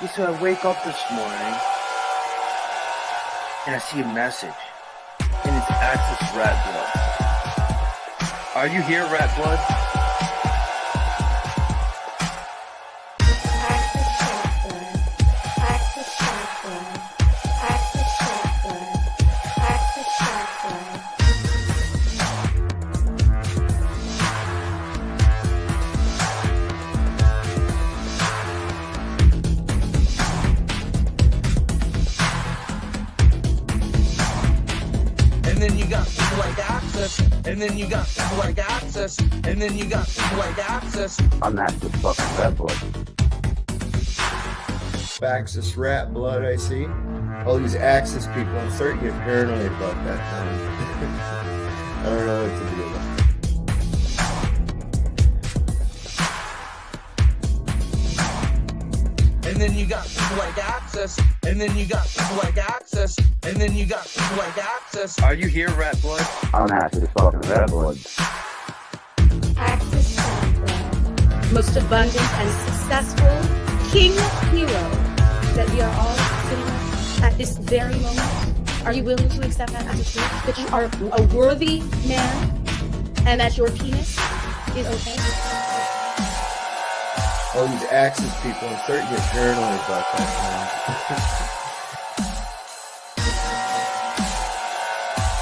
Yeah, so I wake up this morning and I see a message, and it's Access Rattblood. Are you here, Rattblood? And then you got people like Access, and then you got people like Access, and then you got people like Access. I'm Access fucking Rattblood. Access Rattblood, I see. All these Access people, I'm starting to get paranoid about that now. I don't know what to do about it. And then you got people like Access, and then you got people like Access, and then you got people like Access. Are you here, Rattblood? I'm Access fucking Rattblood. Access Rattblood, most abundant and successful king hero that we are all sitting at this very moment. Are you willing to accept that as a truth? That you are a worthy man and that your penis is okay? all these Access people, I'm starting to get paranoid about that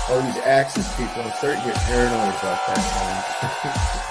now. All these Access people, I'm starting to get paranoid about that now.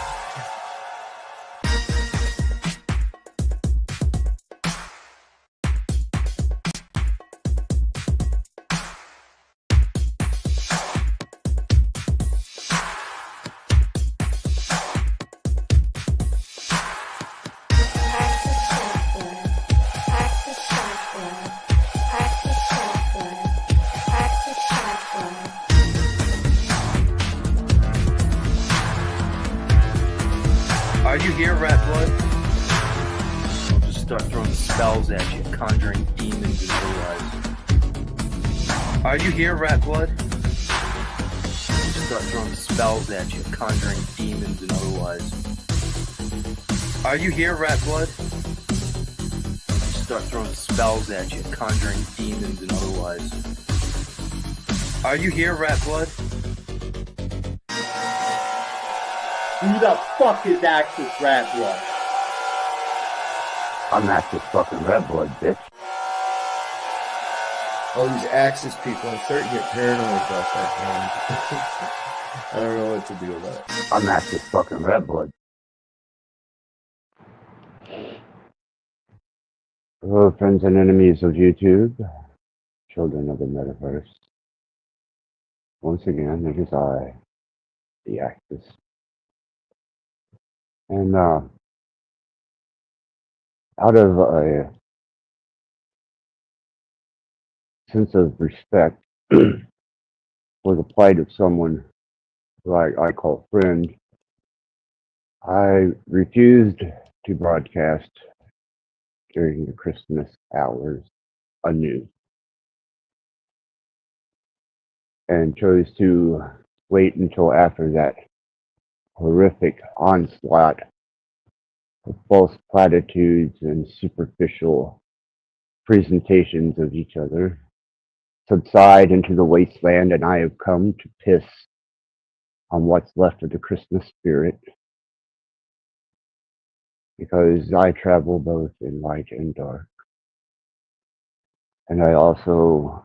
Are you here, Rattblood? I'll just start throwing spells at you, conjuring demons and otherwise. Are you here, Rattblood? I'll just start throwing spells at you, conjuring demons and otherwise. Are you here, Rattblood? I'll just start throwing spells at you, conjuring demons and otherwise. Are you here, Rattblood? Who the fuck is Access Rattblood? I'm Access fucking Rattblood, bitch. All these Access people, I'm starting to get paranoid about that now. I don't know what to do about it. I'm Access fucking Rattblood. Hello, friends and enemies of YouTube, children of the metaverse. Once again, it is I, the Access. And out of a sense of respect for the plight of someone who I call friend, I refused to broadcast during the Christmas hours anew and chose to wait until after that horrific onslaught of false platitudes and superficial presentations of each other subside into the wasteland, and I have come to piss on what's left of the Christmas spirit, because I travel both in light and dark, and I also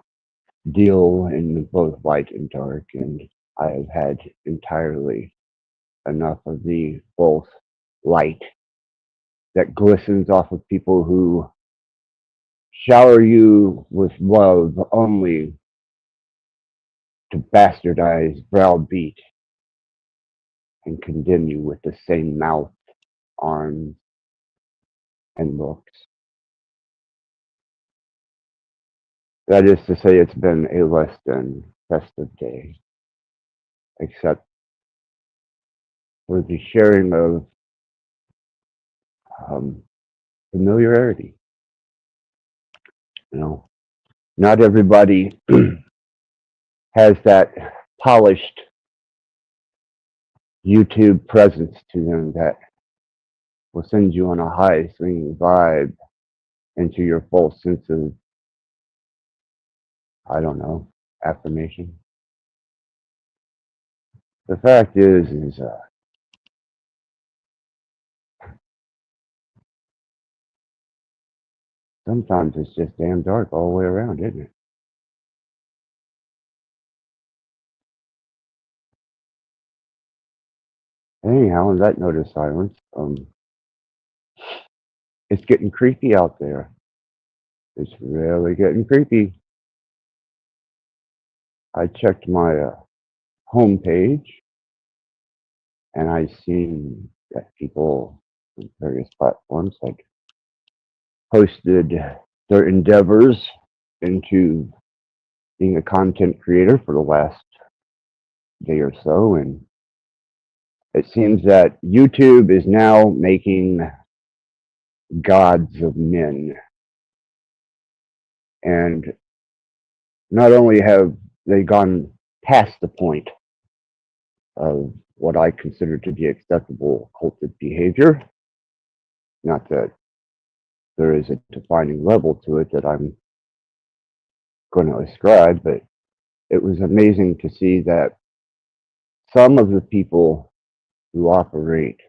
deal in both light and dark, and I have had entirely enough of the false light that glistens off of people who shower you with love only to bastardize, browbeat, and condemn you with the same mouth, arms, and looks. That is to say, it's been a less than festive day, except for the sharing of familiarity. You know, not everybody has that polished YouTube presence to them that will send you on a high swinging vibe into your false sense of, I don't know, affirmation. The fact is sometimes it's just damn dark all the way around, isn't it? Anyhow, on that note of silence, it's getting creepy out there. It's really getting creepy. I checked my homepage and I seen that people on various platforms had posted their endeavors into being a content creator for the last day or so, and it seems that YouTube is now making gods of men. And not only have they gone past the point of what I consider to be acceptable cultic behavior, not that there is a defining level to it that I'm going to ascribe, but it was amazing to see that some of the people who operate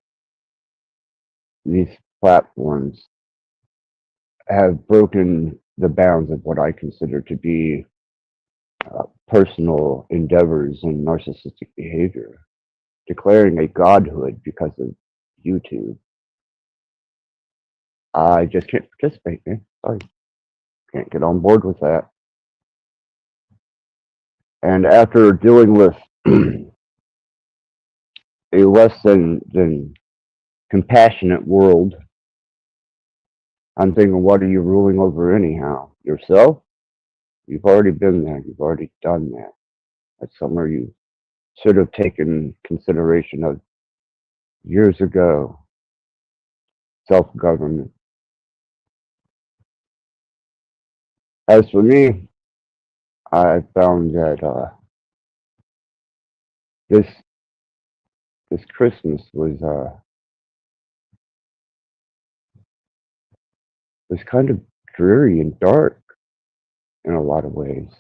these platforms have broken the bounds of what I consider to be personal endeavors and narcissistic behavior, declaring a godhood because of YouTube. I just can't participate, man. Sorry. Can't get on board with that. And after dealing with a less than compassionate world, I'm thinking, what are you ruling over anyhow? Yourself? You've already been there. You've already done that. That's somewhere you should have taken consideration of years ago. Self-government. As for me, I found that this Christmas was kind of dreary and dark in a lot of ways,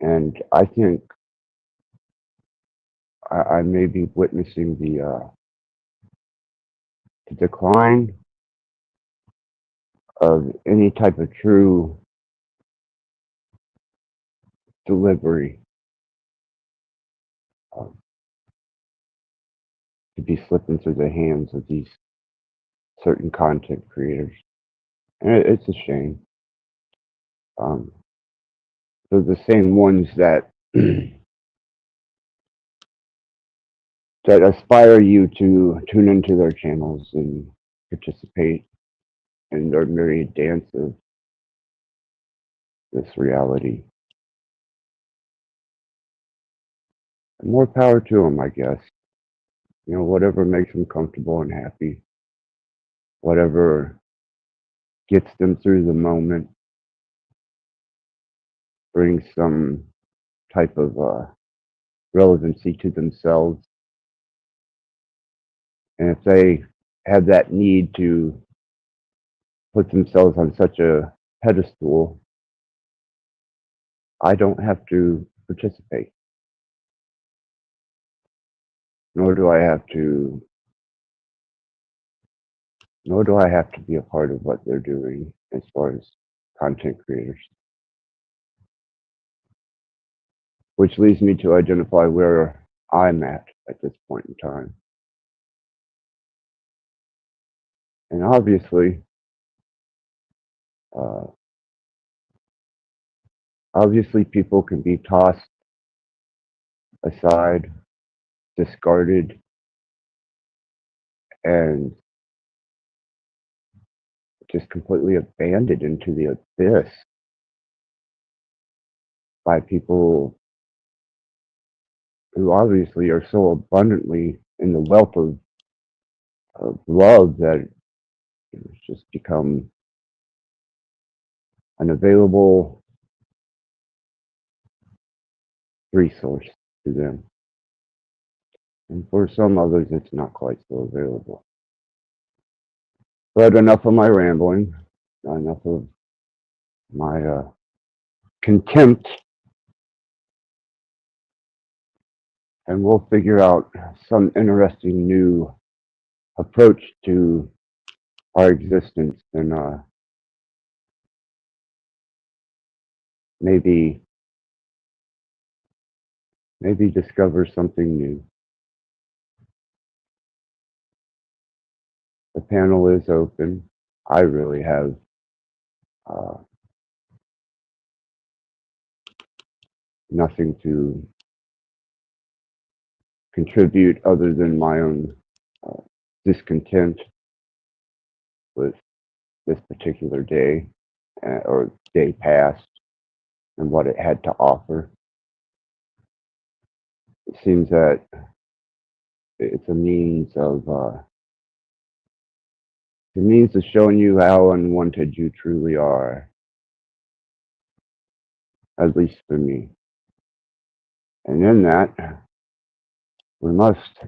and I think I may be witnessing the decline of any type of true delivery to be slipping through the hands of these certain content creators, and it's a shame. They're the same ones that that aspire you to tune into their channels and participate in their myriad dance of this reality. And more power to them, I guess. You know, whatever makes them comfortable and happy, whatever gets them through the moment, brings some type of relevancy to themselves. And if they have that need to put themselves on such a pedestal, I don't have to participate, nor do I have to be a part of what they're doing as far as content creators. Which leads me to identify where I'm at this point in time. And obviously people can be tossed aside, discarded, and just completely abandoned into the abyss by people who obviously are so abundantly in the wealth of love that it's just become an available resource to them. And for some others, it's not quite so available. But enough of my rambling, enough of my contempt, and we'll figure out some interesting new approach to our existence and maybe discover something new. The panel is open. I really have nothing to contribute other than my own discontent with this particular day or day past and what it had to offer. It seems that it's a means of showing you how unwanted you truly are, at least for me. And in that, we must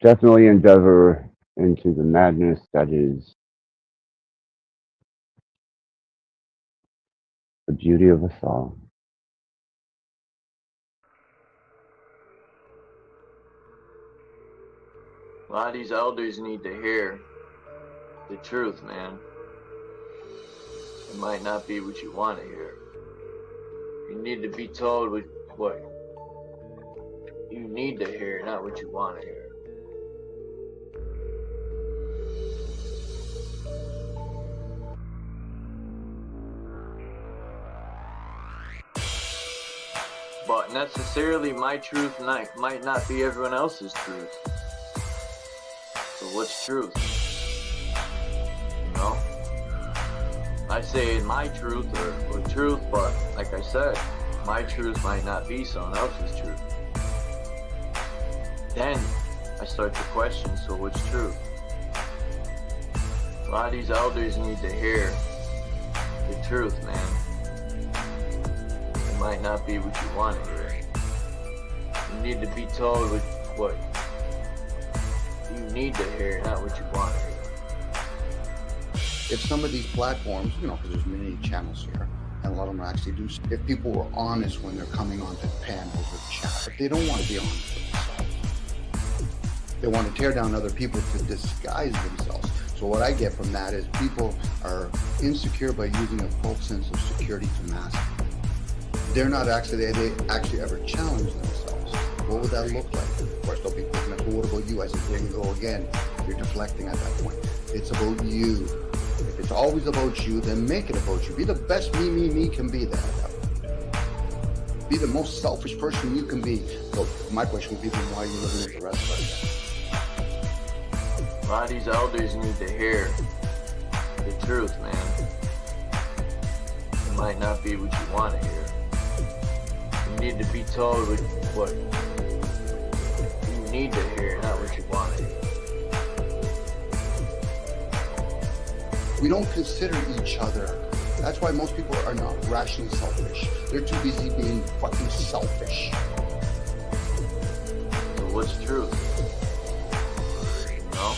definitely endeavor into the madness that is the beauty of us all. A lot of these elders need to hear the truth, man. It might not be what you want to hear. You need to be told what you need to hear, not what you want to hear. But necessarily my truth might not be everyone else's truth. So what's truth? You know? I say my truth or truth, but like I said, my truth might not be someone else's truth. Then I start to question, so what's truth? A lot of these elders need to hear the truth, man. It might not be what you want to hear. You need to be told what you need to hear, not what you want to hear. If some of these platforms, because there's many channels here, and a lot of them actually do, if people were honest when they're coming onto panels or chat, if they don't want to be honest with themselves, they want to tear down other people to disguise themselves. So what I get from that is people are insecure by using a false sense of security to mask it. They're not actually, they actually ever challenge themselves. What would that look like? Of course, they'll be thinking, well, what about you? I said, there you go again. You're deflecting at that point. It's about you. If it's always about you, then make it about you. Be the best me can be there. Be the most selfish person you can be. So my question would be, then why are you living with the rest of us? A lot of these elders need to hear the truth, man. It might not be what you want to hear. You need to be told what you need to hear, not what you want to hear. We don't consider each other. That's why most people are not rationally selfish. They're too busy being fucking selfish. So what's truth? You know?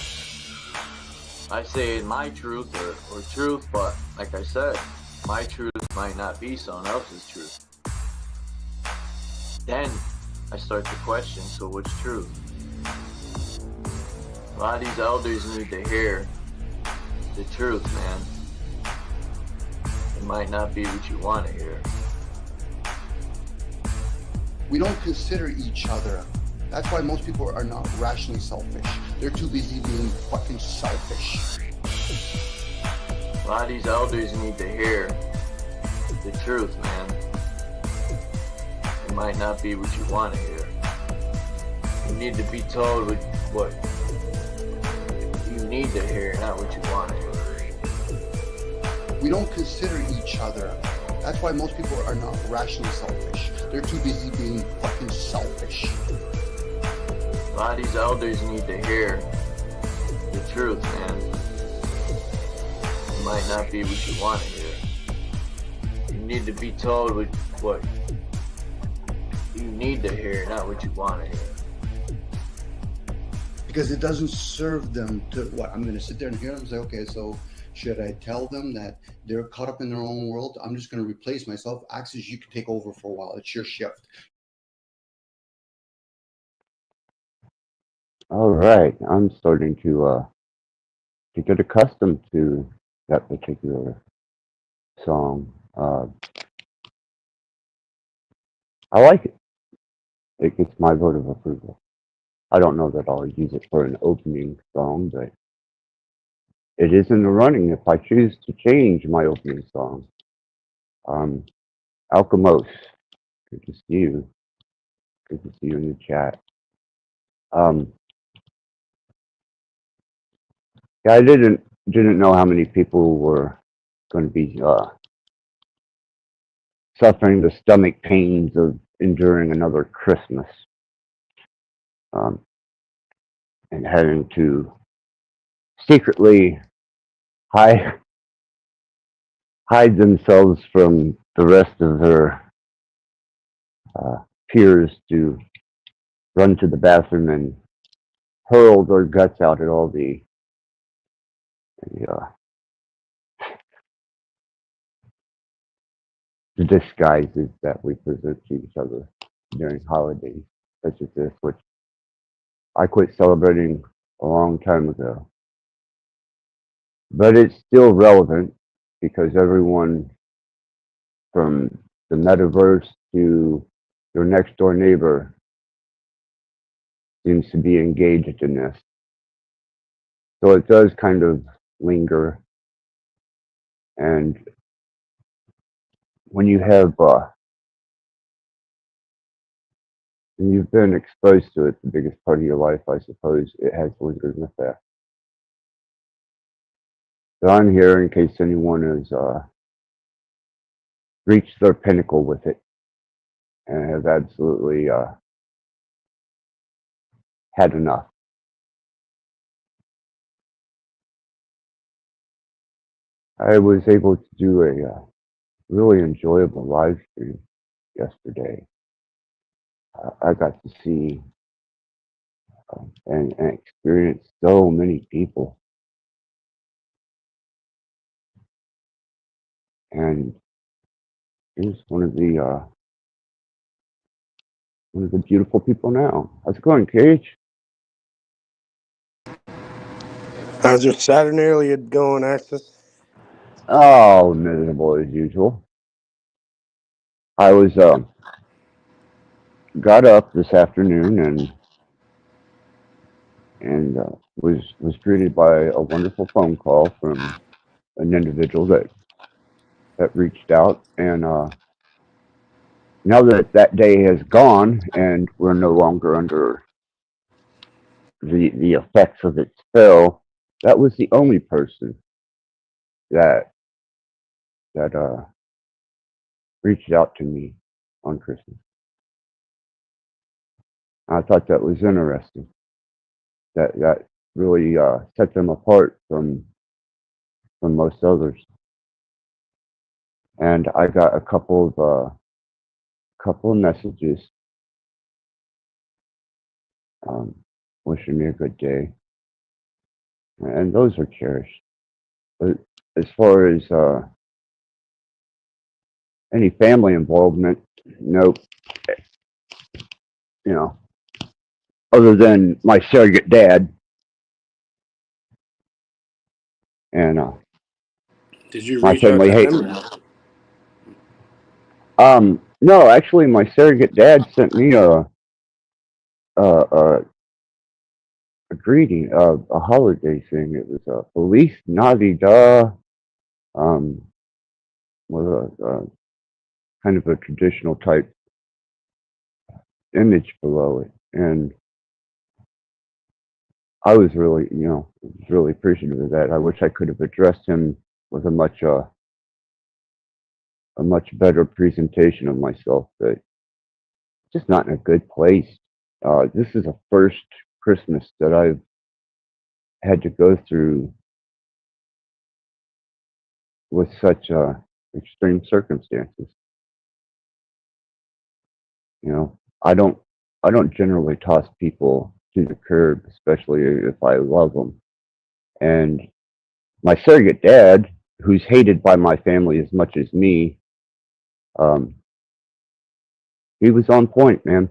I say my truth or truth, but like I said, my truth might not be someone else's truth. Then I start to question, so what's truth? A lot of these elders need to hear the truth, man. It might not be what you want to hear. We don't consider each other. That's why most people are not rationally selfish. They're too busy being fucking selfish. A lot of these elders need to hear the truth, man. It might not be what you want to hear. You need to be told what you need to hear, not what you want to hear. We don't consider each other. That's why most people are not rationally selfish. They're too busy being fucking selfish. A lot of these elders need to hear the truth, man. It might not be what you want to hear. You need to be told what you need to hear, not what you want to hear. because it doesn't serve them to what I'm going to sit there and hear them say, okay, so should I tell them that they're caught up in their own world? I'm just going to replace myself. Axis, you can take over for a while. It's your shift. All right, I'm starting to get accustomed to that particular song. I like it. It gets my vote of approval. I don't know that I'll use it for an opening song, but it is in the running if I choose to change my opening song. Alchemos, good to see you. Good to see you in the chat. Yeah, I didn't know how many people were going to be suffering the stomach pains of enduring another Christmas, and having to secretly hide themselves from the rest of their peers to run to the bathroom and hurl their guts out at all the, uh, the disguises that we present to each other during holidays such as this, which I quit celebrating a long time ago. But it's still relevant because everyone from the metaverse to your next door neighbor seems to be engaged in this. So it does kind of linger. And when you have, when you've been exposed to it the biggest part of your life, I suppose, it has lingering effect. So I'm here in case anyone has reached their pinnacle with it and has absolutely had enough. I was able to do a really enjoyable live stream yesterday. I got to see and experience so many people, and it was one of the beautiful people now. How's it going, Cage? How's your Saturnalia going, Axis? Oh, miserable as usual. I was got up this afternoon and was greeted by a wonderful phone call from an individual that reached out, and now that that day has gone and we're no longer under the effects of its spell, that was the only person that reached out to me on Christmas. I thought that was interesting. That really set them apart from most others. And I got a couple of messages wishing me a good day, and those are cherished. But as far as any family involvement, nope. You know, other than my surrogate dad and Did you my reach out family to hate. him? No, actually, my surrogate dad sent me a greeting, a holiday thing. It was a Feliz Navidad, with a kind of a traditional type image below it, and I was really, really appreciative of that. I wish I could have addressed him with a much better presentation of myself, but just not in a good place. This is the first Christmas that I've had to go through with such extreme circumstances. I don't generally toss people to the curb, especially if I love them. And my surrogate dad, who's hated by my family as much as me, um, he was on point, man.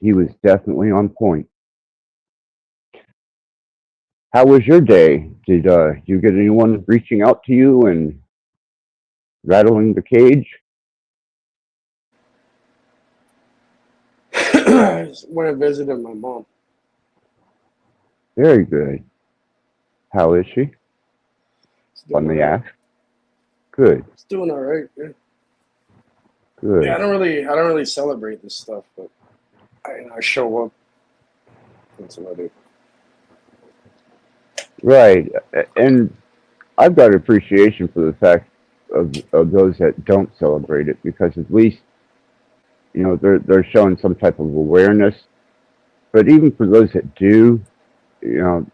He was definitely on point. How was your day? Did you get anyone reaching out to you and rattling the cage? I just went and visited my mom. Very good. How is she? It's Let doing me all right. ask. Good. It's doing all right. Yeah. Good. Yeah, I don't really celebrate this stuff, but I show up. That's what I do. Right. And I've got appreciation for the fact of those that don't celebrate it, because at least, you know, they're showing some type of awareness. But even for those that do, you know,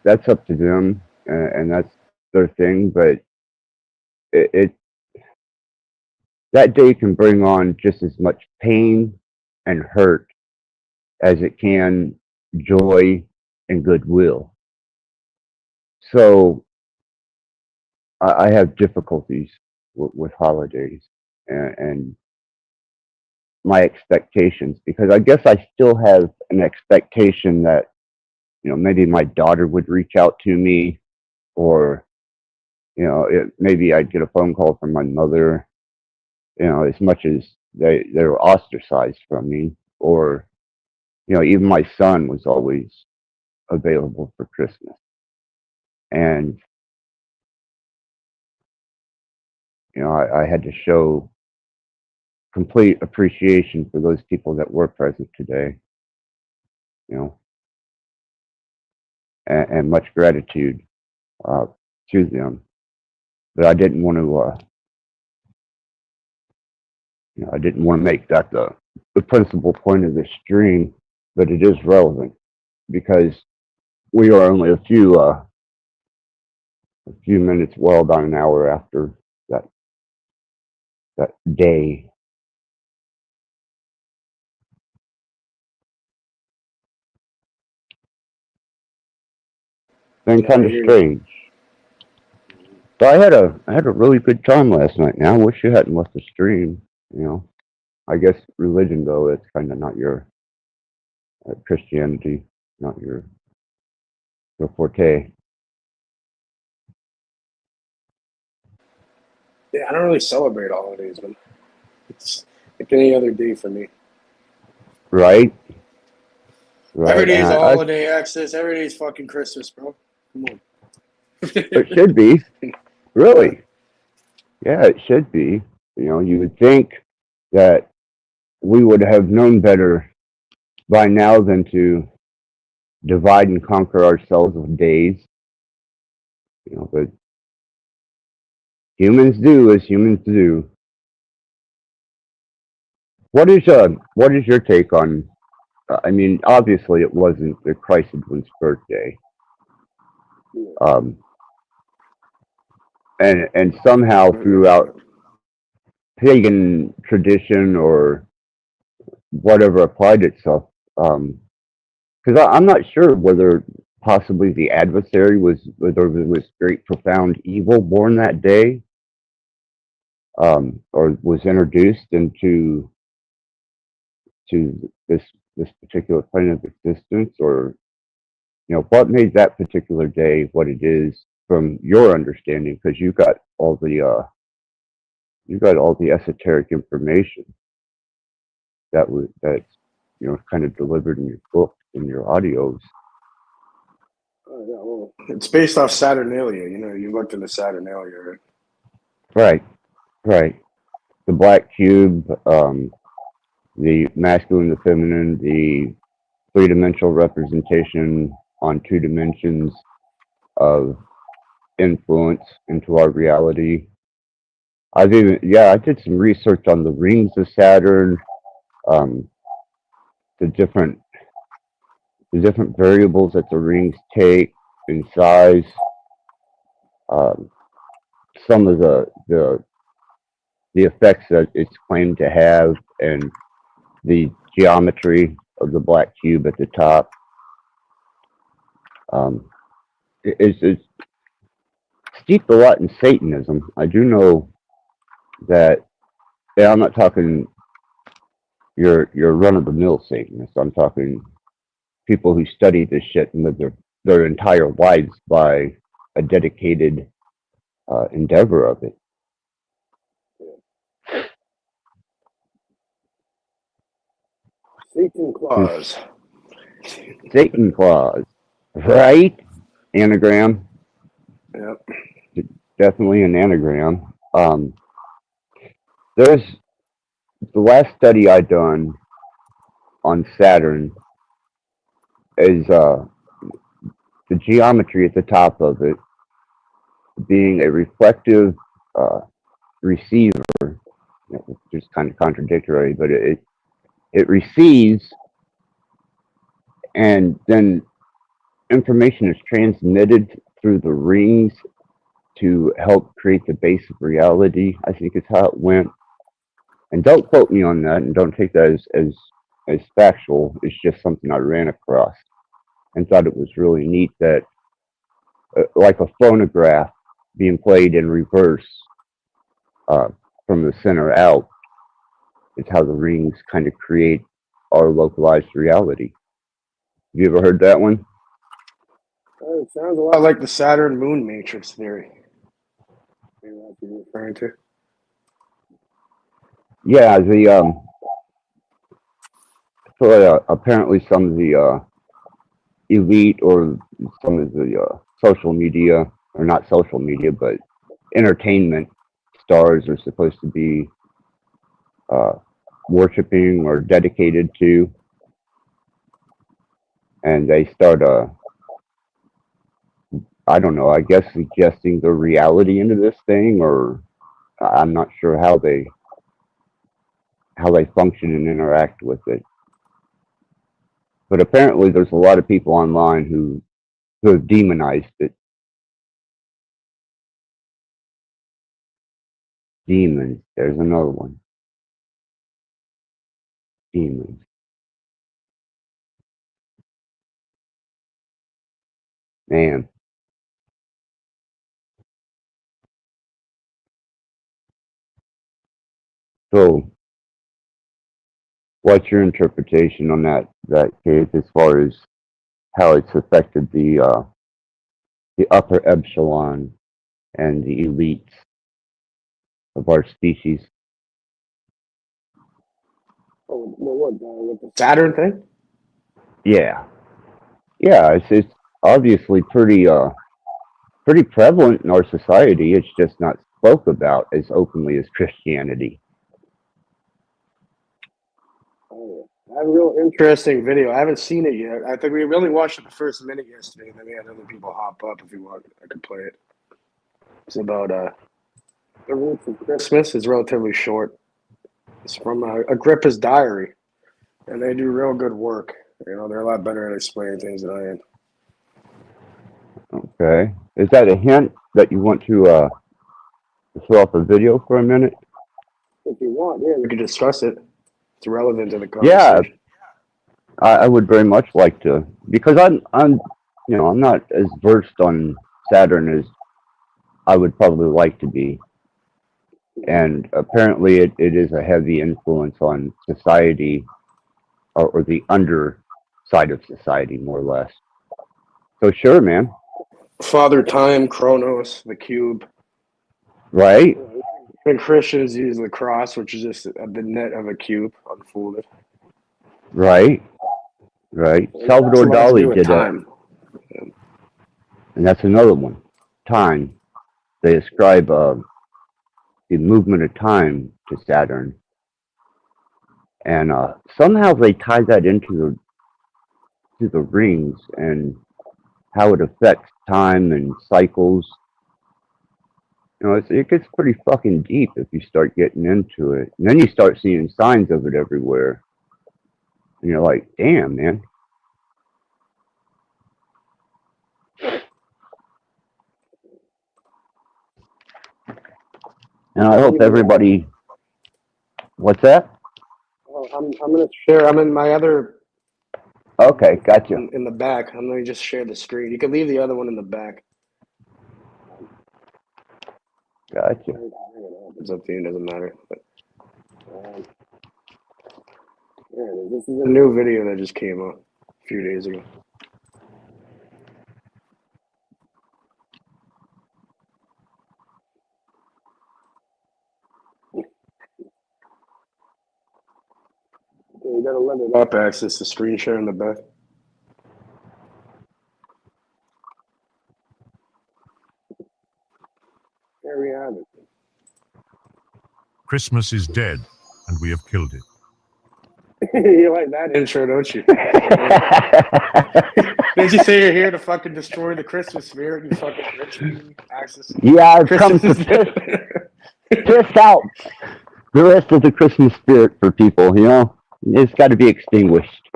that's up to them, and that's their thing. But it that day can bring on just as much pain and hurt as it can joy and goodwill. So I have difficulties with holidays and my expectations, because I guess I still have an expectation that, you know, maybe my daughter would reach out to me, or, you know, maybe I'd get a phone call from my mother, you know, as much as they were ostracized from me, or, you know, even my son was always available for Christmas. And, you know, I had to show complete appreciation for those people that were present today, you know, and much gratitude uh, to them. But I didn't want to, you know, I didn't want to make that the principal point of this stream, but it is relevant because we are only a few minutes, well, about an hour after that that day. Been Yeah, I kind of hear you. strange. So I had a really good time last night. Now I wish you hadn't left the stream. You know, I guess religion though, it's kind of not your Christianity, not your forte. Yeah, I don't really celebrate holidays, but it's like any other day for me. Right, Every right, day and is a I holiday access. Every day is fucking Christmas, bro. Come on. it should be Yeah. really, yeah, it should be. You know, you would think that we would have known better by now than to divide and conquer ourselves with days. You know, but humans do as humans do. What is your take on? I mean, obviously, it wasn't the Christ one's birthday, um, and somehow throughout pagan tradition or whatever applied itself, because I'm not sure whether possibly the adversary was, whether there was great profound evil born that day, or was introduced into this particular plane of existence, or, you know, what made that particular day what it is from your understanding, because you got all the esoteric information that's, you know, kind of delivered in your book and your audios. Yeah, well, it's based off Saturnalia. You know, you looked into Saturnalia, right? Right, right. The black cube, the masculine, the feminine, the three-dimensional representation on two dimensions of influence into our reality. I did some research on the rings of Saturn, um, the different variables that the rings take in size, um, some of the effects that it's claimed to have, and the geometry of the black cube at the top. It's steeped a lot in Satanism. I do know that. Yeah, I'm not talking your run-of-the-mill Satanists. I'm talking people who study this shit and live their entire lives by a dedicated endeavor of it. Satan claws. Satan claws, right? Anagram, Yep. definitely an anagram. There's the last study I done on Saturn is the geometry at the top of it being a reflective receiver, which is kind of contradictory, but it receives and then information is transmitted through the rings to help create the base of reality, I think is how it went. And don't quote me on that, and don't take that as factual. It's just something I ran across and thought it was really neat that, like a phonograph being played in reverse from the center out, is how the rings kind of create our localized reality. Have you ever heard that one? It sounds a lot like the Saturn moon matrix theory. Maybe that's what you're referring to. Yeah, so apparently some of the elite or some of the social media, or not social media, but entertainment stars are supposed to be worshiping or dedicated to, and they start I don't know, I guess suggesting the reality into this thing, or I'm not sure how they function and interact with it. But apparently there's a lot of people online who have demonized it. Demons. There's another one. Demons. Man. So, what's your interpretation on that case as far as how it's affected the upper echelon and the elites of our species? Oh, what the Saturn thing? Yeah, it's obviously pretty prevalent in our society. It's just not spoke about as openly as Christianity. Oh, I have a real interesting video. I haven't seen it yet. I think we really watched the first minute yesterday, and then we had other people hop up. If you want, I could play it. It's about the roots of Christmas. It's relatively short. It's from Agrippa's diary, and they do real good work. You know, they're a lot better at explaining things than I am. Okay, is that a hint that you want to throw up a video for a minute? If you want, yeah, we could discuss it. It's relevant to the Yeah, conversation. I would very much like to, because I'm not as versed on Saturn as I would probably like to be, and apparently it is a heavy influence on society, or the underside of society, more or less. So sure, man. Father Time, Chronos, the cube. Right? And Christians use the cross, which is just the net of a cube unfolded. Right. Salvador Dali did that. And that's another one. Time. They ascribe the movement of time to Saturn. And somehow they tie that into the rings and how it affects time and cycles. You know, it gets pretty fucking deep if you start getting into it. And then you start seeing signs of it everywhere. And you're like, damn, man. And I hope everybody... What's that? Well, I'm going to share. I'm in my other Okay, gotcha. in the back. I'm gonna just share the screen. You can leave the other one in the back. Gotcha. It's up to you. It doesn't matter. But, yeah, this is a new video that just came out a few days ago. You gotta let it up access the screen share in the back. There we have it. Christmas is dead, and we have killed it. You like that intro, don't you? Did you say you're here to fucking destroy the Christmas spirit, you fucking rich access? Yeah, I've come to piss out the rest of the Christmas spirit for people, you know? It's got to be extinguished.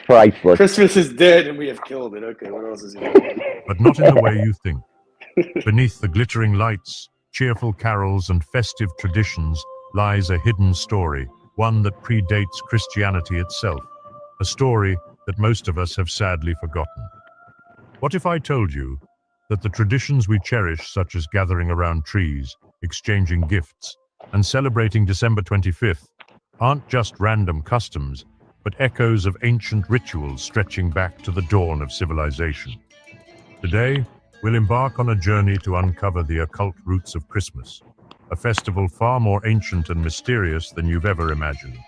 Priceless. Christmas is dead and we have killed it. Okay, what else is here? But not in the way you think. Beneath the glittering lights, cheerful carols, and festive traditions lies a hidden story, one that predates Christianity itself, a story that most of us have sadly forgotten. What if I told you that the traditions we cherish, such as gathering around trees, exchanging gifts, and celebrating December 25th, aren't just random customs, but echoes of ancient rituals stretching back to the dawn of civilization? Today, we'll embark on a journey to uncover the occult roots of Christmas, a festival far more ancient and mysterious than you've ever imagined.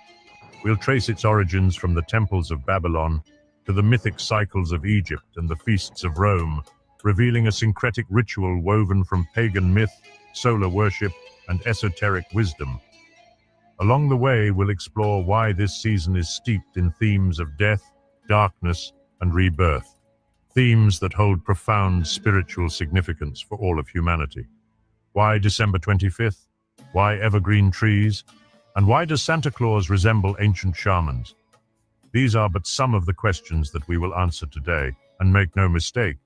We'll trace its origins from the temples of Babylon to the mythic cycles of Egypt and the feasts of Rome, revealing a syncretic ritual woven from pagan myth, solar worship, and esoteric wisdom. Along the way, we'll explore why this season is steeped in themes of death, darkness, and rebirth, themes that hold profound spiritual significance for all of humanity. Why December 25th? Why evergreen trees? And why does Santa Claus resemble ancient shamans? These are but some of the questions that we will answer today, and make no mistake,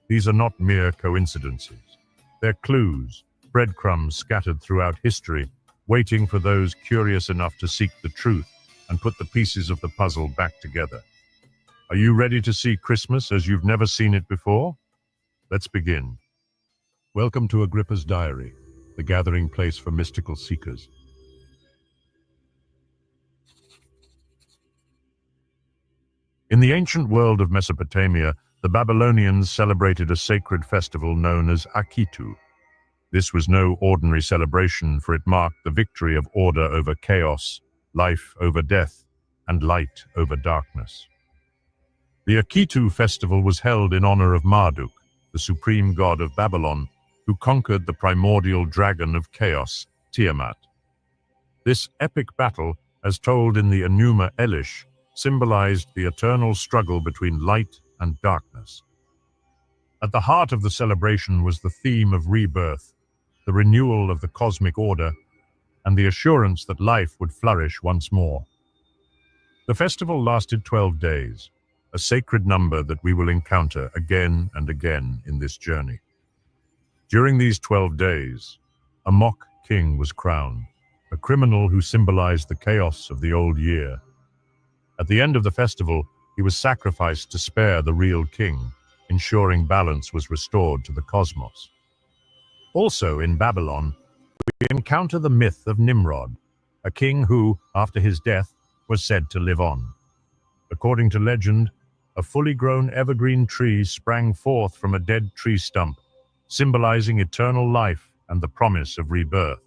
these are not mere coincidences. They're clues, breadcrumbs scattered throughout history, waiting for those curious enough to seek the truth and put the pieces of the puzzle back together. Are you ready to see Christmas as you've never seen it before? Let's begin. Welcome to Agrippa's Diary, the gathering place for mystical seekers. In the ancient world of Mesopotamia, the Babylonians celebrated a sacred festival known as Akitu. This was no ordinary celebration, for it marked the victory of order over chaos, life over death, and light over darkness. The Akitu festival was held in honor of Marduk, the supreme god of Babylon, who conquered the primordial dragon of chaos, Tiamat. This epic battle, as told in the Enuma Elish, symbolized the eternal struggle between light and darkness. At the heart of the celebration was the theme of rebirth, the renewal of the cosmic order, and the assurance that life would flourish once more. The festival lasted 12 days, a sacred number that we will encounter again and again in this journey. During these 12 days, a mock king was crowned, a criminal who symbolized the chaos of the old year. At the end of the festival, he was sacrificed to spare the real king, ensuring balance was restored to the cosmos. Also in Babylon, we encounter the myth of Nimrod, a king who, after his death, was said to live on. According to legend, a fully grown evergreen tree sprang forth from a dead tree stump, symbolizing eternal life and the promise of rebirth.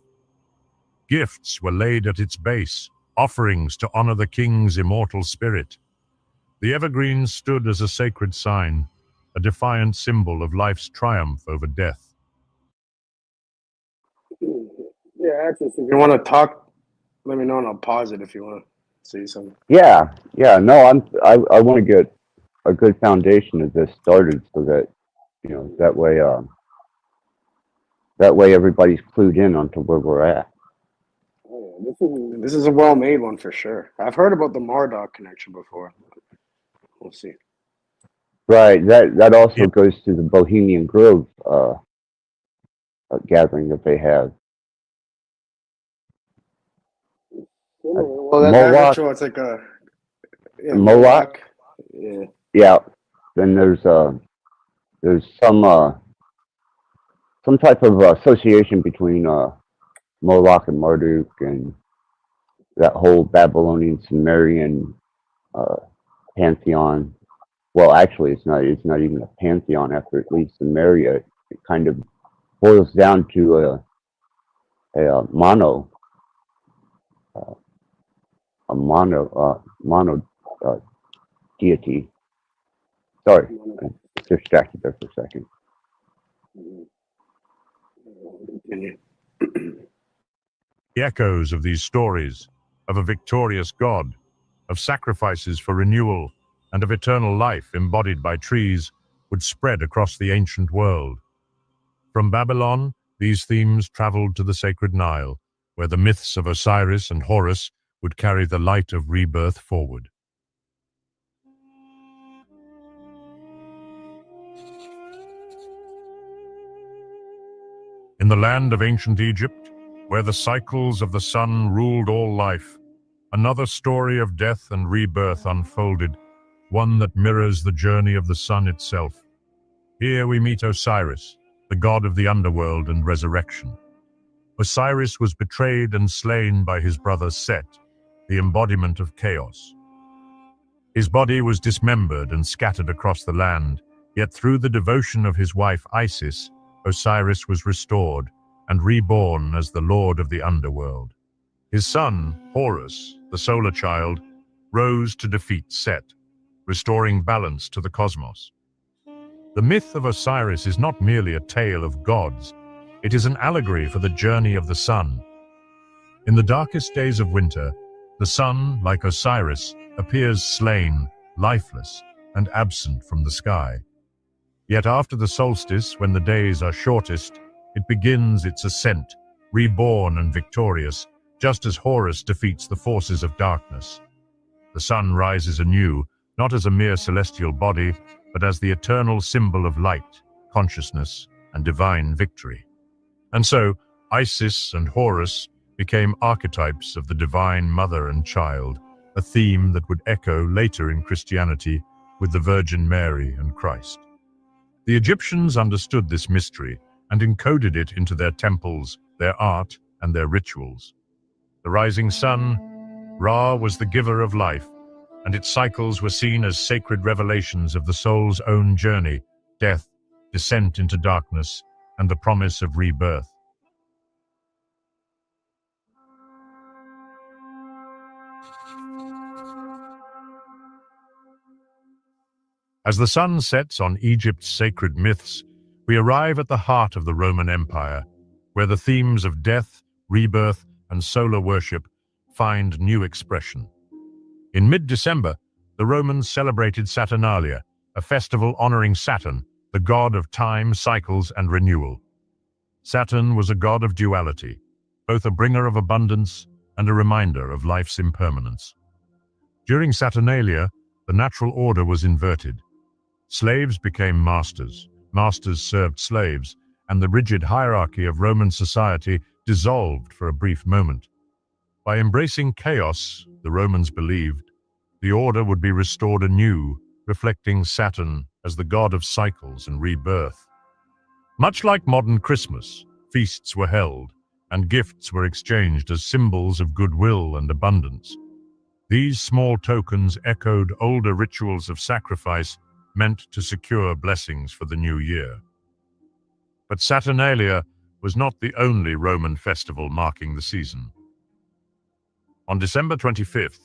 Gifts were laid at its base, offerings to honor the king's immortal spirit. The evergreen stood as a sacred sign, a defiant symbol of life's triumph over death. Yeah, access. If you want to talk, let me know and I'll pause it if you want to say something. Yeah. No, I want to get a good foundation of this started so that, you know, that way everybody's clued in onto where we're at. Oh, yeah, this is a well-made one for sure. I've heard about the Marduk connection before. We'll see. Right. That also goes to the Bohemian Grove gathering that they have. Well, that ritual, it's like a Yeah, Moloch. Yeah. Yeah. Then there's some type of association between Moloch and Marduk and that whole Babylonian Sumerian uh, pantheon. Well, actually, it's not. It's not even a pantheon. After it leaves Sumeria, it kind of boils down to a mono uh, mono deity. Sorry, I distracted there for a second. Continue. The echoes of these stories, of a victorious God, of sacrifices for renewal, and of eternal life embodied by trees, would spread across the ancient world. From Babylon, these themes traveled to the sacred Nile, where the myths of Osiris and Horus would carry the light of rebirth forward. In the land of ancient Egypt, where the cycles of the sun ruled all life, another story of death and rebirth unfolded, one that mirrors the journey of the sun itself. Here we meet Osiris, the god of the underworld and resurrection. Osiris was betrayed and slain by his brother Set, the embodiment of chaos. His body was dismembered and scattered across the land, yet through the devotion of his wife Isis, Osiris was restored and reborn as the lord of the underworld. His son, Horus, the solar child, rose to defeat Set, restoring balance to the cosmos. The myth of Osiris is not merely a tale of gods, it is an allegory for the journey of the sun. In the darkest days of winter, the sun, like Osiris, appears slain, lifeless, and absent from the sky. Yet after the solstice, when the days are shortest, it begins its ascent, reborn and victorious, just as Horus defeats the forces of darkness. The sun rises anew, not as a mere celestial body, but as the eternal symbol of light, consciousness, and divine victory. And so, Isis and Horus became archetypes of the divine mother and child, a theme that would echo later in Christianity with the Virgin Mary and Christ. The Egyptians understood this mystery and encoded it into their temples, their art, and their rituals. The rising sun, Ra, was the giver of life, and its cycles were seen as sacred revelations of the soul's own journey, death, descent into darkness, and the promise of rebirth. As the sun sets on Egypt's sacred myths, we arrive at the heart of the Roman Empire, where the themes of death, rebirth, and solar worship find new expression. In mid-December, the Romans celebrated Saturnalia, a festival honoring Saturn, the god of time, cycles, and renewal. Saturn was a god of duality, both a bringer of abundance and a reminder of life's impermanence. During Saturnalia, the natural order was inverted. Slaves became masters, masters served slaves, and the rigid hierarchy of Roman society dissolved for a brief moment. By embracing chaos, the Romans believed, the order would be restored anew, reflecting Saturn as the god of cycles and rebirth. Much like modern Christmas, feasts were held, and gifts were exchanged as symbols of goodwill and abundance. These small tokens echoed older rituals of sacrifice meant to secure blessings for the new year. But Saturnalia was not the only Roman festival marking the season. On December 25th,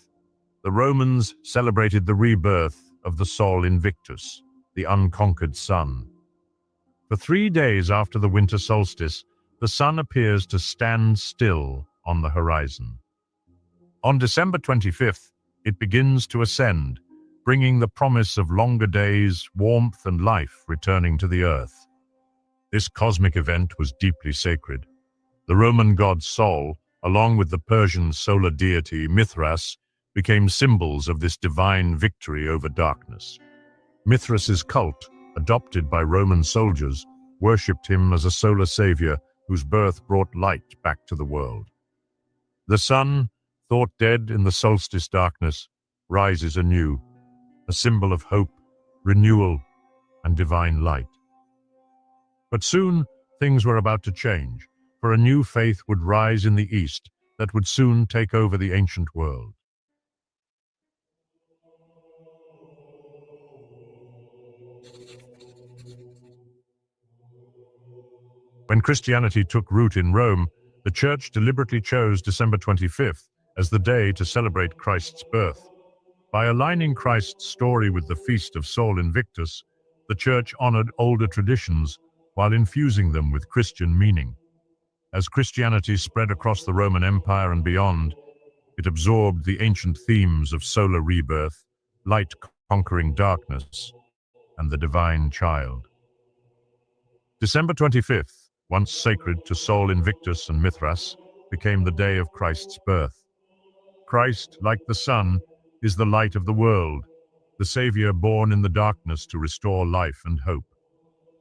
the Romans celebrated the rebirth of the Sol Invictus, the unconquered sun. For 3 days after the winter solstice, the sun appears to stand still on the horizon. On December 25th, it begins to ascend, bringing the promise of longer days, warmth, and life returning to the earth. This cosmic event was deeply sacred. The Roman god Sol, along with the Persian solar deity Mithras, became symbols of this divine victory over darkness. Mithras's cult, adopted by Roman soldiers, worshipped him as a solar savior whose birth brought light back to the world. The sun, thought dead in the solstice darkness, rises anew, a symbol of hope, renewal, and divine light. But soon, things were about to change, for a new faith would rise in the East that would soon take over the ancient world. When Christianity took root in Rome, the Church deliberately chose December 25th as the day to celebrate Christ's birth. By aligning Christ's story with the feast of Sol Invictus, the Church honored older traditions while infusing them with Christian meaning. As Christianity spread across the Roman Empire and beyond, it absorbed the ancient themes of solar rebirth, light conquering darkness, and the divine child. December 25th, once sacred to Sol Invictus and Mithras, became the day of Christ's birth. Christ, like the sun, is the light of the world, the Savior born in the darkness to restore life and hope.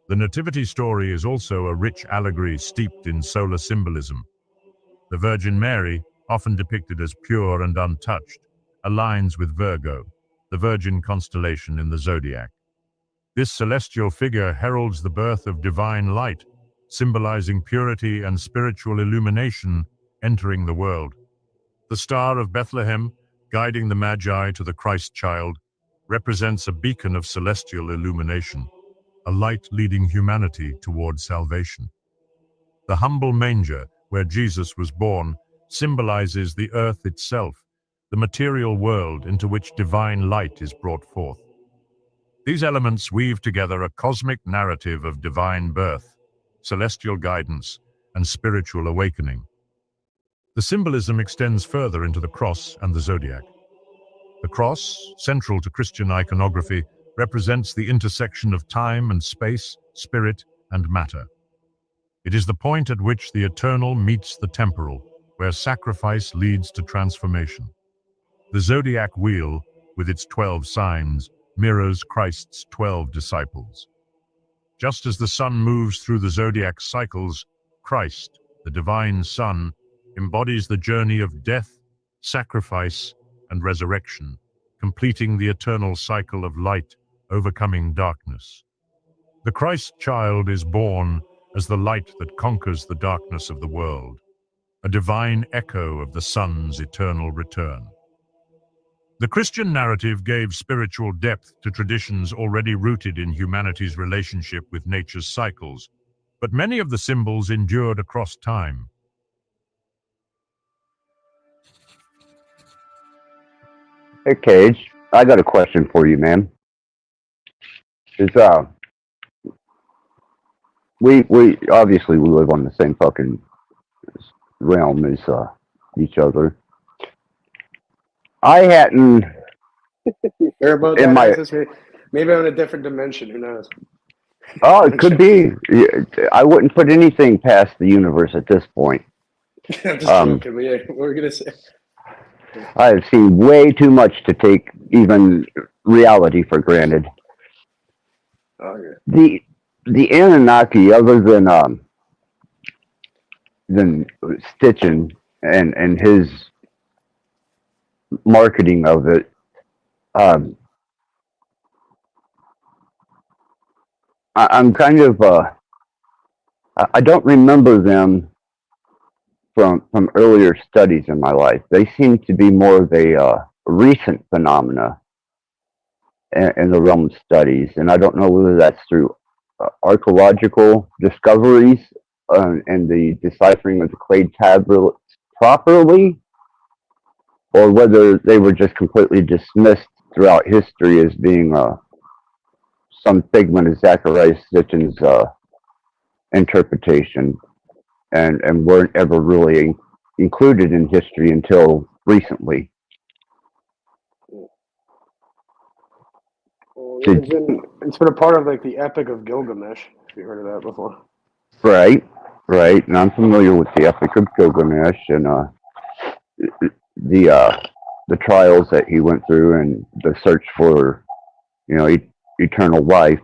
The Nativity story is also a rich allegory steeped in solar symbolism. The Virgin Mary, often depicted as pure and untouched, aligns with Virgo, the Virgin constellation in the zodiac. This celestial figure heralds the birth of divine light, symbolizing purity and spiritual illumination entering the world. The Star of Bethlehem, guiding the Magi to the Christ child, represents a beacon of celestial illumination, a light leading humanity toward salvation. The humble manger, where Jesus was born, symbolizes the earth itself, the material world into which divine light is brought forth. These elements weave together a cosmic narrative of divine birth, celestial guidance, and spiritual awakening. The symbolism extends further into the cross and the zodiac. The cross, central to Christian iconography, represents the intersection of time and space, spirit and matter. It is the point at which the eternal meets the temporal, where sacrifice leads to transformation. The zodiac wheel, with its 12 signs, mirrors Christ's 12 disciples. Just as the sun moves through the zodiac cycles, Christ, the divine Son, embodies the journey of death, sacrifice, and resurrection, completing the eternal cycle of light, overcoming darkness. The Christ child is born as the light that conquers the darkness of the world, a divine echo of the Son's eternal return. The Christian narrative gave spiritual depth to traditions already rooted in humanity's relationship with nature's cycles, but many of the symbols endured across time. Hey, Cage, I got a question for you, man. Is we obviously we live on the same fucking realm as each other. I hadn't Hear about in that? my Access? Maybe I'm in a different dimension. Who knows? oh, it could be. I wouldn't put anything past the universe at this point. I'm just joking. But yeah, what were we gonna say? I have seen way too much to take even reality for granted. Oh yeah. The Anunnaki, other than Stitchin and his marketing of it, I'm kind of I don't remember them from earlier studies in my life. They seem to be more of a recent phenomena in the realm of studies, and I don't know whether that's through archaeological discoveries and the deciphering of the clay tablets properly, or whether they were just completely dismissed throughout history as being some figment of Zacharias Sitchin's interpretation, and weren't ever really included in history until recently. Well, it's been a part of like the Epic of Gilgamesh. If you heard of that before. Right, and I'm familiar with the Epic of Gilgamesh and the trials that he went through and the search for, eternal life,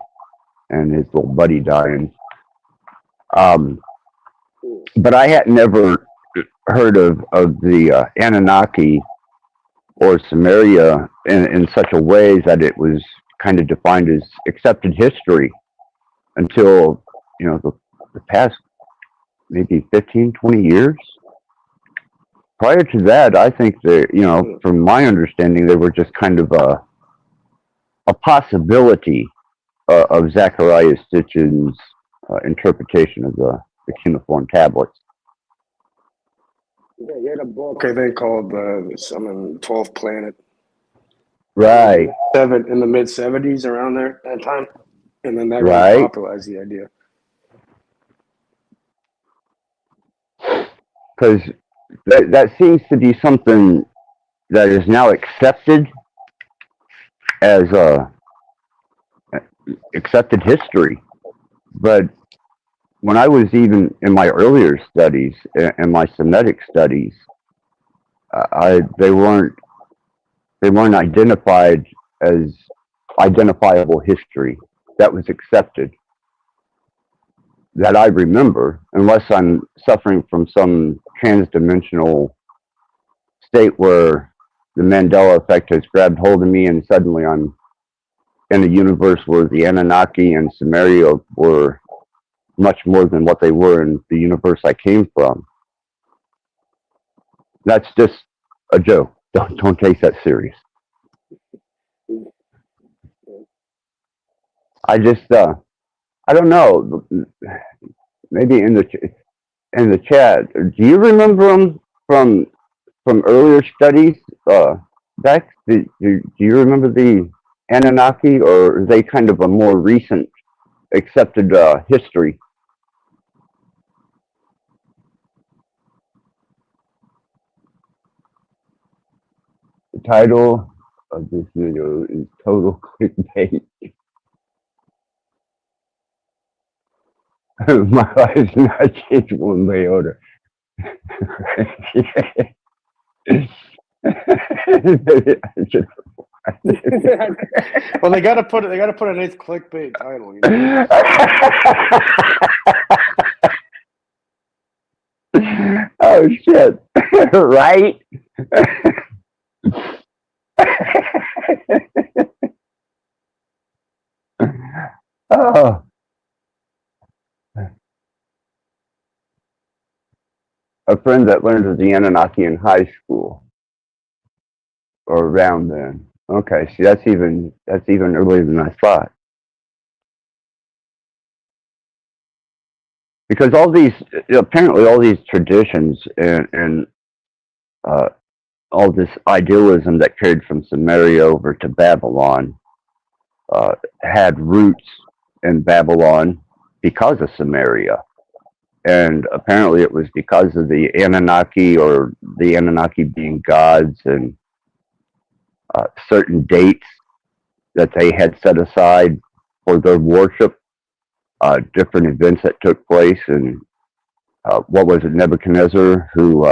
and his little buddy dying. But I had never heard of the Anunnaki or Samaria in such a way that it was kind of defined as accepted history until, the past maybe 15, 20 years. Prior to that, I think that, from my understanding, they were just kind of a possibility of Zachariah Stitchin's interpretation of the cuneiform tablets. Yeah, he had a book, I think, called 12th Planet. Right. In the mid 70s, around there, that time. And then that really Right. popularized the idea. Because that seems to be something that is now accepted as accepted history. But when I was even in my earlier studies, in my Semitic studies, they weren't identified as identifiable history that was accepted, that I remember, unless I'm suffering from some transdimensional state where the Mandela effect has grabbed hold of me and suddenly I'm in a universe where the Anunnaki and Samaria were much more than what they were in the universe I came from. That's just a joke. Don't take that serious. I just I don't know. Maybe in the chat, do you remember them from earlier studies? Bex, do you remember the Anunnaki, or are they kind of a more recent accepted history? The title of this video is Total Clickbait. My life's not changed one iota. Well, they gotta put a nice clickbait title. Oh shit! Right? Oh. A friend that learned of the Anunnaki in high school, or around then. Okay, see, that's even earlier than I thought. Because apparently all these traditions and all this idealism that carried from Samaria over to Babylon had roots in Babylon because of Samaria. And apparently it was because of the Anunnaki, or the Anunnaki being gods, and certain dates that they had set aside for their worship, different events that took place. And what was it, Nebuchadnezzar, who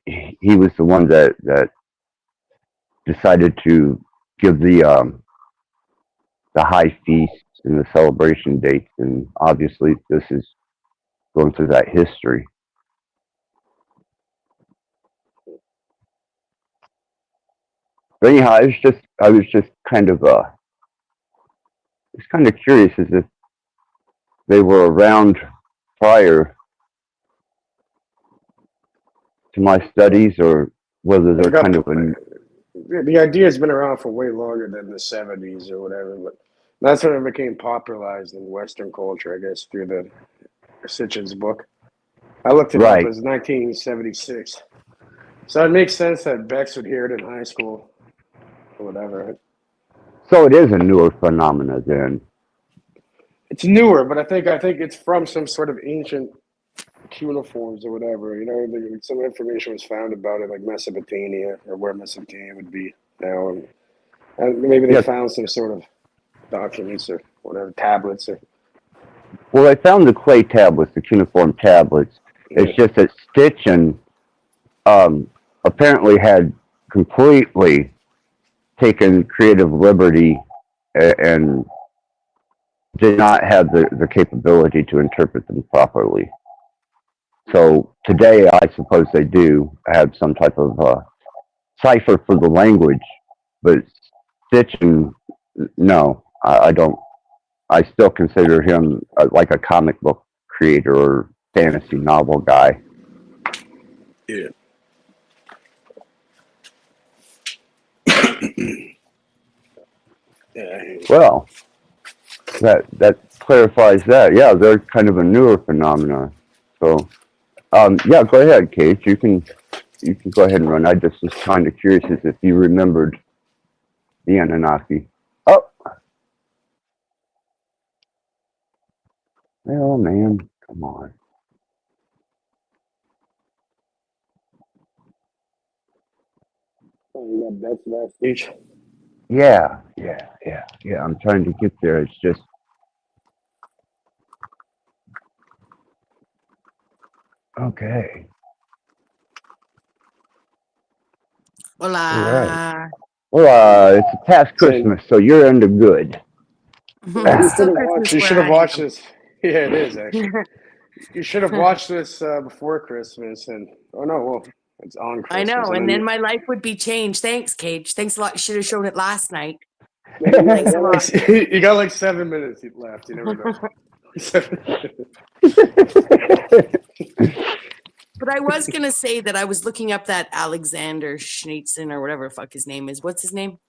he was the one that decided to give the high feasts and the celebration dates, and obviously this is going through that history. But anyhow, I was just kind of curious as if they were around prior to my studies, or whether they're kind of the idea has been around for way longer than the 70s or whatever, but that's when it became popularized in Western culture, I guess, through the Sitchin's book. I looked it up. It was 1976. So it makes sense that Bex would hear it in high school or whatever. So it is a newer phenomena then. It's newer, but I think it's from some sort of ancient cuneiforms or whatever. Some information was found about it, like Mesopotamia, or where Mesopotamia would be now, and maybe they found some sort of documents or whatever, tablets. Well, they found the clay tablets, the cuneiform tablets. Yeah. It's just that Stitchin apparently had completely taken creative liberty and did not have the capability to interpret them properly. So today, I suppose they do have some type of cipher for the language, but Stitching, no, I don't. I still consider him like a comic book creator or fantasy novel guy. Yeah. Yeah. Well, that clarifies that. Yeah, they're kind of a newer phenomenon. So, yeah, go ahead, Kate. You can go ahead and run. I just was kind of curious as if you remembered the Anunnaki. Oh, well, man, come on. Oh, that's last speech. Yeah. I'm trying to get there. It's just okay. All right. Hola. Well, it's past Same. Christmas, so you're into good. It's still Christmas You where should have I watched am. this. Yeah, it is actually. You should have watched this before Christmas, and oh no, well, it's on I Christmas, know, and and then then my life would be changed. Thanks, Cage. Thanks a lot. You should have shown it last night. you Thanks a lot. you got like 7 minutes left. You never know. But I was gonna say that I was looking up that Alexander Schnitzen or whatever the fuck his name is. What's his name?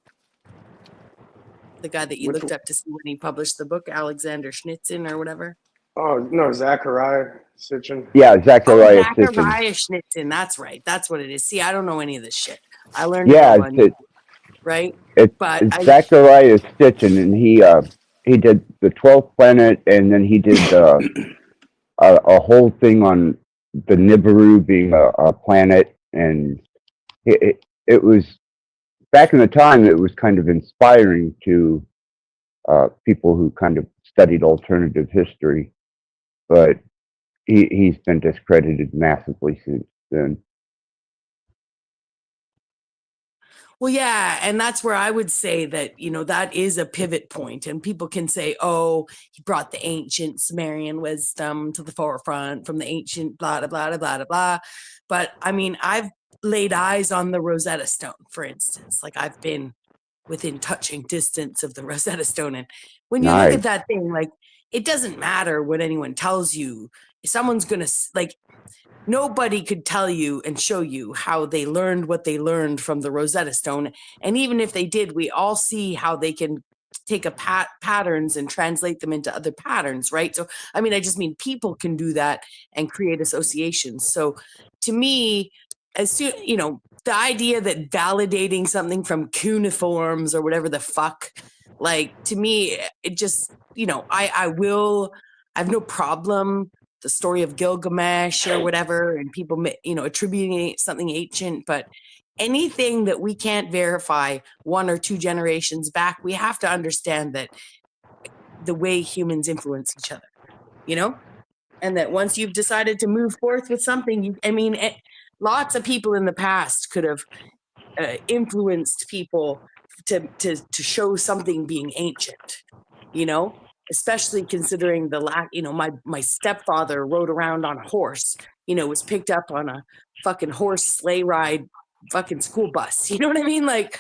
The guy that you Which looked up to see when he published the book, Alexander Schnitzen or whatever. Oh no, Zachariah Sitchin. Yeah, Oh, Zachariah Sitchin. Zachariah Schnitzen. That's right. That's what it is. See, I don't know any of this shit. I learned it Yeah, all on you, right? But it's I Zachariah Sitchin, and he did the 12th planet, and then he did a whole thing on the Nibiru being a planet, and it was back in the time. It was kind of inspiring to people who kind of studied alternative history, but he's been discredited massively since then. Well, yeah, and that's where I would say that, that is a pivot point. And people can say, oh, he brought the ancient Sumerian wisdom to the forefront from the ancient blah, blah, blah, blah, blah, blah. But I mean, I've laid eyes on the Rosetta Stone, for instance. Like I've been within touching distance of the Rosetta Stone. And when you look Nice. at that thing, like, it doesn't matter what anyone tells you. Someone's going to, like, nobody could tell you and show you how they learned what they learned from the Rosetta Stone. And even if they did, we all see how they can take a patterns and translate them into other patterns, right? So, I mean, I just mean people can do that and create associations. So to me, as soon, the idea that validating something from cuneiforms or whatever the fuck, like to me, it just, I have no problem the story of Gilgamesh or whatever, and people, attributing something ancient, but anything that we can't verify 1 or 2 generations back, we have to understand that the way humans influence each other, and that once you've decided to move forth with something, lots of people in the past could have influenced people to show something being ancient, especially considering the lack, my stepfather rode around on a horse, was picked up on a fucking horse sleigh ride, fucking school bus. You know what I mean? Like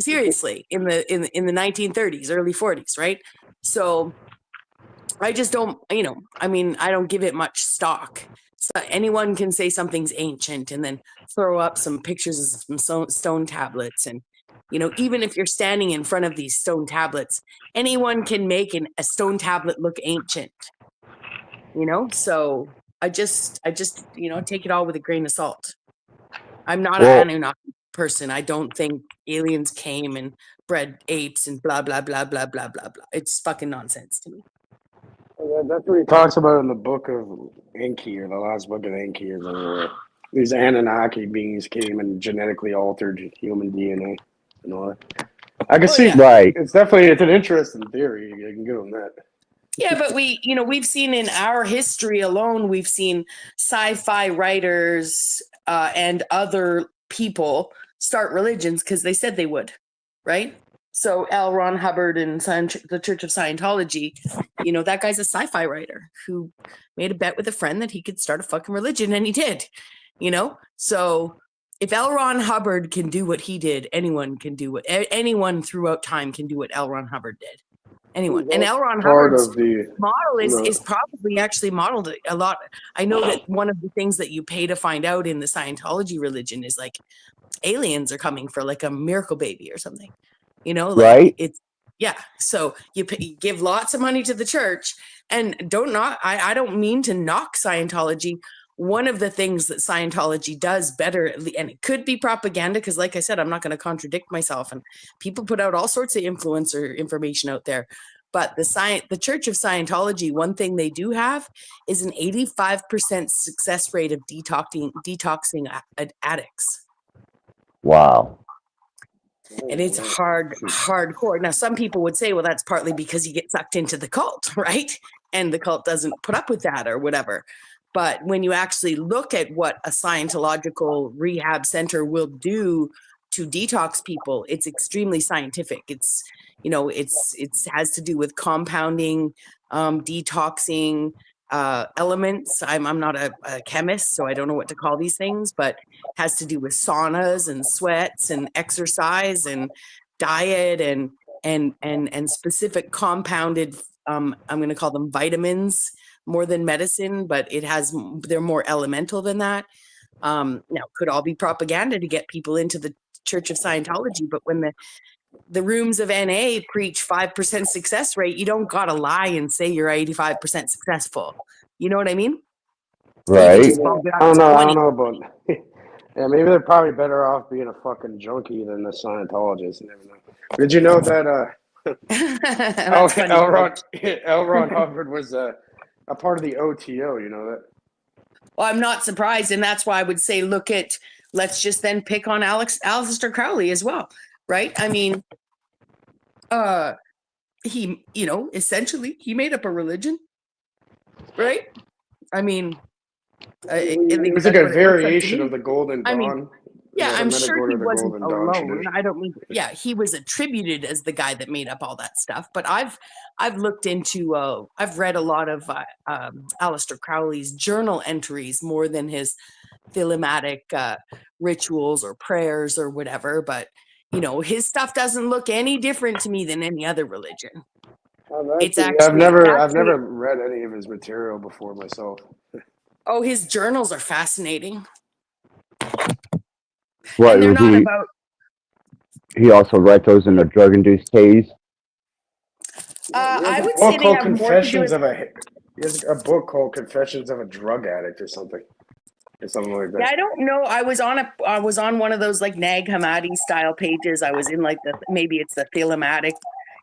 seriously, in the 1930s, early 40s, right? So I just don't, I don't give it much stock. So anyone can say something's ancient and then throw up some pictures of some stone tablets. And, even if you're standing in front of these stone tablets, anyone can make a stone tablet look ancient, So I just, take it all with a grain of salt. I'm not an Anunnaki person. I don't think aliens came and bred apes and blah, blah, blah, blah, blah, blah, blah. It's fucking nonsense to me. That's what he talks about in the book of Enki, or the last book of Enki, is these Anunnaki beings came and genetically altered human DNA and all that. I can see, right. It's an interesting theory. You can give them that. Yeah, but we've seen in our history alone, we've seen sci-fi writers and other people start religions because they said they would, right? So L. Ron Hubbard and the Church of Scientology, you know, that guy's a sci-fi writer who made a bet with a friend that he could start a fucking religion, and he did, you know? So if L. Ron Hubbard can do what he did, anyone can do what, anyone throughout time can do what L. Ron Hubbard did. Anyone. And L. Ron Part Hubbard's of the model is probably actually modeled a lot. I know that one of the things that you pay to find out in the Scientology religion is like aliens are coming for like a miracle baby or something. You know, like Right? it's, yeah. So you give lots of money to the church, and I don't mean to knock Scientology. One of the things that Scientology does better, and it could be propaganda, because like I said, I'm not going to contradict myself, and people put out all sorts of influencer information out there. But the Church of Scientology, one thing they do have is an 85% success rate of detoxing addicts. Wow. And it's hardcore. Now, some people would say, well, that's partly because you get sucked into the cult, right? And the cult doesn't put up with that or whatever. But when you actually look at what a Scientological rehab center will do to detox people, it's extremely scientific. It's, you know, it has to do with compounding, detoxing elements. I'm not a chemist, so I don't know what to call these things, but has to do with saunas and sweats and exercise and diet and specific compounded, I'm going to call them vitamins more than medicine, but they're more elemental than that. Now, could all be propaganda to get people into the Church of Scientology, but when the rooms of NA preach 5% success rate, you don't got to lie and say you're 85% successful. You know what I mean? Right. You just bump it up I to don't 20. know, but yeah, maybe they're probably better off being a fucking junkie than a Scientologist. You never know. Did you know that That's funny. L. Ron Hubbard was a part of the OTO? You know that? Well, I'm not surprised, and that's why I would say let's just then pick on Aleister Crowley as well, right? I mean, he, you know, essentially he made up a religion, right? I mean, It was like a variation of the Golden Dawn. I mean, yeah, I'm sure he wasn't alone. Tradition. I don't mean, yeah, he was attributed as the guy that made up all that stuff. But I've looked into, I've read a lot of Aleister Crowley's journal entries more than his thematic rituals or prayers or whatever. But you know, his stuff doesn't look any different to me than any other religion. I've never read any of his material before myself. Oh, his journals are fascinating. What and they're would not about. He also write those in a drug-induced haze. I would say they have more to do with. He has a book called Confessions of a Drug Addict or something like that. Yeah, I don't know. I was on one of those like Nag Hammadi style pages. I was in like maybe it's the thematic,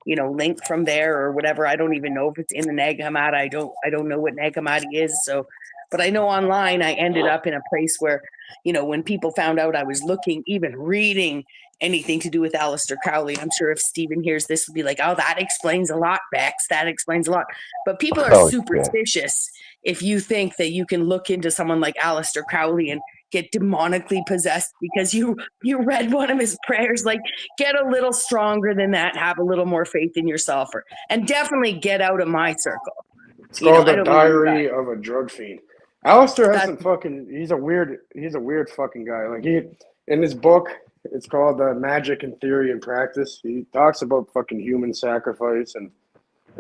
you know, link from there or whatever. I don't even know if it's in the Nag Hammadi. I don't know what Nag Hammadi is. So, but I know online I ended up in a place where, you know, when people found out I was looking, even reading anything to do with Aleister Crowley, I'm sure if Stephen hears this, will be like, oh, that explains a lot, Bex. That explains a lot. But people are superstitious if you think that you can look into someone like Aleister Crowley and get demonically possessed because you read one of his prayers. Like, get a little stronger than that. Have a little more faith in yourself, and definitely get out of my circle. It's called The Diary of a Drug Fiend. Aleister has some fucking. He's a weird fucking guy. Like in his book, it's called Magic and Theory and Practice. He talks about fucking human sacrifice and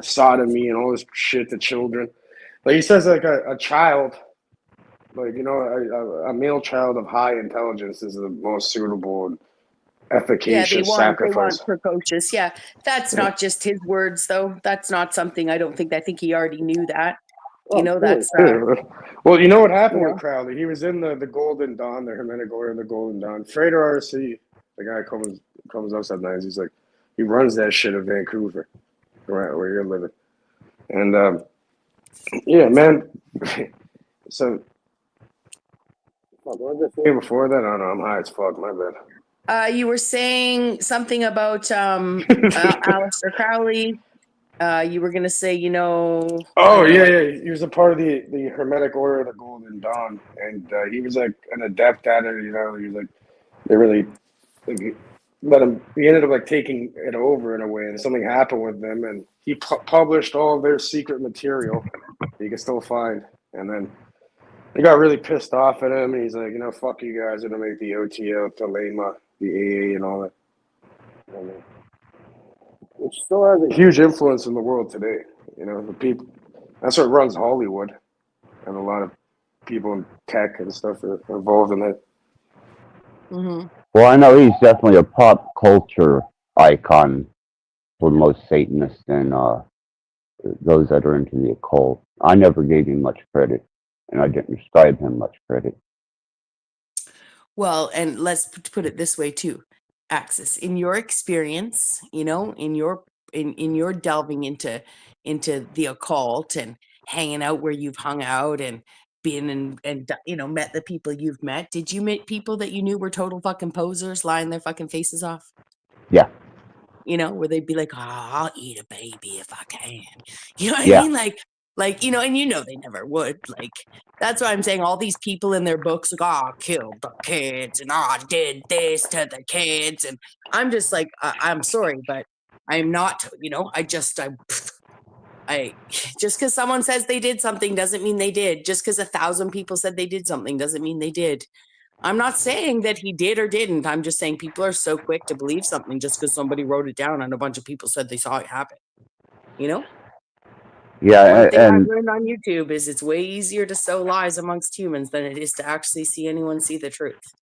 sodomy and all this shit to children. Like he says, like a child, like, you know, a male child of high intelligence is the most suitable and efficacious sacrifice. They want precocious. Yeah, that's not just his words, though. That's not something I think he already knew that. You know, that's. Well, you know what happened with Crowley? He was in the Golden Dawn, the Hermetic Order of the Golden Dawn. Frater RC, the guy comes up sometimes. He's like, he runs that shit in Vancouver, right where you're living, and yeah, man. So, what was I saying before that? I don't know. I'm high as fuck. My bad. You were saying something about Aleister Crowley. You were gonna say, you know. Oh yeah. He was a part of the Hermetic Order of the Golden Dawn, and he was like an adept at it. You know, he was like, they really, like, But he ended up like taking it over in a way, and something happened with them, and he published all of their secret material that you can still find. And then they got really pissed off at him, and he's like, fuck you guys, I'm gonna make the OTO, Thelema, the AA, and all that. And, it still has a huge influence in the world today. The people. That's what runs Hollywood, and a lot of people in tech and stuff are involved in it. Mm-hmm. Well, I know he's definitely a pop culture icon for most Satanists and those that are into the occult. I never gave him much credit, and I didn't ascribe him much credit. Well, and let's put it this way too, Axis. In your experience, in your delving into the occult and hanging out where you've hung out and been and met the people you've met, did you meet people that you knew were total fucking posers, lying their fucking faces off? Yeah. Where they'd be like, "Oh, I'll eat a baby if I can." You know what Yeah. I mean? Like, and they never would. Like, that's why I'm saying all these people in their books, like, "Oh, I killed the kids and I did this to the kids." And I'm just like, I'm sorry, but I'm not, I just because someone says they did something doesn't mean they did. Just because 1,000 people said they did something doesn't mean they did. I'm not saying that he did or didn't. I'm just saying people are so quick to believe something just because somebody wrote it down and a bunch of people said they saw it happen. Yeah, One thing I've and learned on YouTube is it's way easier to sow lies amongst humans than it is to actually see anyone see the truth.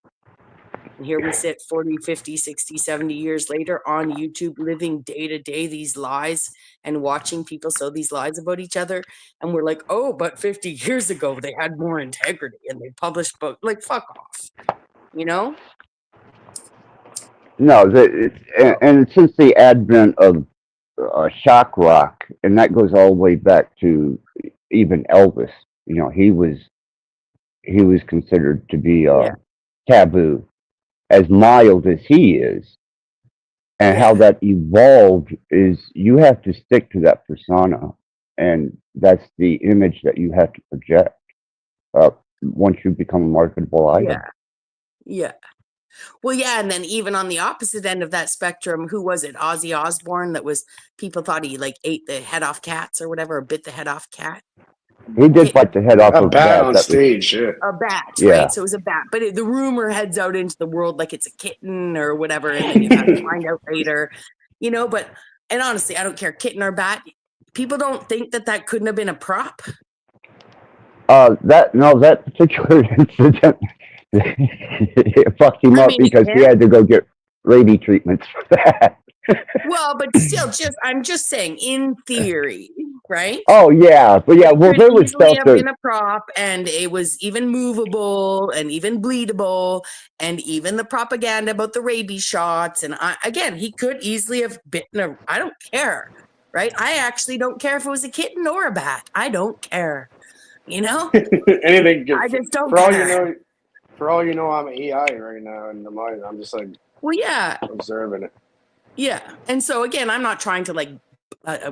And here we sit 40, 50, 60, 70 years later on YouTube, living day to day these lies and watching people sow these lies about each other. And we're like, oh, but 50 years ago, they had more integrity and they published books. Like, fuck off, no, and since the advent of shock rock, and that goes all the way back to even Elvis, he was considered to be taboo, as mild as he is. And how that evolved is you have to stick to that persona, and that's the image that you have to project once you become a marketable item. Yeah. Well, yeah, and then even on the opposite end of that spectrum, who was it? Ozzy Osbourne, that was, people thought he like ate the head off cats or whatever, or bit the head off cat. He did bite the head off a of bat that. on stage. Yeah. A bat, Yeah. right? So it was a bat, but the rumor heads out into the world like it's a kitten or whatever, and then you kind of find out later, But and honestly, I don't care, kitten or bat. People don't think that couldn't have been a prop. That particular incident it fucked him up because he had to go get rabies treatments for that. Well, but still, I'm just saying, in theory, right? Oh yeah, but yeah, well, there was easily stuff have been a prop, and it was even movable, and even bleedable, and even the propaganda about the rabies shots. And he could easily have bitten I don't care, right? I actually don't care if it was a kitten or a bat. I don't care, Anything. I just don't for care. For all you know, I'm AI right now in the mind. I'm just like, well, yeah, observing it. Yeah. And so again, I'm not trying to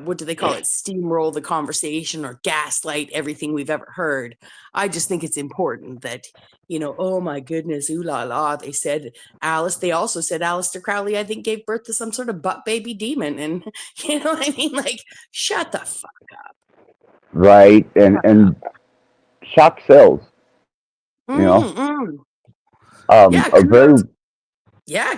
what do they call it? Steamroll the conversation or gaslight everything we've ever heard. I just think it's important that, oh my goodness, ooh la la. They also said Aleister Crowley, I think, gave birth to some sort of butt baby demon. And you know what I mean? Like, shut the fuck up. Right. And shock sells.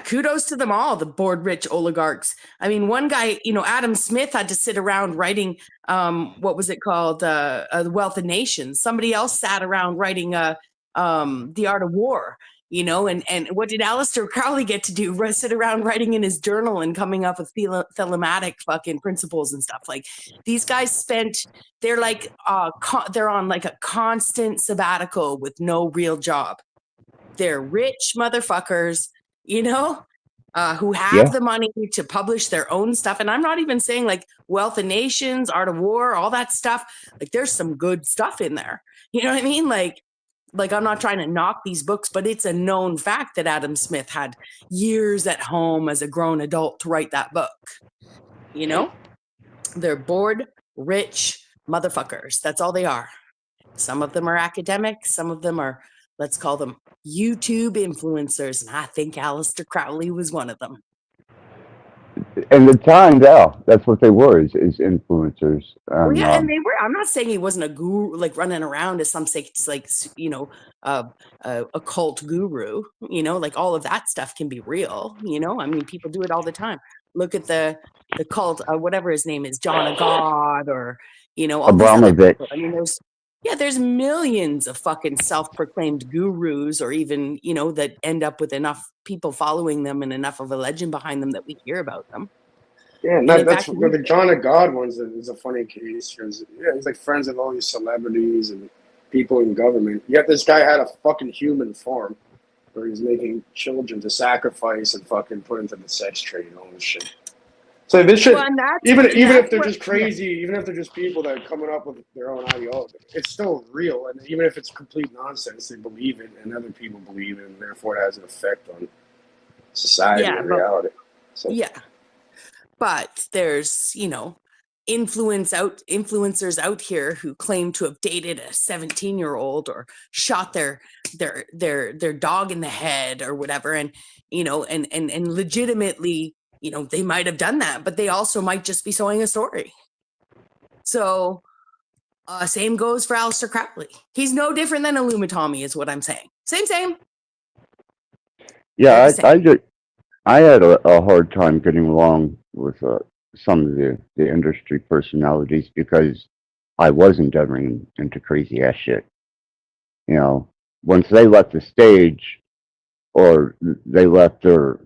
Kudos to them all, the bored rich oligarchs. I mean, one guy, Adam Smith had to sit around writing, what was it called? The Wealth of Nations. Somebody else sat around writing The Art of War, and what did Aleister Crowley get to do? Sit around writing in his journal and coming up with thematic fucking principles and stuff. Like, these guys they're like, they're on like a constant sabbatical with no real job. They're rich motherfuckers, who have the money to publish their own stuff. And I'm not even saying like Wealth of Nations, Art of War, all that stuff. Like, there's some good stuff in there. You know what I mean? Like I'm not trying to knock these books, but it's a known fact that Adam Smith had years at home as a grown adult to write that book. They're bored, rich motherfuckers. That's all they are. Some of them are academic. Some of them are, let's call them YouTube influencers. And I think Aleister Crowley was one of them. in the time, yeah, that's what they were, is influencers. Well, yeah, and they were. I'm not saying he wasn't a guru, like running around as some say, like a cult guru. Like all of that stuff can be real. I mean, people do it all the time. Look at the cult, whatever his name is, John of God, or all these other Abramovich. people. I mean, there's millions of fucking self-proclaimed gurus, or even that end up with enough people following them and enough of a legend behind them that we hear about them. Yeah, and And in that's fact, the John of God one's is a funny case because he's like friends with all these celebrities and people in government. Yet this guy had a fucking human form where he's making children to sacrifice and fucking put into the sex trade and all this shit. So this shit, well, and even if they're what- just crazy, even if they're just people that are coming up with their own ideology, it's still real. And even if it's complete nonsense, they believe it, and other people believe it, and therefore it has an effect on society and reality. So. Yeah. But there's, influencers out here who claim to have dated a 17-year-old or shot their dog in the head or whatever. And, and legitimately, they might have done that, but they also might just be sewing a story. So same goes for Aleister Crowley. He's no different than Illuminati is what I'm saying. Same. Yeah, I had a hard time getting along with some of the industry personalities because I was endeavoring into crazy ass shit. Once they left the stage or they left their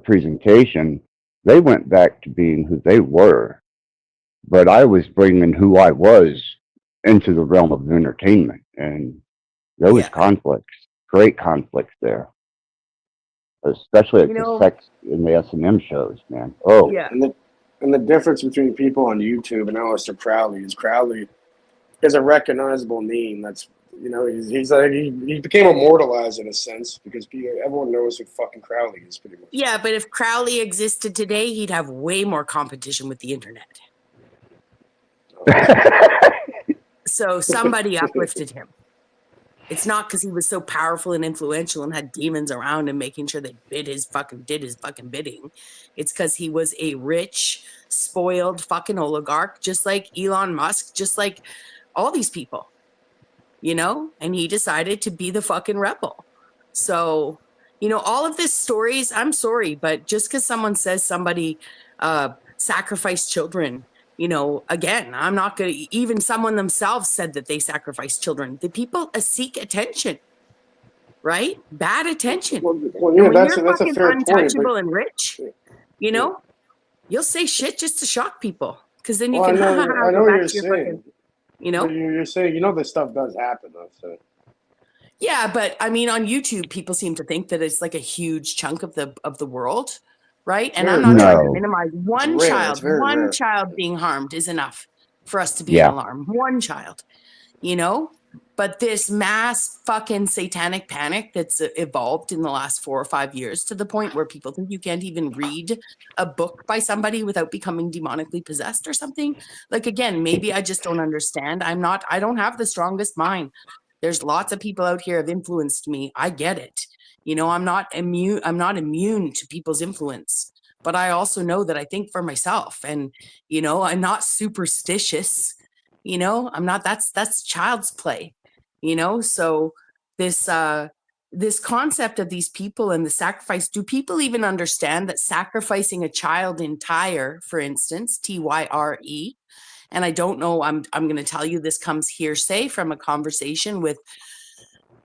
presentation, they went back to being who they were. But I was bringing who I was into the realm of entertainment, and there was conflicts, great conflicts there. Especially at the sex in the S&M shows, man. Oh, yeah. And the difference between people on YouTube and Aleister Crowley is a recognizable name. That's he's like he became immortalized in a sense because everyone knows who fucking Crowley is pretty much. Yeah, but if Crowley existed today, he'd have way more competition with the internet. So somebody uplifted him. It's not because he was so powerful and influential and had demons around him making sure they did his fucking bidding. It's because he was a rich, spoiled fucking oligarch, just like Elon Musk, just like all these people, and he decided to be the fucking rebel. So, all of these stories, I'm sorry, but just because someone says somebody sacrificed children, again, I'm not going to, even someone themselves said that they sacrificed children. The people seek attention, right? Bad attention. Well, and when that's you're a fucking fair untouchable point. and rich, you'll say shit just to shock people. Because then you Well, can I know go what back you're to your saying. fucking, But you're saying this stuff does happen though. So. Yeah, but I mean, on YouTube, people seem to think that it's like a huge chunk of the world, right? And I'm not trying to minimize one child. One child being harmed is enough for us to be in alarm. One child, But this mass fucking satanic panic that's evolved in the last 4 or 5 years to the point where people think you can't even read a book by somebody without becoming demonically possessed or something. Like, again, maybe I just don't understand. I don't have the strongest mind. There's lots of people out here have influenced me. I get it. I'm not immune to people's influence, but I also know that I think for myself, and, I'm not superstitious. I'm not, that's child's play, so this concept of these people and the sacrifice, do people even understand that sacrificing a child in Tyre, for instance, Tyre, and I don't know, I'm going to tell you, this comes hearsay from a conversation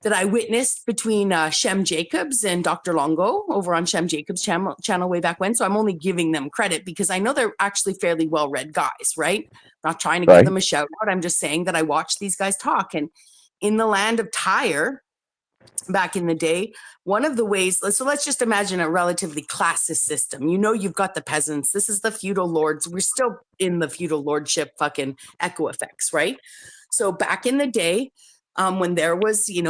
that I witnessed between Shem Jacobs and Dr. Longo over on Shem Jacobs' channel way back when. So I'm only giving them credit because I know they're actually fairly well-read guys, right? Not trying to give them a shout out. I'm just saying that I watched these guys talk. And in the land of Tyre, back in the day, one of the ways, so let's just imagine a relatively classist system. You've got the peasants. This is the feudal lords. We're still in the feudal lordship fucking echo effects, right? So back in the day, when there was, you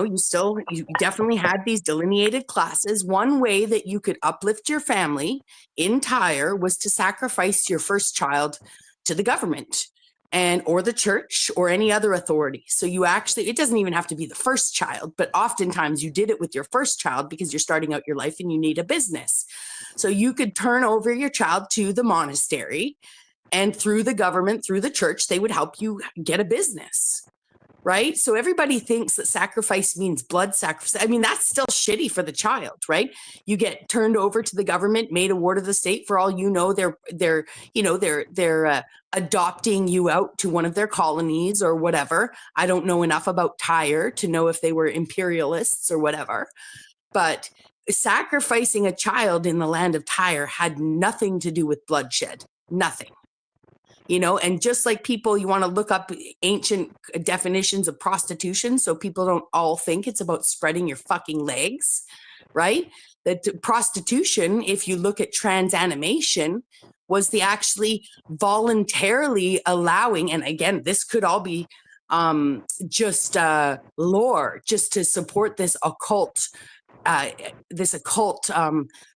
definitely had these delineated classes. One way that you could uplift your family in Tyre was to sacrifice your first child to the government. and or the church or any other authority. So you actually, it doesn't even have to be the first child, but oftentimes you did it with your first child because you're starting out your life and you need a business. So you could turn over your child to the monastery, and through the government, through the church, they would help you get a business. Right? So everybody thinks that sacrifice means blood sacrifice. I mean, that's still shitty for the child, right? You get turned over to the government, made a ward of the state. For all you know, they're adopting you out to one of their colonies or whatever. I don't know enough about Tyre to know if they were imperialists or whatever. But sacrificing a child in the land of Tyre had nothing to do with bloodshed. Nothing. And just like people, you want to look up ancient definitions of prostitution so people don't all think it's about spreading your fucking legs, right? That prostitution, if you look at transanimation, was the actually voluntarily allowing, and again, this could all be just lore, just to support this occult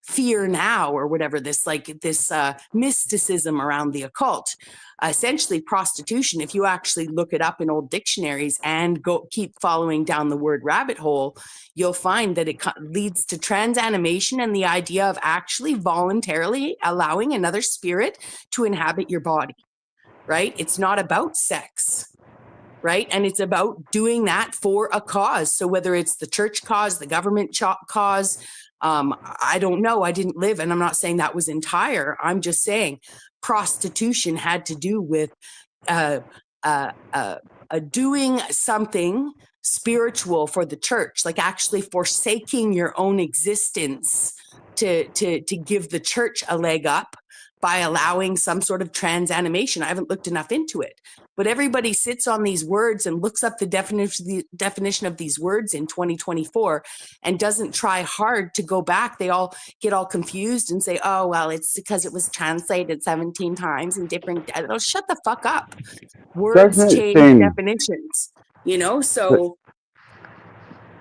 fear now or whatever, this mysticism around the occult. Essentially prostitution, if you actually look it up in old dictionaries and keep following down the word rabbit hole, you'll find that it leads to transanimation and the idea of actually voluntarily allowing another spirit to inhabit your body, right? It's not about sex. Right. And it's about doing that for a cause. So whether it's the church cause, the government cause, I don't know. I didn't live. And I'm not saying that was entire. I'm just saying prostitution had to do with doing something spiritual for the church, like actually forsaking your own existence to give the church a leg up by allowing some sort of transanimation. I haven't looked enough into it. But everybody sits on these words and looks up the definition of these words in 2024 and doesn't try hard to go back. They all get all confused and say, oh, well, it's because it was translated 17 times in different... Oh, shut the fuck up. Words change definitions, so...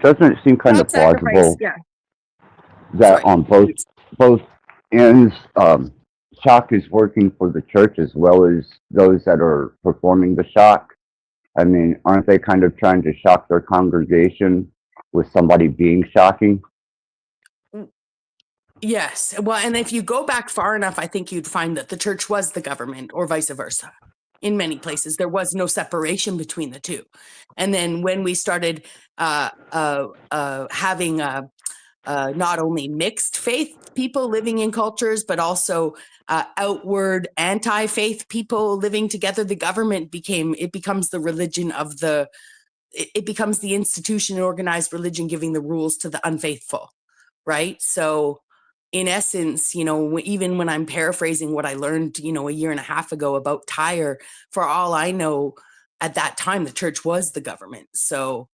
Doesn't it seem kind of plausible that on both ends, shock is working for the church as well as those that are performing the shock? I mean, aren't they kind of trying to shock their congregation with somebody being shocking? Yes. Well, and if you go back far enough, I think you'd find that the church was the government or vice versa. In many places, there was no separation between the two. And then when we started having not only mixed faith people living in cultures, but also outward anti-faith people living together, the government becomes the religion of it becomes the institution and organized religion giving the rules to the unfaithful, right? So in essence, even when I'm paraphrasing what I learned, a year and a half ago about Tyre, for all I know, at that time, the church was the government. So,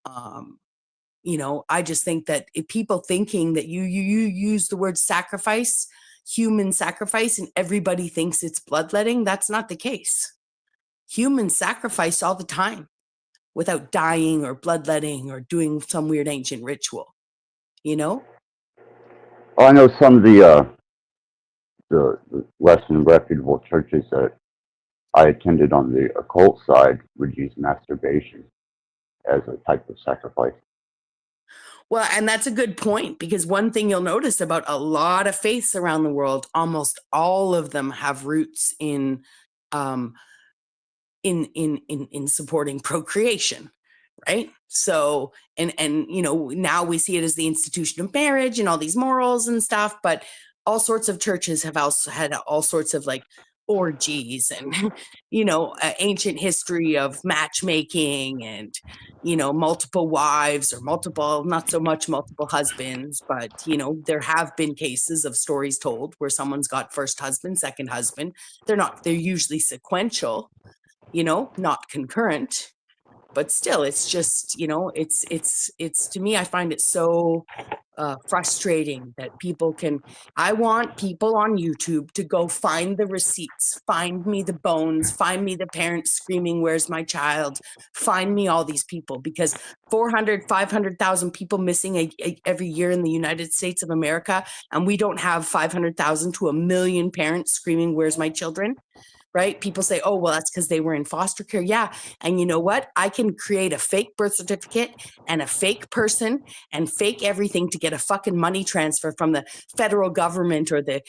I just think that if people thinking that you use the word sacrifice, human sacrifice, and everybody thinks it's bloodletting, that's not the case. Humans sacrifice all the time without dying or bloodletting or doing some weird ancient ritual, I know some of the less than reputable churches that I attended on the occult side would use masturbation as a type of sacrifice. Well, and that's a good point, because one thing you'll notice about a lot of faiths around the world, almost all of them have roots in supporting procreation, right? So, and now we see it as the institution of marriage and all these morals and stuff, but all sorts of churches have also had all sorts of orgies and, ancient history of matchmaking and, multiple wives or not so much multiple husbands, but, there have been cases of stories told where someone's got first husband, second husband. They're usually sequential, not concurrent, but still, it's just, it's to me, I find it so frustrating that I want people on YouTube to go find the receipts, find me the bones, find me the parents screaming, where's my child? Find me all these people, because 500,000 people missing every year in the United States of America. And we don't have 500,000 to 1 million parents screaming, where's my children? right? People say, oh, well, that's because they were in foster care. Yeah. And you know what? I can create a fake birth certificate and a fake person and fake everything to get a fucking money transfer from the federal government or the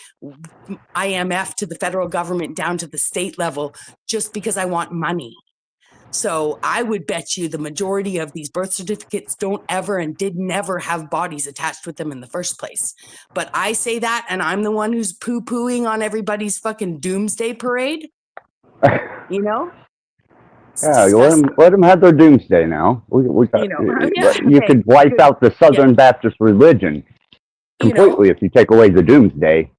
IMF to the federal government down to the state level just because I want money. So I would bet you the majority of these birth certificates don't ever and did never have bodies attached with them in the first place. But I say that, and I'm the one who's poo-pooing on everybody's fucking doomsday parade. You know? It's Yeah, disgusting. let them have their doomsday now. We got, You know, yeah, you okay, could wipe good. out the Southern Baptist religion You completely know? if you take away the doomsday.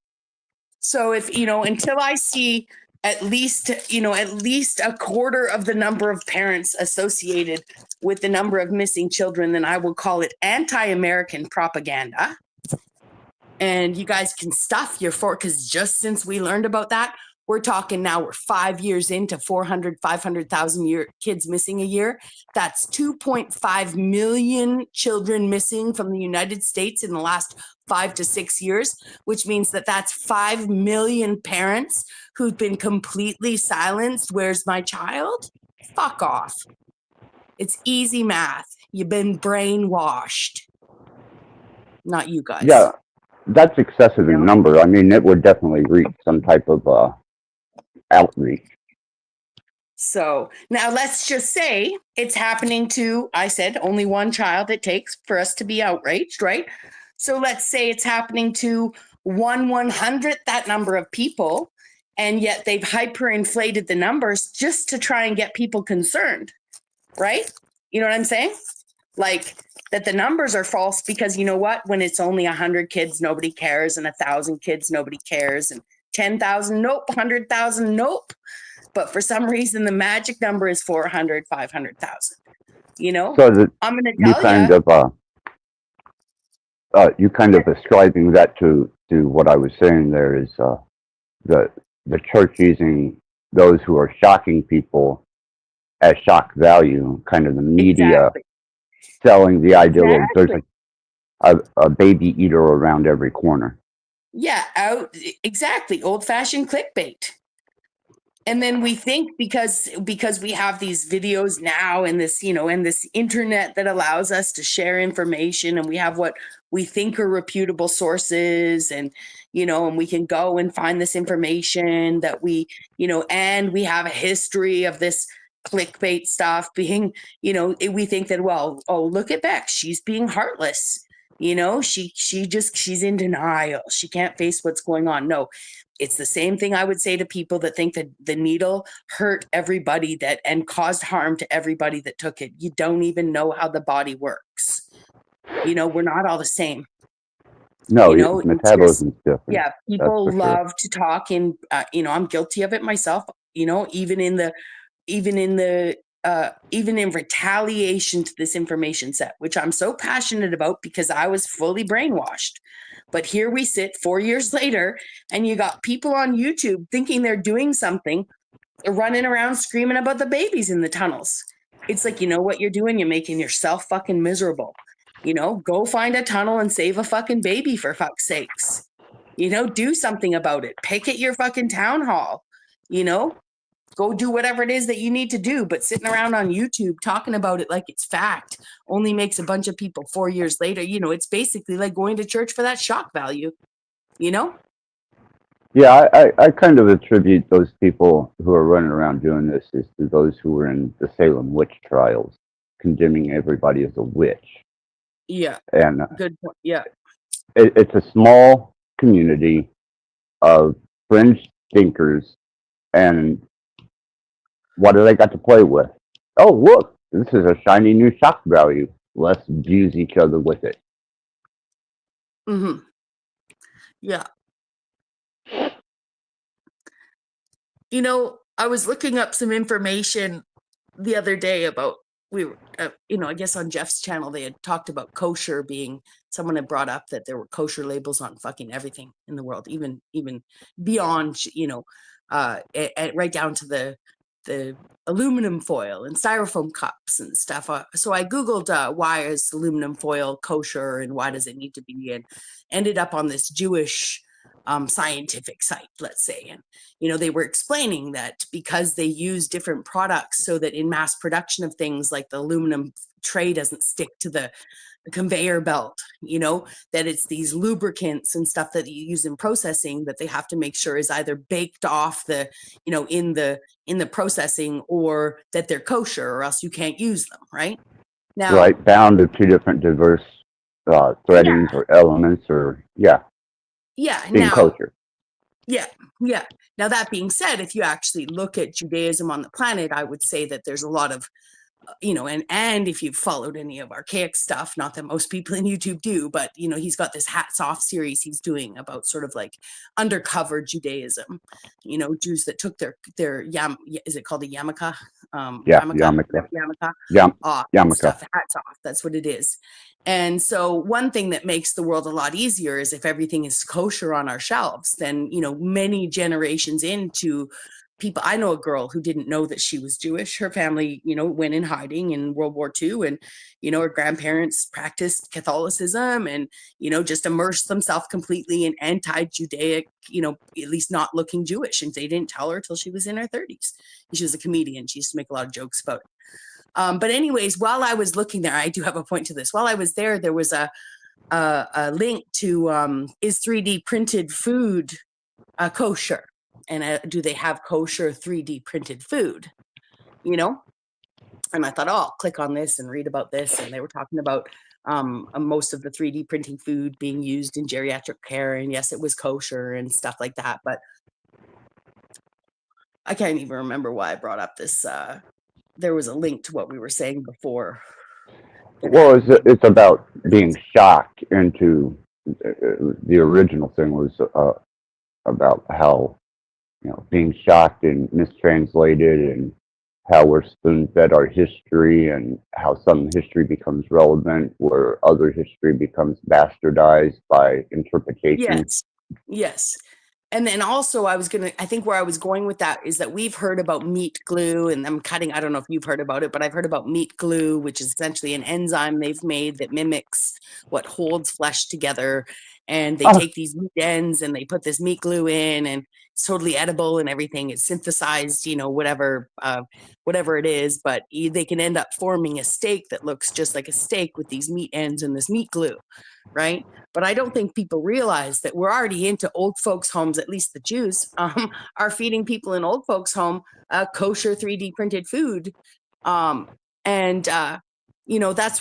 So if, you know, until I see at least a quarter of the number of parents associated with the number of missing children, then I will call it anti-American propaganda. And you guys can stuff your fork, because just since we learned about that, we're talking now we're 5 years into 500,000 kids missing a year. That's 2.5 million children missing from the United States in the last 5 to 6 years, which means that that's 5 million parents who've been completely silenced. Where's my child? Fuck off. It's easy math. You've been brainwashed. Not you guys. Yeah, that's excessive in number. I mean, it would definitely reach some type of outreach. So now let's just say it's happening to, I said, only one child it takes for us to be outraged, right? So let's say it's happening to 1/100th that number of people, and yet they've hyperinflated the numbers just to try and get people concerned, right? You know what I'm saying? Like that the numbers are false because you know what? When it's only 100 kids, nobody cares, and 1,000 kids, nobody cares, and 10,000, nope, 100,000, nope. But for some reason, the magic number is 400, 500,000. You know, So I'm going to you tell kind you. you kind of ascribing that to what I was saying there is the church using those who are shocking people as shock value, kind of the media Exactly. selling the idea of there's a baby eater around every corner. Yeah, exactly. Old-fashioned clickbait. And then we think because we have these videos now and this, you know, and this internet that allows us to share information, and we have what we think are reputable sources, and, you know, and we can go and find this information that we, you know, and we have a history of this clickbait stuff being, you know, we think that, well, oh, look at Beck. She's being heartless. You know, she's in denial. She can't face what's going on. No, it's the same thing I would say to people that think that the needle hurt everybody and caused harm to everybody that took it. You don't even know how the body works. You know, we're not all the same. No, you know, metabolism is different. Yeah, people love to talk, and you know, I'm guilty of it myself. You know, even in retaliation to this information set, which I'm so passionate about because I was fully brainwashed. But here we sit 4 years later, and you got people on YouTube thinking they're doing something, running around screaming about the babies in the tunnels. It's like, you know what you're doing? You're making yourself fucking miserable. You know, go find a tunnel and save a fucking baby, for fuck's sakes. You know, do something about it. Picket your fucking town hall. You know, go do whatever it is that you need to do. But sitting around on YouTube talking about it like it's fact only makes a bunch of people 4 years later, you know, it's basically like going to church for that shock value, you know? Yeah, I kind of attribute those people who are running around doing this is to those who were in the Salem witch trials, condemning everybody as a witch. Yeah. And good point. Yeah. It's a small community of fringe thinkers, and what do they got to play with? Oh, look, this is a shiny new shock value. Let's abuse each other with it. Mm-hmm. Yeah. You know, I was looking up some information the other day about, you know, I guess on Jeff's channel, they had talked about kosher being, someone had brought up that there were kosher labels on fucking everything in the world, even beyond, you know, right down to the aluminum foil and styrofoam cups and stuff. So I Googled why is aluminum foil kosher and why does it need to be, and ended up on this Jewish scientific site, let's say. And, they were explaining that because they use different products so that in mass production of things like the aluminum tray doesn't stick to the conveyor belt, that it's these lubricants and stuff that you use in processing that they have to make sure is either baked off in the processing, or that they're kosher, or else you can't use them, right? Now, right, bound to two different diverse threadings or elements, or being now, kosher. Yeah. Now, that being said, if you actually look at Judaism on the planet, I would say that there's a lot of, and if you've followed any of archaic stuff, not that most people in YouTube do, but, he's got this Hats Off series he's doing about sort of like undercover Judaism, Jews that took their is it called a yarmulke? Yarmulke. Yarmulke. Stuff, hats off. That's what it is. And so one thing that makes the world a lot easier is if everything is kosher on our shelves, then, many generations into people. I know a girl who didn't know that she was Jewish. Her family, went in hiding in World War II, and, her grandparents practiced Catholicism and, just immersed themselves completely in anti-Judaic, at least not looking Jewish. And they didn't tell her till she was in her 30s. She was a comedian. She used to make a lot of jokes about it. But anyways, while I was looking there, I do have a point to this. While I was there, there was a link to is 3D printed food kosher? And do they have kosher 3D printed food? And I thought, I'll click on this and read about this. And they were talking about most of the 3D printing food being used in geriatric care. And yes, it was kosher and stuff like that. But I can't even remember why I brought up this. There was a link to what we were saying before. Well, it's about being shocked into the original thing was about how, being shocked and mistranslated, and how we're spoon-fed our history, and how some history becomes relevant where other history becomes bastardized by interpretation. Yes. And then also I think where I was going with that is that we've heard about meat glue, and I don't know if you've heard about it, but I've heard about meat glue, which is essentially an enzyme they've made that mimics what holds flesh together. And they take these meat ends and they put this meat glue in, and it's totally edible and everything. It's synthesized, whatever it is, but they can end up forming a steak that looks just like a steak with these meat ends and this meat glue, right? But I don't think people realize that we're already into old folks' homes, at least the Jews are feeding people in old folks' home kosher 3D printed food. That's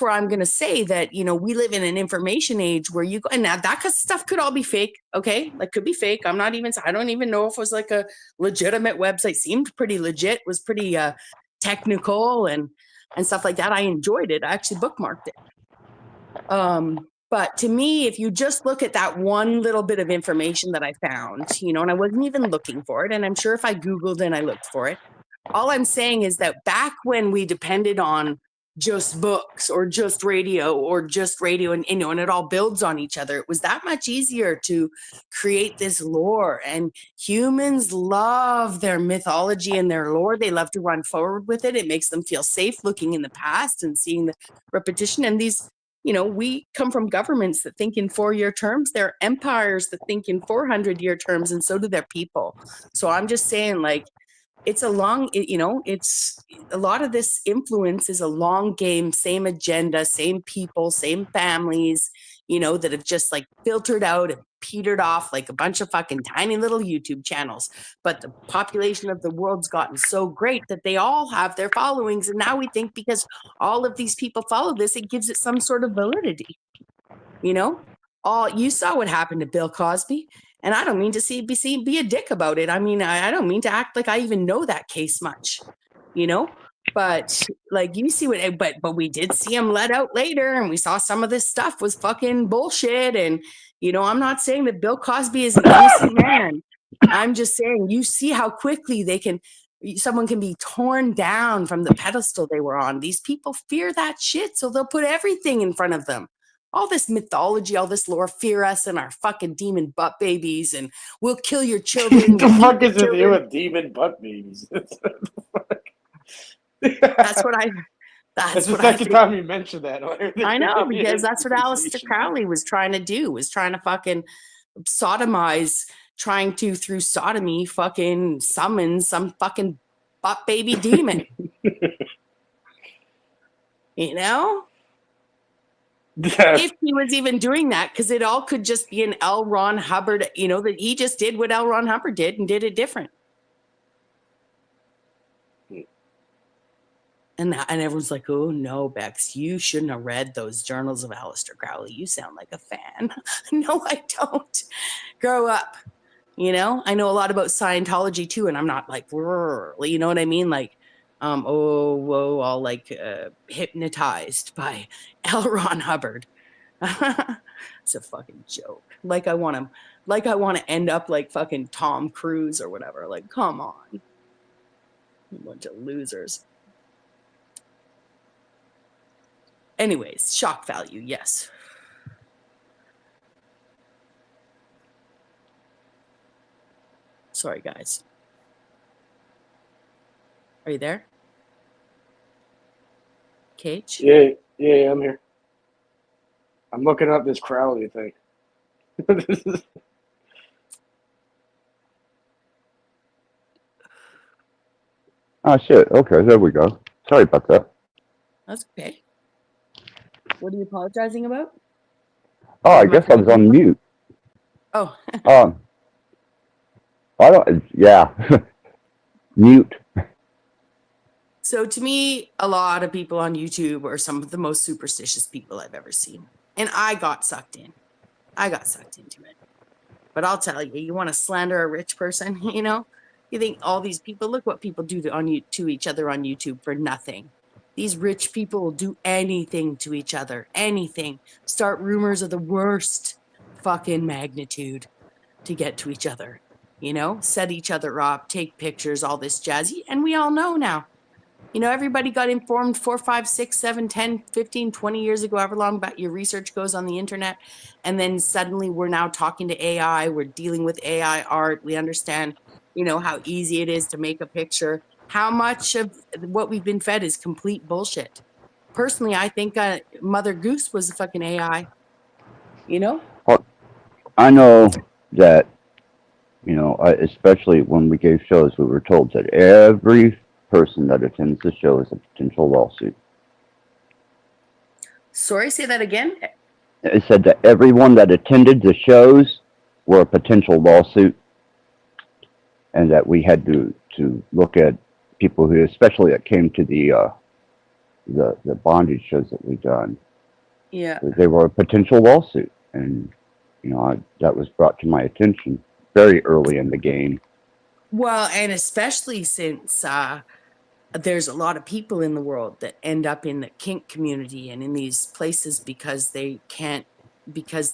where I'm going to say that, we live in an information age where and now that stuff could all be fake. Okay. Like could be fake. I don't even know if it was like a legitimate website. Seemed pretty legit, was pretty technical and stuff like that. I enjoyed it. I actually bookmarked it. But to me, if you just look at that one little bit of information that I found, and I wasn't even looking for it, and I'm sure if I Googled and I looked for it, all I'm saying is that back when we depended on just books or just radio and it all builds on each other, it was that much easier to create this lore. And humans love their mythology and their lore. They love to run forward with it. It makes them feel safe looking in the past and seeing the repetition. And these, we come from governments that think in 4-year terms. There are empires that think in 400-year terms, and so do their people. So I'm just saying, like, it's a long, it's a lot of this influence is a long game, same agenda, same people, same families, that have just like filtered out and petered off like a bunch of fucking tiny little YouTube channels. But the population of the world's gotten so great that they all have their followings. And now we think because all of these people follow this, it gives it some sort of validity. You saw what happened to Bill Cosby. And I don't mean to be a dick about it. I mean, I don't mean to act like I even know that case much, but like you see but we did see him let out later, and we saw some of this stuff was fucking bullshit. And, I'm not saying that Bill Cosby is an innocent man. I'm just saying you see how quickly someone can be torn down from the pedestal they were on. These people fear that shit, so they'll put everything in front of them. All this mythology, all this lore, fear us and our fucking demon butt babies, and we'll kill your children. The fuck is it here with demon butt babies? That's what I. That's the second time you mentioned that. I know, because that's what Aleister Crowley was trying to do. Was trying to fucking sodomize, trying to, through sodomy, fucking summon some fucking butt baby demon. You know? If he was even doing that, because it all could just be an L. Ron Hubbard, you know, that he just did what L. Ron Hubbard did and did it different. And everyone's like, oh no, Bex, you shouldn't have read those journals of Aleister Crowley. You sound like a fan. No, I don't. Grow up. You know, I know a lot about Scientology too, and I'm not like, you know what I mean? Like, all like hypnotized by L. Ron Hubbard. It's a fucking joke. Like I want to end up like fucking Tom Cruise or whatever. Like, come on. A bunch of losers. Anyways, shock value, yes. Sorry, guys. Are you there? Cage? Yeah, I'm here. I'm looking up this Crowley thing. Oh shit. Okay, there we go. Sorry about that. That's okay. What are you apologizing about? Oh, I guess I was on mute. Oh. I don't. Yeah. Mute. So to me, a lot of people on YouTube are some of the most superstitious people I've ever seen. And I got sucked in. I got sucked into it. But I'll tell you, you want to slander a rich person, you know? You think all these people, look what people do to each other on YouTube for nothing. These rich people will do anything to each other. Anything. Start rumors of the worst fucking magnitude to get to each other. You know? Set each other up, take pictures, all this jazz. And we all know now. You know, everybody got informed 4, 5, 6, 7, 10, 15, 20 years ago, however long back your research goes on the internet. And then suddenly we're now talking to AI. We're dealing with AI art. We understand, you know, how easy it is to make a picture. How much of what we've been fed is complete bullshit. Personally, I think Mother Goose was a fucking AI. You know? Well, I know that, you know, especially when we gave shows, we were told that every person that attends the show is a potential lawsuit. Sorry, say that again? It said that everyone that attended the shows were a potential lawsuit, and that we had to look at people who, especially that came to the bondage shows that we've done. Yeah. They were a potential lawsuit, and you know that was brought to my attention very early in the game. Well, and especially since there's a lot of people in the world that end up in the kink community and in these places because they can't, because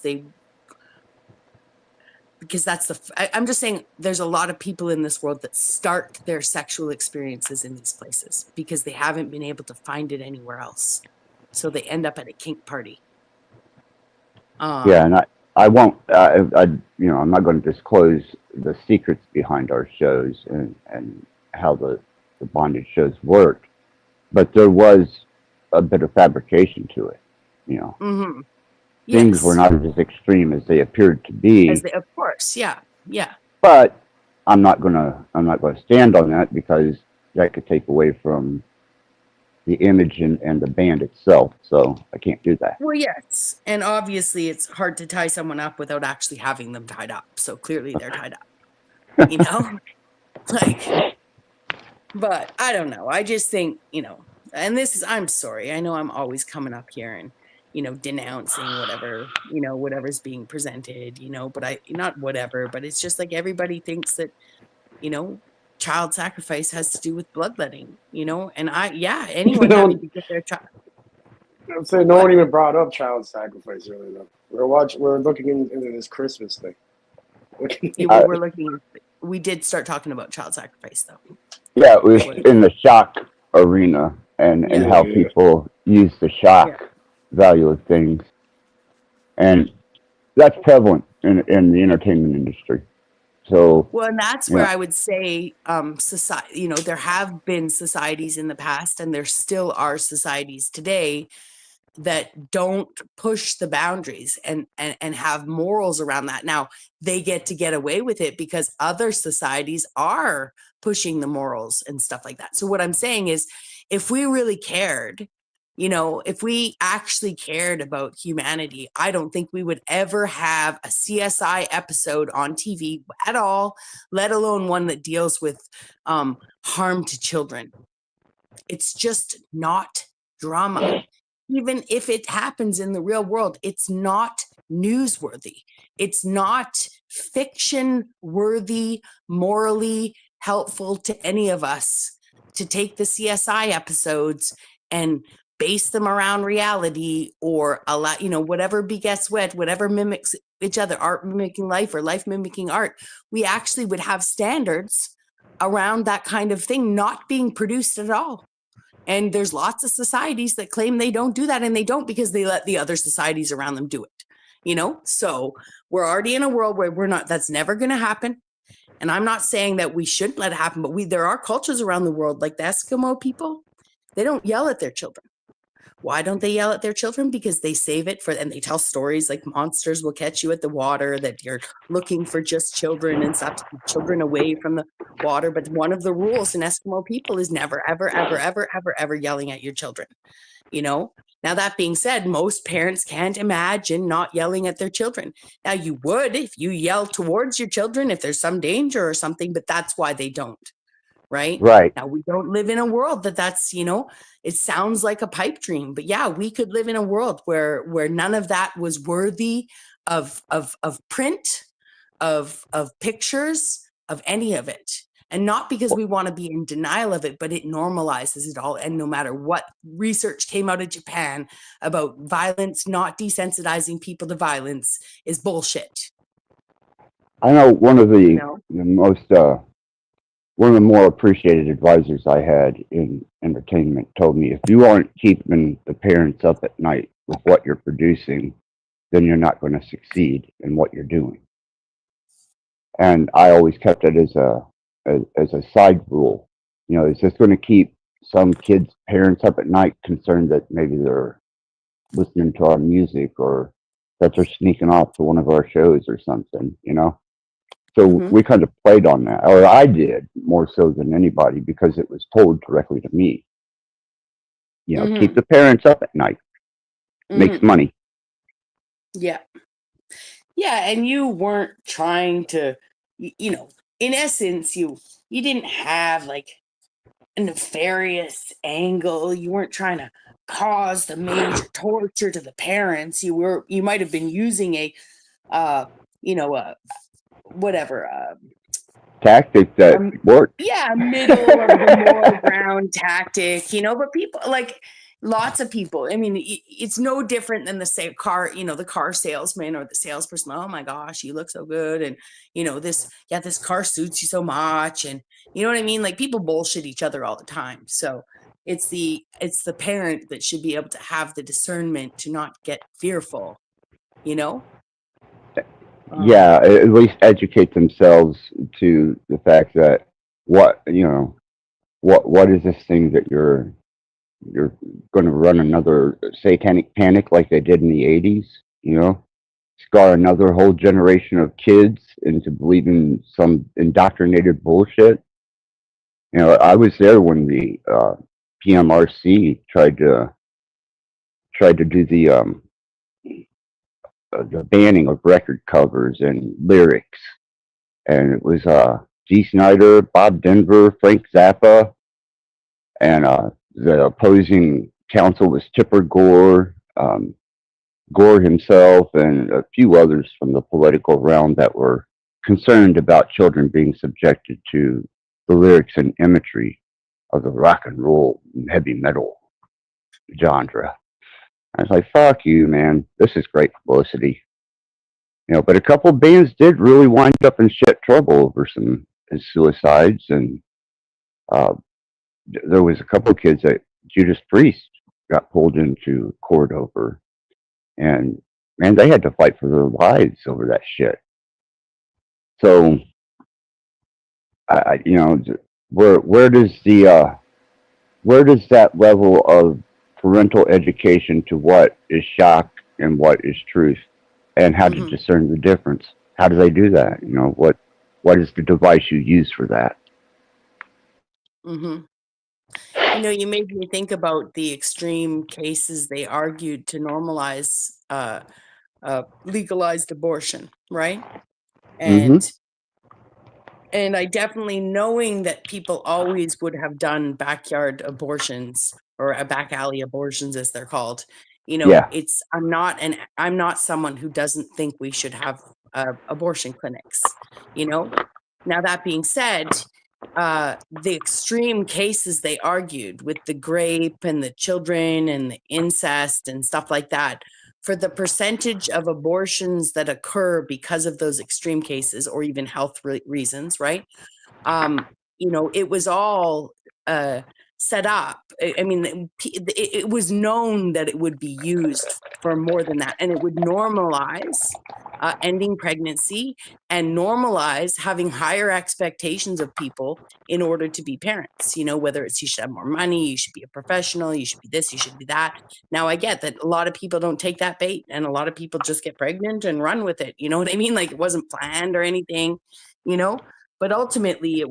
that's I'm just saying there's a lot of people in this world that start their sexual experiences in these places because they haven't been able to find it anywhere else. So they end up at a kink party. Yeah, and I won't, you know, I'm not going to disclose the secrets behind our shows and how the bondage shows worked, but there was a bit of fabrication to it, you know. Mm-hmm. Things Yes. were not as extreme as they appeared to be. Of course, yeah. But I'm not gonna stand on that because that could take away from the image and the band itself. So I can't do that. Well, yes, and obviously it's hard to tie someone up without actually having them tied up. So clearly they're tied up, you know. Like, but I don't know. I just think, you know, and this is, I'm sorry. I know I'm always coming up here and, you know, denouncing whatever, you know, whatever's being presented, you know, but not whatever, but it's just like everybody thinks that, you know, child sacrifice has to do with bloodletting, you know, and anyone having to get their child. I'd say no one even brought up child sacrifice really though. We're looking into this Christmas thing. We did start talking about child sacrifice though. Yeah, it was in the shock arena and how people use the shock value of things. And that's prevalent in the entertainment industry. So, well, and that's where I would say, society, you know, there have been societies in the past and there still are societies today that don't push the boundaries and have morals around that. Now they get away with it because other societies are pushing the morals and stuff like that. So what I'm saying is, if we really cared, if we actually cared about humanity, I don't think we would ever have a CSI episode on TV at all, let alone one that deals with harm to children. It's just not drama. Even if it happens in the real world, it's not newsworthy. It's not fiction worthy, morally helpful to any of us to take the CSI episodes and base them around reality, or allow, whatever begets what, whatever mimics each other, art mimicking life or life mimicking art. We actually would have standards around that kind of thing not being produced at all. And there's lots of societies that claim they don't do that, and they don't because they let the other societies around them do it. So we're already in a world where that's never going to happen. And I'm not saying that we shouldn't let it happen, but there are cultures around the world, like the Eskimo people. They don't yell at their children. Why don't they yell at their children? Because they save it and they tell stories like monsters will catch you at the water, that you're looking for just children and stuff, to keep children away from the water. But one of the rules in Eskimo people is never, ever, ever, ever, ever, ever yelling at your children. Now, that being said, most parents can't imagine not yelling at their children. Now, you would if you yell towards your children if there's some danger or something, but that's why they don't. Right. Now, we don't live in a world that's, it sounds like a pipe dream, but yeah, we could live in a world where none of that was worthy of print, of pictures, of any of it. And not because we want to be in denial of it, but it normalizes it all. And no matter what research came out of Japan about violence, not desensitizing people to violence is bullshit. I know one of the one of the more appreciated advisors I had in entertainment told me, if you aren't keeping the parents up at night with what you're producing, then you're not going to succeed in what you're doing. And I always kept it as a side rule. Is this going to keep some kids' parents up at night concerned that maybe they're listening to our music, or that they're sneaking off to one of our shows or something, So we kind of played on that, or I did more so than anybody, because it was told directly to me. Keep the parents up at night. Makes money. Yeah. Yeah, and you weren't trying to, in essence, you didn't have like a nefarious angle. You weren't trying to cause the major torture to the parents. You might have been using a Tactic that worked. Yeah, middle of the moral ground tactic, but people, like lots of people, I mean, it's no different than the car, the car salesman or the salesperson. Oh my gosh, you look so good. And, this car suits you so much. And you know what I mean? Like, people bullshit each other all the time. So it's the parent that should be able to have the discernment to not get fearful, Yeah, at least educate themselves to the fact that what is this thing that you're going to run another satanic panic like they did in the 80s, scar another whole generation of kids into believing some indoctrinated bullshit. I was there when the PMRC tried to do the banning of record covers and lyrics, and it was Dee Snider, Bob Denver, Frank Zappa, and the opposing counsel was Tipper Gore, Gore himself, and a few others from the political realm that were concerned about children being subjected to the lyrics and imagery of the rock and roll and heavy metal genre. I was like, fuck you, man. This is great publicity. But a couple of bands did really wind up in shit trouble over some suicides. And there was a couple of kids that Judas Priest got pulled into court over. And, man, they had to fight for their lives over that shit. So, where does that level of parental education to what is shock and what is truth, and how to Mm-hmm. discern the difference. How do they do that? You know, what is the device you use for that? Mm-hmm. You know, you made me think about the extreme cases they argued to normalize legalized abortion, right? Mm-hmm. And I definitely, knowing that people always would have done backyard abortions or back alley abortions as they're called, you know, Yeah. I'm not someone who doesn't think we should have abortion clinics, you know. Now that being said, the extreme cases they argued with the grape and the children and the incest and stuff like that, for the percentage of abortions that occur because of those extreme cases or even health reasons, right? You know, it was all set up. I mean, it was known that it would be used for more than that, and it would normalize ending pregnancy and normalize having higher expectations of people in order to be parents. You know, whether it's you should have more money, you should be a professional, you should be this, you should be that. Now, I get that a lot of people don't take that bait, and a lot of people just get pregnant and run with it. You know what I mean? Like it wasn't planned or anything, you know? But ultimately,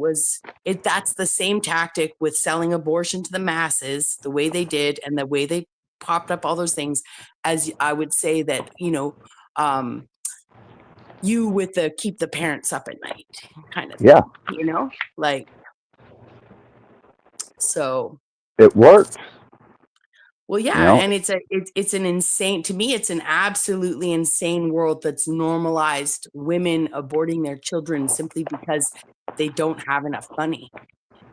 that's the same tactic with selling abortion to the masses, the way they did and the way they popped up all those things, as I would say that, you know, you with the keep the parents up at night kind of thing, Yeah. you know, like, so. It works. Well, You yeah, know. and it's an insane, to me, it's an absolutely insane world that's normalized women aborting their children simply because they don't have enough money,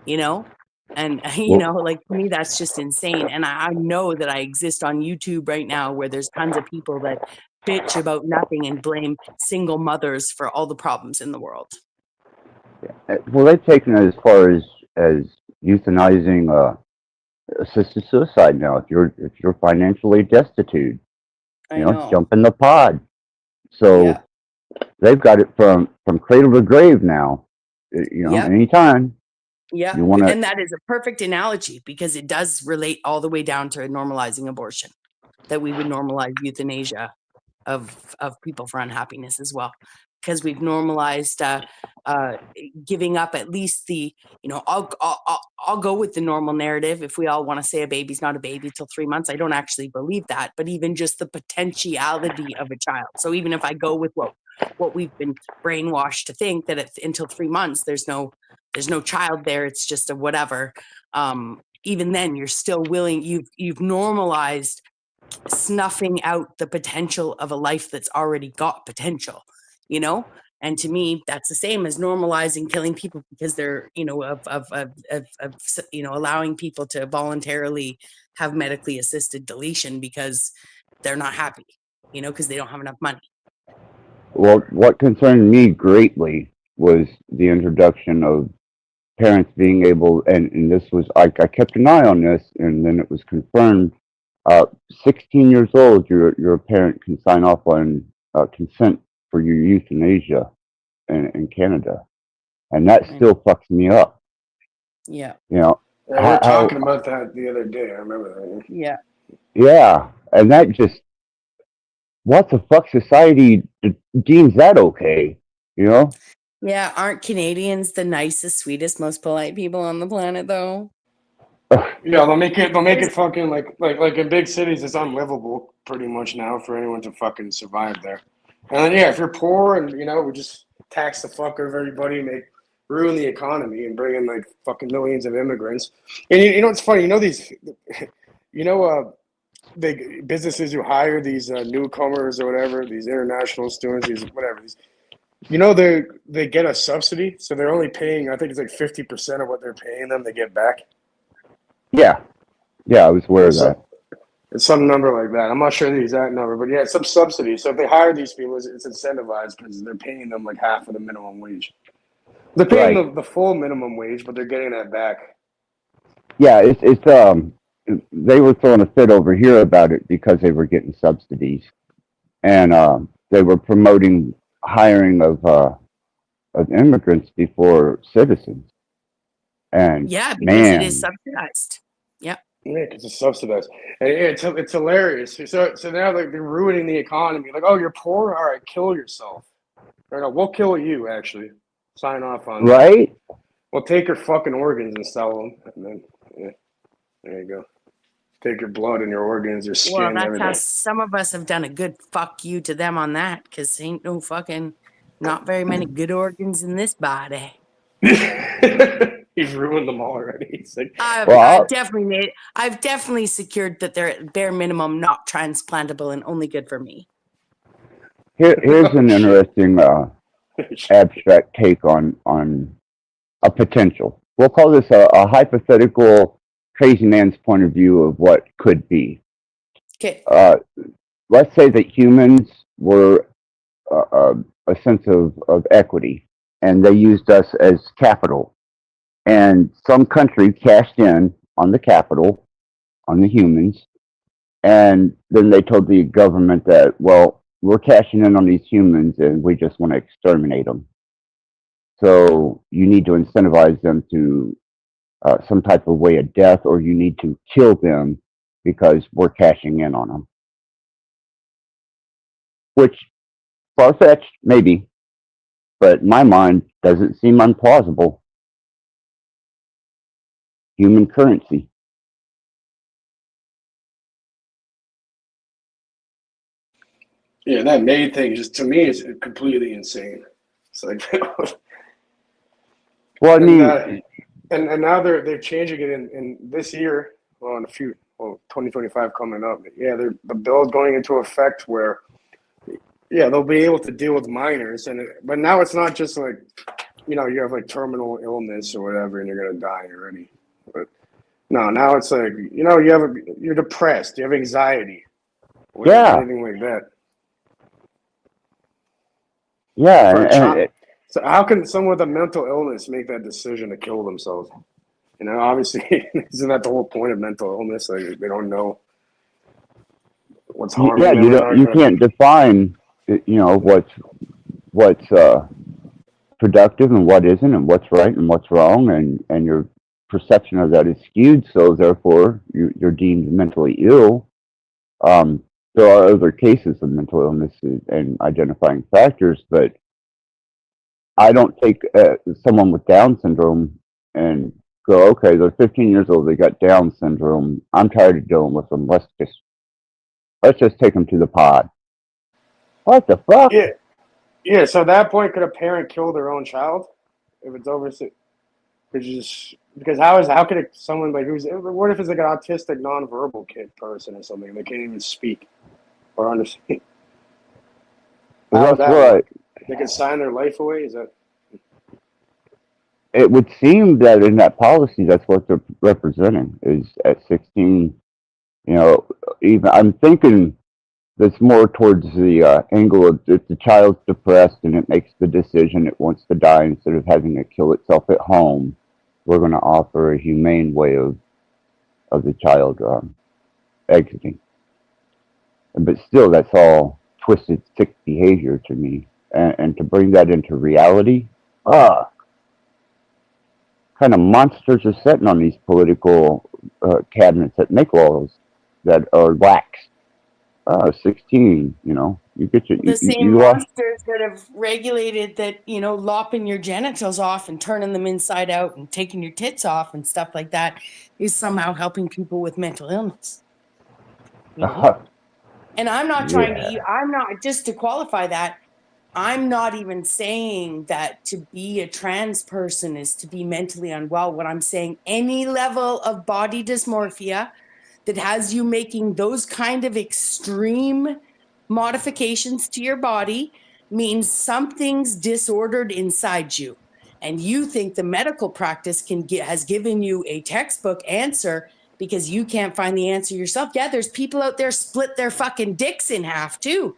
you know? And, you Well, know, like to me, that's just insane. And I know that I exist on YouTube right now where there's tons of people that bitch about nothing and blame single mothers for all the problems in the world. well, they've taken it as far as euthanizing assisted suicide now. If you're financially destitute, I you know, know. jump in the pod. So Yeah. they've got it from cradle to grave now. You know, Yep. anytime Yeah. you want to. And that is a perfect analogy because it does relate all the way down to normalizing abortion, that we would normalize euthanasia of people for unhappiness as well, because we've normalized giving up at least the, you know, I'll go with the normal narrative. If we all want to say a baby's not a baby till 3 months, I don't actually believe that, but even just the potentiality of a child. So even if I go with what we've been brainwashed to think, that until 3 months there's no child there, it's just a whatever, even then you're still willing, you've normalized snuffing out the potential of a life that's already got potential, you know. And to me, that's the same as normalizing killing people because they're, you know, of you know, allowing people to voluntarily have medically assisted deletion because they're not happy, you know, because they don't have enough money. Well, what concerned me greatly was the introduction of parents being able, and this was, I kept an eye on this, and then it was confirmed. 16 years old, your parent can sign off on consent for your euthanasia in Canada, and that still fucks me up. Yeah. You know, Yeah, we were talking about that the other day. I remember that. Yeah. Yeah, and that just, what the fuck society deems that okay? You know? Yeah. Aren't Canadians the nicest, sweetest, most polite people on the planet, though? Yeah, they'll make it fucking like in big cities, it's unlivable pretty much now for anyone to fucking survive there. And then yeah, if you're poor and you know, we just tax the fuck out of everybody, ruin the economy and bring in like fucking millions of immigrants. And you know what's funny? You know these, you know, big businesses who hire these newcomers or whatever, these international students, these whatever, these, you know, they get a subsidy, so they're only paying, I think it's like 50% of what they're paying them they get back. Yeah, I was aware of that. It's some number like that. I'm not sure the exact number, but yeah, it's some subsidy. So if they hire these people, it's incentivized because they're paying them like half of the minimum wage. They're paying Right. the full minimum wage, but they're getting that back. Yeah, it's they were throwing a fit over here about it because they were getting subsidies, and they were promoting hiring of immigrants before citizens. And Yeah, because man, it is subsidized. Yeah. Yeah, because it's subsidized. And it's hilarious. So now they're ruining the economy. Like, oh, you're poor? All right, kill yourself. Or no, we'll kill you, actually. Sign off on that. Right? We'll take your fucking organs and sell them. And then, yeah, there you go. Take your blood and your organs, your Well, skin, that's how everything. some of us have done a good fuck you to them on that, because ain't no fucking, not very many good organs in this body. He's ruined them all already. He's like, I've definitely secured that they're at bare minimum not transplantable and only good for me. Here's an interesting abstract take on a potential. We'll call this a hypothetical crazy man's point of view of what could be. Okay. Let's say that humans were a sense of equity, and they used us as capital. And some country cashed in on the capital, on the humans, and then they told the government that, well, we're cashing in on these humans and we just want to exterminate them. So you need to incentivize them to some type of way of death, or you need to kill them because we're cashing in on them. Which, far-fetched, maybe, but in my mind, doesn't seem implausible. Human currency. yeah, that maid thing just to me is completely insane. It's like, Well, I mean, and now they're changing it in this year. Well, in 2025 coming up. Yeah, the bill is going into effect where, yeah, they'll be able to deal with minors, but now it's not just like, you have like terminal illness or whatever, and you're gonna die already. But no, now it's like, you're depressed, you have anxiety, anything like that. Yeah, so how can someone with a mental illness make that decision to kill themselves? Obviously, isn't that the whole point of mental illness? Like, they don't know what's harming them. Yeah, you can't define, what's productive and what isn't, and what's right and what's wrong, and your perception of that is skewed. So therefore, you're deemed mentally ill. There are other cases of mental illness and identifying factors, but I don't take someone with Down syndrome and go, okay, they're 15 years old, they got Down syndrome. I'm tired of dealing with them. Let's just take them to the pod. What the fuck? Yeah. So at that point, could a parent kill their own child if it's over? Because how could someone like what if it's like an autistic, nonverbal person or something? They can't even speak or understand. Well, that's right. They can sign their life away. Is that? It would seem that in that policy, that's what they're representing. Is at 16, even I'm thinking that's more towards the angle of if the child's depressed and it makes the decision it wants to die instead of having it kill itself at home, we're going to offer a humane way of the child exiting. But still, that's all twisted, sick behavior to me. And to bring that into reality, kind of monsters are sitting on these political cabinets that make laws that are lax. 16, you get your The same monsters that have regulated that, lopping your genitals off and turning them inside out and taking your tits off and stuff like that is somehow helping people with mental illness. And I'm not trying just to qualify that, I'm not even saying that to be a trans person is to be mentally unwell. What I'm saying, any level of body dysmorphia that has you making those kind of extreme modifications to your body means something's disordered inside you. And you think the medical practice has given you a textbook answer because you can't find the answer yourself. Yeah, there's people out there split their fucking dicks in half too,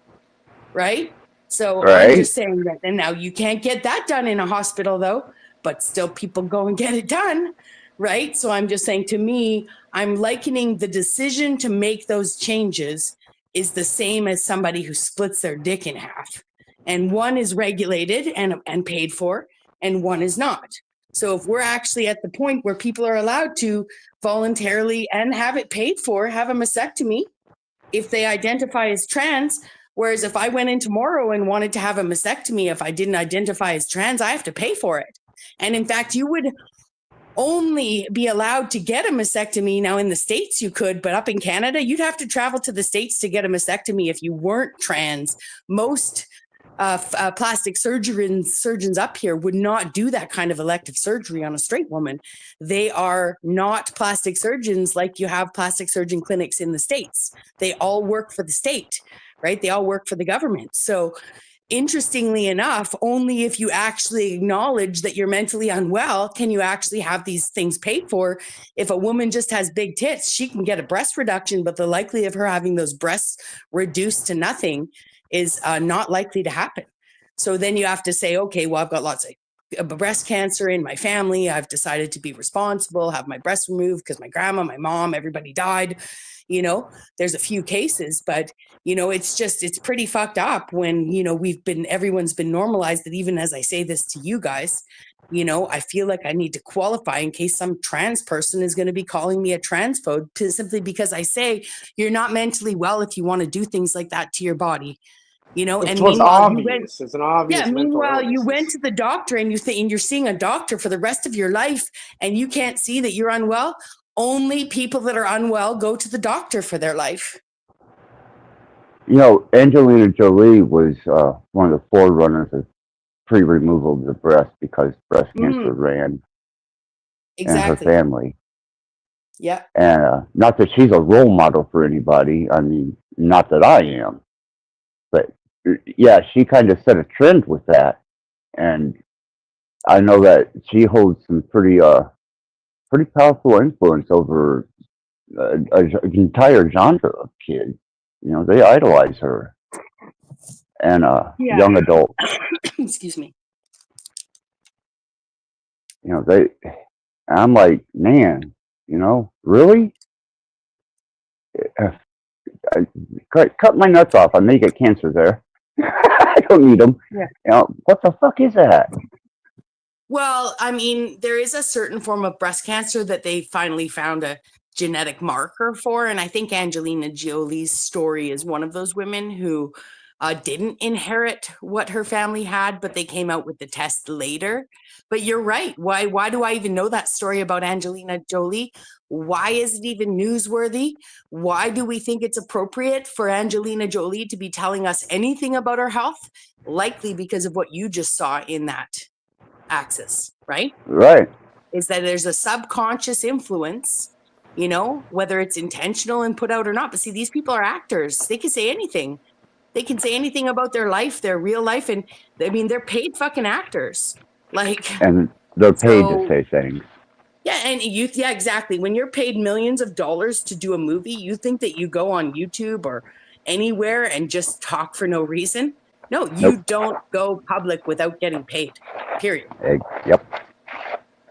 right? So I'm just saying that, and now you can't get that done in a hospital though, but still people go and get it done, right? So I'm just saying, to me, I'm likening the decision to make those changes is the same as somebody who splits their dick in half. And one is regulated and paid for, and one is not. So if we're actually at the point where people are allowed to voluntarily and have it paid for, have a mastectomy, if they identify as trans, whereas if I went in tomorrow and wanted to have a mastectomy, if I didn't identify as trans, I have to pay for it. And in fact, you would only be allowed to get a mastectomy. Now in the States you could, but up in Canada, you'd have to travel to the States to get a mastectomy if you weren't trans. Most plastic surgeons up here would not do that kind of elective surgery on a straight woman. They are not plastic surgeons like you have plastic surgeon clinics in the States. They all work for the state, right? They all work for the government. So interestingly enough, only if you actually acknowledge that you're mentally unwell can you actually have these things paid for. If a woman just has big tits, she can get a breast reduction, but the likelihood of her having those breasts reduced to nothing is not likely to happen. So then you have to say, okay, well, I've got lots of breast cancer in my family. I've decided to be responsible, have my breast removed because my grandma, my mom, everybody died. You know, there's a few cases, but you know, it's pretty fucked up when, you know, everyone's been normalized that even as I say this to you guys, you know, I feel like I need to qualify in case some trans person is going to be calling me a transphobe simply because I say you're not mentally well if you want to do things like that to your body. You know, It's and what's meanwhile, obvious. It's an obvious mental meanwhile, you illness. went to the doctor and you're seeing a doctor for the rest of your life and you can't see that you're unwell. Only people that are unwell go to the doctor for their life. You know, Angelina Jolie was one of the forerunners of pre-removal of the breast because breast cancer ran in her family. Yeah. And not that she's a role model for anybody. I mean, not that I am. But yeah, she kind of set a trend with that. And I know that she holds some pretty powerful influence over an entire genre of kids. You know, they idolize her. And young adults. Excuse me. You know, I'm like, man, you know, really? Cut my nuts off. I may get cancer there. I don't need them. Yeah. You know, what the fuck is that? Well, I mean, there is a certain form of breast cancer that they finally found a genetic marker for. And I think Angelina Jolie's story is one of those women who didn't inherit what her family had, but they came out with the test later. But you're right. Why do I even know that story about Angelina Jolie? Why is it even newsworthy? Why do we think it's appropriate for Angelina Jolie to be telling us anything about her health? Likely because of what you just saw in that axis, right? Right. Is that there's a subconscious influence, you know, whether it's intentional and put out or not. But see, these people are actors. They can say anything. They can say anything about their life, their real life. And I mean, they're paid fucking actors. And they're paid to say things. Yeah, and yeah, exactly. When you're paid millions of dollars to do a movie, you think that you go on YouTube or anywhere and just talk for no reason? No, you don't go public without getting paid. Period. Yep.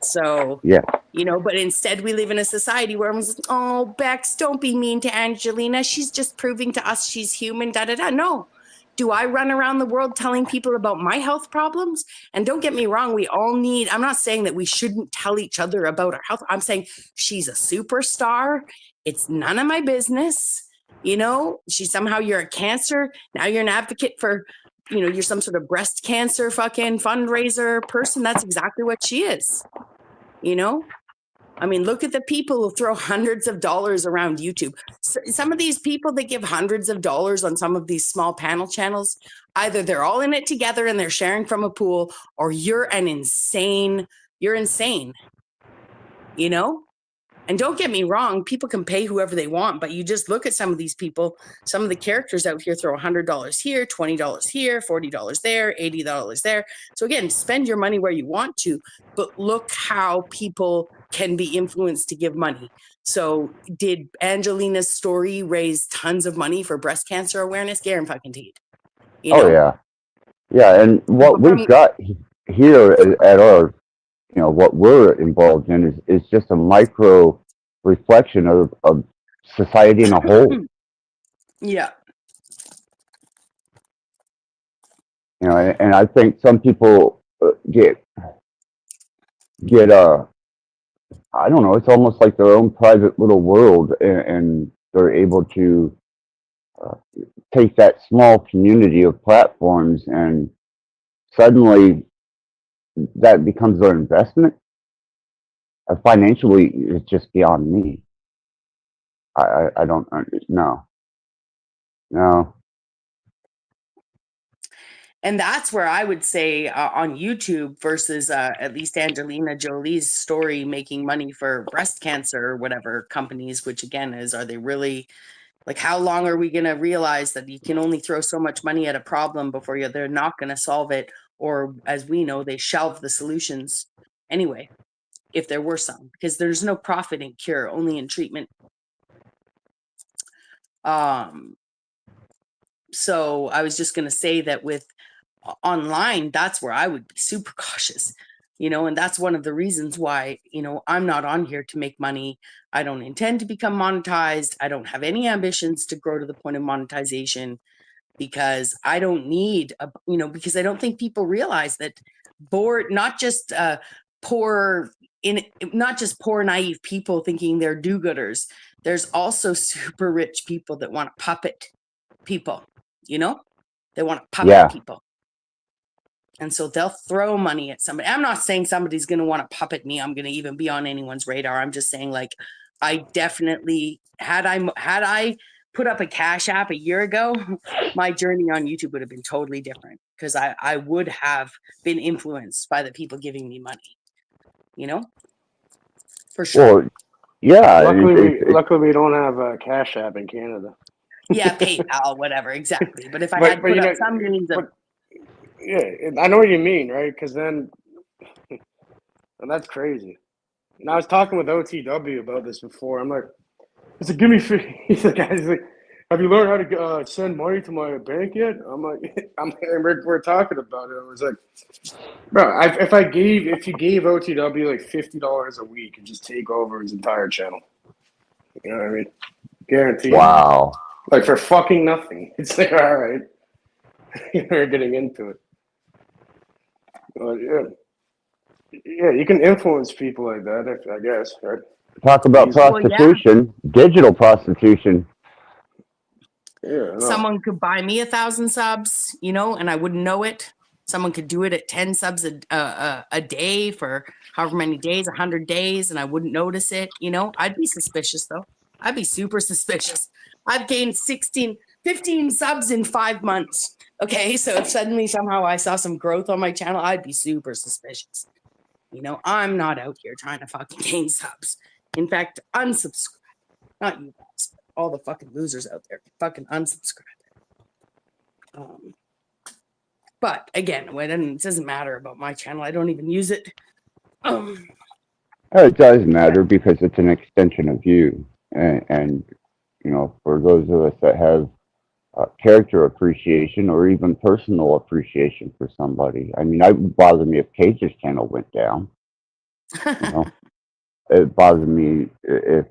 So, yeah, you know, but instead we live in a society where everyone's like, oh, Bex, don't be mean to Angelina. She's just proving to us she's human, da-da-da. No. Do I run around the world telling people about my health problems? And don't get me wrong, we all need, I'm not saying that we shouldn't tell each other about our health. I'm saying she's a superstar. It's none of my business. You know, you're a cancer. Now you're an advocate for, you know, you're some sort of breast cancer fucking fundraiser person. That's exactly what she is. You know, I mean, look at the people who throw hundreds of dollars around YouTube. Some of these people that give hundreds of dollars on some of these small panel channels, either they're all in it together and they're sharing from a pool, or you're insane, you know? And don't get me wrong, people can pay whoever they want, but you just look at some of these people, some of the characters out here throw $100 here, $20 here, $40 there, $80 there. So again, spend your money where you want to, but look how people can be influenced to give money. So did Angelina's story raise tons of money for breast cancer awareness? Guaranteed. You know? Oh, yeah. Yeah, and what we've got here at our, you know, what we're involved in is just a micro reflection of society in a whole. Yeah. You know, and I think some people get get I don't know, it's almost like their own private little world, and they're able to uh, take that small community of platforms, and suddenly that becomes their investment. Financially, it's just beyond me. I don't no, no. And that's where I would say on YouTube versus at least Angelina Jolie's story making money for breast cancer or whatever companies, which again is, are they really, like, how long are we going to realize that you can only throw so much money at a problem before they're not going to solve it? Or as we know, they shelve the solutions anyway, if there were some, because there's no profit in cure, only in treatment. So I was just going to say that with online, that's where I would be super cautious, and that's one of the reasons why, I'm not on here to make money. I don't intend to become monetized. I don't have any ambitions to grow to the point of monetization, because I don't need because I don't think people realize that not just poor naive people thinking they're do-gooders. There's also super rich people that want to puppet people, they want to puppet Yeah. people. And so they'll throw money at somebody. I'm not saying somebody's going to want to puppet me. I'm going to even be on anyone's radar. I'm just saying, like, I definitely, had I put up a Cash App a year ago, my journey on YouTube would have been totally different, because I would have been influenced by the people giving me money, for sure. Well, yeah. Luckily we don't have a Cash App in Canada. Yeah, PayPal, whatever, exactly. But if I But had put up some means of, yeah, I know what you mean, right? Because then, and that's crazy. And I was talking with OTW about this before. I'm like, he's like, give me free. He's like, have you learned how to send money to my bank yet? I'm like, we're talking about it. I was like, bro, if you gave OTW like $50 a week and just take over his entire channel, you know what I mean? Guaranteed. Wow. Like for fucking nothing. It's like, all right, you're getting into it. But yeah, you can influence people like that, I guess, right? Talk about prostitution, digital prostitution. Yeah, someone could buy me 1,000 subs, and I wouldn't know it. Someone could do it at 10 subs a day for however many days, 100 days, and I wouldn't notice it. I'd be suspicious, though. I'd be super suspicious. I've gained 15 subs in 5 months. Okay, so if suddenly somehow I saw some growth on my channel, I'd be super suspicious. I'm not out here trying to fucking gain subs. In fact, unsubscribe. Not you guys, but all the fucking losers out there. Fucking unsubscribe. But again, it doesn't matter about my channel. I don't even use it. It does matter because it's an extension of you, and for those of us that have character appreciation or even personal appreciation for somebody. I mean, it would bother me if Cage's channel went down. It bothers me if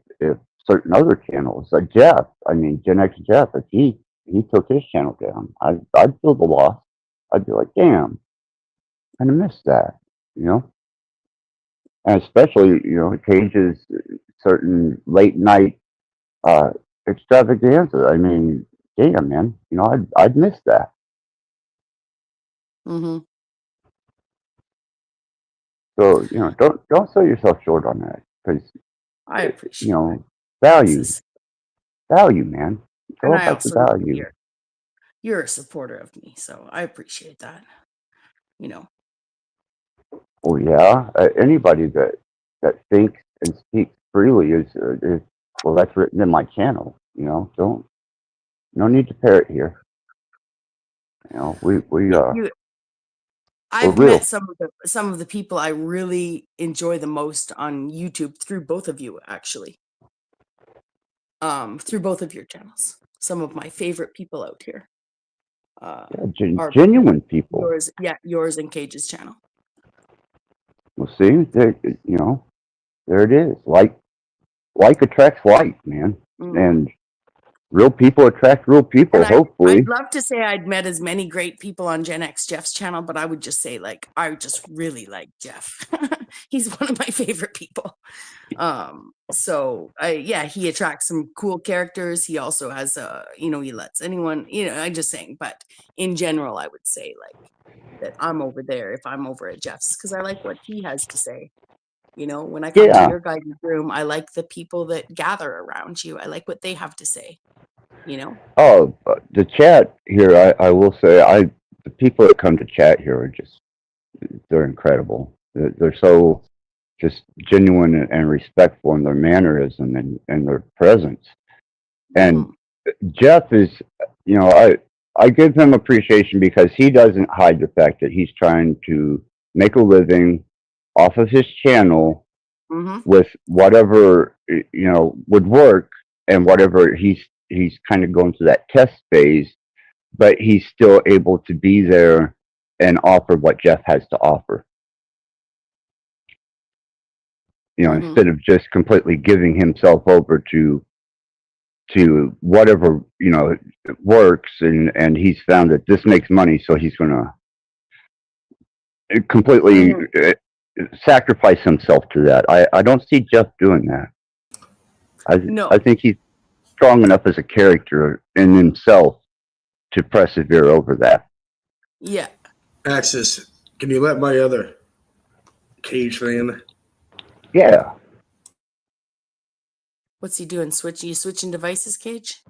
certain other channels, like Jeff. I mean, Gen X Jeff, if he took his channel down, I'd feel the loss. I'd be like, damn, I missed that, And especially, Cage's certain late night extravaganza. I mean, damn, man, I'd miss that. Mm-hmm. So don't sell yourself short on that, because I appreciate value, man. It's all and I about the also value. You're a supporter of me, so I appreciate that. Oh yeah, anybody that thinks and speaks freely is well, that's written in my channel. No need to parrot here. I've met some of the people I really enjoy the most on YouTube through both of you, actually. Through both of your channels. Some of my favorite people out here. Are genuine people. Yours and Cage's channel. Well, see, there it is. Like attracts like, man. Mm-hmm. And real people attract real people, And hopefully. I'd love to say I'd met as many great people on Gen X Jeff's channel, but I would just say like I just really like Jeff. He's one of my favorite people. So yeah, he attracts some cool characters. He also has he lets anyone, I'm just saying, but in general, I would say like that I'm over there if I'm over at Jeff's because I like what he has to say. When I come to Yeah. your guys' room, I like the people that gather around you. I like what they have to say. Oh, the chat here, I will say, the people that come to chat here are they're incredible. They're so just genuine and respectful in their mannerism and their presence. And Jeff is, I give him appreciation because he doesn't hide the fact that he's trying to make a living off of his channel with whatever, would work and whatever he's kind of going through that test phase, but he's still able to be there and offer what Jeff has to offer. Instead of just completely giving himself over to whatever, works and he's found that this makes money, so he's going to completely sacrifice himself to that. I don't see Jeff doing that. I think he's strong enough as a character in himself to persevere over that. Yeah. Axis, can you let my other cage fan? Yeah. What's he doing? You switching devices, Cage?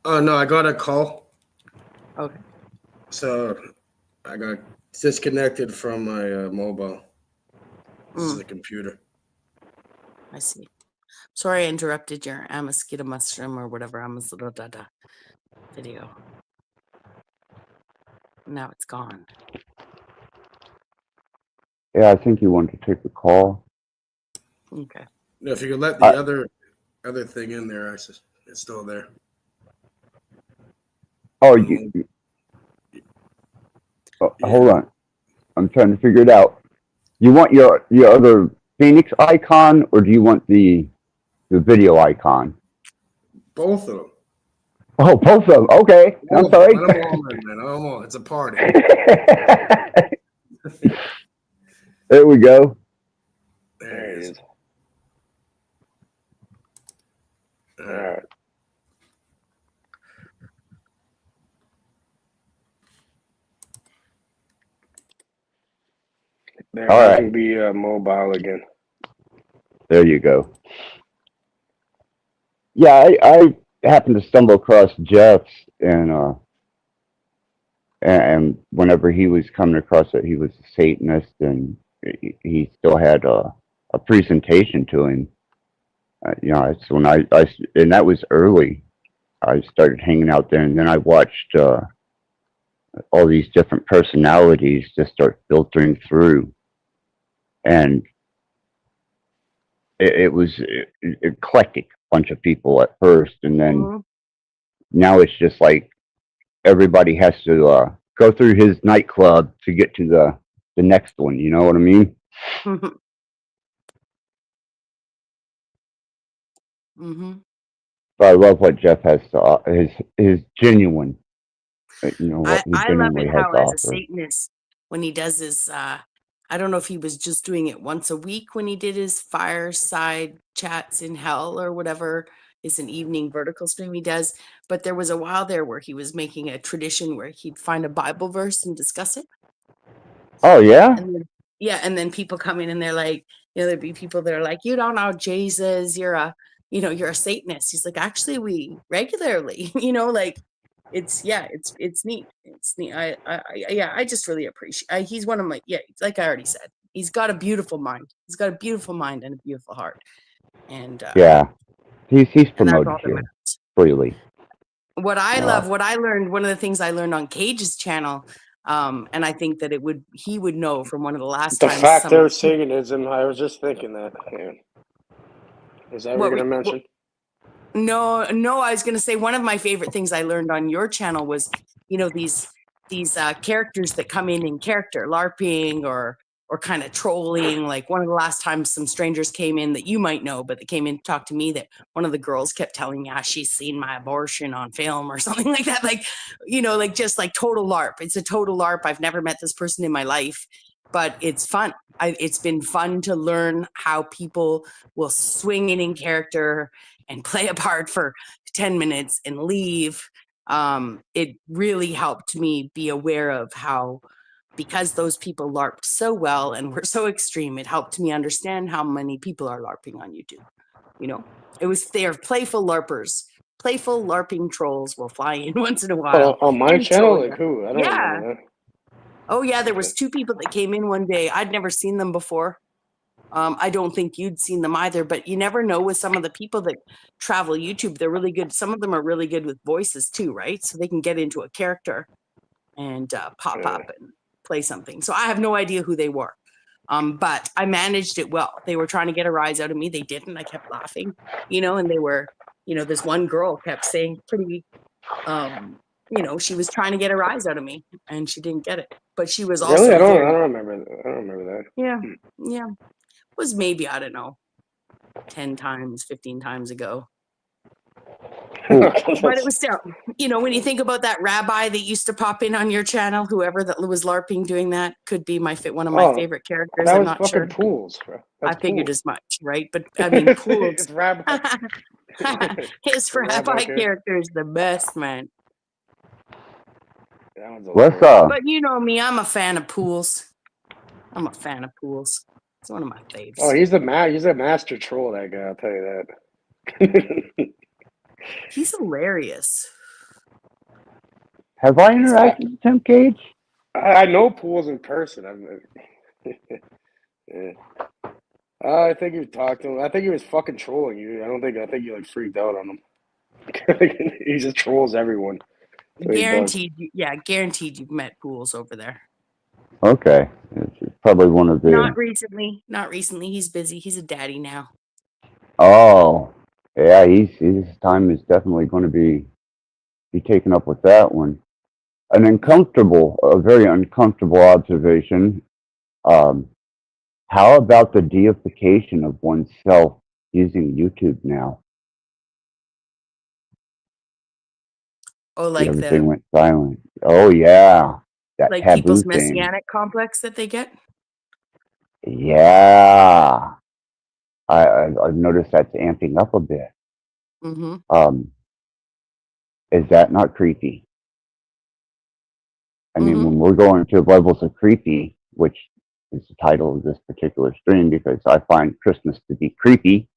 Oh no, I got a call. Okay. So I got disconnected from my mobile. This is a computer. I see. Sorry I interrupted your mosquito mushroom or whatever video. Now it's gone. Yeah, I think you wanted to take the call. Okay. No, if you could let the other thing in there, Axis, it's still there. Oh, hold on. I'm trying to figure it out. You want your other Phoenix icon, or do you want the video icon? Both of them. Oh, both of them. Okay. I'm sorry. Let them all in, man. It's a party. There we go. There it is. All right. There, all I right. can be mobile again. There you go. Yeah, I happened to stumble across Jeff's and whenever he was coming across it, he was a Satanist and he still had a presentation to him. It's when I and that was early. I started hanging out there, and then I watched all these different personalities just start filtering through, and it was eclectic bunch of people at first, and then now it's just like everybody has to go through his nightclub to get to the next one. You know what I mean? But I love what Jeff has to his genuine. What he I love genuinely it has how, to as a offer. Satanist, when he does his, I don't know if he was just doing it once a week when he did his fireside chats in hell or whatever is an evening vertical stream he does. But there was a while there where he was making a tradition where he'd find a Bible verse and discuss it. Oh, yeah? And then people come in and they're like, there'd be people that are like, you don't know Jesus, you're a Satanist. He's like, actually, we regularly, like, it's neat. It's neat. I just really appreciate. He's one of my like I already said, he's got a beautiful mind. He's got a beautiful mind and a beautiful heart. And yeah, he's promoted here freely. What I love, what I learned, one of the things I learned on Cage's channel, and I think that he would know from one of the last times. The fact of Satanism, I was just thinking that. Man. Is that what you're going to mention? No, I was going to say one of my favorite things I learned on your channel was, these characters that come in character, LARPing or, or kind of trolling. Like one of the last times some strangers came in that you might know, but they came in to talk to me, that one of the girls kept telling me how she's seen my abortion on film or something like that. Like, you know, like just like total LARP. It's a total LARP. I've never met this person in my life, but it's fun. It's been fun to learn how people will swing in character and play a part for 10 minutes and leave. It really helped me be aware of how, because those people LARPed so well and were so extreme, it helped me understand how many people are LARPing on YouTube. You know, they're playful LARPers. Playful LARPing trolls will fly in once in a while. On my and channel, troll like you. who? I don't Yeah. remember Oh yeah, there was 2 people that came in one day. I'd never seen them before. I don't think you'd seen them either, but you never know with some of the people that travel YouTube. They're really good. Some of them are really good with voices too, right? So they can get into a character and pop up and play something. So I have no idea who they were. But I managed it well. They were trying to get a rise out of me. They didn't. I kept laughing, you know, and they were, you know, this one girl kept saying pretty, you know, she was trying to get a rise out of me and she didn't get it. But she was that. Really? also I very, don't remember. I don't remember that. yeah, yeah. It was maybe, I don't know, 10 times, 15 times ago. But it was still, you know, when you think about that rabbi that used to pop in on your channel, whoever that was LARPing doing that could be one of my favorite characters. That I'm was not fucking sure. Pools, bro. I figured as much, right? But I mean, Pools, It's Rabbi. his The rabbi rabbi character is the best, man. What's But you know me, I'm a fan of Pools. I'm a fan of Pools. It's one of my faves. Oh, he's a master troll, that guy, I'll tell you that. He's hilarious. Have I interacted with Tim Cage? I know Pools in person. Yeah. I think you talked to him. I think he was fucking trolling you. I think you like freaked out on him. He just trolls everyone. Guaranteed, guaranteed you've met Pools over there. Okay. It's probably one of the... Not recently. Not recently. He's busy. He's a daddy now. Oh. Yeah, his time is definitely going to be taken up with that one. A very uncomfortable observation. How about the deification of oneself using YouTube now? Oh, like everything went silent. Oh yeah, that like taboo people's thing. messianic complex that they get. Yeah, I've noticed that's amping up a bit. Mm-hmm. Is that not creepy? I mean, when we're going to levels of creepy, which is the title of this particular stream, because I find Christmas to be creepy.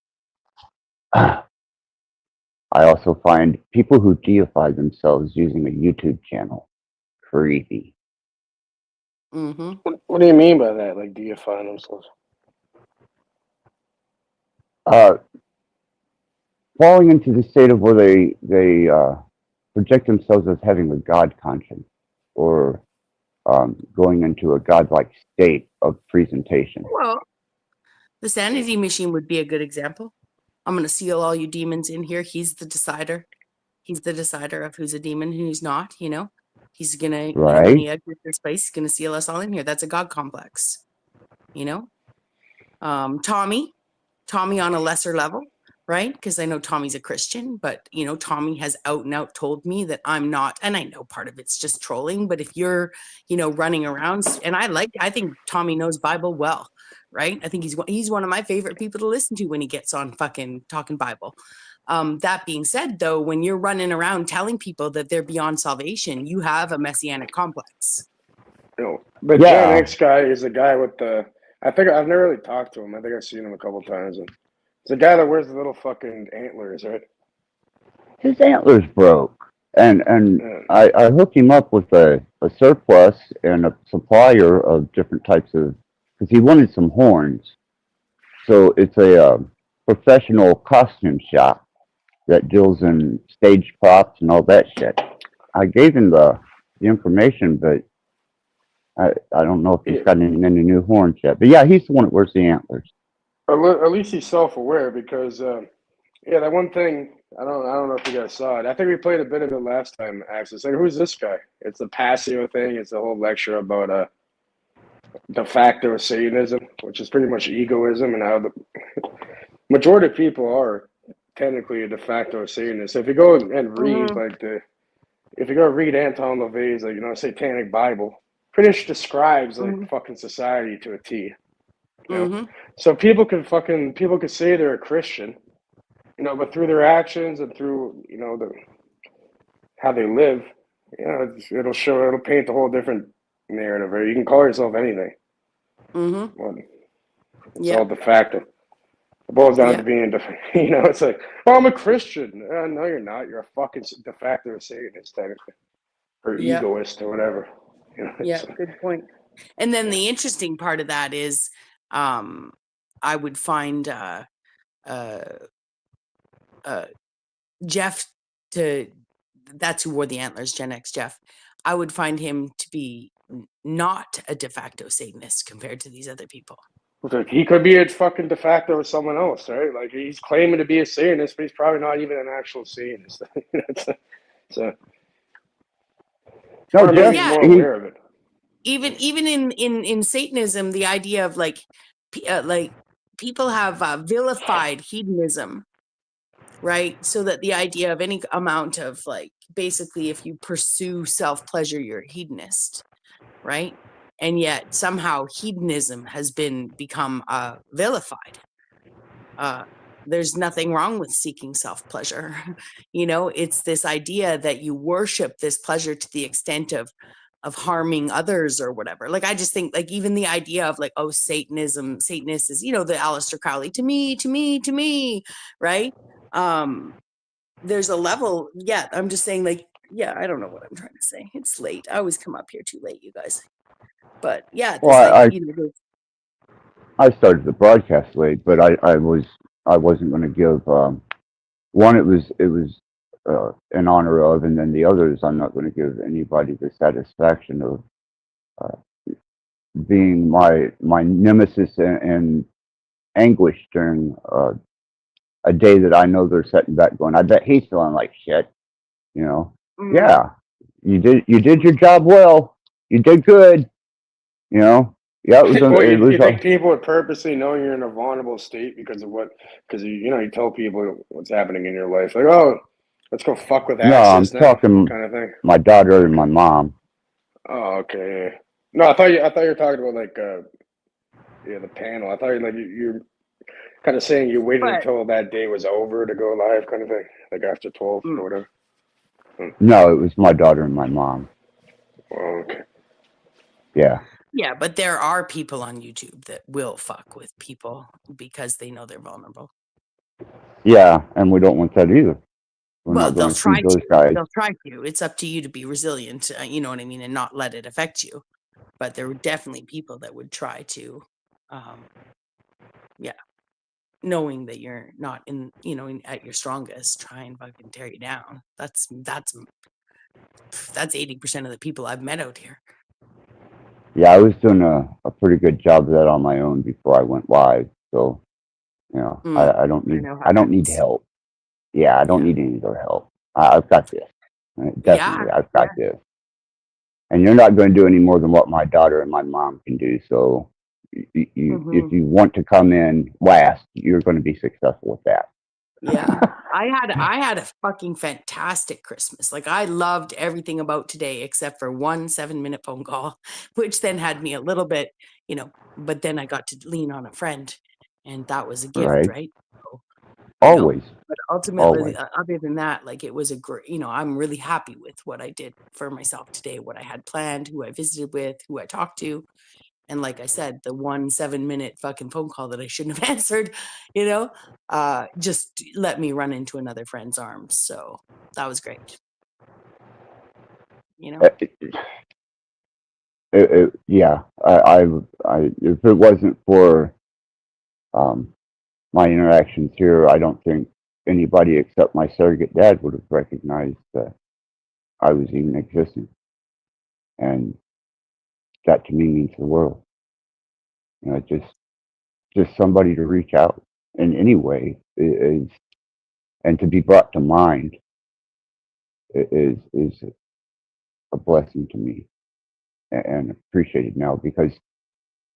I also find people who deify themselves using a YouTube channel creepy. Mm-hmm. What do you mean by that? Like deifying themselves? Falling into the state of where they project themselves as having a God conscience, or going into a godlike state of presentation. Well, the sanity machine would be a good example. I'm going to seal all you demons in here. He's the decider. He's the decider of who's a demon and who's not, you know. He's going to, you know, when he exits this place, he's going to seal us all in here. That's a God complex, you know. Tommy on a lesser level, right? Because I know Tommy's a Christian, but, you know, Tommy has out and out told me that I'm not, and I know part of it's just trolling, but if you're, you know, running around, and I think Tommy knows Bible well, right? I think he's one of my favorite people to listen to when he gets on fucking talking Bible. That being said, though, when you're running around telling people that they're beyond salvation, you have a messianic complex. No, but Gen X guy is a guy with the. I think I've never really talked to him. I think I've seen him a couple times, and it's a guy that wears the little fucking antlers, right? His antlers broke, and I hooked him up with a surplus and a supplier of different types of, because he wanted some horns. So it's a professional costume shop that deals in stage props and all that shit. I gave him the information, but I don't know if he's got any new horns yet. But yeah, he's the one that wears the antlers. At least he's self-aware, because that one thing, I don't know if you guys saw it. I think we played a bit of it last time, Axis. Like, who's this guy? It's the Passio thing. It's a whole lecture about de facto Satanism, which is pretty much egoism, and how the majority of people are technically a de facto Satanist. If you go and read Mm-hmm. if you go read Anton LaVey's Satanic Bible, pretty much describes Mm-hmm. fucking society to a T. Mm-hmm. So people could say they're a Christian, but through their actions and through how they live, it'll paint a whole different narrative. Or you can call yourself anything. Mm-hmm. Well, it's Yeah. all de facto. It boils down Yeah. to being, it's like, oh, I'm a Christian. No, you're not. You're a fucking de facto Satanist, technically, or Yeah. egoist, or whatever. Yeah. Good point. And then the interesting part of that is, I would find Jeff that's who wore the antlers, Gen X Jeff. I would find him to be not a de facto Satanist compared to these other people. He could be a fucking de facto with someone else, right? Like he's claiming to be a Satanist, but he's probably not even an actual Satanist. So, No, or maybe Jeff, he's more aware of it. Even in Satanism, the idea of like people have vilified hedonism, right? So that the idea of any amount of basically, if you pursue self pleasure, you're a hedonist, right? And yet somehow hedonism has become vilified. There's nothing wrong with seeking self pleasure. It's this idea that you worship this pleasure to the extent of harming others or whatever. I just think even the idea of Satanist is, the Aleister Crowley, to me, right? There's a level. Yeah. I'm just saying I don't know what I'm trying to say. It's late. I always come up here too late, you guys. But yeah, well, I started the broadcast late, but I wasn't going to give one. It was in honor of, and then the others, I'm not going to give anybody the satisfaction of being my nemesis and anguish during a day that I know they're sitting back going, I bet he's feeling like shit. Yeah, you did your job well. You did good. Yeah, it was. You think people would purposely know you're in a vulnerable state because you tell people what's happening in your life, like, oh, let's go fuck with Access I'm now, talking kind of thing. My daughter and my mom. Oh, okay. No, I thought you were talking about the panel. I thought you're kind of saying you waited until that day was over to go live, kind of thing, like after 12 or whatever. No, it was my daughter and my mom. Oh, okay. Yeah. Yeah, but there are people on YouTube that will fuck with people because they know they're vulnerable. Yeah, and we don't want that either. They'll try to. Guys. They'll try to. It's up to you to be resilient, you know what I mean, and not let it affect you. But there were definitely people that would try to, knowing that you're not at your strongest, try and fucking tear you down. That's 80% of the people I've met out here. Yeah, I was doing a pretty good job of that on my own before I went live. So, I don't need help. Yeah, I don't need any other help. I've got this. Definitely, I've got this. And you're not going to do any more than what my daughter and my mom can do. So, if you want to come in last, you're going to be successful with that. Yeah, I had a fucking fantastic Christmas. I loved everything about today except for one 7-minute phone call, which then had me a little bit, but then I got to lean on a friend, and that was a gift, right? So, always. But ultimately, other than that, it was a great, I'm really happy with what I did for myself today, what I had planned, who I visited with, who I talked to. And like I said, the 1 7-minute fucking phone call that I shouldn't have answered, just let me run into another friend's arms. So that was great. Yeah, if it wasn't for my interactions here, I don't think anybody except my surrogate dad would have recognized that I was even existing. And that to me means the world. Just somebody to reach out in any way is, and to be brought to mind is a blessing to me, and appreciated now, because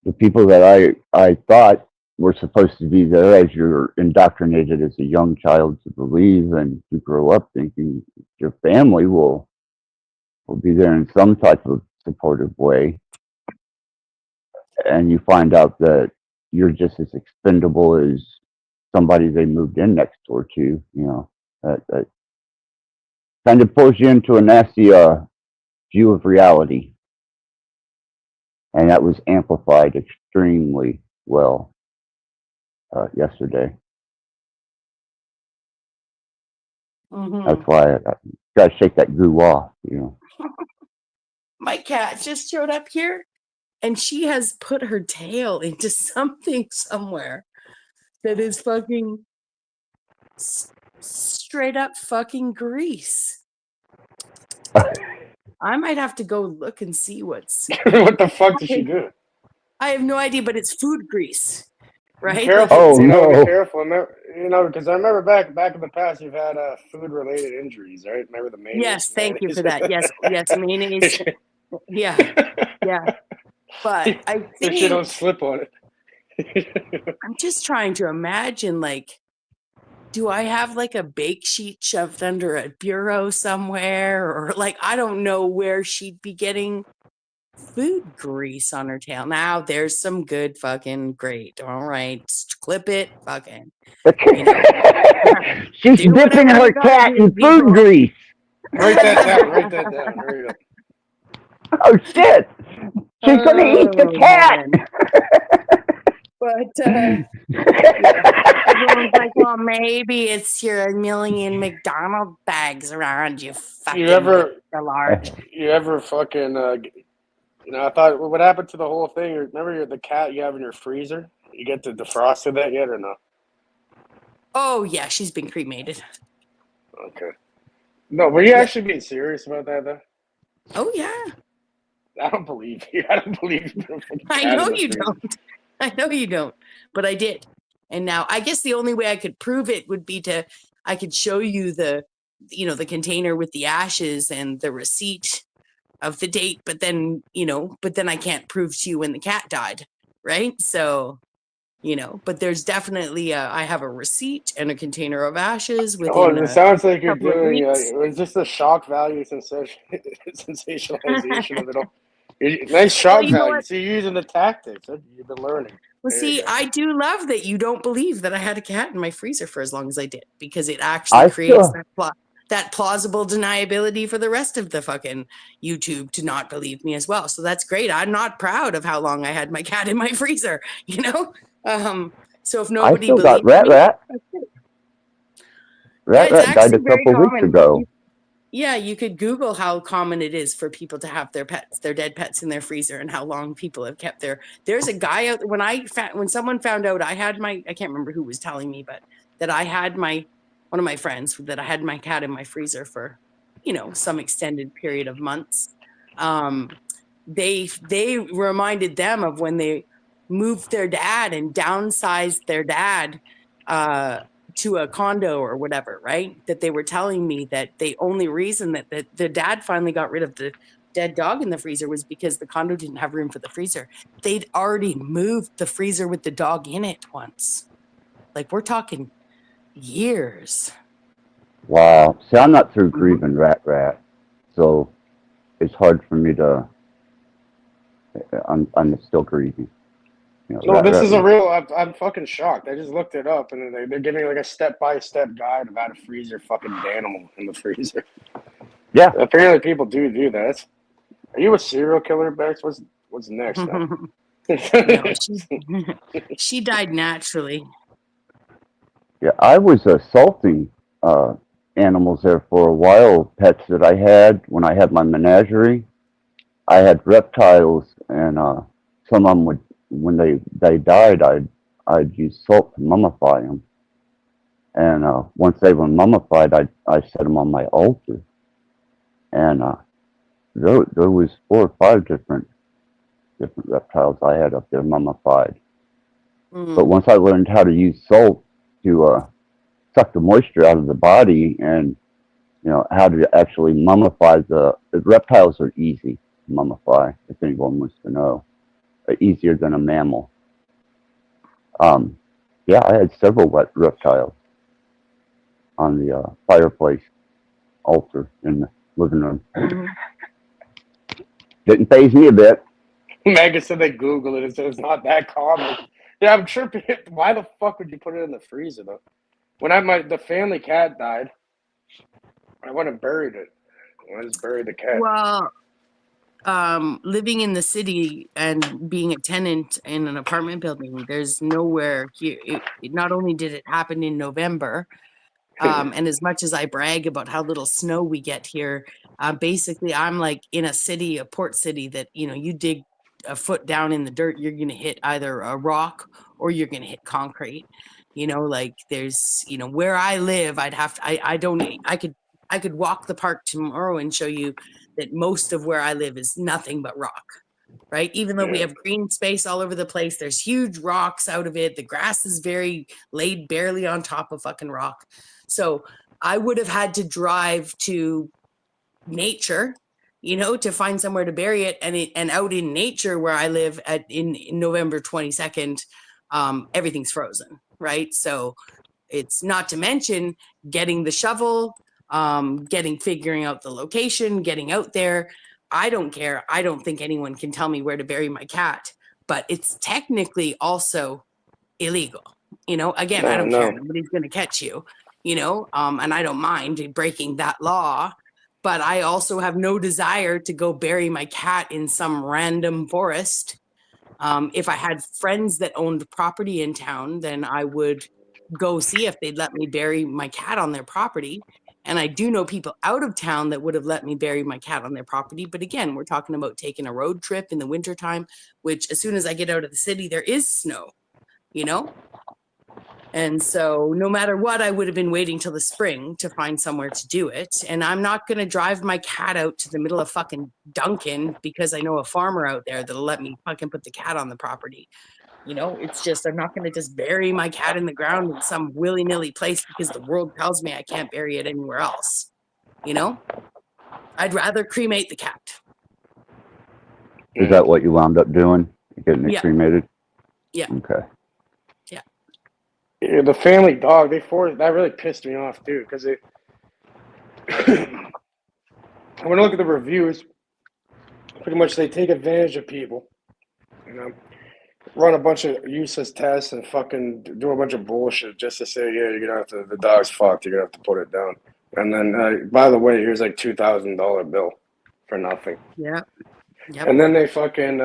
the people that I thought were supposed to be there as you're indoctrinated as a young child to believe, and you grow up thinking your family will be there in some type of supportive way, and you find out that you're just as expendable as somebody they moved in next door to. That kind of pulls you into a nasty view of reality, and that was amplified extremely well yesterday. That's why I gotta shake that goo off. My cat just showed up here, and she has put her tail into something somewhere that is fucking straight up fucking grease. I might have to go look and see what's. What the fuck did she do? I have no idea, but it's food grease, right? Be careful, Oh, be no. careful. Because I remember back in the past, you've had food-related injuries, right? Remember the mayonnaise? Yes, thank you for that. Yes, mayonnaise. Yeah. But I If you think don't slip on it. I'm just trying to imagine, like, do I have like a bake sheet shoved under a bureau somewhere? Or like, I don't know where she'd be getting food grease on her tail. Now there's some good fucking great. All right. Clip it. Fucking. She's dipping her cat in food grease. Write that down. Hurry up. Oh shit! She's gonna eat the cat. But everyone's like, well, maybe it's your million McDonald bags around you. Fucking You ever fucking I thought, what happened to the whole thing? Remember the cat you have in your freezer? You get to defrost that yet or no? Oh yeah, she's been cremated. Okay. No, were you actually being serious about that though? Oh yeah. I don't believe you. I don't believe you. I know you don't. I know you don't. But I did. And now I guess the only way I could prove it would be I could show you the container with the ashes and the receipt of the date, but then I can't prove to you when the cat died, right? So, but there's definitely I have a receipt and a container of ashes within. It sounds like you're doing. Weeks. It's just a shock value sensationalization of it all. Nice shock value. So you're using the tactics you've been learning. Well, see, I do love that you don't believe that I had a cat in my freezer for as long as I did, because it actually creates that plausible deniability for the rest of the fucking YouTube to not believe me as well. So that's great. I'm not proud of how long I had my cat in my freezer, So if nobody I still got Rat died a couple weeks ago. Yeah, you could Google how common it is for people to have their dead pets in their freezer, and how long people have kept there's a guy out when someone found out I can't remember who was telling me, but that I had one of my friends, that I had my cat in my freezer for, some extended period of months. They reminded them of when they moved their dad and downsized their dad, to a condo or whatever, right? That they were telling me that the only reason that the dad finally got rid of the dead dog in the freezer was because the condo didn't have room for the freezer. They'd already moved the freezer with the dog in it once. Like, we're talking years. Wow. See, I'm not through grieving Rat, so it's hard for me to. I'm still grieving. No, this is a real. I'm fucking shocked. I just looked it up, and they're giving like a step-by-step guide of how to freeze your fucking animal in the freezer. Yeah. Apparently, people do that. Are you a serial killer, Bex? What's next? No, she died naturally. Yeah, I was assaulting animals there for a while. Pets that I had when I had my menagerie. I had reptiles, and some of them would. When they died, I'd use salt to mummify them, and once they were mummified, I set them on my altar, and there was 4 or 5 different reptiles I had up there mummified. But once I learned how to use salt to suck the moisture out of the body, and how to actually mummify the reptiles are easy to mummify, if anyone wants to know. easier than a mammal. Yeah, I had several wet reptiles on the fireplace altar in the living room. Mhm. Didn't phase me a bit. Megan said they Googled it and said it's not that common. Yeah, I'm sure. Why the fuck would you put it in the freezer though? When the family cat died, I went and buried it. I just buried the cat. Well, living in the city and being a tenant in an apartment building, there's nowhere here. Not only did it happen in November, and as much as I brag about how little snow we get here, basically I'm like in a city, a port city that, you dig a foot down in the dirt, you're going to hit either a rock or you're going to hit concrete. Like there's, where I live, I could walk the park tomorrow and show you that most of where I live is nothing but rock. Right. Even though we have green space all over the place, there's huge rocks out of it. The grass is very laid barely on top of fucking rock. So I would have had to drive to nature, to find somewhere to bury it. And out in nature where I live in November 22nd, everything's frozen. Right. So it's not to mention getting the shovel, figuring out the location, getting out there. I don't care. I don't think anyone can tell me where to bury my cat, but it's technically also illegal. Again, I don't care. Nobody's going to catch you, and I don't mind breaking that law, but I also have no desire to go bury my cat in some random forest. If I had friends that owned property in town, then I would go see if they'd let me bury my cat on their property. And I do know people out of town that would have let me bury my cat on their property. But again, we're talking about taking a road trip in the wintertime, which as soon as I get out of the city, there is snow, And so no matter what, I would have been waiting till the spring to find somewhere to do it. And I'm not going to drive my cat out to the middle of fucking Duncan because I know a farmer out there that'll let me fucking put the cat on the property. It's just, I'm not going to just bury my cat in the ground in some willy-nilly place because the world tells me I can't bury it anywhere else. I'd rather cremate the cat. Is that what you wound up doing? Getting it Yeah. cremated? Yeah. Okay. Yeah, the family dog, that really pissed me off too, because when I look at the reviews, pretty much they take advantage of people, run a bunch of useless tests and fucking do a bunch of bullshit just to say, yeah, you're gonna have to, the dog's fucked, you're gonna have to put it down. And then, by the way, here's like $2,000 bill for nothing. Yeah. Yep. And then they fucking,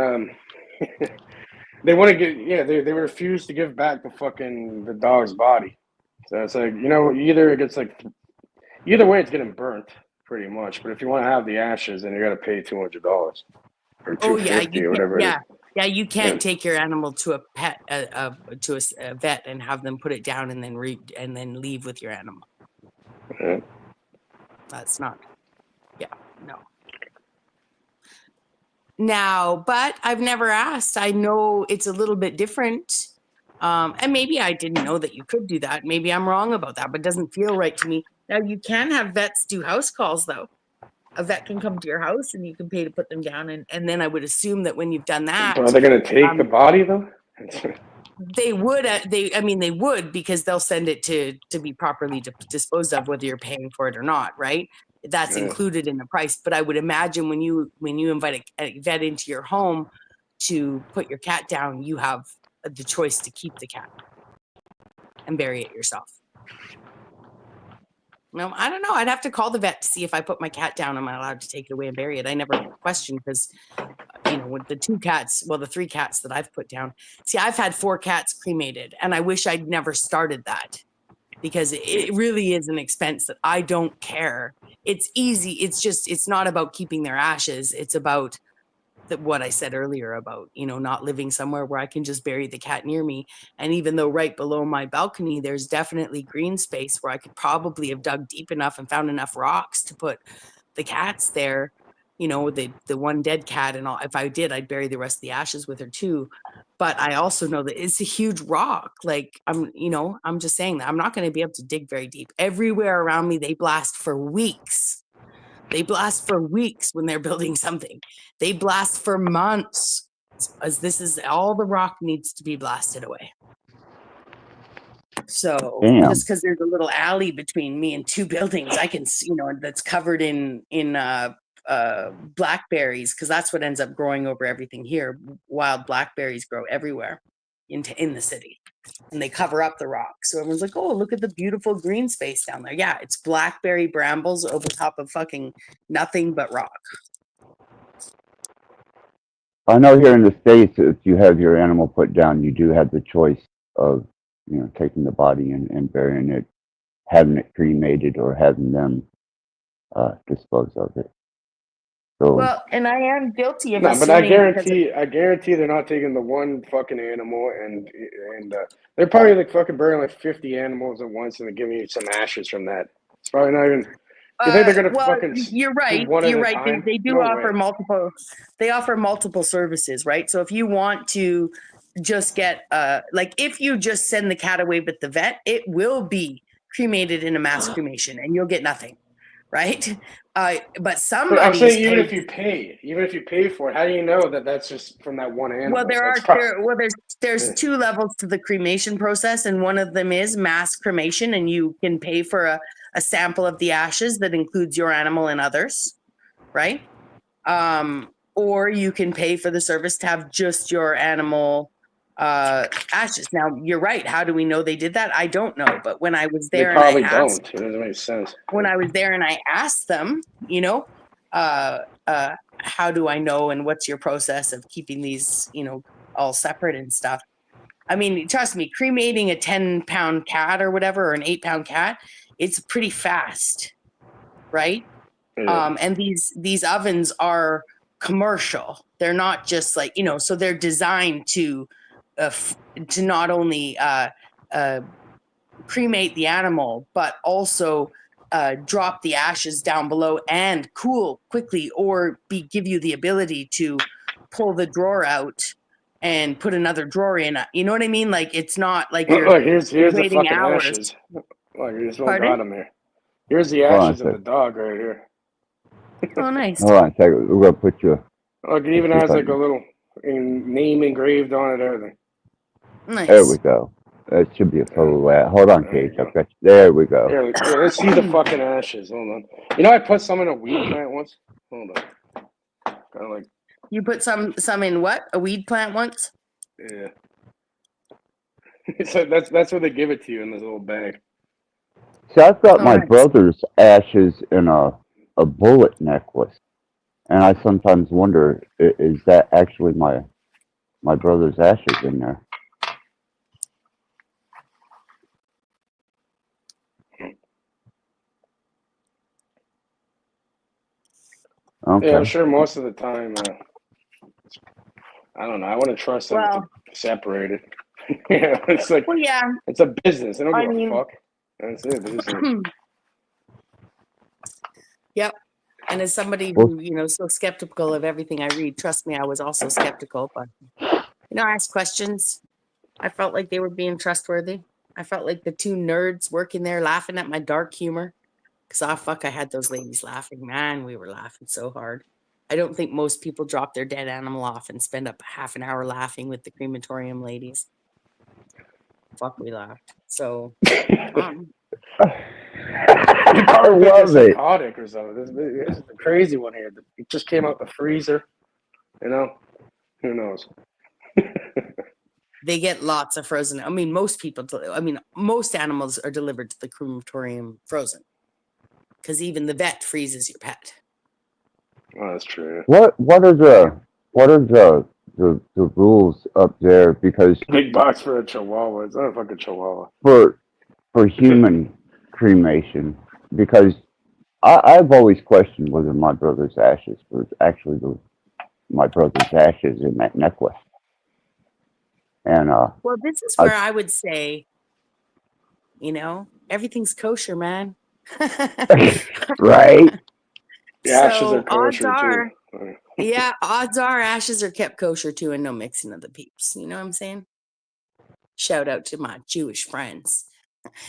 they want to they refuse to give back the dog's body. So it's like, either it gets either way it's getting burnt pretty much. But if you want to have the ashes, then you got to pay $200 or $250 or whatever. Yeah, you can't take your animal to a pet to a vet and have them put it down and then leave with your animal. Yeah. That's not. Yeah, no. Now, but I've never asked. I know it's a little bit different. And maybe I didn't know that you could do that. Maybe I'm wrong about that, but it doesn't feel right to me. Now, you can have vets do house calls, though. A vet can come to your house and you can pay to put them down. And then I would assume that when you've done that. But are they going to take the body, though? They would. They would, because they'll send it to be properly disposed of, whether you're paying for it or not, right? That's included in the price. But I would imagine when you invite a vet into your home to put your cat down, you have the choice to keep the cat and bury it yourself. No, I don't know. I'd have to call the vet to see if I put my cat down, am I allowed to take it away and bury it? I never questioned because, with the 3 cats that I've put down. See, I've had 4 cats cremated, and I wish I'd never started that because it really is an expense that I don't care. It's easy. It's not about keeping their ashes. It's about what I said earlier about, not living somewhere where I can just bury the cat near me. And even though right below my balcony, there's definitely green space where I could probably have dug deep enough and found enough rocks to put the cats there, the one dead cat and all. If I did, I'd bury the rest of the ashes with her too. But I also know that it's a huge rock. Like I'm just saying that I'm not going to be able to dig very deep. Everywhere around me, they blast for weeks. They blast for weeks when they're building something. They blast for months as this is all the rock needs to be blasted away. So Damn. just because there's a little alley between me and two buildings, I can see, that's covered in blackberries, because that's what ends up growing over everything here. Wild blackberries grow everywhere in the city, and they cover up the rock. So everyone's like, "Oh, look at the beautiful green space down there." Yeah, it's blackberry brambles over top of fucking nothing but rock. I know here in the States, if you have your animal put down, you do have the choice of, taking the body and burying it, having it cremated, or having them dispose of it. So, Well, and I am guilty of No, but I assuming because guarantee they're not taking the one fucking animal and they're probably like fucking burying like 50 animals at once and they're giving you some ashes from that. It's probably not even. You think they're gonna well, fucking you're do right. one You're at a right. time? They do No offer way. multiple. They offer multiple services, right? So if you want to just get, like, if you just send the cat away with the vet, it will be cremated in a mass cremation, and you'll get nothing, right? But some But of I'm these saying even pigs, if you pay for it, how do you know that that's just from that one animal? well, there's two levels to the cremation process, and one of them is mass cremation, and you can pay for a sample of the ashes that includes your animal and others, right? Or you can pay for the service to have just your animal ashes. Now, you're right. How do we know they did that? I don't know. But when I was They there and I probably asked, don't. It doesn't make sense. when I was there and I asked them, how do I know and what's your process of keeping these, all separate and stuff? I mean, trust me, cremating a 10-pound cat or whatever, or an 8-pound cat, it's pretty fast, right? Yeah. And these ovens are commercial. They're not just like, so they're designed to not only cremate the animal, but also drop the ashes down below and cool quickly, or give you the ability to pull the drawer out and put another drawer in. You know what I mean? Like, it's not like you're Look, here's the waiting fucking hours. ashes. Look, there's one Pardon? got him here. Here's the hold on a ashes of the second. dog right here. Oh, nice. Hold on a second. We're gonna put you. Look, it even Let's see has if I like a little name engraved on it, everything. Nice. There we go. That should be a photo of that. Hold on, There you Cage. go. I've got you. There we go. Here, let's see the fucking ashes. Hold on. I put some in a weed plant once. Hold on. Kind of like, You put some in what? A weed plant once? yeah. So that's where they give it to you in this little bag. See, I've got Oh, my nice. brother's ashes in a bullet necklace, and I sometimes wonder, is that actually my brother's ashes in there? Okay. Yeah, I'm sure most of the time. I don't know. I wouldn't trust them Well, to separate it. It's like well, yeah. it's a business. They don't I give mean, a fuck. That's it. They're just like, yep. And as somebody Well, who, so skeptical of everything I read, trust me, I was also skeptical, but I asked questions. I felt like they were being trustworthy. I felt like the two nerds working there laughing at my dark humor. Because, I had those ladies laughing. Man, we were laughing so hard. I don't think most people drop their dead animal off and spend up half an hour laughing with the crematorium ladies. Fuck, we laughed. So, you I probably think love they're it. psychotic or something. This is the crazy one here. It just came out the freezer. Who knows? they get lots of frozen. I mean, most animals are delivered to the crematorium frozen. Because even the vet freezes your pet. Oh, that's true. What are the rules up there? Because Big box for a chihuahua. It's not a fucking chihuahua. for human cremation, because I've always questioned whether my brother's ashes was actually my brother's ashes in that necklace. And well, this is where I would say, everything's kosher, man. right? The ashes are So kosher too. Yeah, odds are ashes are kept kosher too, and no mixing of the peeps. You know what I'm saying? Shout out to my Jewish friends.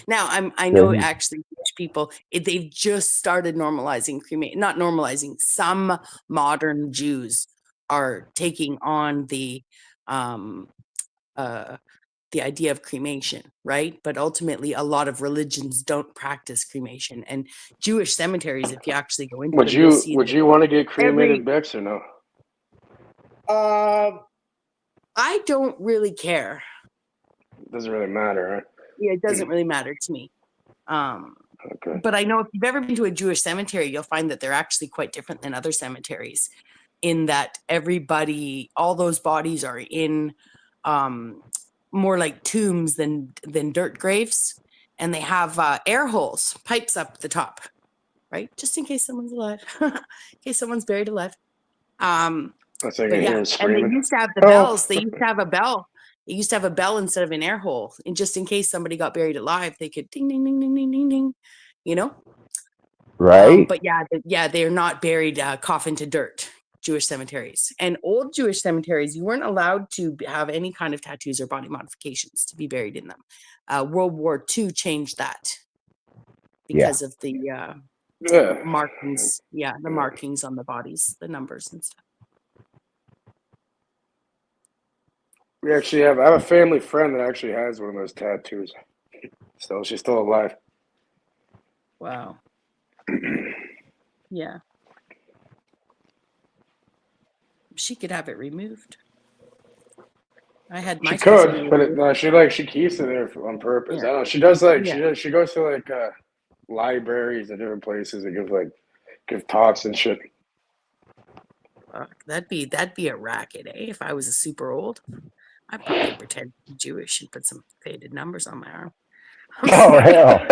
Now, I know actually Jewish people, they've just started normalizing cremation. Not normalizing. Some modern Jews are taking on the idea of cremation, right? But ultimately, a lot of religions don't practice cremation. And Jewish cemeteries, if you actually go into Would them, you'll you see would that you want to get cremated, every. Bix, or no? I don't really care. It doesn't really matter, right? Yeah, it doesn't really matter to me. Okay. But I know if you've ever been to a Jewish cemetery, you'll find that they're actually quite different than other cemeteries, in that everybody, all those bodies are in more like tombs than dirt graves, and they have air holes, pipes up the top, right, just in case someone's alive, in case someone's buried alive. That's like But I yeah, hear him and they screaming. used to have the Oh. bells. They used to have a bell. They used to have a bell instead of an air hole, and just in case somebody got buried alive, they could ding ding ding ding ding ding ding, you know. Right? But yeah, they're not buried coffin to dirt. Jewish cemeteries and old Jewish cemeteries, you weren't allowed to have any kind of tattoos or body modifications to be buried in them. World War II changed that because of the Yeah. markings. Yeah, the markings on the bodies, the numbers and stuff. We actually have. I have a family friend that actually has one of those tattoos. So she's still alive. Wow. Yeah. She could have it removed. I had my She tattoo could, but removed. no, she keeps it there on purpose. Yeah. I don't know. She does like Yeah. she goes to like libraries and different places and give talks and shit. That'd be a racket, eh? If I was a super old, I'd probably pretend to be Jewish and put some faded numbers on my arm. Oh, hell.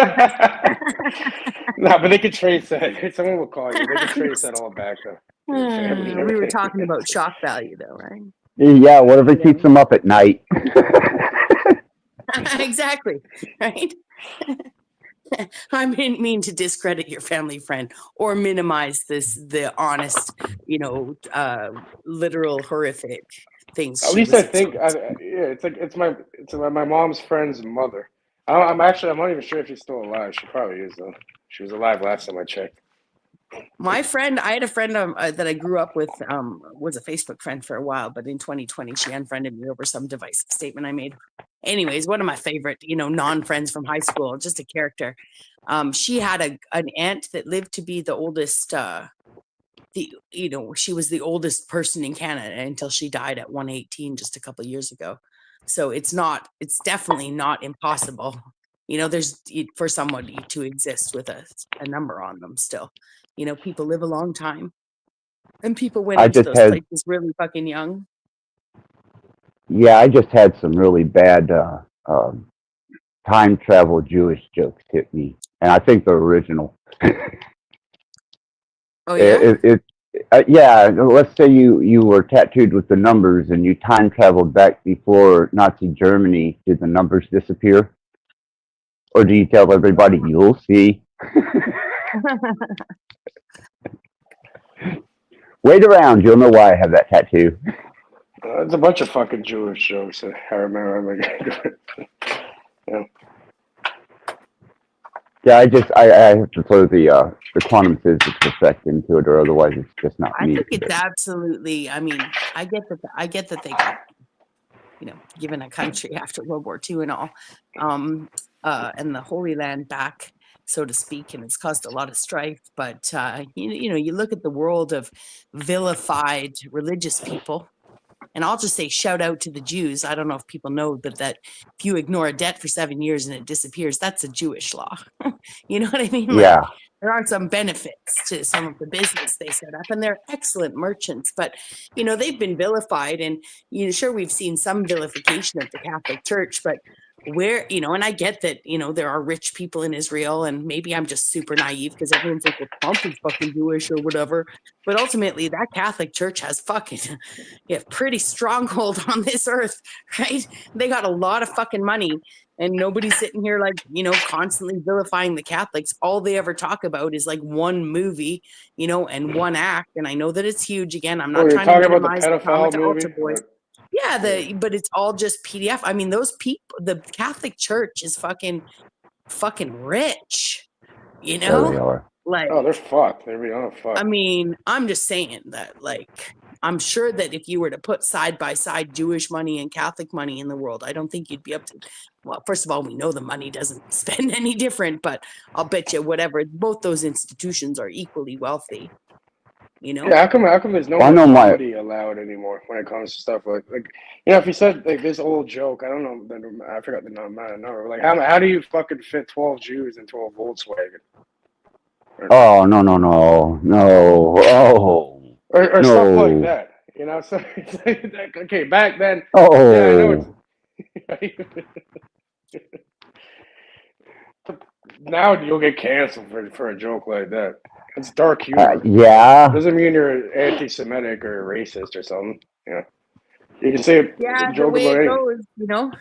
No, but they could trace that. Someone will call you. They could trace that all back though. Your family and We were everything. talking about shock value, though, right? Yeah, whatever keeps them up at night. Exactly, right? I didn't mean to discredit your family friend or minimize the honest, literal horrific things. At least I think, it's my mom's friend's mother. I'm not even sure if she's still alive. She probably is though. She was alive last time I checked. My friend, I had a friend that I grew up with, was a Facebook friend for a while, but in 2020, she unfriended me over some divisive statement I made. Anyways, one of my favorite, non-friends from high school, just a character. She had an aunt that lived to be the oldest, she was the oldest person in Canada until she died at 118 just a couple of years ago. So it's definitely not impossible. There's for somebody to exist with a number on them still. People live a long time, and people went into those places really fucking young. Yeah, I just had some really bad time travel Jewish jokes hit me, and I think they're original. Oh yeah. Yeah. Let's say you were tattooed with the numbers, and you time traveled back before Nazi Germany. Did the numbers disappear, or do you tell everybody you'll see? Wait around, you'll know why I have that tattoo. It's a bunch of fucking Jewish jokes. I remember. Yeah. Yeah, I have to throw the quantum physics effect into it, or otherwise it's just not me. I think it's absolutely. I mean, I get that they got, given a country after World War II and all, and the Holy Land back, so to speak, and it's caused a lot of strife. But you look at the world of vilified religious people. And I'll just say, shout out to the Jews. I don't know if people know, but that if you ignore a debt for 7 years and it disappears, that's a Jewish law. You know what I mean? Yeah. Like, there are some benefits to some of the business they set up, and they're excellent merchants. But, they've been vilified. And, sure, we've seen some vilification of the Catholic Church, but where, and I get that, there are rich people in Israel, and maybe I'm just super naive because everyone's like, well, Trump is fucking Jewish or whatever. But ultimately, that Catholic Church has fucking pretty stronghold on this earth, right? They got a lot of fucking money, and nobody's sitting here like, constantly vilifying the Catholics. All they ever talk about is like one movie, and one act. And I know that it's huge. Again, I'm not trying to minimize the pedophile movie. Boys. Yeah, but it's all just PDF. I mean, those people, the Catholic Church is fucking rich, There they are. Like, Oh, they're fucked. They're beyond fucked. I mean, I'm just saying that, like, I'm sure that if you were to put side by side Jewish money and Catholic money in the world, I don't think you'd be up to. Well, first of all, we know the money doesn't spend any different, but I'll bet you whatever, both those institutions are equally wealthy. You know? Yeah, how come there's no Well, I more know my- comedy allowed anymore when it comes to stuff like if you said like this old joke, I don't know, I forgot the number. Like how do you fucking fit 12 Jews into a Volkswagen? Oh, no. Oh, Or no. stuff like that. You know, so it's like, okay, back then. Oh. Yeah, I know it's. Now you'll get canceled for a joke like that. It's dark humor. Yeah. Doesn't mean you're anti-Semitic or racist or something. Yeah, you can say Yeah, a the joke way about it anything. goes, you know,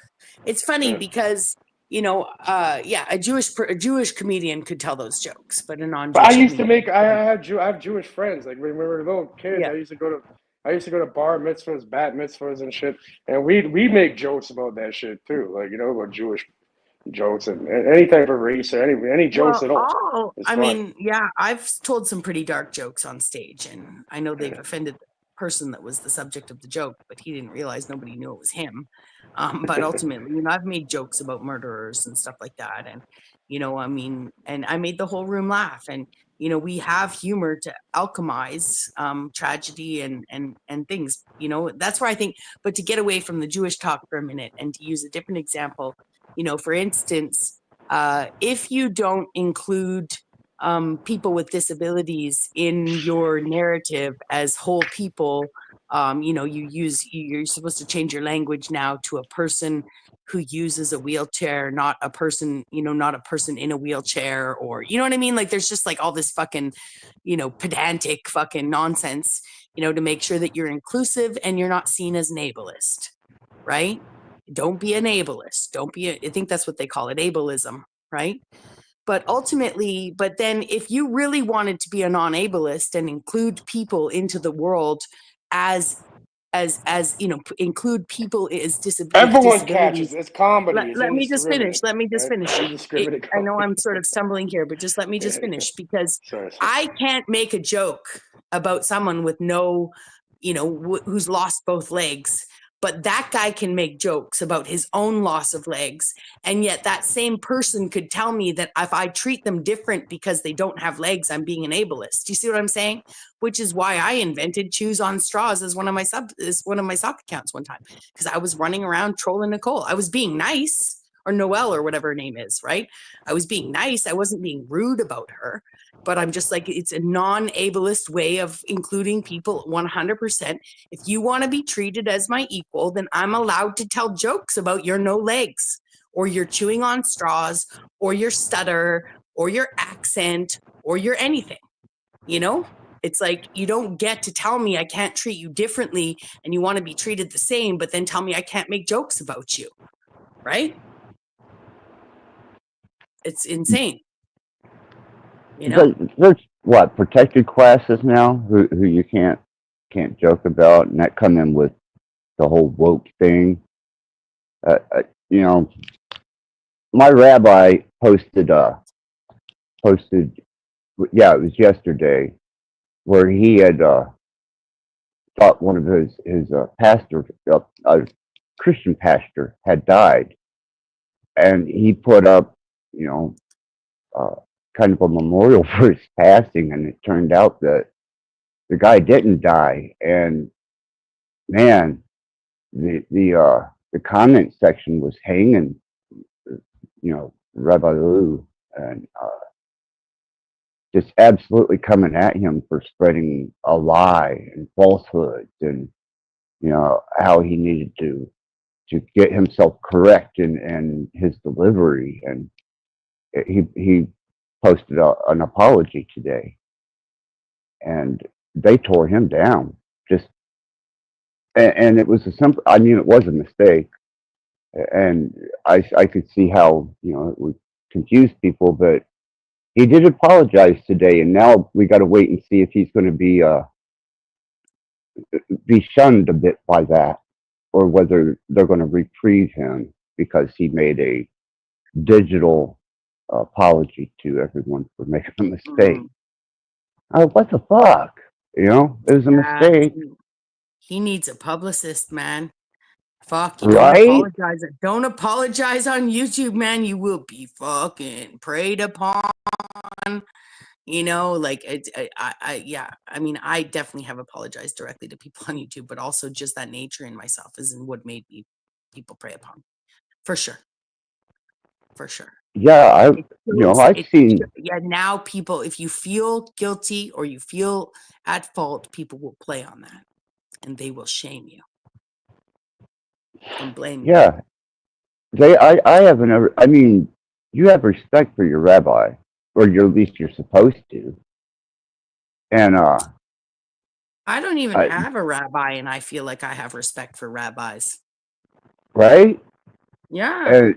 it's funny Yeah. because a Jewish comedian could tell those jokes, but a But non-Jewish I used to comedian make. I have Jewish friends. Like when we were little kids, Yeah. I used to go to bar mitzvahs, bat mitzvahs, and shit. And we make jokes about that shit too. Like about Jewish jokes and any type of race or any jokes at all. It's fine. I've told some pretty dark jokes on stage, and I know they've offended the person that was the subject of the joke, but he didn't realize nobody knew it was him. But ultimately, I've made jokes about murderers and stuff like that, and and I made the whole room laugh. And we have humor to alchemize tragedy and things. That's where I think. But to get away from the Jewish talk for a minute and to use a different example, for instance, if you don't include people with disabilities in your narrative as whole people, you're supposed to change your language now to a person who uses a wheelchair, not a person in a wheelchair, or you know what I mean? Like there's just like all this fucking, pedantic fucking nonsense, to make sure that you're inclusive and you're not seen as an ableist, right? Don't be an ableist. I think that's what they call it, ableism, right? But ultimately, then if you really wanted to be a non-ableist and include people into the world as include people as Everyone disabilities. catches. It's comedy. It's Let me just finish. indiscriminate. I know I'm sort of stumbling here, but just let me just finish, because Sorry. I can't make a joke about someone with no, who's lost both legs, but that guy can make jokes about his own loss of legs. And yet that same person could tell me that if I treat them different because they don't have legs, I'm being an ableist. Do you see what I'm saying? Which is why I invented Choose on Straws as one of my sock accounts one time, because I was running around trolling Nicole. I was being nice, or Noelle, or whatever her name is, right? I was being nice. I wasn't being rude about her, but I'm just like, it's a non-ableist way of including people 100%. If you want to be treated as my equal, then I'm allowed to tell jokes about your no legs, or your chewing on straws, or your stutter, or your accent, or your anything, It's like, you don't get to tell me I can't treat you differently and you want to be treated the same, but then tell me I can't make jokes about you, right? It's insane. There's what, protected classes now who you can't joke about, and that come in with the whole woke thing. My rabbi posted, yeah, it was yesterday, where he had thought one of his pastor, a Christian pastor, had died, and he put up, kind of a memorial for his passing, and it turned out that the guy didn't die. And man, the comment section was hanging, Rabbi Lou, and just absolutely coming at him for spreading a lie and falsehoods, and how he needed to get himself correct in his delivery. And he posted an apology today, and they tore him down. And it was it was a mistake, and I could see how it would confuse people, but he did apologize today, and now we got to wait and see if he's going to be shunned a bit by that, or whether they're going to reprieve him because he made a digital apology to everyone for making a mistake. Oh, what the fuck? You know, it was a Yeah, mistake, he needs a publicist, man. Fuck, you don't right? apologize. Don't apologize on YouTube, man. You will be fucking preyed upon. You know, like yeah. I mean, I definitely have apologized directly to people on YouTube, but also just that nature in myself is in what made me people prey upon, for sure, for sure. Yeah, It shows I've it. seen, Yeah, now people, if you feel guilty or you feel at fault, people will play on that and they will shame you and blame you. yeah, I haven't ever, you have respect for your rabbi, or at least you're supposed to. And, I don't even I, have a rabbi, and I feel like I have respect for rabbis. right? Yeah. And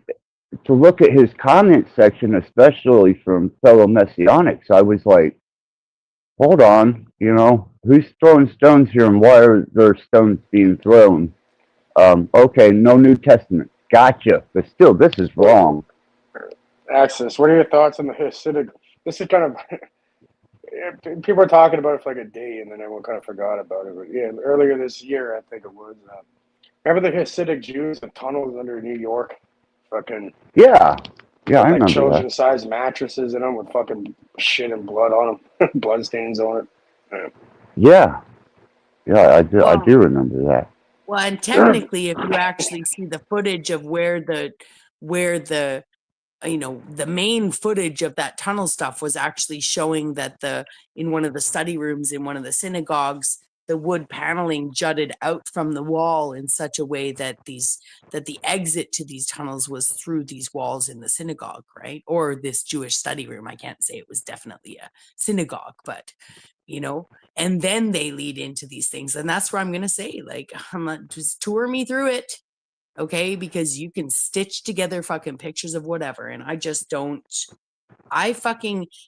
to look at his comment section, especially from fellow messianics, I was like, hold on, who's throwing stones here and why are there stones being thrown? Okay, no New Testament. Gotcha. But still, this is wrong. Access. What are your thoughts on the Hasidic? This is kind of people were talking about it for like a day, and then everyone kind of forgot about it. But yeah, earlier this year, I think it was. Remember the Hasidic Jews, the tunnels under New York, fucking Yeah, I like remember that. children-sized mattresses in them with fucking shit and blood on them, blood stains on it. Yeah, I do. I Well, do remember that. well, and technically, if you actually see the footage of where the the main footage of that tunnel stuff was actually showing that in one of the study rooms in one of the synagogues, the wood paneling jutted out from the wall in such a way that the exit to these tunnels was through these walls in the synagogue, right? Or this Jewish study room. I can't say it was definitely a synagogue, but and then they lead into these things. And that's where I'm going to say, like, I'm not, just tour me through it. Okay. Because you can stitch together fucking pictures of whatever. And I just don't,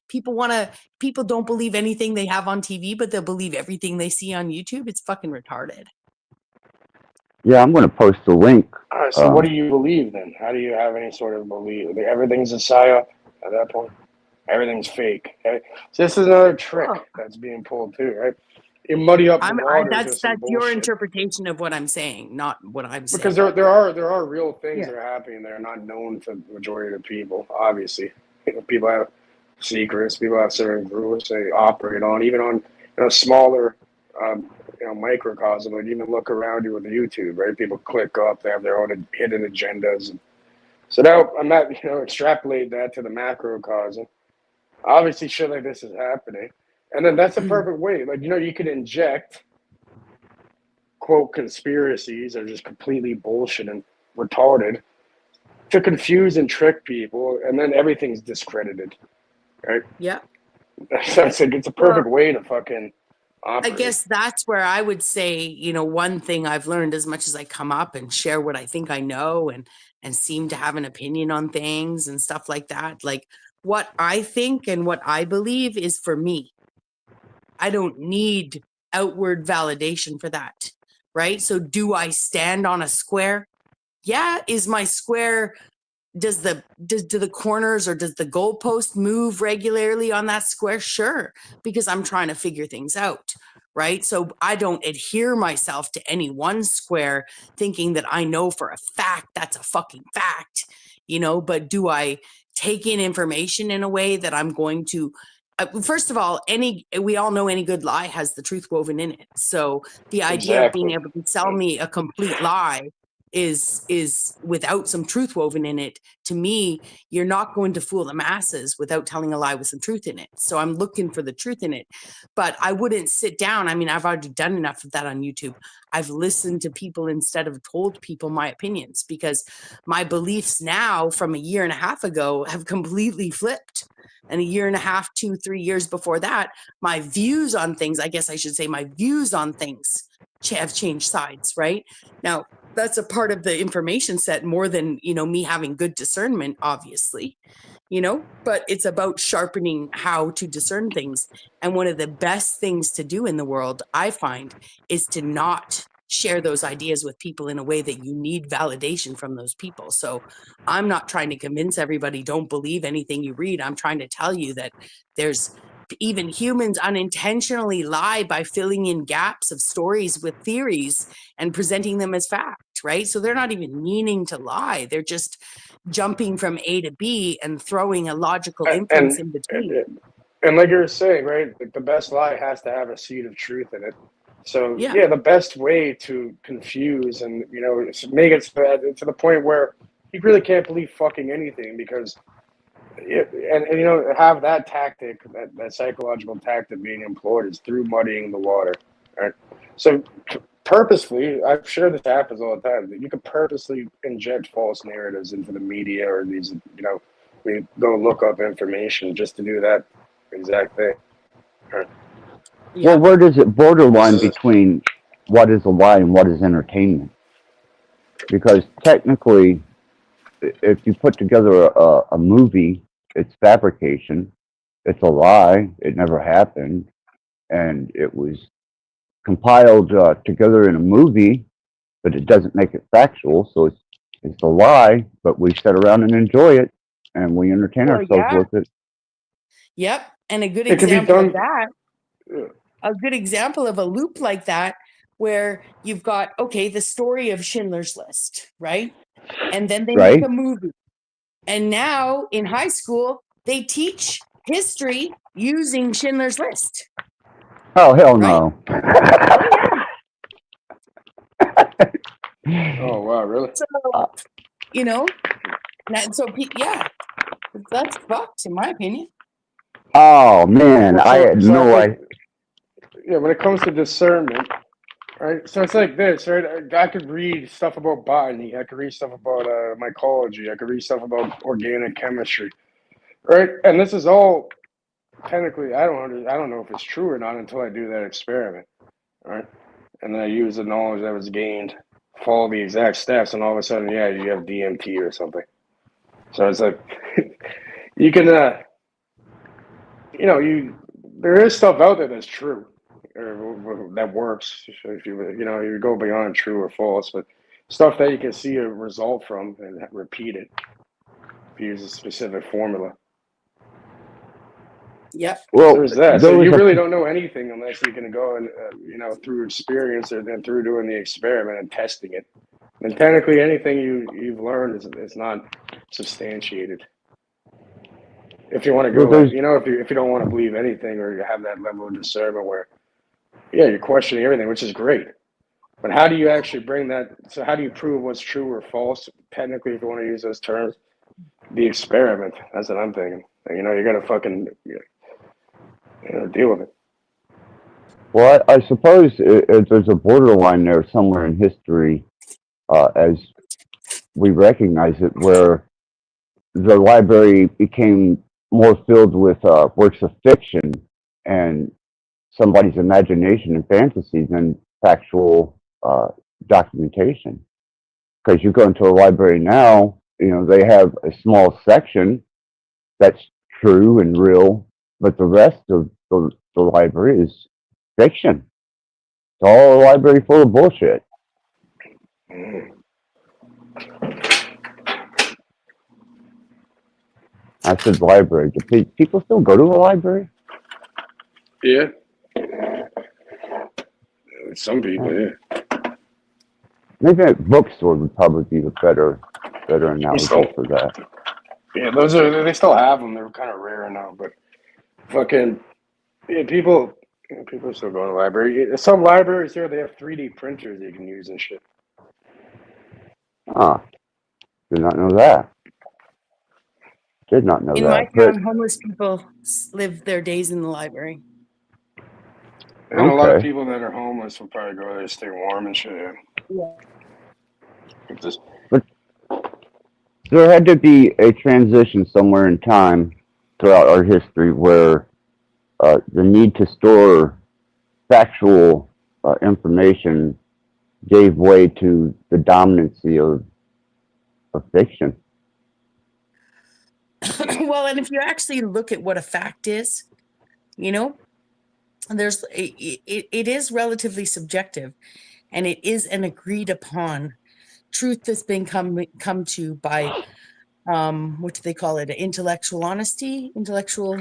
people don't believe anything they have on TV, but they'll believe everything they see on YouTube. It's fucking retarded. Yeah, I'm going to post a link. All right, so what do you believe then? How do you have any sort of belief? Like, everything's a psyop at that point? Everything's fake. Okay? So this is another trick that's being pulled too, right? You muddy up the waters with some That's bullshit. your interpretation of what I'm saying, not what I'm saying. Because there are real things that are happening that are not known to the majority of the people. Obviously, people have secrets. People have certain groups they operate on, even on smaller, microcosm. Like even look around you with YouTube, right? People click up. They have their own hidden agendas. So now I'm not extrapolate that to the macrocosm. Obviously, shit like this is happening, and then that's a perfect way. Like you could inject quote conspiracies are just completely bullshit and retarded to confuse and trick people, and then everything's discredited, right? Yeah. It's a perfect way to fucking operate. I guess that's where I would say, one thing I've learned as much as I come up and share what I think I know and seem to have an opinion on things and stuff like that. Like what I think and what I believe is for me. I don't need outward validation for that. Right? So do I stand on a square? Yeah. Is my square, do the corners or does the goalpost move regularly on that square? Sure. Because I'm trying to figure things out. Right. So I don't adhere myself to any one square thinking that I know for a fact that's a fucking fact, but do I take in information in a way that I'm going to first of all, we all know any good lie has the truth woven in it. So the idea of being able to sell me a complete lie is without some truth woven in it. To me, you're not going to fool the masses without telling a lie with some truth in it. So I'm looking for the truth in it, but I wouldn't sit down. I mean, I've already done enough of that on YouTube. I've listened to people instead of told people my opinions, because my beliefs now from a year and a half ago have completely flipped. And a year and a half, 2-3 years before that, my views on things, I guess I should say my views on things have changed sides, right? Now, that's a part of the information set more than, me having good discernment, obviously, but it's about sharpening how to discern things. And one of the best things to do in the world, I find, is to not share those ideas with people in a way that you need validation from those people. So I'm not trying to convince everybody don't believe anything you read. I'm trying to tell you that there's even humans unintentionally lie by filling in gaps of stories with theories and presenting them as fact, right? So they're not even meaning to lie. They're just jumping from A to B and throwing a logical inference in between. And like you were saying, right, like the best lie has to have a seed of truth in it. So Yeah. yeah, the best way to confuse and make it to the point where you really can't believe fucking anything because and have that tactic, that psychological tactic being employed is through muddying the water. Right. So purposefully, I'm sure this happens all the time. That you could purposely inject false narratives into the media or these, we go look up information just to do that exact thing. Right. Yeah. Well, where does it borderline between what is a lie and what is entertainment? Because technically, if you put together a movie, it's fabrication. It's a lie. It never happened, and it was compiled together in a movie, but it doesn't make it factual. So it's a lie, but we sit around and enjoy it, and we entertain Well, ourselves yeah. with it. Yep. And a good It could be example done. of that, a good example of a loop like that, where you've got, okay, the story of Schindler's List, right? And then they make Right? a movie. And now in high school, they teach history using Schindler's List. Oh, hell Right? no. Oh wow, really? So, yeah, that's fucked in my opinion. Oh man, I had So I no think, idea. when it comes to discernment, right? So it's like this, right? I could read stuff about botany. I could read stuff about mycology. I could read stuff about organic chemistry, right? And this is all technically, I don't know if it's true or not until I do that experiment, right? And then I use the knowledge that was gained, follow the exact steps, and all of a sudden, yeah, you have DMT or something. So it's like you can, there is stuff out there that's true or that works. If you go beyond true or false, but stuff that you can see a result from and repeat it if you use a specific formula. Yep. Well, So there's that. there So was you a really don't know anything unless you can go and through experience or then through doing the experiment and testing it. And technically, anything you've learned is not substantiated. If you want to go, Well, there's- if you don't want to believe anything or you have that level of discernment where, yeah, you're questioning everything, which is great. But how do you actually bring that? So how do you prove what's true or false? Technically, if you want to use those terms, the experiment. That's what I'm thinking. You got to fucking deal with it. well, I suppose there's a borderline there somewhere in history, as we recognize it, where the library became more filled with works of fiction and somebody's imagination and fantasy than factual documentation. Because you go into a library now, they have a small section that's true and real, but the rest of the library is fiction. It's all a library full of bullshit. I said library. Do people still go to a library? Yeah. Some people, yeah. Maybe a bookstore would probably be the better analogy for that. Yeah, they still have them. They're kind of rare now, but fucking yeah, people are still going to the library. Some libraries here they have 3D printers you can use and shit. Ah, did not know that. Did not know In that. my town, homeless people live their days in the library. And a lot of people that are homeless will probably go there to stay warm and shit. Yeah. But there had to be a transition somewhere in time throughout our history where the need to store factual information gave way to the dominancy of fiction. Well, and if you actually look at what a fact is, there's it is relatively subjective, and it is an agreed upon truth that's been come to by what do they call it? Intellectual honesty, intellectual.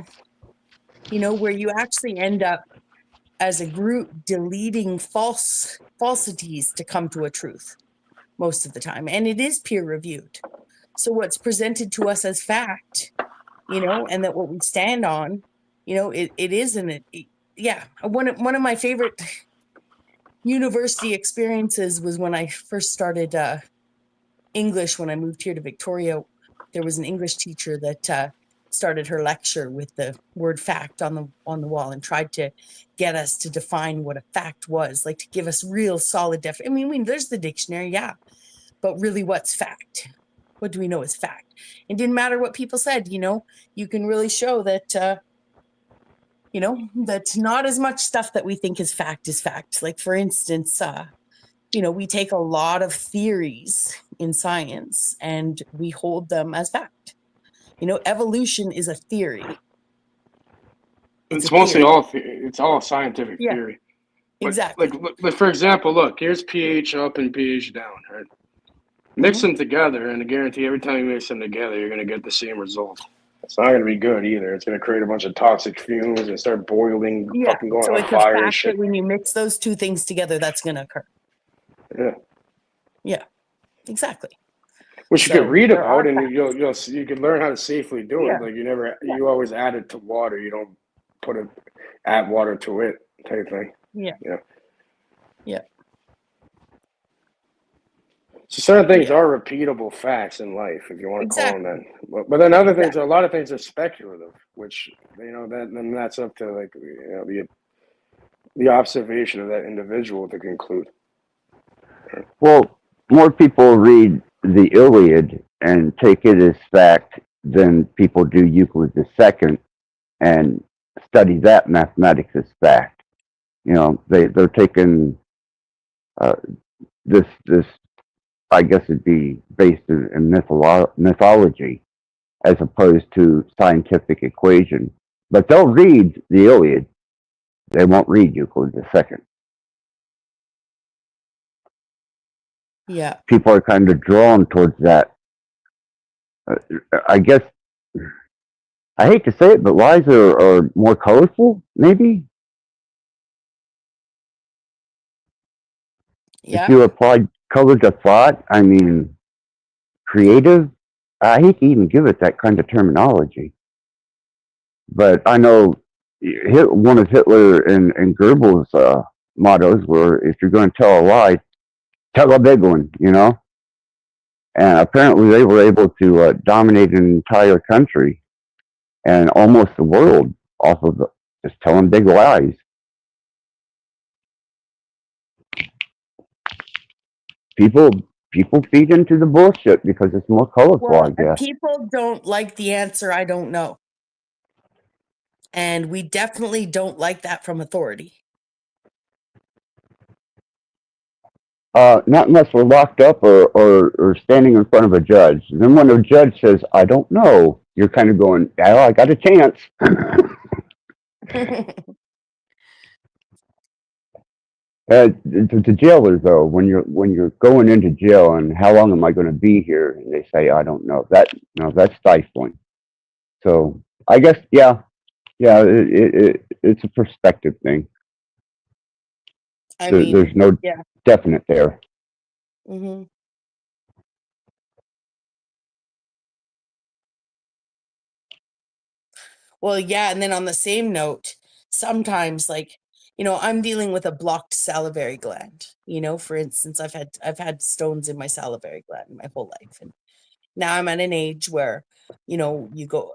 where you actually end up as a group deleting falsities to come to a truth most of the time. And it is peer reviewed. So what's presented to us as fact, and that what we stand on, it isn't it. Yeah. One of my favorite university experiences was when I first started English. When I moved here to Victoria, there was an English teacher that started her lecture with the word fact on the wall and tried to get us to define what a fact was, like to give us real solid I mean, there's the dictionary, yeah, but really, what's fact? What do we know is fact? It didn't matter what people said. You can really show that that not as much stuff that we think is fact. Like, for instance, we take a lot of theories in science and we hold them as fact. Evolution is a theory. It's mostly all it's all scientific theory. But, exactly. Like for example, look, here's pH up and pH down, right? Mix them together, and I guarantee every time you mix them together, you're going to get the same result. It's not going to be good either. It's going to create a bunch of toxic fumes and start boiling, fucking going so on it's fire a and fact shit. that when you mix those two things together, that's going to occur. Yeah, exactly. Which you can read about, and you can learn how to safely do it. Like you always add it to water. You don't add water to it type thing. Yeah. So certain things are repeatable facts in life, if you want to call them that. But then other things, a lot of things are speculative, which then that's up to like the observation of that individual to conclude. Well, more people read the Iliad and take it as fact than people do Euclid II and study that mathematics as fact. They're taking this I guess it'd be based in mythology as opposed to scientific equation. But they'll read the Iliad. They won't read Euclid II. Yeah. People are kind of drawn towards that. I guess, I hate to say it, but lies are more colorful, maybe? Yeah. If you apply color to thought, I mean, creative, I hate to even give it that kind of terminology. But I know one of Hitler and Goebbels' mottos were, if you're going to tell a lie, tell a big one, And apparently they were able to dominate an entire country and almost the world off of just telling big lies. People feed into the bullshit because it's more colorful, I guess. People don't like the answer, I don't know. And we definitely don't like that from authority. Not unless we're locked up or standing in front of a judge. And then when a judge says, I don't know, you're kind of going, yeah, I got a chance. The jailers, though, when you're going into jail and how long am I going to be here? And they say, I don't know. That's stifling. So I guess, it's a perspective thing. There's no definite there. Mm-hmm. Well, yeah, and then on the same note, sometimes I'm dealing with a blocked salivary gland. For instance, I've had stones in my salivary gland my whole life, and now I'm at an age where you go.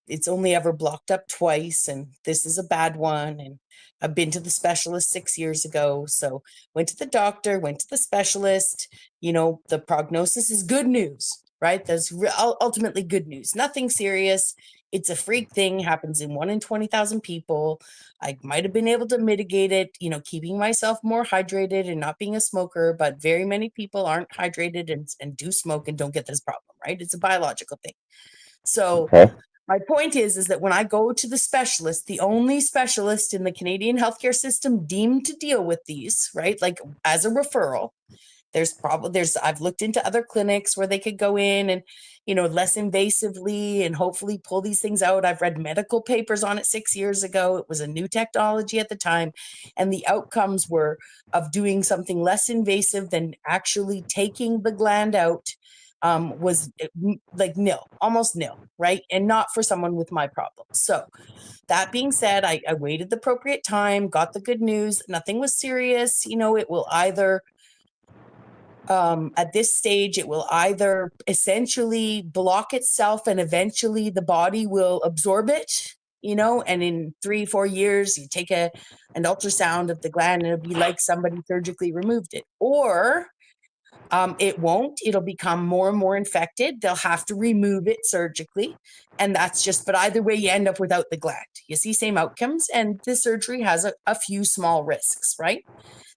It's only ever blocked up twice, and this is a bad one. And I've been to the specialist 6 years ago, so went to the doctor, went to the specialist. The prognosis is good news, right? That's ultimately good news. Nothing serious. It's a freak thing, happens in 1 in 20,000 people. I might have been able to mitigate it, keeping myself more hydrated and not being a smoker, but very many people aren't hydrated and do smoke and don't get this problem, right? It's a biological thing. So my point is that when I go to the specialist, the only specialist in the Canadian healthcare system deemed to deal with these, right? Like as a referral, I've looked into other clinics where they could go in and, less invasively and hopefully pull these things out. I've read medical papers on it 6 years ago. It was a new technology at the time. And the outcomes were of doing something less invasive than actually taking the gland out was like nil, almost nil, right? And not for someone with my problem. So that being said, I waited the appropriate time, got the good news. Nothing was serious. It will either at this stage, it will either essentially block itself and eventually the body will absorb it, and in 3-4 years, you take an ultrasound of the gland and it'll be like somebody surgically removed it. Or it won't. It'll become more and more infected. They'll have to remove it surgically. And but either way, you end up without the gland. You see, same outcomes. And the surgery has a few small risks, right?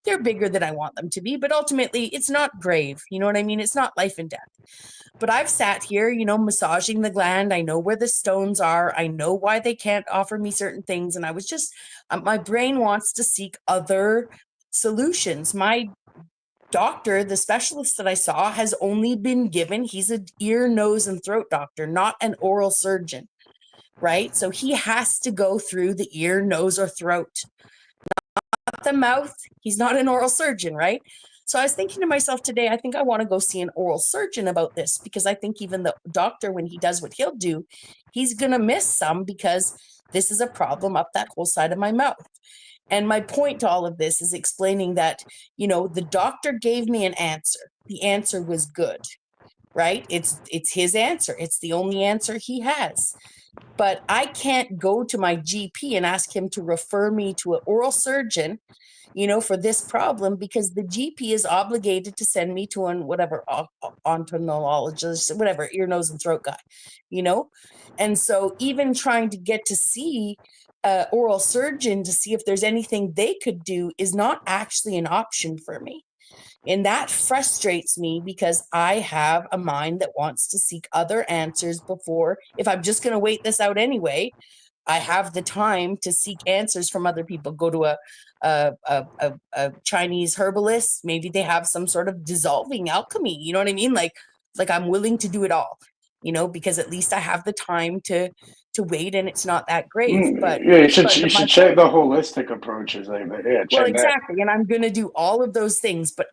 They're bigger than I want them to be, but ultimately it's not grave. You know what I mean? It's not life and death. But I've sat here, massaging the gland. I know where the stones are. I know why they can't offer me certain things. And I was just, my brain wants to seek other solutions. My doctor, the specialist that I saw, has only been given, he's an ear, nose, and throat doctor, not an oral surgeon, right? So he has to go through the ear, nose, or throat, not the mouth. He's not an oral surgeon, right? So I was thinking to myself today, I think I want to go see an oral surgeon about this, because I think even the doctor, when he does what he'll do, he's going to miss some, because this is a problem up that whole side of my mouth. And my point to all of this is explaining that, the doctor gave me an answer. The answer was good, right? It's his answer. It's the only answer he has. But I can't go to my GP and ask him to refer me to an oral surgeon, for this problem, because the GP is obligated to send me to an whatever otorhinologist, whatever, ear, nose, and throat guy, And so even trying to get to see an oral surgeon to see if there's anything they could do is not actually an option for me. And that frustrates me, because I have a mind that wants to seek other answers before, if I'm just going to wait this out anyway, I have the time to seek answers from other people. Go to a Chinese herbalist. Maybe they have some sort of dissolving alchemy. You know what I mean? Like I'm willing to do it all, because at least I have the time to wait, and it's not that grave. But yeah, you should check the holistic approaches. Yeah, well, check exactly. that. And I'm going to do all of those things, but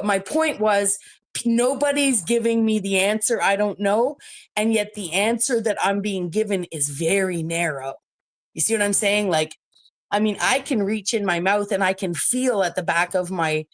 my point was, nobody's giving me the answer I don't know. And yet the answer that I'm being given is very narrow. You see what I'm saying? I can reach in my mouth and I can feel at the back of my,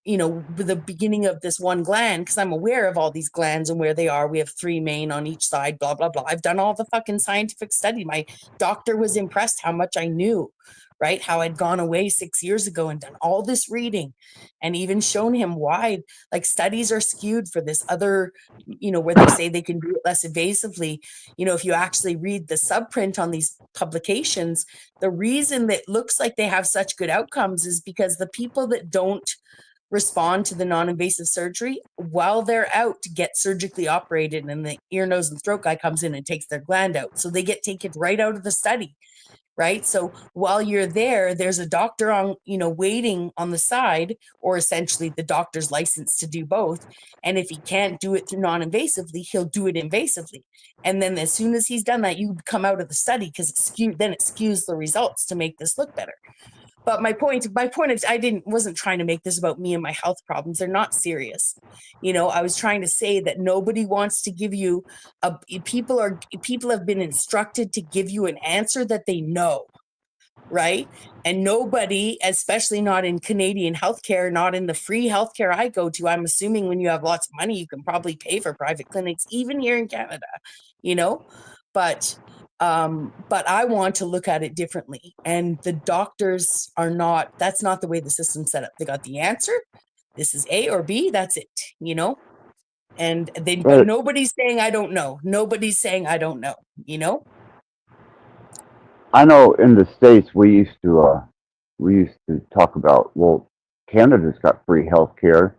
the beginning of this one gland, because I'm aware of all these glands and where they are. We have 3 main on each side, blah, blah, blah. I've done all the fucking scientific study. My doctor was impressed how much I knew, right? How I'd gone away 6 years ago and done all this reading, and even shown him why, studies are skewed for this other, where they say they can do it less invasively. If you actually read the subprint on these publications, the reason that looks like they have such good outcomes is because the people that don't respond to the non-invasive surgery, while they're out, get surgically operated, and the ear, nose, and throat guy comes in and takes their gland out. So they get taken right out of the study, right? So while you're there, there's a doctor on, waiting on the side, or essentially the doctor's licensed to do both. And if he can't do it through non-invasively, he'll do it invasively. And then as soon as he's done that, you come out of the study, because it skews the results to make this look better. But my point is, wasn't trying to make this about me and my health problems. They're not serious. I was trying to say that nobody wants to give you people have been instructed to give you an answer that they know, right? And nobody, especially not in Canadian healthcare, not in the free healthcare I go to. I'm assuming when you have lots of money, you can probably pay for private clinics, even here in Canada, but I want to look at it differently. And the doctors that's not the way the system's set up. They got the answer. This is A or B. That's it, and but nobody's saying I don't know. Nobody's saying I don't know, I know in the States we used to talk about, well, Canada's got free health care.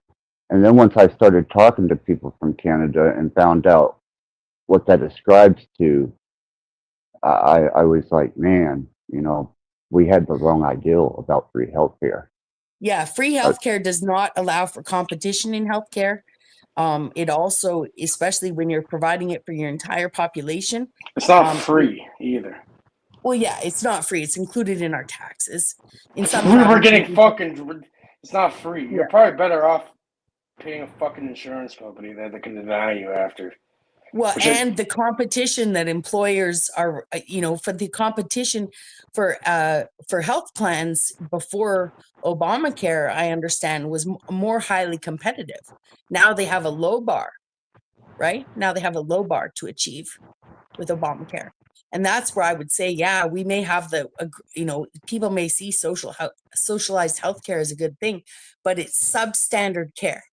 And then once I started talking to people from Canada and found out what that ascribes to, I was like, man, we had the wrong idea about free healthcare. Yeah, free healthcare does not allow for competition in healthcare. It also, especially when you're providing it for your entire population, It's not free either. well, yeah, it's not free. It's included in our taxes. In some We were provinces, getting fucking. It's not free. You're yeah. probably better off paying a fucking insurance company that can deny you after. Well, Which and the competition that employers are, for the competition for health plans before Obamacare, I understand, was more highly competitive. Now they have a low bar, right? Now they have a low bar to achieve with Obamacare. And that's where I would say, yeah, we may have people may see socialized healthcare as a good thing, but it's substandard care.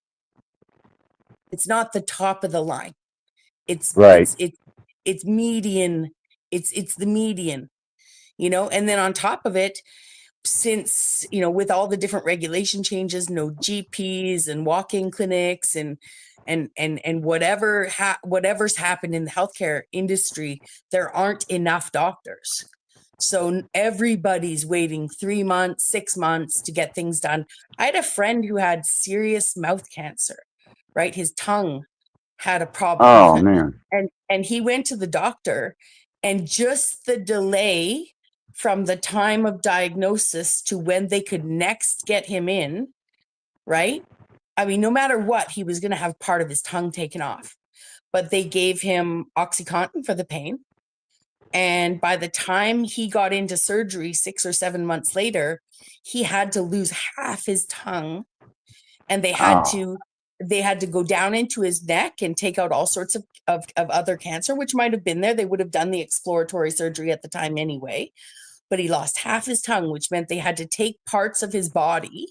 It's not the top of the line. It's median. It's the median, and then on top of it, since, with all the different regulation changes, no GPs and walk-in clinics and whatever's happened in the healthcare industry, there aren't enough doctors. So everybody's waiting 3 months, 6 months to get things done. I had a friend who had serious mouth cancer, right? His tongue had a problem. Oh man. and he went to the doctor, and just the delay from the time of diagnosis to when they could next get him in, right? I mean, no matter what, he was going to have part of his tongue taken off. But they gave him OxyContin for the pain. And by the time he got into surgery 6 or 7 months later, he had to lose half his tongue. And they had to go down into his neck and take out all sorts of other cancer, which might have been there. They would have done the exploratory surgery at the time anyway. But he lost half his tongue, which meant they had to take parts of his body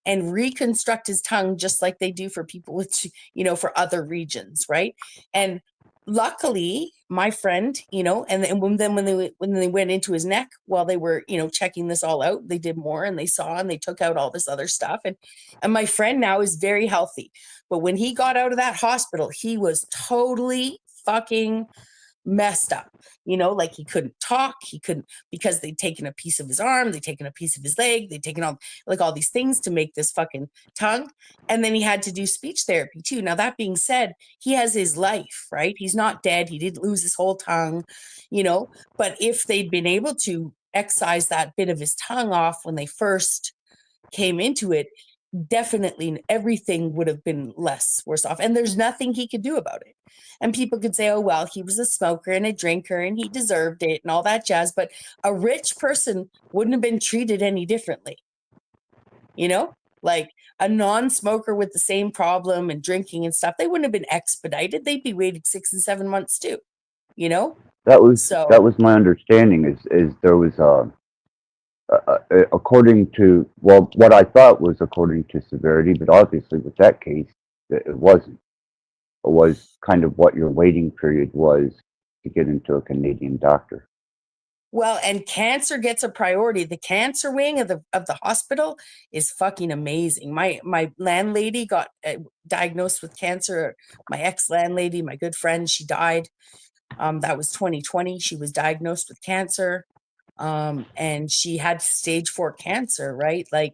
and reconstruct his tongue just like they do for people with, for other regions, right? And luckily, my friend, and then when they went into his neck while they were, checking this all out, they did more and they saw and they took out all this other stuff. And my friend now is very healthy. But when he got out of that hospital, he was totally fucking messed up, like he couldn't talk, because they'd taken a piece of his arm, they'd taken a piece of his leg, they'd taken all these things to make this fucking tongue, and then he had to do speech therapy too. Now, that being said, he has his life, right? He's not dead, he didn't lose his whole tongue, but if they'd been able to excise that bit of his tongue off when they first came into it, definitely everything would have been worse off, and there's nothing he could do about it. And people could say, oh, well, he was a smoker and a drinker and he deserved it and all that jazz, but a rich person wouldn't have been treated any differently. Like a non-smoker with the same problem and drinking and stuff, they wouldn't have been expedited. They'd be waiting 6 and 7 months too. That was my understanding. Is there was according to, well, what I thought was according to severity, but obviously with that case, it wasn't. It was kind of what your waiting period was to get into a Canadian doctor. Well, and cancer gets a priority. The cancer wing of the hospital is fucking amazing. My landlady got diagnosed with cancer. My ex-landlady, my good friend, she died. That was 2020. She was diagnosed with cancer. And she had stage 4 cancer, right? Like,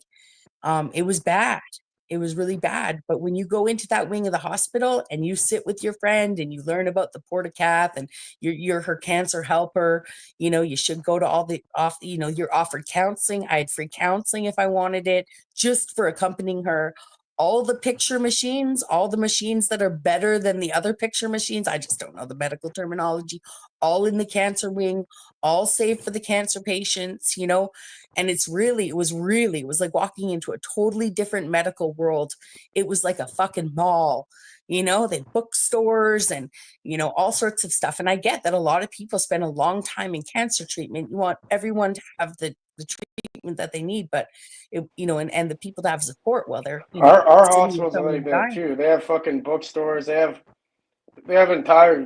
it was bad. It was really bad. But when you go into that wing of the hospital and you sit with your friend and you learn about the portacath and you're her cancer helper, you should go to you're offered counseling. I had free counseling if I wanted it, just for accompanying her. All the picture machines, all the machines that are better than the other picture machines, I just don't know the medical terminology, all in the cancer wing, all saved for the cancer patients, and it was like walking into a totally different medical world. It was like a fucking mall, they had bookstores and, all sorts of stuff. And I get that a lot of people spend a long time in cancer treatment. You want everyone to have the treatment that they need, but and the people to have support while they're our hospitals are like that too. They have fucking bookstores. They have entire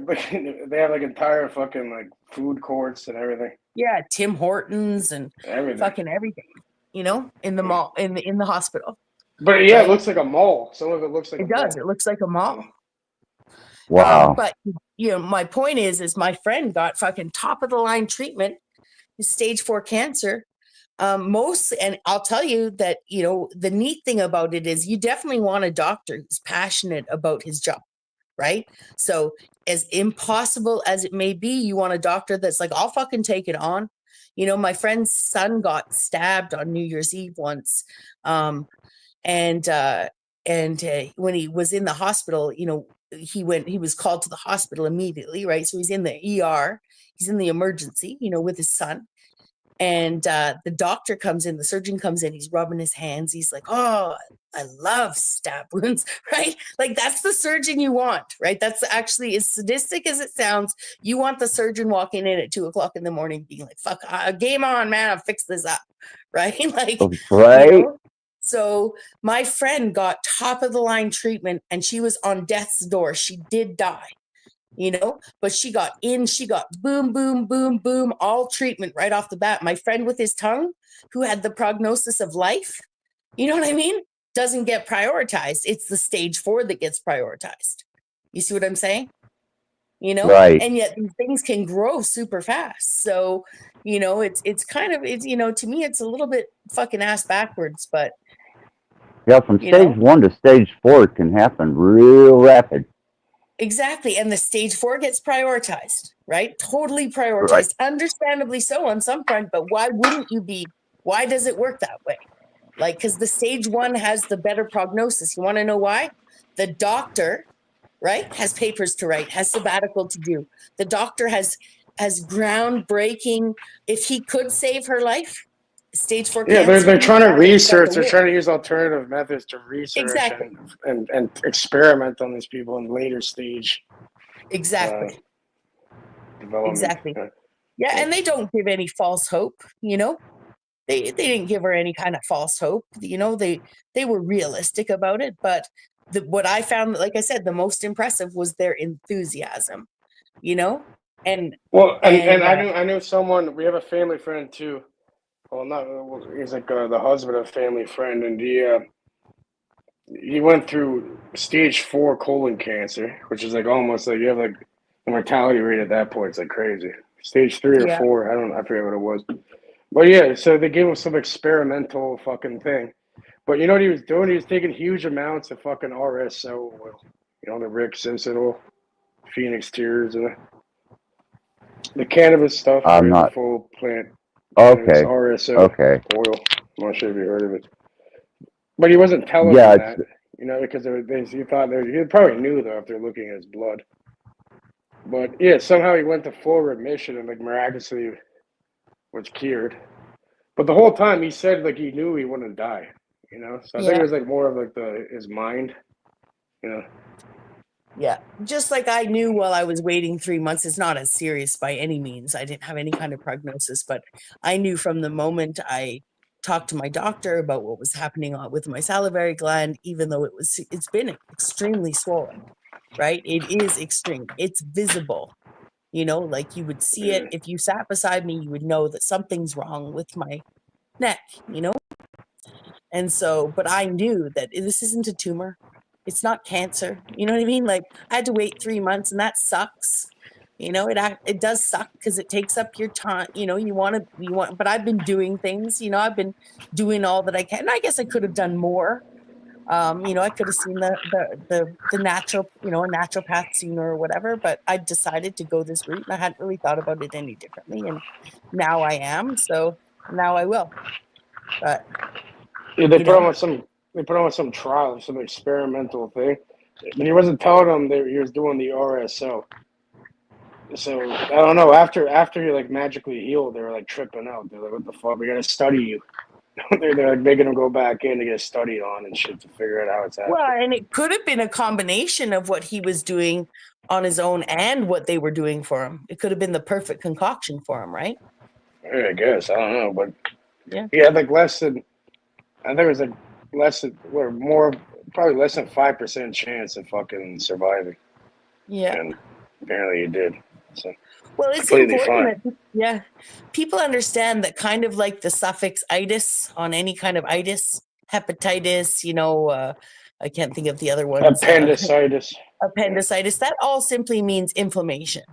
fucking like food courts and everything. Yeah, Tim Hortons and everything. Fucking everything, in the mall, in the hospital. But yeah, it looks like a mall. Some of it looks like it does. Mall. It looks like a mall. Wow. But my point is my friend got fucking top of the line treatment, his stage 4 cancer, Mostly, and I'll tell you that, you know, the neat thing about it is you definitely want a doctor who's passionate about his job, right? So as impossible as it may be, you want a doctor that's like, I'll fucking take it on. You know, my friend's son got stabbed on New Year's Eve once. And when he was in the hospital, you know, he was called to the hospital immediately, right? So he's in the ER, he's in the emergency, you know, with his son. And the doctor comes in, the surgeon comes in, he's rubbing his hands. He's like, oh, I love stab wounds, right? Like that's the surgeon you want, right? That's actually as sadistic as it sounds. You want the surgeon walking in at 2:00 in the morning being like, fuck, game on, man, I'll fix this up, right? Like, Right. you know? So my friend got top of the line treatment and she was on death's door. She did die, you know, but she got boom, boom, boom, boom, all treatment right off the bat. My friend with his tongue, who had the prognosis of life, you know what I mean, doesn't get prioritized. It's the stage 4 that gets prioritized. You see what I'm saying? You know, Right. and yet these things can grow super fast. So, you know, it's kind of, you know, to me, it's a little bit fucking ass backwards, but Yeah, from you stage know? 1 to stage 4 it can happen real rapid. Exactly. And the stage 4 gets prioritized, right? Totally prioritized. Right. Understandably so on some front, but why wouldn't you be? Why does it work that way? Like, because the stage 1 has the better prognosis. You want to know why? The doctor, right, has papers to write, has sabbatical to do. The doctor has groundbreaking. If he could save her life, stage 4 Yeah, cancer. they're trying to that would start research. the They're war. trying to use alternative methods to research Exactly. and experiment on these people in later stage Exactly. development. Exactly. Yeah, and they don't give any false hope, you know. They didn't give her any kind of false hope, you know. They were realistic about it, but what I found, like I said, the most impressive was their enthusiasm, you know. And I knew someone. We have a family friend too. Well, he's like the husband of a family friend, and he went through stage 4 colon cancer, which is like almost like you have like the mortality rate at that point. It's like crazy. Stage 3 or yeah, 4, I forget what it was. But yeah, so they gave him some experimental fucking thing. But you know what he was doing? He was taking huge amounts of fucking RSO oil. You know, the Rick Sissetal, Phoenix Tears, and the cannabis stuff, I'm right? not. The full plant Okay. RSO Okay. oil. I'm not sure if you heard of it. But he wasn't telling Yeah, them that, you know, because he thought he probably knew though after looking at his blood. But yeah, somehow he went to full remission and like miraculously was cured. But the whole time he said like he knew he wouldn't die, you know. So I think it yeah, was like more of like his mind, you know. yeah. Just like I knew while I was waiting 3 months, it's not as serious by any means. I didn't have any kind of prognosis, but I knew from the moment I talked to my doctor about what was happening with my salivary gland, even though it's been extremely swollen, right? It is extreme. It's visible. You know, like you would see it if you sat beside me, you would know that something's wrong with my neck, you know? And so, but I knew that this isn't a tumor. It's not cancer. You know what I mean? Like I had to wait 3 months and that sucks. You know, it does suck because it takes up your time. You know, but I've been doing things, you know, I've been doing all that I can. And I guess I could have done more. You know, I could have seen the natural, you know, a naturopath sooner or whatever, but I decided to go this route and I hadn't really thought about it any differently. And now I am, so now I will. But Yeah, they you put him know, on some trial, some experimental thing. But he wasn't telling them that he was doing the RSO. So I don't know. After he like magically healed, they were like tripping out. They're like, "What the fuck? We gotta study you." they're like making him go back in to get studied on and shit to figure out how it's well, happening. and it could have been a combination of what he was doing on his own and what they were doing for him. It could have been the perfect concoction for him, right? I guess I don't know, but Yeah. he had like less than. I think it was like less than or more, probably less than 5% chance of fucking surviving. Yeah. And apparently he did. So Well, it's completely important fine. that people understand that kind of like the suffix itis on any kind of itis, hepatitis, you know, I can't think of the other ones. Appendicitis. Appendicitis. That all simply means inflammation,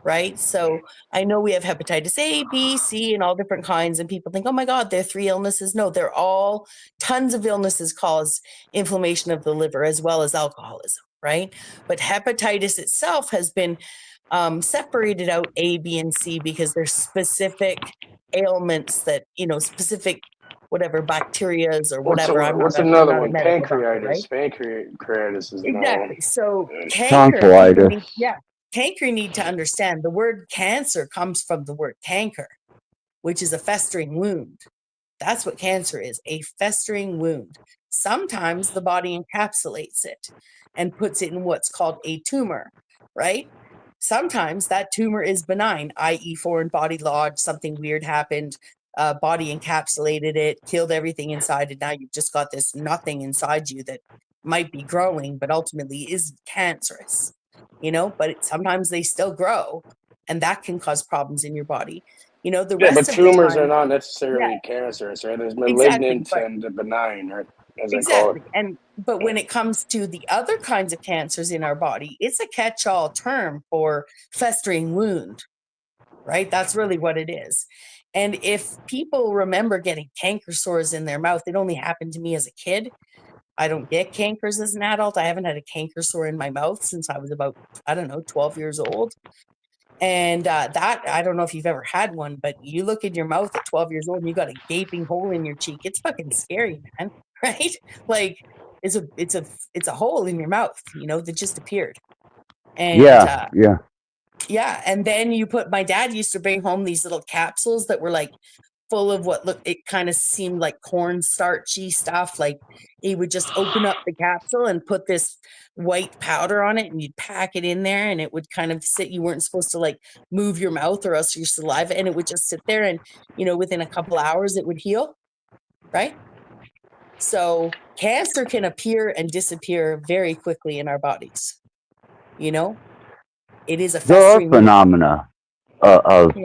right? So I know we have hepatitis A, B, C, and all different kinds, and people think, oh my God, they're 3 illnesses. No, they're all tons of illnesses cause inflammation of the liver as well as alcoholism, right? But hepatitis itself has been separated out A, B, and C because there's specific ailments that, specific whatever bacterias or whatever. I'm What's not another a one? medical doctor, right? Pancreatitis is known. Exactly. So Tonsillitis. canker, you need to understand the word cancer comes from the word canker, which is a festering wound. That's what cancer is, a festering wound. Sometimes the body encapsulates it and puts it in what's called a tumor, right? Sometimes that tumor is benign, i.e., foreign body lodged, something weird happened, body encapsulated it, killed everything inside, and now you've just got this nothing inside you that might be growing, but ultimately is cancerous, but sometimes they still grow, and that can cause problems in your body. The rest but of tumors the time, are not necessarily cancerous, right? There's exactly, malignant and benign, right? As I call exactly. it. But when it comes to the other kinds of cancers in our body, it's a catch-all term for festering wound, right? That's really what it is. And if people remember getting canker sores in their mouth, it only happened to me as a kid. I don't get cankers as an adult. I haven't had a canker sore in my mouth since I was about, 12 years old. And that, I don't know if you've ever had one, but you look in your mouth at 12 years old and you got a gaping hole in your cheek. It's fucking scary, man. Right? Like it's a hole in your mouth, that just appeared. And yeah. And then my dad used to bring home these little capsules that were like full of it kind of seemed like cornstarchy stuff. Like he would just open up the capsule and put this white powder on it, and you'd pack it in there, and it would kind of sit. You weren't supposed to like move your mouth or else your saliva, and it would just sit there, and within a couple hours it would heal, right? So cancer can appear and disappear very quickly in our bodies. It is a There are festering wound. phenomena of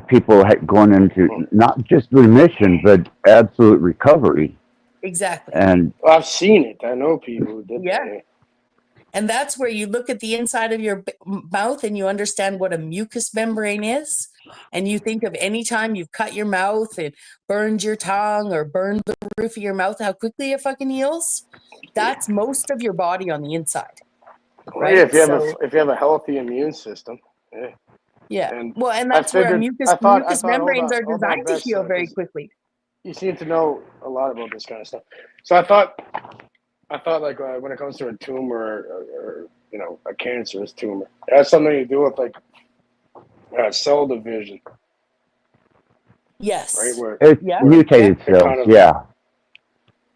people going into not just remission but absolute recovery. Exactly. And I've seen it. I know people who did that. Yeah. And that's where you look at the inside of your mouth and you understand what a mucous membrane is. And you think of any time you've cut your mouth and burned your tongue or burned the roof of your mouth, how quickly it fucking heals. That's most of your body on the inside. Right? Yeah, if you have a healthy immune system. Yeah. Yeah. And that's where mucous membranes are designed to heal very quickly. You seem to know a lot about this kind of stuff. So I thought like when it comes to a tumor or a cancerous tumor, it has something to do with like cell division. Yes. Right. Where it's mutated cells.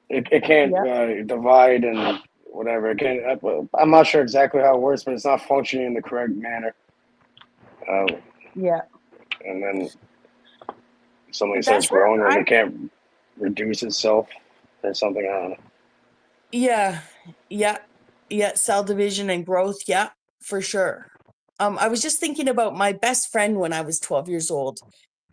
It can't divide and whatever. It can't. I'm not sure exactly how it works, but it's not functioning in the correct manner. And then something starts growing, and it can't reduce itself or something. I don't know. Yeah. Cell division and growth. Yeah, for sure. I was just thinking about my best friend when I was 12 years old.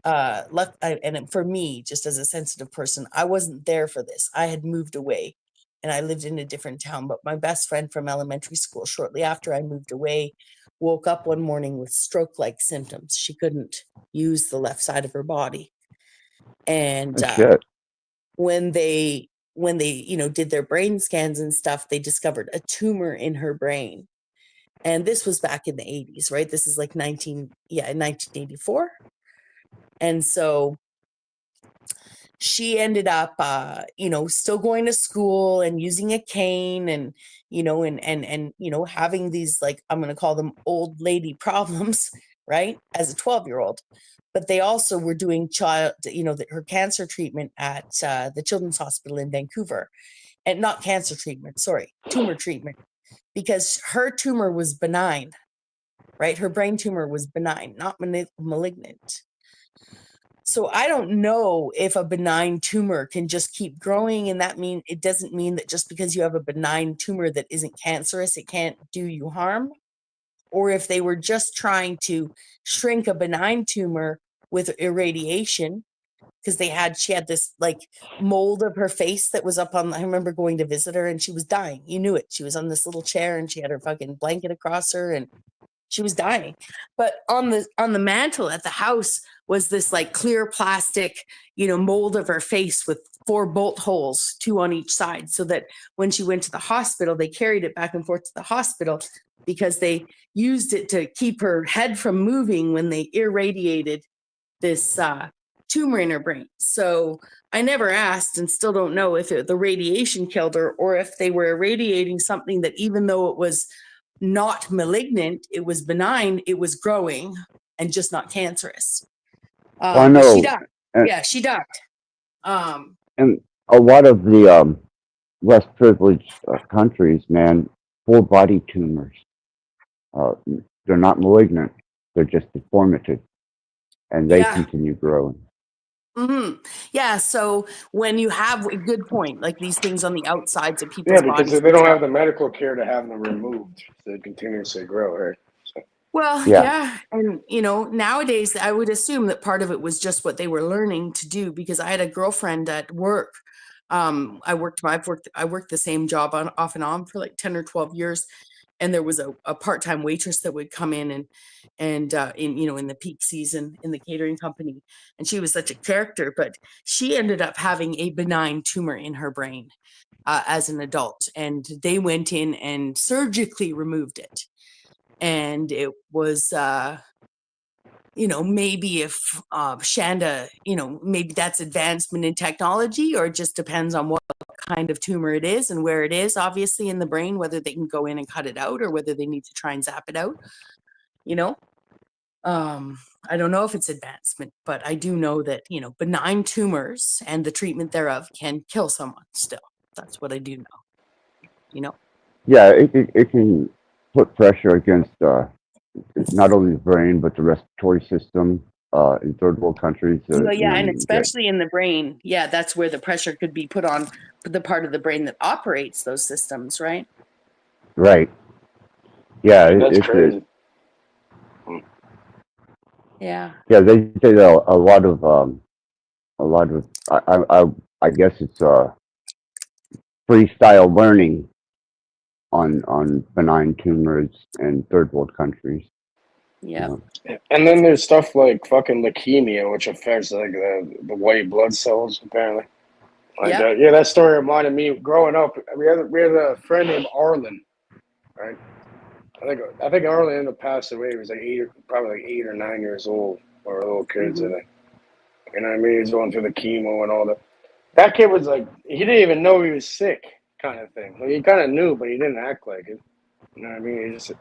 And for me, just as a sensitive person, I wasn't there for this. I had moved away and I lived in a different town. But my best friend from elementary school, shortly after I moved away, woke up one morning with stroke-like symptoms. She couldn't use the left side of her body. And when they did their brain scans and stuff, they discovered a tumor in her brain. And this was back in the 80s, right? This is like 1984. And so she ended up, still going to school and using a cane and, having these, like, I'm going to call them old lady problems, right? As a 12-year-old. But they also were doing her cancer treatment at the Children's Hospital in Vancouver. And not cancer treatment, sorry, tumor treatment. Because her tumor was benign, right? Her brain tumor was benign, not malignant. So I don't know if a benign tumor can just keep growing, and it doesn't mean that just because you have a benign tumor that isn't cancerous, it can't do you harm. Or if they were just trying to shrink a benign tumor with irradiation, because she had this like mold of her face that was up on. I remember going to visit her and she was dying. You knew it. She was on this little chair and she had her fucking blanket across her, and She was dying. But on the mantle at the house was this like clear plastic, mold of her face with 4 bolt holes, 2 on each side, so that when she went to the hospital, they carried it back and forth to the hospital because they used it to keep her head from moving when they irradiated this tumor in her brain. So I never asked and still don't know if the radiation killed her or if they were irradiating something that, even though it was not malignant, it was benign, it was growing and just not cancerous. I But she know, died. and, Yeah, she died. and a lot of the less privileged countries, man, full body tumors. They're not malignant; they're just deformative, and they Yeah. continue growing. Yeah. So when you have a good point, like these things on the outsides of Yeah, people's because bodies they and don't stuff. have the medical care to have them removed. So they continuously grow, right? So, Well, Yeah. yeah. And, nowadays I would assume that part of it was just what they were learning to do, because I had a girlfriend at work. I worked the same job off and on for like 10 or 12 years. And there was a part-time waitress that would come in and in the peak season in the catering company. And she was such a character, but she ended up having a benign tumor in her brain as an adult. And they went in and surgically removed it. And it was, maybe if Shanda, maybe that's advancement in technology, or it just depends on what kind of tumor it is and where it is, obviously, in the brain, whether they can go in and cut it out or whether they need to try and zap it out. I don't know if it's advancement, but I do know that, benign tumors and the treatment thereof can kill someone still. That's what I do know. Yeah, it can put pressure against not only the brain but the respiratory system in third world countries. Well, yeah, and You get, especially in the brain. Yeah, that's where the pressure could be put on the part of the brain that operates those systems, right? right. Yeah, that's crazy. Yeah. Yeah, they say that a lot of I guess it's freestyle learning on benign tumors in third world countries. Yeah. And then there's stuff like fucking leukemia, which affects like the white blood cells, apparently. Like Yeah. that story reminded me growing up. We had a friend named Arlen, right? I think Arlen ended up passing away. He was like probably like 8 or 9 years old, or little kids, Mhm. and you know what I mean. He was going through the chemo and all that. That kid was like, he didn't even know he was sick, kind of thing. Like he kind of knew, but he didn't act like it. You know what I mean? He just.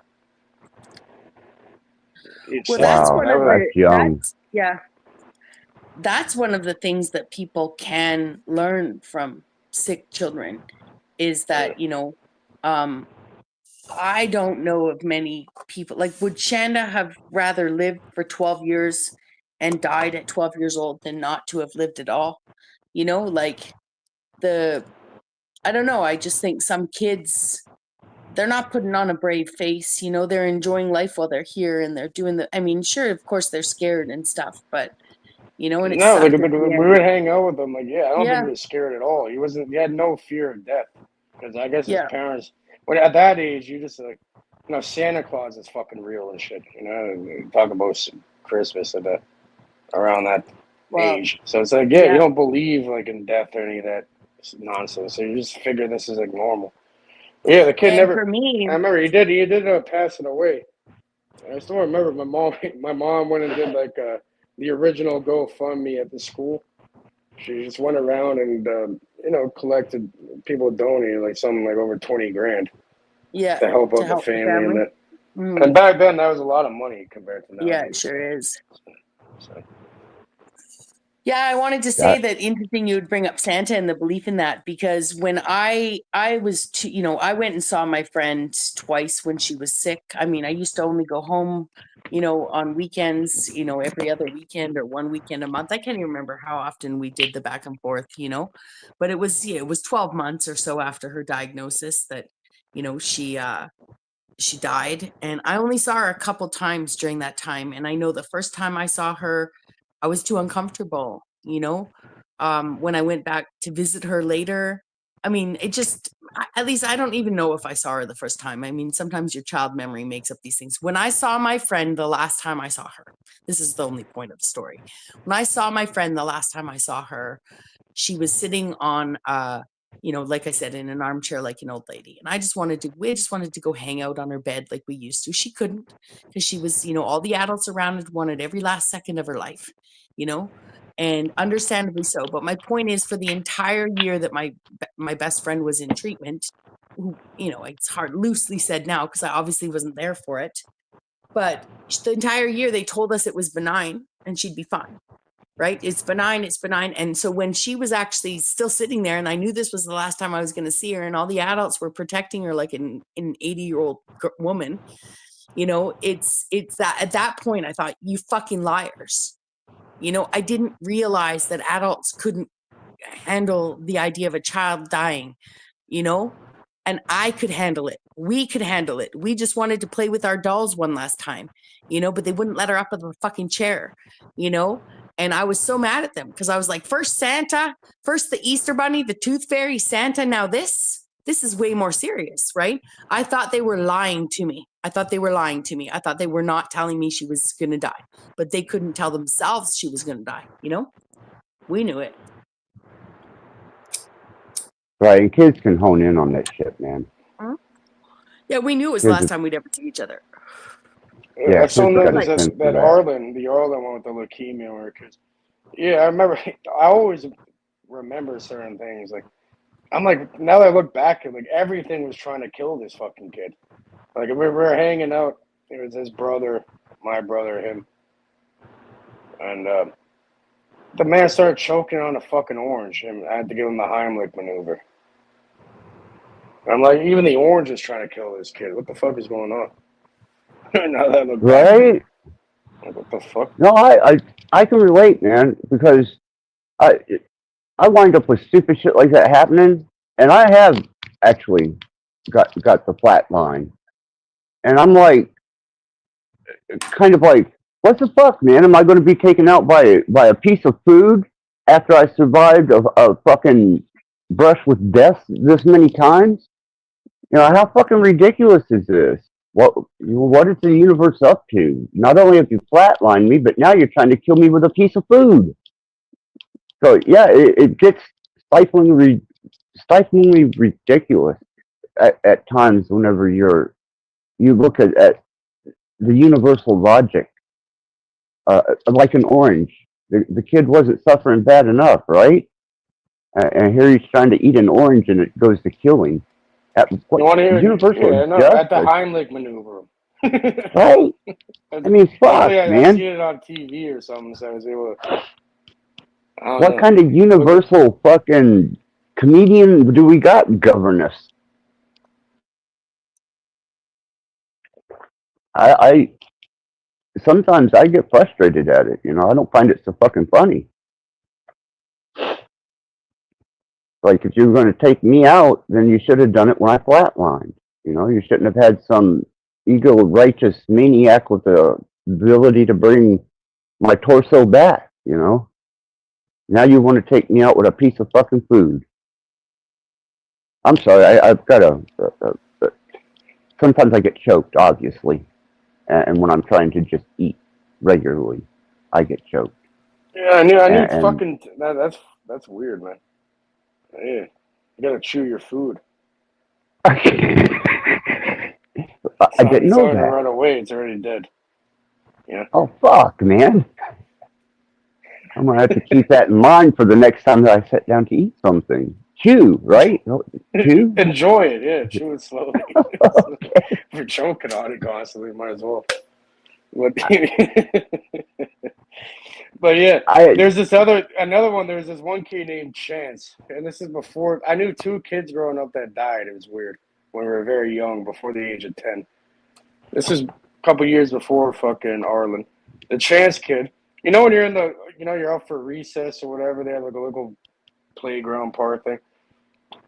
Well, that's Wow, one of that's young. that's one of the things that people can learn from sick children is that, I don't know of many people. Like, would Shanda have rather lived for 12 years and died at 12 years old than not to have lived at all? Like I don't know. I just think some kids, they're not putting on a brave face. They're enjoying life while they're here and they're doing I mean, sure, of course they're scared and stuff, but, and it No, like sucked at we the end. would hang out with him. Like, yeah, I don't think Yeah. he was scared at all. He wasn't. He had no fear of death because I guess his Yeah. parents. When at that age, you just like, Santa Claus is fucking real and shit. And talk about Christmas at that around that Well, age. So it's like, yeah, you yeah. don't believe like in death or any of that nonsense. So you just figure this is like normal. But yeah, the kid And never. for me, I remember he did end up passing away. I still remember my mom. My mom went and did like the original GoFundMe at the school. She just went around and collected, people donated like something like over 20 grand yeah, to help to out the help the family and family. that. Mm. And back then, that was a lot of money compared to Yeah, it nowadays. sure is. So. Yeah, I wanted to say that interesting you would bring up Santa and the belief in that, because when I was I went and saw my friend twice when she was sick. I mean, I used to only go home, on weekends, every other weekend or one weekend a month. I can't even remember how often we did the back and forth, but it was 12 months or so after her diagnosis that, she died, and I only saw her a couple times during that time. And I know the first time I saw her, I was too uncomfortable. When I went back to visit her later, I mean, at least I don't even know if I saw her the first time. I mean, sometimes your child memory makes up these things. When I saw my friend the last time I saw her, this is the only point of the story. When I saw my friend the last time I saw her, she was sitting on like I said, in an armchair like an old lady. And we just wanted to go hang out on her bed like we used to. She couldn't, because she was, all the adults around it wanted every last second of her life, and understandably so. But my point is, for the entire year that my best friend was in treatment, who, it's hard loosely said now because I obviously wasn't there for it, but the entire year they told us it was benign and she'd be fine. Right? It's benign. It's benign. And so when she was actually still sitting there, and I knew this was the last time I was going to see her, and all the adults were protecting her like an 80-year-old woman, it's that at that point I thought, you fucking liars. I didn't realize that adults couldn't handle the idea of a child dying, and I could handle it. We could handle it. We just wanted to play with our dolls one last time, but they wouldn't let her up in the fucking chair, And I was so mad at them because I was like, first Santa, first the Easter Bunny, the Tooth Fairy, Santa. Now this is way more serious, right? I thought they were lying to me. I thought they were not telling me she was going to die, but they couldn't tell themselves she was going to die. We knew it. Right, and kids can hone in on that shit, man. Yeah, we knew it was the last time we'd ever see each other. Yeah, I saw kids got a that sense for that that. Arlen, the Arlen one with the leukemia, where kids. Yeah, I remember. I always remember certain things. Like, I'm like, now that I look back, like everything was trying to kill this fucking kid. Like, we were hanging out. It was his brother, my brother, him, and the man started choking on a fucking orange, and I had to give him the Heimlich maneuver. I'm like, even the orange is trying to kill this kid. What the fuck is going on? Now that I look back, Right? like, what the fuck? No, I can relate, man, because I wind up with stupid shit like that happening, and I have actually got the flat line, and I'm like, kind of like, what the fuck, man? Am I going to be taken out by a piece of food after I survived a fucking brush with death this many times? How fucking ridiculous is this? What is the universe up to? Not only have you flatlined me, but now you're trying to kill me with a piece of food. So yeah, it gets stiflingly ridiculous at times whenever you look at the universal logic, like an orange. The kid wasn't suffering bad enough, right? And here he's trying to eat an orange and it goes to killing. You want to hear? Universal Yeah, no, at the Heimlich maneuver. Right? I mean, fuck, I man. seen it on TV or something, so I was able to. What kind of universal fucking comedian do we got govern us? I sometimes I get frustrated at it. I don't find it so fucking funny. Like, if you were going to take me out, then you should have done it when I flatlined. You shouldn't have had some ego-righteous maniac with the ability to bring my torso back, Now you want to take me out with a piece of fucking food. I'm sorry, I've got sometimes I get choked, obviously. And when I'm trying to just eat regularly, I get choked. Yeah, I need fucking. That's weird, man. Yeah, you gotta chew your food. I didn't know that. Right away, it's already dead. Yeah. Oh fuck, man! I'm gonna have to keep that in mind for the next time that I sit down to eat something. Chew, right? Chew. Enjoy it, yeah. Chew it slowly. Okay. If you're choking on it constantly, might as well. But yeah, there's another one. There's this one kid named Chance, and this is before I knew 2 kids growing up that died. It was weird when we were very young, before the age of 10. This is a couple years before fucking Arlen. The Chance kid, when you're in the, you're up for recess or whatever, they have like a little playground park thing.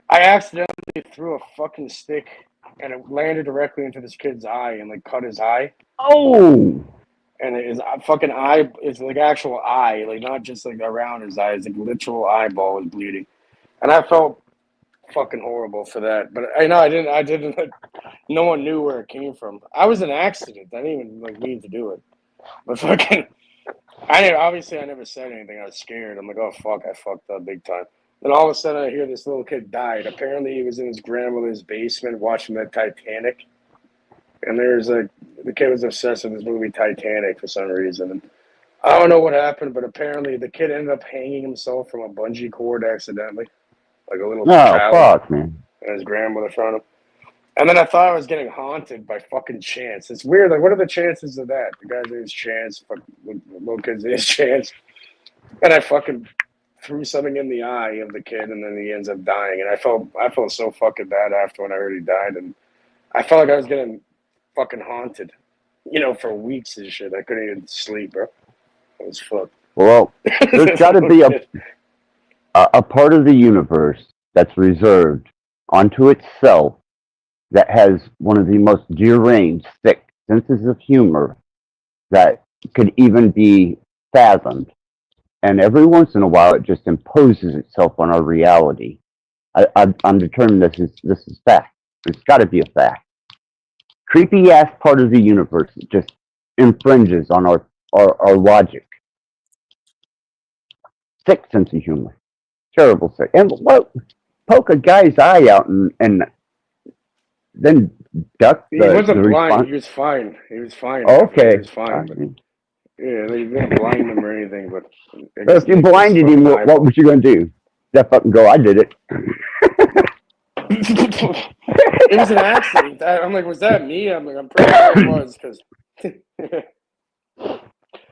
I accidentally threw a fucking stick, and it landed directly into this kid's eye and like cut his eye. Oh. And his fucking eye is like actual eye, like not just like around his eye. It's like literal eyeball was bleeding, and I felt fucking horrible for that. But I know I didn't. Like, no one knew where it came from. I was an accident. I didn't even like mean to do it. But fucking, obviously I never said anything. I was scared. I'm like, oh fuck, I fucked up big time. Then all of a sudden I hear this little kid died. Apparently he was in his grandmother's basement watching the Titanic. And the kid was obsessed with this movie Titanic for some reason. And I don't know what happened, but apparently the kid ended up hanging himself from a bungee cord accidentally, like a little No, child. fuck, man. And his grandmother found him. And then I thought I was getting haunted by fucking Chance. It's weird. Like, what are the chances of that? The guy's name is Chance. The little kid's name is Chance. And I fucking threw something in the eye of the kid, and then he ends up dying. And I felt so fucking bad after when I heard he died, and I felt like I was getting fucking haunted, for weeks and shit. I couldn't even sleep, bro. It was fucked. Well, there's got to be a part of the universe that's reserved onto itself that has one of the most deranged, thick senses of humor that could even be fathomed. And every once in a while, it just imposes itself on our reality. I'm determined this is fact. It's got to be a fact. Creepy ass part of the universe that just infringes on our logic. Sick sense of humor. Terrible sick. And what? Poke a guy's eye out and then duck He wasn't the blind. response. He was fine. He was fine. Okay. He was fine. But, yeah, they didn't blind him or anything. But If you blinded him, what was you going to do? Step up and go, I did it. It was an accident. I'm like, was that me? I'm like, I'm pretty sure it was because.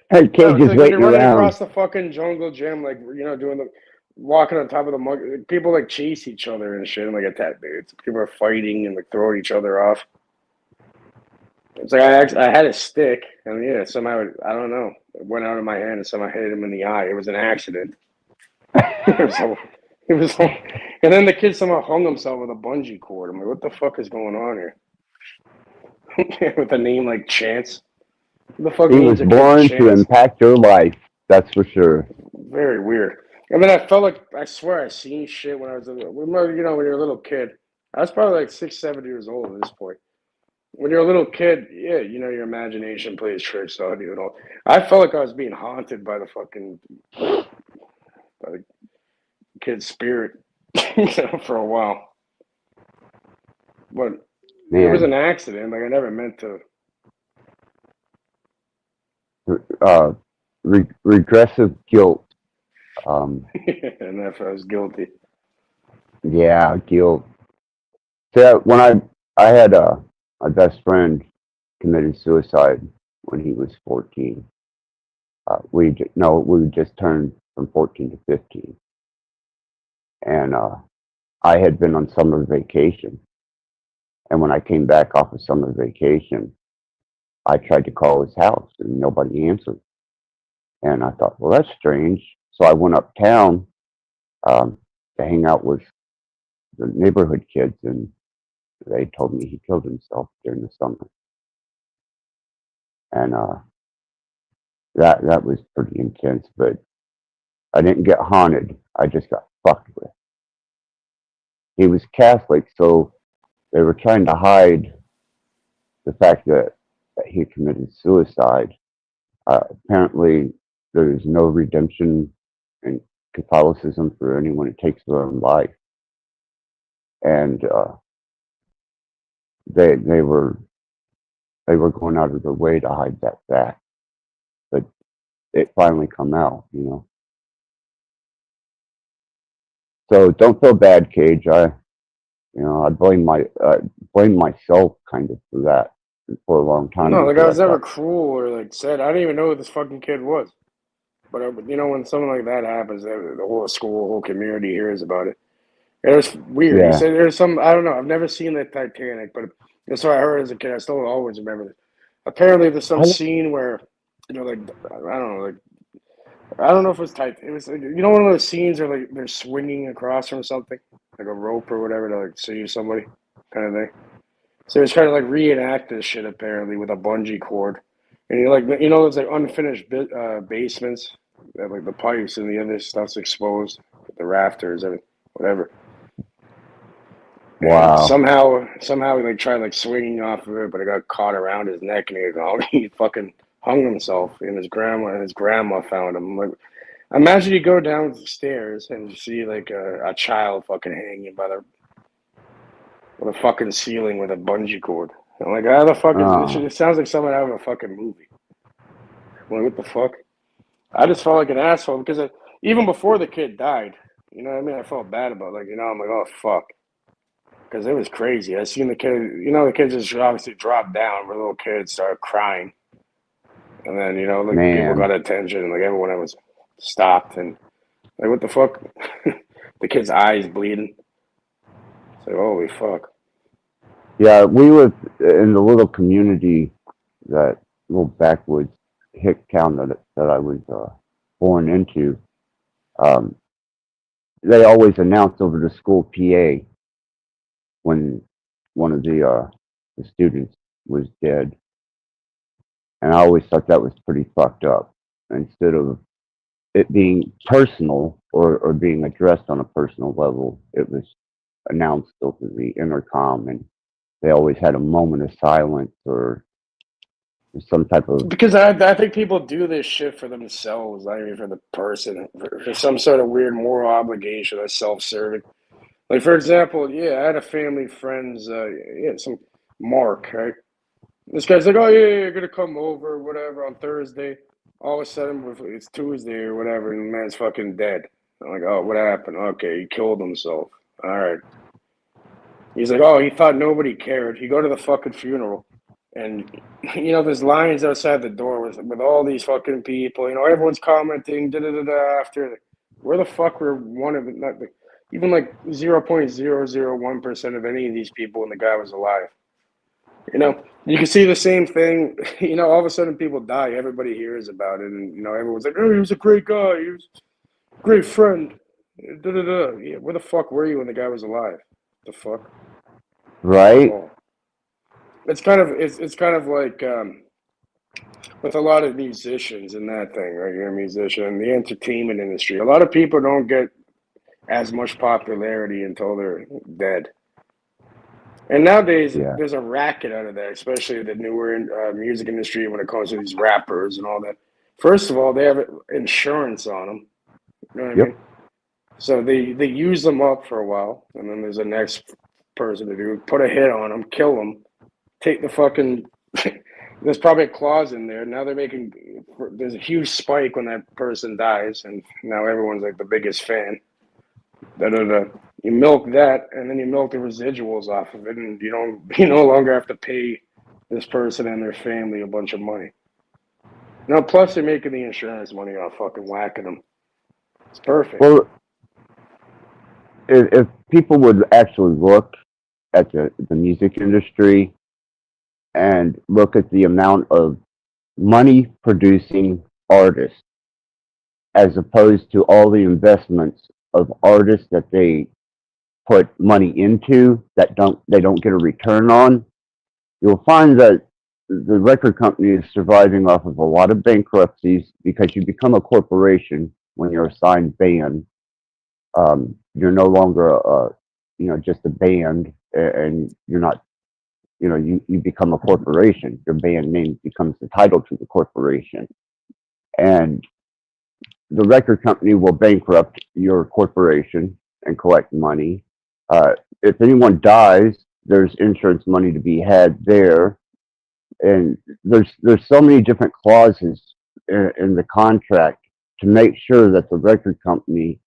Hey, Cage is like waiting you're running around. across the fucking jungle gym, like walking on top of the mug. People like chase each other and shit, and like attack. People are fighting and like throwing each other off. It's like I had a stick, and yeah, somehow I don't know, it went out of my hand and somehow hit him in the eye. It was an accident. It was, and then the kid somehow hung himself with a bungee cord. I'm like, what the fuck is going on here? With a name like Chance. What the fuck He names was a kid born Chance? to impact your life. That's for sure. Very weird. I mean, I felt like, I swear I seen shit when I was, when you're a little kid. I was probably like 6, 7 years old at this point. When you're a little kid, yeah, your imagination plays tricks on you and all. I felt like I was being haunted by the fucking, by the kid's spirit for a while. But it was an accident. Like, I never meant to. Regressive guilt. And if I was guilty. Yeah, guilt. So when I had my best friend committed suicide when he was 14. We just turned from 14 to 15, and I had been on summer vacation. And when I came back off of summer vacation, I tried to call his house and nobody answered. And I thought, well, that's strange. So I went uptown to hang out with the neighborhood kids, and they told me he killed himself during the summer. And that was pretty intense, but I didn't get haunted. I just got fucked with. He was Catholic, so they were trying to hide the fact that he committed suicide. Apparently, there is no redemption in Catholicism for anyone who takes their own life, and they were going out of their way to hide that fact, but it finally come out, So don't feel bad, Cage. I blame myself kind of for that for a long time. No, like I was never cruel or like said. I didn't even know who this fucking kid was. But when something like that happens, the whole school, the whole community hears about it. It was weird. Yeah. He said there's some. I don't know. I've never seen the Titanic, but that's what I heard as a kid. I still always remember this. Apparently, there's some scene where, like I don't know, like I don't know if it was tight. It was like, one of those scenes where like they're swinging across from something, like a rope or whatever to like save somebody, kind of thing. So he was trying to like reenact this shit apparently with a bungee cord, and there's like unfinished basements, that, like the pipes and the other stuff's exposed, the rafters and whatever. And Wow. somehow he like tried like swinging off of it, but it got caught around his neck, and he fucking hung himself. And his grandma found him. Like, imagine you go downstairs and you see like a child fucking hanging by the fucking ceiling with a bungee cord. I'm like, how the fuck is this? Oh, It sounds like someone out of a fucking movie. I'm like, what the fuck? I just felt like an asshole because even before the kid died, you know what I mean? I felt bad about it. Like, I'm like, oh fuck. Because it was crazy. I seen the kid, the kid just obviously dropped down. Where little kids started crying. And then, like people man. got attention and like everyone was stopped and like, what the fuck? The kid's eyes bleeding. It's like, holy fuck. Yeah, we were in the little community, that little backwoods hick town that I was born into. Um, they always announced over the school PA when one of the students was dead, and I always thought that was pretty fucked up. Instead of it being personal or being addressed on a personal level, it was announced over the intercom, and they always had a moment of silence or some type of Because I think people do this shit for themselves, not even for the person, for some sort of weird moral obligation that's self-serving. Like, for example, I had a family friend's, some Mark, right? This guy's like, oh, yeah, you're going to come over, whatever, on Thursday. All of a sudden, it's Tuesday or whatever, and the man's fucking dead. I'm like, oh, what happened? Okay, he killed himself. All right. He's like, oh, he thought nobody cared. He go to the fucking funeral. And, there's lines outside the door with all these fucking people. Everyone's commenting, da-da-da-da, after. Where the fuck were one of it? Not even like 0.001% of any of these people when the guy was alive. You can see the same thing. All of a sudden people die. Everybody hears about it. And, everyone's like, oh, he was a great guy. He was a great friend. Da-da-da. Yeah, where the fuck were you when the guy was alive? The fuck? right. Oh. It's kind of like with a lot of musicians and that thing, right? You're a musician, the entertainment industry. A lot of people don't get as much popularity until they're dead. And nowadays, Yeah. there's a racket out of that, especially the newer music industry when it comes to these rappers and all that. First of all, they have insurance on them. You know what I mean? So they use them up for a while, and then there's the next person to do put a hit on them, kill them, take the fucking. There's probably a clause in there. Now there's a huge spike when that person dies, and now everyone's like the biggest fan. You milk that, and then you milk the residuals off of it, and you no longer have to pay this person and their family a bunch of money. Now, plus they're making the insurance money off fucking whacking them. It's perfect. Well, if people would actually look at the music industry and look at the amount of money producing artists as opposed to all the investments of artists that they put money into that they don't get a return on, you'll find that the record company is surviving off of a lot of bankruptcies because you become a corporation when you're a signed band. You're no longer just a band, and you're not, you become a corporation. Your band name becomes the title to the corporation, and the record company will bankrupt your corporation and collect money. If anyone dies, there's insurance money to be had there, and there's so many different clauses in the contract to make sure that the record company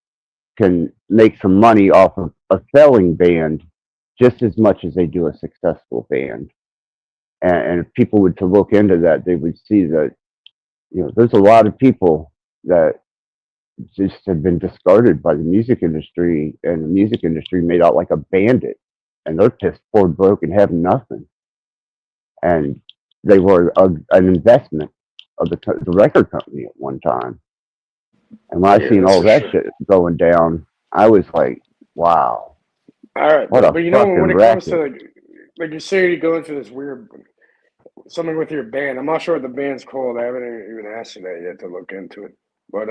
can make some money off of a failing band just as much as they do a successful band. And if people were to look into that, they would see that there's a lot of people that just have been discarded by the music industry, and the music industry made out like a bandit, and they're pissed poor broke and have nothing. And they were an investment of the record company at one time. And when I seen That's all for that sure. shit going down, I was like, wow, All right, what but a fucking when it comes to racket. like you say, you go into this weird something with your band. I'm not sure what the band's called. I haven't even asked you that yet to look into it. But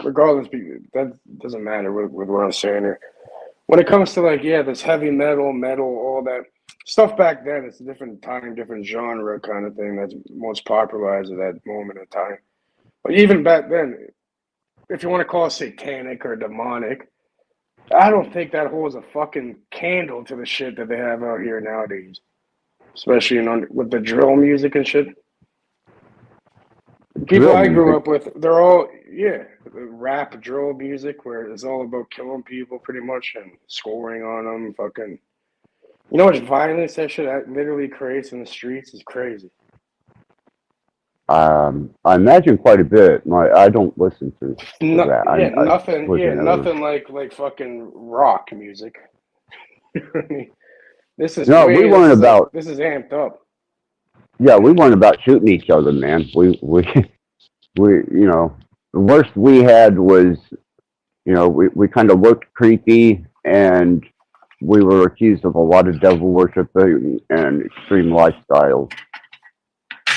regardless, that doesn't matter with what I'm saying here. when it comes to like, yeah, this heavy metal, all that stuff back then, it's a different time, different genre kind of thing that's most popularized at that moment in time. But even back then, if you want to call it satanic or demonic, I don't think that holds a fucking candle to the shit that they have out here nowadays, especially with the drill music and shit. People Drill I grew music. up with, they're all, yeah, rap drill music where it's all about killing people pretty much and scoring on them. Fucking, you know how much violence that shit literally creates in the streets is crazy. I imagine quite a bit. I don't listen to that. Nothing. Yeah, wasn't ever. nothing like fucking rock music. You know what I mean? This is No, we weren't about. this is amped up. Yeah, we weren't about shooting each other, man. You know, the worst we had was, you know, we kind of looked creepy, and we were accused of a lot of devil worshiping and extreme lifestyles.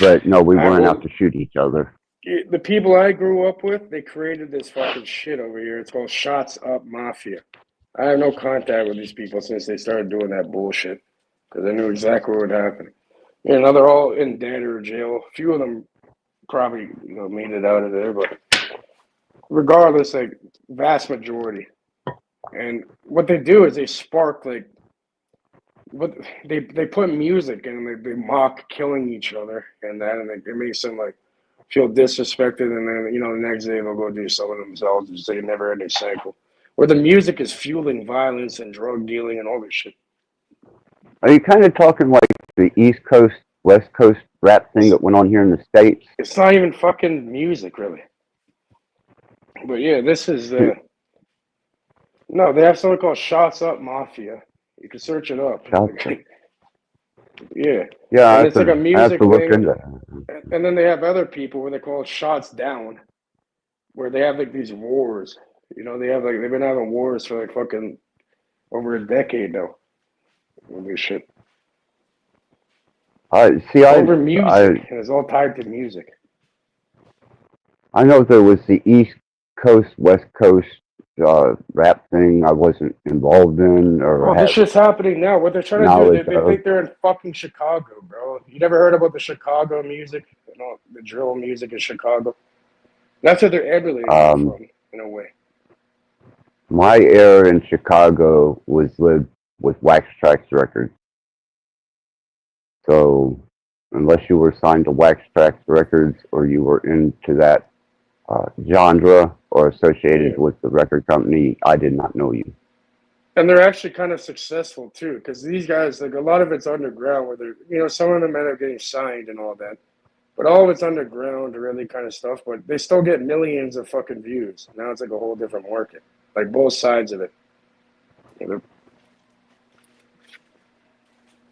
But no, we weren't out to shoot each other. The people I grew up with, they created this fucking shit over here. It's called Shots Up Mafia. I have no contact with these people since they started doing that bullshit because I knew exactly what would happen. You know, they're all in debt or jail. A few of them probably made it out of there, but regardless, like vast majority. And what they do is they spark like what they put music and they mock killing each other and that, and it makes them like feel disrespected, and then the next day they'll go do something themselves. It's like a never-ending cycle where the music is fueling violence and drug dealing and all this shit. Are you kind of talking like the East Coast, West Coast rap thing that went on here in the States? It's not even fucking music, really. But yeah, this is no. They have something called Shots Up Mafia. You can search it up. Yeah. Yeah, and it's like a music thing. That. And then they have other people where they call it Shots Down, where they have like these wars. They've been having wars for like fucking over a decade now. With this shit. Over music, and it's all tied to music. I know there was the East Coast, West Coast rap thing I wasn't involved in. This shit's happening now. What they're trying to do, they think they're in fucking Chicago, bro. You never heard about the Chicago music? The drill music in Chicago? That's what they're emulating from, in a way. My era in Chicago was lived with Wax Trax Records. So unless you were signed to Wax Trax Records or you were into that genre or associated with the record company, I did not know you. And they're actually kind of successful too, because these guys, like a lot of it's underground, where they're, some of them end up getting signed and all that, but all of it's underground, really kind of stuff. But they still get millions of fucking views. Now it's like a whole different market, like both sides of it.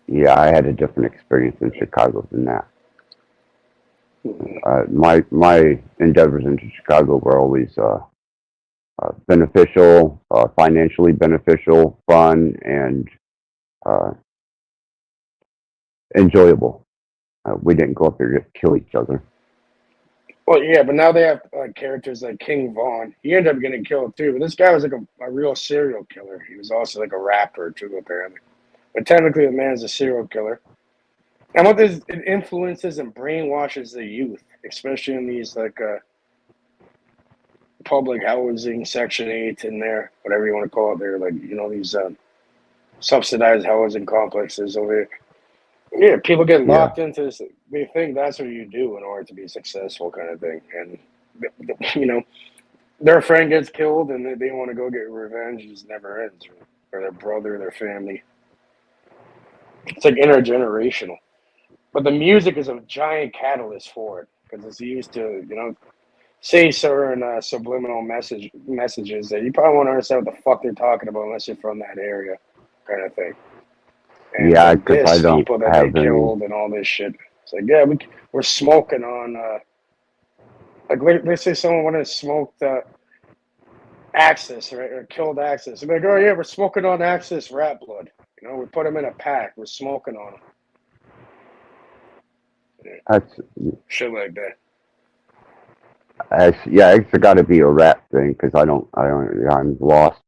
Yeah, I had a different experience in Chicago than that. My endeavors into Chicago were always beneficial, financially beneficial, fun, and enjoyable. We didn't go up there to kill each other. Well, yeah, but now they have characters like King Von. He ended up getting killed too, but this guy was like a real serial killer. He was also like a rapper too, apparently. But technically, the man's a serial killer. And what this, it influences and brainwashes the youth, especially in these like public housing, Section 8 in there, whatever you want to call it. They're like, these subsidized housing complexes over here. Yeah, people get locked into this. They think that's what you do in order to be successful, kind of thing. And their friend gets killed, and they want to go get revenge. It just never ends. Or their brother, their family. It's like intergenerational. But the music is a giant catalyst for it because it's used to, say certain subliminal messages that you probably won't understand what the fuck they're talking about unless you're from that area, kind of thing. And yeah, because I don't people that have they killed and all this shit. It's like, yeah, we're smoking on, like, let's say someone wanted to smoke Axis, right, or killed Axis. They're like, oh yeah, we're smoking on Axis Rattblood. We put them in a pack. We're smoking on them. That's shit like that. It's got to be a rap thing because I'm lost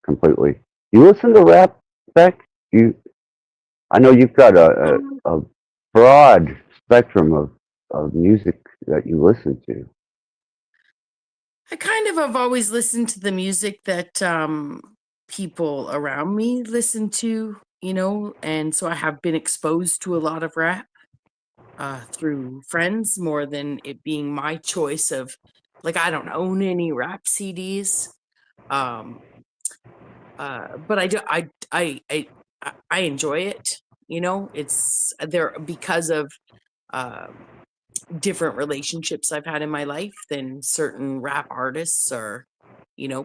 completely. You listen to rap, Beck? I know you've got a broad spectrum of music that you listen to. I kind of have always listened to the music that people around me listen to, and so I have been exposed to a lot of rap through friends more than it being my choice of, like, I don't own any rap CDs. Um, but I do, I enjoy it. It's there because of different relationships I've had in my life than certain rap artists or,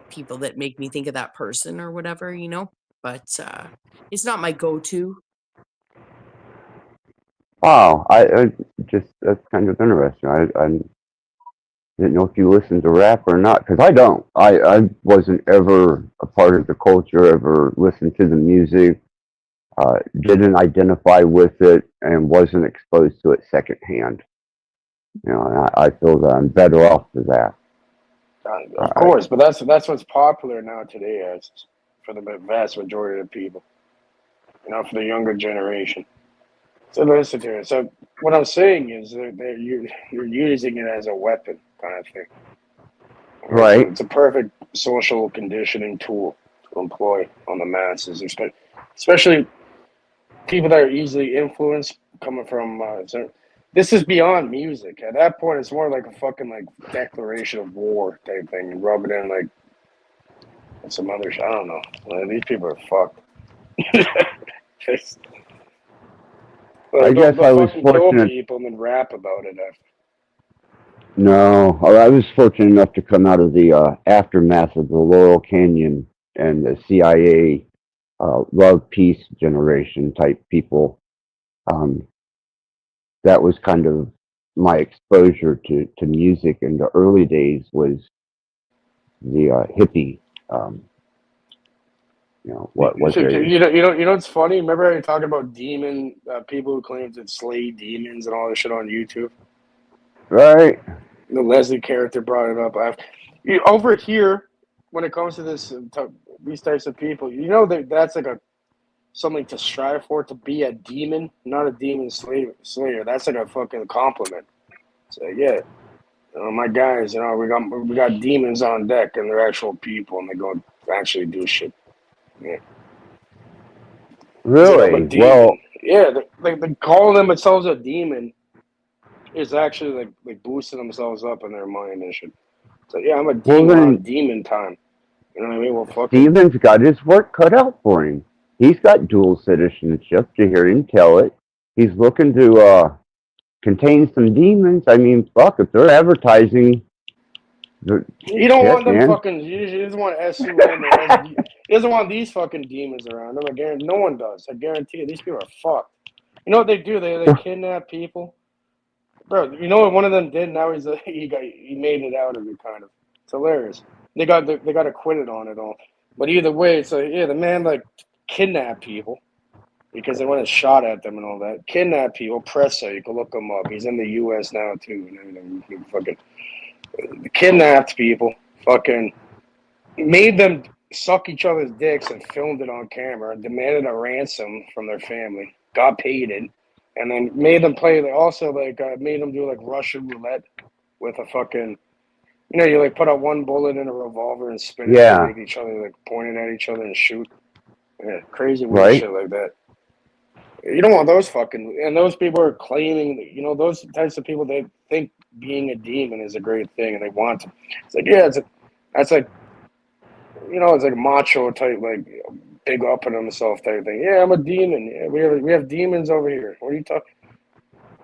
people that make me think of that person or whatever. But it's not my go-to. Wow, I just that's kind of interesting. I didn't know if you listened to rap or not, because I don't. I wasn't ever a part of the culture, ever listened to the music, didn't identify with it, and wasn't exposed to it secondhand. And I feel that I'm better off for that. Of course, but that's what's popular now today, as for the vast majority of people. For the younger generation. So listen to it. So what I'm saying is that you're using it as a weapon, kind of thing. Right. It's a perfect social conditioning tool to employ on the masses, especially people that are easily influenced, coming from. This is beyond music. At that point, it's more like a fucking declaration of war type thing, and rub it in like some other. I don't know. These people are fucked. I guess I was fucking fortunate. kill people and then rap about it after. No, I was fortunate enough to come out of the aftermath of the Laurel Canyon and the CIA love peace generation type people. That was kind of my exposure to music in the early days, was the hippie. What was it? What's funny? Remember how you talking about demon people who claim to slay demons and all this shit on YouTube? Right. The Leslie character brought it up. Over here, when it comes to these types of people, that's like something to strive for, to be a demon, not a demon slayer. That's like a fucking compliment. So yeah, my guys, we got demons on deck, and they're actual people, and they go actually do shit. Yeah. Really? Well, yeah, they calling themselves a demon is actually like boosting themselves up in their mind and shit. So yeah, I'm a demon on demon time. You know what I mean? Well, fuck. Steven's got his work cut out for him. He's got dual citizenship. To hear him tell it, he's looking to contain some demons. I mean, fuck, if they're advertising. You don't want them fucking. You just want SUN or SD. He doesn't want these fucking demons around him. I guarantee no one does. I guarantee you, these people are fucked. You know what they do? They kidnap people. Bro, you know what one of them did? Now he made it out of it, kind of. It's hilarious. They got acquitted on it all. But either way, so yeah, the man kidnapped people because they went and shot at them and all that. Kidnapped people, Pressa, you can look him up. He's in the U.S. now too, and everything. Fucking kidnapped people, fucking made them suck each other's dicks and filmed it on camera. Demanded a ransom from their family, got paid it. And then made them play. They also made them do Russian roulette with a fucking, you put out one bullet in a revolver and spin it and make each other point it at each other and shoot. Yeah, crazy weird shit like that. You don't want those fucking, and those people are claiming, those types of people, they think being a demon is a great thing and they want to. It's like, yeah, that's like, it's like a macho type, big up on himself type thing. Yeah, I'm a demon. Yeah, we have demons over here. What are you talking?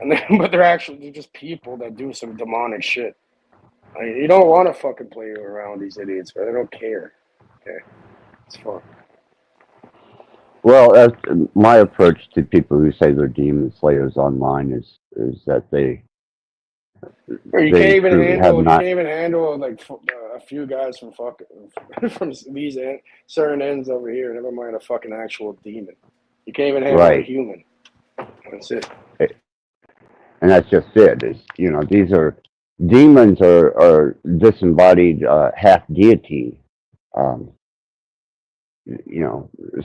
And but they're just people that do some demonic shit. I mean, you don't want to fucking play around with these idiots, but they don't care. Okay, it's fun. Well, that's my approach to people who say they're demon slayers online is that they. You can't even handle a few guys from from these certain ends over here. Never mind a fucking actual demon. You can't even handle a human. That's it. And that's just it. These are demons are disembodied half deity.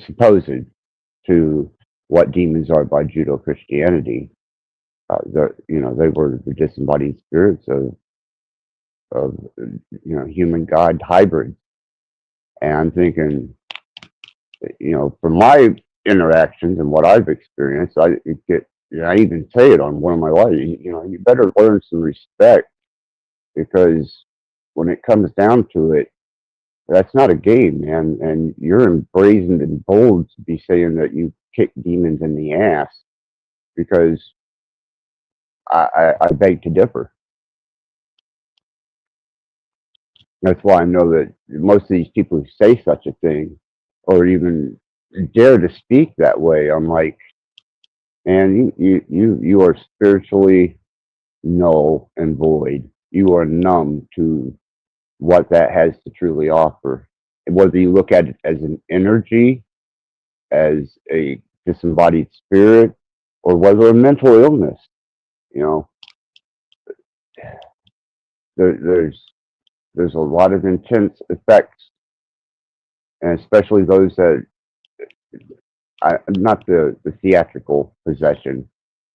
supposed to what demons are by Judeo-Christianity. They were the disembodied spirits of human god hybrids. And I'm thinking, from my interactions and what I've experienced, I even say it on one of my lives. You better learn some respect, because when it comes down to it, that's not a game, man. And you're embrazened and bold to be saying that you kick demons in the ass, because I beg to differ. That's why I know that most of these people who say such a thing, or even dare to speak that way, I'm like, man, you are spiritually null and void. You are numb to what that has to truly offer. And whether you look at it as an energy, as a disembodied spirit, or whether a mental illness, there's a lot of intense effects, and especially those that, not the theatrical possession,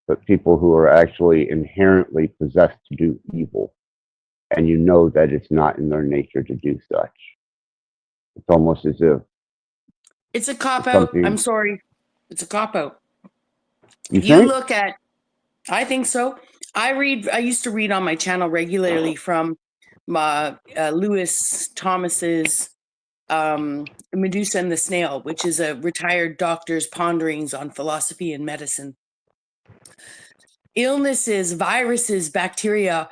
but people who are actually inherently possessed to do evil, and that it's not in their nature to do such. It's almost as if it's a cop out. I'm sorry, it's a cop out. You look at, I think so. I used to read on my channel regularly from Lewis Thomas's Medusa and the Snail, which is a retired doctor's ponderings on philosophy and medicine. Illnesses, viruses, bacteria,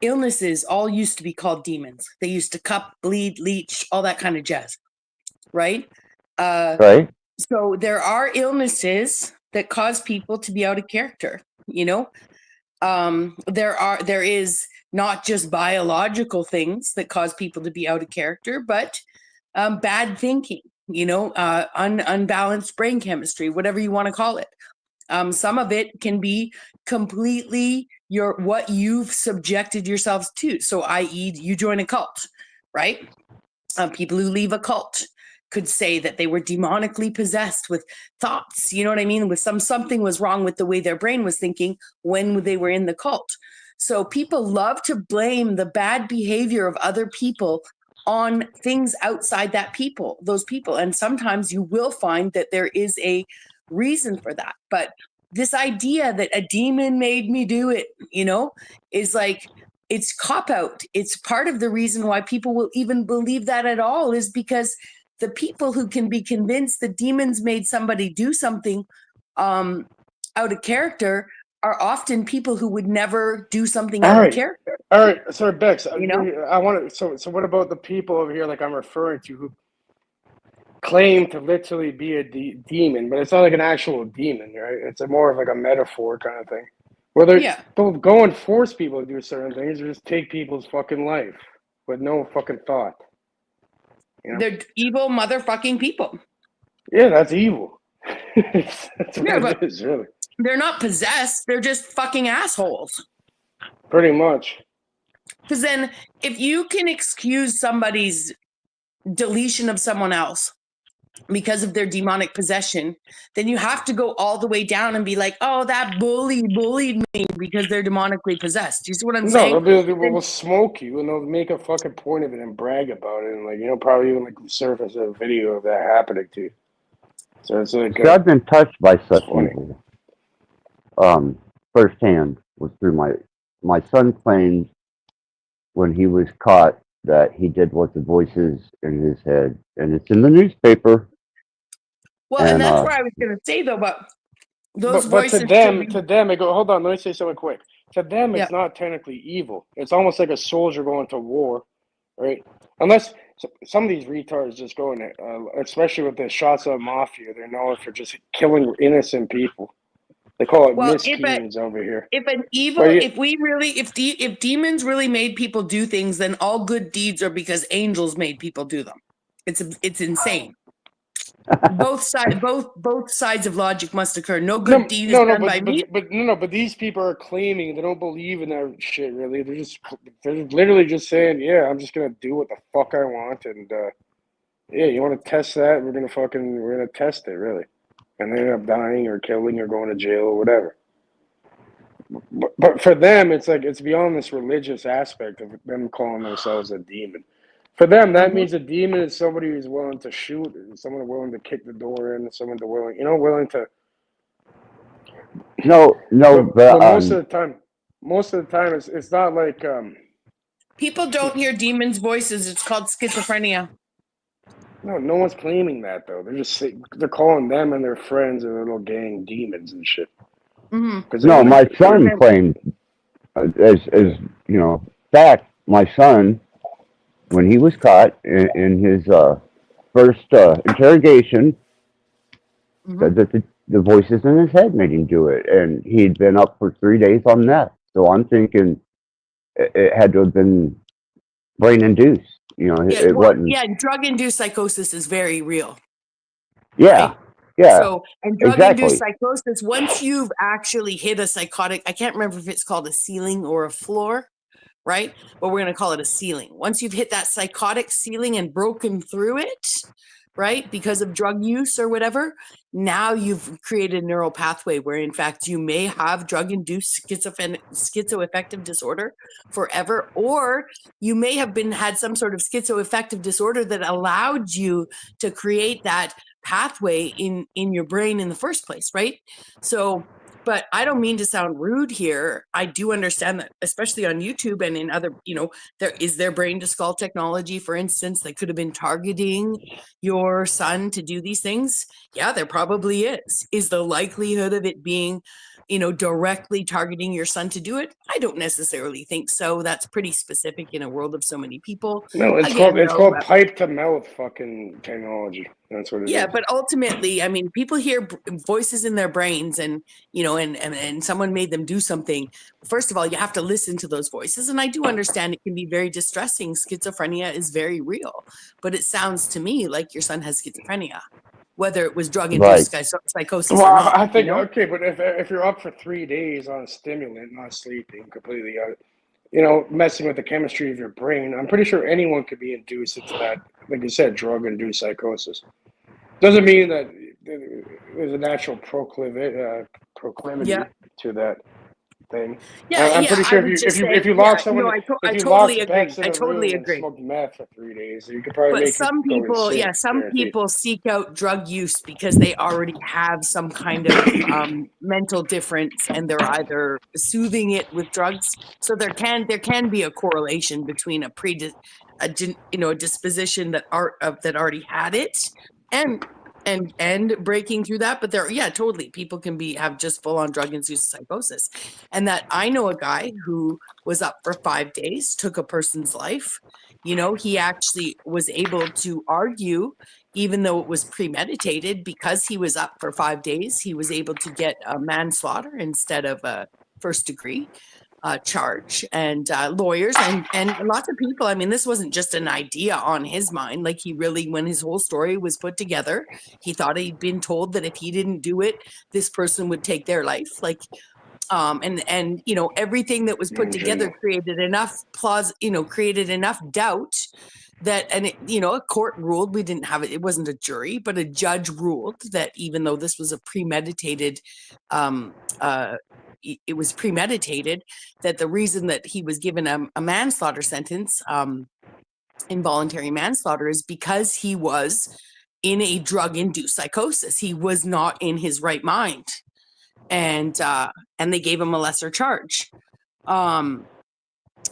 illnesses all used to be called demons. They used to cup, bleed, leech, all that kind of jazz, right? Right. So there are illnesses that cause people to be out of character. There is not just biological things that cause people to be out of character, but bad thinking, unbalanced brain chemistry, whatever you want to call it. Some of it can be completely what you've subjected yourselves to. So, i.e., you join a cult, right? People who leave a cult could say that they were demonically possessed with thoughts, you know what I mean? With something was wrong with the way their brain was thinking when they were in the cult. So people love to blame the bad behavior of other people on things outside those people. And sometimes you will find that there is a reason for that. But this idea that a demon made me do it, is like, it's cop out. It's part of the reason why people will even believe that at all, is because the people who can be convinced that demons made somebody do something out of character are often people who would never do something out of character. All right. Sorry, Bex. I want to. So what about the people over here, like I'm referring to, who claim to literally be a demon, but it's not like an actual demon, right? It's more of like a metaphor kind of thing. Where they don't go and force people to do certain things, or just take people's fucking life with no fucking thought. They're evil motherfucking people. Yeah, that's evil. That's what it is, really. They're not possessed. They're just fucking assholes. Pretty much. Because then if you can excuse somebody's deletion of someone else because of their demonic possession, then you have to go all the way down and be like, oh, that bullied me because they're demonically possessed. Do you see what I'm saying? No, they'll smoke you, and they'll make a fucking point of it and brag about it, and probably even surface a video of that happening to you. So it's like I've been touched by such evil. Firsthand was through my son claimed when he was caught that he did what the voices in his head, and it's in the newspaper. Well, and that's what I was going to say, though, but those voices... But to them, I go, hold on, let me say something quick. To them, it's not technically evil. It's almost like a soldier going to war, right? Unless some of these retards just go in it, especially with the shots of mafia, they're known for just killing innocent people. They call it miskeens over here. If demons really made people do things, then all good deeds are because angels made people do them. It's insane. both sides of logic must occur. No good deed is done by me. But these people are claiming they don't believe in that shit. Really, they're literally just saying, "Yeah, I'm just gonna do what the fuck I want," and Yeah, you want to test that? We're gonna test it, really, and they end up dying or killing or going to jail or whatever. But for them, it's like it's beyond this religious aspect of them calling themselves a demon. For them, that Mhm. means a demon is somebody who's willing to shoot, someone willing to kick the door in, someone to willing to. No, no, But but most of the time, it's not like People don't hear demons' voices. It's called schizophrenia. no one's claiming that though. They're calling them and their friends and their little gang demons and shit. Mm-hmm. no, my son claimed, as you know, fact, my son, when he was caught in his first interrogation, said that the voices in his head made him do it, and he'd been up for 3 days on meth. So I'm thinking it had to have been brain induced. You know, Yeah, it well, wasn't. yeah, drug-induced psychosis is very real. Yeah, Right? yeah, So, and drug-induced exactly. psychosis, once you've actually hit a psychotic, I can't remember if it's called a ceiling or a floor, right? But we're going to call it a ceiling. Once you've hit that psychotic ceiling and broken through it, right, because of drug use or whatever, now you've created a neural pathway where, in fact, you may have drug-induced schizoaffective disorder forever, or you may have had some sort of schizoaffective disorder that allowed you to create that pathway in your brain in the first place, right? So, but I don't mean to sound rude here. I do understand that, especially on YouTube and in other, there brain to skull technology, for instance, that could have been targeting your son to do these things. Yeah, there probably is. Is the likelihood of it being, directly targeting your son to do it? I don't necessarily think so. That's pretty specific in a world of so many people. no, Again, it's though, called pipe to mouth fucking technology. That's what it yeah, is. but ultimately, I mean, people hear voices in their brains, and and someone made them do something. First of all, you have to listen to those voices, and I do understand it can be very distressing. Schizophrenia is very real, but it sounds to me like your son has schizophrenia, whether it was drug-induced Right. psychosis Well, or not. I think okay, but if you're up for 3 days on a stimulant, not sleeping completely, messing with the chemistry of your brain, I'm pretty sure anyone could be induced into that, like you said, drug-induced psychosis. Doesn't mean that there's a natural proclivity Yeah. to that thing. Yeah, I'm yeah. pretty I sure was just if saying. you Yeah, lock someone, if I you totally locked agree. Bex in I a totally room and agree. smoked meth for 3 days, you could probably But make it some go people, insane. yeah, some Guaranteed. people seek out drug use because they already have some kind of mental difference, and they're either soothing it with drugs. So there can be a correlation between a disposition that already had it, and breaking through that. But totally, people can have just full on drug induced psychosis, and that I know a guy who was up for 5 days, took a person's life. He actually was able to argue, even though it was premeditated, because he was up for 5 days, he was able to get a manslaughter instead of a first degree charge. And lawyers and lots of people, I mean, this wasn't just an idea on his mind. Like, he really, when his whole story was put together, he thought he'd been told that if he didn't do it, this person would take their life. Like, and everything that was put together created enough created enough doubt that, and a court ruled, we didn't have it, it wasn't a jury, but a judge ruled that even though this was a premeditated it was premeditated, that the reason that he was given a manslaughter sentence, involuntary manslaughter, is because he was in a drug-induced psychosis. He was not in his right mind, and they gave him a lesser charge.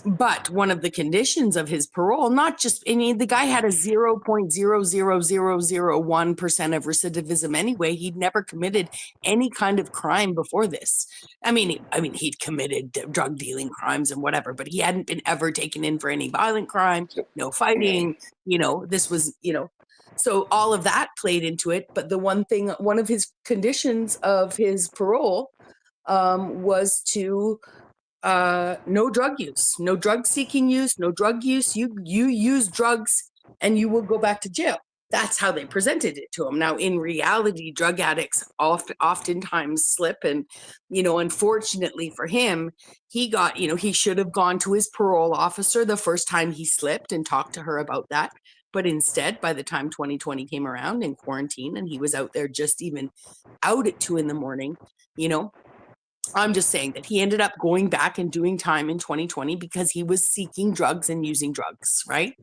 But one of the conditions of his parole, not just, the guy had a 0.00001% of recidivism anyway. He'd never committed any kind of crime before this. I mean, he'd committed drug dealing crimes and whatever, but he hadn't been ever taken in for any violent crime, no fighting, this was, so all of that played into it. But one of his conditions of his parole was to no drug use, no drug seeking use, no drug use. You use drugs and you will go back to jail. That's how they presented it to him. Now, in reality, drug addicts oftentimes slip, and unfortunately for him, he got, he should have gone to his parole officer the first time he slipped and talked to her about that. But instead, by the time 2020 came around in quarantine and he was out there just even out at 2 a.m, you know, I'm just saying that he ended up going back and doing time in 2020 because he was seeking drugs and using drugs, right?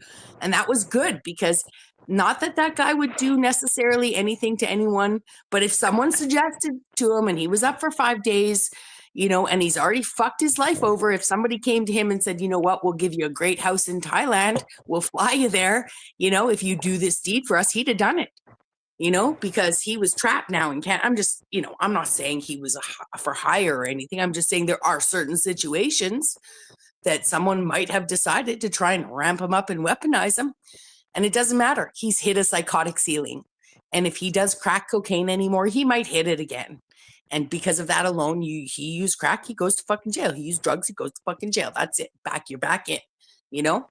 And that was good because not that that guy would do necessarily anything to anyone, but if someone suggested to him and he was up for 5 days, you know, and he's already fucked his life over, if somebody came to him and said, you know what, we'll give you a great house in Thailand, we'll fly you there, you know, if you do this deed for us, he'd have done it. You know, because he was trapped now and can't. I'm just, you know, I'm not saying he was for hire or anything. I'm just saying there are certain situations that someone might have decided to try and ramp him up and weaponize him. And it doesn't matter. He's hit a psychotic ceiling. And if he does crack cocaine anymore, he might hit it again. And because of that alone, he used crack, he goes to fucking jail. He used drugs, he goes to fucking jail. That's it. You're back in, you know?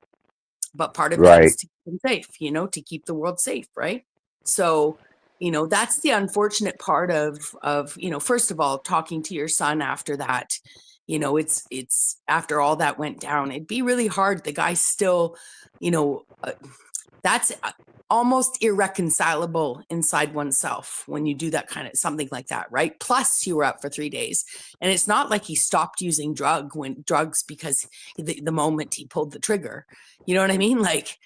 But part of that is to keep him safe, you know, to keep the world safe, right? So, you know, that's the unfortunate part of, you know, first of all, talking to your son after that, you know, it's after all that went down, it'd be really hard. The guy's still, you know, that's almost irreconcilable inside oneself when you do that kind of something like that, right? Plus you were up for 3 days and it's not like he stopped using drugs because the moment he pulled the trigger, you know what I mean? Like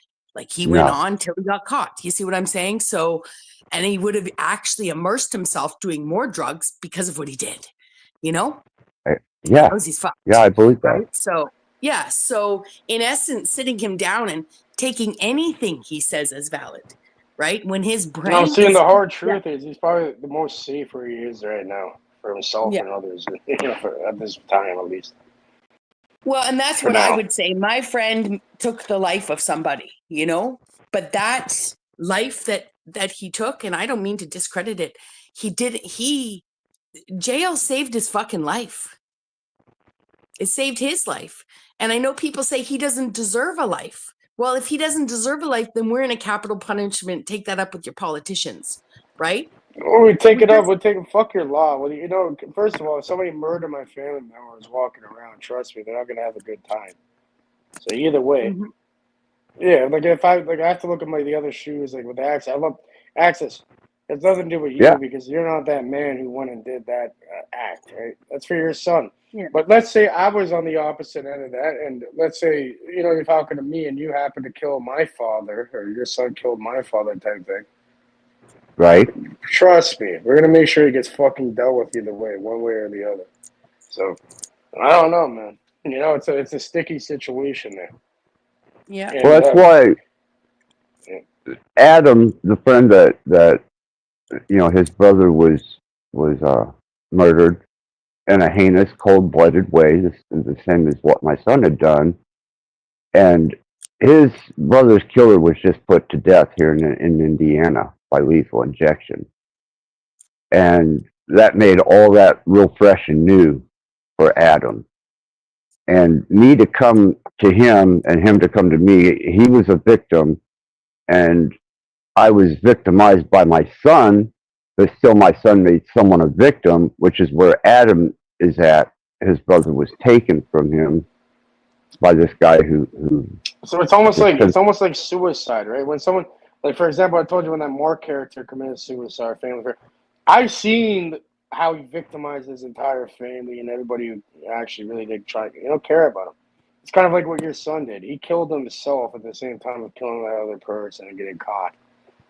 he went on till he got caught. You see what I'm saying? So, and he would have actually immersed himself doing more drugs because of what he did, you know? Yeah. He's fucked. Yeah, I believe that. Right? So, yeah. So, in essence, sitting him down and taking anything he says as valid, right? When his brain. No, seeing the hard truth is he's probably the most safe where he is right now for himself and others, you know, at this time at least. Well, and that's what I would say. My friend took the life of somebody, you know, but that life that he took, and I don't mean to discredit it, jail saved his fucking life. It saved his life. And I know people say he doesn't deserve a life. Well, if he doesn't deserve a life, then we're in a capital punishment. Take that up with your politicians, right? Well, we take it up. We'll take fuck your law. Well, you know, first of all, if somebody murdered my family members walking around, trust me, they're not gonna have a good time. So either way, yeah. Like if I have to look at the other shoes, like with Access. I love Access. It has nothing to do with you because you're not that man who went and did that act, right? That's for your son. Yeah. But let's say I was on the opposite end of that, and let's say, you know, you're talking to me and you happen to kill my father, or your son killed my father type thing. Right. Trust me, we're going to make sure he gets fucking dealt with either way, one way or the other. So, I don't know, man. You know, it's a sticky situation there. Yeah. And, well, that's why Adam, the friend that you know, his brother was murdered in a heinous, cold-blooded way, the same as what my son had done. And his brother's killer was just put to death here in Indiana by lethal injection. And that made all that real fresh and new for Adam. And me to come to him and him to come to me, he was a victim, and I was victimized by my son, but still my son made someone a victim, which is where Adam is at. His brother was taken from him by this guy who so it's almost like suicide, right? When someone, like for example, I told you when that Mark character committed suicide, I've seen how he victimized his entire family and everybody who actually really did try. You don't care about him. It's kind of like what your son did. He killed himself at the same time of killing that other person and getting caught.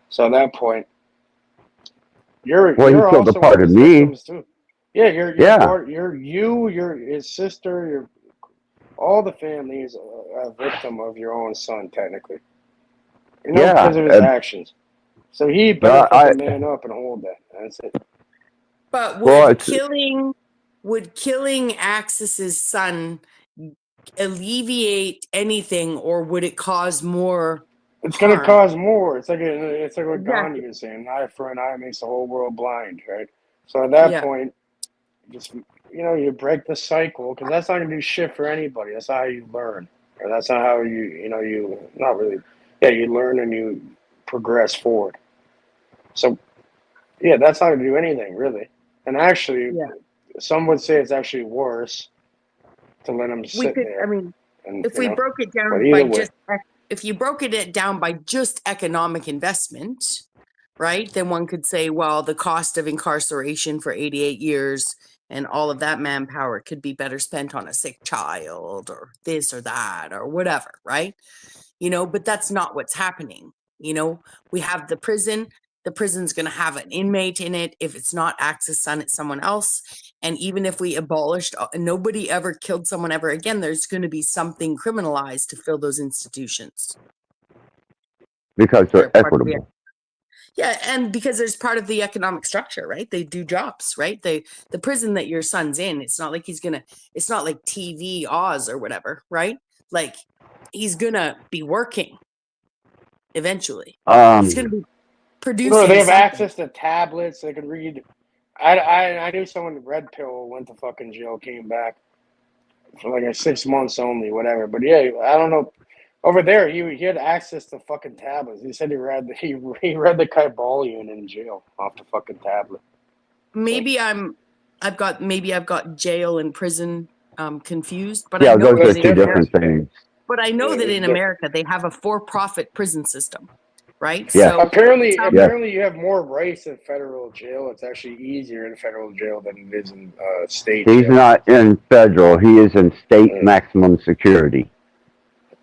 So at that point, you're he killed a part of me. Too. Yeah, you're his sister, all the family is a victim of your own son, technically. You know, because of his actions. So he better fucking man up and hold that. That's it. But would killing Axis's son alleviate anything, or would it cause more? It's going to cause more. It's like what Gandhi was saying: an eye for an eye makes the whole world blind, right? So at that point, just you break the cycle, because that's not going to do shit for anybody. That's not how you learn, or that's not how you not really. Yeah, you learn and you progress forward. So, yeah, that's not going to do anything really. And actually, some would say it's actually worse to let them sit there. I mean, if we broke it down by just if you broke it down by just economic investment, right, then one could say, well, the cost of incarceration for 88 years and all of that manpower could be better spent on a sick child or this or that or whatever, right? You know, but that's not what's happening. You know, we have the prison's going to have an inmate in it. If it's not Axis Sun, it's someone else. And even if we abolished, nobody ever killed someone ever again, there's going to be something criminalized to fill those institutions. Because they're equitable. Yeah, and because there's part of the economic structure, right? They do jobs, right? The prison that your son's in, it's not like it's not like TV Oz or whatever, right? Like he's gonna be working eventually. He's gonna be producing. No, they have something. access to tablets. They can read. I knew someone Red Pill went to fucking jail, came back for like 6 months only, whatever. But yeah, I don't know. Over there, he had access to fucking tablets. He said he read the Kybalion in jail off the fucking tablet. Maybe I've got jail and prison confused, but Yeah, I know those are two different things. But I know that in America they have a for-profit prison system, right? Yeah. So apparently you have more rights in federal jail. It's actually easier in federal jail than it is in state He's jail. not in federal. He is in state maximum security.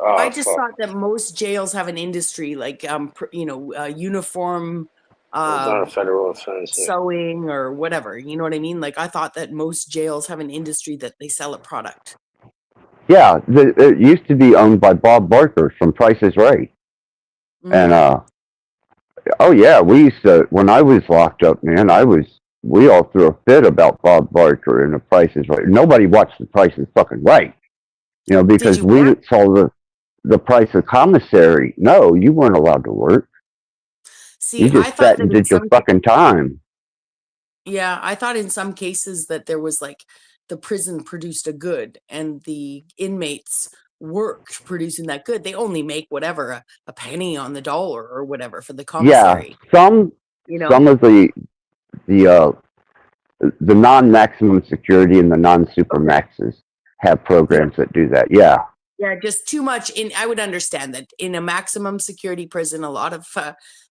Oh, I just thought that most jails have an industry like uniform it's not a federal offense. sewing or whatever. You know what I mean? Like I thought that most jails have an industry that they sell a product. Yeah, it used to be owned by Bob Barker from Price is Right. Mm-hmm. And oh yeah, we used to, when I was locked up, man, we all threw a fit about Bob Barker and the Price is Right. Nobody watched the Price is fucking Right. You know, because we saw the price of commissary. No, you weren't allowed to work. See, you just sat and did your fucking time. Yeah, I thought in some cases that there was like the prison produced a good and the inmates worked producing that good. They only make whatever, a penny on the dollar or whatever for the commissary. Yeah, some of the non-maximum security and the non-super maxes have programs that do that. Yeah. Yeah, just too much. I would understand that in a maximum security prison, a lot of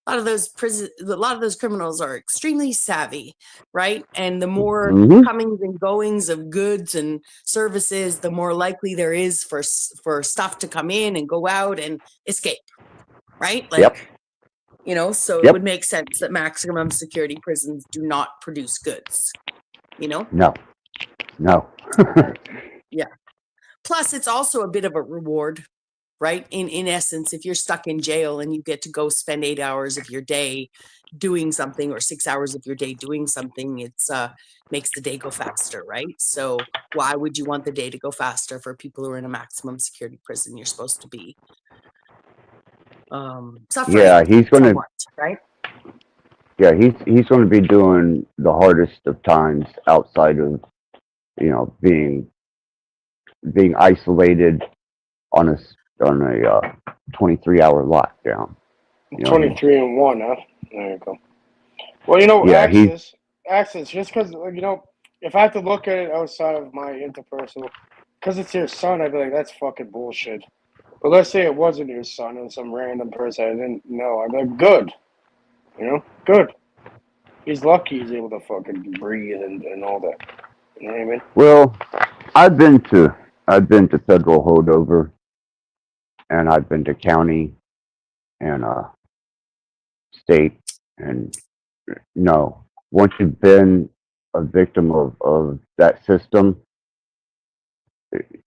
those criminals are extremely savvy, right? And the more comings and goings of goods and services, the more likely there is for stuff to come in and go out and escape, right? Like, you know, so it would make sense that maximum security prisons do not produce goods, you know? No. Yeah. Plus, it's also a bit of a reward, right? In essence, if you're stuck in jail and you get to go spend 8 hours of your day doing something or 6 hours of your day doing something, it's makes the day go faster, right? So why would you want the day to go faster for people who are in a maximum security prison? You're supposed to be suffering. Yeah, he's going somewhat, right? Yeah, he's going to be doing the hardest of times outside of, you know, being isolated on a 23-hour lockdown. 23 and 1, huh? There you go. Well, you know, Axis, just because, you know, if I have to look at it outside of my interpersonal, because it's your son, I'd be like, that's fucking bullshit. But let's say it wasn't your son and some random person I didn't know. I'd be like, good. You know, good. He's lucky he's able to fucking breathe and all that. You know what I mean? Well, I've been to federal holdover, and I've been to county and state, and no, once you've been a victim of that system,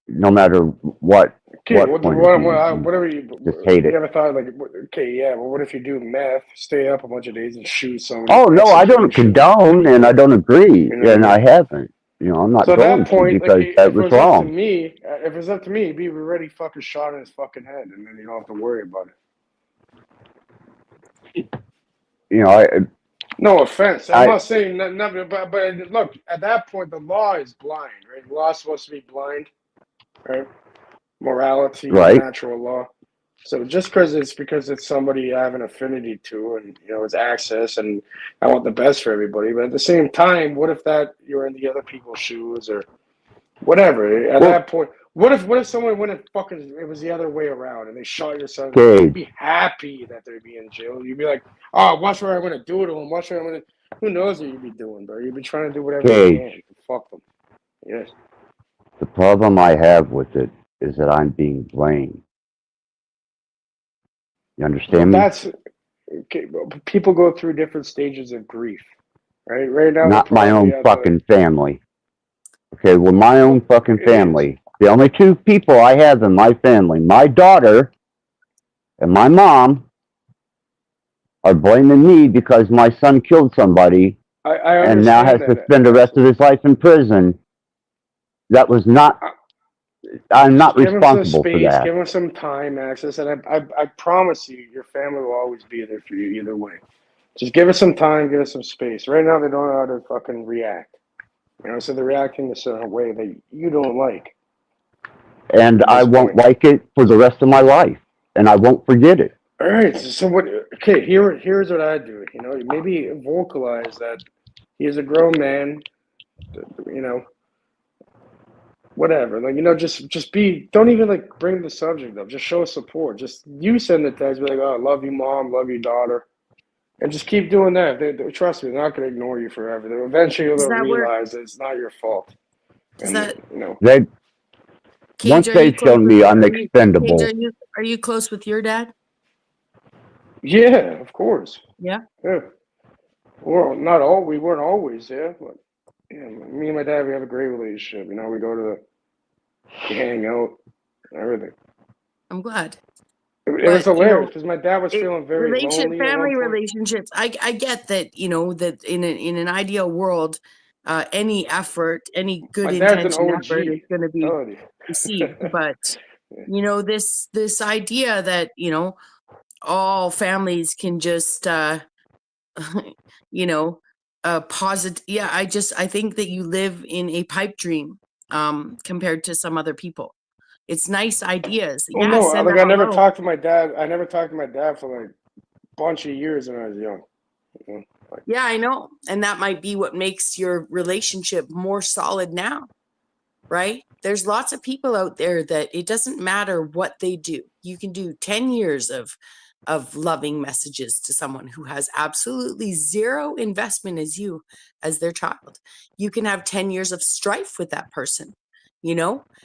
no matter what. Whatever you just hate it. You ever thought like, okay, yeah, well, what if you do meth, stay up a bunch of days and shoot someone? Oh no, I don't condone and I don't agree, and I haven't. You know, I'm not going to because that was wrong. If it's up to me, be already fucking shot in his fucking head, and then you don't have to worry about it. You know, no offense. I'm not saying nothing, but look, at that point, the law is blind, right? The law is supposed to be blind, right? Morality, natural law. So just because it's somebody I have an affinity to, and you know, it's access, and I want the best for everybody. But at the same time, what if that you're in the other people's shoes, or Whatever. At Well, that point, what if someone went and fucking it was the other way around and they shot your son? Cage. You'd be happy that they'd be in jail. You'd be like, oh, watch what I'm gonna do to him. Watch what I'm gonna. Who knows what you'd be doing, bro? You'd be trying to do whatever you Cage. can. Fuck them. Yes. The problem I have with it is that I'm being blamed. You understand me? That's okay. People go through different stages of grief, right? Right now, Not my own fucking family. Okay, well, my own fucking family. The only two people I have in my family, my daughter and my mom, are blaming me because my son killed somebody and now has to spend the rest of his life in prison. That was not. I'm not responsible for that. Give him some time, access, and I promise you, your family will always be there for you either way. Just give us some time, give us some space. Right now, they don't know how to fucking react. You know, so they're reacting a certain way that you don't like. And I won't like it for the rest of my life, and I won't forget it. All right. So what? Okay. Here's what I do. You know, maybe vocalize that he is a grown man. You know, whatever. Like, you know, just be. Don't even like bring the subject up. Just show support. Just you send the text, be like, "Oh, love you, mom. Love you, daughter," and just keep doing that. They trust me, they're not going to ignore you forever. Eventually, they'll realize that it's not your fault. Is that you know? They once they've shown me I'm expendable. Cage, are you close with your dad? Yeah, of course. Yeah. Yeah. Well, not all. We weren't always. Yeah, but yeah, me and my dad, we have a great relationship. You know, we go to we hang out, everything. I'm glad. It was hilarious because my dad was feeling very lonely. Family relationships. I get that. You know that in an ideal world, any effort, any good intention effort is going to be received. But you know this idea that all families can just positive. Yeah, I think that you live in a pipe dream compared to some other people. It's nice ideas. Well, no, like I never talked to my dad. I never talked to my dad for like a bunch of years when I was young. You know, like, yeah, I know. And that might be what makes your relationship more solid now, right? There's lots of people out there that it doesn't matter what they do. You can do 10 years of loving messages to someone who has absolutely zero investment as their child. You can have 10 years of strife with that person,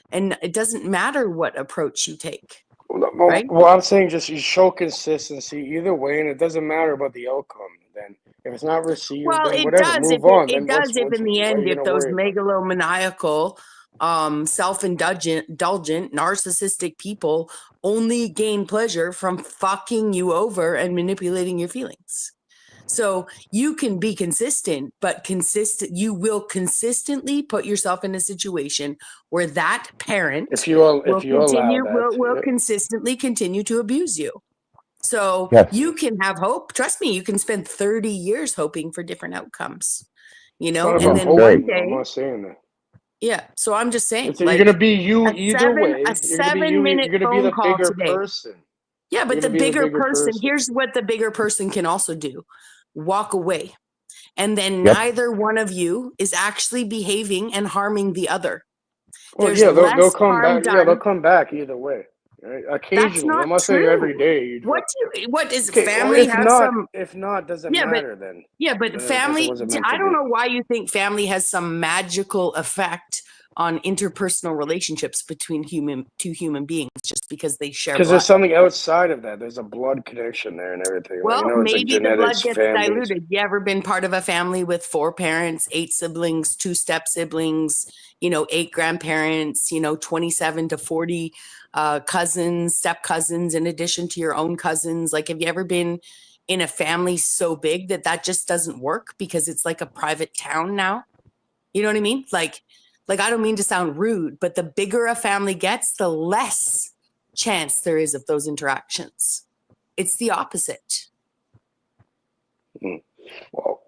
and it doesn't matter what approach you take. Right? Well, I'm saying just you show consistency either way, and it doesn't matter about the outcome. Then if it's not received, then whatever, move on. It does if in the end, if those megalomaniacal, self-indulgent, narcissistic people only gain pleasure from fucking you over and manipulating your feelings. So you can be consistent, but you will consistently put yourself in a situation where that parent will consistently continue to abuse you. So you can have hope. Trust me, you can spend 30 years hoping for different outcomes, and then one day. I'm not saying that. Yeah, so I'm just saying, you're going to be you either way. A 7-minute phone call today. Person. Yeah, but the bigger person, here's what the bigger person can also do. Walk away. And then neither one of you is actually behaving and harming the other. Well, they'll come back. Yeah, they'll come back either way. Right? Occasionally, I'm not saying every day. What is family have some? If not, doesn't matter then. Yeah, but family. I don't know why you think family has some magical effect on interpersonal relationships between two human beings just because they share. Because there's something outside of that. There's a blood connection there and everything. Well, maybe the blood gets diluted. You ever been part of a family with 4 parents, 8 siblings, 2 step siblings, 8 grandparents, 27 to 40 cousins, step cousins, in addition to your own cousins? Like, have you ever been in a family so big that just doesn't work because it's like a private town now? You know what I mean? Like I don't mean to sound rude, but the bigger a family gets, the less chance there is of those interactions. It's the opposite. Well,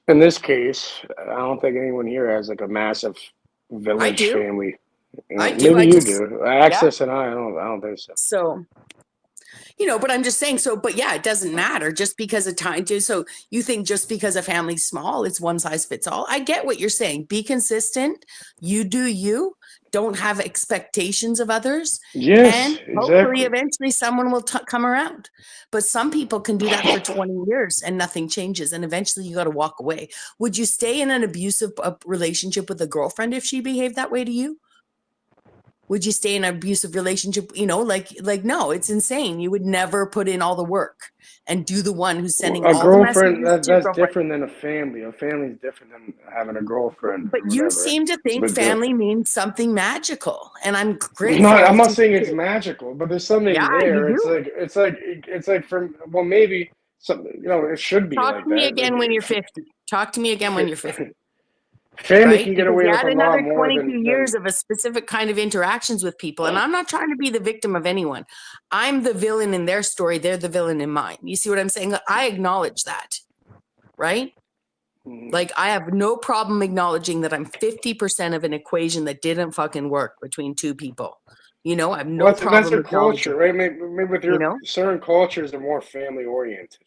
in this case, I don't think anyone here has like a massive village family. I do. Maybe you do. Access and I don't think so. So, but I'm just saying, but yeah, it doesn't matter just because of time. So you think just because a family's small, it's one size fits all. I get what you're saying. Be consistent. You do you. don't have expectations of others. Yes, And exactly. hopefully eventually someone will come around. But some people can do that for 20 years and nothing changes. And eventually you got to walk away. Would you stay in an abusive relationship with a girlfriend if she behaved that way to you? Would you stay in an abusive relationship? You know, like no, it's insane. You would never put in all the work and do the one who's sending A all the messages girlfriend, to your that's girlfriend. different than a family. A family is different than having a girlfriend But or you whatever. seem to It's a think bit family different. means something magical, and I'm No, grateful. I'm not to saying it's hear it. magical, but there's something Yeah, there. you do. It's like from, well, maybe something, you know, it should be Talk like to me that. again when you're 50. Talk to me again when you're 50. Family Right? can get Because away you with had a lot another more 22 than years of a specific kind of interactions with people. And I'm not trying to be the victim of anyone. I'm the villain in their story. They're the villain in mine. You see what I'm saying? I acknowledge that. Right? Like, I have no problem acknowledging that I'm 50% of an equation that didn't fucking work between two people. You know, I have no well, that's problem your acknowledging culture, it. right? Maybe with You your know? certain cultures are more family oriented.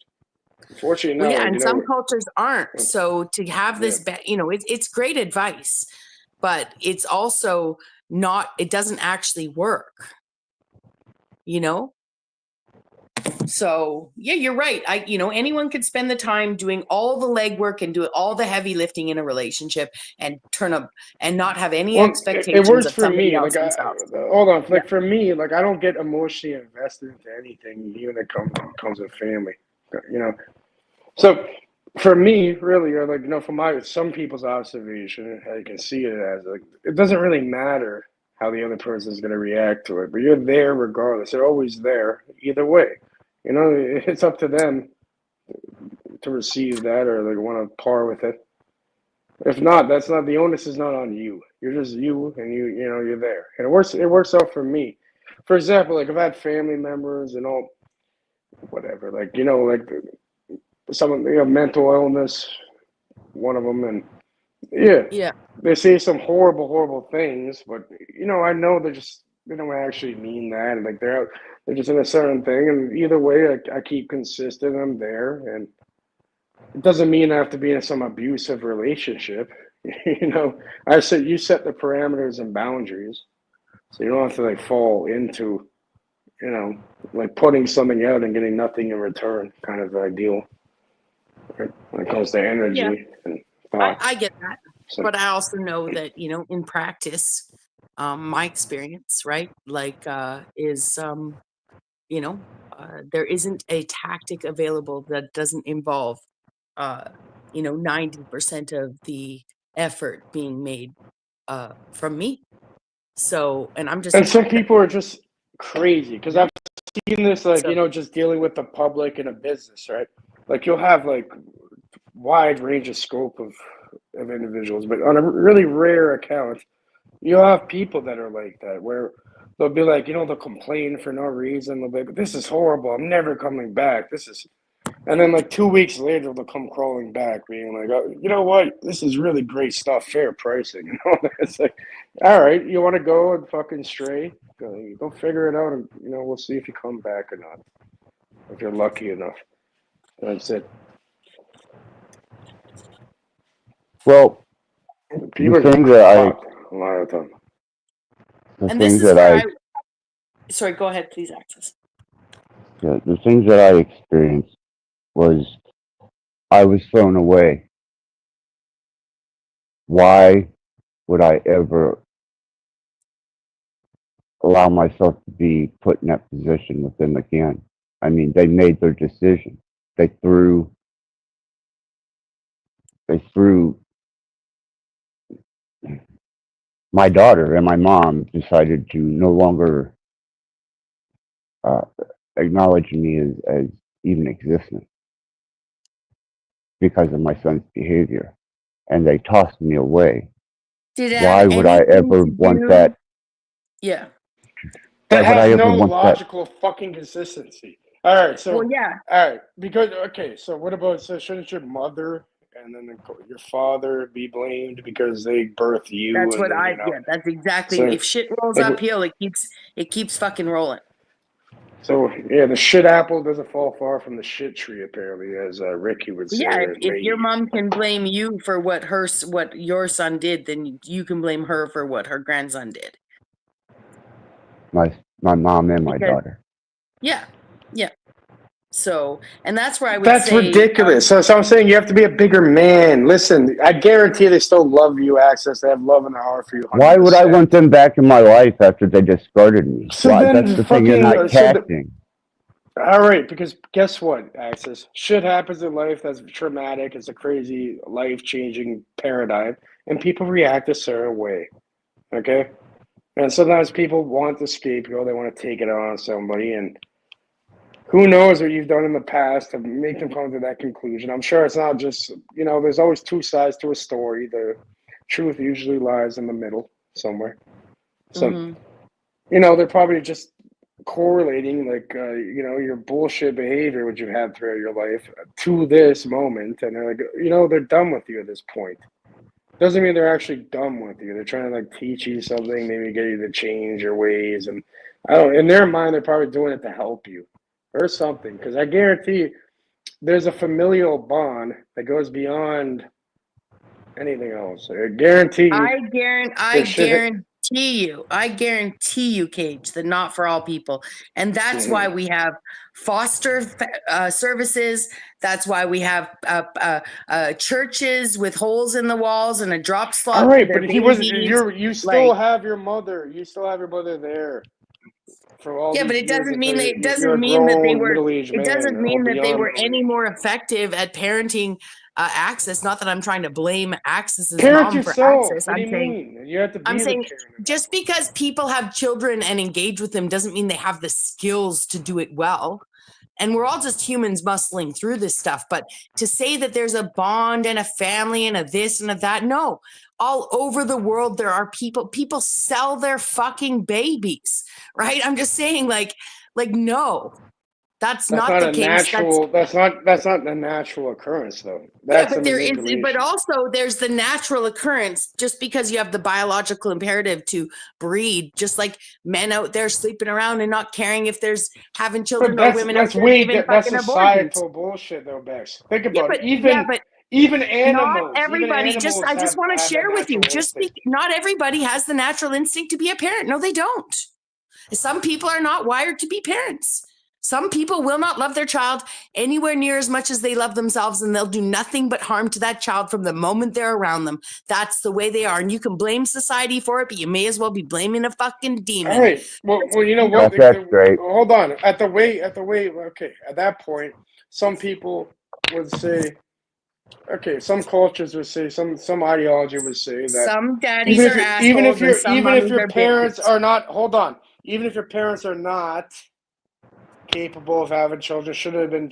Unfortunately, Well, no, yeah, like, and you some know, cultures aren't. So to have yeah. this, you know, it's great advice, but it's also not, it doesn't actually work, you know? So yeah, you're right. You know, anyone could spend the time doing all the legwork and do all the heavy lifting in a relationship and turn up and not have any Well, it expectations works of for somebody me. else Like, themselves. hold on. Yeah. Like for me, like I don't get emotionally invested into anything, even when it comes with family. You know, so for me, really, or like, you know, from some people's observation, how you can see it as like it doesn't really matter how the other person is going to react to it, but you're there regardless. They're always there either way. You know, it's up to them to receive that or like want to par with it. If not, that's not the onus is not on you. You're just you, and you know you're there, and it works. It works out for me. For example, like I've had family members and all, whatever. Like you know, like someone you know mental illness, one of them, and yeah, Yeah. they say some horrible things, but you know I know they don't actually mean that, and like they're just in a certain thing, and either way, I keep consistent. I'm there, and it doesn't mean I have to be in some abusive relationship. You know, I said you set the parameters and boundaries, so you don't have to like fall into, you know, like putting something out and getting nothing in return, kind of ideal. Right? When it comes to Yeah. energy and thoughts. I get that. So, But I also know that, you know, in practice, my experience, right? Like, is, you know, there isn't a tactic available that doesn't involve, you know, 90% of the effort being made from me. So, and I'm just, and some people are just crazy because yeah. I've seen this, like So, you know, just dealing with the public in a business, right? Like you'll have like wide range of scope of individuals, but on a really rare account, you'll have people that are like that, where they'll be like, you know, they'll complain for no reason. They'll be like, "This is horrible. I'm never coming back. This is," and then like 2 weeks later, they'll come crawling back, being like, "Oh, you know what? This is really great stuff. Fair pricing." You know, it's like, all right, you want to go and fucking stray? Go figure it out, and you know, we'll see if you come back or not. If you're lucky enough, that's it. Well, People the are just things that fucked a lot of the time. and this things is that where sorry, go ahead, please, Access. the things that I experienced was I was thrown away. Why would I ever allow myself to be put in that position with them again? I mean, they made their decision. They threw my daughter and my mom decided to no longer uh, acknowledge me as even existent because of my son's behavior, and they tossed me away. Did it have Why would I anything ever to want do? that? Yeah. Why That would I has ever no want that? logical fucking consistency. All right, Well, so yeah. all right, because okay, so what about so shouldn't your mother and then your father be blamed because they birthed you That's and what then you know? that's exactly. So If shit rolls like uphill, it keeps fucking rolling. so yeah, the shit apple doesn't fall far from the shit tree apparently, as Ricky would say, Yeah, or if your Ray. mom can blame you for what your son did, then you can blame her for what her grandson did. my mom and my Because daughter. yeah, yeah. So, and that's where I would That's say ridiculous. So I'm saying you have to be a bigger man. Listen, I guarantee they still love you, Access. They have love in their heart for you. 100%. Why would I want them back in my life after they discarded me? So Why? then That's the thing you're not casting. All right, because guess what, Access? Shit happens in life that's traumatic. It's a crazy, life-changing paradigm, and people react a certain way. Okay, and sometimes people want the scapegoat. They want to take it on somebody, and who knows what you've done in the past to make them come to that conclusion. I'm sure it's not just, there's always two sides to a story. The truth usually lies in the middle somewhere. So, they're probably just correlating your bullshit behavior, which you've had throughout your life, to this moment. And they're like, they're done with you at this point. Doesn't mean they're actually done with you. They're trying to teach you something, maybe get you to change your ways. And I don't, in their mind, they're probably doing it to help you or something. Because I guarantee there's a familial bond that goes beyond anything else. I guarantee you, Cage, that not for all people. And that's why we have foster services. That's why we have churches with holes in the walls and a drop slot. All right, but he was. You still have your mother. You still have your mother there. For all but it doesn't mean that they were any more effective at parenting Access. Not that I'm trying to blame Access's mom for Access. What do you mean? You have to be I'm saying just because people have children and engage with them doesn't mean they have the skills to do it well. And we're all just humans muscling through this stuff. But to say that there's a bond and a family and a this and a that, no. All over the world, there are people sell their fucking babies, right? I'm just saying, no. That's not the case. That's not a natural occurrence, though. That's but but also there's the natural occurrence. Just because you have the biological imperative to breed, just like men out there sleeping around and not caring if there's having children or women out there that's societal bullshit, though, Bex. Think about it. Even animals. Not everybody. I just want to share with you. Not everybody has the natural instinct to be a parent. No, they don't. Some people are not wired to be parents. Some people will not love their child anywhere near as much as they love themselves, and they'll do nothing but harm to that child from the moment they're around them. That's the way they are. And you can blame society for it, but you may as well be blaming a fucking demon. All right. Well, you know what? That's great. Hold on. At that point, some people would say, okay, some cultures would say, some ideology would say that some daddies are assholes, even if your parents are not, hold on, even if your parents are not capable of having children, should have been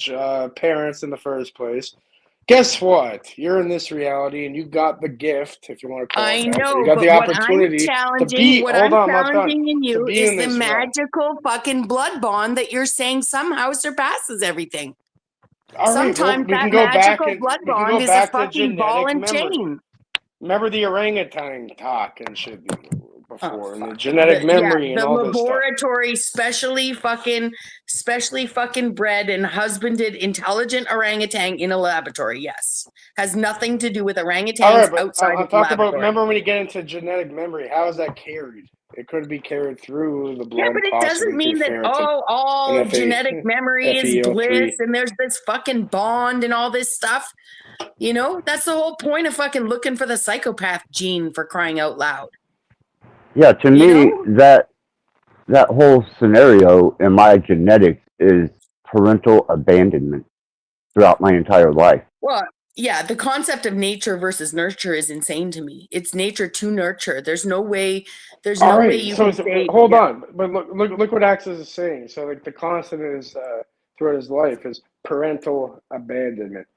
parents in the first place. Guess what? You're in this reality, and you got the gift, if you want to call it that. You got the opportunity to be. What I'm challenging in you is the magical fucking blood bond that you're saying somehow surpasses everything. Sometimes that magical blood bond is a fucking ball and chain. Remember the orangutan talk and shit before, and the genetic memory and all this stuff. The laboratory specially fucking bred and husbanded intelligent orangutan in a laboratory. Yes, has nothing to do with orangutans outside of the laboratory. About. Remember when you get into genetic memory, how is that carried? It could be carried through the blood. Yeah, but it doesn't mean that all genetic memory is bliss and there's this fucking bond and all this stuff. That's the whole point of fucking looking for the psychopath gene, for crying out loud. Yeah, to me, that whole scenario in my genetics is parental abandonment throughout my entire life. Well, yeah, the concept of nature versus nurture is insane to me. It's nature to nurture. There's no way. There's no way you can say. Hold on, but look what Axis is saying. So the constant is throughout his life is parental abandonment.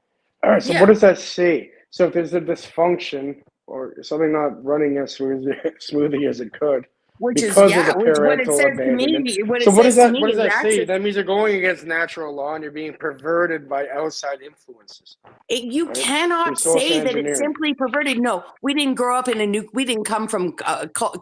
All right, so what does that say? So if there's a dysfunction or something not running as smoothly as it could, what it says to me. What does that say? That means you're going against natural law and you're being perverted by outside influences. You cannot say that it's simply perverted. No, we didn't grow up we didn't come from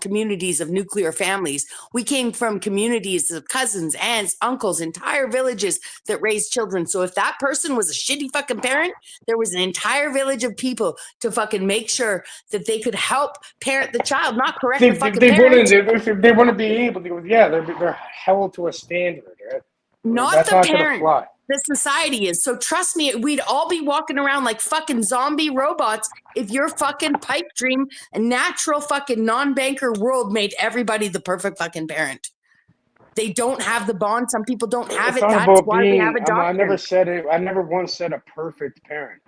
communities of nuclear families. We came from communities of cousins, aunts, uncles, entire villages that raised children. So if that person was a shitty fucking parent, there was an entire village of people to fucking make sure that they could help parent the child, not correct the fucking parent. if they wouldn't be able to, yeah, they're held to a standard, right? Not That's the not gonna parent. fly. The society is. So trust me, we'd all be walking around like fucking zombie robots if your fucking pipe dream, a natural fucking non-banker world made everybody the perfect fucking parent. They don't have the bond. Some people don't have It's it. not That's about why we have being. I adoption. never said it. I never once said a perfect parent.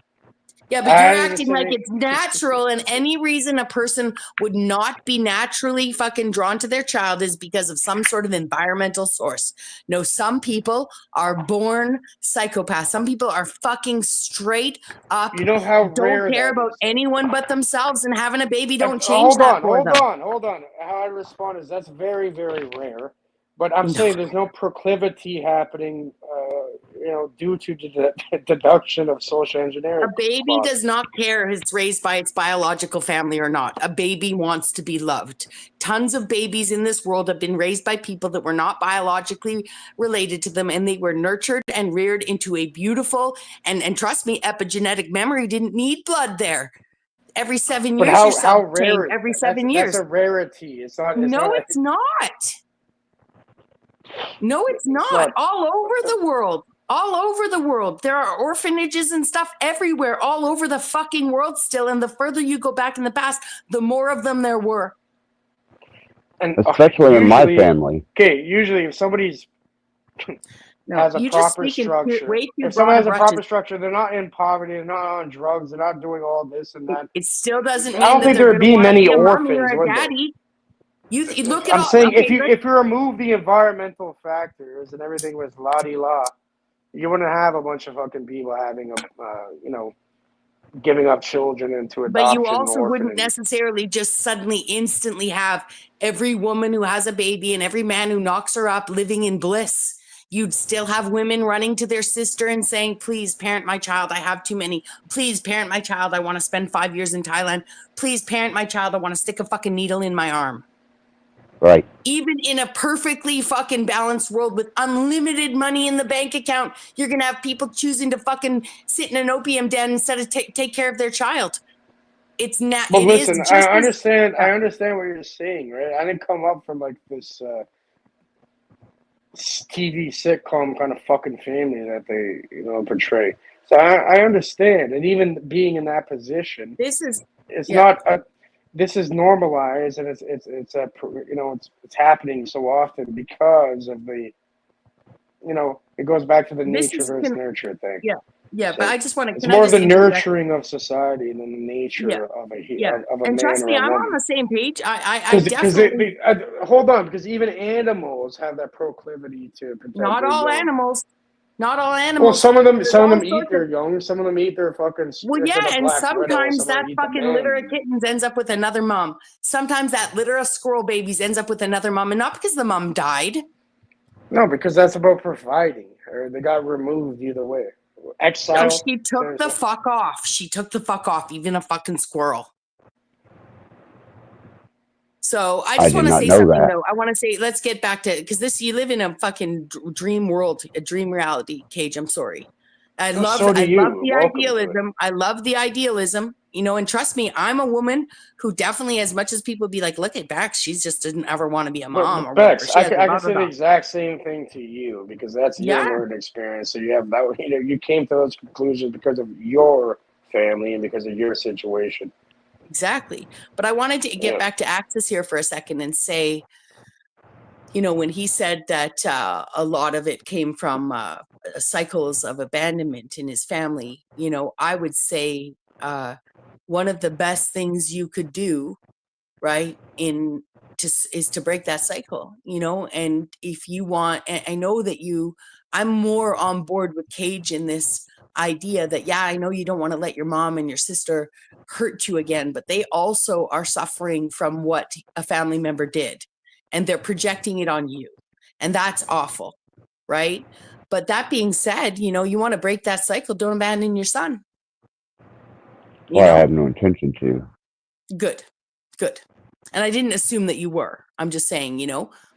Yeah, but you're I didn't acting say- like it's natural, and any reason a person would not be naturally fucking drawn to their child is because of some sort of environmental source. No, some people are born psychopaths. Some people are fucking straight up. You know how don't rare care that about is. anyone but themselves, and having a baby don't change Hold that on, for hold them. on, hold on. How I respond is that's very, very rare. But I'm No. saying there's no proclivity happening, due to the deduction of social engineering. A baby does not care if it's raised by its biological family or not. A baby wants to be loved. Tons of babies in this world have been raised by people that were not biologically related to them, and they were nurtured and reared into a beautiful, and trust me, epigenetic memory didn't need blood there. Every 7 But years, how your cells change. rare? Every 7 years. That's a rarity. It's not. No, it's not. No, it's not. All over the world. All over the world. There are orphanages and stuff everywhere, all over the fucking world still. And the further you go back in the past, the more of them there were. And Especially in my family. Okay, usually if somebody's has a proper structure, if someone has a proper structure, they're not in poverty, they're not on drugs, they're not doing all this and that. It still doesn't mean I don't think there would be many orphans, would there? Daddy. You look at I'm all, saying okay, if you remove the environmental factors and everything was la-di-la, you wouldn't have a bunch of fucking people having giving up children into adoption. But you also wouldn't necessarily just suddenly instantly have every woman who has a baby and every man who knocks her up living in bliss. You'd still have women running to their sister and saying, please parent my child. I have too many. Please parent my child. I want to spend 5 years in Thailand. Please parent my child. I want to stick a fucking needle in my arm. Right. Even in a perfectly fucking balanced world with unlimited money in the bank account, you're going to have people choosing to fucking sit in an opium den instead of take care of their child. It's not. But listen, I understand what you're saying, right? I didn't come up from like this TV sitcom kind of fucking family that they portray. So I understand, and even being in that position, this is normalized, and it's happening so often because of the, it goes back to the nature versus nurture thing. Yeah, but I just want to. It's more of the nurturing of society than the nature of a and man trust me, or a I'm woman. on the same page. I definitely. Hold on, because even animals have that proclivity to protect. Not their all young. animals. Not all animals. Well, some of them eat their young. Some of them eat their fucking. Well, yeah, and sometimes that eat fucking litter of kittens ends up with another mom. Sometimes that litter of squirrel babies ends up with another mom, and not because the mom died. No, because that's about providing, or they got removed either way. Exile. No, she took the fuck off. She took the fuck off, even a fucking squirrel. So I just want to say something though. I want to say, let's get back to, because you live in a fucking dream world, a dream reality, Cage. I'm sorry. I love the idealism. I love the idealism, and trust me, I'm a woman who definitely, as much as people be like, look at Bex, she just didn't ever want to be a mom or whatever. Bex, I can say the exact same thing to you because that's your learned experience. So you have that, you came to those conclusions because of your family and because of your situation. Exactly. But I wanted to get back to Axis here for a second and say, when he said that a lot of it came from cycles of abandonment in his family, I would say one of the best things you could do, right, is to break that cycle, and if you want, I know that I'm more on board with Cage in this idea that, I know you don't want to let your mom and your sister hurt you again, but they also are suffering from what a family member did. And they're projecting it on you. And that's awful, right? But that being said, you want to break that cycle, don't abandon your son. I have no intention to. Good. And I didn't assume that you were. I'm just saying,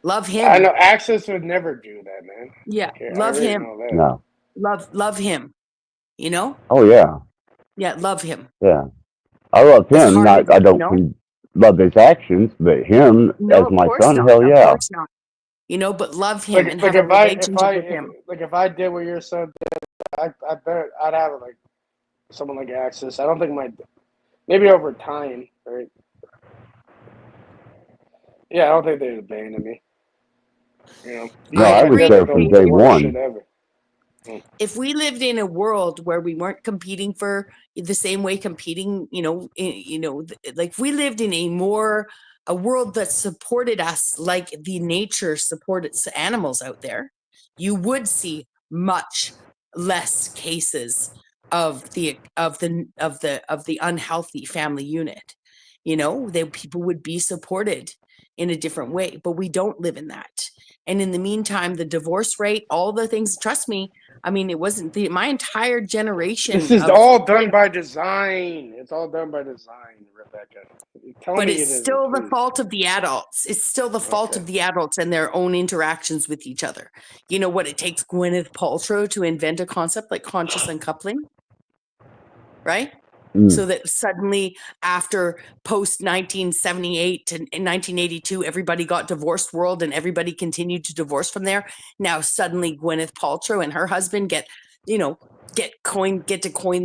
love him. I know Access would never do that, man. Yeah, love him. No. Love him, Oh, yeah. Yeah, love him. Yeah. I love him. I don't love his actions, but him No, as of my course son, not. hell Of yeah. course not. You know, but love him and Like have a if relationship with him. I did what your son did, I bet I'd have like someone like access. I don't think maybe over time, right? Yeah, I don't think they'd abandon me. You know, No, I I was agree there with from you. day worst shit one. ever. If we lived in a world where we weren't competing for the same way competing, like if we lived in a world that supported us like the nature supported animals out there, you would see much less cases of the unhealthy family unit. People would be supported in a different way, but we don't live in that. And in the meantime, the divorce rate, all the things, trust me, I mean, it wasn't my entire generation. This is all done by design. It's all done by design, Rebecca. Tell But me it's it isn't, still the please. fault of the adults. It's still the fault of the adults and their own interactions with each other. You know what? It takes Gwyneth Paltrow to invent a concept like conscious uncoupling, right? So that suddenly after post 1978 to 1982, everybody got divorced world and everybody continued to divorce from there. Now suddenly Gwyneth Paltrow and her husband get to coin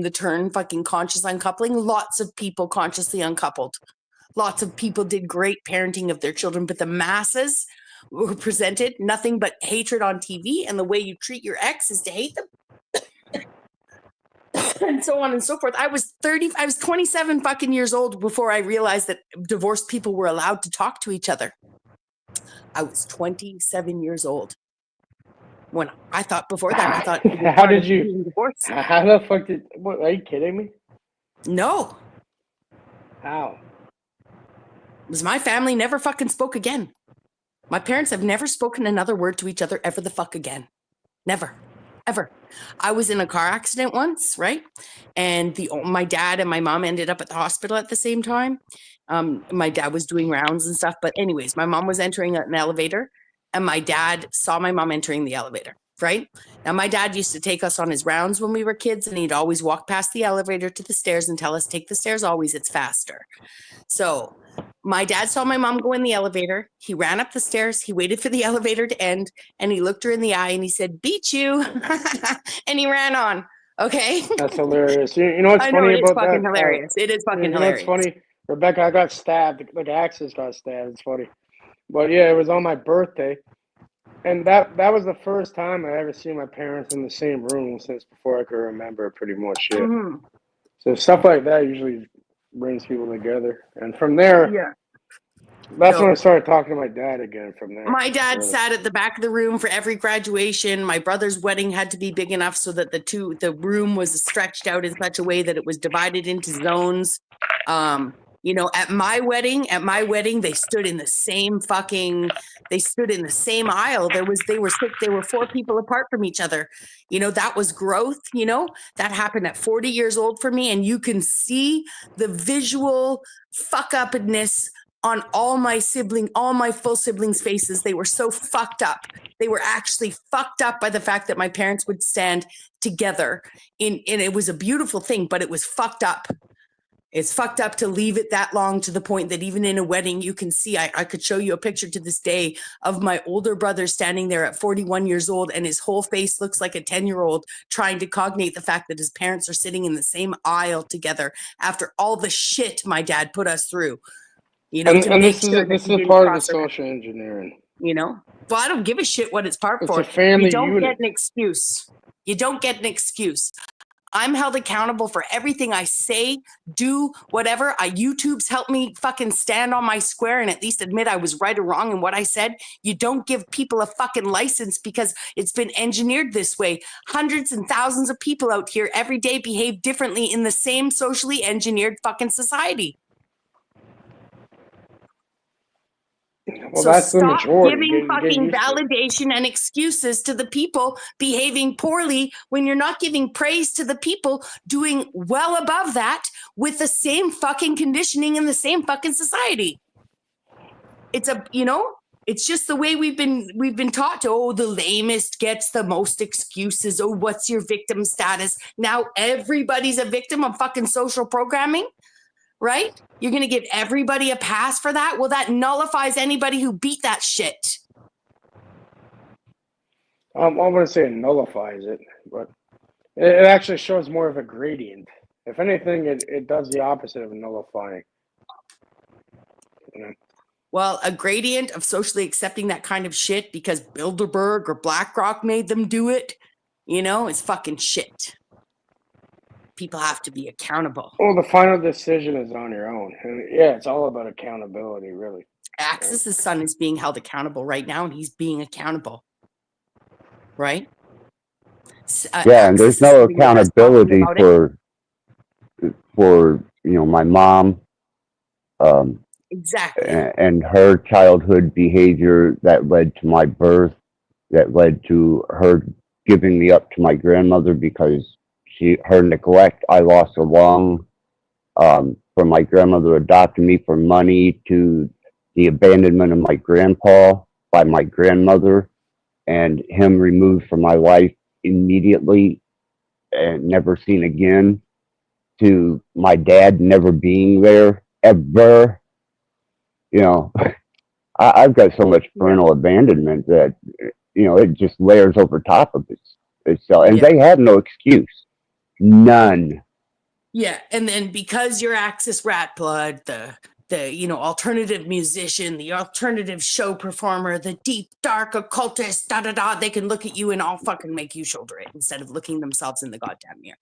the term fucking conscious uncoupling. Lots of people consciously uncoupled. Lots of people did great parenting of their children, but the masses were presented nothing but hatred on TV, and the way you treat your ex is to hate them. And so on and so forth. I was 27 fucking years old before I realized that divorced people were allowed to talk to each other. I was 27 years old. When I thought before that, I thought it was How did you? divorce. How the fuck did? What, are you kidding me? No. How? Because my family never fucking spoke again. My parents have never spoken another word to each other ever the fuck again. Never. Ever. I was in a car accident once, right? And my dad and my mom ended up at the hospital at the same time. My dad was doing rounds and stuff. But anyways, my mom was entering an elevator and my dad saw my mom entering the elevator, right? Now, my dad used to take us on his rounds when we were kids and he'd always walk past the elevator to the stairs and tell us, take the stairs always, it's faster. So my dad saw my mom go in the elevator. He ran up the stairs. He waited for the elevator to end and he looked her in the eye and he said, beat you. And he ran on. Okay. That's hilarious. You know what's I know, funny it's about fucking that? hilarious. It is fucking hilarious. You know what's funny? Rebecca, I got stabbed. Like Axis got stabbed. It's funny. But yeah, it was on my birthday. And that was the first time I ever seen my parents in the same room since before I could remember, pretty much. Yeah. Mm-hmm. So stuff like that usually brings people together. And from there, yeah. That's when I started talking to my dad again from there. My dad sat at the back of the room for every graduation. My brother's wedding had to be big enough so that the room was stretched out in such a way that it was divided into zones. At my wedding, they stood in the same aisle. They were 4 people apart from each other. That was growth, that happened at 40 years old for me. And you can see the visual fuck upness on all my full siblings' faces. They were so fucked up. They were actually fucked up by the fact that my parents would stand together. And it was a beautiful thing, but it was fucked up. It's fucked up to leave it that long to the point that even in a wedding, you can see, I could show you a picture to this day of my older brother standing there at 41 years old and his whole face looks like a 10-year-old trying to cognate the fact that his parents are sitting in the same aisle together after all the shit my dad put us through. This is part of the social engineering. Well, I don't give a shit what it's part for. It's a family You don't unit. get an excuse. You don't get an excuse. I'm held accountable for everything I say, do, whatever. YouTube's helped me fucking stand on my square and at least admit I was right or wrong in what I said. You don't give people a fucking license because it's been engineered this way. Hundreds and thousands of people out here every day behave differently in the same socially engineered fucking society. Well, so that's the stop majority. giving fucking validation and excuses to the people behaving poorly when you're not giving praise to the people doing well above that with the same fucking conditioning in the same fucking society. It's just the way we've been taught to, the lamest gets the most excuses. Oh, what's your victim status? Now everybody's a victim of fucking social programming. right? You're going to give everybody a pass for that? Well, that nullifies anybody who beat that shit. I'm going to say it nullifies it, but it actually shows more of a gradient. If anything, it does the opposite of nullifying. You know? Well, a gradient of socially accepting that kind of shit because Bilderberg or BlackRock made them do it, you know, is fucking shit. People have to be accountable. Well, the final decision is on your own. And yeah, it's all about accountability, really. Axis's son is being held accountable right now, and he's being accountable, right? Yeah, and there's no accountability for my mom. Exactly. And her childhood behavior that led to my birth, that led to her giving me up to my grandmother because her neglect. I lost a lung, from my grandmother adopting me for money to the abandonment of my grandpa by my grandmother and him removed from my life immediately and never seen again, to my dad never being there ever. I've got so much parental abandonment that, it just layers over top of itself. And they have no excuse. None. Yeah. And then because you're Axis Rattblood, the alternative musician, the alternative show performer, the deep, dark occultist, they can look at you and all fucking make you shoulder it instead of looking themselves in the goddamn mirror.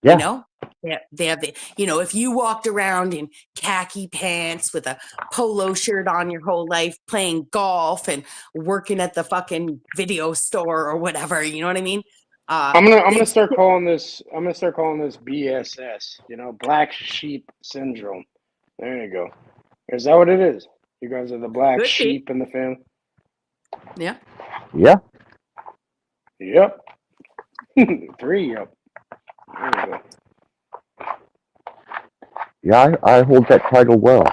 Yeah. They have the, if you walked around in khaki pants with a polo shirt on your whole life, playing golf and working at the fucking video store or whatever, you know what I mean? I'm gonna start calling this BSS, black sheep syndrome. There you go. Is that what it is? You guys are the black sheep in the family? Yeah. Yeah. Yep. 3, yep. There you go. Yeah, I hold that title well.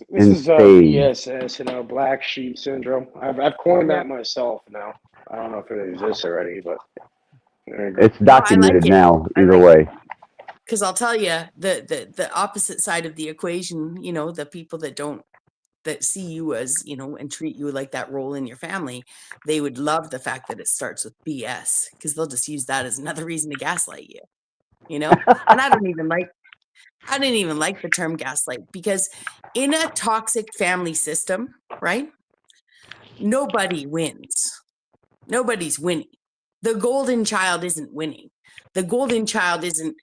This is BSS, black sheep syndrome. I've coined that myself now. I don't know if it exists already, but it's documented now. Either way, because I'll tell you the opposite side of the equation. The people that see you as and treat you like that role in your family, they would love the fact that it starts with BS because they'll just use that as another reason to gaslight you. And I didn't even like the term gaslight because in a toxic family system, right? Nobody wins. Nobody's winning. The golden child isn't winning. The golden child isn't,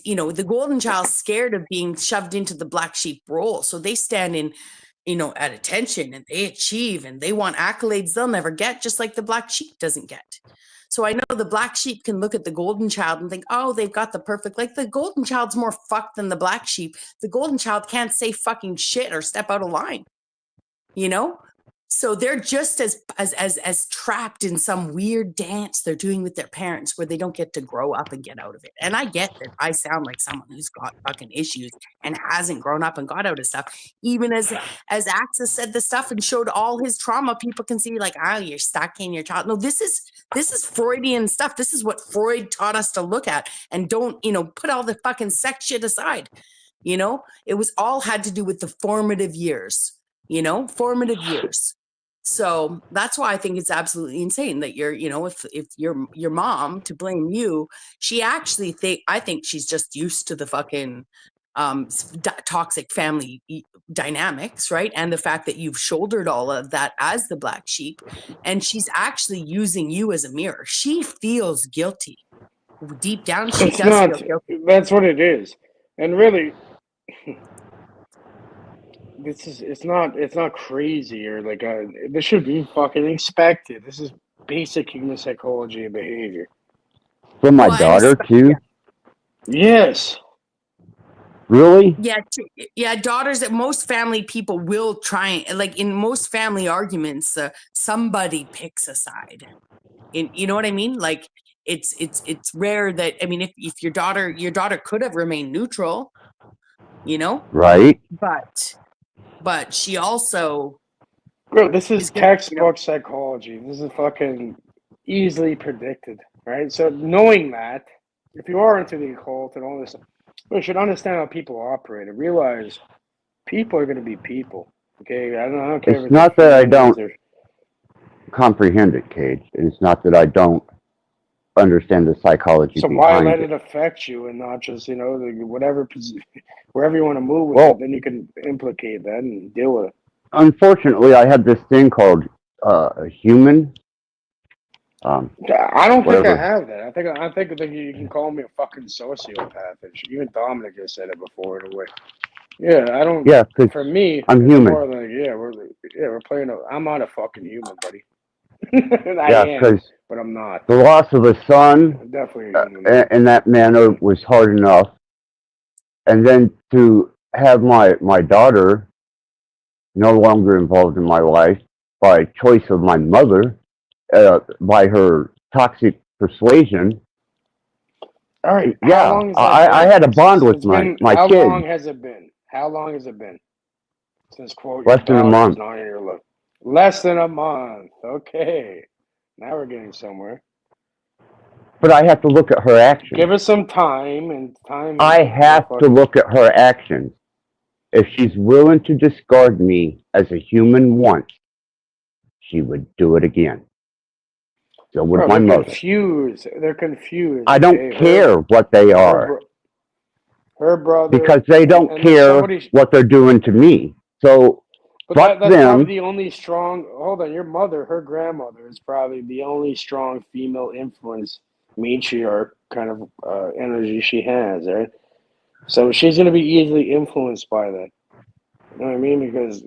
the golden child's scared of being shoved into the black sheep role. So they stand in, at attention and they achieve and they want accolades they'll never get, just like the black sheep doesn't get. So I know the black sheep can look at the golden child and think, oh, they've got the perfect, like the golden child's more fucked than the black sheep. The golden child can't say fucking shit or step out of line, So they're just as trapped in some weird dance they're doing with their parents where they don't get to grow up and get out of it. And I get that I sound like someone who's got fucking issues and hasn't grown up and got out of stuff. Even as Axis said the stuff and showed all his trauma, people can see like, oh, you're stuck in your child. No, this is Freudian stuff. This is what Freud taught us to look at and don't, put all the fucking sex shit aside. It was all had to do with the formative years, formative years. So that's why I think it's absolutely insane that if your mom, to blame you, she actually I think she's just used to the fucking toxic family dynamics, right? And the fact that you've shouldered all of that as the black sheep, and she's actually using you as a mirror. She feels guilty. Deep down, she does feel guilty. That's what it is. And really, it's not crazy or like this should be fucking expected. This is basic human psychology and behavior. From my daughter too. Yes. Really? Yeah. Daughters. That most family people will try, like in most family arguments, somebody picks a side. You know what I mean? Like it's rare that if your daughter could have remained neutral, right? But she also... Bro, this is textbook psychology. This is fucking easily predicted, right? So knowing that, if you are into the occult and all this, you should understand how people operate and realize people are going to be people. Okay, I don't care if It's it's not that I humans don't or comprehend it, Cage. It's not that I don't understand the psychology so why let behind it it. affect you and not just whatever wherever you want to move with it, Well, then you can implicate that and deal with it. unfortunately, I have this thing called a human, I don't think I whatever. have that. I think that you can call me a fucking sociopath. Even Dominic has said it before in a way. Yeah, I don't. Yeah, because For me, I'm it's human. more like we're playing. I'm not a fucking human, buddy. I Yeah, am, because but I'm not. the loss of a son I'm definitely a human. Though. in that manner was hard enough, and then to have my daughter no longer involved in my life by choice of my mother, by her toxic persuasion. All right, how Yeah, long has that I been? had a bond with It's been. my How long kids. has it been? How long has it been since quote your Less than a daughter is month. not in your life? Less than a month. Okay, now we're getting somewhere. But I have to look at her actions. Give us some time, and time. I have to look at her actions. If she's willing to discard me as a human once, she would do it again. So would Bro, my they're mother. confused. They're confused. I don't Okay? care what they are Her brother, because they don't and care what they're doing to me. So But fuck that's probably them. the only strong. Hold on, your mother, her grandmother, is probably the only strong female influence, matriarch kind of energy she has, right? So she's going to be easily influenced by that. You know what I mean? Because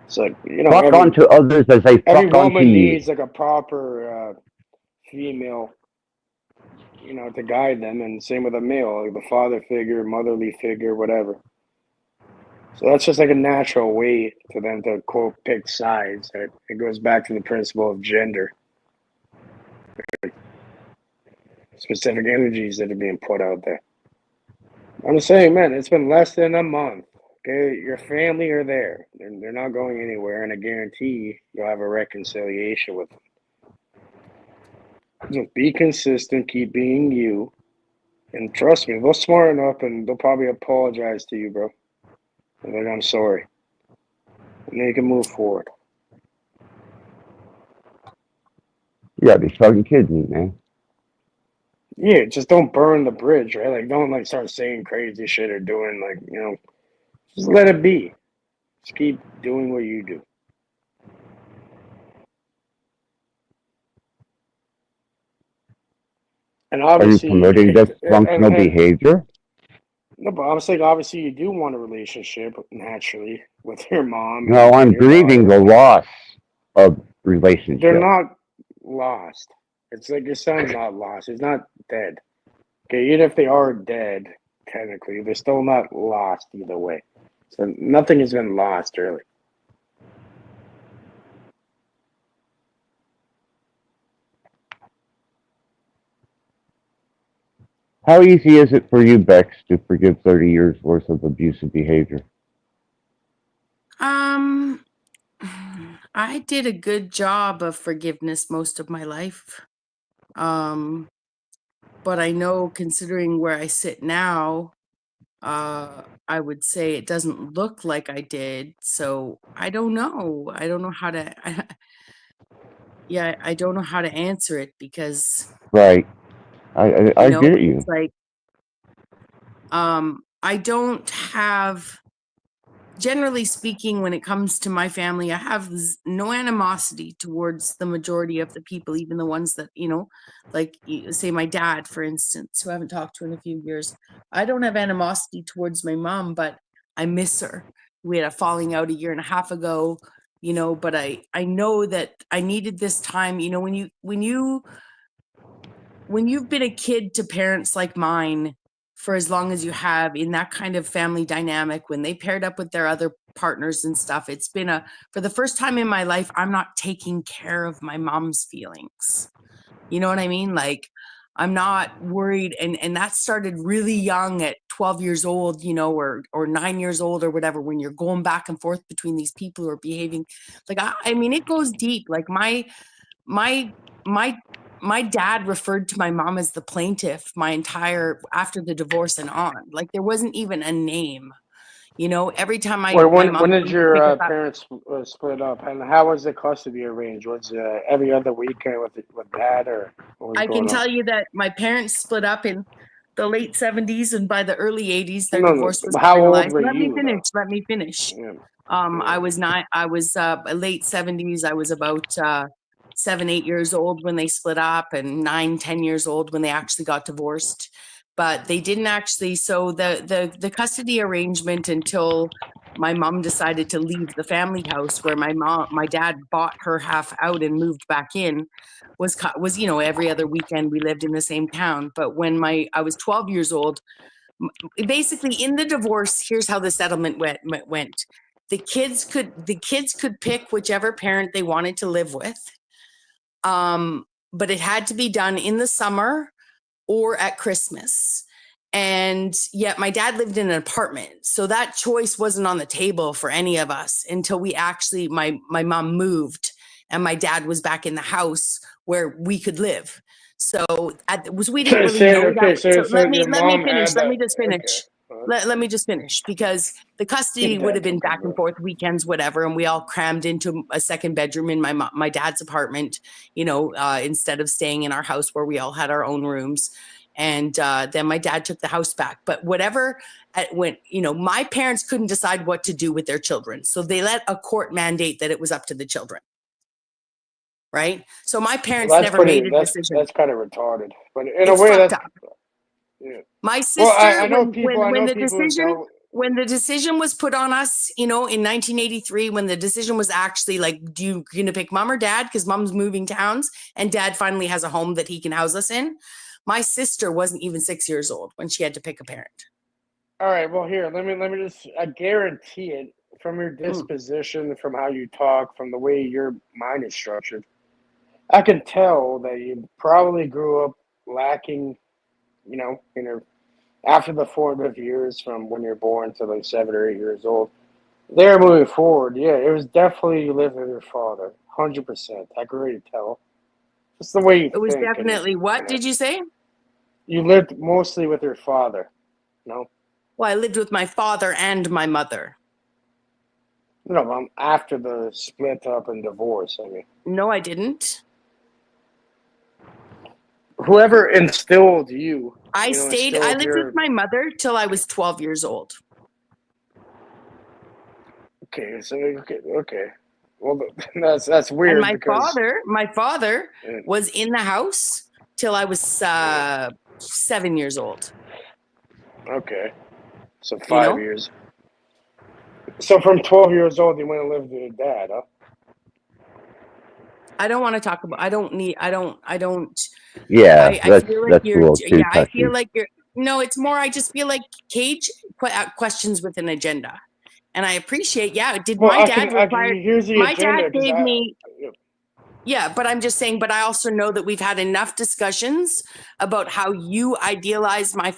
it's like Fuck onto others as they every fuck onto woman you. needs like a proper female, to guide them, and same with a male, like the father figure, motherly figure, whatever. So that's just like a natural way for them to quote pick sides. Right? It goes back to the principle of gender, specific energies that are being put out there. I'm saying, man, it's been less than a month. Okay, your family are there. They're not going anywhere, and I guarantee you'll have a reconciliation with them. Just be consistent, keep being you, and trust me, they're smart enough, and they'll probably apologize to you, bro. And like, I'm sorry. And then you can move forward. You gotta be fucking kidding me, man. Yeah, just don't burn the bridge, right? Like, don't start saying crazy shit or doing just let it be. Just keep doing what you do. And Are you obviously, promoting dysfunctional behavior? No, but I'm saying obviously you do want a relationship naturally with your mom. No, and I'm your grieving daughter. the loss of They're relationship. not lost. It's like your son's not lost. He's not dead. Okay, even if they are dead, technically, they're still not lost either way. So nothing has been lost, really. How easy is it for you, Bex, to forgive 30 years worth of abusive behavior? I did a good job of forgiveness most of my life. But I know, considering where I sit now, I would say it doesn't look like I did. So I don't know. I don't know how to. I don't know how to answer it because Right. I get you. it's like I don't have. Generally speaking, when it comes to my family, I have no animosity towards the majority of the people, even the ones that, like say my dad, for instance, who I haven't talked to in a few years. I don't have animosity towards my mom, but I miss her. We had a falling out a year and a half ago, but I know that I needed this time, when you've been a kid to parents like mine for as long as you have, in that kind of family dynamic, when they paired up with their other partners and stuff, it's been for the first time in my life, I'm not taking care of my mom's feelings. You know what I mean? Like, I'm not worried. And that started really young at 12 years old, or 9 years old or whatever, when you're going back and forth between these people who are behaving like, I mean, it goes deep. Like my my dad referred to my mom as the plaintiff my entire after the divorce and on. Like there wasn't even a name. You know, every time my When mom did came to pick us your up, parents split up, and how was the custody arranged? Was every other weekend with dad, or what was I can going on? tell you that my parents split up in the late 70s, and by the early 80s their No, divorce was how old finalized. were Let me you finish. though? Let me finish. Yeah, I yeah. was not. I was late 70s. I was about 7, 8 years old when they split up, and 9, 10 years old when they actually got divorced. But they didn't actually. So the custody arrangement until my mom decided to leave the family house where my dad bought her half out and moved back in was you know, every other weekend we lived in the same town. But when I was 12 years old, basically in the divorce, here's how the settlement went. The kids could pick whichever parent they wanted to live with, but it had to be done in the summer or at Christmas. And yet my dad lived in an apartment, so that choice wasn't on the table for any of us until we actually my mom moved and my dad was back in the house where we could live. So we didn't really know that. So So your let me mom finish. had Let that. me just Okay, finish. well, Let me just finish, because the custody your would have dad been took back and over. forth weekends, whatever, and we all crammed into a second bedroom in my dad's apartment, you know, instead of staying in our house where we all had our own rooms. And then my dad took the house back. But whatever, when, you know, my parents couldn't decide what to do with their children, so they let a court mandate that it was up to the children. Right. So my parents Well, that's never made pretty. a decision. That's kind of retarded, but in a It's way, fucked that's up. yeah. My Well, sister, I know people. I know people who dealt. when the decision was put on us, you know, in 1983, when the decision was actually like, do you going to pick mom or dad? Because mom's moving towns and dad finally has a home that he can house us in. My sister wasn't even 6 years old when she had to pick a parent. All right. Well, here, let me just. I guarantee it from your disposition, from how you talk, from the way your mind is structured. I can tell that you probably grew up lacking, you know, after the formative years from when you're born to like 7 or 8 years old. There, moving forward, yeah, it was definitely you lived with your father, 100%. I can already tell. Just the way you It was think, and definitely, what did you say? you lived mostly with your father. No, Well, I lived with my father and my mother. no, after the split up and divorce. I mean, No, I didn't. whoever instilled you, I instilled lived with your. my mother till I was 12 years old. Okay, so okay. Well, that's And weird because. my father Yeah. was in the house till I was 7 years old. Okay, so You 5 years. So from 12 years old, you went and lived with your dad, huh? I don't want to talk about. I don't. Yeah, I feel like that's a little too I feel touchy. like you're. No, it's more. I just feel like Cage put out questions with an agenda, and I appreciate. Yeah, did Well, my dad I require? can. Here's the My dad agenda because gave I. me. Yeah, but I'm just saying. But I also know that we've had enough discussions about how you idealize my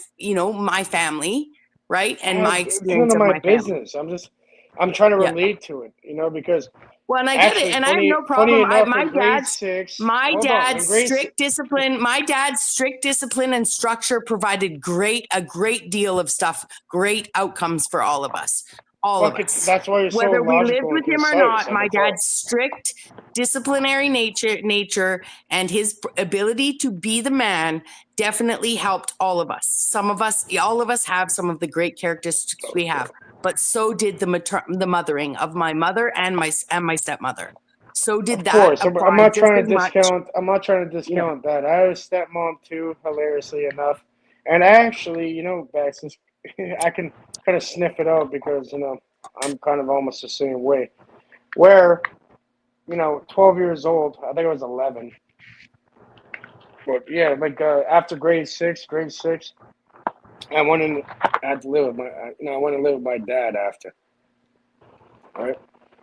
family, right, and my It's none experience of of my my family. business. I'm trying to Yeah. relate to it, because Well, and I get it, actually, and I have no funny problem. enough, in grade six, My hold on, in dad's grade six, strict discipline and structure provided a great deal of stuff, great outcomes for all of us. All of us. that's why you're so Whether we lived logical and with him or concise. not, I my can tell. dad's strict disciplinary nature and his ability to be the man definitely helped all of us. All of us have some of the great characteristics we have, but so did the mothering of my mother and my stepmother. So did Of that course, I'm apply not just trying as to much? discount. I'm not trying to discount that. I have a stepmom too, hilariously enough, and actually, back since I can kind of sniff it out because I'm kind of almost the same way. Where 12 years old, I think I was 11, but yeah, like after grade six, I went in. I had to live with I went to live with my dad after. Right,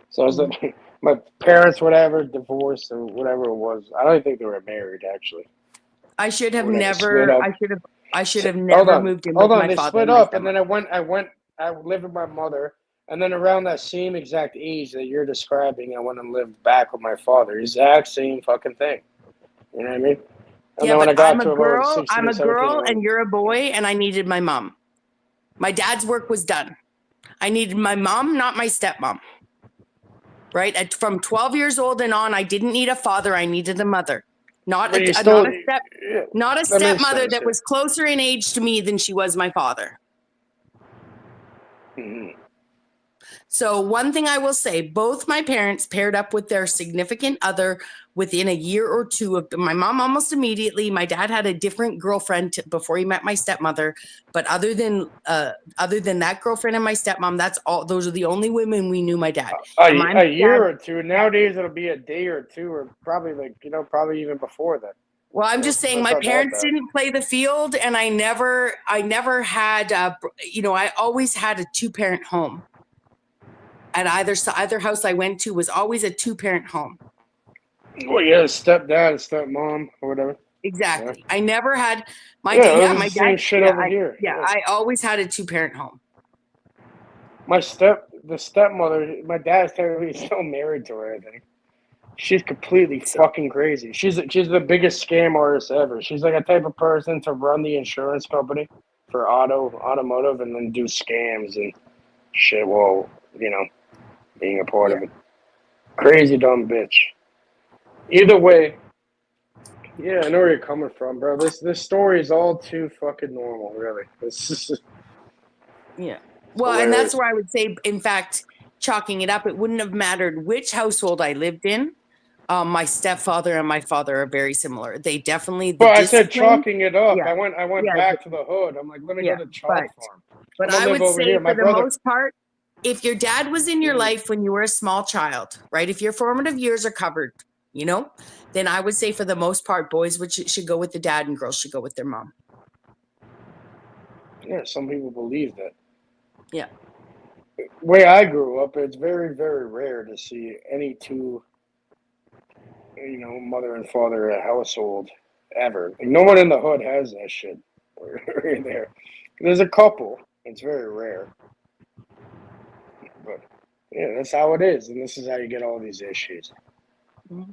so I was like, my parents, whatever, divorced or whatever it was. I don't think they were married actually. I should have Whatever, split never. up. I should have Hold never on, moved in hold with on. my They father split and my up, and then stepmother. I lived with my mother, and then around that same exact age that you're describing, I went and lived back with my father. Exact same fucking thing. You know what I mean? And Yeah, then when I but got to about 16 I'm or a 17, girl I and went, you're a boy and I needed my mom. My dad's work was done. I needed my mom, not my stepmom. Right? From 12 years old and on, I didn't need a father, I needed a mother. Not but you a, still, not a that makes stepmother sense, that yeah. was closer in age to me than she was my father. Mhm. So one thing I will say, both my parents paired up with their significant other within a year or two of my mom almost immediately. My dad had a different girlfriend before he met my stepmother, but other than that girlfriend and my stepmom, that's all. Those are the only women we knew my dad. And my A year dad, or two. Nowadays, it'll be a day or two, or probably like, probably even before that. well, I'm So just saying that's my not that parents bad. didn't play the field, and I never had, I always had a 2-parent home. At either house I went to was always a 2-parent home. Well, yeah, stepdad, stepmom, or whatever. Exactly. I never had my Yeah, dad. it was My the same dad. shit Yeah, over here. Yeah. I always had a 2-parent home. The stepmother, my dad's technically still married to her, I think. She's completely fucking crazy. She's the biggest scam artist ever. She's like a type of person to run the insurance company for automotive and then do scams and shit while, being a part of it. Crazy dumb bitch. Either way, yeah, I know where you're coming from, bro. This story is all too fucking normal, really. It's just Yeah. Well, and that's where I would say, in fact, chalking it up, it wouldn't have mattered which household I lived in. My stepfather and my father are very similar. They definitely But I said chalking it up. Yeah. I went back to the hood. I'm like, let me go to chalk farm. But I'm gonna I live would over say here. for My the brother. most part, if your dad was in your life when you were a small child, right? If your formative years are covered, then I would say for the most part, boys should go with the dad and girls should go with their mom. Yeah, some people believe that. Yeah. The way I grew up, it's very, very rare to see any two, mother and father household ever. Like, no one in the hood has that shit right there. There's a couple. It's very rare. But yeah, that's how it is, and this is how you get all these issues. Mm-hmm.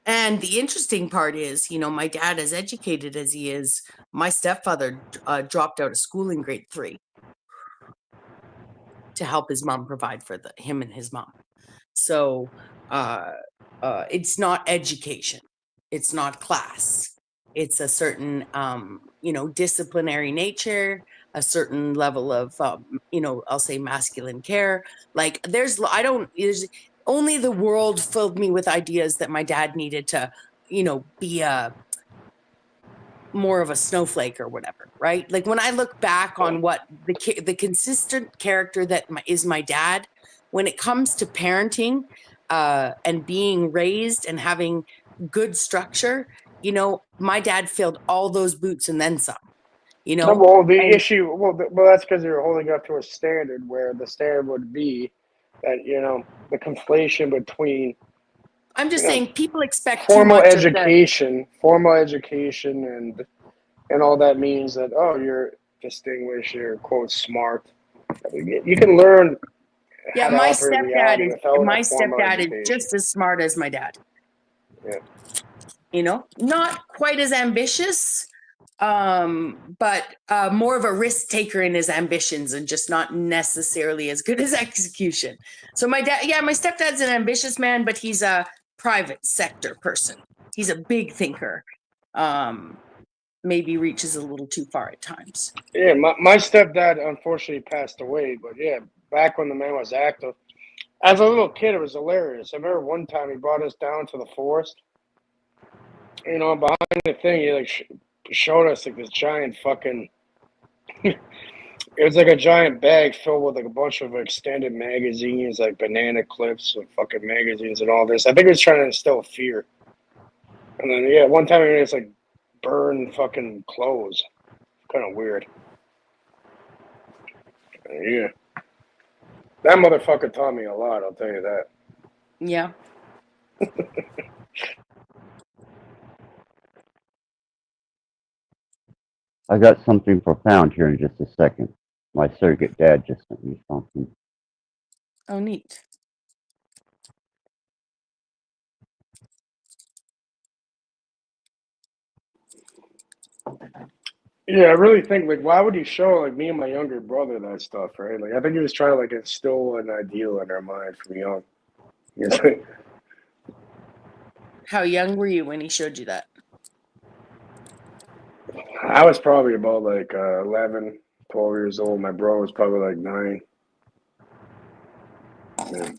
And the interesting part is, my dad, as educated as he is, my stepfather dropped out of school in grade 3 to help his mom provide for him and his mom. So it's not education. It's not class. It's a certain, disciplinary nature, a certain level of, I'll say masculine care. Like there's only the world filled me with ideas that my dad needed to, be more of a snowflake or whatever, right? Like when I look back on what the consistent character that is my dad, when it comes to parenting and being raised and having good structure, my dad filled all those boots and then some. Well, that's because you're holding up to a standard where the standard would be that the conflation between. I'm just saying people expect formal too much education, and all that means that you're distinguished, you're quote smart. You can learn. Yeah, my stepdad is just as smart as my dad. Yeah. Not quite as ambitious, but more of a risk taker in his ambitions and just not necessarily as good as execution. So my stepdad's an ambitious man, but he's a private sector person. He's a big thinker. Maybe reaches a little too far at times. Yeah, my stepdad unfortunately passed away, but yeah, back when the man was active, as a little kid, it was hilarious. I remember one time he brought us down to the forest. Behind the thing, he showed us like this giant fucking. It was like a giant bag filled with like a bunch of extended magazines, like banana clips and fucking magazines and all this. I think he was trying to instill fear. And then one time he just like burn fucking clothes. Kind of weird. Yeah. That motherfucker taught me a lot, I'll tell you that. Yeah. I got something profound here in just a second. My surrogate dad just sent me something. Oh, neat. Yeah, I really think like why would he show like me and my younger brother that stuff, right? Like I think he was trying to like instill an ideal in our mind from young. It's like, How young were you when he showed you that? I was probably about like 11, 12 years old. My bro was probably like 9. Yeah.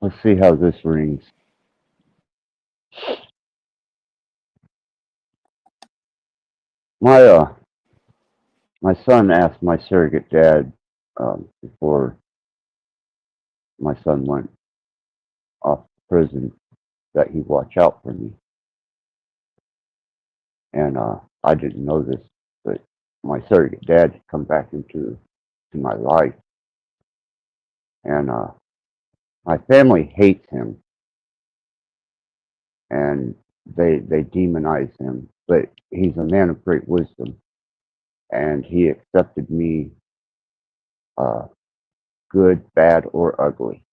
Let's see how this rings. My son asked my surrogate dad before my son went off to prison that he watch out for me, and I didn't know this, but my surrogate dad had come back into my life, and my family hates him, and they demonize him, but he's a man of great wisdom, and he accepted me, good, bad, or ugly.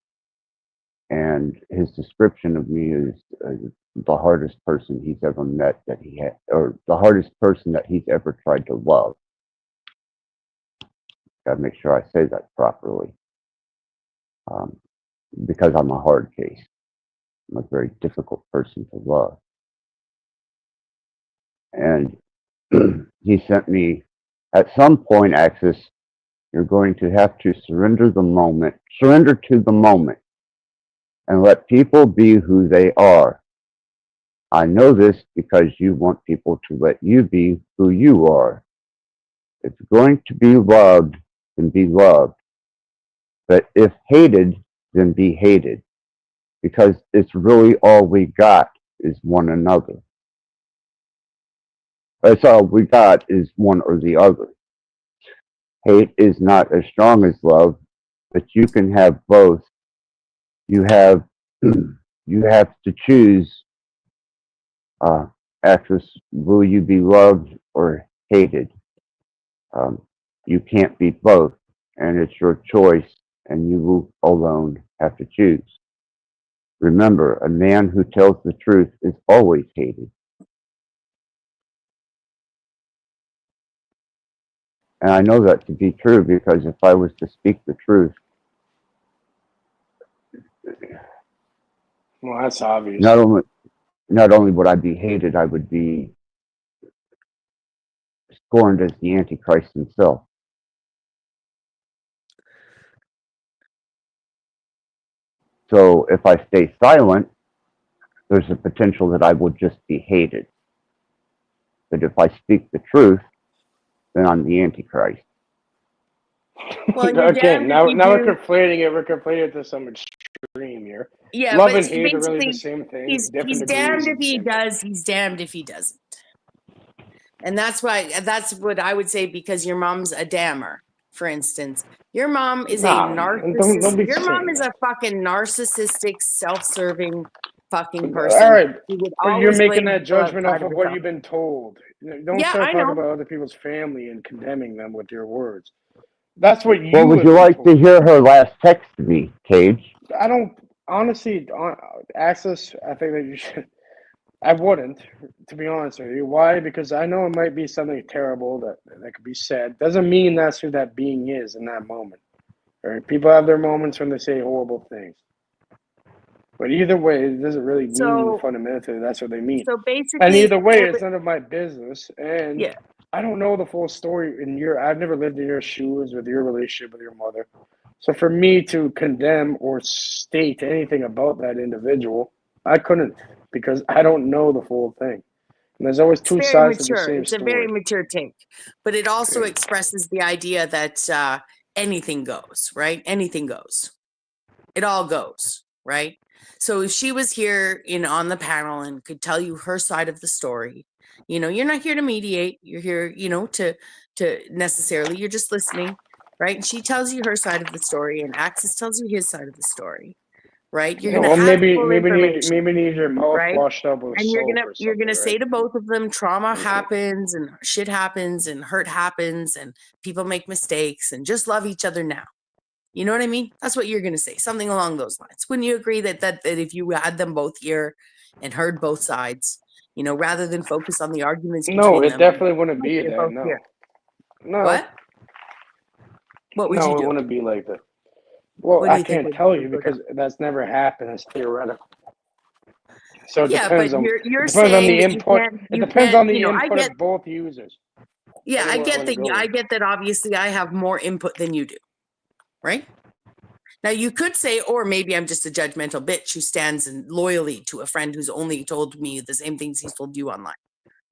And his description of me is the hardest person he's ever met that he had, or the hardest person that he's ever tried to love. Gotta make sure I say that properly, um, because I'm a hard case. I'm a very difficult person to love. And he sent me, at some point, Axis, you're going to have to surrender to the moment, and let people be who they are. I know this because you want people to let you be who you are. If you're going to be loved, then be loved. But if hated, then be hated. Because it's really all we got is one another. That's all we got is one or the other. Hate is not as strong as love, but you can have both. You have you have to choose, actress, will you be loved or hated? You can't be both, and it's your choice, and you will alone have to choose. Remember, a man who tells the truth is always hated. And I know that to be true because if I was to speak the truth, Well, that's obvious. not only would I be hated, I would be scorned as the Antichrist himself. So if I stay silent, there's a potential that I will just be hated. But if I speak the truth, then I'm the Antichrist. Well, you're Okay, damned if now you we're do. conflating it. We're conflating it to some extreme here. Yeah, Love but and hate are really the basically, same thing, he's different degrees damned of if the he same thing. does. He's damned if he doesn't. And that's what I would say, because your mom's a dammer, for instance. Your mom is a Nah, narcissist. don't be Your mom saying is that. a fucking narcissistic, self-serving fucking All person right, who would but you're always making blame that people judgment off outside of of what herself. you've been told. Don't Yeah, start I talking know. about other people's family and condemning them with your words. That's what Well, you would have you been like to told. hear her last text to me, Cage? I don't honestly, Access. I think that you should. I wouldn't, to be honest with you. Why? Because I know it might be something terrible that could be said. Doesn't mean that's who that being is in that moment. Right? People have their moments when they say horrible things. But either way, it doesn't really mean So, fundamentally that's what they mean. so And basically, either way, it's none of my business. And yeah. I don't know the full story I've never lived in your shoes with your relationship with your mother. So for me to condemn or state anything about that individual, I couldn't because I don't know the full thing. And there's always It's two very sides to the mature. same It's a very story. mature take, but it also Okay. expresses the idea that anything goes, right? Anything goes. It all goes, right? So if she was here on the panel and could tell you her side of the story, you're not here to mediate. You're here, to necessarily, you're just listening, right? And she tells you her side of the story, and Axis tells you his side of the story, right? You're Yeah, gonna well, have maybe full information, maybe need your mouth right? washed up with And you're soap gonna or you're something, gonna right? say to both of them, trauma Okay. happens and shit happens and hurt happens and people make mistakes, and just love each other now. You know what I mean? That's what you're going to say, something along those lines. Wouldn't you agree that if you had them both here and heard both sides, you know, rather than focus on the arguments No, between it them, definitely wouldn't be they're that. both No, here. no, What? What would you no, it do? wouldn't be like that. Well, What do I you think can't tell you would go down? because that's never happened. It's theoretical. So it Yeah, but depends on you're it depends on saying the that you input. can't It you depends can't, on you the know, I input get of both users. yeah, Anywhere I want to go I with. get that obviously I have more input than you do, right? Now you could say, or maybe I'm just a judgmental bitch who stands in loyally to a friend who's only told me the same things he's told you online,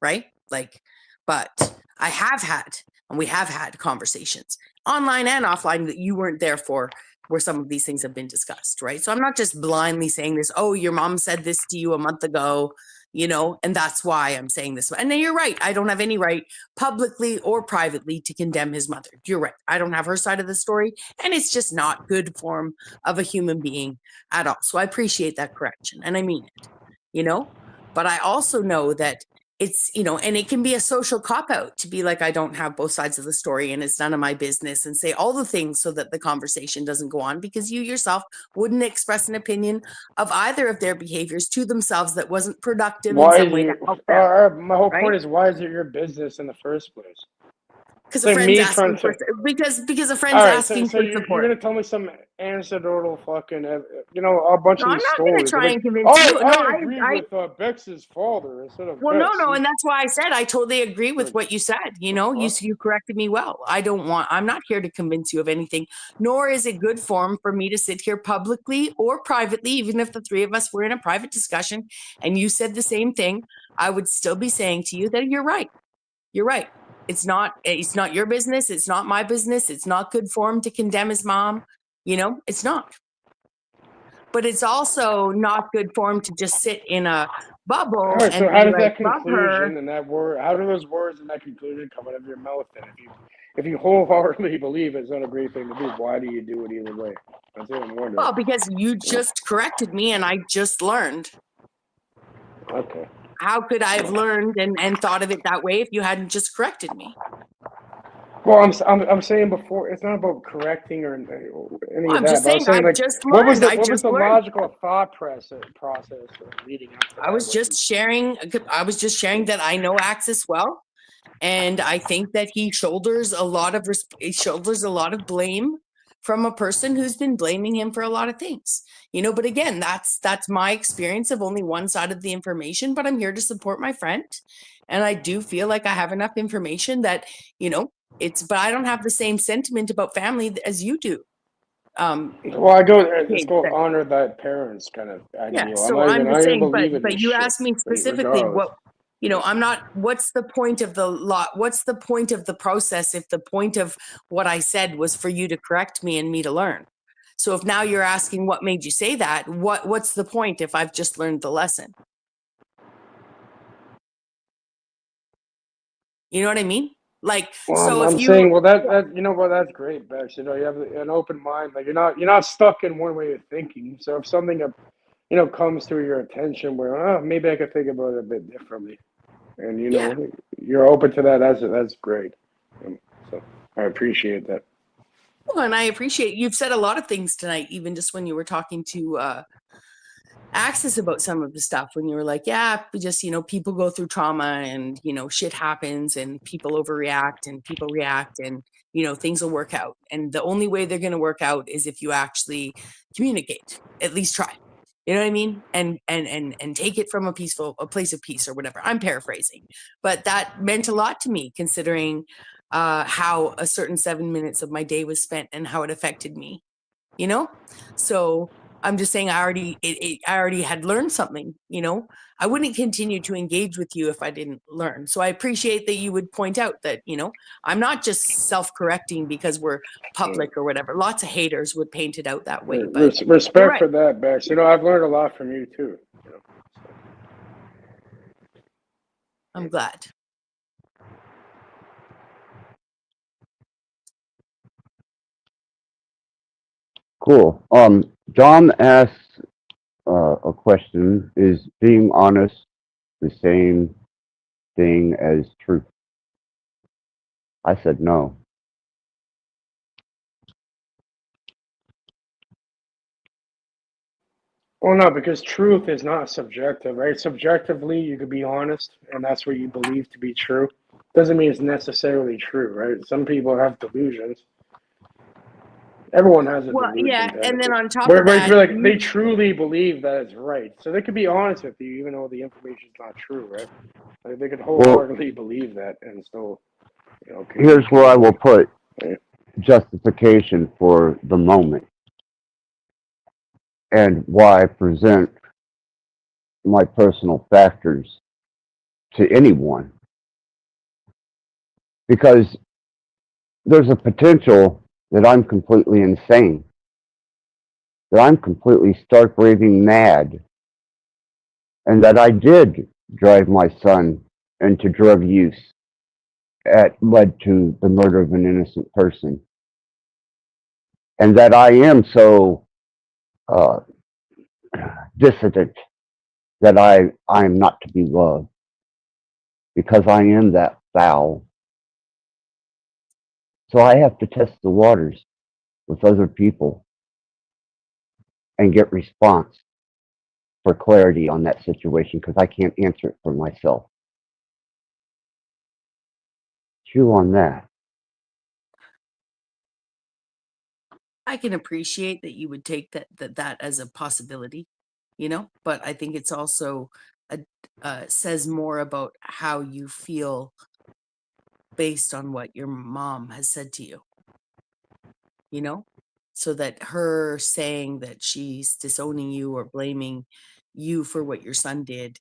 right? Like, but I have had, and we have had conversations online and offline that you weren't there for, where some of these things have been discussed, right? So I'm not just blindly saying this, oh, your mom said this to you a month ago, you know, and that's why I'm saying this. And then you're right. I don't have any right publicly or privately to condemn his mother. You're right. I don't have her side of the story. And it's just not good form of a human being at all. So I appreciate that correction. And I mean it, you know, but I also know that it's, you know, and it can be a social cop out to be like, I don't have both sides of the story and it's none of my business, and say all the things so that the conversation doesn't go on, because you yourself wouldn't express an opinion of either of their behaviors to themselves that wasn't productive in Why some is way to you? help them, My whole right? point is, why is it your business in the first place? Because It's a like friend's me trying asking for, to. because a All friend's right, so asking so for you're support. gonna tell me some anecdotal fucking, you know, a bunch No, of I'm these not going to stories. I'm try like, and convince you. No, I agree I with Bex's father instead of Well, no, Bex. no, and that's why I said I totally agree with Like, what you said. You the know, fuck? you corrected me well. I'm not here to convince you of anything, nor is it good form for me to sit here publicly or privately, even if the three of us were in a private discussion and you said the same thing, I would still be saying to you that you're right. You're right. It's not your business. It's not my business. It's not good form to condemn his mom. You know, it's not. But it's also not good form to just sit in a All bubble right, so and how be does like, that love her. conclusion and that word? How do those words and that conclusion come out of your mouth? Then, if you wholeheartedly believe it's not a great thing to do, why do you do it either way? That's what I'm wondering. Well, because you just corrected me and I just learned. Okay. How could I have learned and thought of it that way if you hadn't just corrected me? Well, I'm saying before, it's not about correcting or any Well, of I'm that. just But I was saying saying, I've like, just learned. I what was just the learned. logical thought process leading up to I that? was just sharing that I know Axis well. And I think that he shoulders a lot of blame from a person who's been blaming him for a lot of things. You know, but again, that's my experience of only one side of the information, but I'm here to support my friend. And I do feel like I have enough information that, you know, but I don't have the same sentiment about family as you do. Well, let's Kate go said. honor that parents kind of Yeah, ideal. so I'm I just don't even saying, believe in but this you shit. asked me But specifically regardless, what, you know, I'm not, what's the point of the lot? What's the point of the process if the point of what I said was for you to correct me and me to learn? So if now you're asking what made you say that, what's the point if I've just learned the lesson? You know what I mean? Like, well, so if I'm you, saying, well, that you know, well, that's great, Bex. You know, you have an open mind. Like you're not stuck in one way of thinking. So if something, you know, comes to your attention where, oh, maybe I could think about it a bit differently, and you yeah. know, you're open to that. That's great. So I appreciate that. Well, and I appreciate you've said a lot of things tonight, even just when you were talking to Access about some of the stuff, when you were like, yeah, just, you know, people go through trauma and, you know, shit happens and people overreact and people react and, you know, things will work out. And the only way they're going to work out is if you actually communicate, at least try. You know what I mean? And take it from a place of peace or whatever. I'm paraphrasing, but that meant a lot to me considering how a certain 7 minutes of my day was spent and how it affected me, you know? So I'm just saying I already had learned something, you know. I wouldn't continue to engage with you if I didn't learn. So I appreciate that you would point out that, you know, I'm not just self-correcting because we're public or whatever. Lots of haters would paint it out that way, but you're Respect right. for that, Bex. You know, I've learned a lot from you too. You know, so. I'm glad. Cool. John asks a question: is being honest the same thing as truth? I said no. Well, no, because truth is not subjective, right? Subjectively, you could be honest, and that's what you believe to be true. Doesn't mean it's necessarily true, right? Some people have delusions. Everyone has a Well, yeah, delusion, and then technically. on top Where, of where that, it's like they truly believe that it's right. So they could be honest with you, even though the information's not true, right? Like they could Well, wholeheartedly believe that and still, here's where I will put right? justification for the moment and why I present my personal factors to anyone. Because there's a potential that I'm completely insane, that I'm completely stark raving mad, and that I did drive my son into drug use that led to the murder of an innocent person, and that I am so uh, dissident that I'm not to be loved because I am that foul. So I have to test the waters with other people and get response for clarity on that situation because I can't answer it for myself. Chew on that. I can appreciate that you would take that as a possibility, but I think it's also says more about how you feel based on what your mom has said to you, so that her saying that she's disowning you or blaming you for what your son did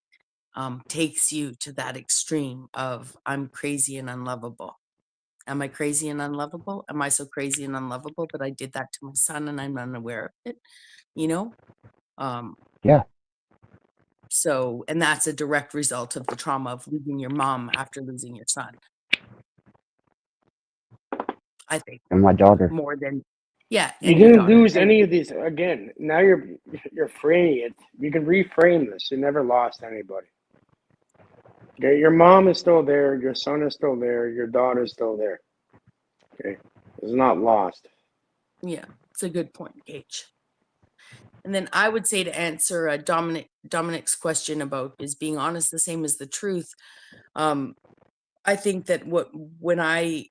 takes you to that extreme of I'm crazy and unlovable. Am I crazy and unlovable? Am I so crazy and unlovable that I did that to my son and I'm unaware of it? You know? Um, Yeah. so, and that's a direct result of the trauma of losing your mom after losing your son. I think And my daughter. more than, yeah, You and your didn't daughter. lose And any of these. Again, now you're framing it. You can reframe this. You never lost anybody. Okay, your mom is still there. Your son is still there. Your daughter's still there. Okay, it's not lost. yeah, it's a good point, Gage. And then I would say to answer Dominic's question about is being honest the same as the truth. I think that when I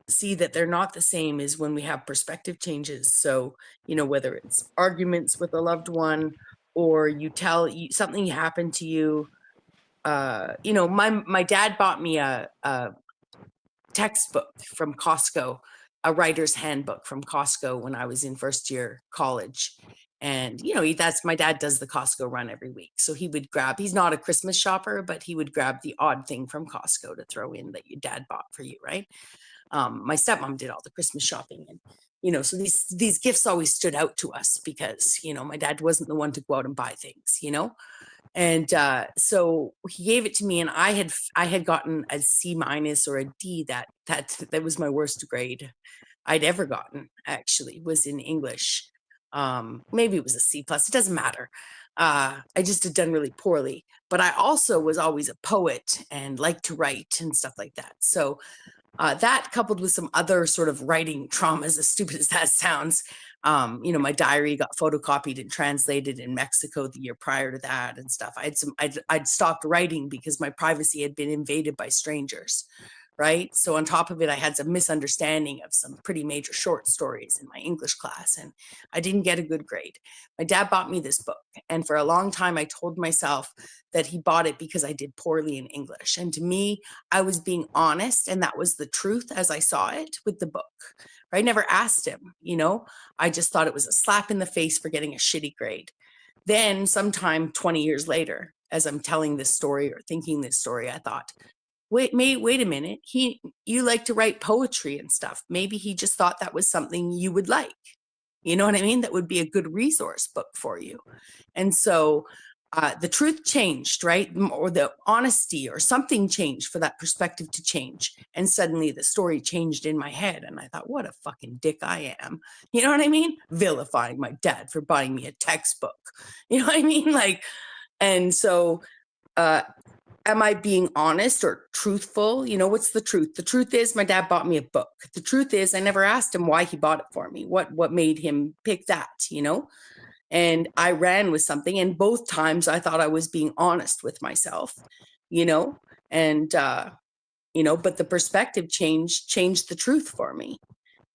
see that they're not the same is when we have perspective changes. So, whether it's arguments with a loved one or you tell something happened to you. My dad bought me a textbook from Costco, a writer's handbook from Costco when I was in first year college. And, that's my dad does the Costco run every week. So he's not a Christmas shopper, but he would grab the odd thing from Costco to throw in that your dad bought for you, right? My stepmom did all the Christmas shopping, and so these gifts always stood out to us because my dad wasn't the one to go out and buy things, and so he gave it to me, and I had gotten a C- or a D. That was my worst grade I'd ever gotten. Actually, was in English. Maybe it was a C+. It doesn't matter. I just had done really poorly, but I also was always a poet and liked to write and stuff like that. So that coupled with some other sort of writing traumas, as stupid as that sounds, my diary got photocopied and translated in Mexico the year prior to that and stuff. I'd stopped writing because my privacy had been invaded by strangers. Right. So on top of it, I had some misunderstanding of some pretty major short stories in my English class, and I didn't get a good grade. My dad bought me this book, and for a long time, I told myself that he bought it because I did poorly in English. And to me, I was being honest, and that was the truth as I saw it with the book. I never asked him, I just thought it was a slap in the face for getting a shitty grade. Then sometime 20 years later, as I'm telling this story or thinking this story, I thought, wait a minute. You like to write poetry and stuff. Maybe he just thought that was something you would like. You know what I mean? That would be a good resource book for you. And so the truth changed, right? Or the honesty or something changed for that perspective to change. And suddenly the story changed in my head. And I thought, what a fucking dick I am. You know what I mean? Vilifying my dad for buying me a textbook. You know what I mean? And so, am I being honest or truthful? What's the truth? The truth is my dad bought me a book. The truth is I never asked him why he bought it for me. What made him pick that, and I ran with something, and both times I thought I was being honest with myself, you know, and you know, but the perspective changed the truth for me,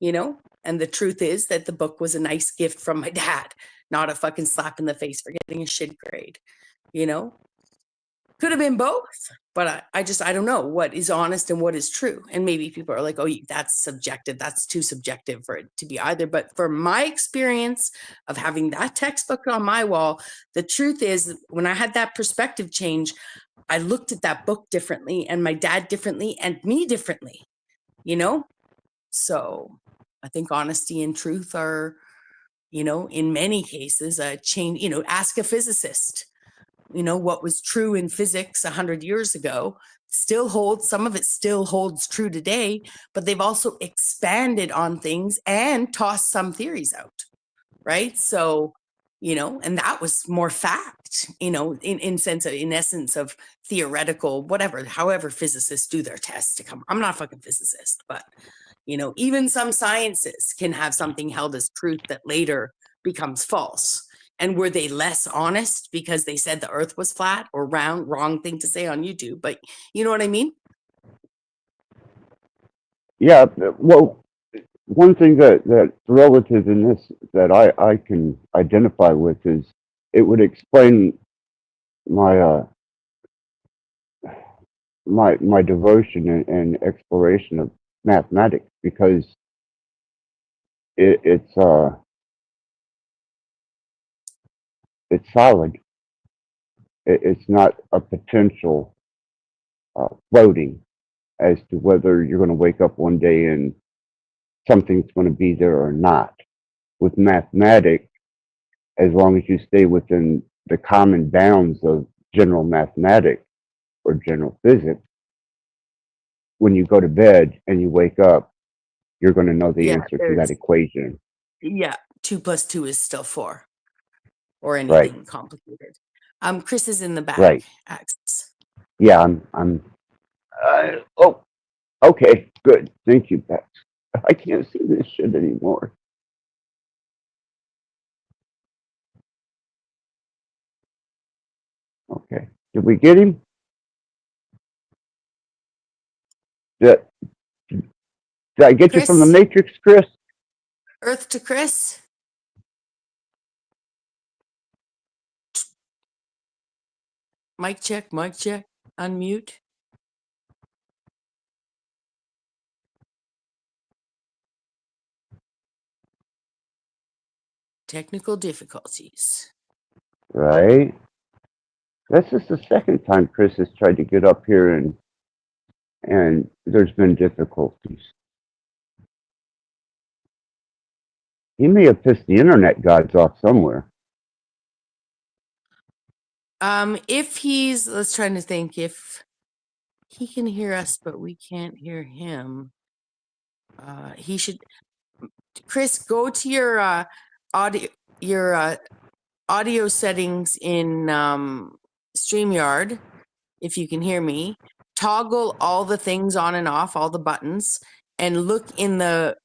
you know, and the truth is that the book was a nice gift from my dad, not a fucking slap in the face for getting a shit grade, you know. Could have been both, but I don't know what is honest and what is true. And maybe people are like, oh, that's subjective. That's too subjective for it to be either. But for my experience of having that textbook on my wall, the truth is when I had that perspective change, I looked at that book differently and my dad differently and me differently, you know? So I think honesty and truth are, you know, in many cases, a change, you know, ask a physicist. You know, what was true in physics 100 years ago still holds, some of it still holds true today, but they've also expanded on things and tossed some theories out, right? So, you know, and that was more fact, you know, in essence of theoretical, whatever, however physicists do their tests to come. I'm not a fucking physicist, but, you know, even some sciences can have something held as truth that later becomes false. And were they less honest because they said the earth was flat or round? Wrong thing to say on YouTube, but you know what I mean? Yeah, well, one thing that's relative in this that I can identify with is it would explain my my devotion and exploration of mathematics, because it's solid. It's not a potential floating as to whether you're going to wake up one day and something's going to be there or not. With mathematics, as long as you stay within the common bounds of general mathematics or general physics, when you go to bed and you wake up, you're going to know the Yeah, answer to that equation. Yeah, 2 + 2 is still 4, or Right. anything complicated. Chris is in the back. Right. Axis. Yeah, I'm. Oh, okay, good. Thank you, Pat. I can't see this shit anymore. Okay, did we get him? Did I get you from the Chris? Matrix, Chris? Earth to Chris. Mic check, unmute. Technical difficulties. Right. This is the second time Chris has tried to get up here, and there's been difficulties. He may have pissed the internet gods off somewhere. If he's, let's try to think, if he can hear us but we can't hear him, he should. Chris, go to your audio settings in StreamYard, if you can hear me. Toggle all the things on and off, all the buttons, and look in the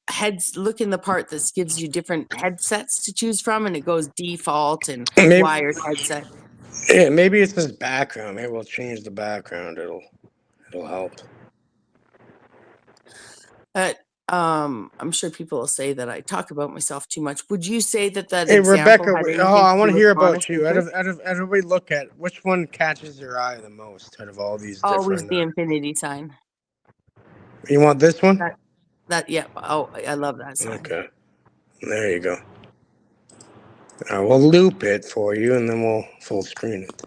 part that gives you different headsets to choose from, and it goes default and wired headset. Yeah, maybe it's this background. Maybe we'll change the background. It'll help. I'm sure people will say that I talk about myself too much. Would you say that Hey, example Rebecca, had anything I to want do to with hear about honest you. Out interest? of everybody, look at which one catches your eye the most out of all these Always different. the infinity sign. You want this one? Yeah. Oh, I love that sign. Okay, there you go. We'll loop it for you, and then we'll full screen it.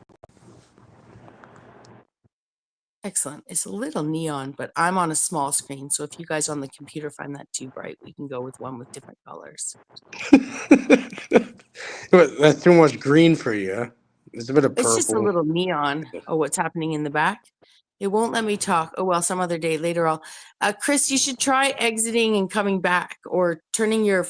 Excellent. It's a little neon, but I'm on a small screen. So if you guys on the computer find that too bright, we can go with one with different colors. That's too much green for you. Huh? There's a bit of purple. It's just a little neon. Oh, what's happening in the back? It won't let me talk. Oh, well, some other day later. Chris, you should try exiting and coming back, or turning your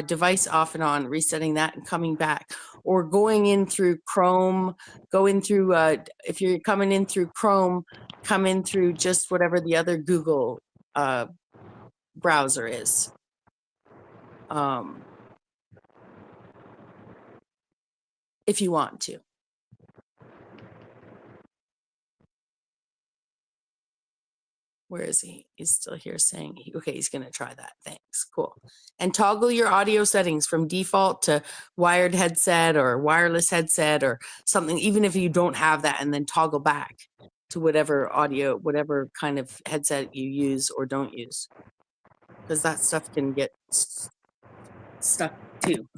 device off and on, resetting that and coming back, or going in through Chrome, go in through, if you're coming in through Chrome, come in through just whatever the other Google browser is. if you want to. Where is he? He's still here saying, okay, he's going to try that. Thanks. Cool. And toggle your audio settings from default to wired headset or wireless headset or something, even if you don't have that, and then toggle back to whatever audio, whatever kind of headset you use or don't use. Because that stuff can get stuck too.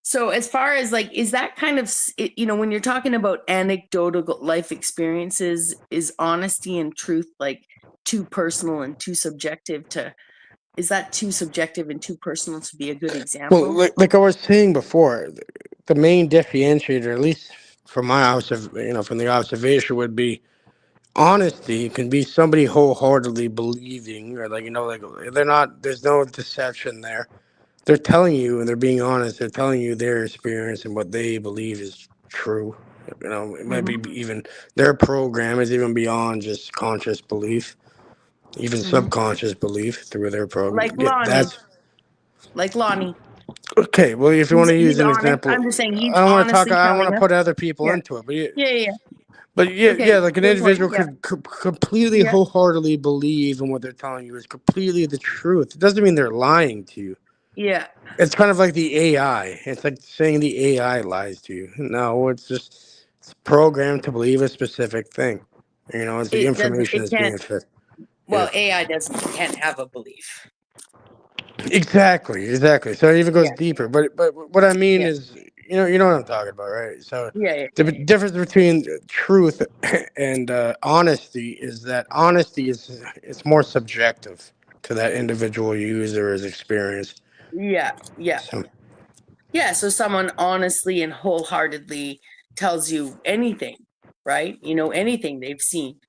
So as far as like, is that kind of, you know, when you're talking about anecdotal life experiences, is honesty and truth like too personal and too subjective to, is that too subjective and too personal to be a good example? Well, like I was saying before, the main differentiator, at least from my from the observation, would be honesty. Can be somebody wholeheartedly believing, or like they're not. There's no deception there. They're telling you, and they're being honest. They're telling you their experience and what they believe is true. You know, it might be even their program is even beyond just conscious belief, even subconscious belief through their program. Like Lonnie. Like Lonnie. Okay, well, if you want to use an honest. example, I'm just saying he's I don't want to talk. honestly I don't want telling to us. put other people Yeah. into it, but Yeah. yeah, like an good point, individual yeah. could completely wholeheartedly believe in what they're telling you is completely the truth. It doesn't mean they're lying to you. Yeah. It's kind of like the AI. It's like saying the AI lies to you. No, it's programmed to believe a specific thing. You know, it's the information that's being fed. Well, AI can't have a belief. Exactly. So it even goes deeper. But what I mean is, you know what I'm talking about, right? So the difference between truth and honesty is that honesty it's more subjective to that individual user's experience. Yeah. So someone honestly and wholeheartedly tells you anything, right? You know, anything they've seen,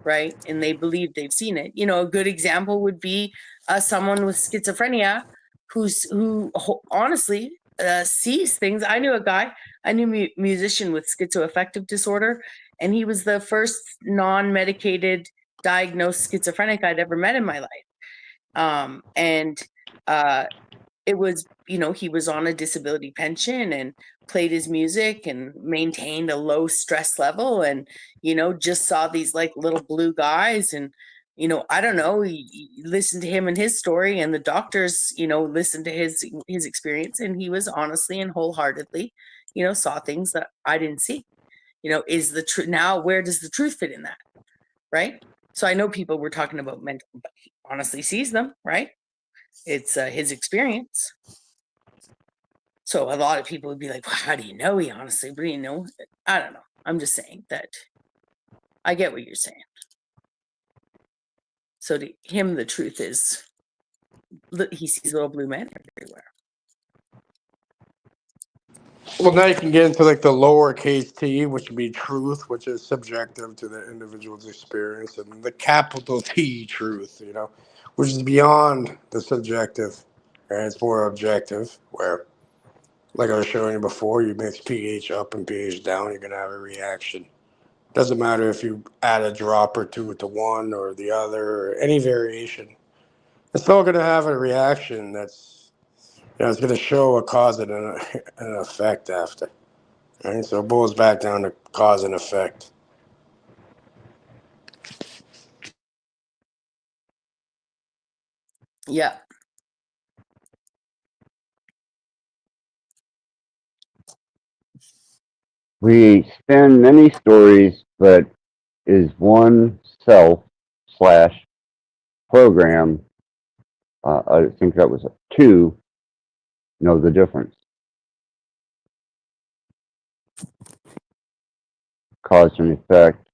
right? And they believe they've seen it. You know, a good example would be someone with schizophrenia who honestly sees things. I knew a musician with schizoaffective disorder, and he was the first non-medicated diagnosed schizophrenic I'd ever met in my life. It was, you know, he was on a disability pension and played his music and maintained a low stress level, and, you know, just saw these like little blue guys. And, you know, I don't know, he listened to him and his story, and the doctors, you know, listened to his experience, and he was honestly and wholeheartedly, you know, saw things that I didn't see. You know, is the truth now, where does the truth fit in that? Right. So I know people were talking about mental, but he honestly sees them, right? It's his experience. So a lot of people would be like, well, how do you know he honestly? But you know, I don't know. I'm just saying that I get what you're saying. So to him, the truth is he sees little blue men everywhere. Well, now you can get into like the lowercase t, which would be truth, which is subjective to the individual's experience, and the capital T truth, you know, which is beyond the subjective, and it's more objective, where, like I was showing you before, you mix pH up and pH down, you're going to have a reaction. Doesn't matter if you add a drop or two to one or the other, or any variation. It's still going to have a reaction that's, you know, it's going to show a cause and an effect after. Right? So it boils back down to cause and effect. Yeah. We spin many stories, but is one self / program, I think that was two, know the difference? Cause and effect,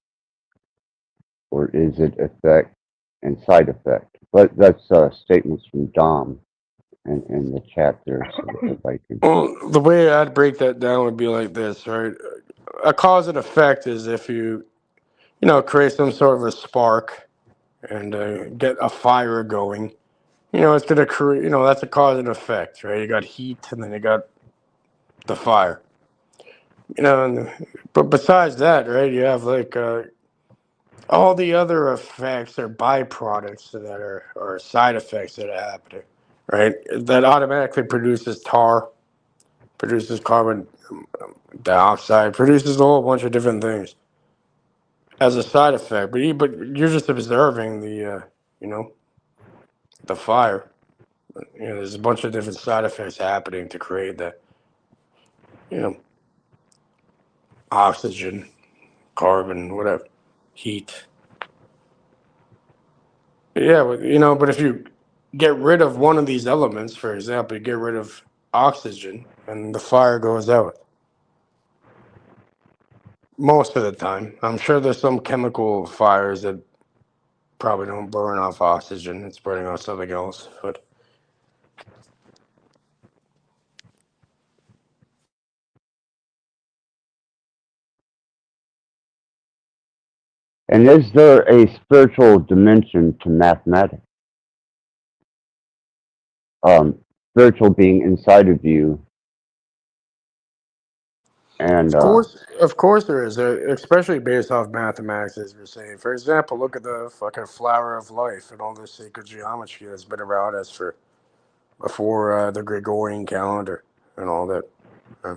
or is it effect and side effect? But that's statements from Dom in the chat there. So everybody can... Well, the way I'd break that down would be like this, right? A cause and effect is if you know, create some sort of a spark and get a fire going. You know, it's going to create, you know, that's a cause and effect, right? You got heat and then you got the fire. You know, but besides that, right, you have like All the other effects are byproducts that are or side effects that are happening, right? That automatically produces tar, produces carbon dioxide, produces a whole bunch of different things as a side effect. But you're just observing the you know the fire. You know, there's a bunch of different side effects happening to create that. You know, oxygen, carbon, whatever, heat. Yeah, but if you get rid of one of these elements, for example, you get rid of oxygen, and the fire goes out. Most of the time, I'm sure there's some chemical fires that probably don't burn off oxygen; it's burning off something else. But And is there a spiritual dimension to mathematics? Spiritual being inside of you, and of course, there is, especially based off mathematics, as you're saying. For example, look at the fucking flower of life and all this sacred geometry that's been around us for before the Gregorian calendar and all that. Uh,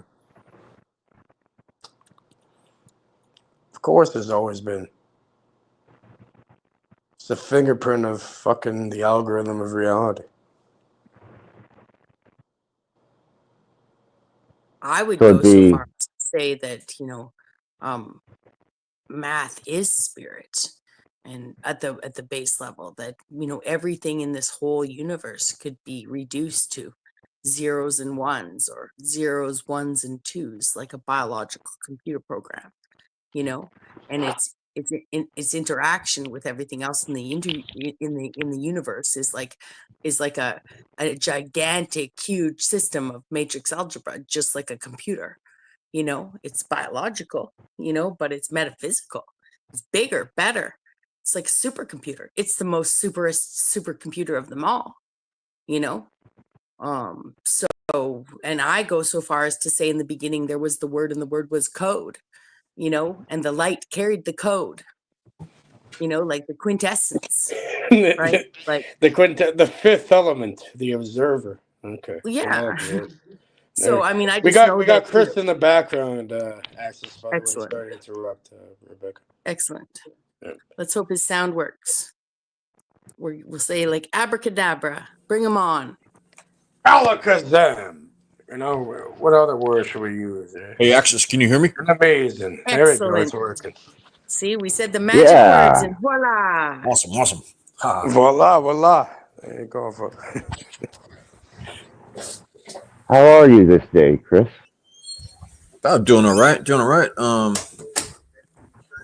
of course, there's always been. It's a fingerprint of fucking the algorithm of reality. I would so go so the far as to say that, um, math is spirit, and at the base level, that everything in this whole universe could be reduced to zeros and ones, or zeros, ones, and twos, like a biological computer program. And its interaction with everything else in the universe is like a gigantic, huge system of matrix algebra, just like a computer. It's biological, but it's metaphysical. It's bigger, better. It's like a supercomputer. It's the most supercomputer of them all. you know so, and I go so far as to say, in the beginning there was the word, and the word was code. And the light carried the code, like the quintessence, right? Like, The fifth element, the observer. Okay, I yeah. like it. So I mean, I We just got know we that, got Chris in the background. Access, by the way. excellent, Sorry to interrupt, Rebecca. excellent. Yeah. Let's hope his sound works. We'll say, like, abracadabra, bring him on. Alakazam. What other word should we use? Hey, Axis, can you hear me? Amazing. There we go. It's Excellent. working. See, we said the magic words, yeah. and voila. Awesome. Ha. Voila. There you go. How are you this day, Chris? I'm doing all right.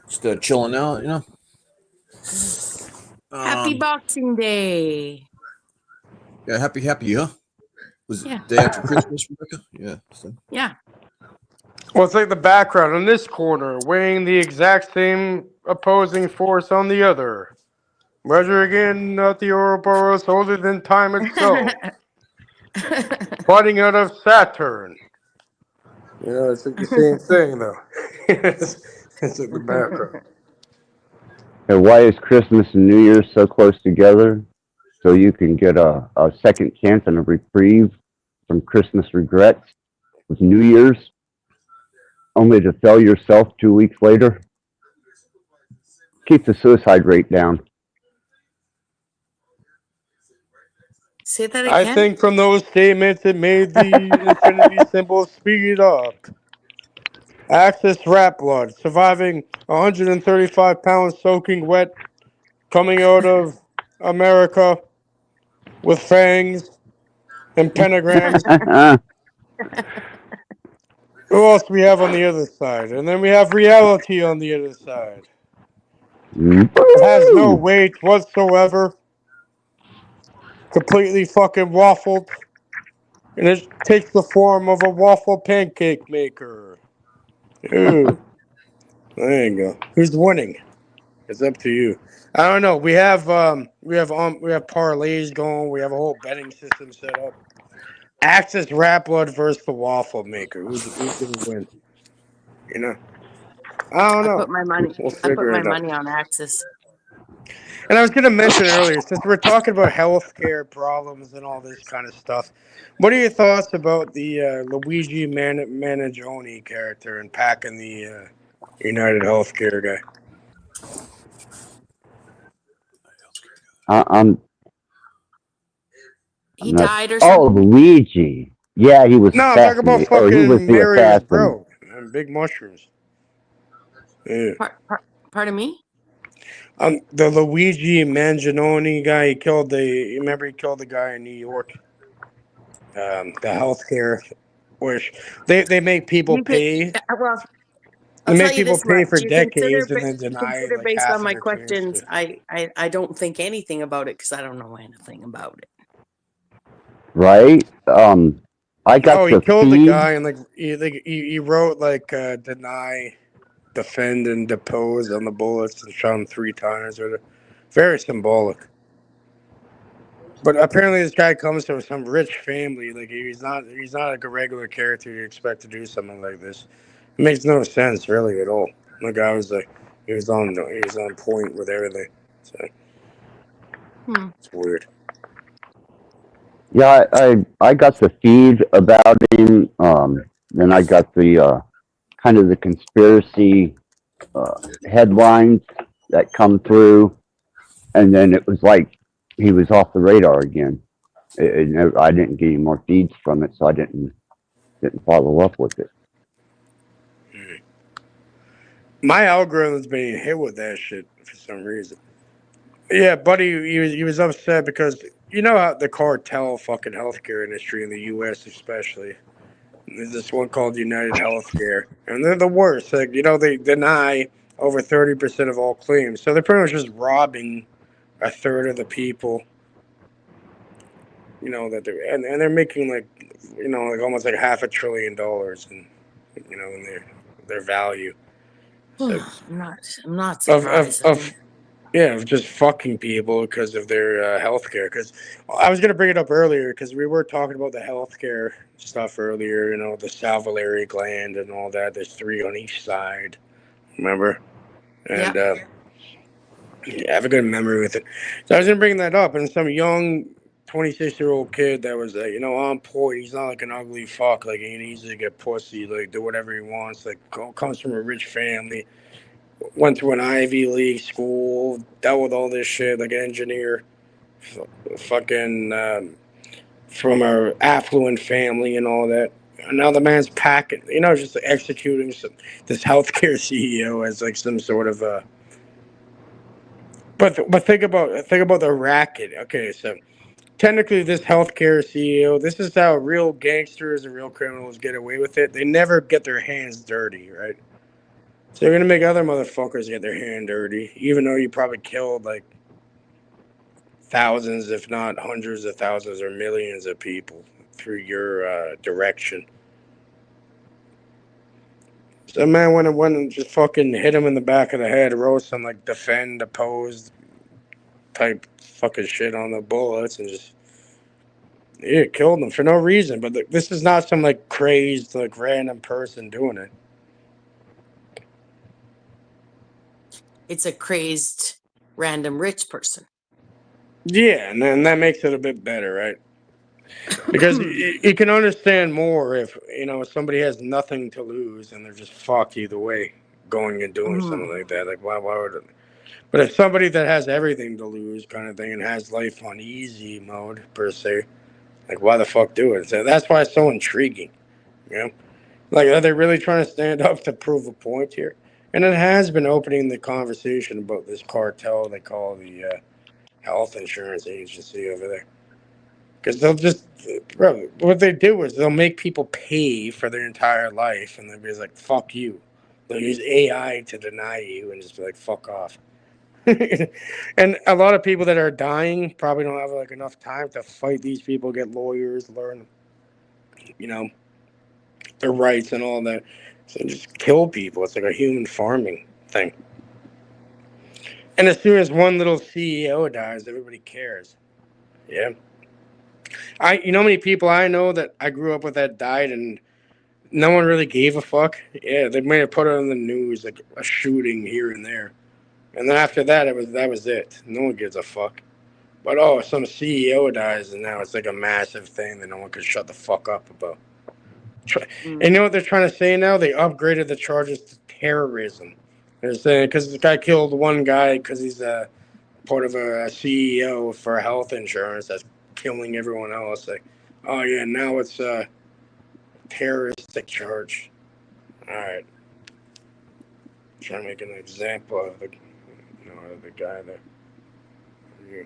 Just chilling out, Happy Boxing Day. Yeah, happy, huh? Was Yeah. it the day after Christmas, Rebecca? Yeah. So. Yeah. Well, it's like the background in this corner, weighing the exact same opposing force on the other. Measuring in at the Ouroboros older than time itself. Fighting out of Saturn. It's like the same thing, though. It's like the background. And why is Christmas and New Year's so close together? So you can get a second chance and a reprieve from Christmas regrets with New Year's, only to fail yourself 2 weeks later. Keep the suicide rate down. Say that again. I think from those statements, it made the infinity symbol speed up. Access Rattblood, surviving 135 pounds soaking wet, coming out of America with fangs and pentagrams. Who else we have on the other side? And then we have reality on the other side. It has no weight whatsoever. Completely fucking waffled. And it takes the form of a waffle pancake maker. Ooh. There you go. Who's winning? It's up to you. I don't know. We have parlays going. We have a whole betting system set up. Access Rattblood versus the waffle maker. Who's gonna win? I don't I know. put my money. We'll I put figure my it out. money on Axis. And I was going to mention earlier, since we're talking about healthcare problems and all this kind of stuff, what are your thoughts about the Luigi Mangione character and packing the United Healthcare guy? I'm He not. died or Oh, something. Luigi. Yeah, he was No, I'm talking about assassinated. Or he was fucking the Mario's assassin. bro and Big Mushrooms. Yeah. Pardon me. The Luigi Mangione guy, he killed remember he killed the guy in New York? The healthcare, which they make people You could. pay. Well, They I'll tell make you people this pay much. for You consider, decades and then deny like based half on of my their claims. questions, I don't think anything about it because I don't know anything about it. Right? I got Oh, he the killed the feed. guy and he wrote like deny, defend, and depose on the bullets and shot him 3 times. Or very symbolic. But apparently, this guy comes from some rich family. Like he's not like a regular character you expect to do something like this. It makes no sense really at all. The guy was like he was on point with everything. So it's weird. Yeah, I got the feed about him. Then I got the kind of the conspiracy headlines that come through, and then it was like he was off the radar again. I didn't get any more feeds from it, so I didn't follow up with it. My algorithm's being hit with that shit for some reason. Yeah, buddy, he was upset because you know how the cartel fucking healthcare industry in the U.S. especially. There's this one called United Healthcare, and they're the worst. Like they deny over 30% of all claims, so they're pretty much just robbing a third of the people. That they're making like like almost like $500 billion in their value. So I'm not of surprised. of just fucking people because of their health care. Because I was going to bring it up earlier because we were talking about the health care stuff earlier, the salivary gland and all that. There's 3 on each side, remember? And I have a good memory with it. So I was going to bring that up, and some young 26-year-old kid that was on point. He's not like an ugly fuck. Like, he can easily get pussy, like, do whatever he wants. Like, comes from a rich family. Went to an Ivy League school, dealt with all this shit, like an engineer, fucking from a affluent family and all that. And now the man's packing, just executing this healthcare CEO as like some sort of But think about the racket. Okay, so technically, this healthcare CEO, this is how real gangsters and real criminals get away with it. They never get their hands dirty, right? So you're gonna make other motherfuckers get their hand dirty, even though you probably killed like thousands, if not hundreds of thousands or millions of people through your direction. So man went and just fucking hit him in the back of the head, wrote some like defend, oppose type fucking shit on the bullets, and just killed him for no reason. But this is not some like crazed like random person doing it. It's a crazed, random rich person. Yeah, and then that makes it a bit better, right? Because you can understand more if somebody has nothing to lose and they're just fucked either way, going and doing something like that. Like why would it? But if somebody that has everything to lose, kind of thing, and has life on easy mode per se, like why the fuck do it? So that's why it's so intriguing. Like are they really trying to stand up to prove a point here? And it has been opening the conversation about this cartel they call the health insurance agency over there. Because they'll just, bro, what they do is they'll make people pay for their entire life, and they'll be like, fuck you. They'll use AI to deny you and just be like, fuck off. And a lot of people that are dying probably don't have like enough time to fight these people, get lawyers, learn, their rights and all that. So just kill people. It's like a human farming thing. And as soon as one little CEO dies, everybody cares. Yeah. You know how many people I know that I grew up with that died, and no one really gave a fuck. Yeah, they may have put it on the news, like a shooting here and there, and then after that, that was it. No one gives a fuck. But some CEO dies, and now it's like a massive thing that no one can shut the fuck up about. And you know what they're trying to say now? They upgraded the charges to terrorism. They're saying because the guy killed one guy because he's part of a CEO for health insurance that's killing everyone else. Like, oh yeah, now it's a terroristic charge. All right, trying to make an example of the guy there. Yeah.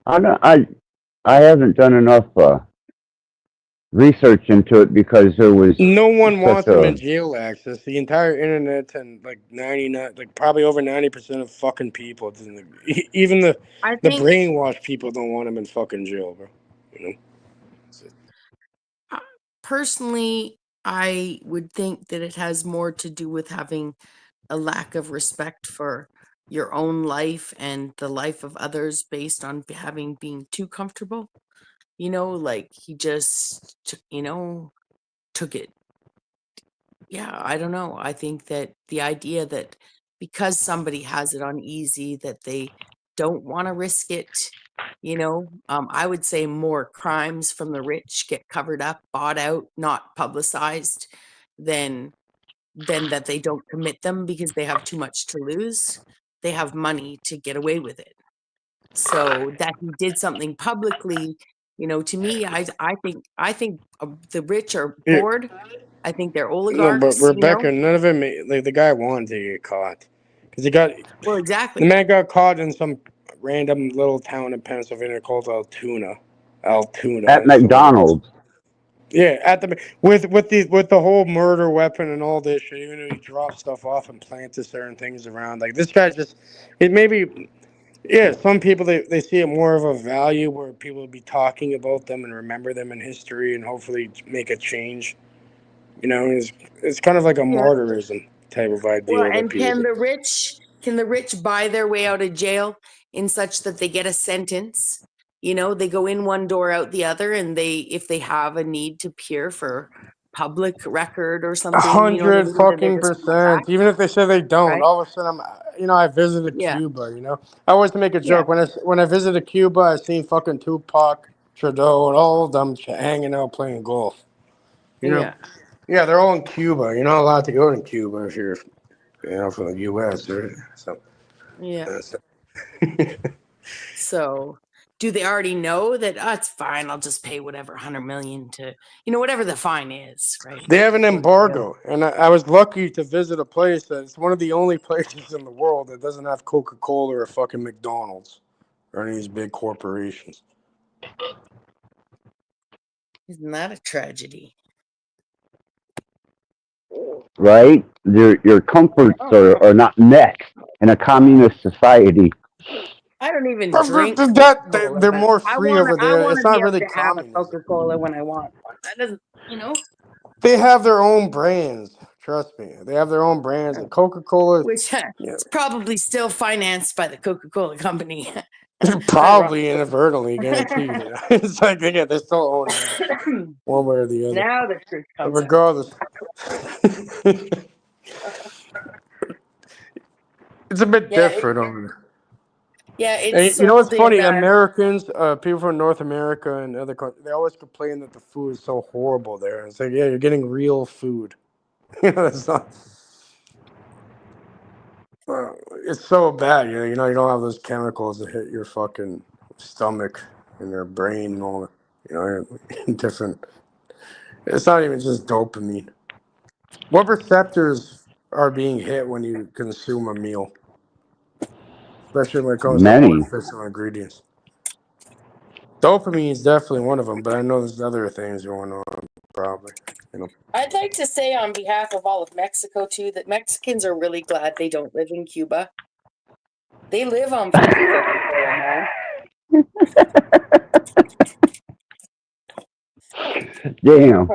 I haven't done enough research into it because there was No one such wants him in a jail access. The entire internet and like 99, like probably over 90% of fucking people, even the I the think brainwashed people don't want him in fucking jail, bro. You know. personally, I would think that it has more to do with having a lack of respect for your own life and the life of others based on having being too comfortable. Like he just, took it. Yeah, I don't know. I think that the idea that because somebody has it on easy, that they don't want to risk it. I would say more crimes from the rich get covered up, bought out, not publicized, than that they don't commit them because they have too much to lose. They have money to get away with it. So that he did something publicly, to me, I think the rich are Yeah. bored. I think they're No, but oligarchs. Rebecca, none of it. Like the guy wanted to get caught because Well, the exactly. man got caught in some random little town in Pennsylvania called Altoona. at Altoona is the way it is. McDonald's. Yeah, at the with the whole murder weapon and all this shit. Even though he dropped stuff off and planted certain things around, like this guy just it maybe. Yeah, some people they see it more of a value where people will be talking about them and remember them in history and hopefully make a change. It's kind of like a Yeah. martyrism type of Well, ideal that and people. can the rich buy their way out of jail in such that they get a sentence? They go in one door, out the other, and if they have a need to appear for public record or something, you know what I 100 mean? Then they fucking just come back, percent. Even if they say they don't, right? all of a sudden I visited Yeah, Cuba. I always make a yeah, joke when I visited Cuba, I seen fucking Tupac, Trudeau, and all of them hanging out playing golf. You know, yeah, yeah, they're all in Cuba. You're not allowed to go to Cuba if you're from the U.S. Right? So. yeah. That's So, do they already know that? Oh, it's fine. I'll just pay whatever 100 million to, whatever the fine is, right? They have an Go to jail. embargo, and I was lucky to visit a place that's one of the only places in the world that doesn't have Coca-Cola or fucking McDonald's or any of these big corporations. Isn't that a tragedy? Right? Your comforts are not met in a communist society. I don't even But drink Coca-Cola, they're but more I free want to. over I there. want It's to be not able really to have a communism. Coca-Cola when I want one. That doesn't. They have their own brands. Trust me, they have their own brands, and Coca-Cola. Which Yeah, is probably still financed by the Coca-Cola company. probably Ironically. inadvertently, guaranteed. It's like they still own it one way or the other. Now the truth But comes out. regardless, it's a bit Yeah, different over there. it's And you know what's sold in. funny? Americans, people from North America and other countries, they always complain that the food is so horrible there. It's like, yeah, you're getting real food. It's not. It's so bad. You don't have those chemicals that hit your fucking stomach and your brain and all that. Different. It's not even just dopamine. What receptors are being hit when you consume a meal, especially when it comes to Many. artificial ingredients? Dopamine is definitely one of them, but I know there's other things going on, probably. I'd like to say on behalf of all of Mexico too that Mexicans are really glad they don't live in Cuba. They live on fucking Coca-Cola, man. Damn.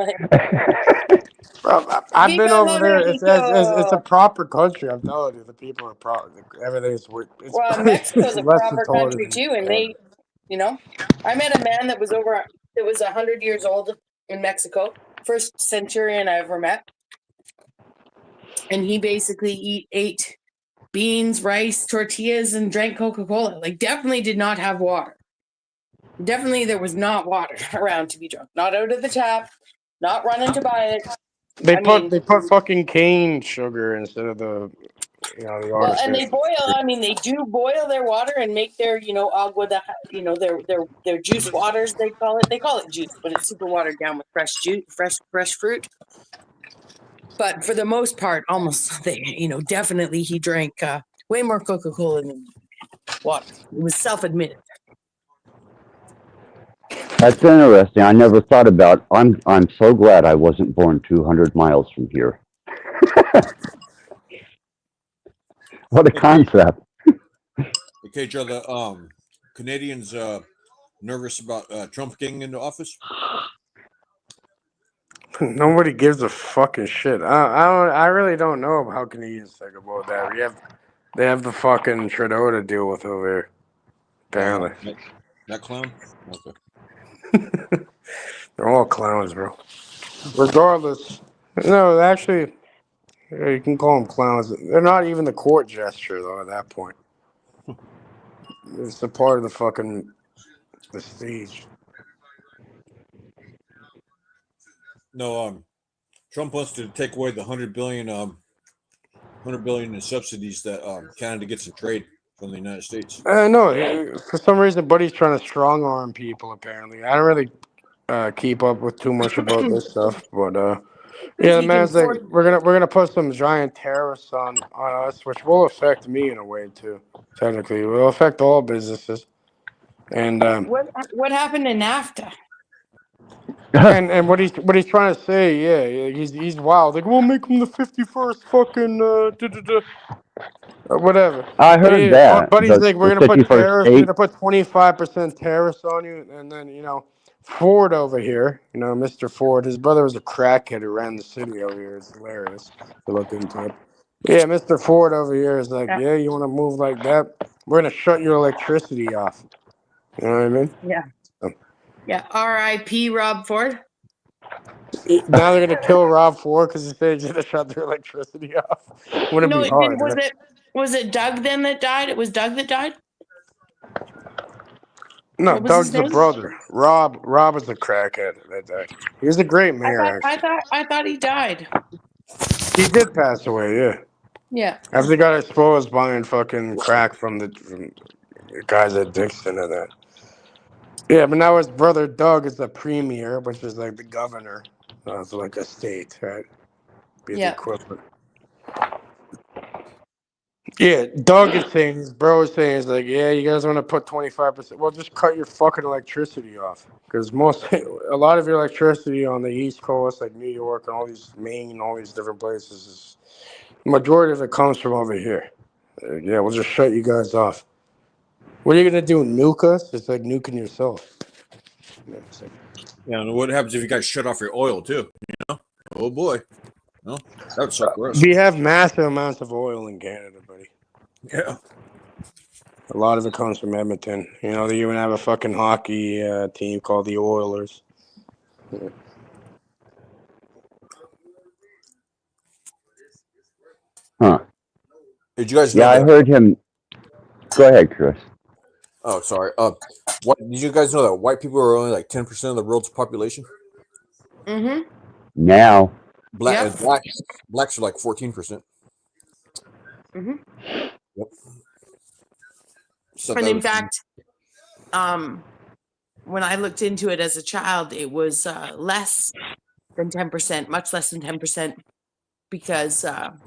I've been Viva over la there. It's a Mexico! proper country. I'm telling you, the people are proper. Everything's it's, Well, it's Mexico's a less proper retarded country than too, and Canada. I met a man that was 100 years old in Mexico, first centurion I ever met. And he basically ate beans, rice, tortillas, and drank Coca-Cola. Like, definitely did not have water. Definitely there was not water around to be drunk. Not out of the tap, not running to buy it. They I put mean, fucking cane sugar instead of the the well, and they artificial. boil. I mean, they do boil their water and make their, agua de, their juice waters. They call it. They call it juice, but it's super watered down with fresh juice, fresh fruit. But for the most part, almost they, definitely he drank way more Coca-Cola than water. It was self-admitted. That's interesting. I never thought about. I'm so glad I wasn't born 200 miles from here. What a concept. Okay, Joe, the Canadians nervous about Trump getting into office? Nobody gives a fucking shit. I really don't know how Canadians think about that. They have the fucking Trudeau to deal with over here. Apparently, That clown. Okay. they're all clowns, bro. Regardless, no, actually, yeah, you can call them clowns. They're not even the court gesture though. At that point, it's a part of the stage. No, Trump wants to take away the 100 billion in subsidies that Canada gets in trade from the United States. No, for some reason, Buddy's trying to strong arm people. Apparently, I don't really keep up with too much about this stuff, but yeah, the man's like, we're gonna put some giant tariffs on us, which will affect me in a way too. Technically, it will affect all businesses. And What happened to NAFTA? and what he's trying to say, yeah, he's wild. Like, we'll make him the 51st fucking whatever. I heard that. But he's like, we're The gonna put 51st tariffs. We're state. gonna put 25% tariffs on you, and then Ford over here, Mr. Ford. His brother was a crackhead who ran the city over here. It's hilarious to look into it. Yeah, Mr. Ford over here is like, yeah, you want to move like that? We're gonna shut your electricity off. You know what I mean? Yeah. Yeah. R.I.P. Rob Ford. Now they're gonna kill Rob Ford because he said he's gonna shut their electricity off. Wouldn't No, be it hard. didn't. Was it Doug then that died? It was Doug that died? No, What was Doug's his the name? brother. Rob is the crackhead that died. He was a great mayor, actually. I thought he died. He did pass away, yeah. Yeah. After he got exposed buying fucking crack from the guys at Dixon and that. Yeah, but now his brother Doug is the premier, which is like the governor of like a state, right? Be the equivalent. Yeah, Doug is saying, his bro is saying, is like, yeah, you guys want to put 25%. Well, just cut your fucking electricity off. Because a lot of your electricity on the East Coast, like New York and all these Maine, all these different places, majority of it comes from over here. Yeah, we'll just shut you guys off. What are you going to do, nuke us? It's like nuking yourself. Yeah, and what happens if you guys shut off your oil too? Oh boy, no, that would suck for us. We have massive amounts of oil in Canada, buddy. Yeah, a lot of it comes from Edmonton. They even have a fucking hockey team called the Oilers. Yeah. Huh. Did you guys know Yeah, I that? heard him. Go ahead, Chris. Oh, sorry. Did you guys know that white people are only like 10% of the world's population? Mm-hmm. Now. Blacks are like 14%. Mm-hmm. Yep. And in fact, when I looked into it as a child, it was less than 10%, much less than 10%, because at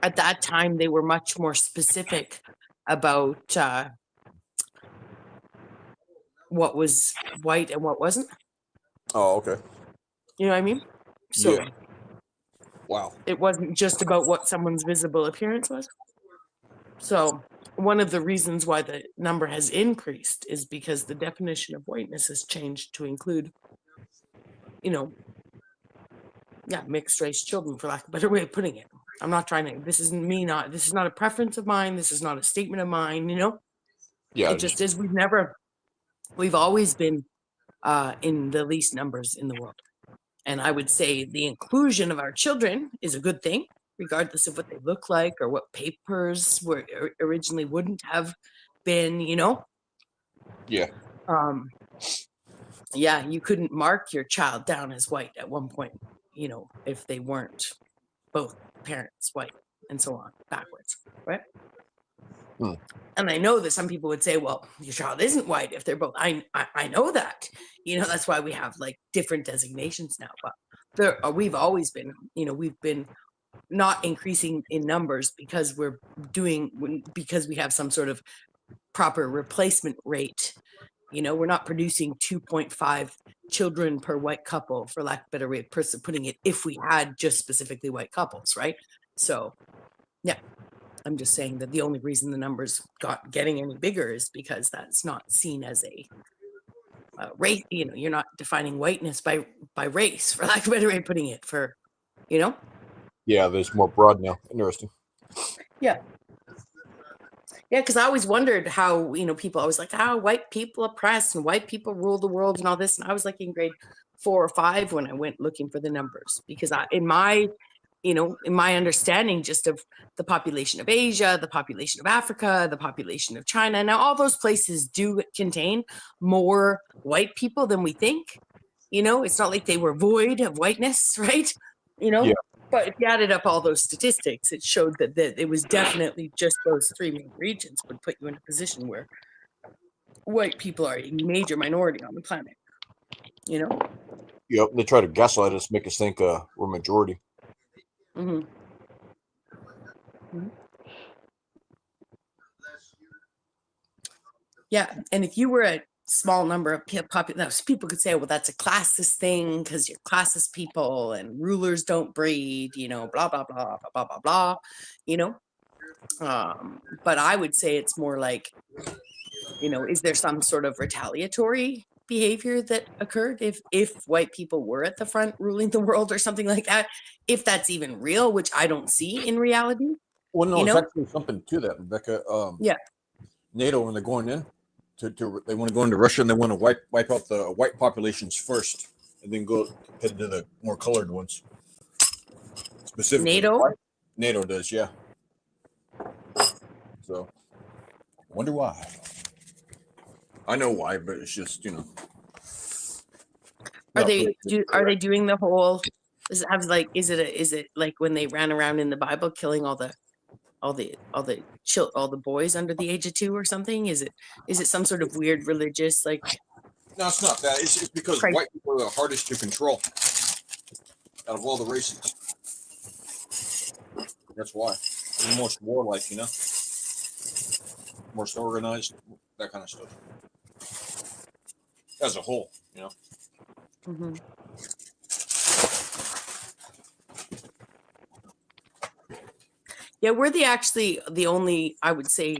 that time they were much more specific about what was white and what wasn't. Oh, okay. You know what I mean? So yeah. Wow. It wasn't just about what someone's visible appearance was. So one of the reasons why the number has increased is because the definition of whiteness has changed to include, mixed race children, for lack of a better way of putting it. I'm not trying to, this is not a preference of mine. This is not a statement of mine, Yeah. It just is. We've always been in the least numbers in the world. And I would say the inclusion of our children is a good thing, regardless of what they look like or what papers were originally wouldn't have been, Yeah. Yeah, you couldn't mark your child down as white at one point, if they weren't both parents white and so on backwards, right? And I know that some people would say, well, your child isn't white if they're both. I know that, that's why we have like different designations now. But we've always been, we've been not increasing in numbers because because we have some sort of proper replacement rate. We're not producing 2.5 children per white couple, for lack of a better way of putting it, if we had just specifically white couples, right? So, yeah, I'm just saying that the only reason the numbers getting any bigger is because that's not seen as a race. You're not defining whiteness by race, for lack of a better way of putting it. Yeah, there's more broad now. Interesting. Yeah. Yeah, because I always wondered how, people always like, white people oppress and white people rule the world and all this. And I was like in grade 4 or 5 when I went looking for the numbers, because in my understanding just of the population of Asia, the population of Africa, the population of China, now all those places do contain more white people than we think. It's not like they were void of whiteness, right? Yeah. But if you added up all those statistics, it showed that it was definitely just those 3 main regions would put you in a position where white people are a major minority on the planet. Yep. They try to gaslight us, make us think we're majority. Mm-hmm. Mm-hmm. Yeah, and if you were a small number of people could say, well, that's a classist thing because you're classist people and rulers don't breed, blah blah blah blah blah blah blah. But I would say it's more like, is there some sort of retaliatory behavior that occurred if white people were at the front ruling the world or something like that, if that's even real, which I don't see in reality. Well, no, it's actually something to that, Rebecca. Yeah, NATO, when they're going in they want to go into Russia and they want to wipe out the white populations first and then go head to the more colored ones. Specifically, NATO does, yeah. So, I wonder why. I know why, but it's just Are they doing the whole? Is it like when they ran around in the Bible killing all the boys under the age of 2 or something? Is it some sort of weird religious like? No, it's not that. It's because white people are the hardest to control out of all the races. That's why. They're most warlike, most organized, that kind of stuff. As a whole, Mm-hmm. Yeah, we're the only, I would say,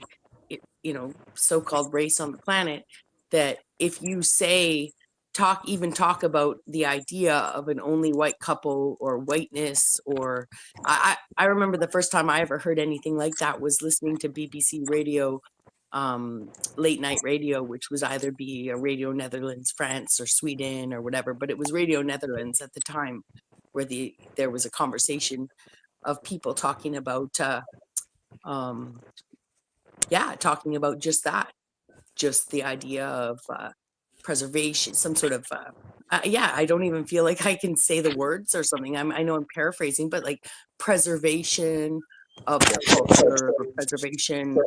so-called race on the planet that if you say talk about the idea of an only white couple or whiteness, or I remember the first time I ever heard anything like that was listening to BBC radio, late night radio, which was either be a Radio Netherlands, France, or Sweden or whatever, but it was Radio Netherlands at the time, where there was a conversation of people talking about talking about just that, just the idea of preservation, some sort of I don't even feel like I can say the words or something. I know I'm paraphrasing, but like preservation of their culture, or preservation,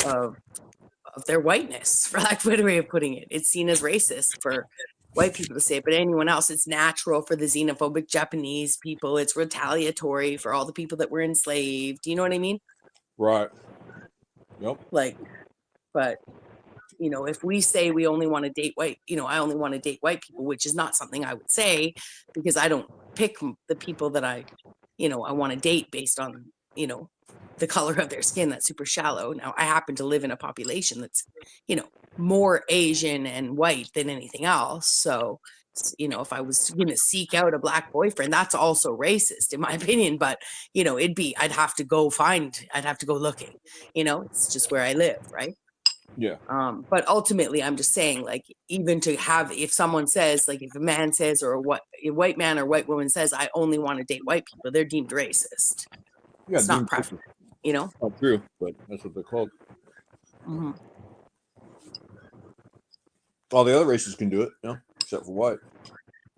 of their whiteness, for lack of a better way of putting it. It's seen as racist for white people to say it, but anyone else, it's natural for the xenophobic Japanese people. It's retaliatory for all the people that were enslaved. You know what I mean? Right. Yep. Like, but if we say we only want to date white, I only want to date white people, which is not something I would say, because I don't pick the people that I want to date based on, the color of their skin. That's super shallow. Now, I happen to live in a population that's, more Asian and white than anything else. So, if I was going to seek out a black boyfriend, that's also racist in my opinion. But, I'd have to go looking, it's just where I live. Right. Yeah. But ultimately, I'm just saying, like, even to have, if someone says, like, if a man says, or a white man or white woman says, I only want to date white people, they're deemed racist. Yeah, It's not preference, you know? Not true, but that's what they're called. Mm-hmm. All the other races can do it, you know, except for white.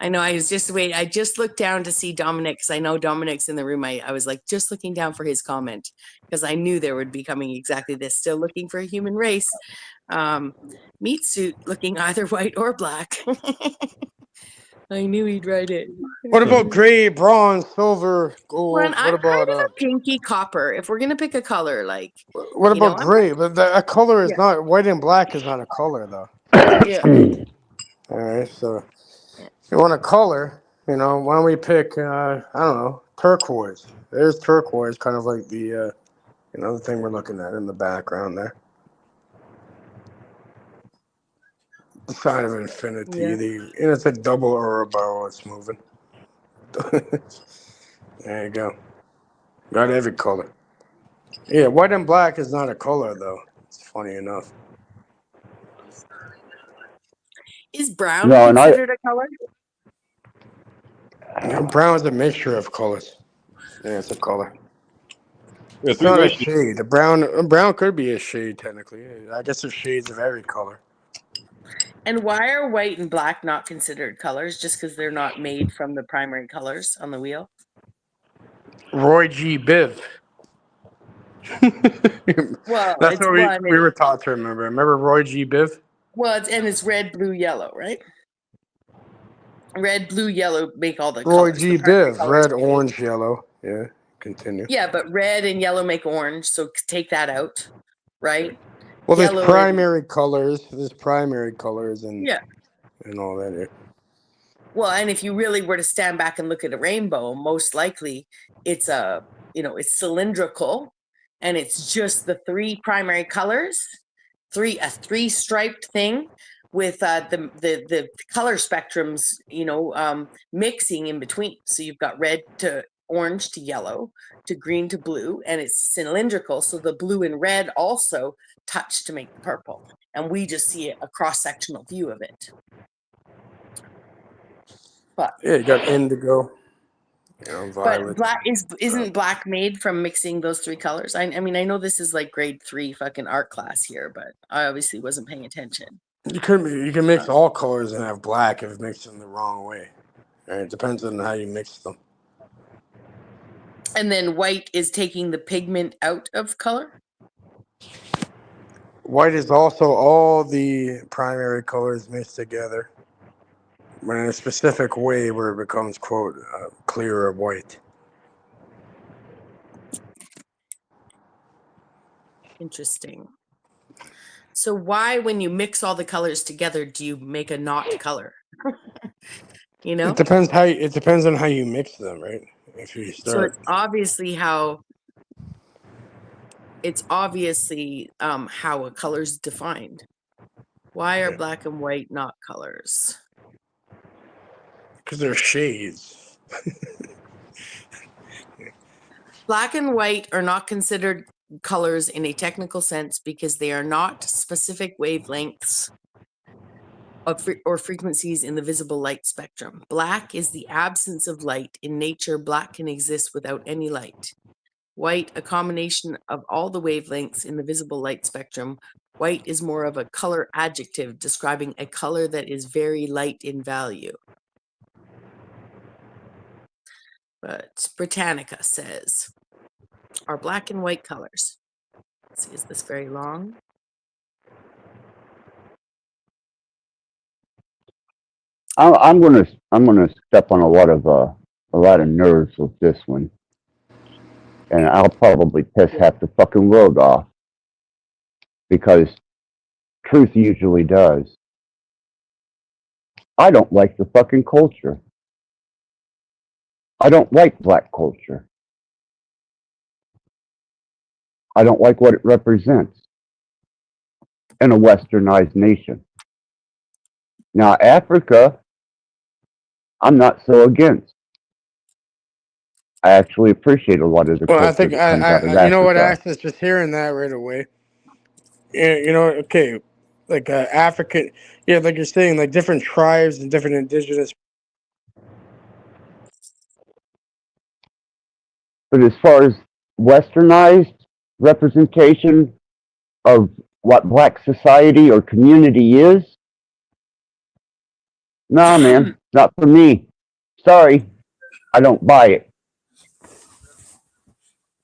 I know. I was just waiting. I just looked down to see Dominic because I know Dominic's in the room. I was like just looking down for his comment because I knew there would be coming exactly this. Still looking for a human race. Meat suit looking either white or black. I knew he'd write it. What about gray, bronze, silver, gold? Well, What I'm about kind of a pinky copper. If we're gonna pick a color, like what you know, about gray? But a color is Yeah. not white and black is not a color though. Yeah. All right, so if you want a color, you know, why don't we pick I don't know, turquoise. There's turquoise, kind of like the you know, the thing we're looking at in the background there. The sign of infinity. Yeah. And it's a double Ouroboros. It's moving. There you go. Got every color. Yeah, white and black is not a color though. It's funny enough. Is brown No, and considered a color? No, brown is a mixture of colors. Yeah, it's a color. Yeah, It's three not a races. shade. A brown could be a shade technically. I guess there's shades of every color. And why are white and black not considered colors? Just because they're not made from the primary colors on the wheel? Roy G. Biv. Well, That's it's what one. we were taught to remember. Remember Roy G. Biv? Well, it's red, blue, yellow, right? Red, blue, yellow make all the Roy colors. G. The primary Biv. colors. Red, orange, yellow. Yeah. Continue. Yeah, but red and yellow make orange, so take that out, right? Well, there's Yellow primary colors. There's primary colors and yeah. and all that. Yeah. Well, and if you really were to stand back and look at a rainbow, most likely it's it's cylindrical, and it's just the three primary colors, a three striped thing with the color spectrums, mixing in between. So you've got red to orange to yellow to green to blue, and it's cylindrical. So the blue and red also touch to make the purple, and we just see a cross-sectional view of it. But Yeah, you got indigo. Violet. But black isn't black made from mixing those three colors? I mean, I know this is like grade 3 fucking art class here, but I obviously wasn't paying attention. You can mix all colors and have black if it's mixed in the wrong way. Right? It depends on how you mix them. And then white is taking the pigment out of color? White is also all the primary colors mixed together, but in a specific way where it becomes, quote, clearer white. Interesting. So why, when you mix all the colors together, do you make a not color? It depends on how you mix them, right? If you start. So it's obviously how a color is defined. Why are black and white not colors? Because they're shades. Black and white are not considered colors in a technical sense because they are not specific wavelengths or frequencies in the visible light spectrum. Black is the absence of light. In nature, black can exist without any light. White, a combination of all the wavelengths in the visible light spectrum. White is more of a color adjective describing a color that is very light in value. But Britannica says, are black and white colors? Let's see, is this very long? I'm gonna step on a lot of nerves with this one, and I'll probably piss half the fucking world off because truth usually does. I don't like the fucking culture. I don't like black culture. I don't like what it represents in a westernized nation. Now, Africa, I'm not so against. I actually appreciate a lot of the Well, culture I think that comes out of Africa. you know what, Access, just hearing that right away. Yeah, okay, like African, yeah, like you're saying, like different tribes and different indigenous. But as far as westernized representation of what black society or community is, nah, man, not for me. Sorry, I don't buy it.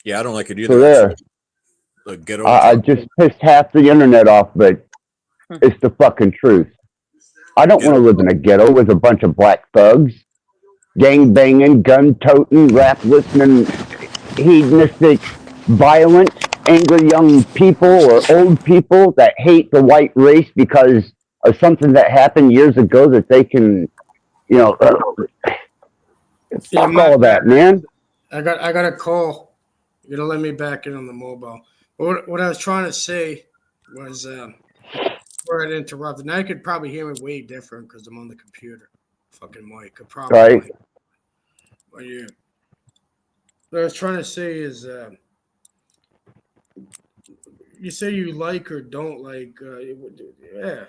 Yeah, I don't like it So either. Actually, there, the ghetto I talk. just pissed half the internet off, but it's the fucking truth. I don't want Ghetto to live in talk. a ghetto with a bunch of black thugs, gang banging, gun toting, rap listening, hedonistic, violent, angry young people or old people that hate the white race because of something that happened years ago that they can, you know, Yeah, fuck all that, man. I got a call. You're gonna let me back in on the mobile. What I was trying to say was, before I interrupted, and I could probably hear me way different because I'm on the computer. Fucking mic, could probably Right? not. But yeah, what I was trying to say is, you say you like or don't like, yeah,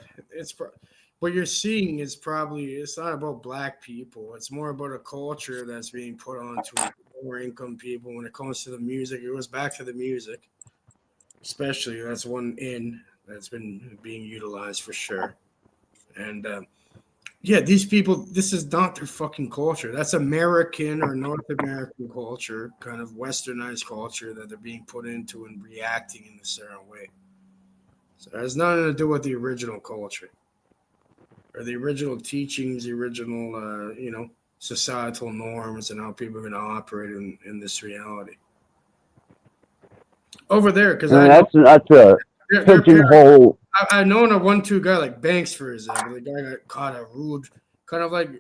what you're seeing is probably, it's not about black people. It's more about a culture that's being put onto lower income people. When it comes to the music, it goes back to the music, especially that's one in that's been being utilized for sure. And yeah, these people, this is not their fucking culture. That's American or North American culture, kind of westernized culture that they're being put into and reacting in a certain way. So it has nothing to do with the original culture or the original teachings, the original, societal norms and how people are going to operate in this reality. Over there, because And I know that's a their parents. pigeonhole. I know a 1-2 guy like Banks, for example. The guy got caught a rude, kind of like,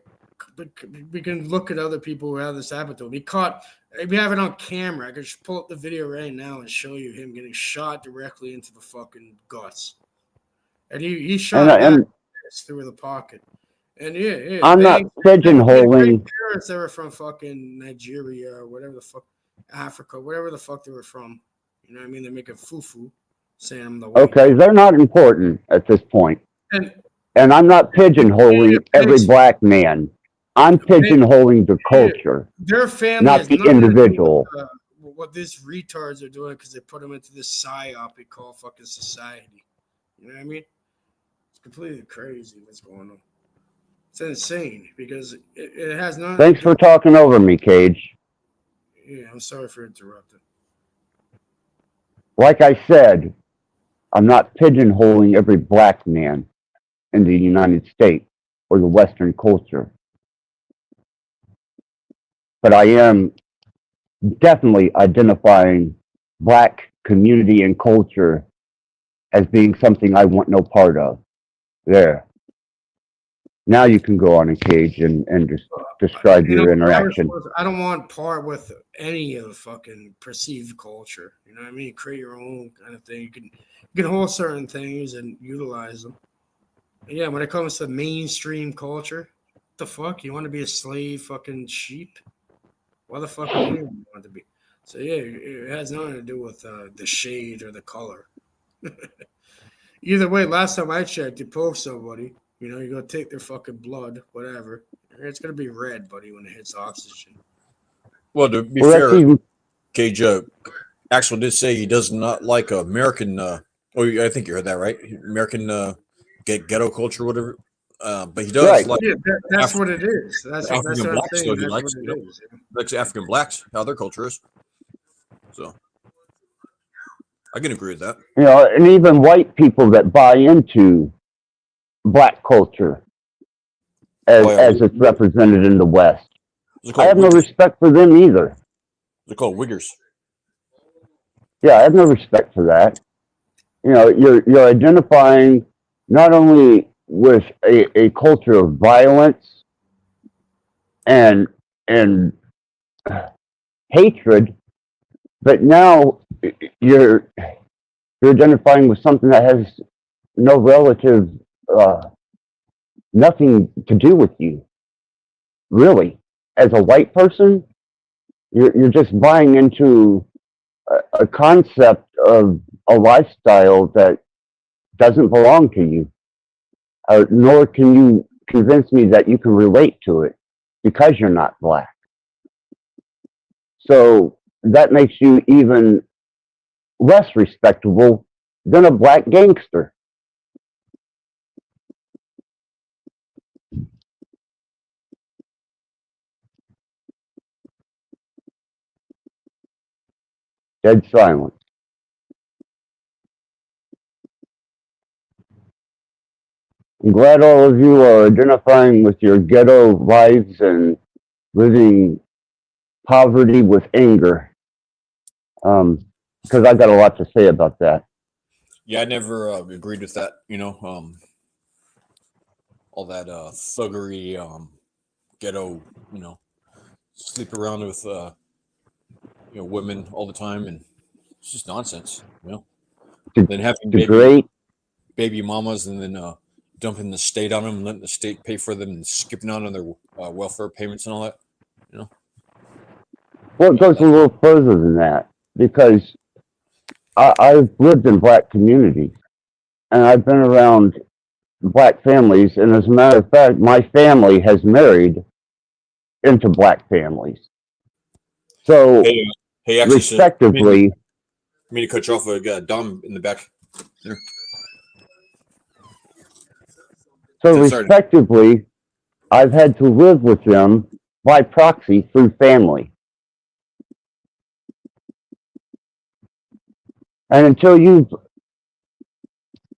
we can look at other people who have this happen to him. He caught, we have it on camera. I could just pull up the video right now and show you him getting shot directly into the fucking guts. And he shot back And through the pocket. And yeah, I'm not Banks, they had great pigeonholing. parents that were from fucking Nigeria or whatever the fuck, Africa, whatever the fuck they were from. You know what I mean? They're making fufu, saying I'm the white Okay, man. they're not important at this point. And And I'm not pigeonholing every Banks, black man. I'm pigeonholing the culture, their family not has the nothing to do with individual. what these retards are doing because they put them into this psyop we call fucking society. You know what I mean? It's completely crazy what's going on. It's insane because it has nothing Thanks to for do. talking over me, Cage. Yeah, I'm sorry for interrupting. Like I said, I'm not pigeonholing every black man in the United States or the Western culture, but I am definitely identifying black community and culture as being something I want no part of. There. Now you can go on, and Cage, and just describe your interaction. I don't want part with any of the fucking perceived culture. You know what I mean? Create your own kind of thing. You can hold certain things and utilize them. And yeah, when it comes to mainstream culture, what the fuck? You want to be a slave fucking sheep? Why the fuck would anyone want to be? So yeah, it has nothing to do with the shade or the color. Either way, last time I checked, you poke somebody, you're gonna take their fucking blood, whatever. It's gonna be red, buddy, when it hits oxygen. Well, to be Well, that's fair, even Cage, Axel did say he does not like American. I think you heard that right. American ghetto culture, whatever. But he does right. like Yeah, that's what it is. That's African what I'm blacks. saying. So he That's likes, what it is. likes African blacks, how their culture is. So I can agree with that. And even white people that buy into black culture as it's represented in the West. I have no respect for them either. They're called wiggers. Yeah, I have no respect for that. You're identifying not only with a culture of violence and hatred, but now you're identifying with something that has no relative, nothing to do with you, really. As a white person, you're just buying into a concept of a lifestyle that doesn't belong to you, nor can you convince me that you can relate to it because you're not black. So that makes you even less respectable than a black gangster. Dead silence. I'm glad all of you are identifying with your ghetto lives and living poverty with anger. Because I got a lot to say about that. Yeah, I never agreed with that. All that thuggery, ghetto. Sleep around with women all the time, and it's just nonsense. Then having baby mamas, and then dumping the state on them, and letting the state pay for them, and skipping out on their welfare payments and all that. Well, it goes a little further than that, because I've lived in black communities, and I've been around black families, and as a matter of fact, my family has married into black families. So, hey, actually, respectively, I mean to cut you off. I got Dom in the back. There. So, respectively, I've had to live with them by proxy through family. And until you've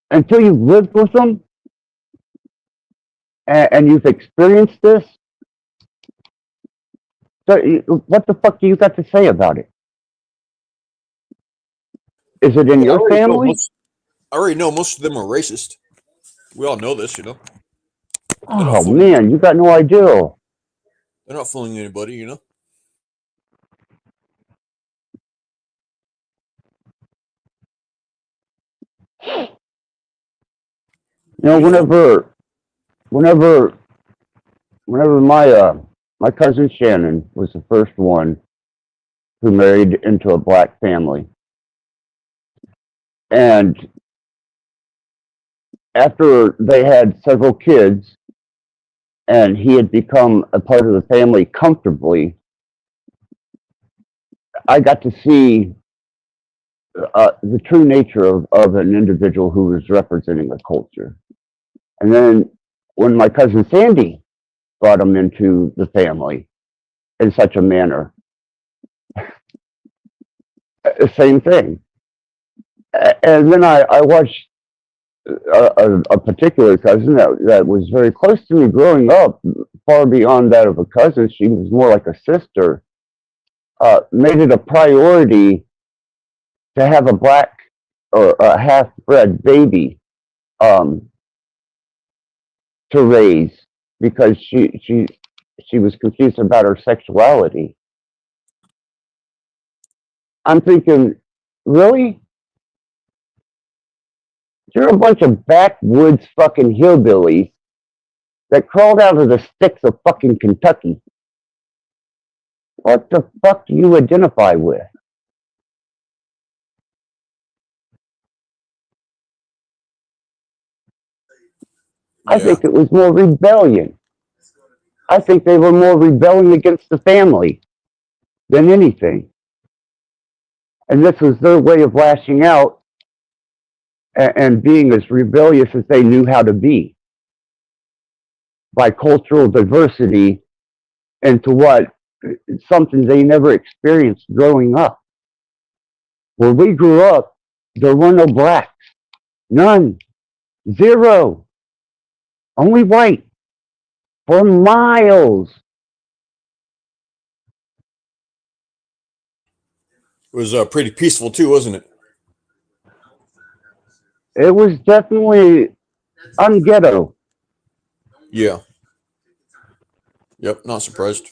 lived with them and you've experienced this, so what the fuck do you got to say about it? Is it in your family? I already know most of them are racist. We all know this, Oh man, you got no idea. They're not fooling anybody, Whenever my cousin Shannon was the first one who married into a black family, and after they had several kids, and he had become a part of the family comfortably, I got to see the true nature of an individual who was representing a culture. And then when my cousin Sandy brought him into the family in such a manner, same thing. And then I watched a particular cousin that was very close to me growing up, far beyond that of a cousin. She was more like a sister. Made it a priority to have a black or a half-bred baby to raise, because she was confused about her sexuality. I'm thinking, really? You're a bunch of backwoods fucking hillbillies that crawled out of the sticks of fucking Kentucky. What the fuck do you identify with? I think it was more rebellion. I think they were more rebelling against the family than anything. And this was their way of lashing out and being as rebellious as they knew how to be, by cultural diversity into what? Something they never experienced growing up. Where we grew up, there were no blacks. None. Zero. Only white. For miles. It was pretty peaceful too, wasn't it? It was definitely unghetto. Yeah. Yep, not surprised.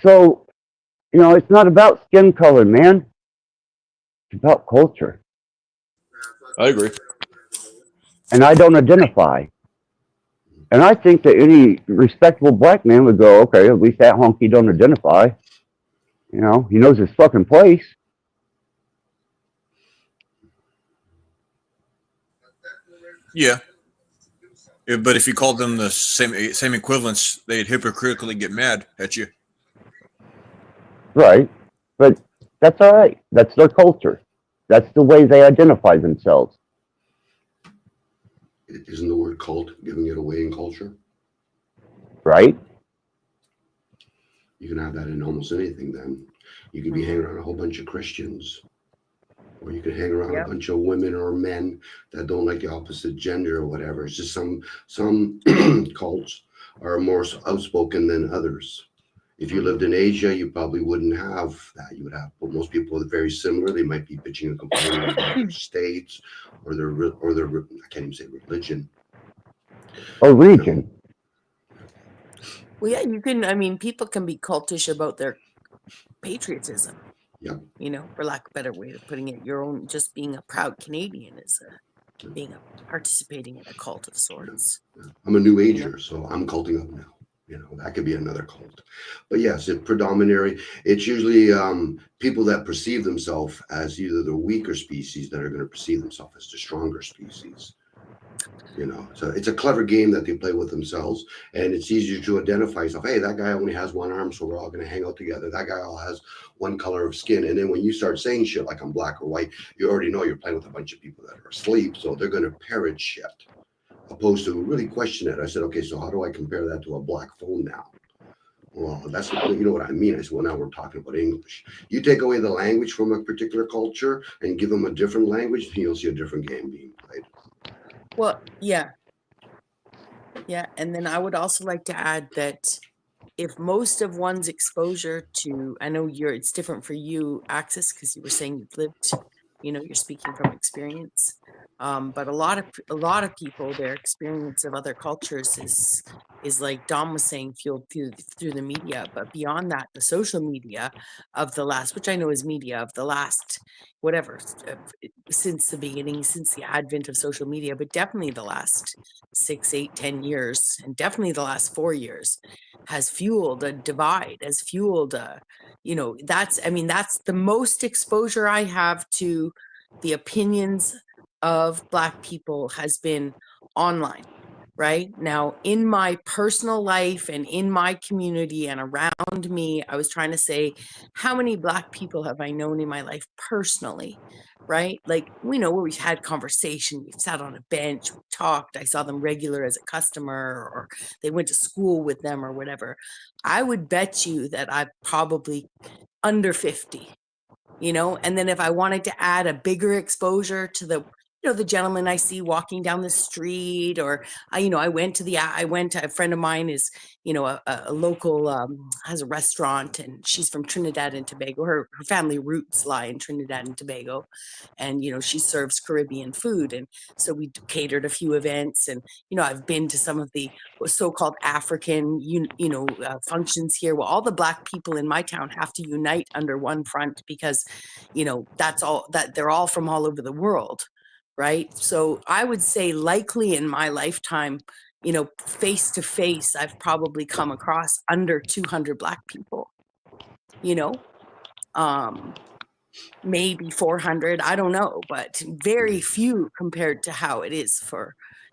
So, it's not about skin color, man. It's about culture. I agree. And I don't identify. And I think that any respectable black man would go, okay, at least that honky don't identify. He knows his fucking place. Yeah. Yeah, but if you called them the same equivalents, they'd hypocritically get mad at you. Right. But that's all right. That's their culture. That's the way they identify themselves. Isn't the word cult giving it away in culture? Right? You can have that in almost anything then. You could be hanging around a whole bunch of Christians, or you could hang around a bunch of women or men that don't like the opposite gender or whatever. It's just some cults are more outspoken than others. If you lived in Asia, you probably wouldn't have that. You would have, but most people are very similar. They might be bitching and complaining about their states or their I can't even say religion. Or region. Well, yeah, you can. I mean, people can be cultish about their patriotism. Yeah. You know, for lack of a better way of putting it, your own just being a proud Canadian is participating in a cult of sorts. I'm a new ager, so I'm culting up now. You know, that could be another cult. But yes, it's usually people that perceive themselves as either the weaker species that are going to perceive themselves as the stronger species. You know, so it's a clever game that they play with themselves, and it's easier to identify yourself. Hey, that guy only has one arm, so we're all going to hang out together. That guy all has one color of skin. And then when you start saying shit like I'm black or white, you already know you're playing with a bunch of people that are asleep, so they're going to parrot shit. Opposed to really question it. I said, okay, so how do I compare that to a black phone now? Well, that's you know what I mean. I said, well, now we're talking about English. You take away the language from a particular culture and give them a different language, and you'll see a different game being played. Well, yeah. Yeah. And then I would also like to add that if most of one's exposure to, I know it's different for you, Axis, because you were saying you've lived, you're speaking from experience. But a lot of people, their experience of other cultures is like Dom was saying, fueled through the media. But beyond that, the social media of the last, which I know is media of the last, whatever, since the beginning, since the advent of social media, but definitely the last 6, 8, 10 years, and definitely the last 4 years, has fueled a divide, has fueled that's the most exposure I have to the opinions of Black people has been online. Right now, in my personal life and in my community and around me, I was trying to say, how many Black people have I known in my life personally? Right? Like, we know where we've had conversation, we've sat on a bench, we talked, I saw them regular as a customer, or they went to school with them or whatever. I would bet you that I'm probably under 50, and then if I wanted to add a bigger exposure to the gentleman I see walking down the street, or I went to a friend of mine is, a local, has a restaurant, and she's from Trinidad and Tobago. Her family roots lie in Trinidad and Tobago, and, she serves Caribbean food. And so we catered a few events, and, I've been to some of the so-called African, functions here. Well, all the Black people in my town have to unite under one front because, that's all that they're all from all over the world. Right. So I would say likely in my lifetime, face to face, I've probably come across under 200 Black people, maybe 400. I don't know, but very few compared to how it is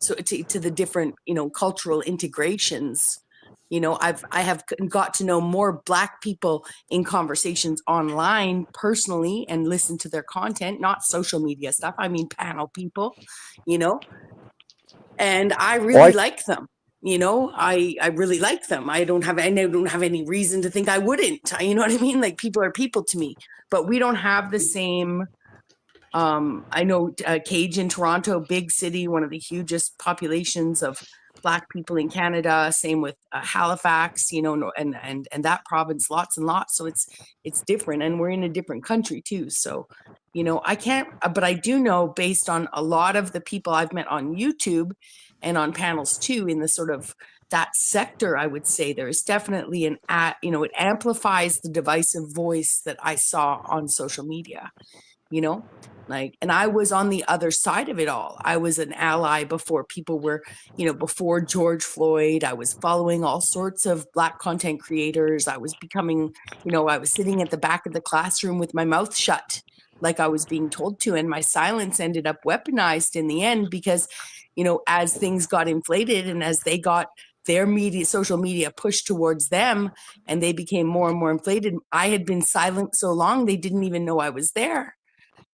to the different, cultural integrations. I have got to know more Black people in conversations online personally and listen to their content, not social media stuff. I mean, panel people, and I really like them. I really like them. I don't have any reason to think I wouldn't. You know what I mean? Like, people are people to me, but we don't have the same. I know Cage in Toronto, big city, one of the hugest populations of Black people in Canada. Same with Halifax, and that province, lots and lots. So it's different, and we're in a different country too. So, I can't, but I do know, based on a lot of the people I've met on YouTube and on panels too, in the sort of that sector, I would say there is definitely it amplifies the divisive voice that I saw on social media. And I was on the other side of it all. I was an ally before people were, before George Floyd. I was following all sorts of Black content creators. I was becoming, I was sitting at the back of the classroom with my mouth shut, like I was being told to. And my silence ended up weaponized in the end because, you know, as things got inflated and as they got their social media pushed towards them and they became more and more inflated, I had been silent so long, they didn't even know I was there.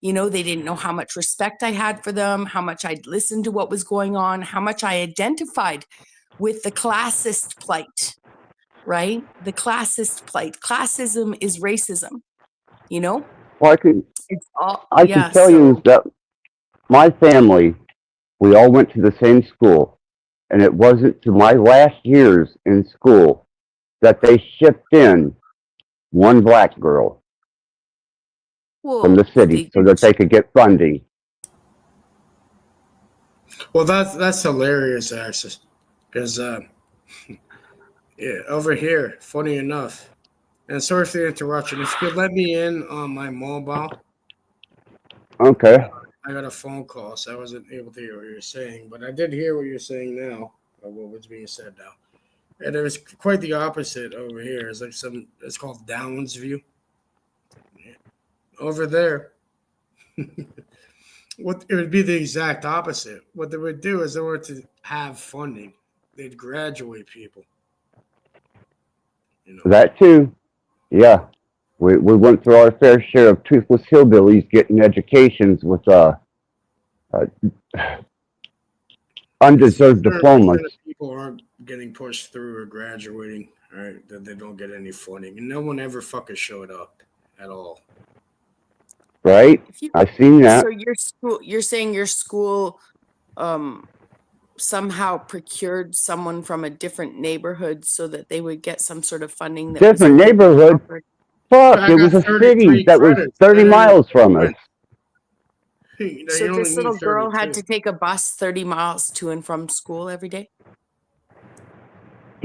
You know, they didn't know how much respect I had for them, how much I'd listened to what was going on, how much I identified with the classist plight, right? The classist plight. Classism is racism, you know? Well, It's all, I yeah, can tell you so. that my family, we all went to the same school, and it wasn't to my last years in school that they shipped in one black girl from the Well, city they so did. that they could get funding. Well, that's hilarious, actually, because yeah, over here, funny enough, and sorry for the interruption. If you could let me in on my mobile, Okay. I got a phone call, so I wasn't able to hear what you were saying, but I did hear what you're saying now, or what was being said now. And it was quite the opposite over here. It's like it's called Downs View. Over there, what it would be the exact opposite. What they would do is they were to have funding. They'd graduate people. You know. That too. Yeah. We went through our fair share of toothless hillbillies getting educations with undeserved diplomas. People aren't getting pushed through or graduating, right? That they don't get any funding, and no one ever fucking showed up at all. Right? I've seen that. So your school, you're saying your school somehow procured someone from a different neighborhood so that they would get some sort of funding that Different was neighborhood. Fuck, I it was got a city that was 30 miles from us. So this little girl had to take a bus 30 miles to and from school every day?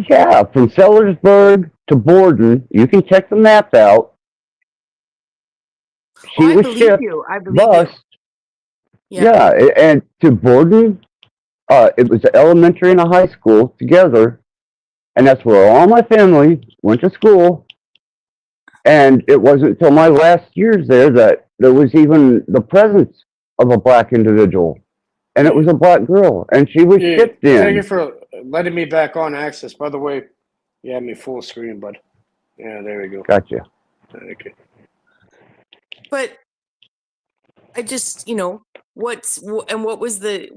Yeah, from Sellersburg to Borden. You can check the map out. She I was believe shipped you. I believe bus. you. Yeah, and to Borden, it was an elementary and a high school together, and that's where all my family went to school. And it wasn't until my last years there that there was even the presence of a black individual, and it was a black girl, and she was shipped in. Thank you for letting me back on access. By the way, you had me full screen, bud. Yeah, there we go. Gotcha. Okay. But I just, you know, what's the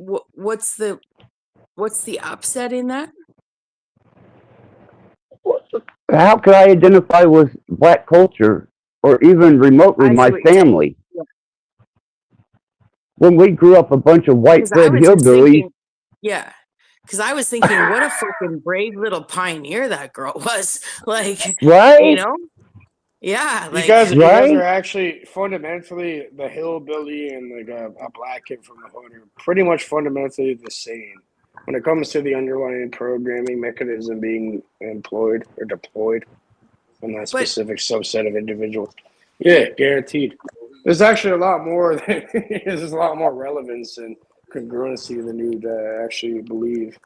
upset in that? How could I identify with black culture or even remotely my family? Yeah. When we grew up a bunch of white bread hillbillies. Yeah. Because I was thinking, what a fucking brave little pioneer that girl was. Like, right? You know? Yeah. You Like, guys are actually fundamentally the hillbilly and like a black kid from the hood are pretty much fundamentally the same when it comes to the underlying programming mechanism being employed or deployed on that specific subset of individuals. Yeah, guaranteed. There's actually a lot more. There's a lot more relevance and congruency than you'd actually believe.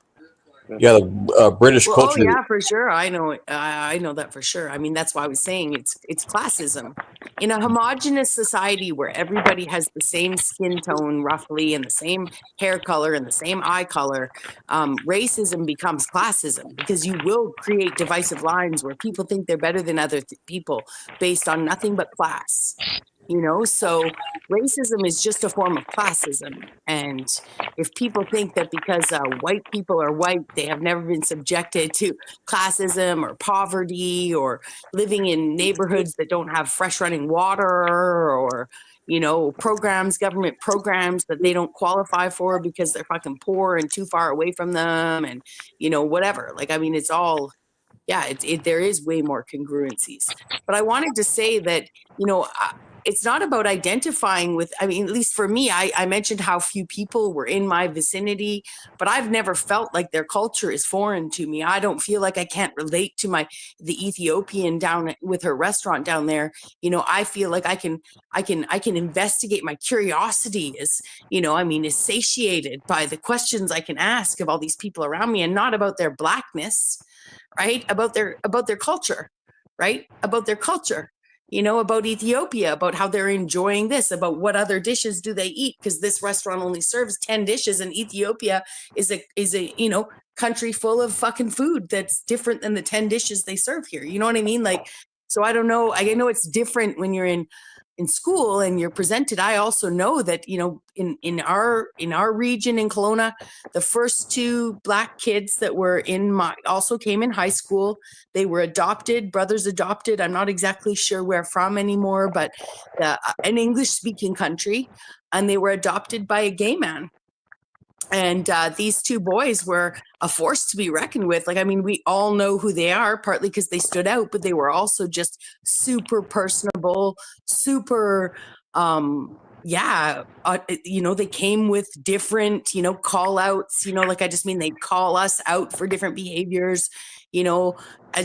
Yeah, the British culture. Oh yeah, for sure. I know that for sure. I mean, that's why I was saying it's classism. In a homogenous society where everybody has the same skin tone roughly and the same hair color and the same eye color, racism becomes classism because you will create divisive lines where people think they're better than other people based on nothing but class. You know, so racism is just a form of classism. And if people think that because white people are white, they have never been subjected to classism or poverty or living in neighborhoods that don't have fresh running water or, you know, government programs that they don't qualify for because they're fucking poor and too far away from them and, you know, whatever. Like, I mean, it's all, yeah, there is way more congruencies. But I wanted to say that, you know, it's not about identifying with, I mean, at least for me, I mentioned how few people were in my vicinity, but I've never felt like their culture is foreign to me. I don't feel like I can't relate to the Ethiopian down with her restaurant down there. You know, I feel like I can investigate. My curiosity is, you know, I mean, is satiated by the questions I can ask of all these people around me and not about their blackness, right? About their culture, right? About their culture. about Ethiopia, about how they're enjoying this, about what other dishes do they eat, because this restaurant only serves 10 dishes, and Ethiopia is a country full of fucking food that's different than the 10 dishes they serve here. You know what I mean? Like, so I don't know. I know it's different when you're in school and you're presented. I also know that, in our region in Kelowna, the first two Black kids that were also came in high school. They were adopted, brothers adopted. I'm not exactly sure where from anymore, but an English speaking country, and they were adopted by a gay man. And these two boys were a force to be reckoned with. Like, I mean, we all know who they are, partly because they stood out, but they were also just super personable, super, they came with different, call outs, like, I just mean, they'd call us out for different behaviors,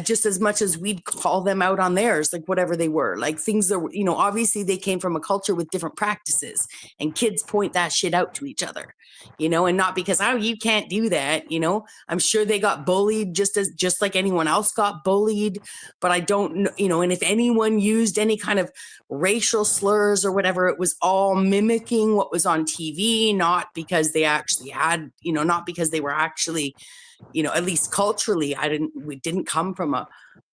just as much as we'd call them out on theirs, like whatever they were, like things that were, obviously they came from a culture with different practices, and kids point that shit out to each other, and not because, oh, you can't do that. I'm sure they got bullied just like anyone else got bullied, but I don't know, and if anyone used any kind of racial slurs or whatever, it was all mimicking what was on TV, not because they actually had, not because they were actually, at least culturally, we didn't come from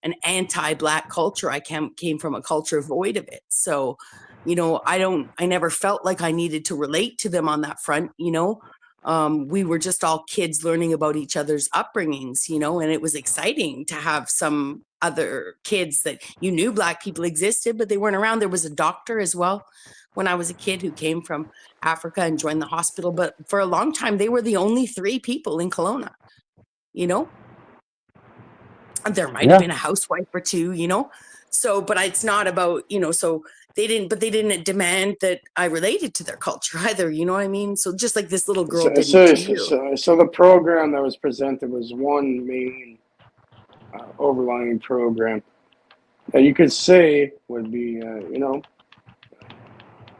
an anti-Black culture. I came from a culture void of it. So, I never felt like I needed to relate to them on that front. We were just all kids learning about each other's upbringings, and it was exciting to have some other kids that knew Black people existed, but they weren't around. There was a doctor as well when I was a kid who came from Africa and joined the hospital. But for a long time, they were the only 3 people in Kelowna. There might have been a housewife or 2, so, but it's not about, so they didn't demand that I related to their culture either. You know what I mean? So just like this little girl didn't to you. So the program that was presented was one main overlying program that you could say would be,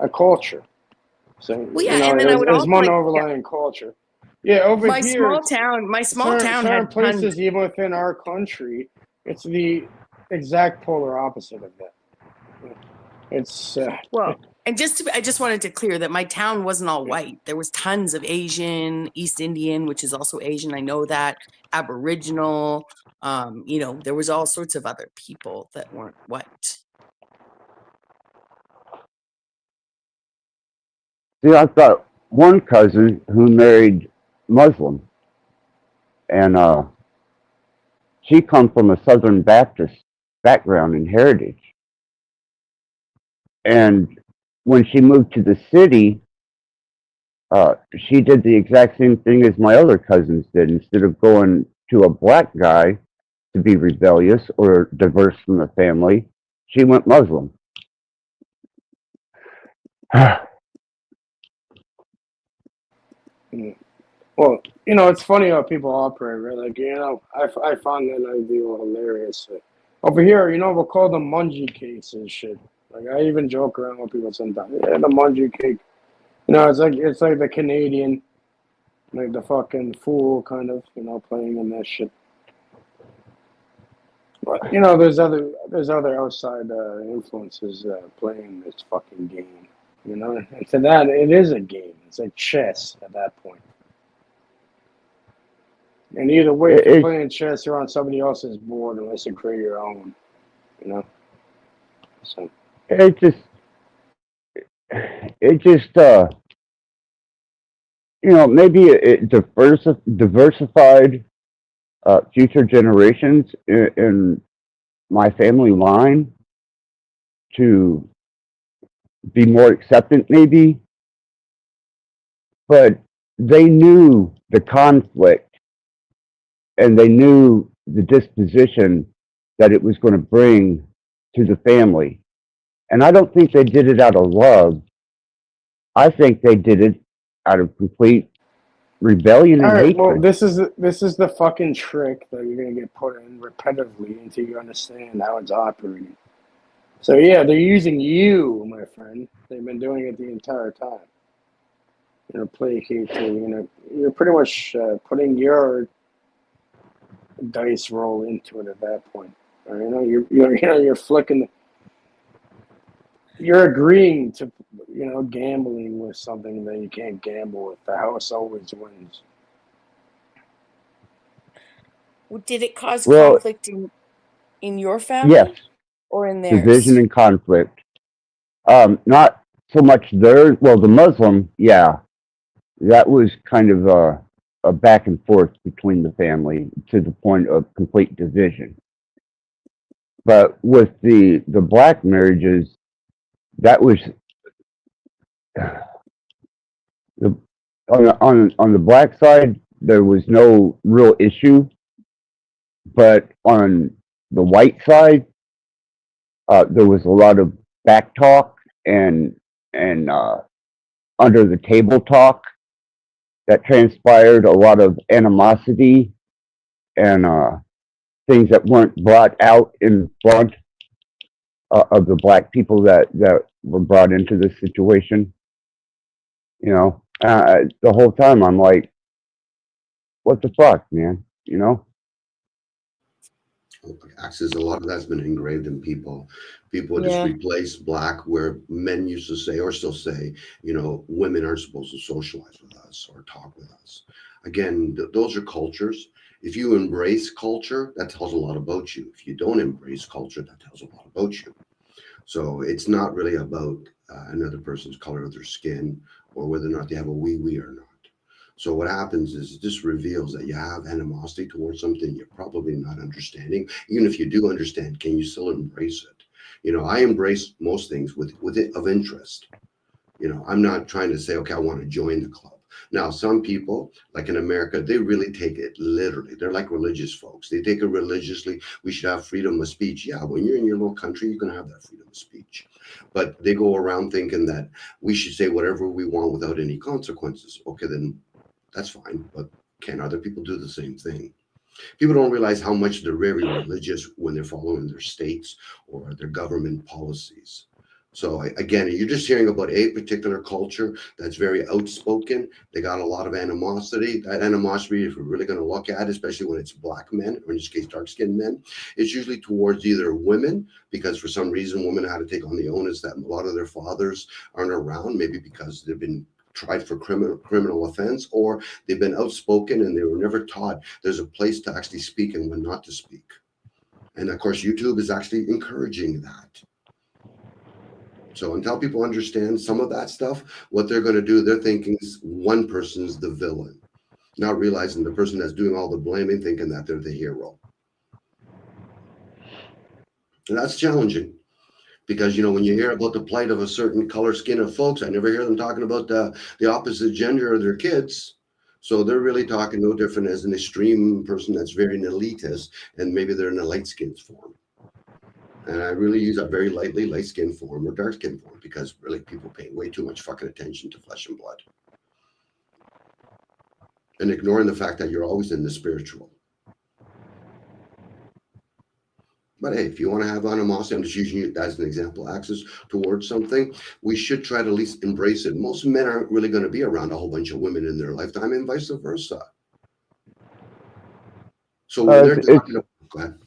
a culture. So, well, yeah, and then I would there's also one overlying culture. Yeah, over my here, small town certain had places, tons. even within our country, it's the exact polar opposite of that. It's Well, and I just wanted to clear that my town wasn't all white. There was tons of Asian, East Indian, which is also Asian. I know that, Aboriginal. There was all sorts of other people that weren't white. See, I've got one cousin who married Muslim, and she comes from a Southern Baptist background and heritage. And when she moved to the city, she did the exact same thing as my other cousins did. Instead of going to a Black guy to be rebellious or diverse from the family, she went Muslim. Well, it's funny how people operate, right? Like, I found that idea hilarious. Over here, we'll call them mungie cakes and shit. Like, I even joke around with people sometimes. Yeah, the mungie cake. It's like the Canadian, like the fucking fool kind of, playing in that shit. But there's other outside influences playing this fucking game. And to that, it is a game. It's like chess at that point. And either way, if you're playing chess, you're on somebody else's board unless you create your own. So it just maybe it diversified future generations in my family line to be more acceptant, maybe. But they knew the conflict, and they knew the disposition that it was going to bring to the family. And I don't think they did it out of love. I think they did it out of complete rebellion and hatred. Well, this is the fucking trick that you're gonna get put in repetitively until you understand how it's operating. So yeah, they're using you, my friend. They've been doing it the entire time. Placate to, you're pretty much putting your dice roll into it at that point. You're flicking. You're agreeing to, gambling with something that you can't gamble with. The house always wins. Did it cause Well, conflict in your yes, family or in division theirs? and conflict. Not so much theirs. Well, the Muslim, yeah, that was kind of a back and forth between the family to the point of complete division. But with the black marriages, that was the on the black side there was no real issue, but on the white side there was a lot of back talk and under the table talk that transpired, a lot of animosity and things that weren't brought out in front of the black people that were brought into this situation. The whole time I'm like, what the fuck, man? Access, a lot of that's been engraved in people. People just Yeah. replace black where men used to say or still say, women aren't supposed to socialize with us or talk with us. Again, those are cultures. If you embrace culture, that tells a lot about you. If you don't embrace culture, that tells a lot about you. So it's not really about another person's color of their skin or whether or not they have a wee or not. So what happens is this reveals that you have animosity towards something you're probably not understanding. Even if you do understand, can you still embrace it? I embrace most things with it of interest. I'm not trying to say, okay, I want to join the club. Now, some people, like in America, they really take it literally. They're like religious folks. They take it religiously. We should have freedom of speech. Yeah, when you're in your little country, you're going to have that freedom of speech. But they go around thinking that we should say whatever we want without any consequences. Okay, then that's fine. But can other people do the same thing? People don't realize how much they're very religious when they're following their states or their government policies. So again, you're just hearing about a particular culture that's very outspoken. They got a lot of animosity. That animosity, if we're really going to look at it, especially when it's black men, or in this case, dark-skinned men, it's usually towards either women, because for some reason, women had to take on the onus that a lot of their fathers aren't around, maybe because they've been tried for criminal offense, or they've been outspoken and they were never taught there's a place to actually speak and when not to speak. And of course, YouTube is actually encouraging that. So until people understand some of that stuff, what they're going to do, they're thinking one person's the villain, not realizing the person that's doing all the blaming, thinking that they're the hero. And that's challenging. Because, when you hear about the plight of a certain color skin of folks, I never hear them talking about the opposite gender of their kids. So they're really talking no different as an extreme person that's very elitist, and maybe they're in a light skin form. And I really use that very lightly, light skin form or dark skin form, because really people pay way too much fucking attention to flesh and blood. And ignoring the fact that you're always in the spiritual. But hey, if you want to have animosity, I'm just using it as an example, access towards something, we should try to at least embrace it. Most men aren't really going to be around a whole bunch of women in their lifetime, and vice versa. So when they're talking about, go ahead.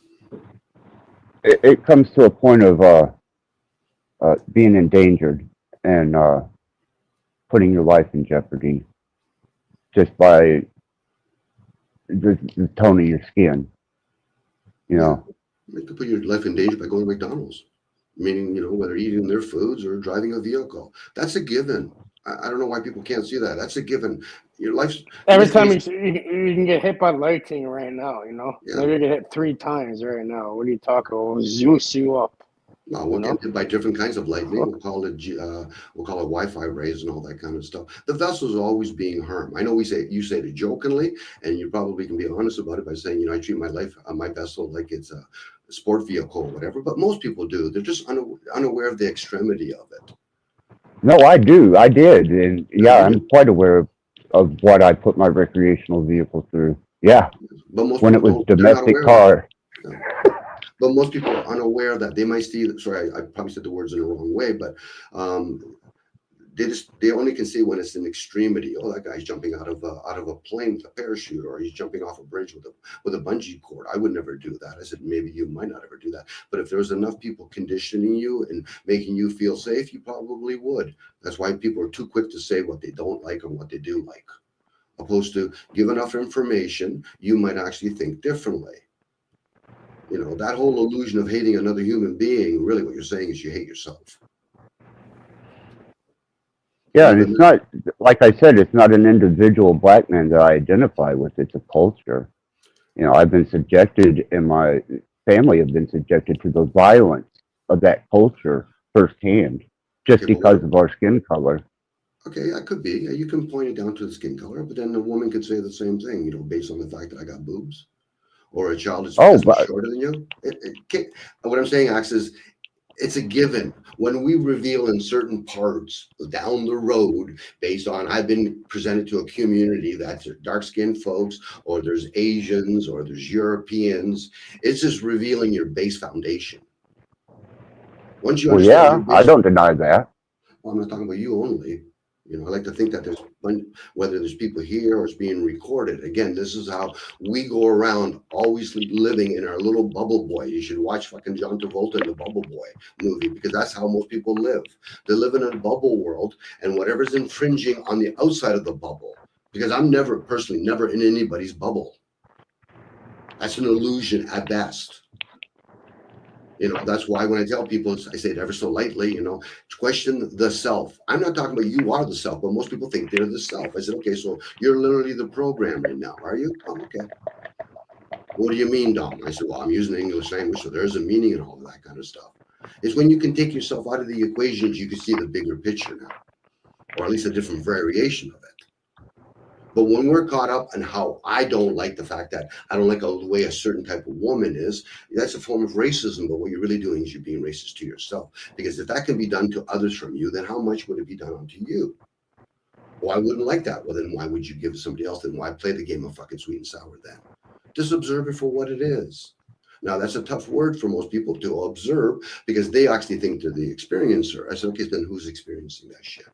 It comes to a point of being endangered and putting your life in jeopardy just by the tone of your skin. You could put your life in danger by going to McDonald's, meaning, whether eating their foods or driving a vehicle. That's a given. I don't know why people can't see that. That's a given. Your life's every time you can get hit by lightning right now. Yeah. Maybe you get hit 3 times right now. What are you talking about? We'll Zeus you up. No, we'll get hit by different kinds of lightning. We'll call it Wi-Fi rays and all that kind of stuff. The vessel's always being harmed. I know you say it jokingly, and you probably can be honest about it by saying, I treat my vessel like it's a sport vehicle or whatever. But most people do. They're just unaware of the extremity of it. No, I do. I did, and yeah, I'm quite aware of what I put my recreational vehicle through. Yeah, but most when it was domestic car. But most people are unaware that they might see. Sorry, I probably said the words in the wrong way, but they only can see when it's an extremity. Oh, that guy's jumping out of a plane with a parachute, or he's jumping off a bridge with a bungee cord. I would never do that. I said, maybe you might not ever do that. But if there was enough people conditioning you and making you feel safe, you probably would. That's why people are too quick to say what they don't like and what they do like. Opposed to give enough information, you might actually think differently. You know, that whole illusion of hating another human being, really what you're saying is you hate yourself. Yeah, and it's not, like I said, it's not an individual black man that I identify with. It's a culture. You know, I've been subjected, and my family have been subjected to the violence of that culture firsthand, just because of our skin color. Okay, that could be. You can point it down to the skin color, but then a woman could say the same thing, you know, based on the fact that I got boobs, or a child is shorter than you. What I'm saying, Axe, is it's a given. When we reveal in certain parts down the road, based on I've been presented to a community that's dark-skinned folks, or there's Asians, or there's Europeans, it's just revealing your base foundation. Once you understand, I don't deny that. Well, I'm not talking about you only. You know, I like to think that whether there's people here or it's being recorded. Again, this is how we go around, always living in our little bubble boy. You should watch fucking John Travolta in the Bubble Boy movie, because that's how most people live. They live in a bubble world, and whatever's infringing on the outside of the bubble, because I'm personally never in anybody's bubble. That's an illusion at best. You know, that's why when I tell people, I say it ever so lightly, you know, question the self. I'm not talking about you are the self, but most people think they're the self. I said, okay, so you're literally the program right now, are you? Oh, okay. What do you mean, Dom? I said, well, I'm using the English language, so there's a meaning and all of that kind of stuff. It's when you can take yourself out of the equations, you can see the bigger picture now, or at least a different variation of it. But when we're caught up in how I don't like the fact that I don't like the way a certain type of woman is, that's a form of racism. But what you're really doing is you're being racist to yourself. Because if that can be done to others from you, then how much would it be done unto you? Well, I wouldn't like that. Well, then why would you give it to somebody else? Then why play the game of fucking sweet and sour then? Just observe it for what it is. Now, that's a tough word for most people to observe, because they actually think they're the experiencer. I said, okay, then who's experiencing that shit?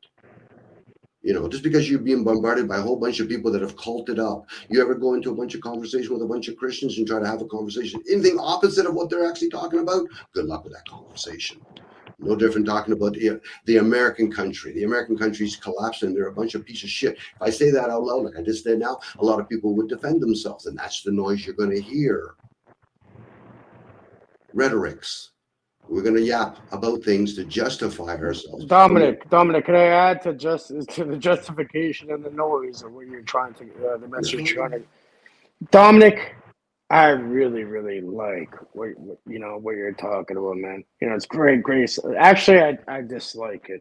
You know, just because you're being bombarded by a whole bunch of people that have culted up. You ever go into a bunch of conversation with a bunch of Christians and try to have a conversation, anything opposite of what they're actually talking about? Good luck with that conversation. No different talking about the American country. The American country's collapsing. They're a bunch of pieces of shit. If I say that out loud, like I just did now, a lot of people would defend themselves, and that's the noise you're going to hear. Rhetorics. We're going to yap about things to justify ourselves. Dominic, can I add to the justification and the noise of what you're trying to, the message you're trying to. Dominic, I really, really like what you're talking about, man. You know, it's great, Grace. Actually, I dislike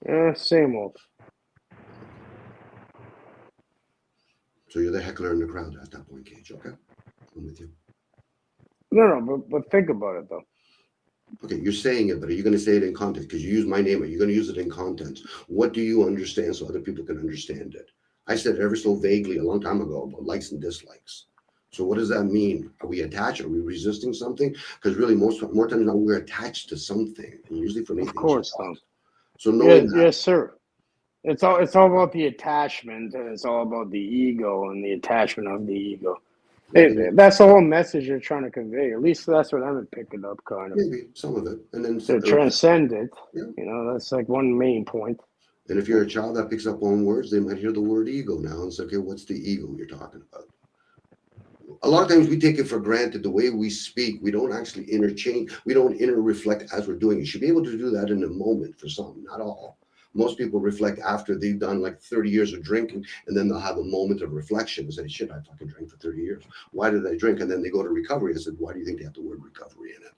it. Same old. So you're the heckler in the crowd at that point, Cage. Okay, I'm with you. No, but think about it though. Okay, you're saying it, but are you going to say it in context? Because you use my name, are you going to use it in context? What do you understand so other people can understand it? I said ever so vaguely a long time ago about likes and dislikes. So what does that mean? Are we attached? Are we resisting something? Because really, more times now we're attached to something, and usually for me, of course, Tom. So knowing that, yes, sir. It's all about the attachment, and it's all about the ego and the attachment of the ego. That's the whole message you're trying to convey. At least that's what I'm picking up, kind of. Maybe some of it, and then to transcend it. Yeah. You know, that's like one main point. And if you're a child that picks up on words, they might hear the word ego now and say, "Okay, what's the ego you're talking about?" A lot of times we take it for granted the way we speak. We don't actually interchange. We don't reflect as we're doing. You should be able to do that in a moment for some, not all. Most people reflect after they've done like 30 years of drinking, and then they'll have a moment of reflection and say, shit, I fucking drank for 30 years. Why did I drink? And then they go to recovery. I said, why do you think they have the word recovery in it?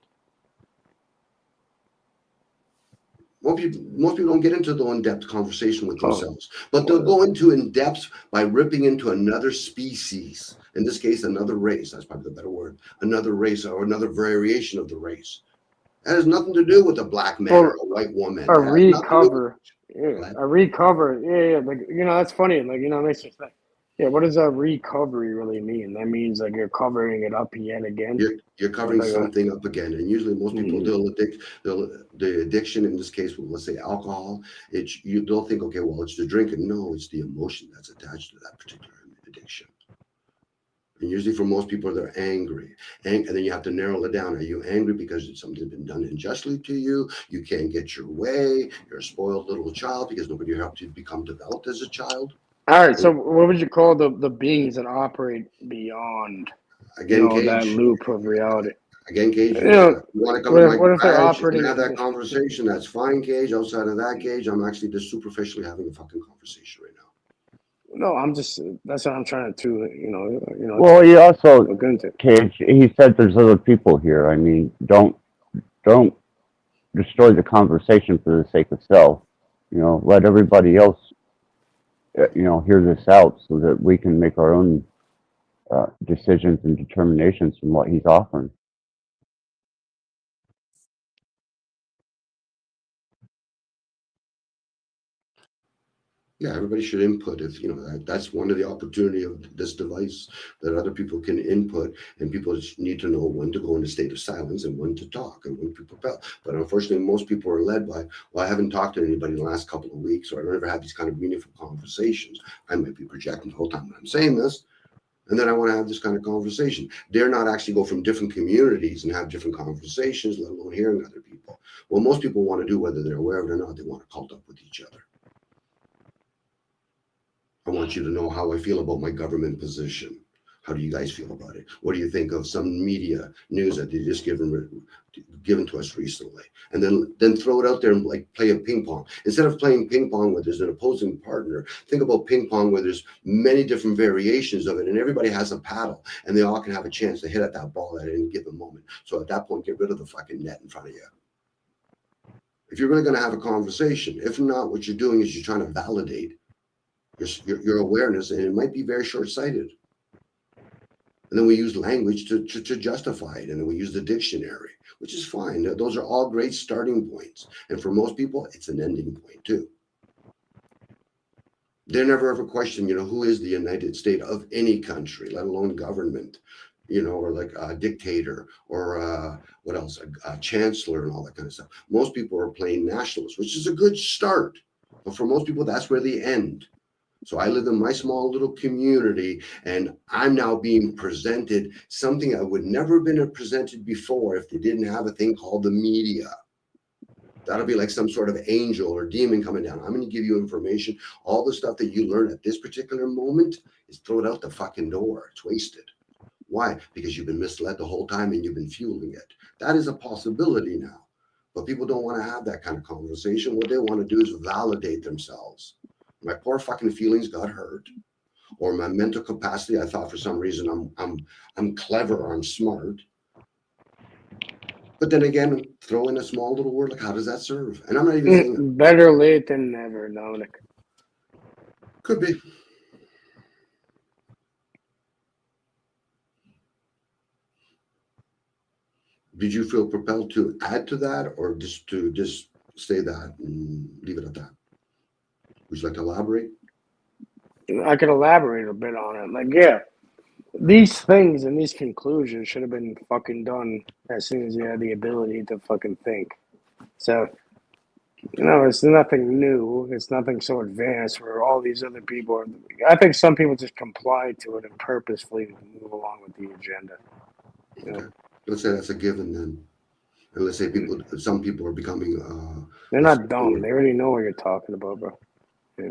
Most people don't get into the in-depth conversation with themselves, but they'll go into in-depth by ripping into another species. In this case, another race. That's probably the better word. Another race or another variation of the race. That has nothing to do with a black man or a white woman. A recover. Yeah, a recover. Yeah. Like, you know, that's funny. Like, you know, it makes me think. Yeah, what does a recovery really mean? That means like you're covering it up yet again. You're covering Like something up again, and usually most people the addiction in this case, well, let's say alcohol. They'll think, okay, well, it's the drinking. No, it's the emotion that's attached to that particular addiction. And usually for most people, they're angry. And then you have to narrow it down. Are you angry because something's been done unjustly to you? You can't get your way. You're a spoiled little child because nobody helped you become developed as a child. All right, so what would you call the beings that operate beyond, Again, that Cage. loop of reality? Again, Cage, You know, you want to come to my what if they're garage and operating have in that conversation? That's fine, Cage. Outside of that, Cage, I'm actually just superficially having a fucking conversation right now. No, I'm just that's what I'm trying to Well, he also, look into. Cage, he said there's other people here. I mean, don't destroy the conversation for the sake of self. Let everybody else, hear this out so that we can make our own decisions and determinations from what he's offering. Yeah, everybody should input if that's one of the opportunity of this device, that other people can input, and people just need to know when to go in a state of silence and when to talk and when to propel. But unfortunately, most people are led by, well, I haven't talked to anybody in the last couple of weeks, or I don't ever have these kind of meaningful conversations. I might be projecting the whole time when I'm saying this, and then I want to have this kind of conversation. Dare not actually go from different communities and have different conversations, let alone hearing other people. Well, most people want to do, whether they're aware of it or not, they want to cult up with each other. I want you to know how I feel about my government position. How do you guys feel about it? What do you think of some media news that they just given to us recently? And then throw it out there and like play a ping pong. Instead of playing ping pong where there's an opposing partner, think about ping pong where there's many different variations of it, and everybody has a paddle, and they all can have a chance to hit at that ball at any given moment. So at that point, get rid of the fucking net in front of you. If you're really going to have a conversation, if not, what you're doing is you're trying to validate your awareness, and it might be very short-sighted. And then we use language to justify it, and then we use the dictionary, which is fine. Those are all great starting points, and for most people, it's an ending point too. They never ever question, who is the United States of any country, let alone government, or like a dictator, or what else, a chancellor, and all that kind of stuff. Most people are playing nationalists, which is a good start, but for most people, that's where they end. So I live in my small little community, and I'm now being presented something I would never have been presented before if they didn't have a thing called the media. That'll be like some sort of angel or demon coming down. I'm going to give you information. All the stuff that you learn at this particular moment is throw it out the fucking door. It's wasted. Why? Because you've been misled the whole time and you've been fueling it. That is a possibility now. But people don't want to have that kind of conversation. What they want to do is validate themselves. My poor fucking feelings got hurt, or my mental capacity. I thought for some reason I'm clever or I'm smart. But then again, throw in a small little word like, how does that serve? And I'm not even saying better late than never, Dominic. Could be. Did you feel propelled to add to that, or just say that and leave it at that? Would you like to elaborate? I could elaborate a bit on it. Like, yeah, these things and these conclusions should have been fucking done as soon as you had the ability to fucking think. So, it's nothing new. It's nothing so advanced where all these other people are. I think some people just comply to it and purposefully move along with the agenda. Okay. Let's say that's a given then. And let's say some people are becoming. They're not dumb. They already know what you're talking about, bro. Yeah.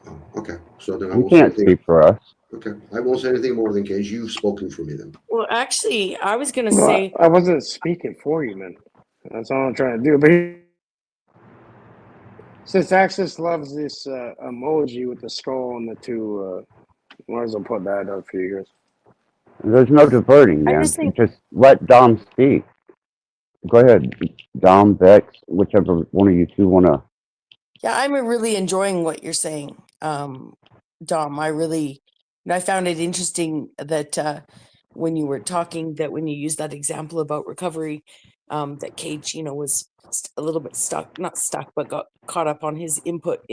Oh, okay. So then I You won't say can't anything. speak for us. Okay. I won't say anything more than Cage. You've spoken for me then. Well, actually, I was going to say. I wasn't speaking for you, man. That's all I'm trying to do. But since Axis loves this emoji with the skull and the two, might as well put that up for you guys. There's no diverting, man. Just let Dom speak. Go ahead, Dom, Vex, whichever one of you two want to. Yeah, I'm really enjoying what you're saying, Dom. I found it interesting that when you were talking, that when you used that example about recovery, that Cage, was a little bit not stuck, but got caught up on his input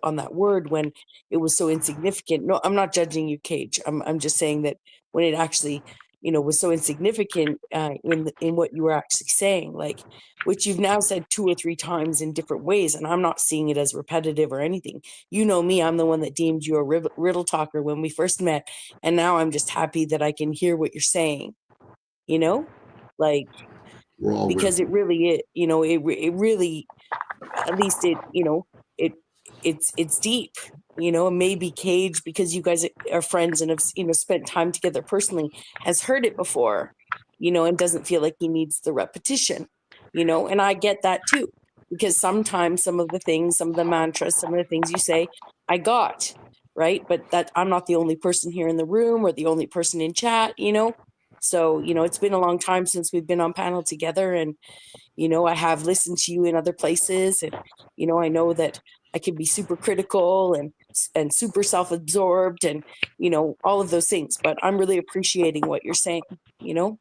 on that word when it was so insignificant. No, I'm not judging you, Cage. I'm just saying that when it actually, was so insignificant in what you were actually saying, like, which you've now said 2 or 3 times in different ways, and I'm not seeing it as repetitive or anything. You know me, I'm the one that deemed you a riddle talker when we first met, and now I'm just happy that I can hear what you're saying, like, We're all because it really is, it really, at least it it's deep, and maybe Cage, because you guys are friends and have spent time together personally, has heard it before, and doesn't feel like he needs the repetition, and I get that too, because sometimes some of the mantras, some of the things you say, I got right, but that I'm not the only person here in the room or the only person in chat, so it's been a long time since we've been on panel together, and I have listened to you in other places, and I know that I can be super critical and super self-absorbed, and all of those things, but I'm really appreciating what you're saying, Well,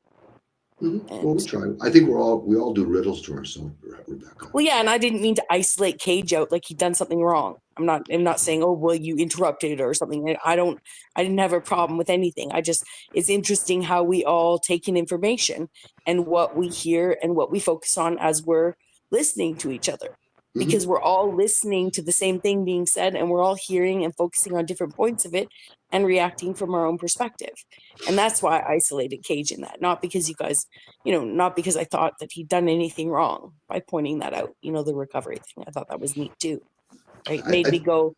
we try. I think we all do riddles to ourselves, Rebecca. Well, yeah, and I didn't mean to isolate Cage out like he'd done something wrong. I'm not saying, oh, well, you interrupted or something. I didn't have a problem with anything. It's interesting how we all take in information and what we hear and what we focus on as we're listening to each other. Because we're all listening to the same thing being said, and we're all hearing and focusing on different points of it and reacting from our own perspective. And that's why I isolated Cage in that, not because you guys, not because I thought that he'd done anything wrong by pointing that out, the recovery thing. I thought that was neat too. Right? Made me go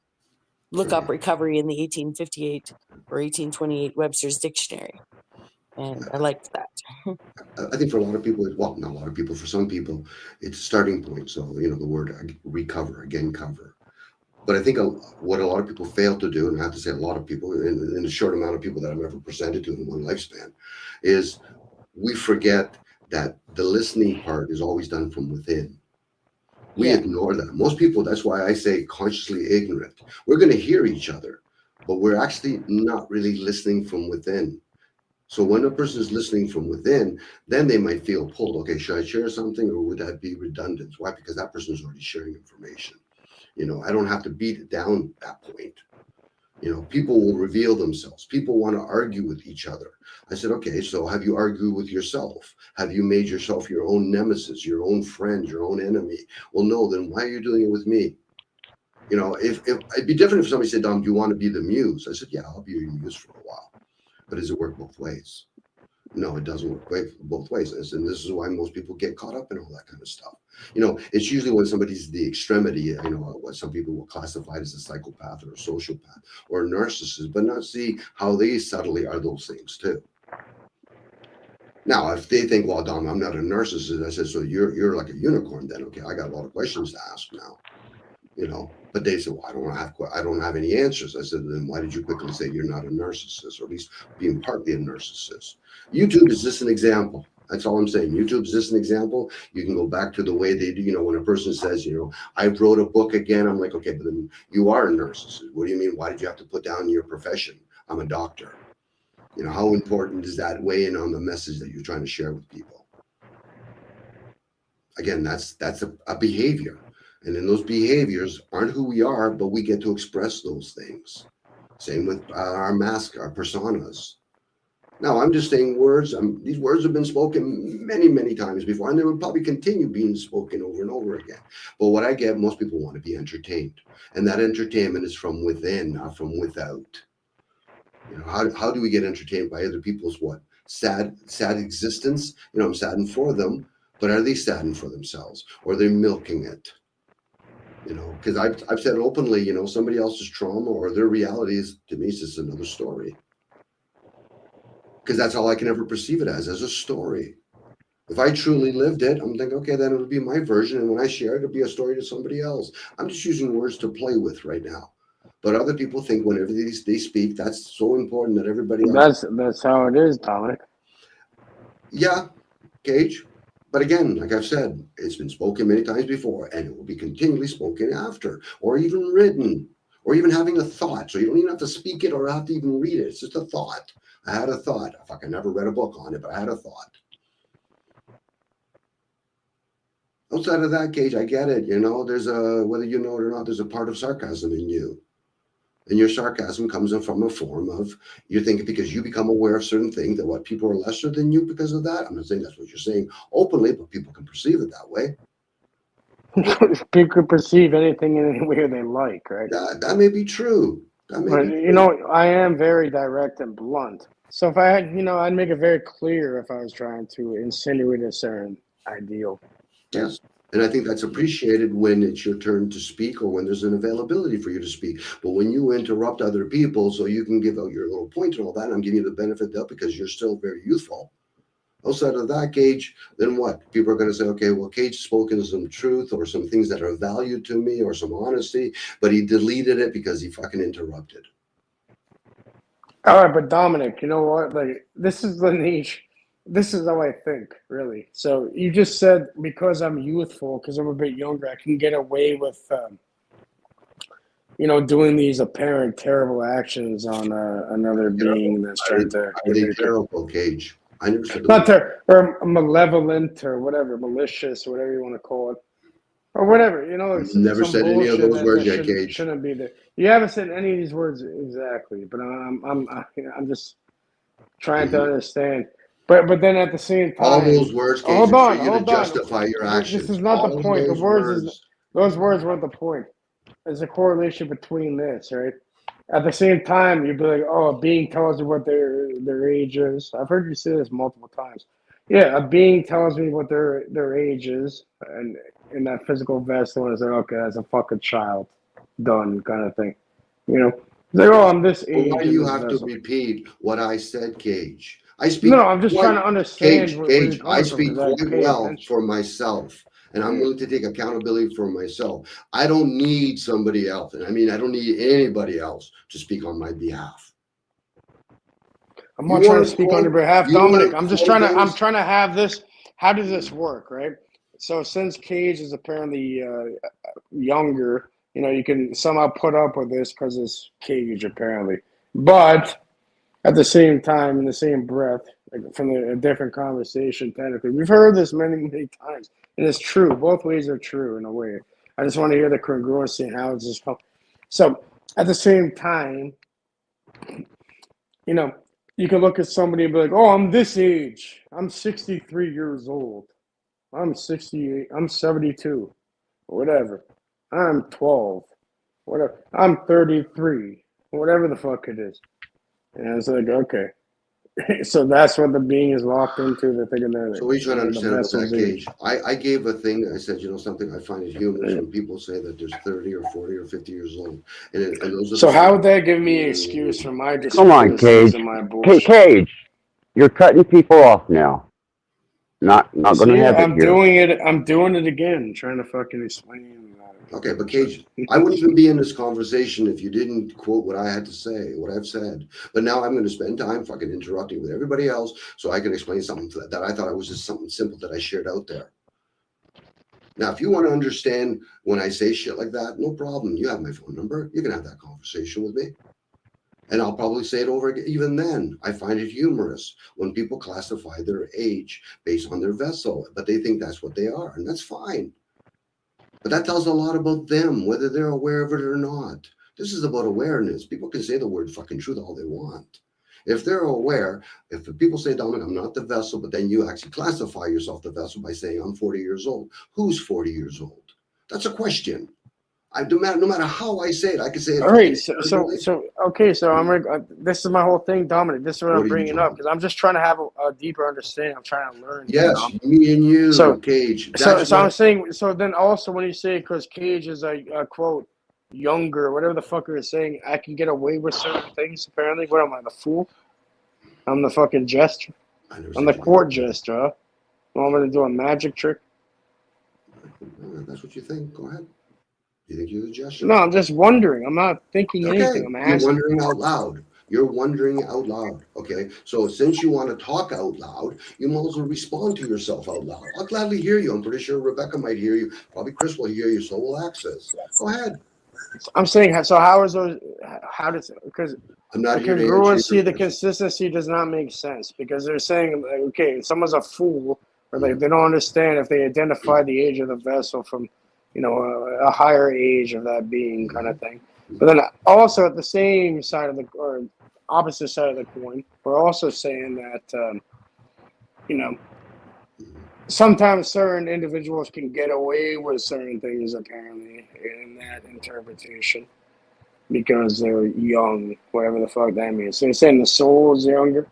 look up recovery in the 1858 or 1828 Webster's Dictionary. And I liked that. I think for a lot of people, well, not a lot of people, for some people, it's a starting point. So, the word recover, again, cover. But I think what a lot of people fail to do, and I have to say a lot of people, in the short amount of people that I've ever presented to in one lifespan, is we forget that the listening part is always done from within. We ignore that. Most people, that's why I say consciously ignorant. We're going to hear each other, but we're actually not really listening from within. So when a person is listening from within, then they might feel pulled. Okay, should I share something, or would that be redundant? Why? Because that person is already sharing information. I don't have to beat it down at that point. People will reveal themselves. People want to argue with each other. I said, okay, so have you argued with yourself? Have you made yourself your own nemesis, your own friend, your own enemy? Well, no, then why are you doing it with me? If it'd be different if somebody said, Dom, do you want to be the muse? I said, yeah, I'll be your muse for a while. But does it work both ways? No, it doesn't work both ways. And this is why most people get caught up in all that kind of stuff. It's usually when somebody's the extremity, what some people will classify as a psychopath or a sociopath or a narcissist, but not see how they subtly are those things too. Now, if they think, well, Dom, I'm not a narcissist, I said, so you're like a unicorn then. Okay, I got a lot of questions to ask now. But they said, well, I don't have any answers. I said, then why did you quickly say you're not a narcissist, or at least being partly a narcissist? YouTube is just an example. That's all I'm saying. YouTube is just an example. You can go back to the way they do, when a person says, I wrote a book again, I'm like, okay, but then you are a narcissist. What do you mean? Why did you have to put down your profession? I'm a doctor. How important does that weigh in on the message that you're trying to share with people? Again, that's a behavior. And then those behaviors aren't who we are, but we get to express those things. Same with our mask, our personas. Now, I'm just saying words. These words have been spoken many, many times before, and they will probably continue being spoken over and over again. But what I get, most people want to be entertained. And that entertainment is from within, not from without. How do we get entertained by other people's sad existence? I'm saddened for them, but are they saddened for themselves? Or are they milking it? Because I've said openly, somebody else's trauma or their reality is, to me, it's just another story. Because that's all I can ever perceive it as a story. If I truly lived it, I'm thinking, okay, then it'll be my version. And when I share it, it'll be a story to somebody else. I'm just using words to play with right now. But other people think whenever they speak, that's so important that everybody else. That's how it is, Dominic. Yeah, Cage. But again, like I've said, it's been spoken many times before, and it will be continually spoken after, or even written, or even having a thought. So you don't even have to speak it or have to even read it. It's just a thought. I had a thought. I never read a book on it, but I had a thought. Outside of that, Cage, I get it. You know, there's a, whether you know it or not, there's a part of sarcasm in you. And your sarcasm comes in from a form of, you think because you become aware of certain things that what people are lesser than you because of that. I'm not saying that's what you're saying openly, but people can perceive it that way. People could perceive anything in any way they like, right? That may be true. That may But be you true. know, I am very direct and blunt. So if I had, you know, I'd make it very clear if I was trying to insinuate a certain ideal. Yes. And I think that's appreciated when it's your turn to speak or when there's an availability for you to speak. But when you interrupt other people so you can give out your little point and all that, I'm giving you the benefit of that because you're still very youthful. Outside of that, Cage, then what? People are going to say, okay, well, Cage spoken some truth or some things that are valued to me or some honesty, but he deleted it because he fucking interrupted. All right, but Dominic, you know what? Like, this is the niche. This is how I think, really. So you just said because I'm youthful, because I'm a bit younger, I can get away with, you know, doing these apparent terrible actions on another being that's trying to. Are they terrible, Cage? I never said Not or malevolent or whatever, malicious, whatever you want to call it, or whatever. You know, never some said any of bullshit those words yet, that Cage. shouldn't be there. You haven't said any of these words exactly, but I'm just trying to understand. But then at the same time, all those words, Cage, hold are on, for you to hold on. justify your actions. This is not all the point. Those words Those words weren't the point. There's a correlation between this, right? At the same time, you'd be like, "Oh, a being tells you what their age is." I've heard you say this multiple times. Yeah, a being tells me what their age is, and in that physical vessel, and I say, "Okay, that's a fucking child, done," kind of thing. You know, it's like, "Oh, I'm this age." Well, why do you in this have vessel. to repeat what I said, Cage? I speak. No, I'm just trying to understand Cage, where Cage. you're I coming from speak because I quite pay well attention. for myself, and I'm willing to take accountability for myself. I don't need somebody else, and I mean, I don't need anybody else to speak on my behalf. I'm not trying to speak on your behalf, you wanna Dominic. I'm just quote trying to. I'm things? trying to have this. How does this work, right? So since Cage is apparently younger, you know, you can somehow put up with this because it's Cage, apparently. But at the same time, in the same breath, like from a different conversation, technically, we've heard this many, many times, and it's true. Both ways are true in a way. I just want to hear the congruency and how it's just. So at the same time, you know, you can look at somebody and be like, "Oh, I'm this age. I'm 63 years old. I'm 68. I'm 72. Whatever. I'm 12. Whatever. I'm 33. Whatever the fuck it is." And it's like, okay. So that's what the being is locked into. They're thinking they're So what are you trying to the understand about that, vessel's Cage? age. I gave a thing. I said, you know, something I find it humorous when people say that there's 30 or 40 or 50 years old, and those are. So how would that give me an excuse for my Come on, discrepancies Cage. and my bullshit? Cage, you're cutting people off now. Not going to See, have it I'm here. doing it. I'm doing it again, trying to fucking explain. Okay, but Cage, I wouldn't even be in this conversation if you didn't quote what I had to say, what I've said. But now I'm going to spend time fucking interrupting with everybody else so I can explain something that I thought it was just something simple that I shared out there. Now, if you want to understand when I say shit like that, no problem. You have my phone number. You can have that conversation with me. And I'll probably say it over again. Even then, I find it humorous when people classify their age based on their vessel, but they think that's what they are, and that's fine. But that tells a lot about them, whether they're aware of it or not. This is about awareness. People can say the word fucking truth all they want. If they're aware, if people say, Dominic, I'm not the vessel, but then you actually classify yourself the vessel by saying I'm 40 years old. Who's 40 years old? That's a question. No matter how I say it, I can say it. All right, so I'm like, this is my whole thing, Dominic. This is what I'm bringing up because I'm just trying to have a deeper understanding. I'm trying to learn. Yes, me and you, Cage. So I'm saying. So then also when you say because Cage is a quote younger, whatever the fuck you're saying, I can get away with certain things. Apparently, what am I, the fool? I'm the fucking jester. I'm the court jester. Huh? Want me to do a magic trick? That's what you think. Go ahead. You think you're the jester? No, I'm just wondering. I'm not thinking anything. I'm asking. You're wondering out loud. You're wondering out loud. Okay. So since you want to talk out loud, you might as well respond to yourself out loud. I'll gladly hear you. I'm pretty sure Rebecca might hear you. Probably Chris will hear you. So will Access. Go ahead. I'm saying, so how is those? How does because I'm not the here to congruency, the consistency does not make sense because they're saying, like, okay, someone's a fool or like they don't understand if they identify the age of the vessel from, a higher age of that being, kind of thing. But then also at the same side of the or opposite side of the coin, we're also saying that sometimes certain individuals can get away with certain things apparently in that interpretation because they're young, whatever the fuck that means. So you're saying the soul is younger.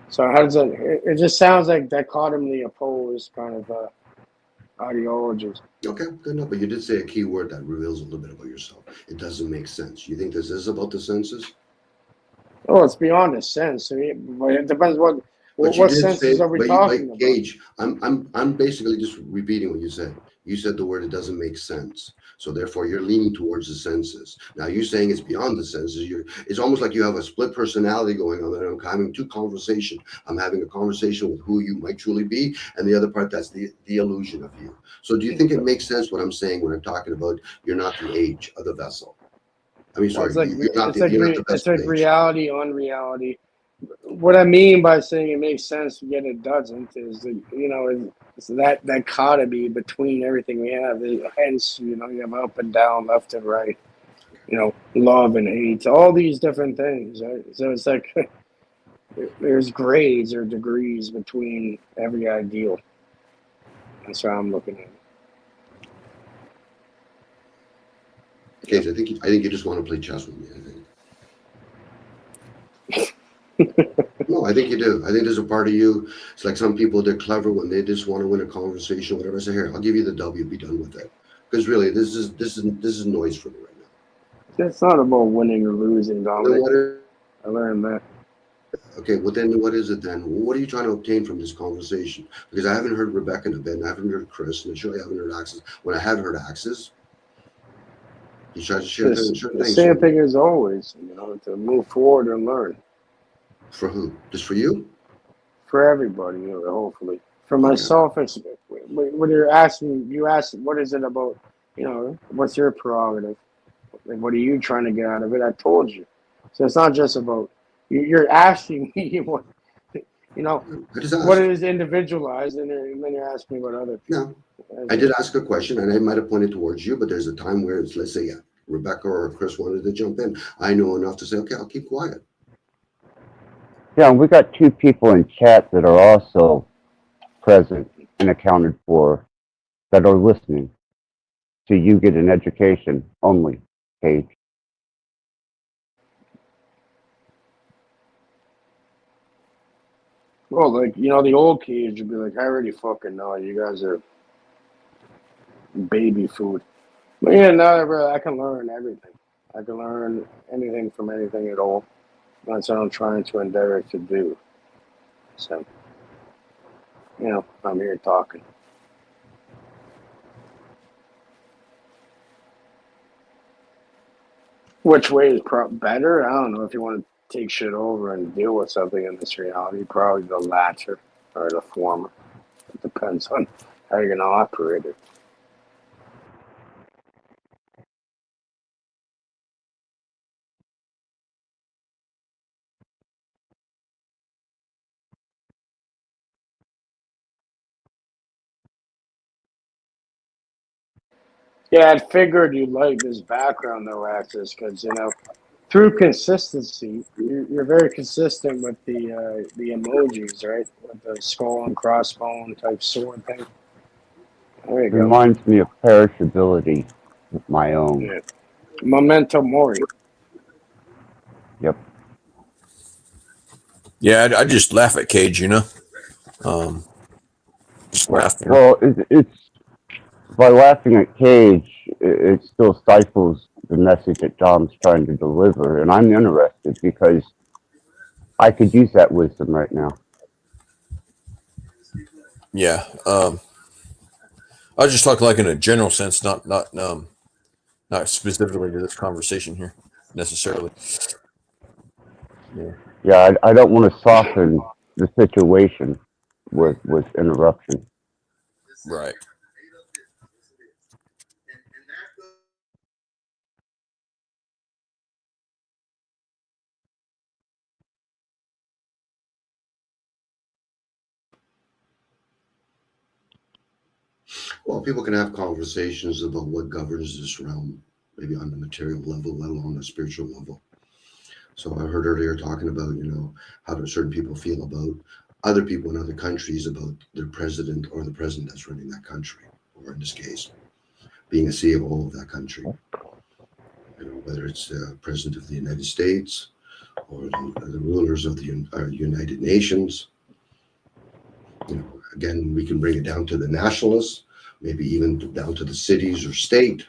So how does that? It just sounds like dichotomically opposed kind of ideologies. Okay, good enough. But you did say a key word that reveals a little bit about yourself. It doesn't make sense. You think this is about the senses? Oh, it's beyond a sense. I mean, but it depends But you what did senses say, are we talking about? Gage, I'm basically just repeating what you said. You said the word it doesn't make sense. So therefore you're leaning towards the senses. Now you're saying it's beyond the senses. It's almost like you have a split personality going on there. I'm having two conversations. I'm having a conversation with who you might truly be, and the other part that's the illusion of you. So do you think it makes sense what I'm saying when I'm talking about you're not the age of the vessel? I mean, Well, sorry, you're not the it's vessel like age. reality on reality. What I mean by saying it makes sense yet it doesn't is that, it's that dichotomy between everything we have. Hence, you have up and down, left and right, love and hate, all these different things. Right? So it's like there's grades or degrees between every ideal. That's how I'm looking at it. Case, I think you just want to play chess with me. I think. No, I think you do. I think there's a part of you. It's like some people, they're clever when they just want to win a conversation, whatever. I say, here, I'll give you the W. Be done with it. Because really, this is noise for me right now. It's not about winning or losing, Dominic. Then I learned that. Okay, well then, what is it then? What are you trying to obtain from this conversation? Because I haven't heard Rebecca in a bit, and I haven't heard Chris, and I surely haven't heard Axis. When I have heard Axis, he tries to share certain The things. same thing as always, to move forward and learn. For who? Just for you? For everybody, hopefully. For myself, it's when you're asking, you ask, what is it about, what's your prerogative? Like, what are you trying to get out of it? I told you. So it's not just about, you're asking me what, what is individualized, and then you're asking me about other people. No, I did ask a question, and I might have pointed towards you, but there's a time where it's, let's say, yeah, Rebecca or Chris wanted to jump in. I know enough to say, okay, I'll keep quiet. Yeah, we got two people in chat that are also present and accounted for that are listening. So you get an education only, Paige. Well, like, the old Cage would be like, I already fucking know. You guys are baby food. But yeah, no, I can learn everything. I can learn anything from anything at all. That's what I'm trying to endeavor to do. So, I'm here talking. Which way is better? I don't know. If you want to take shit over and deal with something in this reality, probably the latter or the former. It depends on how you're going to operate it. Yeah, I figured you'd like this background though, Axis, because through consistency, you're very consistent with the emojis, right? With the skull and crossbone type sword thing. There you go. Reminds me of perishability with my own. Yeah. Memento mori. Yep. Yeah, I just laugh at Cage, just laugh. Well, it's by laughing at Cage, it still stifles the message that Dom's trying to deliver, and I'm interested because I could use that wisdom right now. Yeah, I was just talking like in a general sense, not specifically to this conversation here necessarily. Yeah, I don't want to soften the situation with interruption. Right. Well, people can have conversations about what governs this realm, maybe on the material level, let alone the spiritual level. So I heard earlier talking about, how do certain people feel about other people in other countries about their president or the president that's running that country, or in this case, being a CEO of that country. Whether it's the president of the United States or the rulers of the United Nations. Again, we can bring it down to the nationalists, maybe even down to the cities or state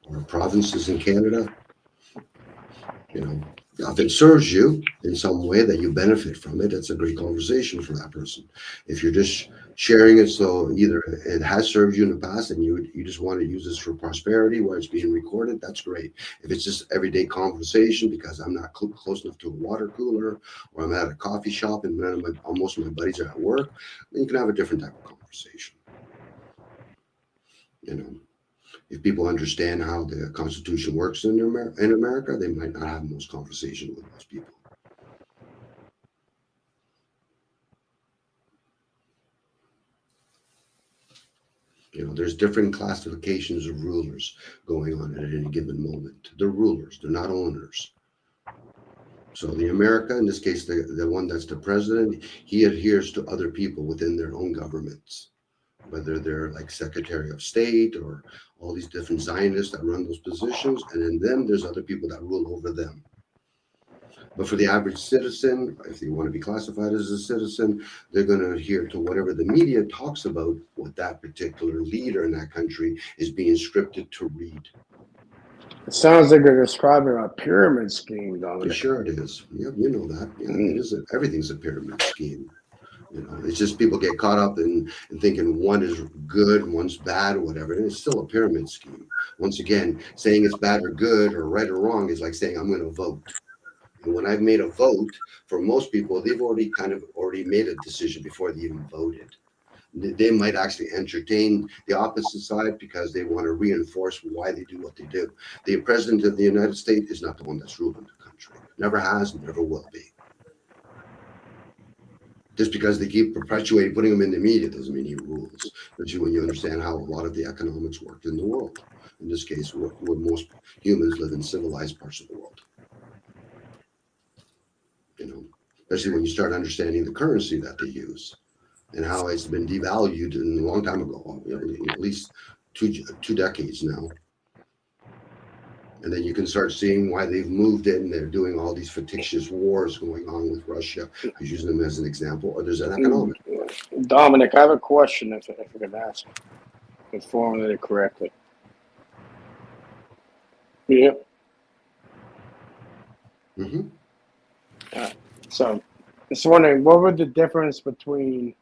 or provinces in Canada. If it serves you in some way that you benefit from it, it's a great conversation for that person. If you're just sharing it, so either it has served you in the past and you just want to use this for prosperity where it's being recorded, that's great. If it's just everyday conversation because I'm not close enough to a water cooler, or I'm at a coffee shop and most of my buddies are at work, then you can have a different type of conversation. If people understand how the Constitution works in America, they might not have most conversation with most people. There's different classifications of rulers going on at any given moment. They're rulers, they're not owners. So the America, in this case, the one that's the president, he adheres to other people within their own governments, whether they're like Secretary of State or all these different Zionists that run those positions. And in them, there's other people that rule over them. But for the average citizen, if they want to be classified as a citizen, they're going to adhere to whatever the media talks about what that particular leader in that country is being scripted to read. It sounds like you're describing a pyramid scheme, Dominic. Sure it is. Yeah, you know that. Yeah, it is. Everything's a pyramid scheme. It's just people get caught up in thinking one is good, one's bad, or whatever. And it's still a pyramid scheme. Once again, saying it's bad or good or right or wrong is like saying I'm going to vote. And when I've made a vote, for most people, they've already made a decision before they even voted. They might actually entertain the opposite side because they want to reinforce why they do what they do. The president of the United States is not the one that's ruling the country. Never has, never will be. Just because they keep perpetuating, putting him in the media doesn't mean he rules. Especially when you understand how a lot of the economics work in the world. In this case, where most humans live in civilized parts of the world. Especially when you start understanding the currency that they use and how it's been devalued a long time ago, at least two decades now. And then you can start seeing why they've moved it and they're doing all these fictitious wars going on with Russia. I was using them as an example, or there's an economic. Dominic, I have a question if I can ask. If formulated correctly. Yeah. Mm-hmm. So, just wondering, what would the difference between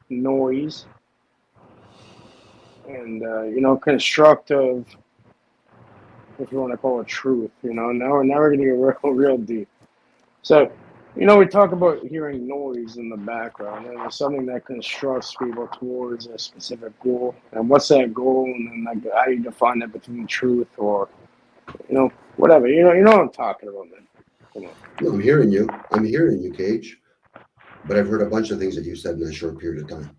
noise and, constructive, if you want to call it truth, now we're going to get real deep. So, we talk about hearing noise in the background, and it's something that constructs people towards a specific goal. And what's that goal? And then, how do you define that between truth or, whatever. You know what I'm talking about, man. Come on. No, I'm hearing you, Cage. But I've heard a bunch of things that you said in a short period of time.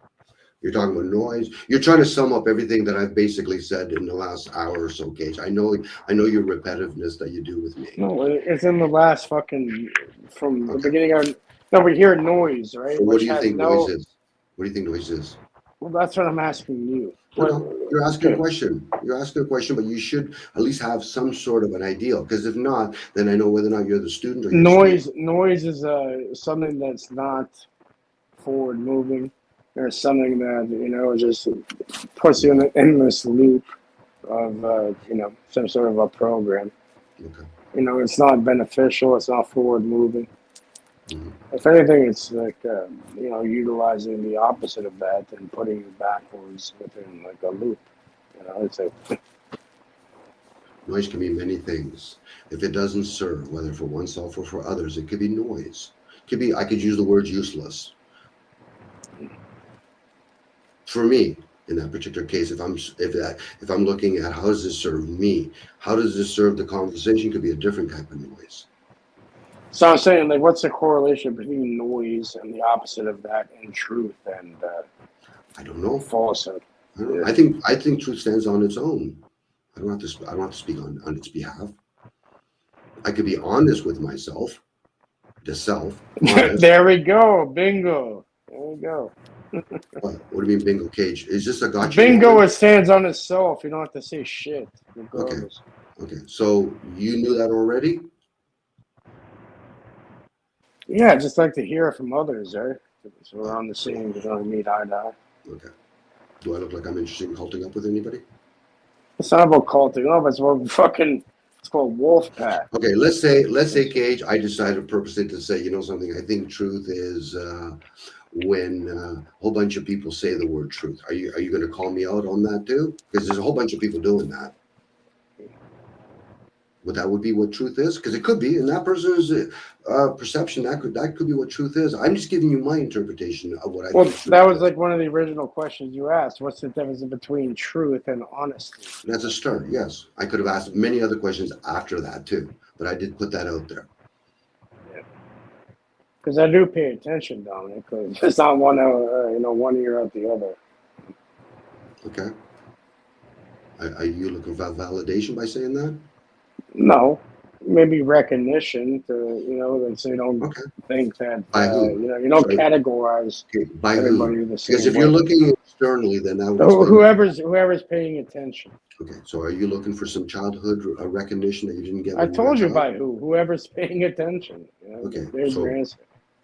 You're talking about noise. You're trying to sum up everything that I've basically said in the last hour or so, Cage. I know your repetitiveness that you do with me. No, it's in the last from the beginning of. No, we hear noise, right? So what do you think noise is? What do you think noise is? Well, that's what I'm asking you. You're asking a question. But you should at least have some sort of an ideal. Because if not, then I know whether or not you're the student or noise. Noise is something that's not forward moving. There's something that just puts you in an endless loop of some sort of a program. Okay. It's not beneficial. It's not forward moving. Mm-hmm. If anything, it's like utilizing the opposite of that and putting you backwards within like a loop. It's a noise can be many things. If it doesn't serve, whether for oneself or for others, it could be noise. I could use the word useless. For me, in that particular case, if I'm looking at how does this serve me, how does this serve the conversation, could be a different type of noise. So I'm saying, like, what's the correlation between noise and the opposite of that and truth and I don't know. falsehood? I don't know. I think truth stands on its own. I don't have to speak on its behalf. I could be honest with myself, the self, honest. There we go. Bingo. There we go. What do you mean, bingo cage? Is this a gotcha Bingo, moment? it stands on itself. You don't have to say shit, Okay. regardless. Okay. So you knew that already? Yeah, I just like to hear it from others, right? So we're on the same, you know, meet eye to eye. Okay. Do I look like I'm interested in culting up with anybody? It's not about culting up. It's about fucking. It's called wolf pack. Okay, let's say, Cage, I decided purposely to say, you know something, I think truth is when a whole bunch of people say the word truth. Are you going to call me out on that too? Because there's a whole bunch of people doing that. But that would be what truth is? Because it could be, in that person's perception, that could be what truth is. I'm just giving you my interpretation of what I Well, think truth that was is. like one of the original questions you asked. What's the difference between truth and honesty? That's a start, yes. I could have asked many other questions after that too, but I did put that out there. Because I do pay attention, Dominic. Because it's not one ear out the other. Okay. Are you looking for validation by saying that? No, maybe recognition to so you don't think that By who? you don't Sorry. categorize By everybody who? the same Because if way. you're looking externally, then that would So explain. whoever's paying attention. Okay, so are you looking for some childhood recognition that you didn't get? I When told you you were a by who. Whoever's paying attention. Okay, There's your answer.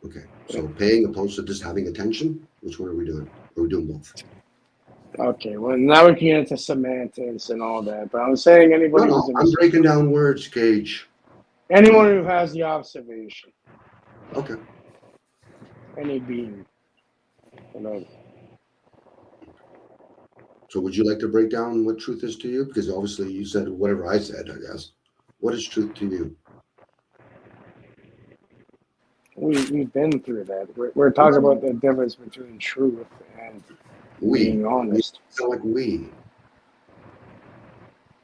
Okay, so paying opposed to just having attention. Which one are we doing? Are we doing both? Okay, well now we can get into semantics and all that. But I'm saying anybody No, who's I'm breaking down words, Cage. anyone who has the observation. Okay. Any being. So would you like to break down what truth is to you? Because obviously you said whatever I said, I guess. What is truth to you? We've been through that. We're talking about the difference between truth and being honest. It's not like we.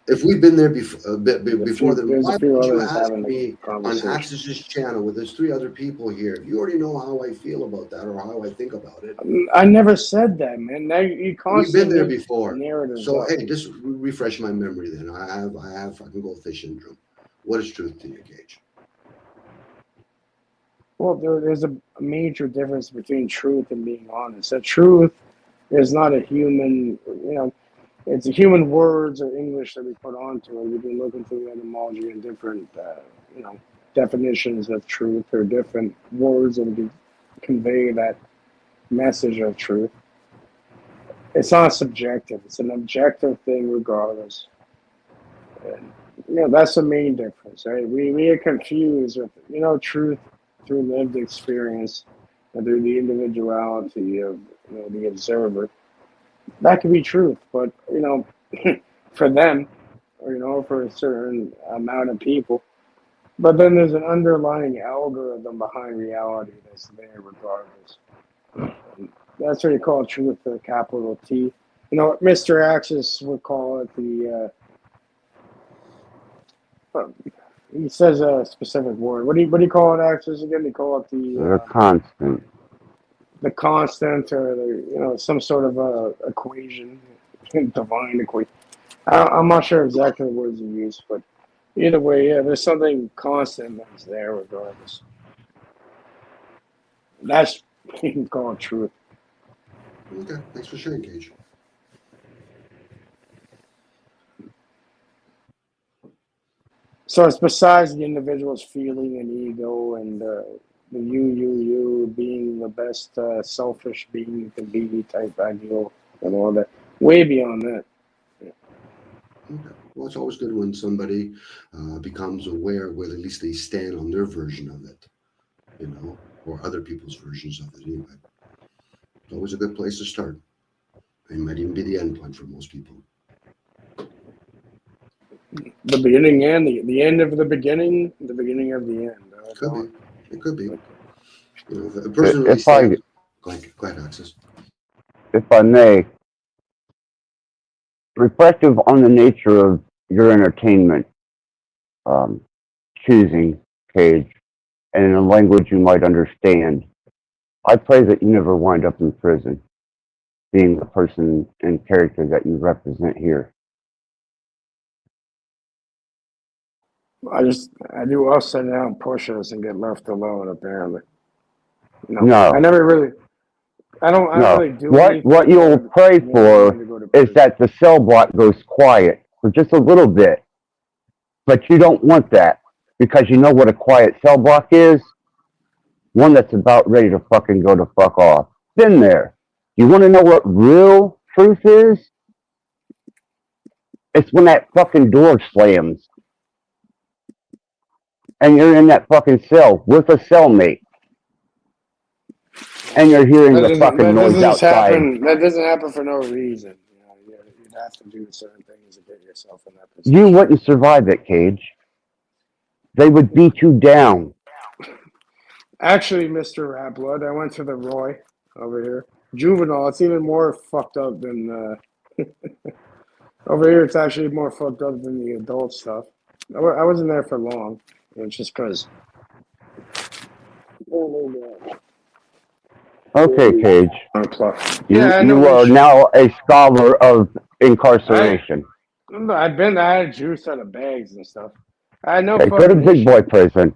If we've been there before, then There's why a few would you others ask having me a on conversation. Axis's channel where there's 3 other people here? If you already know how I feel about that or how I think about it. I never said that, man. Now you We've constantly been there before. narratives So up. hey, just refresh my memory then. I have fucking goldfish syndrome. What is truth to you, Cage? Well, there's a major difference between truth and being honest. The truth is not a human, it's a human words or English that we put onto it. You can look into the etymology and different, definitions of truth or different words that can convey that message of truth. It's not subjective. It's an objective thing regardless. And, that's the main difference, right? We get confused with, truth through lived experience and through the individuality of the observer. That could be truth, but for them, or for a certain amount of people. But then there's an underlying algorithm behind reality that's there regardless. And that's what you call truth with a capital T. Mr. Axis would call it the. He says a specific word. What do you call it, Axis? Again, they call it The constant. the constant, or some sort of equation, divine equation. I'm not sure exactly the words you use, but either way, yeah, there's something constant that's there regardless. That's you can call it truth. Okay, thanks for sharing, Cage. So it's besides the individual's feeling and ego and the you being the best selfish being you can be type ideal and all that. Way beyond that. Okay. Well, it's always good when somebody becomes aware where at least they stand on their version of it, or other people's versions of it anyway. It's always a good place to start. It might even be the end point for most people. The beginning and the end of the beginning of the end. Could be. It could be. If a person really go ahead, Axis. If I may, reflective on the nature of your entertainment choosing, Cage, and in a language you might understand, I pray that you never wind up in prison. being the person and character that you represent here. I do us sit down push-ups and get left alone. Apparently, No. I never really. I don't No. really do What anything you'll that pray makes for me to go to is prison. that the cell block goes quiet for just a little bit. But you don't want that because you know what a quiet cell block is? One that's about ready to fucking go to fuck off. Been there. You want to know what real truth is? It's when that fucking door slams and you're in that fucking cell with a cellmate and you're hearing the fucking noise outside. That doesn't happen for no reason. You'd have to do certain things to get yourself in that position. You wouldn't survive it, Cage. They would beat you down. Actually, Mr. Rattblood, I went to the Roy over here. Juvenile, it's even more fucked up than over here. It's actually more fucked up than the adult stuff. I wasn't there for long. It's just because. Okay, Cage. Yeah, I know You we are should- now a scholar of incarceration. I had juice out of bags and stuff. I had no Okay, go fucking to big issue. boy prison.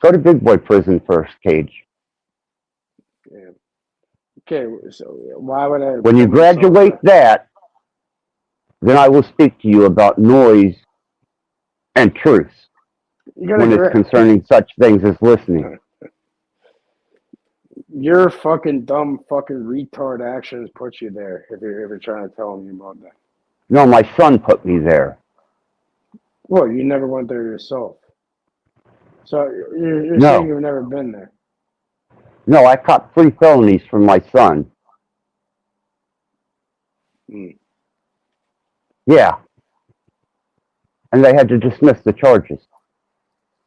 Go to big boy prison first, Cage. Yeah. Okay, so why would I? When you put myself graduate there? that, then I will speak to you about noise and truth You gotta when it's concerning such things as listening. Your fucking dumb fucking retard actions put you there if you're trying to tell me about that. No, my son put me there. Well, you never went there yourself. So you're No. saying you've never been there. No, I caught 3 felonies from my son. Yeah. And they had to dismiss the charges.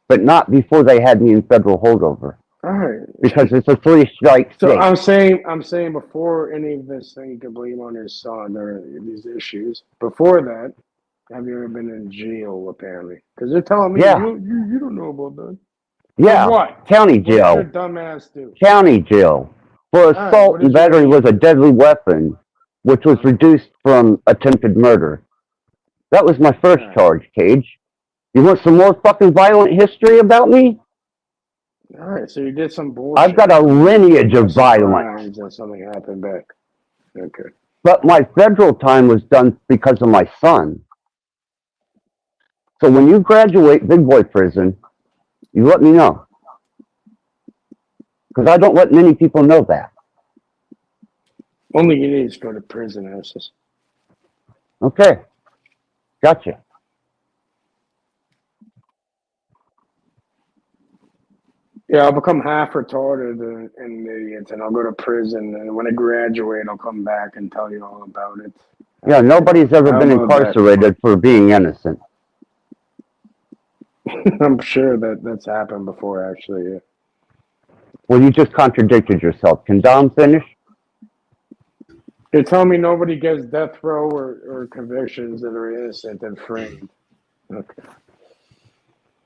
But not before they had me in federal holdover. All right. Because it's a 3-strike So state. I'm saying before any of this thing you can blame on your son or these issues. Before that, have you ever been in jail? Apparently, because they're telling me Yeah. you don't know about that. Yeah. For what? County What did jail. your dumb ass do? County jail. For right, assault what and did you battery do? with a deadly weapon, which was reduced from attempted murder. That was my first charge, Cage. You want some more fucking violent history about me? All right, so you did some bullshit. I've got a lineage of violence. Crimes and something happened back. Okay. But my federal time was done because of my son. So when you graduate big boy prison, you let me know. Because I don't let many people know that. Only you need to go to prison, Assis. Okay. Gotcha. Yeah, I'll become half retarded and an idiot, and I'll go to prison. And when I graduate, I'll come back and tell you all about it. Yeah, nobody's ever How been about that? incarcerated for being innocent. I'm sure that's happened before, actually. Yeah. Well, you just contradicted yourself. Can Dom finish? You're telling me nobody gets death row or convictions that are innocent and framed. Okay.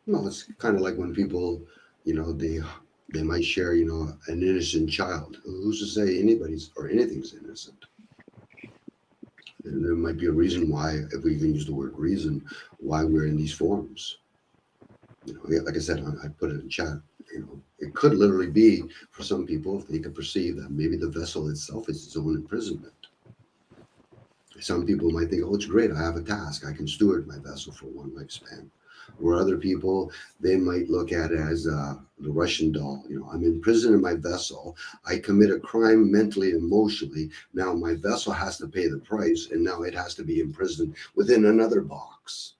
No, it's kind of like when people, they might share, an innocent child. Who's to say anybody's or anything's innocent? And there might be a reason why, if we even use the word reason, why we're in these forms. Like I said, I put it in chat. It could literally be for some people if they could perceive that maybe the vessel itself is its own imprisonment. Some people might think, oh, it's great, I have a task, I can steward my vessel for one lifespan. Or other people, they might look at it as the Russian doll. I'm in prison in my vessel. I commit a crime mentally, emotionally. Now my vessel has to pay the price, and now it has to be imprisoned within another box.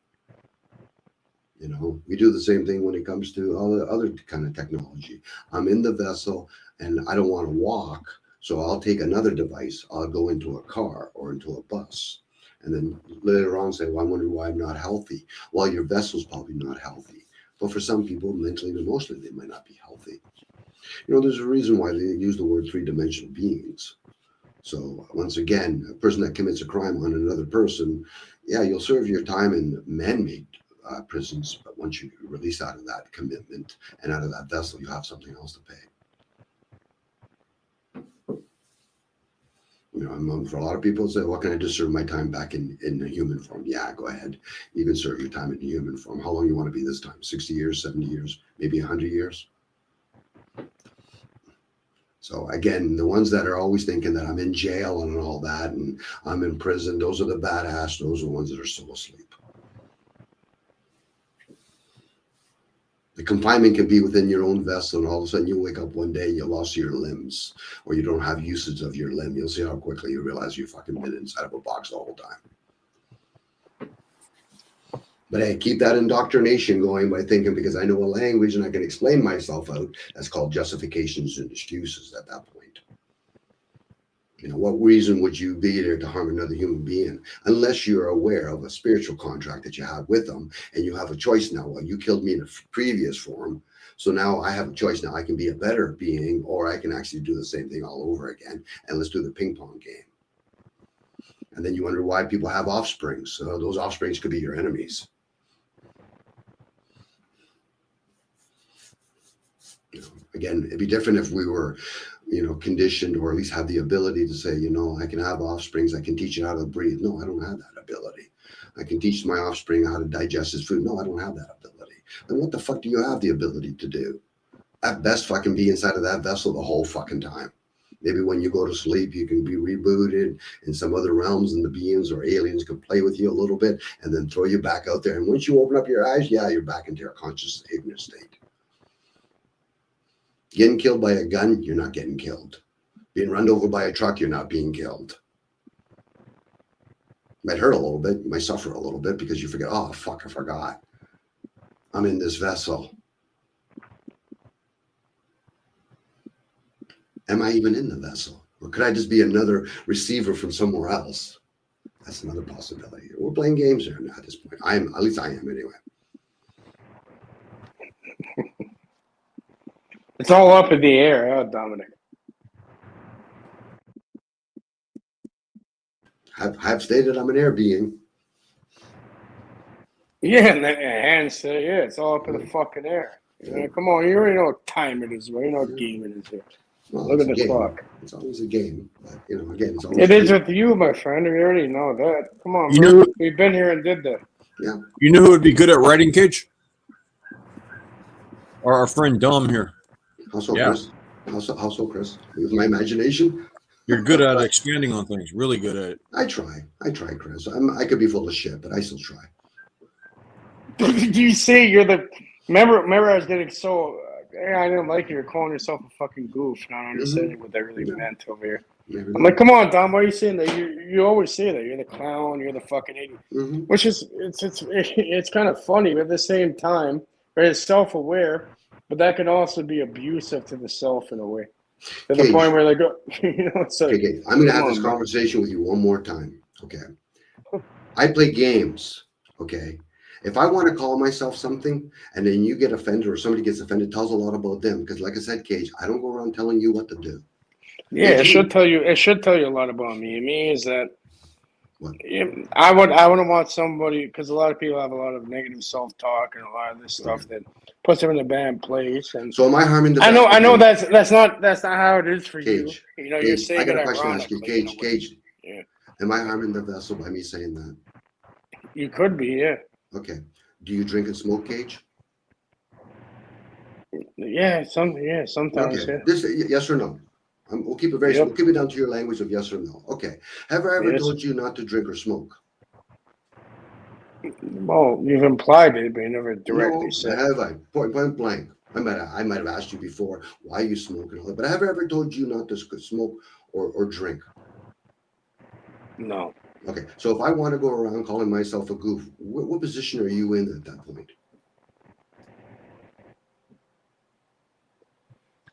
We do the same thing when it comes to all the other kind of technology. I'm in the vessel, and I don't want to walk, so I'll take another device. I'll go into a car or into a bus. And then later on say, well, I wonder why I'm not healthy. Well, your vessel's probably not healthy. But for some people, mentally and emotionally, they might not be healthy. There's a reason why they use the word 3-dimensional beings. So once again, a person that commits a crime on another person, yeah, you'll serve your time in man-made prisons. But once you release out of that commitment and out of that vessel, you have something else to pay. For a lot of people, say, "Well, can I just serve my time back in the human form?" Yeah, go ahead. You can serve your time in the human form. How long you want to be this time? 60 years, 70 years, maybe 100 years. So again, the ones that are always thinking that I'm in jail and all that, and I'm in prison, those are the badass. Those are the ones that are still asleep. The confinement can be within your own vessel, and all of a sudden you wake up one day, you lost your limbs, or you don't have usage of your limb. You'll see how quickly you realize you've fucking been inside of a box the whole time. But hey, keep that indoctrination going by thinking, because I know a language and I can explain myself out. That's called justifications and excuses at that point. What reason would you be there to harm another human being unless you're aware of a spiritual contract that you have with them, and you have a choice now? Well, you killed me in a previous form, so now I have a choice. Now I can be a better being, or I can actually do the same thing all over again, and let's do the ping pong game. And then you wonder why people have offsprings. So those offsprings could be your enemies. Again, it'd be different if we were conditioned, or at least have the ability to say, I can have offsprings, I can teach it how to breathe. No, I don't have that ability. I can teach my offspring how to digest his food. No, I don't have that ability. Then what the fuck do you have the ability to do? At best, fucking be inside of that vessel the whole fucking time. Maybe when you go to sleep, you can be rebooted in some other realms, and the beings or aliens can play with you a little bit and then throw you back out there. And once you open up your eyes, yeah, you're back into your conscious ignorant state. Getting killed by a gun, you're not getting killed. Being run over by a truck, you're not being killed. Might hurt a little bit. You might suffer a little bit because you forget, oh, fuck, I forgot. I'm in this vessel. Am I even in the vessel? Or could I just be another receiver from somewhere else? That's another possibility. We're playing games here now at this point. At least I am anyway. It's all up in the air, huh, Dominic? I've stated I'm an air being. Yeah, and then hands say, yeah, it's all up in the fucking air. Come on, you already know what time it is, you know what game it is here. Well, look at the game. clock. It's always a game, but again, it's always it is with you, my friend. We already know that. Come on, bro. We've been here and did that. Yeah. You know who would be good at writing, Cage? Our friend Dom here. How so, Chris? How so, Chris? With my imagination? You're good at expanding on things. Really good at it. I try, Chris. I could be full of shit, but I still try. Do you see? You're the. Remember, I was getting so. I didn't like you. You're calling yourself a fucking goof, not understanding what that really meant over here. I'm like, come on, Dom. Why are you saying that? You always say that. You're the clown. You're the fucking idiot. Which is it's kind of funny, but at the same time, right? It's self-aware, but that can also be abusive to the self in a way. To the point where they go, it's like, okay, I'm going to have this conversation with you one more time. Okay. I play games. Okay. If I want to call myself something and then you get offended or somebody gets offended, it tells a lot about them. Because like I said, Cage, I don't go around telling you what to do. Yeah, it should tell you a lot about me. It means that I wouldn't want somebody, because a lot of people have a lot of negative self-talk and a lot of this stuff that puts them in a bad place. And so am I harming the I know that's not how it is for Cage, you. You're saying I got it a question to ask you. ironically. Cage. Yeah. Am I harming the vessel by me saying that? You could be, yeah. Okay. Do you drink and smoke, Cage? Yeah, sometimes. Okay. Yeah. Yes or no? We'll keep it we'll keep it down to your language of yes or no. Okay. Have I ever told you not to drink or smoke? Well, you've implied it, but you never directly said. Have I? Point blank. I might have asked you before why you smoke and all that, but have I ever told you not to smoke or drink? No. Okay. So if I want to go around calling myself a goof, what position are you in at that point?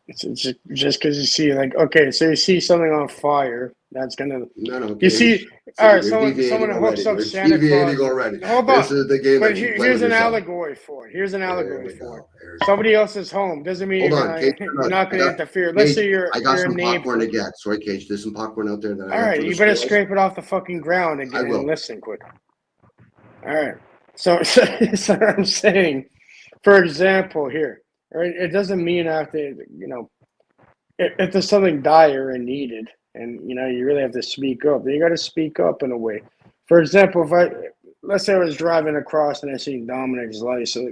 It's just because you see, like, okay, so you see something on fire, that's gonna. No. You see, all right, someone hooks up Santa Claus. Already. Hold on. This is the game. But here's an allegory for it. Somebody else's home doesn't mean you're not gonna interfere. Let's say you're. I got some neighbor. popcorn to get. Sorry, Cage. There's some popcorn out there that. All right, you better scrape it off the fucking ground and get and listen quick. All right. So I'm saying, for example, here. Right? It doesn't mean I have to, if there's something dire and needed, and you really have to speak up. You got to speak up in a way. For example, let's say I was driving across and I see Dominic's lights, so,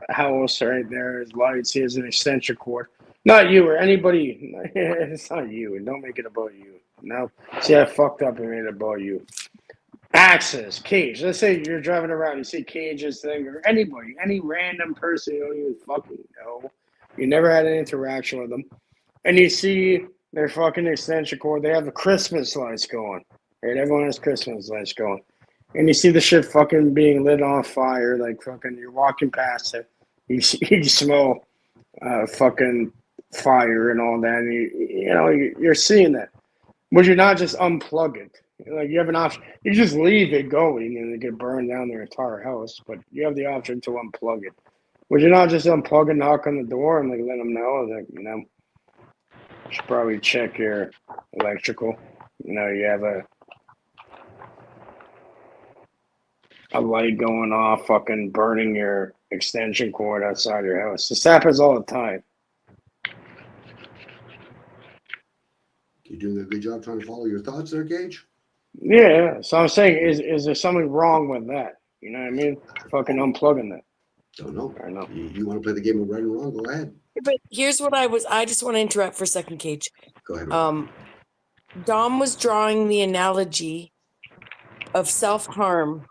house right there, his lights, he has an extension cord. Not you or anybody. It's not you, and don't make it about you. No, see, I fucked up and made it about you. Access, Cage. Let's say you're driving around, you see Cage's thing, or anybody, any random person you don't even fucking know. You never had an interaction with them. And you see their fucking extension cord, they have the Christmas lights going. Right? Everyone has Christmas lights going. And you see the shit fucking being lit on fire, like fucking, you're walking past it. You smell fucking fire and all that. And you're seeing that. Would you not just unplug it? Like, you have an option. You just leave it going and it get burned down their entire house, but you have the option to unplug it. Would you not just unplug it, knock on the door, and like let them know that you should probably check your electrical. You have a light going off, fucking burning your extension cord outside your house. This happens all the time. You're doing a good job trying to follow your thoughts there, Gage. Yeah, so I'm saying, is there something wrong with that? You know what I mean? Fucking unplugging that. Don't know. I know. You want to play the game of right and wrong? Go ahead. But here's what I just want to interrupt for a second, Cage. Go ahead. Dom was drawing the analogy of self-harm,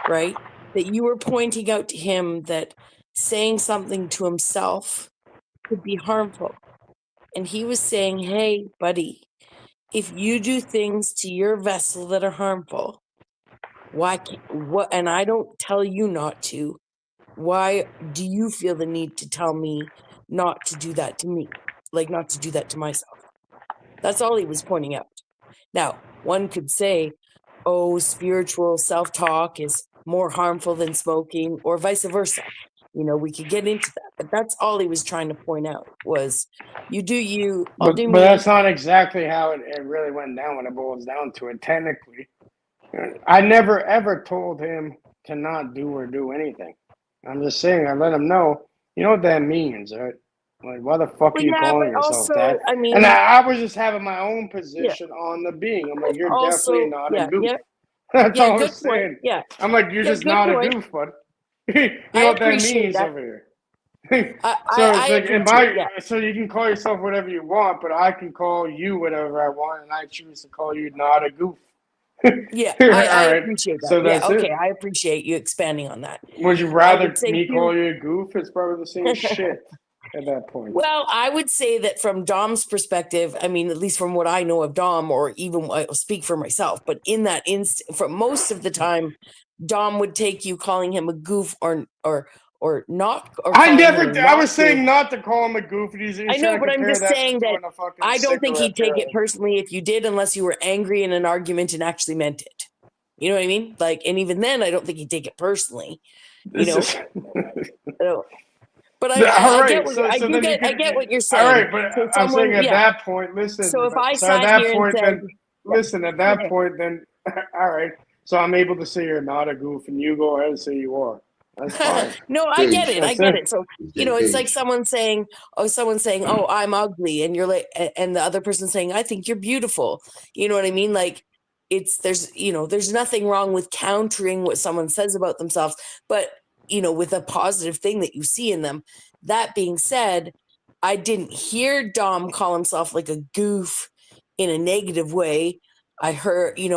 right? That you were pointing out to him that saying something to himself could be harmful. And he was saying, hey, buddy, if you do things to your vessel that are harmful, and I don't tell you not to, why do you feel the need to tell me not to do that to me? Like, not to do that to myself. That's all he was pointing out. Now, one could say, oh, spiritual self-talk is more harmful than smoking, or vice versa. We could get into that, but that's all he was trying to point out was, you do you, I'll do me. But that's not exactly how it really went down when it boils down to it. Technically, I never ever told him to not do or do anything. I'm just saying, I let him know. You know what that means, right? Like, why the fuck are you calling yourself that? And I was just having my own position on the being. I'm like, you're definitely not a goof. That's all I'm saying. Yeah. I'm like, you're just not a goof, bud. You know what that means over here. So you can call yourself whatever you want, but I can call you whatever I want, and I choose to call you not a goof. Yeah, I appreciate that. So that's okay, it. I appreciate you expanding on that. Would you rather me call you a goof? It's probably the same shit at that point. Well, I would say that from Dom's perspective, I mean, at least from what I know of Dom, or even I'll speak for myself, but in that for most of the time, Dom would take you calling him a goof or not. Or I was saying not to call him a goof. I know, but I'm just saying that I don't think he'd take it personally if you did, unless you were angry in an argument and actually meant it. You know what I mean? Like, and even then, I don't think he'd take it personally. But I get what you're saying. All right, but I'm saying at that point, listen. So if I sat here and said, listen, at that point, then all right. So I'm able to say you're not a goof, and you go ahead and say you are. That's fine. No, I get it. So it's like someone saying, "Oh, I'm ugly," and you're like, and the other person saying, "I think you're beautiful." You know what I mean? Like, there's nothing wrong with countering what someone says about themselves, but with a positive thing that you see in them. That being said, I didn't hear Dom call himself like a goof in a negative way. I heard, he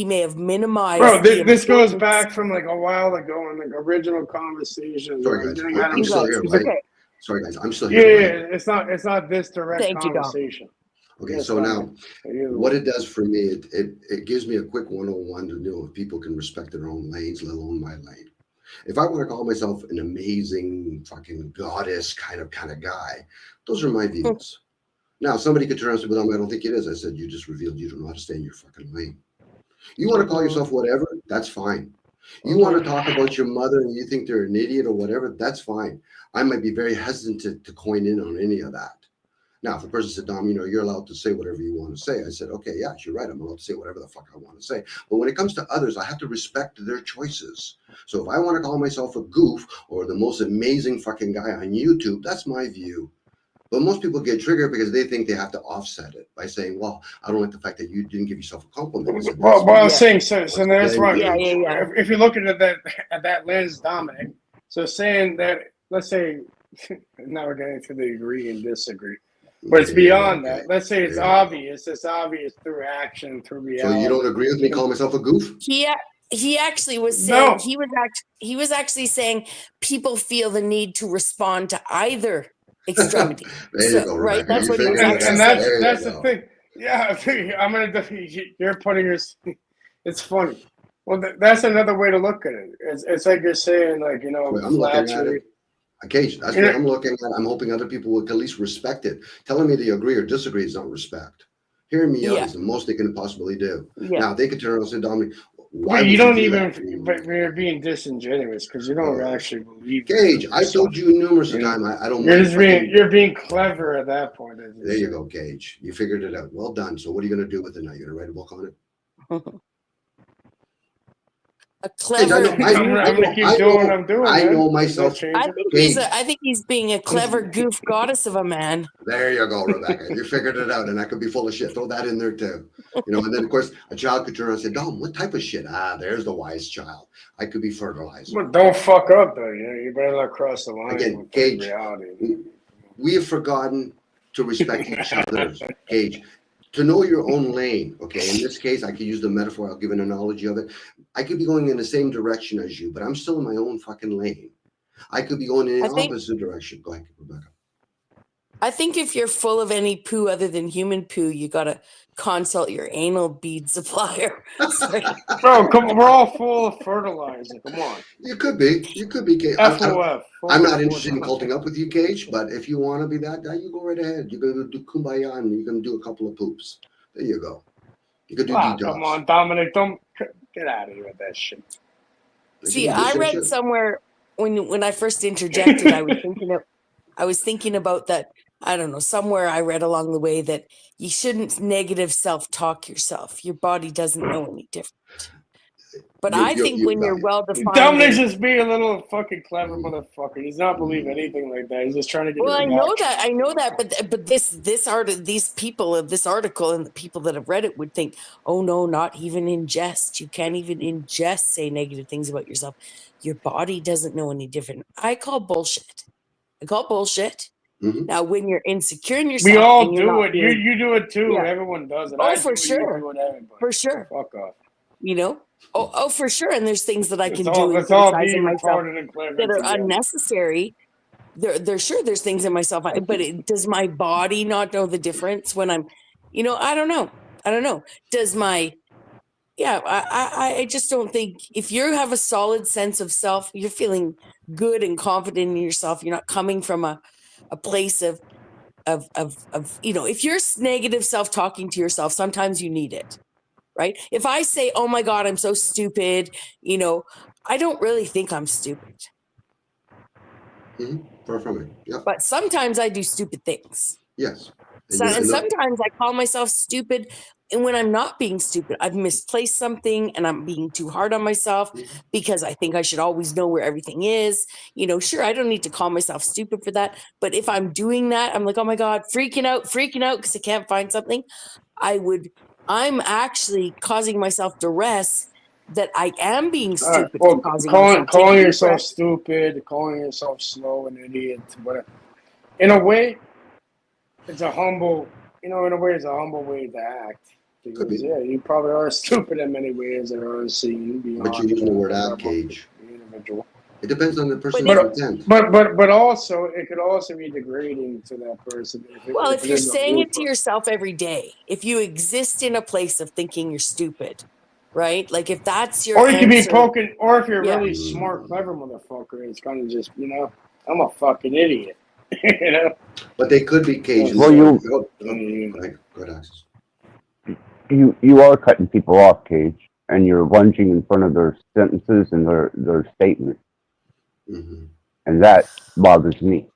may have minimized. Bro, this goes back from like a while ago in like original conversations. Sorry, guys, I'm still here. Okay. Sorry, guys, I'm still here. Yeah, it's not this direct conversation. Okay, so now what it does for me, it gives me a quick 101 to know if people can respect their own lanes, let alone my lane. If I want to call myself an amazing fucking goddess kind of guy, those are my views. Now, somebody could turn around and say, well, I don't think it is. I said, you just revealed you don't know how to stay in your fucking lane. You want to call yourself whatever? That's fine. You want to talk about your mother and you think they're an idiot or whatever? That's fine. I might be very hesitant to coin in on any of that. Now, if a person said, Dom, you're allowed to say whatever you want to say. I said, okay, yeah, you're right. I'm allowed to say whatever the fuck I want to say. But when it comes to others, I have to respect their choices. So if I want to call myself a goof or the most amazing fucking guy on YouTube, that's my view. But most people get triggered because they think they have to offset it by saying, well, I don't like the fact that you didn't give yourself a compliment. So Well, I was saying, so that's right. Yeah. If you're looking at that lens, Dominic, so saying that, let's say, now we're getting to the agree and disagree, but it's beyond that. Let's say it's obvious. It's obvious through action, through reality. So you don't agree with me calling myself a goof? He actually was saying he was actually saying people feel the need to respond to either extremity. There you go, right? Rebecca. That's You what he was figured it actually out. saying. There That's you the go. thing. Yeah, I'm gonna. You're putting your. It's funny. Well, that's another way to look at it. It's like you're saying, like, you know, I'm looking at flattery. it. Cage, that's what I'm looking at. I'm hoping other people will at least respect it. Telling me they agree or disagree is not respect. Hearing me out is the most they can possibly do. Yeah. Now, they could turn around and say, Dominic, why you would don't do even, that? but you're being disingenuous because you don't actually believe. Cage, I told you numerous times I don't You're mind. just you're being clever at that point. There you go, Cage. You figured it out. Well done. So what are you going to do with it now? You're going to write a book on it? A clever. I'm gonna keep doing what I'm doing. I know myself. I think he's being a clever goof goddess of a man. There you go, Rebecca. You figured it out, and I could be full of shit. Throw that in there too. You know, and then of course a child could turn around and say, Dom, what type of shit? There's the wise child. I could be fertilized. But don't fuck up though. You better not cross the line. Again, with Gage, reality. we have forgotten to respect each other, Gage. To know your own lane, okay? In this case, I could use the metaphor. I'll give an analogy of it. I could be going in the same direction as you, but I'm still in my own fucking lane. I could be going in the opposite direction. Go ahead, Rebecca. I think if you're full of any poo other than human poo, you gotta consult your anal bead supplier. Bro, come on, we're all full of fertilizer. Come on. You could be. You could be. FOF. I'm not interested in culting up with you, Cage, but if you want to be that guy, you go right ahead. You're going to do kumbaya and you're going to do a couple of poops. There you go. You could do detox. Come on, Dominic. Don't get out of here with that shit. See, I read somewhere when I first interjected, I was thinking about that. I don't know, somewhere I read along the way that you shouldn't negative self-talk yourself. Your body doesn't know any different. But I think when you're well-defined... Dominic's just being a little fucking clever motherfucker. He's not believing anything like that. He's just trying to get I know that, but these people of this article and the people that have read it would think, oh no, not even ingest. You can't even ingest say negative things about yourself. Your body doesn't know any different. I call bullshit. Now, when you're insecure in yourself, we all do it. You do it too. Yeah. Everyone does it. Oh, for sure. For sure. Fuck off. You know. Oh, for sure. And there's things that I can do in criticizing myself that are unnecessary. There's things in myself, but does my body not know the difference when I'm, I don't know. Does my, I just don't think if you have a solid sense of self, you're feeling good and confident in yourself. You're not coming from a place of if you're negative self-talking to yourself, sometimes you need it. Right? If I say, oh my God, I'm so stupid, I don't really think I'm stupid. Far from it. Yeah. But sometimes I do stupid things. Yes. And sometimes I call myself stupid. And when I'm not being stupid, I've misplaced something and I'm being too hard on myself because I think I should always know where everything is. Sure, I don't need to call myself stupid for that. But if I'm doing that, I'm like, oh my God, freaking out because I can't find something. I'm actually causing myself duress that I am being stupid. Calling yourself stupid, calling yourself slow, an idiot, whatever. In a way, it's a humble way to act. Because, you probably are stupid in many ways that are unseen. But you're using the word act, Cage. Individual. It depends on the person's intent. But also, it could also be degrading to that person. If you're saying it to yourself every day, if you exist in a place of thinking you're stupid, right? Like if that's your or you could be poking, or if you're really smart, clever motherfucker, it's kind of just, I'm a fucking idiot. But they could be cages. Well, go ahead, Axis. You are cutting people off, Cage, and you're lunging in front of their sentences and their statements. And that bothers me.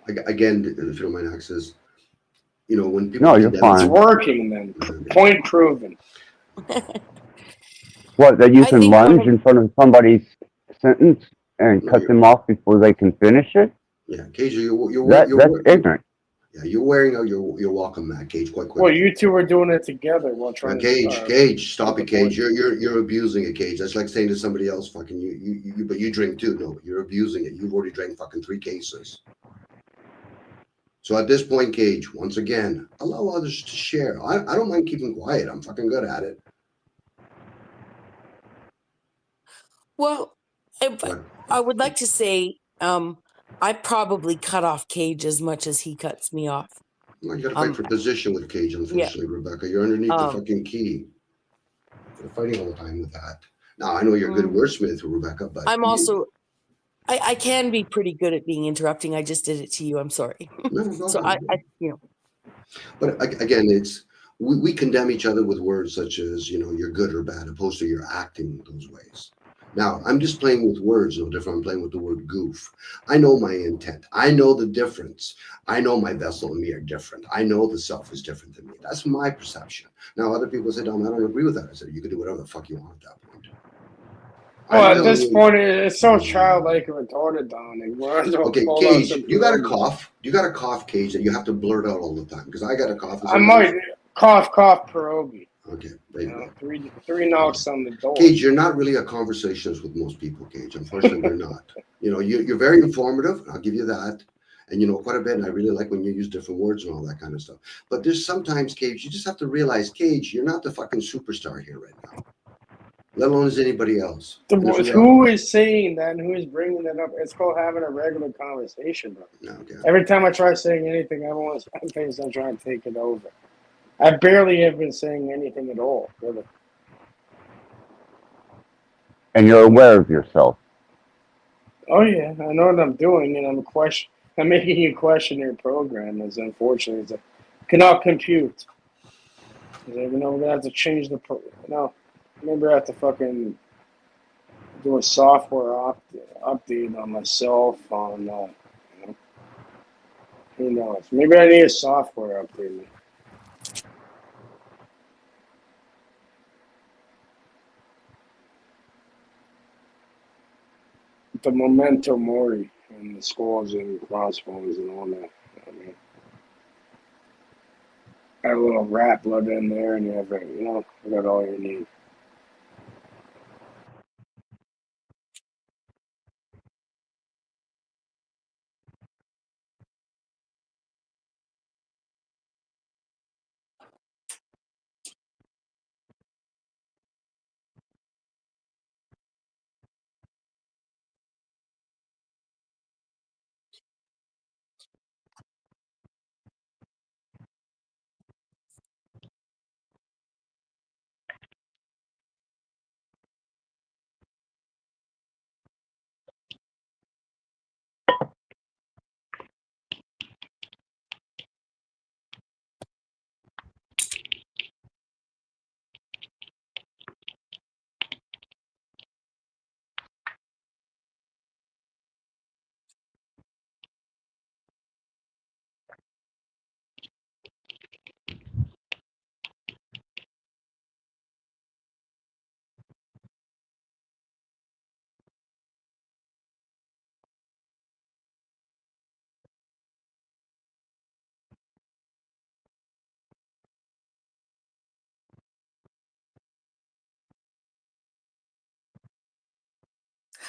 Again, if you don't mind, Axis, when people... No, you're fine. It's working then. Point proven. What, that you can lunge in front of somebody's sentence and cut them off before they can finish it? Yeah, Cage, you're That's ignorant. Yeah, you're wearing out your welcome mat, Cage, quite quickly. Well, you two were doing it together while trying Cage, stop it, Cage. You're abusing it, Cage. That's like saying to somebody else, fucking you, but you drink too. No, you're abusing it. You've already drank fucking 3 cases. So at this point, Cage, once again, allow others to share. I don't mind keeping quiet. I'm fucking good at it. Well, I would like to say I probably cut off Cage as much as he cuts me off. Well, you got to fight for position with Cage, unfortunately, Rebecca. You're underneath the fucking key. You're fighting all the time with that. Now, I know you're a good wordsmith, Rebecca, but I'm also... I can be pretty good at being interrupting. I just did it to you. I'm sorry. No, so I, you know. But again, it's we condemn each other with words such as, you know, you're good or bad, opposed to you're acting those ways. Now, I'm just playing with words, no different. I'm playing with the word goof. I know my intent. I know the difference. I know my vessel and me are different. I know the self is different than me. That's my perception. Now, other people say, Dom, I don't agree with that. I said, you can do whatever the fuck you want at that point. Well, at this point, it's so childlike and retarded, Don. Okay, Cage, you got a cough. You got a cough, Cage, that you have to blurt out all the time. Because I got a cough. I might cough, pierogi. Okay, three knocks on the door. Cage, you're not really a conversationalist with most people, Cage. Unfortunately, you're not. You know, you're very informative. I'll give you that. And you know quite a bit. And I really like when you use different words and all that kind of stuff. But there's sometimes, Cage, you just have to realize, Cage, you're not the fucking superstar here right now. Let alone as anybody else. Who is saying that and who is bringing that up? It's called having a regular conversation, bro. Okay. Every time I try saying anything, everyone's face I'm trying to take it over. I barely have been saying anything at all, really. And you're aware of yourself. Oh yeah, I know what I'm doing, and I'm making you question your program. As unfortunately, cannot compute. You know, we're gonna have to change the maybe I have to fucking do a software update on myself on, you know, who knows? Maybe I need a software update. The memento mori and the skulls and crossbones and all that. I mean, add a little Rattblood in there, and you have, you got all you need.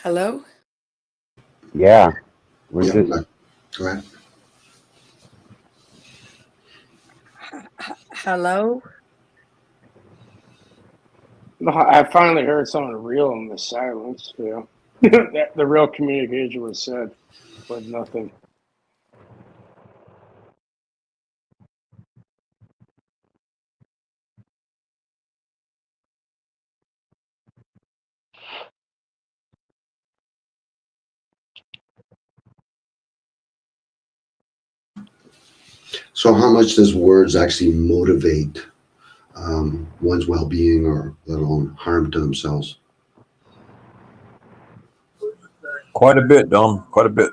Hello? Yeah. Go ahead. Hello? I finally heard something real in the silence. You know, the real communication was said, but nothing. So how much does words actually motivate one's well-being, or let alone harm to themselves? Quite a bit, Dom. Quite a bit.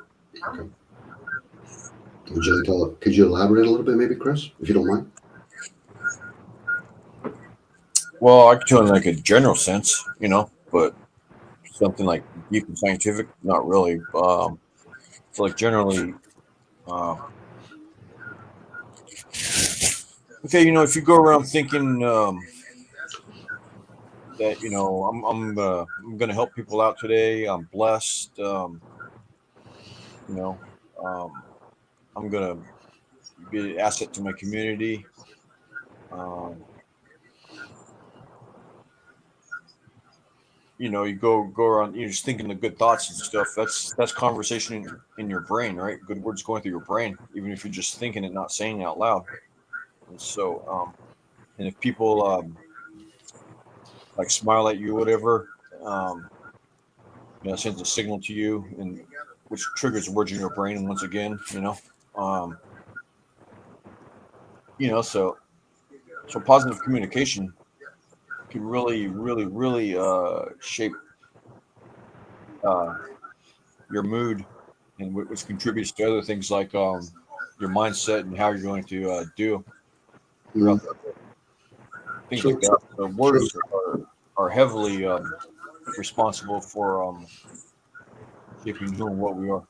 Okay. Could you elaborate a little bit, maybe, Chris, if you don't mind? Well, I could do it in like a general sense, you know, but something like deep and scientific, not really. So like generally, okay, if you go around thinking that I'm gonna help people out today, I'm blessed, you know, I'm gonna be an asset to my community. Um, you go around, you're just thinking the good thoughts and stuff. That's conversation in your brain, right? Good words going through your brain, even if you're just thinking it, not saying it out loud. And so, and if people like smile at you, whatever, it sends a signal to you, and which triggers words in your brain. And once again, so positive communication can really, really, really shape your mood, and which contributes to other things like your mindset and how you're going to do throughout things Sure. like that. The words are heavily responsible for shaping who and what we are.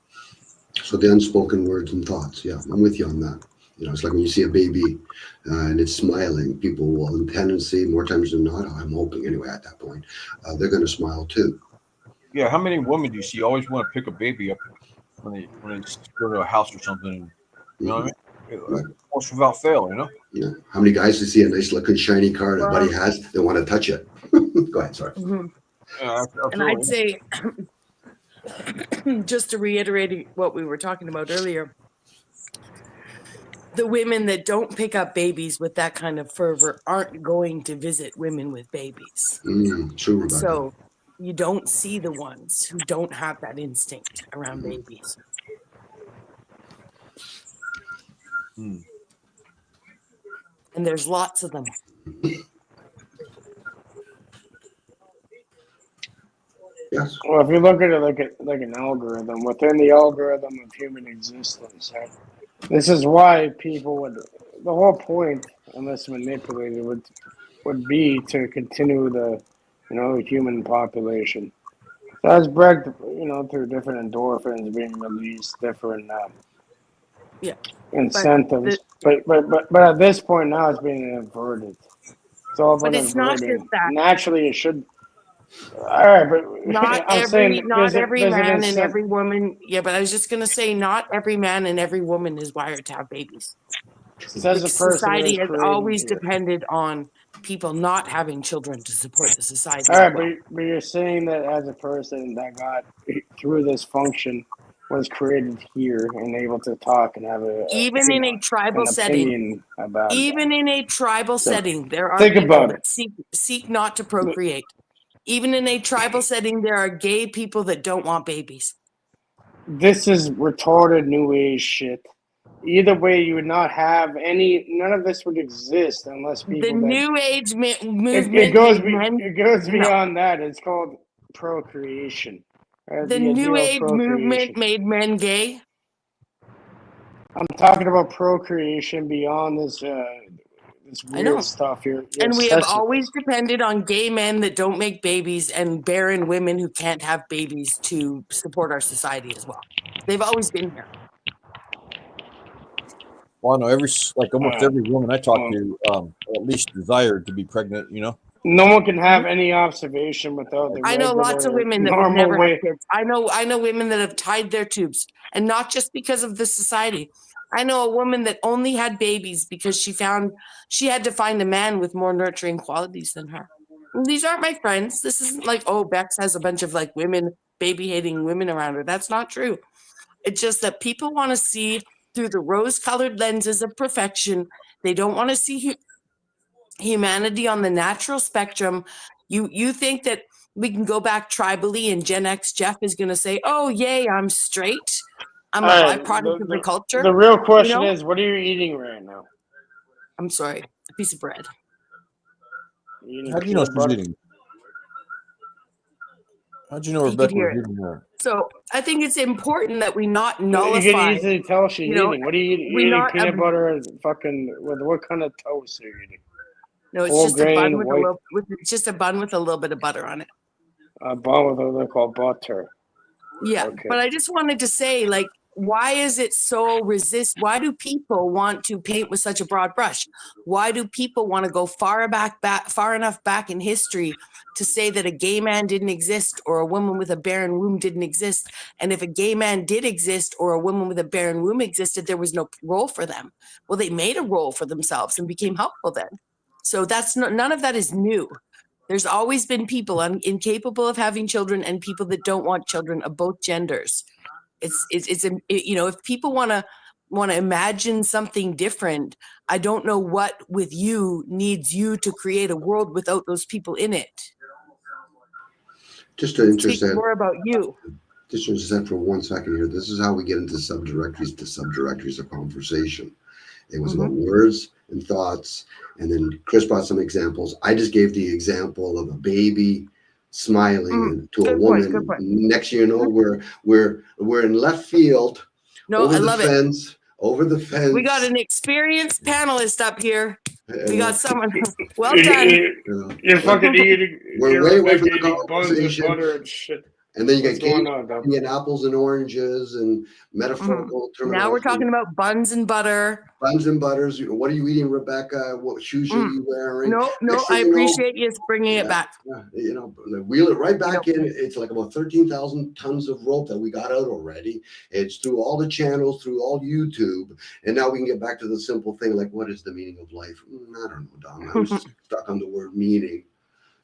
So the unspoken words and thoughts. Yeah, I'm with you on that. It's like when you see a baby and it's smiling, people will, in tendency, more times than not, I'm hoping anyway at that point, they're going to smile too. Yeah, how many women do you see always want to pick a baby up when they go to a house or something? You know what I mean? Right. Almost without fail, How many guys you see a nice looking shiny car that buddy Well- has, they want to touch it. Go ahead, sorry. Mhm. Yeah, And I'd say, just to reiterate what we were talking about earlier, the women that don't pick up babies with that kind of fervor aren't going to visit women with babies. True, Rebecca. So you don't see the ones who don't have that instinct around babies. And there's lots of them. Yes. Well, if you look at it like an algorithm within the algorithm of human existence, right? This is why people would. The whole point, unless manipulated, would be to continue the, human population. So that's bred, through different endorphins being released, different incentives. But at this point now, it's being inverted. It's all about But it's not inverting. just that. Naturally, it should. All right, but Not I'm saying not every there's an man and incentive. every woman. Yeah, but I was just gonna say, not every man and every woman is wired to have babies. Says The a person society is has created always here. depended on people not having children to support the society. All as right, well. but you're saying that as a person that got through this function was created here and able to talk and have Even in a tribal an setting, opinion about it. even in a tribal So, setting, there are think people about that seek not to procreate. Even in a tribal setting, there are gay people that don't want babies. This is retarded new age shit. Either way, you would not have none of this would exist unless people. The New Age movement. It goes No. beyond that. It's called procreation. The New idea of Age movement procreation. made men gay. I'm talking about procreation beyond this I know. weird stuff. You're And we have obsessed with always depended on gay men that don't make babies and barren women who can't have babies to support our society as well. They've always been here. Well, I know almost every woman I talk to at least desired to be pregnant. No one can have any observation without the I know lots of regular, women that would normal never way. have kids. I know women that have tied their tubes, and not just because of the society. I know a woman that only had babies because she had to find a man with more nurturing qualities than her. And these aren't my friends. This isn't like, oh, Bex has a bunch of like women, baby hating women around her. That's not true. It's just that people want to see through the rose-colored lenses of perfection. They don't want to see humanity on the natural spectrum. You think that we can go back tribally and Gen X Jeff is going to say, "Oh, yay, I'm straight. I'm a byproduct of the culture." The real question is, what are you eating right now? I'm sorry, a piece of bread. How do you know she's eating? How'd you know Rebecca was eating her? So I think it's important that we not You nullify. can easily tell she's eating. What are you eating? we Eating not peanut butter and fucking with what kind of toast are you eating? No, it's Whole just a bun grain, with white. it's just a bun with a little bit of butter on it. They're called butter. Yeah, Okay. but I just wanted to say, like, why is it so why do people want to paint with such a broad brush? Why do people want to go far enough back in history to say that a gay man didn't exist or a woman with a barren womb didn't exist? And if a gay man did exist or a woman with a barren womb existed, there was no role for them. Well, they made a role for themselves and became helpful then. So none of that is new. There's always been people incapable of having children and people that don't want children of both genders. If people want to imagine something different, I don't know what with you needs you to create a world without those people in it. Just to Speak intercept. more about you. Just to intercept for 1 second here. This is how we get into subdirectories of conversation. It was about words and thoughts, and then Chris brought some examples. I just gave the example of a baby smiling to a woman. Good point. Next, you know, we're in left field. No, I love it. Over the fence. We got an experienced panelist up here. We got someone. Well done. You're fucking eating. We're way away from the buns and conversation. butter and shit. And then you What's got going on, Dom? and apples and oranges and metaphorical terminology. Now we're talking about buns and butter. Buns and butters. What are you eating, Rebecca? What shoes are you wearing? No, I appreciate you bringing it back. You know, wheel it right back in. It's like about 13,000 tons of rope that we got out already. It's through all the channels, through all YouTube. And now we can get back to the simple thing like, what is the meaning of life? I don't know, Dom. I was just stuck on the word meaning.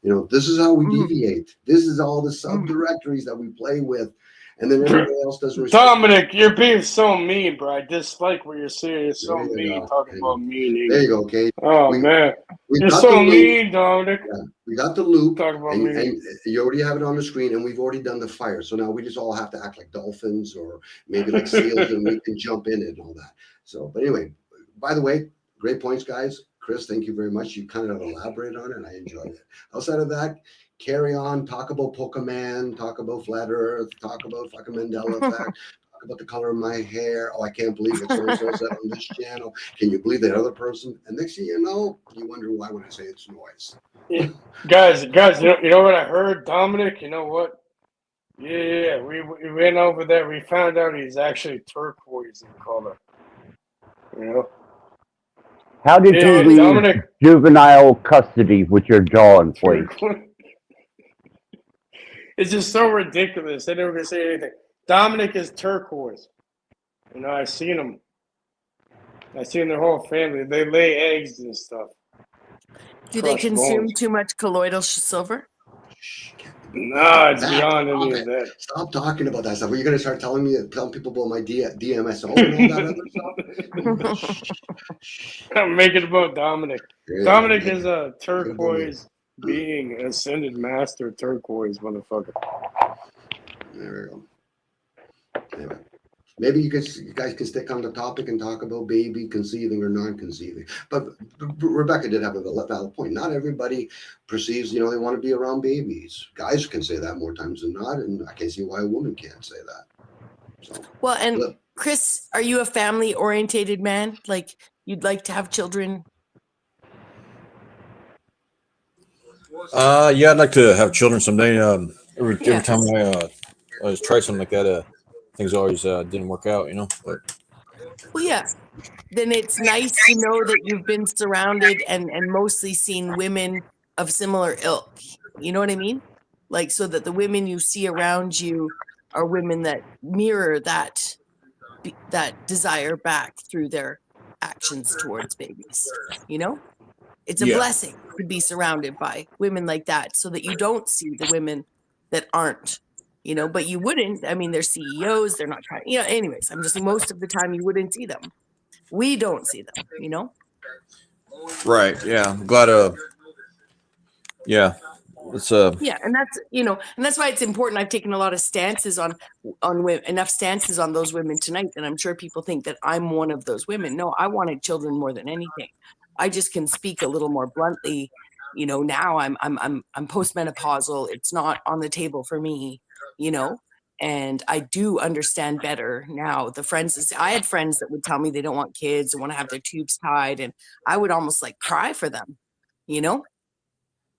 You know, this is how we deviate. This is all the subdirectories that we play with. And then everybody else does respect. Dominic, you're being so mean, bro. I dislike what you're saying. You're so mean talking about meaning. There you go, Kate. Oh, man. You're so mean, Dominic. Yeah, we got the loop. Talk about and you already have it on the screen, and we've already done the fire. So now we just all have to act like dolphins or maybe like seals, and we can jump in and all that. So, but anyway, by the way, great points, guys. Chris, thank you very much. You kind of elaborated on it, and I enjoyed it. Outside of that, carry on, talk about Pokemon, talk about Flat Earth, talk about fucking Mandela effect, talk about the color of my hair. Oh, I can't believe it's so said on this channel. Can you believe that other person? And next thing you know, you wonder why when I say it's noise. Yeah. Guys, you know what I heard, Dominic? You know what? Yeah, we went over there. We found out he's actually turquoise in color. You know? How did you leave Dominic, juvenile custody with your jaw in place? It's just so ridiculous. They never gonna say anything. Dominic is turquoise. You know, I seen him. I seen their whole family. They lay eggs and stuff. Do they consume too much colloidal silver? No, it's beyond any of that. Stop talking about that stuff. Are you going to start telling people about my DMSO and all that other stuff? I'm making it about Dominic. Yeah, Dominic is a turquoise being, ascended master turquoise motherfucker. There we go. Anyway, maybe you guys can stick on the topic and talk about baby conceiving or non-conceiving. But Rebecca did have a valid point. Not everybody perceives, they want to be around babies. Guys can say that more times than not, and I can't see why a woman can't say that. So, well, and Chris, are you a family-orientated man? Like, you'd like to have children? Yeah, I'd like to have children someday. Every time I try something like that, things always didn't work out, But well, yeah. Then it's nice to know that you've been surrounded and mostly seen women of similar ilk. You know what I mean? Like, so that the women you see around you are women that mirror that desire back through their actions towards babies. It's a blessing to be surrounded by women like that, so that you don't see the women that aren't. But you wouldn't. I mean, they're CEOs. They're not trying. Anyways, I'm just saying most of the time you wouldn't see them. We don't see them. Right. Yeah. I'm glad. Yeah. It's Yeah, and that's and that's why it's important. I've taken a lot of stances on women, enough stances on those women tonight, and I'm sure people think that I'm one of those women. No, I wanted children more than anything. I just can speak a little more bluntly. Now I'm postmenopausal. It's not on the table for me. And I do understand better now. I had friends that would tell me they don't want kids and want to have their tubes tied, and I would almost like cry for them.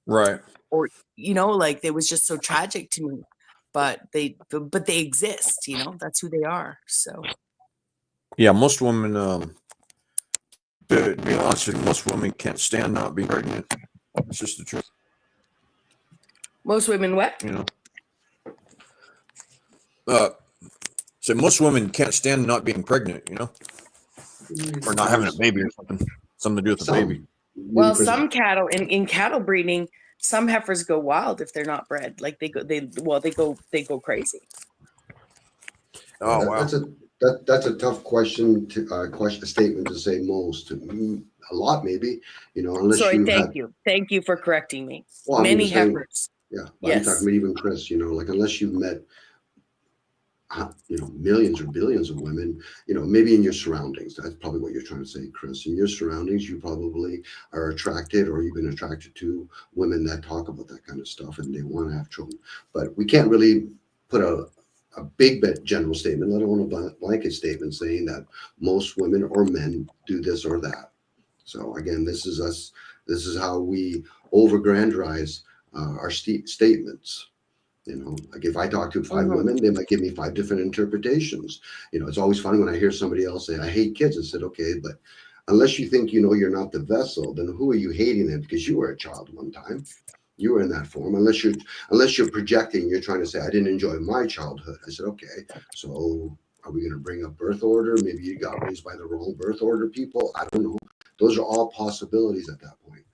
Right. or like it was just so tragic to me. But they exist, that's who they are. So Yeah, most women, to be honest with you, most women can't stand not being pregnant. It's just the truth. Most women what? So most women can't stand not being pregnant, or not having a baby or something to do with a baby. Well, some cattle in cattle breeding, some heifers go wild if they're not bred. Like they go crazy. Oh wow, that's a tough question statement to say most. A lot maybe, unless Sorry, you thank you for correcting me. Well, Many just saying, heifers. yeah, Yes. I'm talking about even Chris. Like unless you've met millions or billions of women, maybe in your surroundings. That's probably what you're trying to say, Chris. In your surroundings, you probably are attracted or you've been attracted to women that talk about that kind of stuff and they want to have children. But we can't really put a big general statement, let alone a blanket statement saying that most women or men do this or that. So again, this is how we overgrandize our statements. Like if I talk to 5 women, they might give me 5 different interpretations. It's always funny when I hear somebody else say, I hate kids. I said, okay, but unless you think you're not the vessel, then who are you hating them? Because you were a child one time. You were in that form. Unless you're projecting, you're trying to say, I didn't enjoy my childhood. I said, okay, so are we going to bring up birth order? Maybe you got raised by the wrong birth order people. I don't know. Those are all possibilities at that point.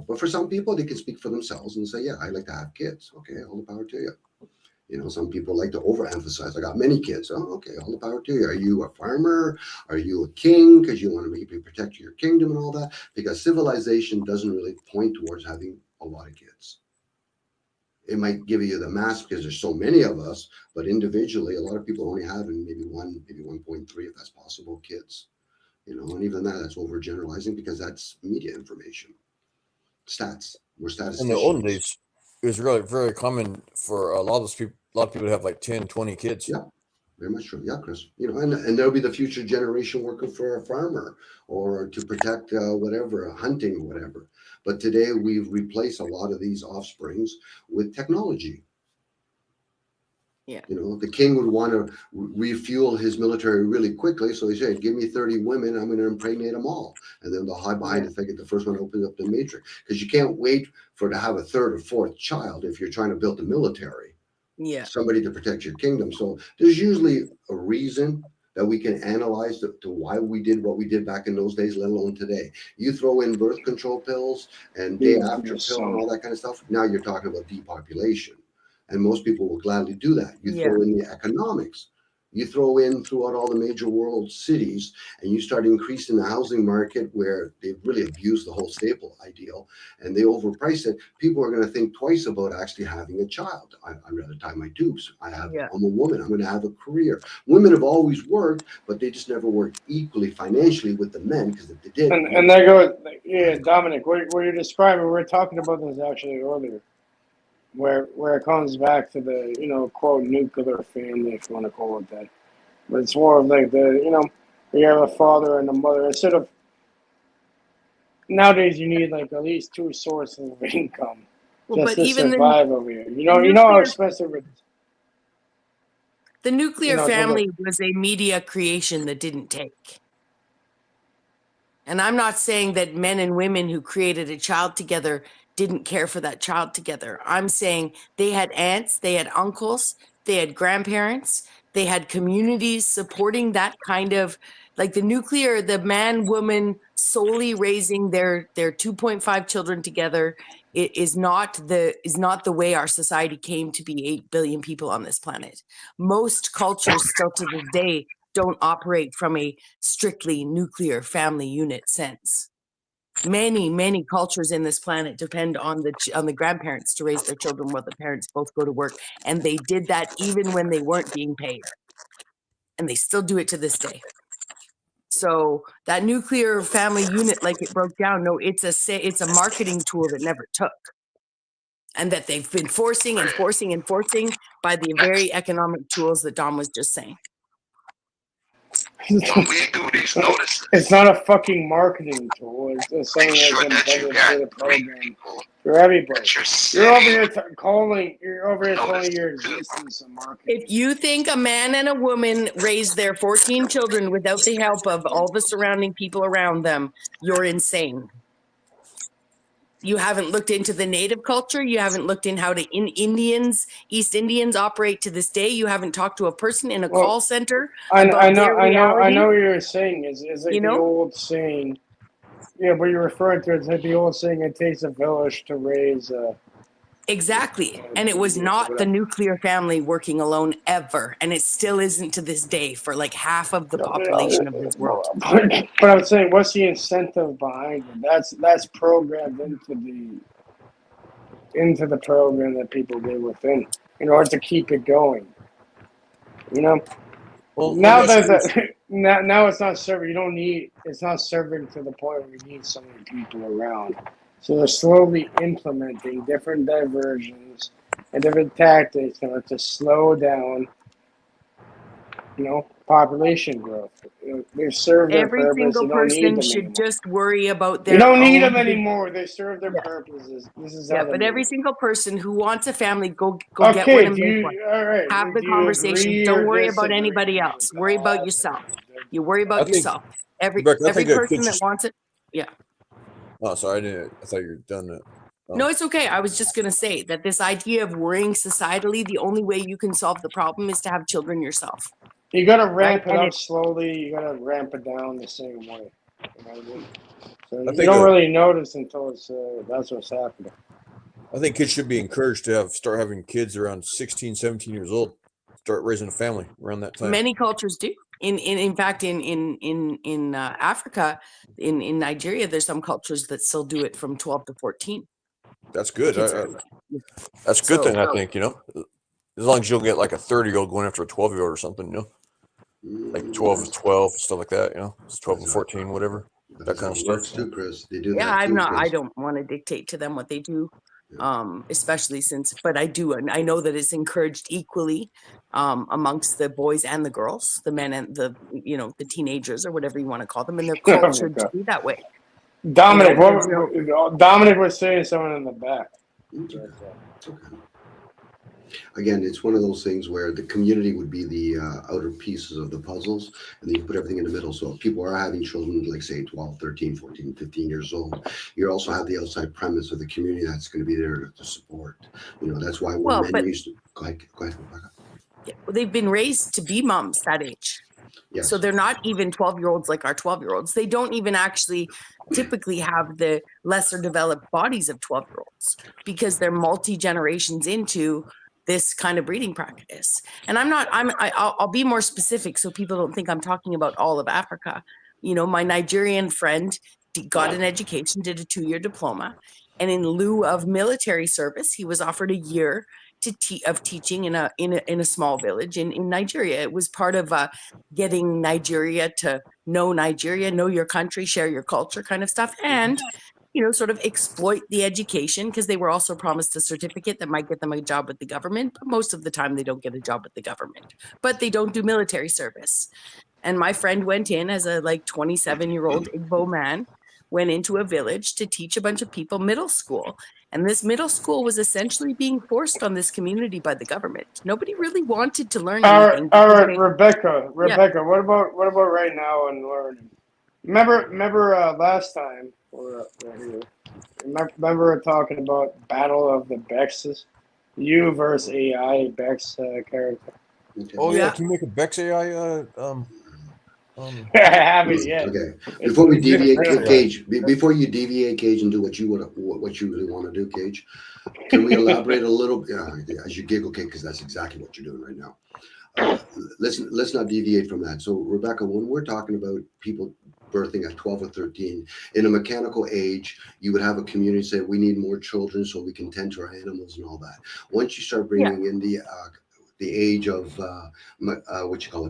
But for some people, they can speak for themselves and say, yeah, I like to have kids. Okay, all the power to you. Some people like to overemphasize. I got many kids. Oh, okay, all the power to you. Are you a farmer? Are you a king? Because you want to maybe protect your kingdom and all that. Because civilization doesn't really point towards having a lot of kids. It might give you the mass because there's so many of us, but individually, a lot of people only have maybe 1.3, if that's possible, kids. And even that's overgeneralizing because that's media information. Stats. We're statisticians. In the olden days, it was really very common for a lot of people to have like 10, 20 kids. Yeah, very much true. Yeah, Chris. And there'll be the future generation working for a farmer or to protect whatever, hunting or whatever. But today we've replaced a lot of these offsprings with technology. Yeah. The king would want to refuel his military really quickly. So he said, give me 30 women. I'm going to impregnate them all. And then they'll hide behind if they get the first one opens up the matrix. Because you can't wait to have a 3rd or 4th child if you're trying to build the military. Yeah. Somebody to protect your kingdom. So there's usually a reason that we can analyze to why we did what we did back in those days, let alone today. You throw in birth control pills and day after pill and all that kind of stuff. Now you're talking about depopulation. And most people will gladly do that. You throw in the economics. You throw in throughout all the major world cities, and you start increasing the housing market where they've really abused the whole staple ideal, and they overprice it. People are going to think twice about actually having a child. I'd rather tie my tubes. I'm a woman. I'm going to have a career. Women have always worked, but they just never worked equally financially with the men, because if they did. And there goes, Dominic, what you're describing, we were talking about this actually earlier. Where it comes back to the, quote, nuclear family, if you want to call it that. But it's more of like you have a father and a mother. Instead of, nowadays you need like at least 2 sources of income just to survive over here. You know how expensive it is. The nuclear family was a media creation that didn't take. And I'm not saying that men and women who created a child together didn't care for that child together. I'm saying they had aunts, they had uncles, they had grandparents, they had communities supporting that kind of, like the man, woman solely raising their 2.5 children together is not the way our society came to be 8 billion people on this planet. Most cultures still to this day don't operate from a strictly nuclear family unit sense. Many cultures in this planet depend on the grandparents to raise their children while the parents both go to work, and they did that even when they weren't being paid, and they still do it to this day. So that nuclear family unit, like it broke down, no, it's a marketing tool that never took, and that they've been forcing by the very economic tools that Dom was just saying. It's not a fucking marketing tool. It's something that's intended for the program for everybody. You're over here calling your existence a marketing. If you think a man and a woman raise their 14 children without the help of all the surrounding people around them, you're insane. You haven't looked into the native culture. You haven't looked in how East Indians operate to this day. You haven't talked to a person in a call center about their reality. I know what you're saying. Is like the old saying. Yeah, but you're referring to it's like the old saying. It takes a village to raise. Exactly, and it was not the nuclear family working alone ever, and it still isn't to this day for like half of the population of this world. But I'm saying, what's the incentive behind it? That's programmed into the program that people get within in order to keep it going. You know. Well, now now it's not serving. It's not serving to the point where you need so many people around. So they're slowly implementing different diversions and different tactics in order to slow down, population growth. They serve their purpose. Every single person should just worry about their. You don't need them anymore. They serve their purposes. This is how. But every single person who wants a family, go get one and make one. All right. Have the conversation. Don't worry about anybody else. Worry about yourself. You worry about yourself. Every person that wants it. Yeah. Oh, sorry, I thought you were done. No, it's okay. I was just going to say that this idea of worrying societally, the only way you can solve the problem is to have children yourself. You got to ramp it up slowly. You got to ramp it down the same way. You know what I mean? So you don't really notice until that's what's happening. I think kids should be encouraged to start having kids around 16, 17 years old. Start raising a family around that time. Many cultures do. In fact, in Africa, in Nigeria, there's some cultures that still do it from 12 to 14. That's good. That's a good thing, I think. As long as you don't get like a 30-year-old going after a 12-year-old or something, like 12 is 12, stuff like that. It's 12 and 14, whatever. That kind of stuff. Too, Chris. They do. Yeah, that too, I don't want to dictate to them what they do. Especially but I do, and I know that it's encouraged equally amongst the boys and the girls, the men and the teenagers or whatever you want to call them, and they're cultured to be that way. Dominic, Dominic was saying someone in the back. Okay. Again, it's one of those things where the community would be the outer pieces of the puzzles, and then you put everything in the middle. So if people are having children, like say 12, 13, 14, 15 years old, you also have the outside premise of the community that's going to be there to support. That's why men used to go ahead. Yeah, well, they've been raised to be moms that age. Yes. So they're not even 12-year-olds like our 12-year-olds. They don't even actually typically have the lesser developed bodies of 12-year-olds because they're multi-generations into this kind of breeding practice. And I'll be more specific so people don't think I'm talking about all of Africa. My Nigerian friend got an education, did a 2-year diploma, and in lieu of military service, he was offered a year of teaching in a small village in Nigeria. It was part of getting Nigeria to know Nigeria, know your country, share your culture kind of stuff, and sort of exploit the education because they were also promised a certificate that might get them a job with the government. But most of the time they don't get a job with the government, but they don't do military service. And my friend went in as a 27-year-old Igbo man, went into a village to teach a bunch of people middle school. And this middle school was essentially being forced on this community by the government. Nobody really wanted to learn anything. All right, Rebecca, what about right now and learning? Remember last time remember talking about Battle of the Bexes? You versus AI Bex character. Oh yeah, can you make a Bex AI? I haven't yet. Okay. Before we deviate, Cage. Before you deviate, Cage, and do what you really want to do, Cage. Can we elaborate a little? Yeah, as you giggle, Cage, because that's exactly what you're doing right now. Let's not deviate from that. So, Rebecca, when we're talking about people birthing at 12 or 13 in a mechanical age, you would have a community say we need more children so we can tend to our animals and all that. Once you start bringing in the age of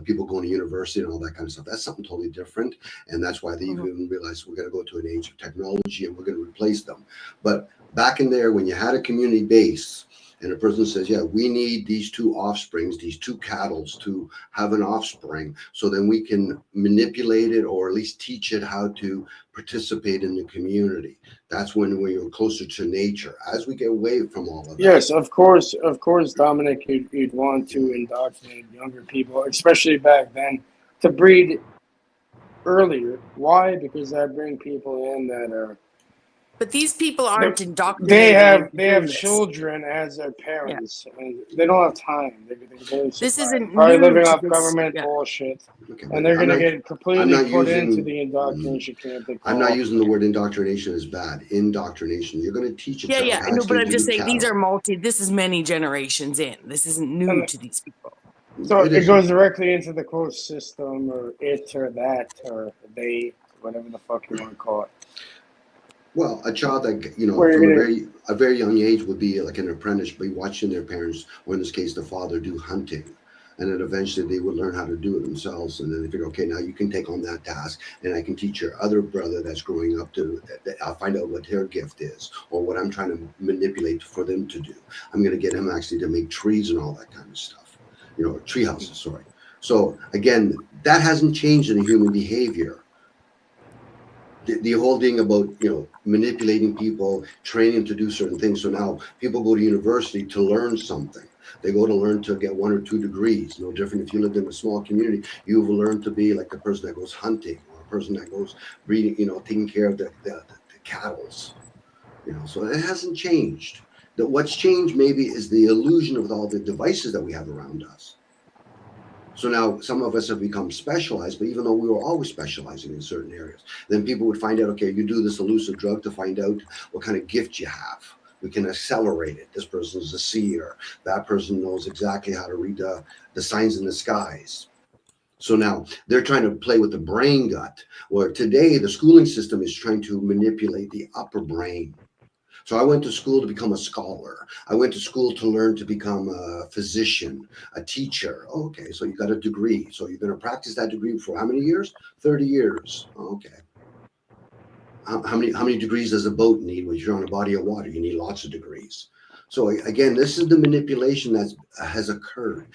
people going to university and all that kind of stuff, that's something totally different, and that's why they even realize we're going to go to an age of technology and we're going to replace them. But back in there, when you had a community base and a person says, yeah, we need these two offsprings, these two cattles to have an offspring, so then we can manipulate it or at least teach it how to participate in the community. That's when we're closer to nature. As we get away from all of that. Yes, of course, Dominic, you'd want to indoctrinate younger people, especially back then, to breed earlier. Why? Because that bring people in that are. But these people aren't indoctrinated. They have children as their parents, and they don't have time. This isn't probably new living to off this, government yeah. bullshit, Okay, and they're going to get I'm completely not put using- into the indoctrination camp. I'm not using the word indoctrination as bad. Indoctrination. You're going to teach a child Yeah. how No, to but I'm do just saying these cattle. are this is many generations in. This isn't new And- to these people. So It it isn't. goes directly into the quote system, or it, or that, or they, whatever the fuck you want to call it. Well, a child that, you know, Where from you're a very young age would be like an apprentice, be watching their parents, or in this case, the father, do hunting. And then eventually they would learn how to do it themselves. And then they figure, okay, now you can take on that task, and I can teach your other brother that's growing up I'll find out what their gift is, or what I'm trying to manipulate for them to do. I'm going to get him actually to make trees and all that kind of stuff, you know, tree houses, sorry. So again, that hasn't changed in human behavior. The whole thing about, you know, manipulating people, training to do certain things. So now people go to university to learn something. They go to learn to get 1 or 2 degrees. No different if you lived in a small community. You've learned to be like the person that goes hunting, or a person that goes breeding, you know, taking care of the cattles. You know, so it hasn't changed. What's changed maybe is the illusion of all the devices that we have around us. So now some of us have become specialized, but even though we were always specializing in certain areas, then people would find out, okay, you do this elusive drug to find out what kind of gift you have. We can accelerate it. This person's a seer. That person knows exactly how to read the signs in the skies. So now they're trying to play with the brain gut, where today the schooling system is trying to manipulate the upper brain. So I went to school to become a scholar. I went to school to learn to become a physician, a teacher. Okay, so you got a degree. So you're going to practice that degree for how many years? 30 years. Okay. How many degrees does a boat need when you're on a body of water? You need lots of degrees. So again, this is the manipulation that has occurred.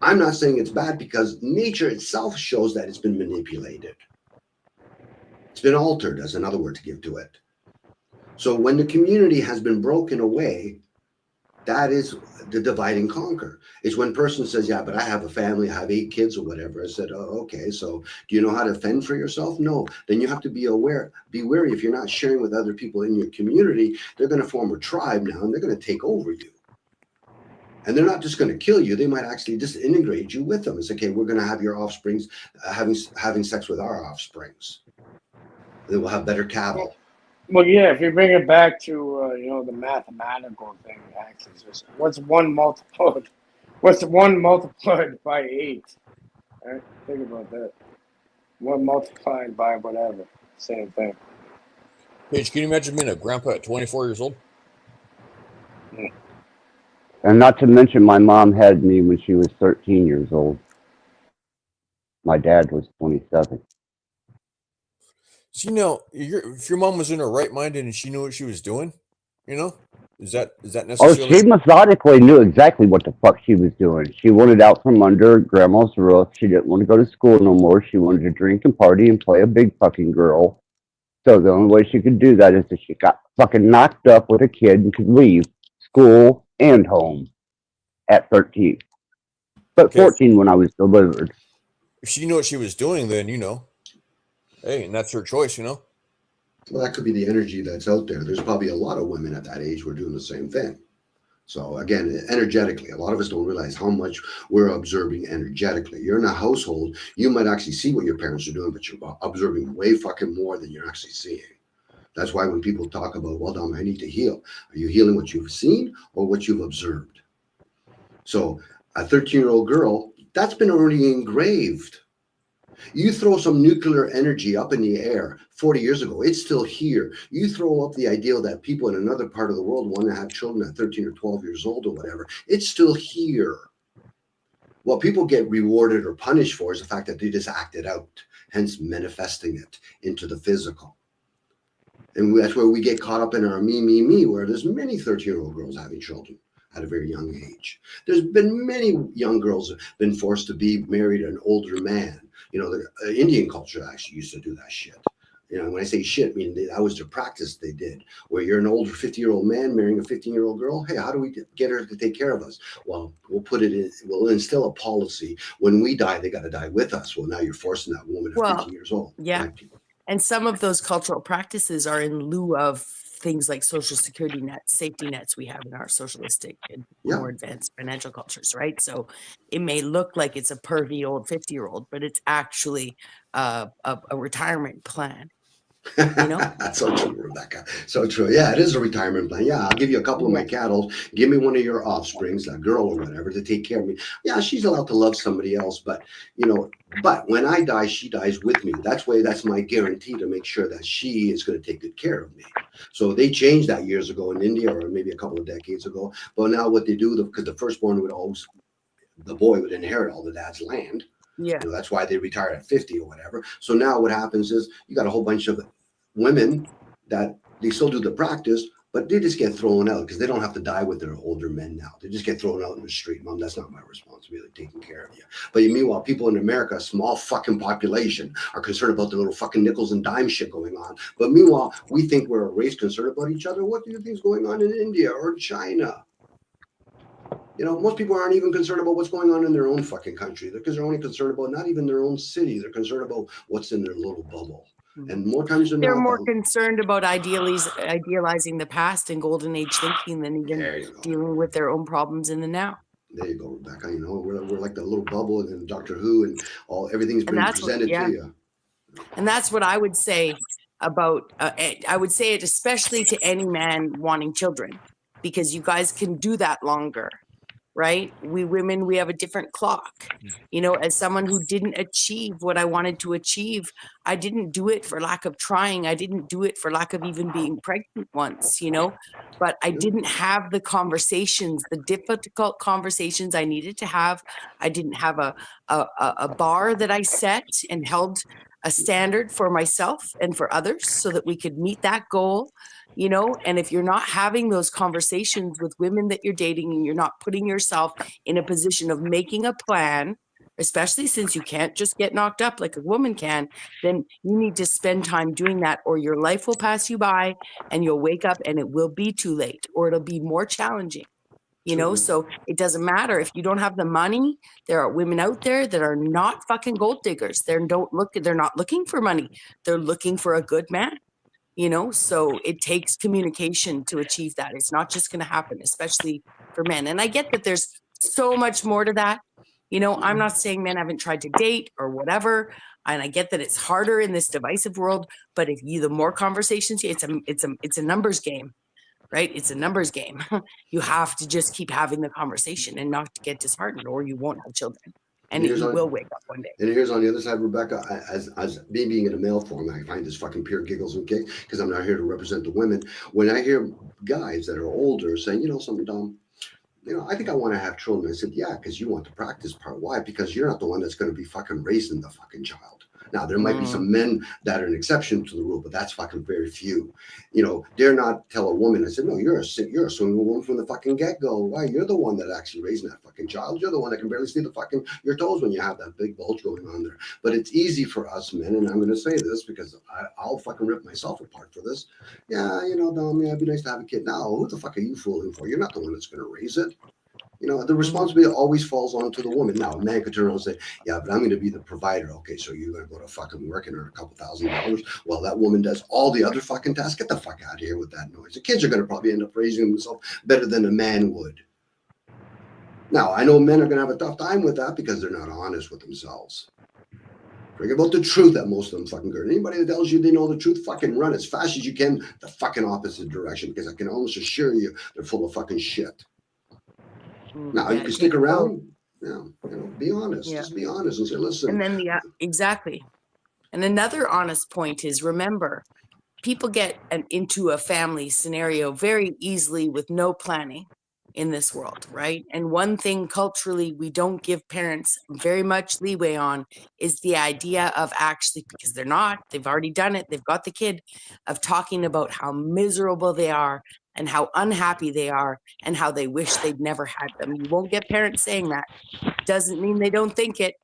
I'm not saying it's bad, because nature itself shows that it's been manipulated. It's been altered, as another word to give to it. So when the community has been broken away, that is the divide and conquer. It's when person says, yeah, but I have a family, I have 8 kids or whatever. I said, oh, okay, so do you know how to fend for yourself? No. Then you have to be wary. If you're not sharing with other people in your community, they're going to form a tribe now, and they're going to take over you. And they're not just going to kill you. They might actually disintegrate you with them. It's okay, we're going to have your offsprings having sex with our offsprings. Then we'll have better cattle. Well, yeah, if you bring it back to you know, the mathematical thing, axis, what's 1 multiplied? What's 1 multiplied by 8? Right? Think about that. 1 multiplied by whatever, same thing. Paige, can you imagine being a grandpa at 24 years old? Yeah. And not to mention, my mom had me when she was 13 years old. My dad was 27. So, you know, if your mom was in her right mind and she knew what she was doing, you know, is that Oh, necessarily? she methodically knew exactly what the fuck she was doing. She wanted out from under grandma's roof. She didn't want to go to school no more. She wanted to drink and party and play a big fucking girl. So the only way she could do that is if she got fucking knocked up with a kid and could leave school and home at 13. But Okay. 14 when I was delivered. If she knew what she was doing, then, you know, hey, and that's her choice, you know. Well, that could be the energy that's out there. There's probably a lot of women at that age who are doing the same thing. So again, energetically, a lot of us don't realize how much we're observing energetically. You're in a household, you might actually see what your parents are doing, but you're observing way fucking more than you're actually seeing. That's why when people talk about, well, Dom, I need to heal. Are you healing what you've seen or what you've observed? So a 13-year-old girl, that's been already engraved. You throw some nuclear energy up in the air 40 years ago, it's still here. You throw up the idea that people in another part of the world want to have children at 13 or 12 years old or whatever, it's still here. What people get rewarded or punished for is the fact that they just act it out, hence manifesting it into the physical. And that's where we get caught up in our me, where there's many 13-year-old girls having children at a very young age. There's been many young girls that have been forced to be married to an older man. You know, the Indian culture actually used to do that shit. You know, when I say shit, I mean that was their practice they did, where you're an older 50-year-old man marrying a 15-year-old girl. Hey, how do we get her to take care of us? Well, we'll instill a policy. When we die, they got to die with us. Well, now you're forcing that woman at 15 years old. Yeah. Right? And some of those cultural practices are in lieu of things like social security nets, safety nets we have in our socialistic and more advanced financial cultures, right? So it may look like it's a pervy old 50-year-old, but it's actually a retirement plan. You know? That's so true, Rebecca. So true. Yeah, it is a retirement plan. Yeah, I'll give you a couple of my cattle. Give me one of your offsprings, a girl or whatever, to take care of me. Yeah, she's allowed to love somebody else, but but when I die, she dies with me. That's my guarantee to make sure that she is going to take good care of me. So they changed that years ago in India, or maybe a couple of decades ago. But now what they do, because the firstborn the boy would inherit all the dad's land. Yeah. That's why they retire at 50 or whatever. So now what happens is you got a whole bunch of women that they still do the practice, but they just get thrown out because they don't have to die with their older men now. They just get thrown out in the street. Mom, that's not my responsibility, taking care of you. But meanwhile, people in America, a small fucking population, are concerned about the little fucking nickels and dime shit going on. But meanwhile, we think we're a race concerned about each other. What do you think is going on in India or China? Most people aren't even concerned about what's going on in their own fucking country, because they're only concerned about not even their own city. They're concerned about what's in their little bubble. And more times than they're not, more concerned about idealizing the past and golden age thinking than even dealing with their own problems in the now. There you go, Rebecca. We're like that little bubble in Doctor Who, and everything's been presented to you. And that's what I would say about. I would say it especially to any man wanting children, because you guys can do that longer. Right? We women, we have a different clock. As someone who didn't achieve what I wanted to achieve, I didn't do it for lack of trying. I didn't do it for lack of even being pregnant once, but I didn't have the conversations, the difficult conversations I needed to have. I didn't have a bar that I set and held a standard for myself and for others so that we could meet that goal. And if you're not having those conversations with women that you're dating, and you're not putting yourself in a position of making a plan, especially since you can't just get knocked up like a woman can, then you need to spend time doing that, or your life will pass you by and you'll wake up and it will be too late, or it'll be more challenging. So it doesn't matter if you don't have the money. There are women out there that are not fucking gold diggers. They're not looking for money. They're looking for a good man. So it takes communication to achieve that. It's not just going to happen, especially for men. And I get that there's so much more to that. I'm not saying men haven't tried to date or whatever. And I get that it's harder in this divisive world, but the more conversations, it's a numbers game, right? It's a numbers game. You have to just keep having the conversation and not get disheartened, or you won't have children. And you will wake up one day. And here's on the other side, Rebecca, as me being in a male form, I find this fucking pure giggles and kicks, because I'm not here to represent the women. When I hear guys that are older saying, something, Dom, I think I want to have children. I said, yeah, because you want the practice part. Why? Because you're not the one that's going to be fucking raising the fucking child. Now, there might be some men that are an exception to the rule, but that's fucking very few. Dare not tell a woman. I said, no, you're a swinging woman from the fucking get-go. Why? You're the one that actually raising that fucking child. You're the one that can barely see your toes when you have that big bulge going on there. But it's easy for us men, and I'm going to say this because I'll fucking rip myself apart for this. Yeah, Dom, it'd be nice to have a kid. Now, who the fuck are you fooling for? You're not the one that's going to raise it. The responsibility always falls onto the woman. Now, a man could turn around and say, yeah, but I'm going to be the provider. Okay, so you're going to go to fucking work and earn a couple $1,000. Well, that woman does all the other fucking tasks. Get the fuck out of here with that noise. The kids are going to probably end up raising themselves better than a man would. Now, I know men are going to have a tough time with that because they're not honest with themselves. Bring about the truth that most of them fucking go. Anybody that tells you they know the truth, fucking run as fast as you can the fucking opposite direction, because I can almost assure you they're full of fucking shit. Now, you can stick around. Be honest. Just be honest and say, listen. And then exactly. And another honest point is, remember, people get into a family scenario very easily with no planning in this world, right? And one thing culturally we don't give parents very much leeway on is the idea of actually, because they've already done it, they've got the kid, of talking about how miserable they are and how unhappy they are and how they wish they'd never had them. You won't get parents saying that. Doesn't mean they don't think it.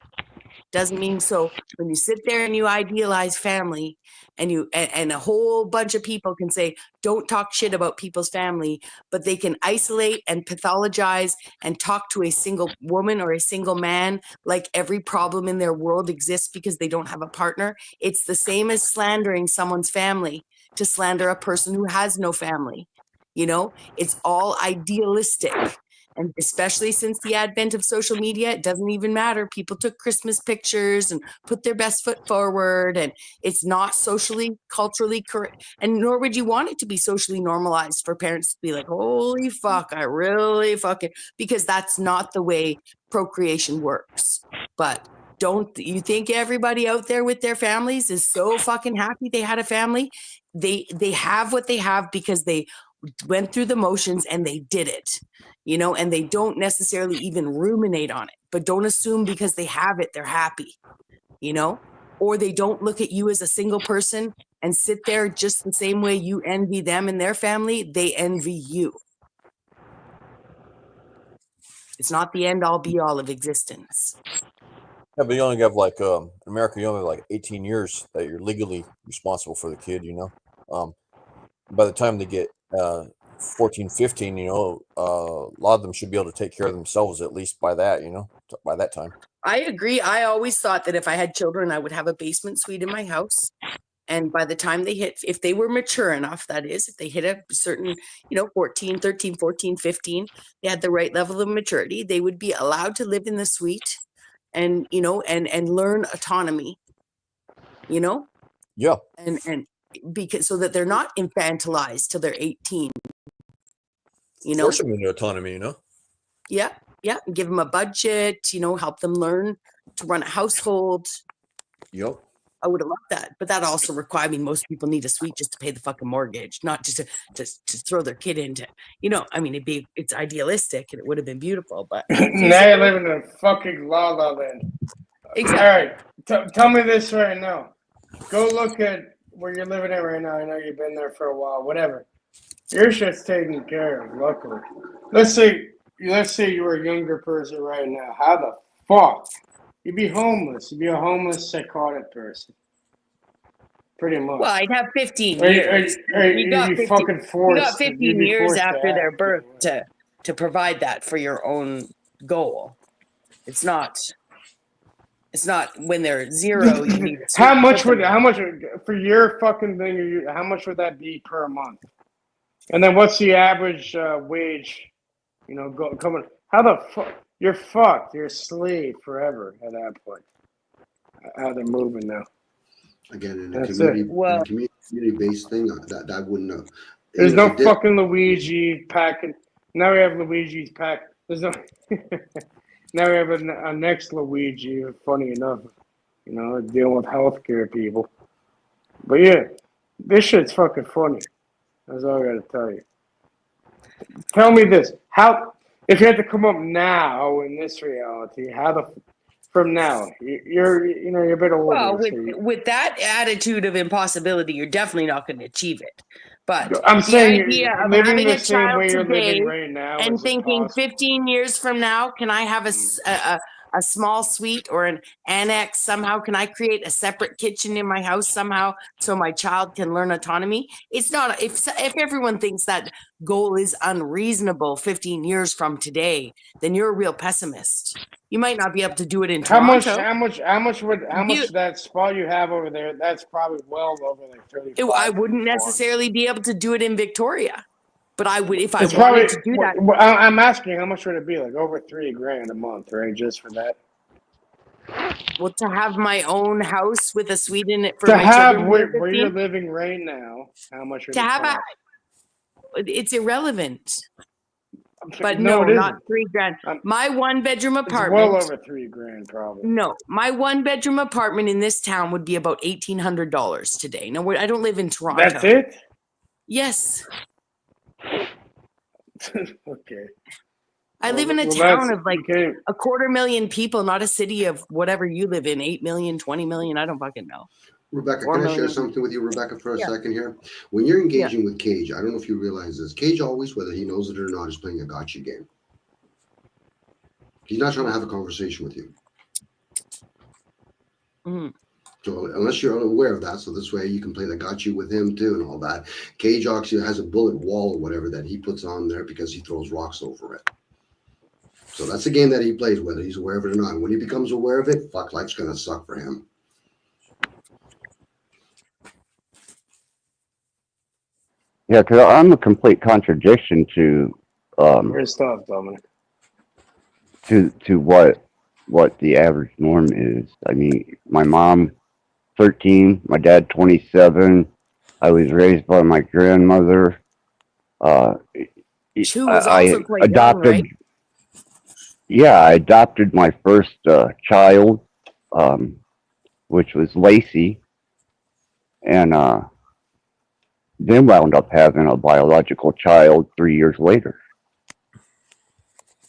Doesn't mean so. When you sit there and you idealize family, and a whole bunch of people can say, don't talk shit about people's family, but they can isolate and pathologize and talk to a single woman or a single man like every problem in their world exists because they don't have a partner. It's the same as slandering someone's family to slander a person who has no family. You know, it's all idealistic. And especially since the advent of social media, it doesn't even matter. People took Christmas pictures and put their best foot forward, and it's not socially, culturally correct. And nor would you want it to be socially normalized for parents to be like, holy fuck, I really fucking, because that's not the way procreation works. But don't you think everybody out there with their families is so fucking happy they had a family? They have what they have because they went through the motions and they did it, you know, and they don't necessarily even ruminate on it, but don't assume because they have it, they're happy, you know, or they don't look at you as a single person and sit there just the same way you envy them and their family, they envy you. It's not the end all be all of existence. Yeah, but you only have like in America, you only have like 18 years that you're legally responsible for the kid, you know. By the time they get 14, 15, you know, a lot of them should be able to take care of themselves at least by that, you know, by that time. I agree. I always thought that if I had children, I would have a basement suite in my house. And by the time they hit, if they were mature enough, that is, if they hit a certain, you know, 14, 13, 14, 15, they had the right level of maturity, they would be allowed to live in the suite and, you know, and learn autonomy, you know? Yeah. And because so that they're not infantilized till they're 18. You know? Force them into autonomy, you know? Yeah. Yeah. Give them a budget, you know, help them learn to run a household. Yep. I would have loved that. But that also required, I mean, most people need a suite just to pay the fucking mortgage, not just to throw their kid into, you know, I mean, it's idealistic and it would have been beautiful, but. Now you live in a fucking la la land. Exactly. All right. Tell me this right now. Go look at where you're living at right now. I know you've been there for a while, whatever. Your shit's taken care of, luckily. Let's say you were a younger person right now. How the fuck? You'd be homeless. You'd be a homeless, psychotic person. Pretty much. Well, I'd have 15 years. You got 15 years after their birth to provide that for your own goal. It's not when they're 0. You need how much for your fucking thing? How much would that be per month? And then what's the average wage? You know, coming. How the fuck? You're fucked. You're a slave forever at that point. How they're moving now. Again, in a community-based thing, that wouldn't have. There's no fucking Luigi packing. Now we have Luigi's pack. There's no. Now we have a next Luigi. Funny enough, you know, dealing with healthcare people. But yeah, this shit's fucking funny. That's all I gotta tell you. Tell me this: how, if you had to come up now in this reality, from now, you're a bit older. Well, with that attitude of impossibility, you're definitely not going to achieve it. But I'm saying idea of living having the a same child way you're today living right now and is thinking impossible. 15 years from now, can I have a small suite or an annex somehow? Can I create a separate kitchen in my house somehow so my child can learn autonomy? It's not. If everyone thinks that goal is unreasonable 15 years from today, then you're a real pessimist. You might not be able to do it in Toronto. How much that spot you have over there? That's probably well over like 35. I wouldn't necessarily be able to do it in Victoria, but I would if I It's wanted to do that. I'm asking, how much would it be? Like over $3,000 a month, right? Just for that. Well, to have my own house with a suite in it for to my have children. where you're living right now, how much would To it have cost? it's irrelevant. But No, no, it not isn't. $3,000. My 1-bedroom apartment. It's well over $3,000 probably. No, my 1-bedroom apartment in this town would be about $1,800 today. No, I don't live in Toronto. That's it? Yes. Okay. I live in a town of like 250,000 people, not a city of whatever you live in, 8 million, 20 million. I don't fucking know. Rebecca, 4 can I share million. something with you, Rebecca, for a Yeah. second here? When you're Yeah. engaging with Cage, I don't know if you realize this. Cage always, whether he knows it or not, is playing a gotcha game. He's not trying to have a conversation with you. Mhm. So unless you're unaware of that, so this way you can play the gotcha with him too and all that. Cage actually has a bullet wall or whatever that he puts on there because he throws rocks over it. So that's a game that he plays, whether he's aware of it or not. When he becomes aware of it, fuck, life's gonna suck for him. Yeah, because I'm a complete contradiction to Where's stuff, Dominic? to what the average norm is. I mean, my mom 13, my dad 27. I was raised by my grandmother. Uh, Who was also I quite young, adopted. right? Yeah, I adopted my first child, which was Lacey, and then wound up having a biological child 3 years later.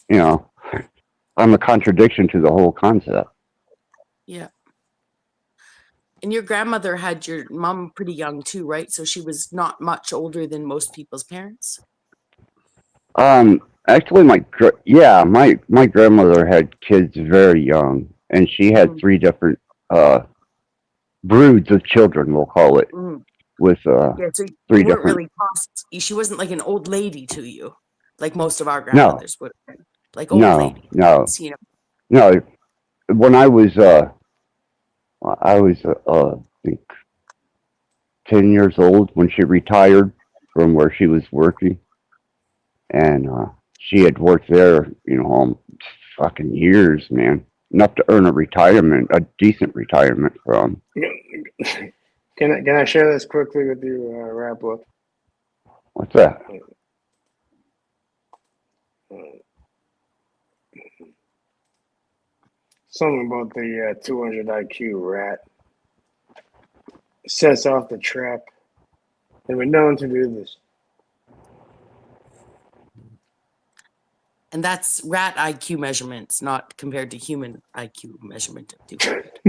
You know, I'm a contradiction to the whole concept. Yeah. And your grandmother had your mom pretty young too, right? So she was not much older than most people's parents. Actually, my grandmother had kids very young, and she had 3 different broods of children. We'll call it with Yeah, so 3 you weren't different. really tossed. She wasn't like an old lady to you, like most of our No, grandmothers would have been. Like old no, ladies, no, you know. no. When I was I think 10 years old when she retired from where she was working, and she had worked there, fucking years, man, enough to earn a decent retirement from. Can I share this quickly with you, Rattblood? What's that? Something about the 200 IQ rat sets off the trap. They were known to do this. And that's rat IQ measurements, not compared to human IQ measurement of 200.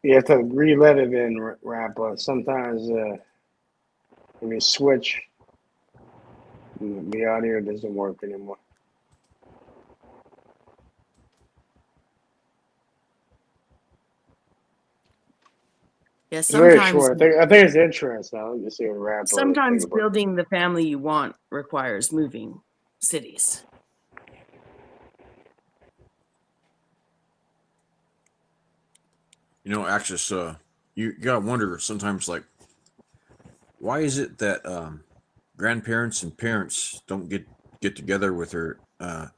You have to re-let it in, Rattblood. Sometimes when you switch, the audio doesn't work anymore. Yeah, It's very sometimes short. I think it's interesting. I'll just see what Rattblood sometimes think about it. building the family you want requires moving cities. You know, Axis, you gotta wonder sometimes, like, why is it that grandparents and parents don't get together with their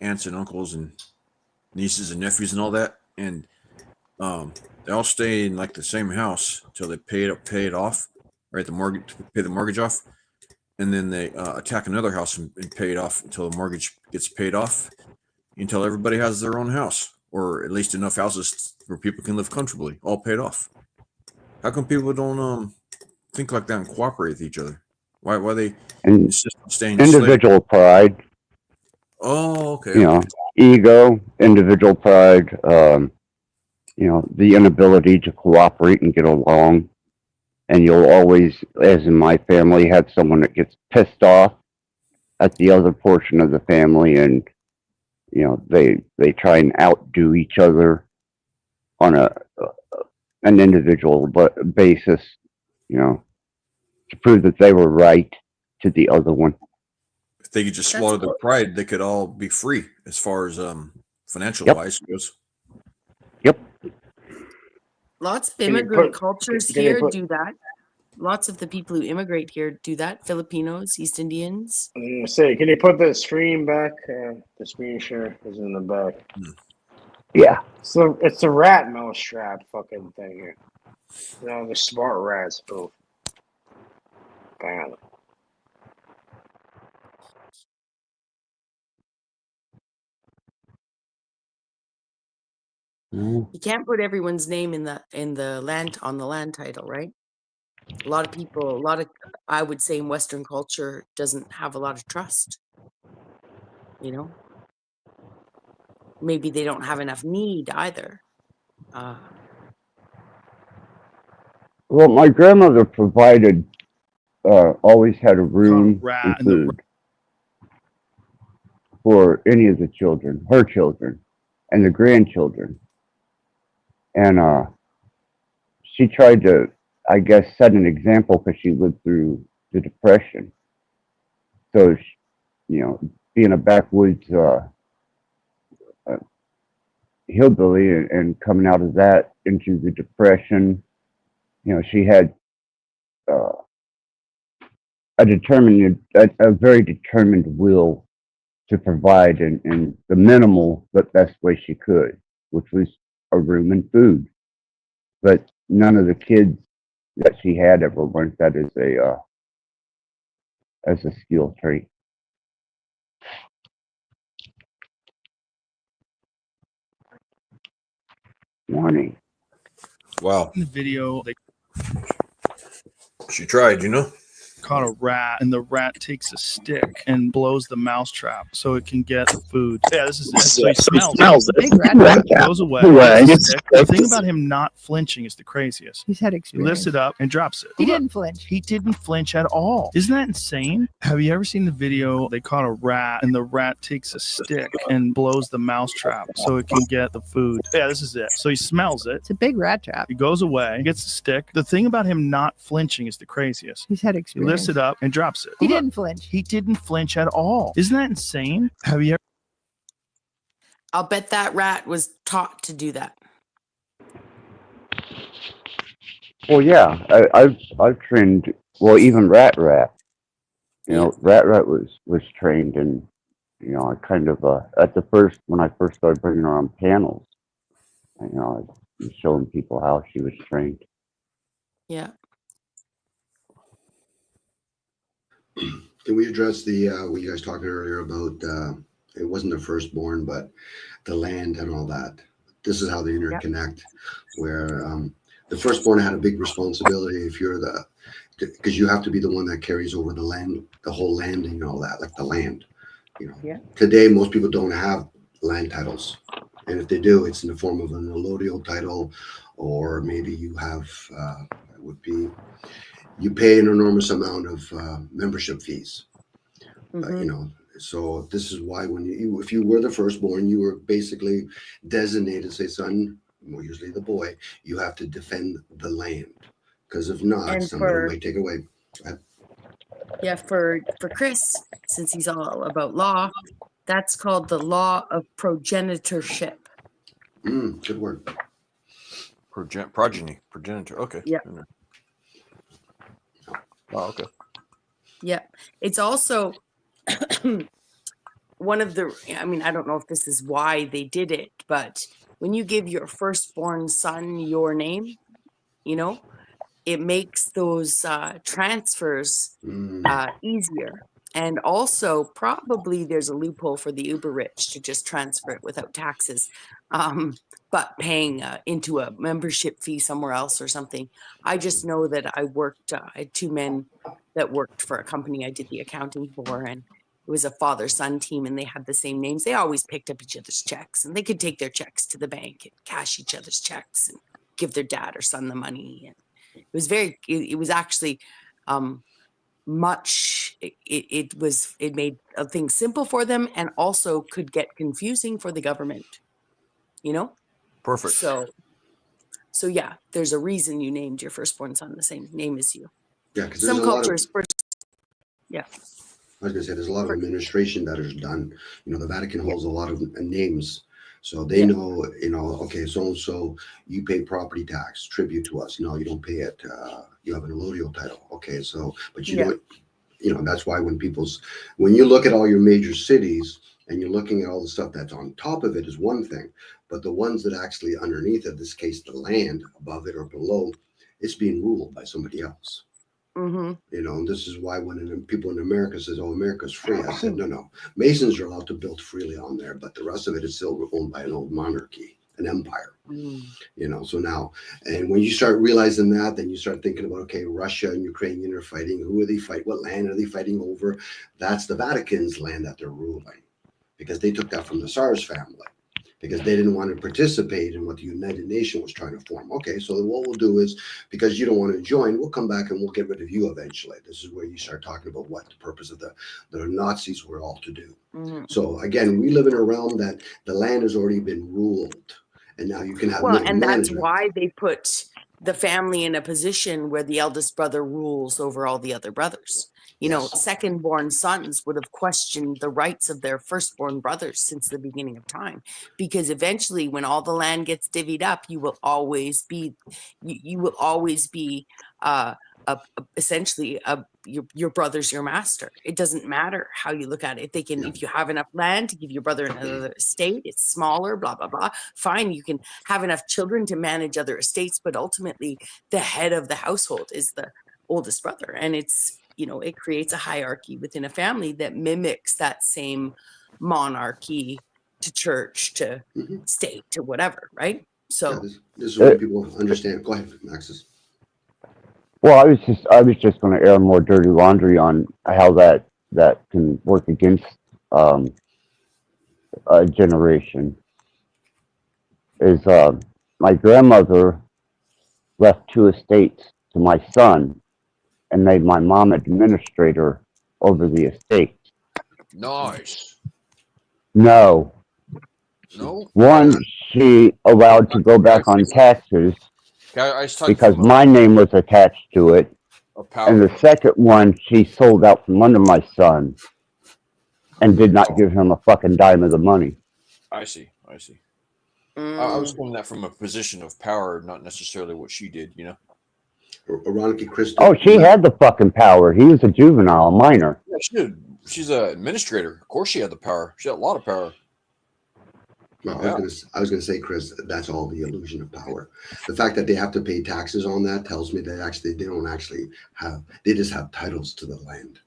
aunts and uncles and nieces and nephews and all that, and they all stay in like the same house until they pay it off, right? Pay the mortgage off, and then they attack another house and pay it off until the mortgage gets paid off, until everybody has their own house, or at least enough houses where people can live comfortably, all paid off. How come people don't think like that and cooperate with each other? Why they And insist on staying individual pride, Oh, okay. ego, individual pride, the inability to cooperate and get along. And you'll always, as in my family, have someone that gets pissed off at the other portion of the family, and they try and outdo each other on an individual basis, to prove that they were right to the other one. If they could just swallow their pride, they could all be free as far as financial wise goes. Yep. Lots of immigrant cultures here do that. Lots of the people who immigrate here do that. Filipinos, East Indians. I was gonna say, can you put the screen back? The screen share is in the back. Yeah. So it's a rat mousetrap fucking thing here. The smart rats, both. Bam. You can't put everyone's name in the land on the land title, right? A lot of I would say in Western culture doesn't have a lot of trust. maybe they don't have enough need either. Well, my grandmother provided, always had a room and food for any of the children, her children, and the grandchildren. And she tried to, I guess, set an example because she lived through the Depression. So, you know, being a backwoods hillbilly and coming out of that into the Depression, you know, she had a very determined will to provide in the minimal but best way she could, which was a room and food. But none of the kids that she had ever learned that as a skill trait. Morning. Wow. In the video, they She tried, you know? caught a rat, and the rat takes a stick and blows the mousetrap so it can get the food. Yeah, this is it. So he smells it. Big rat. Goes away. Gets the stick. The thing about him not flinching is the craziest. He's had He experience. lifts it up and drops it. He didn't flinch. He didn't flinch at all. Isn't that insane? Have you ever seen the video? They caught a rat, and the rat takes a stick and blows the mousetrap so it can get the food. Yeah, this is it. So he smells it. It's a big rat trap. He goes away, gets the stick. The thing about him not flinching is the craziest. He's had He experience. lifts it up and drops it. He didn't flinch. He didn't flinch at all. Isn't that insane? Have you ever? I'll bet that rat was taught to do that. Well, yeah, I've trained. Well, even Rat. You know, Rat was trained, and you know, I kind of when I first started bringing her on panels, you know, I was showing people how she was trained. Yeah. Can we address the what you guys talking earlier about it wasn't the firstborn, but the land and all that? This is how they interconnect, where the firstborn had a big responsibility if you're because you have to be the one that carries over the land, the whole landing and all that, like the land. You know, today most people don't have land titles, and if they do, it's in the form of an allodial title, or maybe you have it would be. You pay an enormous amount of membership fees, you know. So this is why if you were the firstborn, you were basically designated, say, son, well, usually the boy, you have to defend the land, because if not, And somebody might take it away. Yeah, for Chris, since he's all about law, that's called the law of progenitorship. Good word. Progenitor. Okay. Yeah. Oh, okay. Yeah. It's also one of the, I mean, I don't know if this is why they did it, but when you give your firstborn son your name, you know, it makes those transfers easier. And also, probably there's a loophole for the uber rich to just transfer it without taxes, but paying into a membership fee somewhere else or something. I just know that I had two men that worked for a company I did the accounting for, and it was a father-son team, and they had the same names. They always picked up each other's checks, and they could take their checks to the bank and cash each other's checks and give their dad or son the money. And it was actually it made things simple for them, and also could get confusing for the government, you know. Perfect. So yeah, there's a reason you named your firstborn son the same name as you. Yeah, because some cultures yeah. I was gonna say there's a lot of administration that is done. You know, the Vatican holds a lot of names, so they know. You know, okay, so you pay property tax, tribute to us. No, you don't pay it. You have an allodial title. Okay, so but you don't. You know, that's why when you look at all your major cities and you're looking at all the stuff that's on top of it is one thing, but the ones that actually underneath it, in this case, the land above it or below, it's being ruled by somebody else. You know, and this is why when people in America says, "Oh, America's free," I said, no. Masons are allowed to build freely on there, but the rest of it is still owned by an old monarchy, an empire. You know, so now, and when you start realizing that, then you start thinking about, okay, Russia and Ukrainian are fighting. Who are they fighting? What land are they fighting over? That's the Vatican's land that they're ruling, because they took that from the Tsar's family. because they didn't want to participate in what the United Nations was trying to form. Okay, so what we'll do is, because you don't want to join, we'll come back and we'll get rid of you eventually. This is where you start talking about what the purpose of the Nazis were all to do. Mm-hmm. So again, we live in a realm that the land has already been ruled, and now you can have Well, middle and that's management. why they put the family in a position where the eldest brother rules over all the other brothers. You know, second-born sons would have questioned the rights of their firstborn brothers since the beginning of time, because eventually, when all the land gets divvied up, you will always be, essentially your brother's your master. It doesn't matter how you look at it. They can, if you have enough land to give your brother another estate, it's smaller, blah blah blah. Fine, you can have enough children to manage other estates, but ultimately, the head of the household is the oldest brother, and it's, you know, it creates a hierarchy within a family that mimics that same monarchy to church to state to whatever, right? So this is what people understand. Go ahead, Maxis. Well, I was just going to air more dirty laundry on how that can work against a generation. Is my grandmother left 2 estates to my son and made my mom administrator over the estates. Nice. No. No? One, she allowed to go back on taxes because my name was attached to it. And the second one, she sold out from under my son and did not give him a fucking dime of the money. I see. I was saying that from a position of power, not necessarily what she did, you know? Veronica Christie. Oh, she had the fucking power. He was a juvenile, a minor. Yeah, she did. She's an administrator. Of course she had the power. She had a lot of power. Well, I was gonna say, Chris, that's all the illusion of power. The fact that they have to pay taxes on that tells me that they don't actually have. They just have titles to the land.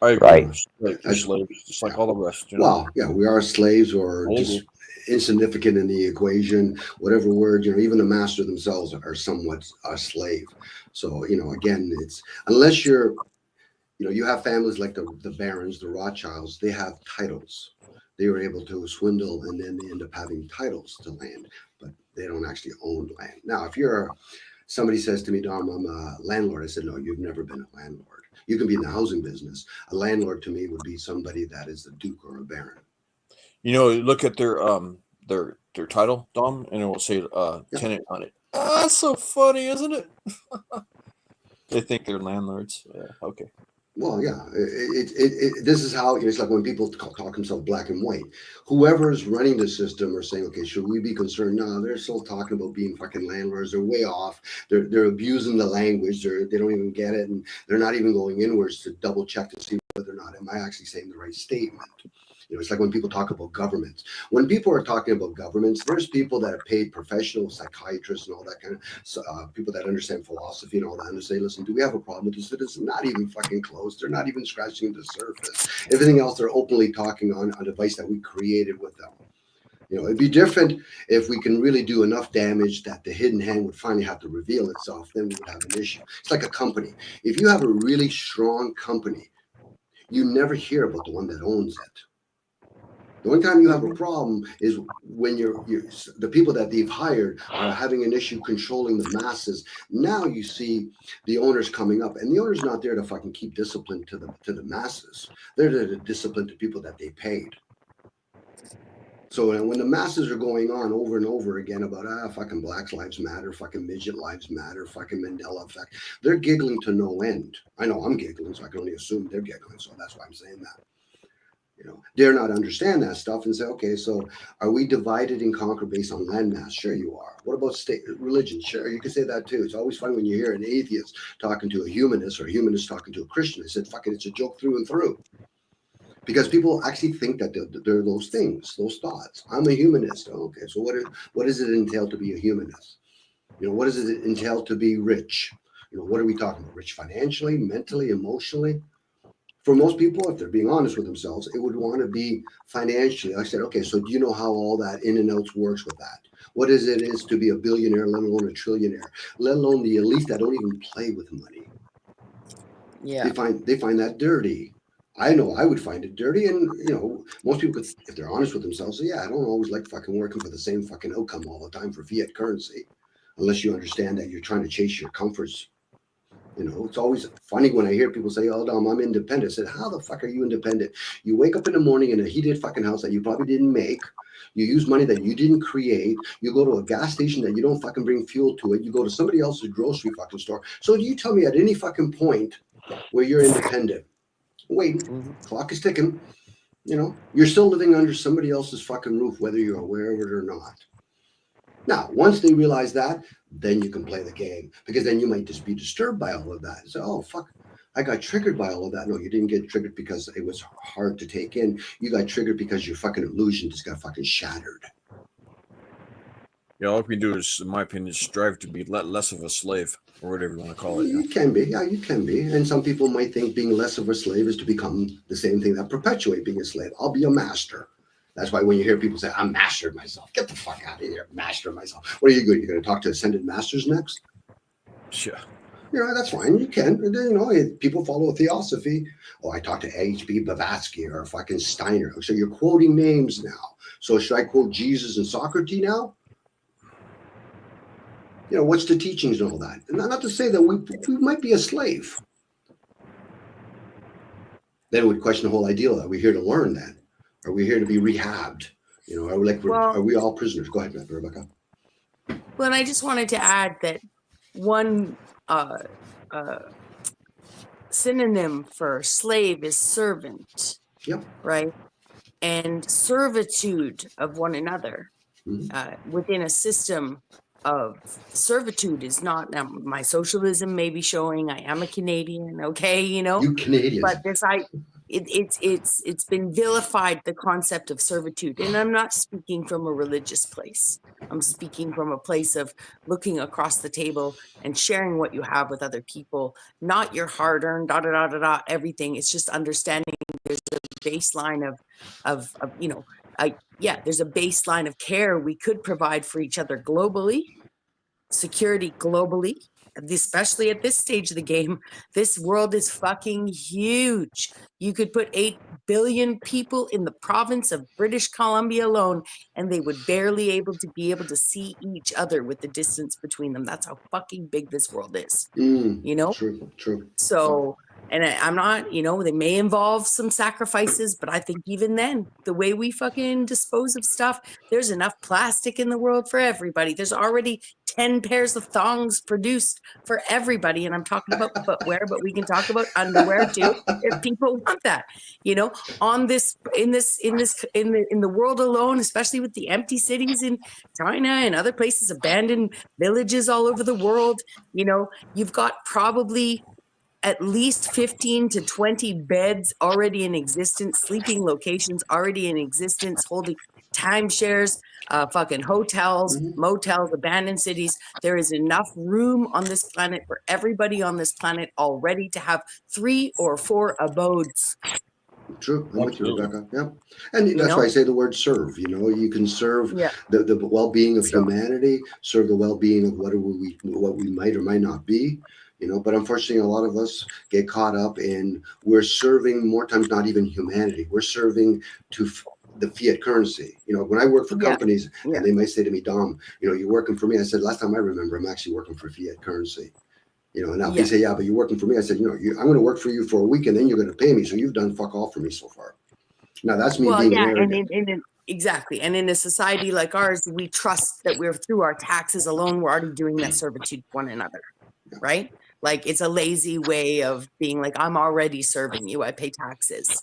I agree. Right. Like slaves, just like all the rest. You know? Well, yeah, we are slaves or just insignificant in the equation. Whatever word, you know, even the master themselves are somewhat a slave. So, you know, again, it's unless you're, you know, you have families like the Barons, the Rothschilds. They have titles. They were able to swindle, and then they end up having titles to land, but they don't actually own land. Now, if somebody says to me, Dom, I'm a landlord. I said, no, you've never been a landlord. You can be in the housing business. A landlord to me would be somebody that is a duke or a baron. You know, look at their title, Dom, and it will say tenant on it. That's so funny, isn't it? They think they're landlords. Yeah, okay. Well, yeah, this is how it's like when people talk themselves black and white. Whoever's running the system are saying, okay, should we be concerned? No, they're still talking about being fucking landlords. They're way off. They're abusing the language. They don't even get it, and they're not even going inwards to double check to see whether or not am I actually saying the right statement. You know, it's like when people talk about governments. When people are talking about governments, there's people that have paid professional psychiatrists and all that kind of people that understand philosophy and all that, and they say, listen, do we have a problem with this? It's not even fucking close. They're not even scratching the surface. Everything else, they're openly talking on a device that we created with them. You know, it'd be different if we can really do enough damage that the hidden hand would finally have to reveal itself. Then we would have an issue. It's like a company. If you have a really strong company, you never hear about the one that owns it. The only time you have a problem is when the people that they've hired are having an issue controlling the masses. Now you see the owners coming up, and the owner's not there to fucking keep discipline to the masses. They're there to discipline to people that they paid. So when the masses are going on over and over again about fucking Black Lives Matter, fucking midget lives matter, fucking Mandela effect, they're giggling to no end. I know I'm giggling, so I can only assume they're giggling. So that's why I'm saying that. You know, dare not understand that stuff and say, okay, so are we divided and conquered based on landmass? Sure you are. What about state religion? Sure, you can say that too. It's always fun when you hear an atheist talking to a humanist or a humanist talking to a Christian. I said, fucking, it's a joke through and through. Because people actually think that they're those things, those thoughts. I'm a humanist. Okay, so what does it entail to be a humanist? You know, what does it entail to be rich? You know, what are we talking about? Rich financially, mentally, emotionally? For most people, if they're being honest with themselves, it would want to be financially. I said, okay, so do you know how all that in and outs works with that? What is it is to be a billionaire, let alone a trillionaire, let alone the elites that don't even play with money? Yeah. They find that dirty. I know I would find it dirty, and most people, if they're honest with themselves, say, yeah, I don't always like fucking working for the same fucking outcome all the time for fiat currency, unless you understand that you're trying to chase your comforts. It's always funny when I hear people say, "Oh, Dom, I'm independent." I said, "How the fuck are you independent? You wake up in the morning in a heated fucking house that you probably didn't make. You use money that you didn't create. You go to a gas station that you don't fucking bring fuel to it. You go to somebody else's grocery fucking store. So you tell me at any fucking point where you're independent? Wait, clock is ticking. You're still living under somebody else's fucking roof, whether you're aware of it or not. Now, once they realize that, then you can play the game, because then you might just be disturbed by all of that. So, oh, fuck, I got triggered by all of that. No, you didn't get triggered because it was hard to take in. You got triggered because your fucking illusion just got fucking shattered. Yeah, all we can do is, in my opinion, strive to be less of a slave, or whatever you want to call it. You can be, yeah, you can be. And some people might think being less of a slave is to become the same thing that perpetuate being a slave. I'll be a master. That's why when you hear people say, "I'm mastered myself," get the fuck out of here, master myself. What are you going? You're going to talk to ascended masters next? Sure. That's fine. You can. People follow a theosophy. Oh, I talked to H.B. Blavatsky or fucking Steiner. So you're quoting names now. So should I quote Jesus and Socrates now? What's the teachings and all that? And not to say that we might be a slave. Then it would question the whole idea that we're here to learn then. Are we here to be rehabbed? Are we all prisoners? Go ahead, Rebecca. Well, and I just wanted to add that one synonym for slave is servant. Yep. Right? And servitude of one another within a system of servitude is not, now my socialism may be showing I am a Canadian, okay, You Canadians. but it's been vilified, the concept of servitude. And I'm not speaking from a religious place. I'm speaking from a place of looking across the table and sharing what you have with other people, not your hard-earned everything. It's just understanding there's a baseline of there's a baseline of care we could provide for each other globally, security globally, especially at this stage of the game. This world is fucking huge. You could put 8 billion people in the province of British Columbia alone, and they would barely be able to see each other with the distance between them. That's how fucking big this world is. True. So, and I'm not, they may involve some sacrifices, but I think even then, the way we fucking dispose of stuff, there's enough plastic in the world for everybody. There's already 10 pairs of thongs produced for everybody. And I'm talking about footwear, but we can talk about underwear too, if people want that, on this, in the world alone, especially with the empty cities in China and other places, abandoned villages all over the world, you've got probably at least 15 to 20 beds already in existence, sleeping locations already in existence, holding timeshares, fucking hotels, motels, abandoned cities. There is enough room on this planet for everybody on this planet already to have 3 or 4 abodes. True. I'm with you, Rebecca. Yeah. And that's why I say the word serve. You can serve the well-being of humanity, serve the well-being of what we might or might not be. But unfortunately, a lot of us get caught up in, we're serving more times not even humanity. We're serving to the fiat currency. When I work for companies, and they might say to me, "Dom, you're working for me." I said, last time I remember, I'm actually working for fiat currency. Now they say, "Yeah, but you're working for me." I said, I'm going to work for you for a week, and then you're going to pay me. So you've done fuck all for me so far. Now that's me being arrogant. Exactly. And in a society like ours, we trust that we're, through our taxes alone, we're already doing that servitude to one another, right? Like, it's a lazy way of being like, I'm already serving you, I pay taxes,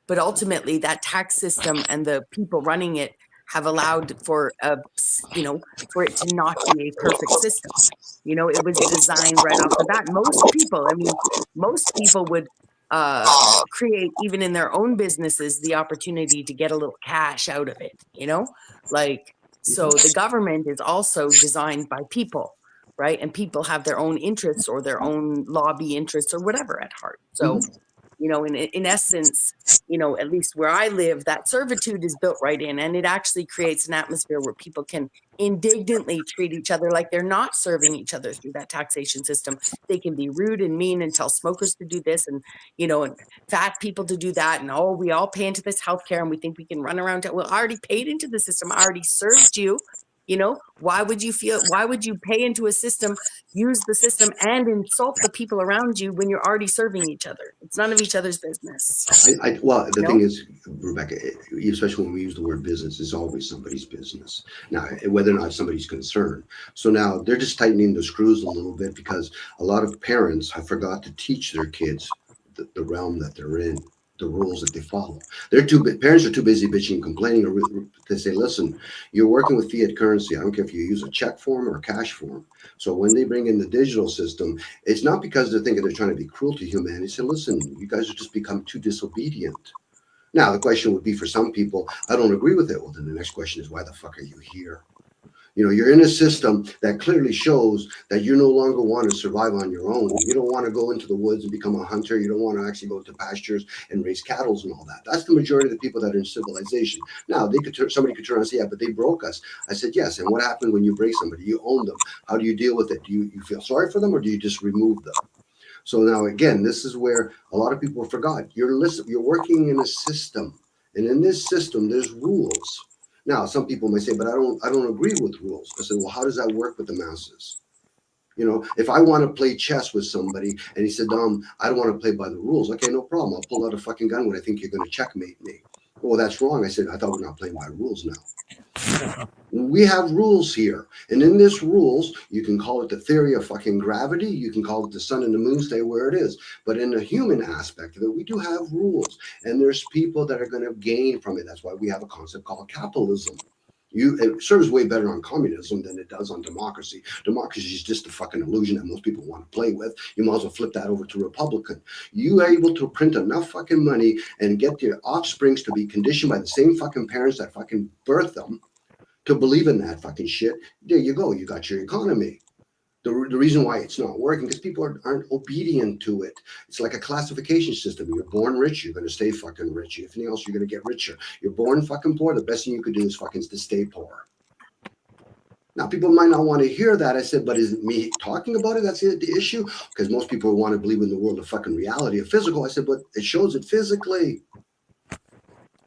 but ultimately that tax system and the people running it have allowed for for it to not be a perfect system. It was designed right off the bat. Most people would create, even in their own businesses, the opportunity to get a little cash out of it, so the government is also designed by people. Right. And people have their own interests or their own lobby interests or whatever at heart. So, in essence, at least where I live, that servitude is built right in, and it actually creates an atmosphere where people can indignantly treat each other like they're not serving each other through that taxation system. They can be rude and mean and tell smokers to do this, and and fat people to do that, and we all pay into this healthcare, and we think we can run around. Well, I already paid into the system. I already served you. Why would you pay into a system, use the system, and insult the people around you when you're already serving each other? It's none of each other's business. Well, the thing is, Rebecca, especially when we use the word business, it's always somebody's business. Now, whether or not somebody's concerned. So now they're just tightening the screws a little bit because a lot of parents have forgot to teach their kids the realm that they're in, the rules that they follow. Parents are too busy bitching and complaining to say, listen, you're working with fiat currency. I don't care if you use a check form or a cash form. So when they bring in the digital system, it's not because they're thinking they're trying to be cruel to humanity. Say, listen, you guys have just become too disobedient. Now, the question would be for some people, I don't agree with it. Well, then the next question is, why the fuck are you here? You're in a system that clearly shows that you no longer want to survive on your own. You don't want to go into the woods and become a hunter. You don't want to actually go to pastures and raise cattle and all that. That's the majority of the people that are in civilization. Now, somebody could turn around and say, yeah, but they broke us. I said, yes. And what happened when you break somebody? You own them. How do you deal with it? Do you feel sorry for them, or do you just remove them? So now, again, this is where a lot of people forgot. You're working in a system. And in this system, there's rules. Now, some people may say, but I don't agree with rules. I said, well, how does that work with the masses? If I want to play chess with somebody and he said, I don't want to play by the rules. Okay, no problem. I'll pull out a fucking gun when I think you're going to checkmate me. Well, that's wrong. I said, I thought we're not playing by rules now. We have rules here. And in this rules, you can call it the theory of fucking gravity. You can call it the sun and the moon stay where it is. But in the human aspect of it, we do have rules. And there's people that are going to gain from it. That's why we have a concept called capitalism. It serves way better on communism than it does on democracy. Democracy is just a fucking illusion that most people want to play with. You might as well flip that over to Republican. You are able to print enough fucking money and get your offsprings to be conditioned by the same fucking parents that fucking birthed them to believe in that fucking shit. There you go. You got your economy. The reason why it's not working because people aren't obedient to it. It's like a classification system. You're born rich, you're going to stay fucking rich. If anything else, you're going to get richer. You're born fucking poor. The best thing you could do is fucking to stay poor. Now, people might not want to hear that. I said, but is it me talking about it? That's the issue? Because most people want to believe in the world of fucking reality of physical. I said, but it shows it physically.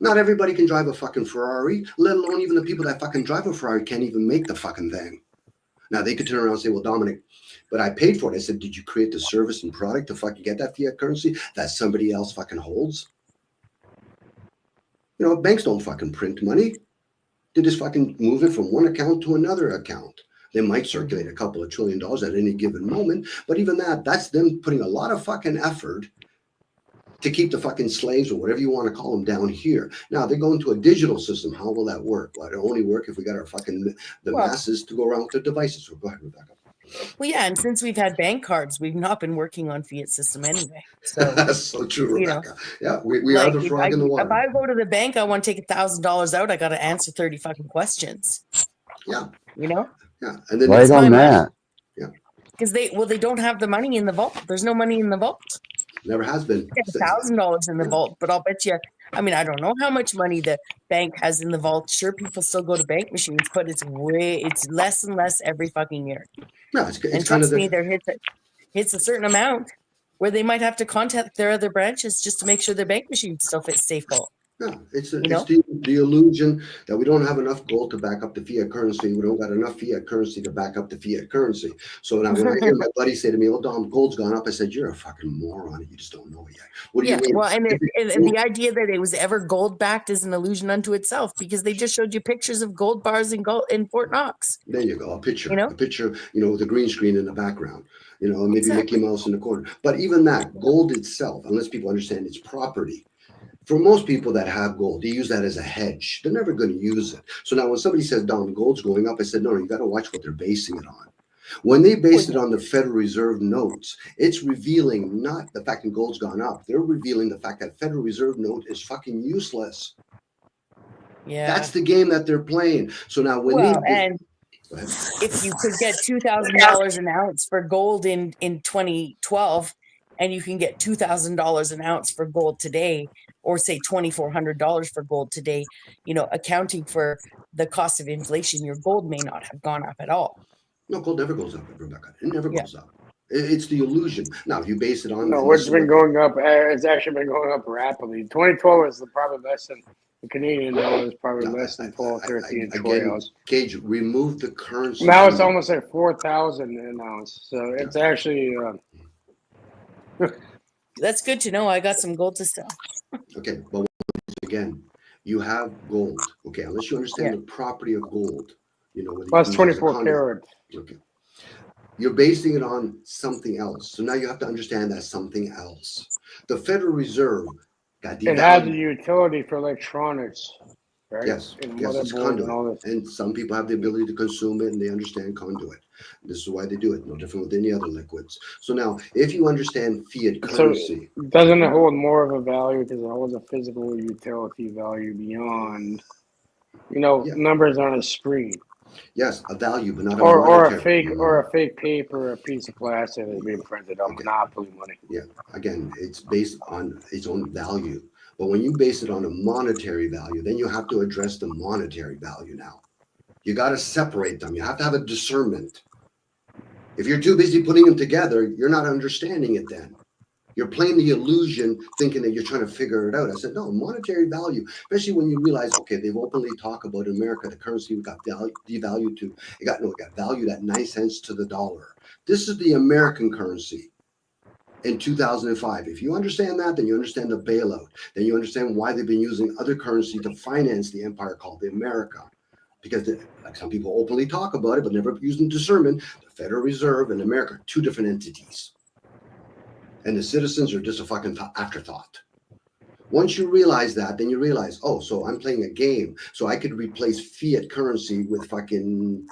Not everybody can drive a fucking Ferrari, let alone even the people that fucking drive a Ferrari can't even make the fucking thing. Now, they could turn around and say, well, Dominic, but I paid for it. I said, did you create the service and product to fucking get that fiat currency that somebody else fucking holds? Banks don't fucking print money. They just fucking move it from one account to another account. They might circulate a couple of $1 trillion at any given moment, but even that's them putting a lot of fucking effort to keep the fucking slaves or whatever you want to call them down here. Now they're going to a digital system. How will that work? Well, it'll only work if we got our fucking masses to go around with their devices. So go ahead, Rebecca. Well, yeah, and since we've had bank cards, we've not been working on fiat system anyway. So that's so true, Rebecca. Yeah, we are the frog in the water. If I go to the bank, I want to take $1,000 out. I got to answer 30 fucking questions. Yeah. Yeah, and then right on that. Yeah. Because they don't have the money in the vault. There's no money in the vault. Never has been. $1,000 in the vault, but I'll bet you. I mean, I don't know how much money the bank has in the vault. Sure, people still go to bank machines, but it's less and less every fucking year. No, it's and kind trust of me, there hits a certain amount where they might have to contact their other branches just to make sure their bank machines still stay full. Yeah, it's the illusion that we don't have enough gold to back up the fiat currency. We don't got enough fiat currency to back up the fiat currency. So now when I hear my buddy say to me, "Oh, Dom, gold's gone up," I said, "You're a fucking moron. You just don't know it yet." What do you mean? Well, and the idea that it was ever gold backed is an illusion unto itself because they just showed you pictures of gold bars in Fort Knox. There you go, a picture, with a green screen in the background. Maybe exactly. Mickey Mouse in the corner. But even that gold itself, unless people understand its property. For most people that have gold, they use that as a hedge. They're never going to use it. So now when somebody says, Dom, gold's going up, I said, no, you got to watch what they're basing it on. When they base it on the Federal Reserve notes, it's revealing not the fact that gold's gone up. They're revealing the fact that Federal Reserve note is fucking useless. Yeah. That's the game that they're playing. So now when if you could get $2,000 an ounce for gold in 2012, and you can get $2,000 an ounce for gold today, or say $2,400 for gold today, accounting for the cost of inflation, your gold may not have gone up at all. No, gold never goes up, Rebecca. It never Yeah. goes up. It's the illusion. Now, if you base it on... No, it's been going up. It's actually been going up rapidly. 2012 was probably less than the Canadian dollar is probably less than 12, 13 Again, Cage, remove the currency. Now it's almost like 4,000 an ounce. So it's actually... That's good to know. I got some gold to sell. Okay, but again, you have gold. Okay, unless you understand the property of gold, Plus 24 karat. Okay. You're basing it on something else. So now you have to understand that something else. The Federal Reserve got devalued. It has a utility for electronics, right? Yes, And yes, it's motherboard and all conduit. this. And some people have the ability to consume it and they understand conduit. This is why they do it, no different with any other liquids. So now, if you understand fiat currency. So doesn't it hold more of a value because it holds a physical utility value beyond, numbers on a screen? Yes, a value, but not a or monetary. a fake paper, a piece of plastic that's being printed on monopoly money. Yeah, again, it's based on its own value. But when you base it on a monetary value, then you have to address the monetary value now. You got to separate them. You have to have a discernment. If you're too busy putting them together, you're not understanding it then. You're playing the illusion thinking that you're trying to figure it out. I said, no, monetary value, especially when you realize, okay, they've openly talked about America, the currency got devalued to, it got valued at 9 cents to the dollar. This is the American currency in 2005. If you understand that, then you understand the bailout. Then you understand why they've been using other currency to finance the empire called the America. Because like some people openly talk about it, but never using discernment, the Federal Reserve and America are two different entities. And the citizens are just a fucking afterthought. Once you realize that, then you realize, oh, so I'm playing a game. So I could replace fiat currency with fucking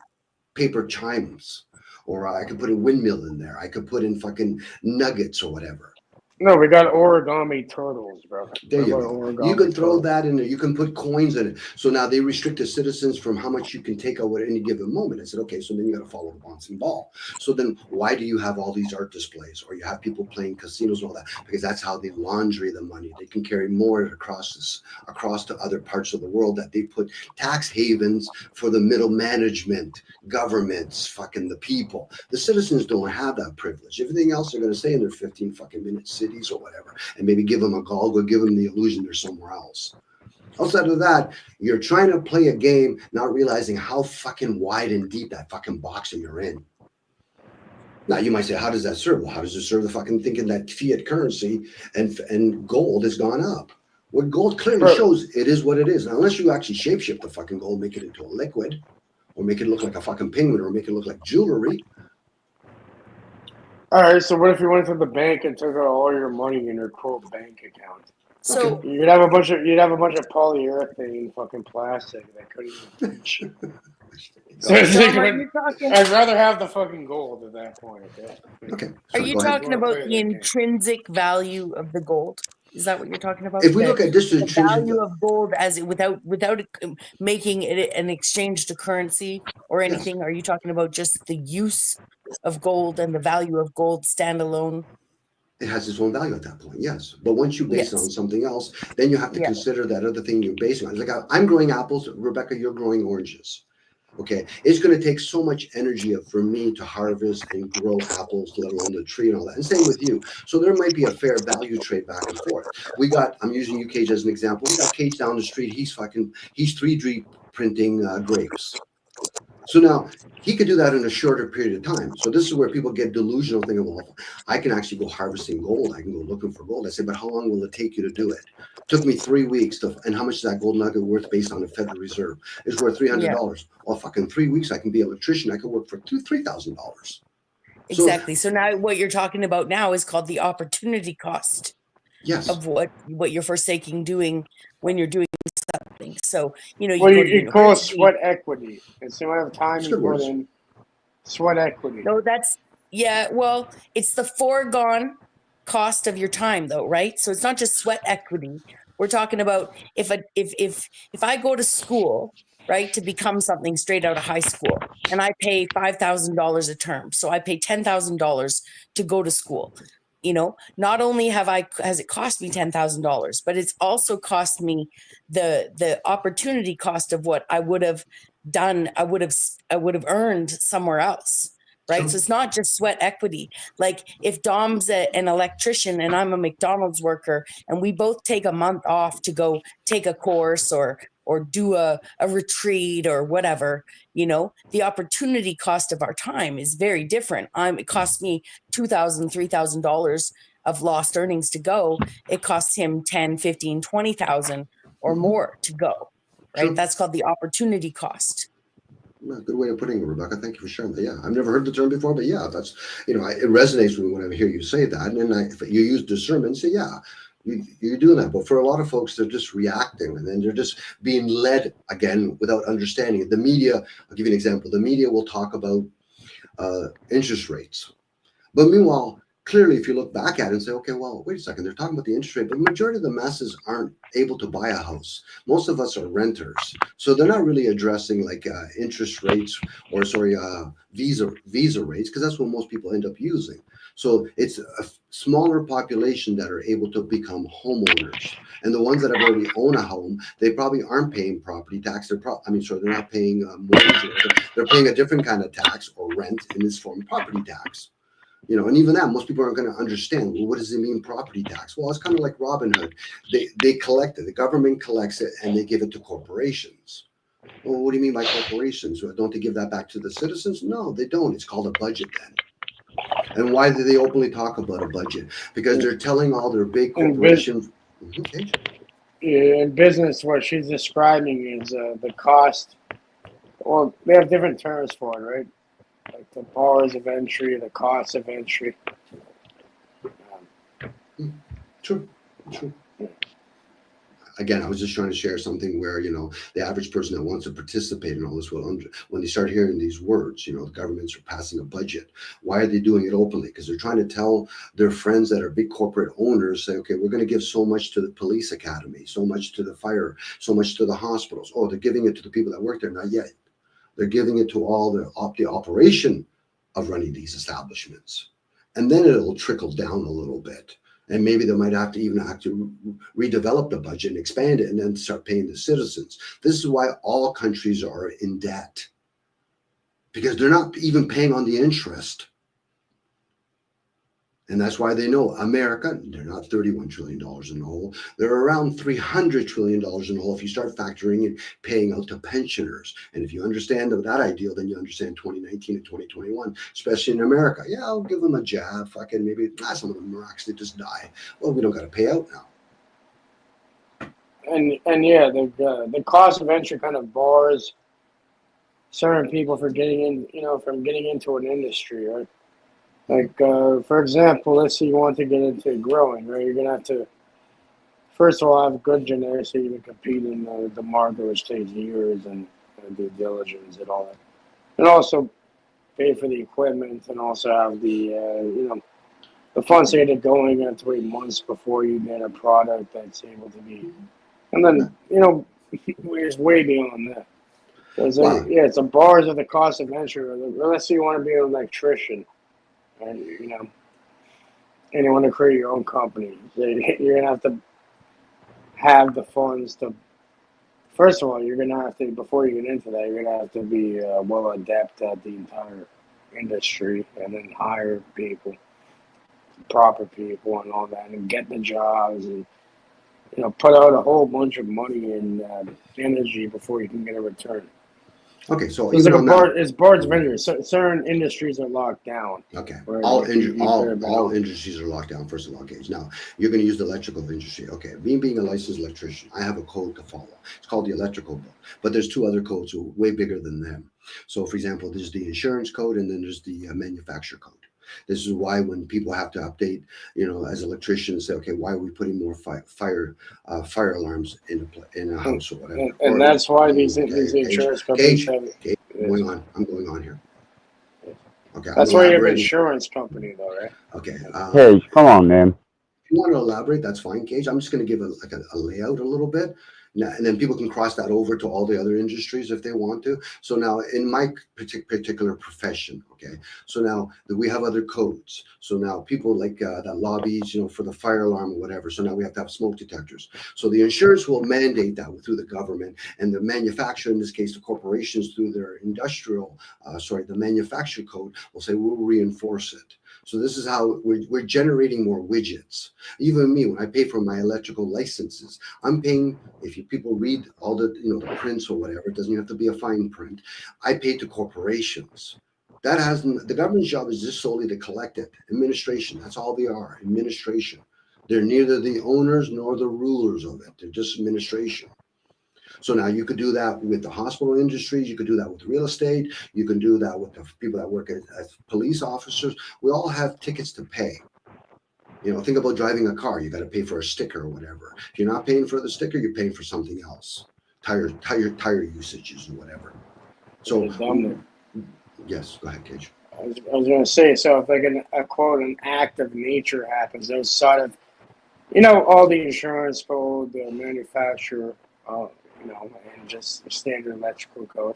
paper chimes. Or I could put a windmill in there. I could put in fucking nuggets or whatever. No, we got origami turtles, bro. There you go. You can throw that in there. You can put coins in it. So now they restrict the citizens from how much you can take out at any given moment. I said, okay, so then you got to follow the bouncing ball. So then why do you have all these art displays or you have people playing casinos and all that? Because that's how they laundry the money. They can carry more across to other parts of the world that they put tax havens for the middle management, governments, fucking the people. The citizens don't have that privilege. Everything else they're going to say in their 15 fucking minute cities or whatever, and maybe give them a call, go give them the illusion they're somewhere else. Outside of that, you're trying to play a game, not realizing how fucking wide and deep that fucking box that you're in. Now you might say, how does that serve? Well, how does it serve the fucking thinking that fiat currency and gold has gone up? What gold clearly shows it is what it is. Now, unless you actually shapeshift the fucking gold, make it into a liquid, or make it look like a fucking penguin, or make it look like jewelry. All right, so what if you went to the bank and took out all your money in your quote bank account? So you'd have a bunch of polyurethane fucking plastic that couldn't even reach. So I'd rather have the fucking gold at that point. Okay. Are you talking about the intrinsic value of the gold? Is that what you're talking about? If we look at this, the value of gold as it without making it an exchange to currency or anything, are you talking about just the use of gold and the value of gold standalone? It has its own value at that point, yes. But once you base it on something else, then you have to consider that other thing you're basing on. It's like I'm growing apples, Rebecca, you're growing oranges. Okay, it's going to take so much energy for me to harvest and grow apples, let alone the tree and all that. And same with you. So there might be a fair value trade back and forth. I'm using you, Cage, as an example. We got Cage down the street. He's 3D printing grapes. So now he could do that in a shorter period of time. So this is where people get delusional thinking, well, I can actually go harvesting gold. I can go looking for gold. I say, but how long will it take you to do it? It took me 3 weeks and how much is that gold nugget worth based on the Federal Reserve? It's worth $300. Well, fucking 3 weeks, I can be an electrician. I could work for $3,000. Exactly. So now what you're talking about now is called the opportunity cost. Yes. Of what you're forsaking doing when you're doing something. So, you call it sweat equity. It's the amount of time you put in sweat equity. No, well, it's the foregone cost of your time though, right? So it's not just sweat equity. We're talking about if I go to school, right, to become something straight out of high school, and I pay $5,000 a term. So I pay $10,000 to go to school. You know, not only has it cost me $10,000, but it's also cost me the opportunity cost of what I would have done. I would have earned somewhere else. Right. So it's not just sweat equity. Like if Dom's an electrician and I'm a McDonald's worker and we both take a month off to go take a course or do a retreat or whatever, you know, the opportunity cost of our time is very different. It costs me $2,000, $3,000 of lost earnings to go. It costs him 10, 15, 20,000 or more to go. Right. True. That's called the opportunity cost. Good way of putting it, Rebecca. Thank you for sharing that. Yeah, I've never heard the term before, but yeah, that's, you know, it resonates with me when I hear you say that. And then if you use discernment, say, yeah, you're doing that. But for a lot of folks, they're just reacting and then they're just being led again without understanding it. The media, I'll give you an example. The media will talk about interest rates. But meanwhile, clearly, if you look back at it and say, okay, well, wait a second, they're talking about the interest rate, but the majority of the masses aren't able to buy a house. Most of us are renters. So they're not really addressing like interest rates or visa rates, because that's what most people end up using. So it's a smaller population that are able to become homeowners. And the ones that have already owned a home, they probably aren't paying property tax. They're not paying mortgage. They're paying a different kind of tax or rent in this form, property tax. You know, and even that, most people aren't going to understand. Well, what does it mean, property tax? Well, it's kind of like Robin Hood. They collect it. The government collects it and they give it to corporations. Well, what do you mean by corporations? Don't they give that back to the citizens? No, they don't. It's called a budget then. And why do they openly talk about a budget? Because they're telling all their big corporations. In business, what she's describing is the cost, or they have different terms for it, right? Like the bars of entry, the cost of entry. True. Again, I was just trying to share something where, you know, the average person that wants to participate in all this will, when they start hearing these words, you know, the governments are passing a budget. Why are they doing it openly? Because they're trying to tell their friends that are big corporate owners, say, okay, we're going to give so much to the police academy, so much to the fire, so much to the hospitals. Oh, they're giving it to the people that work there. Not yet. They're giving it to all the operation of running these establishments. And then it'll trickle down a little bit. And maybe they might have to redevelop the budget and expand it and then start paying the citizens. This is why all countries are in debt, because they're not even paying on the interest. And that's why they know America, they're not $31 trillion in the hole. They're around $300 trillion in the hole if you start factoring in paying out to pensioners. And if you understand that ideal, then you understand 2019 and 2021, especially in America. Yeah, I'll give them a jab. Fucking maybe some of them will actually just die. Well, we don't got to pay out now. And yeah, the cost of entry kind of bars certain people from getting in, from getting into an industry, right? Like, for example, let's say you want to get into grilling, right? You're going to have to, first of all, have good genetics so you can compete in the market, which takes years and due diligence and all that. And also pay for the equipment and also have the, the funds to get it going. You have to wait months before you get a product that's able to be. And then, it's way beyond that. Wow. Yeah, it's the bars of the cost of entry. Let's say you want to be an electrician. And and you want to create your own company, you're gonna have the funds to. First of all, you're gonna have to, before you get into that, you're gonna have to be well adept at the entire industry, and then hire people, proper people, and all that, and get the jobs, and put out a whole bunch of money and energy before you can get a return. Okay, so it's bars of entry. Certain industries are locked down. Okay, all industries are locked down. First of all, Gage. Now you're going to use the electrical industry. Okay, being a licensed electrician, I have a code to follow. It's called the electrical book, but there's two other codes way bigger than them. So, for example, there's the insurance code, and then there's the manufacturer code. This is why when people have to update, as electricians, say, okay, why are we putting more fire alarms in a house or whatever? And that's why these insurance companies have. I'm going on here. Okay. That's why you have an insurance company, though, right? Okay. Hey, come on, man. If you want to elaborate, that's fine, Gage. I'm just going to give a layout a little bit. Now, and then people can cross that over to all the other industries if they want to. So now in my particular profession, okay, so now we have other codes. So now people like that lobbies, you know, for the fire alarm or whatever. So now we have to have smoke detectors. So the insurance will mandate that through the government, and the manufacturer, in this case, the corporations through their industrial, the manufacturer code will say we'll reinforce it. So this is how we're generating more widgets. Even me, when I pay for my electrical licenses, I'm paying, if people read all the, you know, the prints or whatever, it doesn't have to be a fine print. I pay to corporations. That hasn't, the government's job is just solely to collect it. Administration, that's all they are, administration. They're neither the owners nor the rulers of it. They're just administration. So now you could do that with the hospital industries. You could do that with real estate. You can do that with the people that work as police officers. We all have tickets to pay. You know, think about driving a car. You got to pay for a sticker or whatever. If you're not paying for the sticker, you're paying for something else, tire usages or whatever. So yes, go ahead, Cage. I was going to say, so if like a quote, an act of nature happens, those sort of, you know, all the insurance code, the manufacturer, you know, and just the standard electrical code.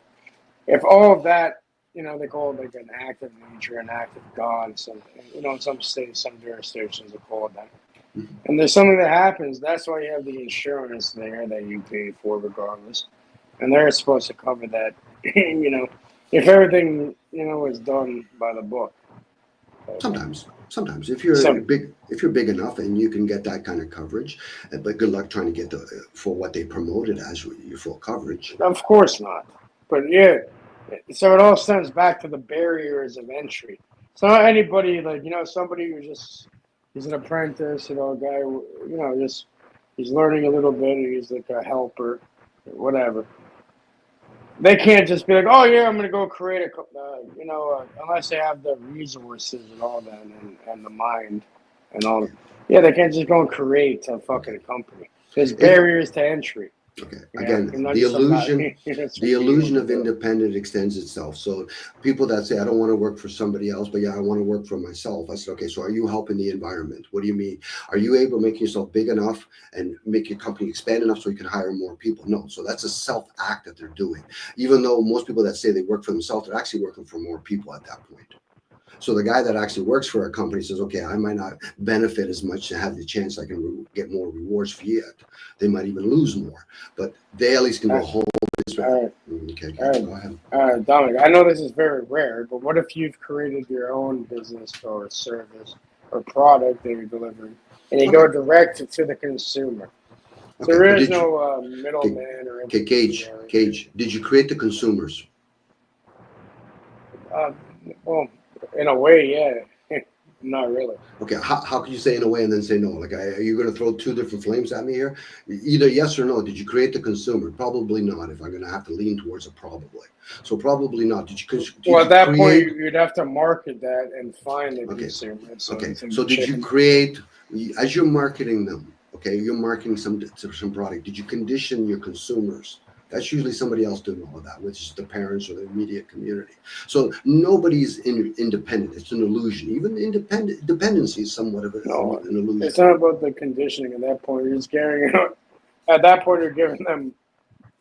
If all of that, you know, they call it like an act of nature, an act of God. So, you know, in some states, some jurisdictions are called that. And there's something that happens. That's why you have the insurance there that you pay for regardless. And they're supposed to cover that, you know, if everything, you know, is done by the book. Sometimes if you're big enough and you can get that kind of coverage, but good luck trying to get for what they promoted as your full coverage. Of course not. But yeah, so it all stems back to the barriers of entry. So not anybody, like, you know, somebody who just, he's an apprentice, you know, a guy, you know, just, he's learning a little bit, he's like a helper, whatever. They can't just be like, oh yeah, I'm gonna go create a, you know, unless they have the resources and all that, and the mind, and all. Yeah, they can't just go and create a fucking company. There's barriers to entry. Okay. Again, the illusion of independent extends itself. So people that say, I don't want to work for somebody else, but yeah, I want to work for myself. I said, okay, so are you helping the environment? What do you mean? Are you able to make yourself big enough and make your company expand enough so you can hire more people? No. So that's a self act that they're doing. Even though most people that say they work for themselves, they're actually working for more people at that point. So the guy that actually works for a company says, okay, I might not benefit as much to have the chance I can get more rewards for it. They might even lose more, but they at least can go home. Okay, go ahead. Dominic, I know this is very rare, but what if you've created your own business or service or product that you're delivering, and you go direct to the consumer? So there is no middleman or Cage, did you create the consumers? Well, in a way, yeah. Not really. Okay, how can you say in a way and then say no? Like, are you going to throw two different flames at me here? Either yes or no. Did you create the consumer? Probably not. If I'm going to have to lean towards a probably. So probably not. Did you at that point, you'd have to market that and find the consumer. So so did you create, as you're marketing them, okay, you're marketing some product. Did you condition your consumers? That's usually somebody else doing all of that, which is the parents or the immediate community. So nobody's independent. It's an illusion. Even dependency is somewhat of an illusion. It's not about the conditioning at that point. You're just carrying out. At that point, you're giving them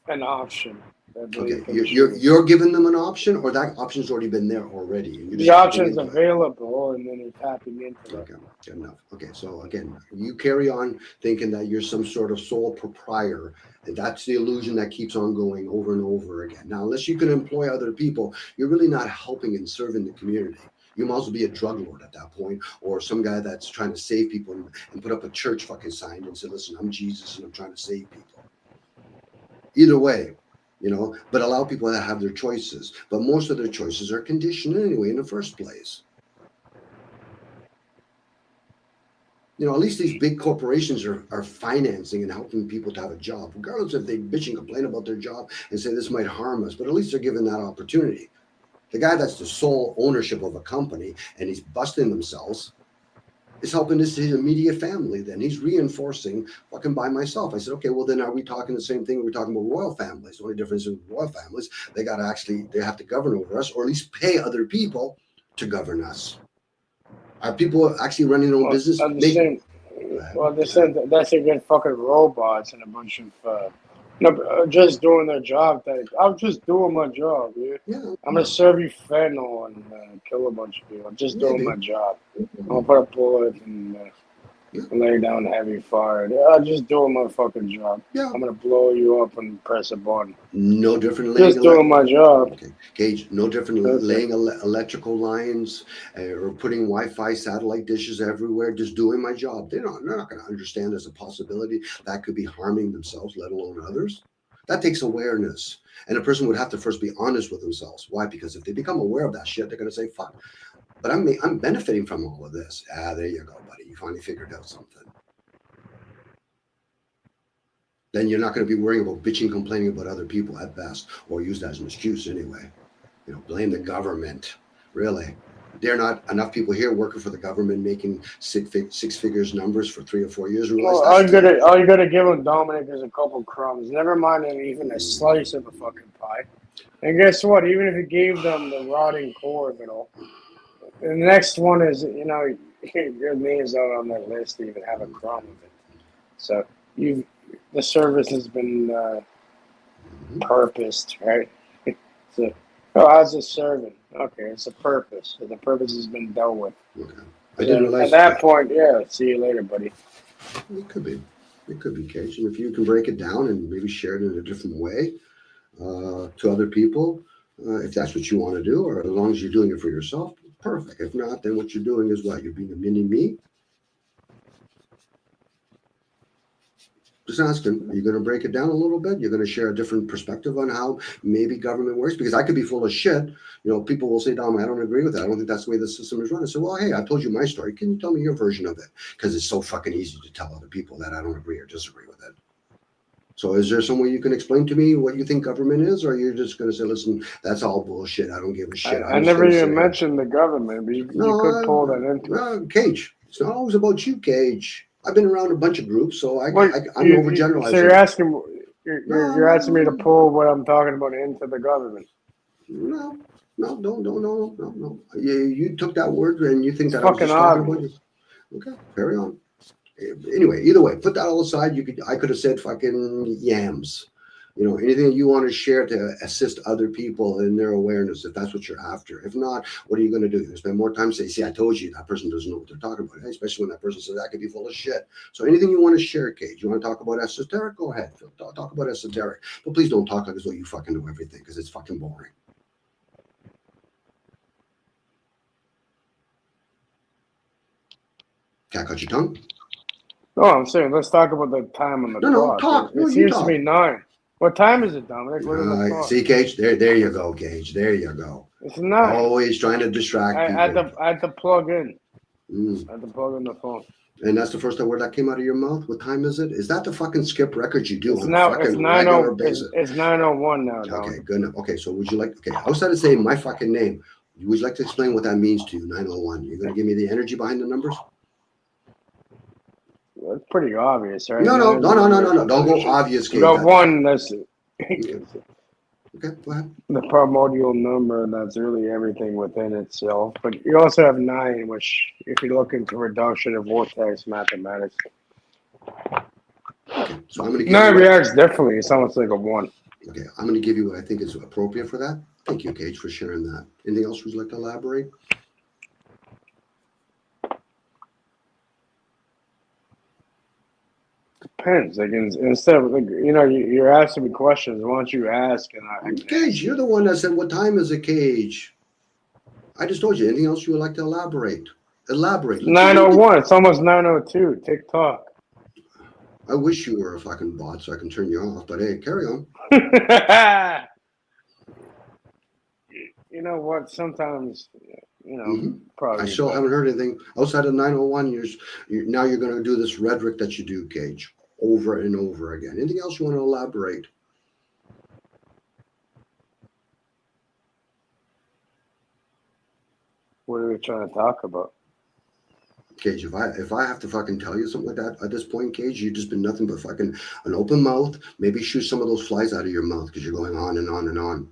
an option. Okay, you're giving them an option, or that option's already been there already. And the option's available, and then you're tapping into it. Okay, good enough. Okay, so again, you carry on thinking that you're some sort of sole proprietor, and that's the illusion that keeps on going over and over again. Now, unless you can employ other people, you're really not helping and serving the community. You might as well be a drug lord at that point, or some guy that's trying to save people and put up a church fucking sign and say, listen, I'm Jesus and I'm trying to save people. Either way, you know, but allow people to have their choices. But most of their choices are conditioned anyway in the first place. You know, at least these big corporations are financing and helping people to have a job, regardless if they bitch and complain about their job and say this might harm us, but at least they're given that opportunity. The guy that's the sole ownership of a company and he's busting themselves is helping his immediate family. Then he's reinforcing fucking by myself. I said, okay, well then are we talking the same thing? We're talking about royal families. The only difference in royal families, they have to govern over us, or at least pay other people to govern us. Are people actually running their own business? That's a good fucking robots and a bunch of No, just doing their job. I'm just doing my job. Yeah. I'm gonna serve you fentanyl and kill a bunch of people. I'm just doing Maybe. my job. I'm gonna put a bullet and lay down heavy fire. I'm just doing my fucking job. Yeah. I'm gonna blow you up and press a button. No different than Just doing my job. Okay, Gage. No different than laying electrical lines or putting Wi-Fi satellite dishes everywhere. Just doing my job. They're not going to understand there's a possibility that could be harming themselves, let alone others. That takes awareness, and a person would have to first be honest with themselves. Why? Because if they become aware of that shit, they're going to say, "Fuck." But I'm benefiting from all of this. Ah, there you go, buddy. You finally figured out something. Then you're not going to be worrying about bitching, complaining about other people at best, or use that as an excuse anyway. You know, blame the government. Really, there are not enough people here working for the government making six figures numbers for 3 or 4 years. Well, all you gotta give him, Dominic, is a couple crumbs. Never mind even a slice of the fucking pie. And guess what? Even if you gave them the rotting core of it all, the next one is, you know, your name's out on that list to even have a crumb of it. So the service has been purposed, right? So, how's it serving? Okay, it's a purpose. So the purpose has been dealt with. Okay. I didn't realize at that point, yeah, see you later, buddy. It could be. It could be, Cage. And if you can break it down and maybe share it in a different way to other people, if that's what you want to do, or as long as you're doing it for yourself, perfect. If not, then what you're doing is what? You're being a mini me. Just asking, are you going to break it down a little bit? You're going to share a different perspective on how maybe government works? Because I could be full of shit. You know, people will say, Dom, I don't agree with that. I don't think that's the way the system is run. I say, well, hey, I told you my story. Can you tell me your version of it? Because it's so fucking easy to tell other people that I don't agree or disagree with it. So is there some way you can explain to me what you think government is? Or you're just going to say, listen, that's all bullshit. I don't give a shit. I never even mentioned the government, but you could pull that into it. Cage, it's not always about you, Cage. I've been around a bunch of groups, so I'm overgeneralizing. So you're asking me to pull what I'm talking about into the government? No. You took that word and you think It's that I was fucking just talking about obvious. you. Okay, carry on. Anyway, either way, put that all aside. I could have said fucking yams. You know, anything you want to share to assist other people in their awareness, if that's what you're after. If not, what are you going to do? You're going to spend more time saying, see, I told you, that person doesn't know what they're talking about, especially when that person says, that could be full of shit. So anything you want to share, Cage, you want to talk about esoteric, go ahead. Talk about esoteric. But please don't talk like as though you fucking know everything, because it's fucking boring. Cat cut your tongue? No, I'm saying let's talk about the time on the clock. Talk. It seems to be 9. What time is it, Dominic? Look at the clock. See, Cage? There you go, Cage. There you go. It's 9. Always trying to distract people. I had to plug in. I had to plug in the phone. And that's the first word that came out of your mouth? What time is it? Is that the fucking skip records you do It's on now, a fucking it's regular basis? It's 9:01 now, Dominic. Okay, good enough. Okay, so would you like, outside of saying my fucking name, would you like to explain what that means to you, 901? You're going to give me the energy behind the numbers? Well, it's pretty obvious, right? No. Don't go obvious, Cage. You got one that's okay, go ahead. The primordial number that's really everything within itself. But you also have 9, which, if you look into reduction of vortex mathematics, okay, so I'm going to give 9 reacts differently. It's almost like a 1. Okay, I'm going to give you what I think is appropriate for that. Thank you, Cage, for sharing that. Anything else would you like to elaborate? Depends. Like instead of you're asking me questions. Why don't you ask? And I Cage, you're the one that said, "What time is it, Cage?" I just told you. Anything else you would like to elaborate? Elaborate. 9:01. It's almost 9:02. TikTok. I wish you were a fucking bot so I can turn you off. But hey, carry on. You know what? Sometimes, probably. I still haven't heard anything outside of 901 years. Now you're going to do this rhetoric that you do, Cage, over and over again. Anything else you want to elaborate? What are we trying to talk about? Cage, if I have to fucking tell you something like that at this point, Cage, you've just been nothing but fucking an open mouth. Maybe shoot some of those flies out of your mouth because you're going on and on and on.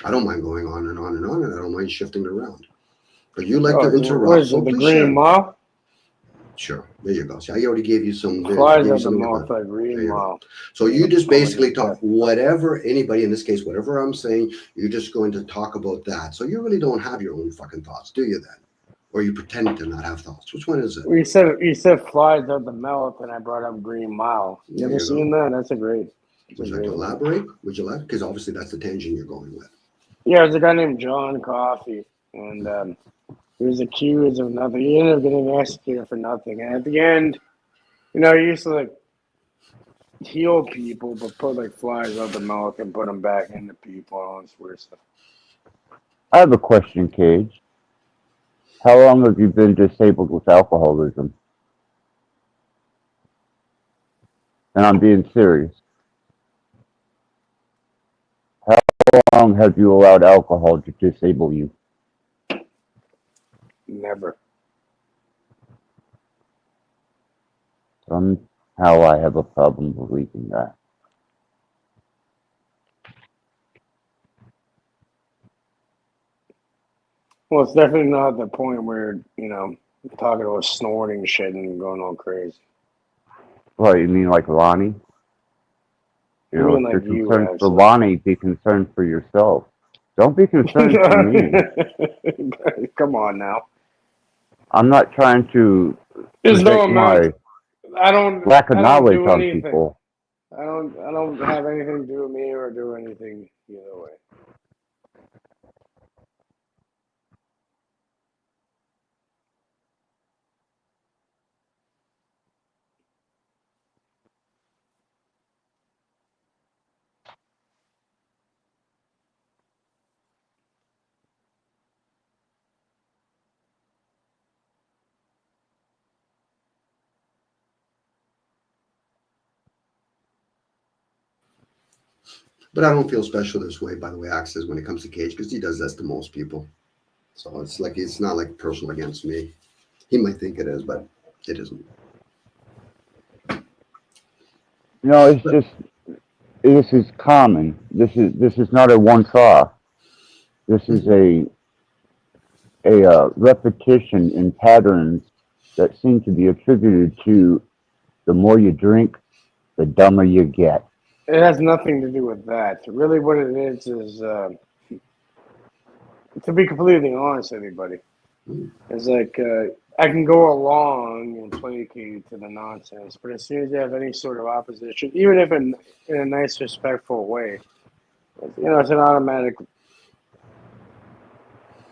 I don't mind going on and on and on, and I don't mind shifting it around. But you like to interrupt. What is it, the green moth? Sure. There you go. See, I already gave you some. Flies gave you at the some mouth like green mile. So you just Probably basically like talk whatever anybody in this case, whatever I'm saying, you're just going to talk about that. So you really don't have your own fucking thoughts, do you then? Or you pretend to not have thoughts? Which one is it? You said flies at the mouth, and I brought up Green Mile. You There ever you seen that? That's a great. Would you like to elaborate? Would you like? Because obviously that's the tangent you're going with. Yeah, there's a guy named John Coffey, and he was accused of nothing. He ended up getting executed for nothing. And at the end, he used to like heal people, but put like flies out the mouth and put them back into people and all this weird stuff. I have a question, Cage. How long have you been disabled with alcoholism? And I'm being serious. How long have you allowed alcohol to disable you? Never. Somehow I have a problem believing that. Well, it's definitely not the point where, talking about snorting shit and going all crazy. What, you mean like Lonnie? You mean if like you're you, concerned for actually. Lonnie, be concerned for yourself. Don't be concerned for me. Come on now. I'm not trying to There's no project my amount. I don't knowledge do on anything. people. I don't have anything to do with me or do anything either way. But I don't feel special this way, by the way, Access, when it comes to Cage, because he does this to most people. So it's not like personal against me. He might think it is, but it isn't. It's just this is common. This is not a one-off. This is a repetition in patterns that seem to be attributed to the more you drink, the dumber you get. It has nothing to do with that. Really, what it is, to be completely honest, everybody, is like I can go along and placate to the nonsense, but as soon as you have any sort of opposition, even if in a nice, respectful way, it's an automatic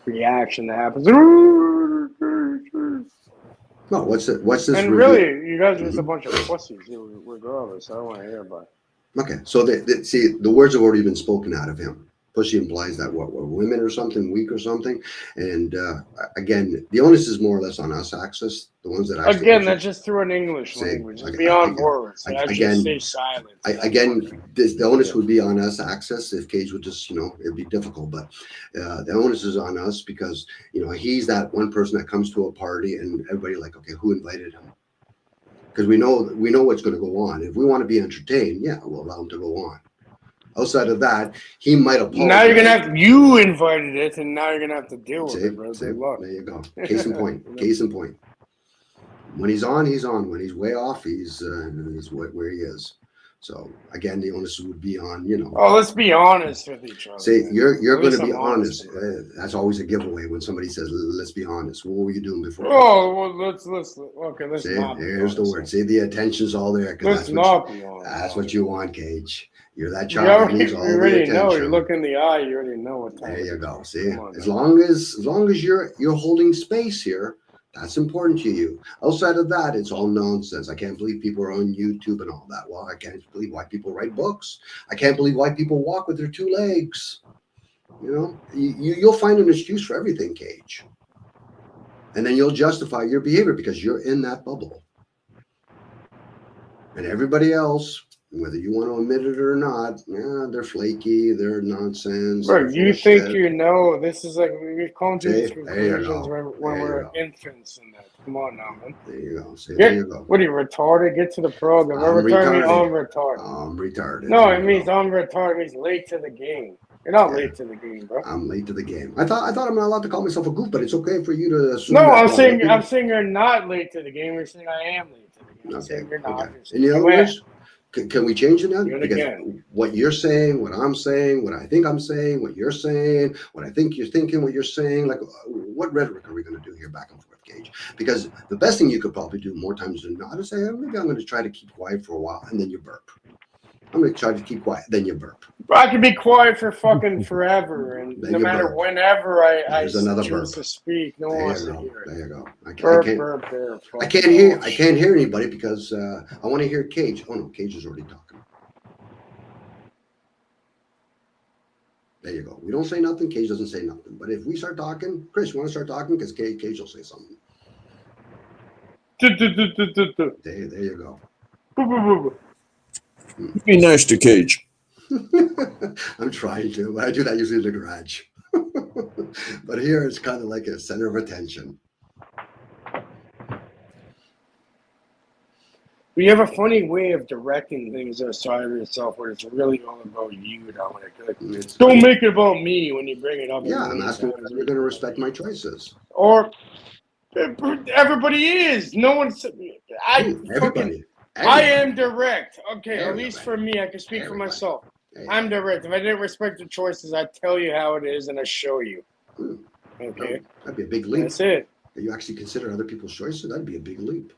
reaction that happens. No, what's this? And really, you guys are just a bunch of pussies, regardless. I don't want to hear about it. Okay, so see, the words have already been spoken out of him. Pussy implies that we're women or something, weak or something. And again, the onus is more or less on us, Access, the ones that actually. Again, that's just through an English language. It's beyond words. I just stay silent. The onus would be on us, Access. If Cage would just, it'd be difficult. But the onus is on us because, he's that one person that comes to a party and everybody like, okay, who invited him? Because we know what's going to go on. If we want to be entertained, yeah, we'll allow him to go on. Outside of that, he might apologize. Now you're gonna you invited it, and now you're gonna have to deal with it, bro. There you go. Case in point. Case in point. When he's on, he's on. When he's way off, he's where he is. So again, the onus would be on Oh, let's be honest with each other. Say you're going to be honest. That's always a giveaway when somebody says, "Let's be honest." What were you doing before? Oh, well, let's okay. Let's not. There's the word. See, the attention's all there. Let's not be honest. That's what you want, Cage. You're that child that needs all the attention. Know. You look in the eye. You already know what time. There you go. See, as long as you're holding space here, that's important to you. Outside of that, it's all nonsense. I can't believe people are on YouTube and all that. Well, I can't believe why people write books. I can't believe why people walk with their two legs. You'll find an excuse for everything, Cage. And then you'll justify your behavior because you're in that bubble. And everybody else, whether you want to admit it or not, they're flaky, they're nonsense. Bro, you think this is like we've come to these conclusions when we're infants and that. Come on now, man. There you go. There you go. What are you, retarded? Get to the program. I'm retarded. I'm retarded. No, it means I'm retarded. It means late to the game. You're not late to the game, bro. I'm late to the game. I thought I'm not allowed to call myself a goof, but it's okay for you to assume. No, that I'm saying you're not late to the game. You're saying I am late to the game. I'm saying you're not. Okay. In other words, can we change it now? Because again. what you're saying, what I'm saying, what I think I'm saying, what you're saying, what I think you're thinking, what you're saying, like what rhetoric are we going to do here back and forth, Gage? Because the best thing you could probably do more times than not is say, oh, maybe I'm going to try to keep quiet for a while, and then you burp. I'm going to try to keep quiet, then you burp. I can be quiet for fucking forever, and no matter burp. whenever I Another choose burp. to speak, no one wants to hear it. There you go. I I can't hear anybody because I want to hear Cage. Oh no, Cage is already talking. There you go. We don't say nothing. Cage doesn't say nothing. But if we start talking, Chris, you want to start talking? Because Cage will say something. There you go. Be nice to Cage. I'm trying to, but I do that usually in the garage. But here it's kind of like a center of attention. You have a funny way of directing things outside of yourself where it's really all about you, Dominic. Like, don't make it about me when you bring it up. Yeah, I'm asking if you're going to respect my choices. Or everybody is. No one's. Everybody. I am direct. Okay, at least for me, I can speak for myself. I'm direct. If I didn't respect your choices, I tell you how it is and I show you. Okay. That'd be a big leap. That's it. If you actually consider other people's choices, that'd be a big leap.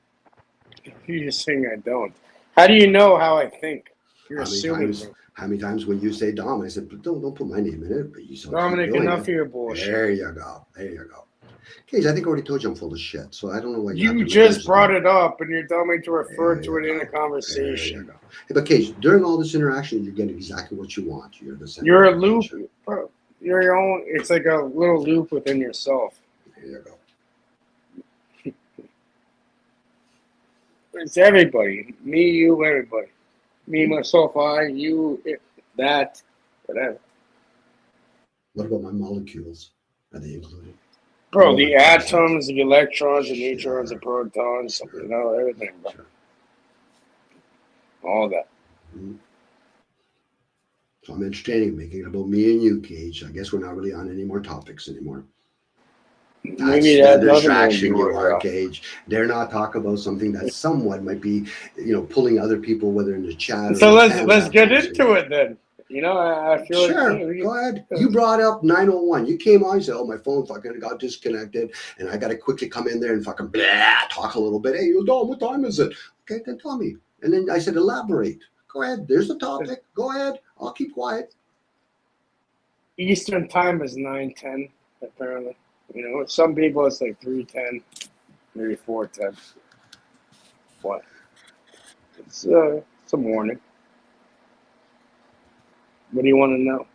You're just saying I don't. How do you know how I think? You're assuming. How many times when you say Dom, I said, don't put my name in it. But you Dominic, enough of your bullshit. There you go. Cage, I think I already told you I'm full of shit, so I don't know why you just brought it up, and you're telling me to refer to it in a conversation. Hey, but Cage, during all this interaction, you're getting exactly what you want. You're a loop. Bro, you're your own. It's like a little loop within yourself. There you go. It's everybody. Me, you, everybody. Me, myself, I, you, that, whatever. What about my molecules? Are they included? Bro, the atoms, the electrons, the neutrons, the protons, everything, bro. Sure. All that. Mm-hmm. So I'm entertaining, making it about me and you, Cage. I guess we're not really on any more topics anymore. Maybe that's the distraction you are, Cage. Dare not talk about something that somewhat might be, pulling other people, whether in the chat. So let's get into it then. I feel sure. Go ahead. You brought up 901. You came on. You said, "Oh, my phone fucking got disconnected, and I got to quickly come in there and fucking talk a little bit." Hey, you Dom, what time is it? Okay, then tell me. And then I said, elaborate. Go ahead. There's the topic. Go ahead. I'll keep quiet. Eastern time is 9:10 apparently. Some people it's like 3:10, maybe 4:10. What? It's a morning. What do you want to know?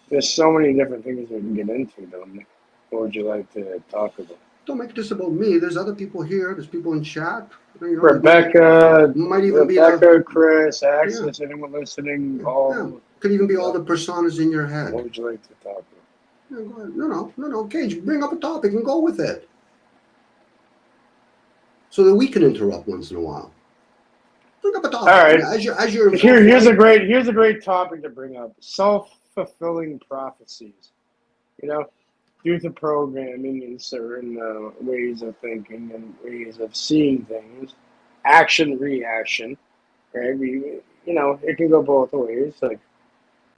There's so many different things we can get into, Dominic. What would you like to talk about? Don't make this about me. There's other people here. There's people in chat. Rebecca, might even Chris, Access, anyone listening. Could even be all the personas in your head. What would you like to talk about? Go ahead. No. Cage, bring up a topic and go with it. So that we can interrupt once in a while. Bring up a topic. All right. As you're here's a great topic to bring up. Self-fulfilling prophecies. Due to programming and certain ways of thinking and ways of seeing things, action, reaction, right? It can go both ways. Like,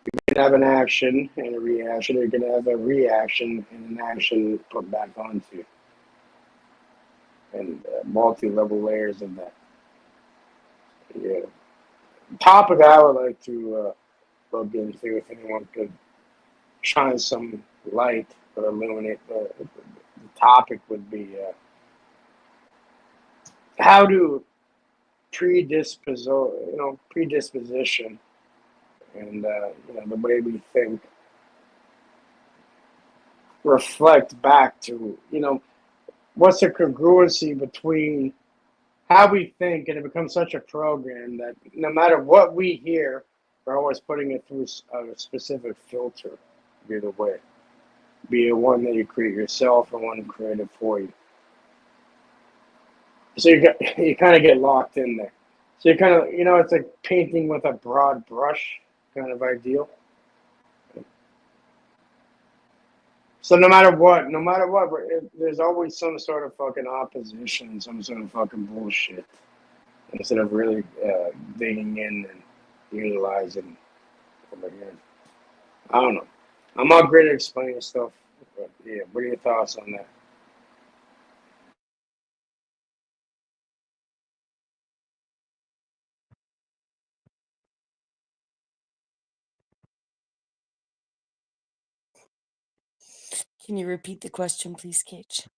you can have an action and a reaction, or you can have a reaction and an action put back onto you. And multi-level layers of that. Yeah. Topic I would like to look into, if anyone could shine some light or illuminate the topic, would be how do predisposition and the way we think reflect back to what's the congruency between how we think, and it becomes such a program that no matter what we hear, we're always putting it through a specific filter either way. Be it one that you create yourself or one created for you. So you kind of get locked in there. So you kind of, it's like painting with a broad brush kind of ideal. So no matter what, there's always some sort of fucking opposition, some sort of fucking bullshit. Instead of really digging in and utilizing over here. I don't know. I'm not great at explaining stuff, but yeah, what are your thoughts on that? Can you repeat the question, please, Cage?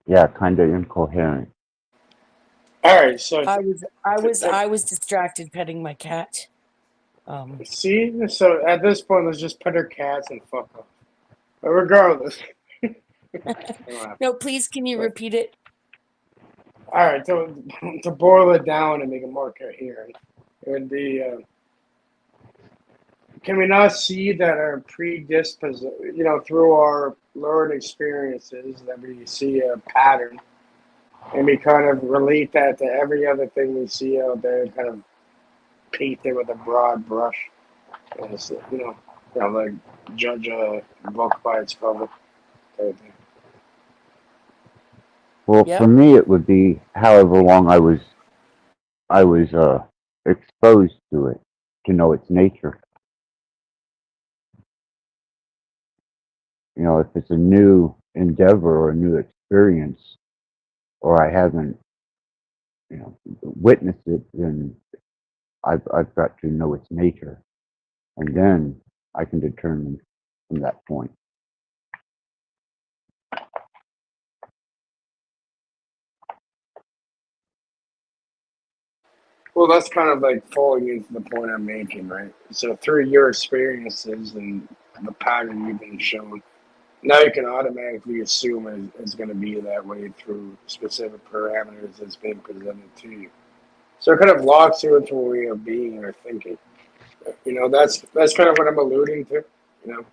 Yeah, kind of incoherent. All right, so I was distracted petting my cat. See, so at this point, let's just pet our cats and fuck off. But regardless, No, please, can you repeat it? all right, to boil it down and make it more coherent, it would be: can we not see that our predisposition, through our learned experiences, that we see a pattern, and we kind of relate that to every other thing we see out there, and kind of paint it with a broad brush, and it's, like judge a book by its cover type thing. Well, Yep. for me, it would be however long I was exposed to it to know its nature. If it's a new endeavor or a new experience, or I haven't, witnessed it, then I've got to know its nature, and then I can determine from that point. Well, that's kind of like falling into the point I'm making, right? So through your experiences and the pattern you've been shown, now you can automatically assume it's going to be that way through specific parameters that's being presented to you. So it kind of locks you into a way of being or thinking. That's kind of what I'm alluding to. You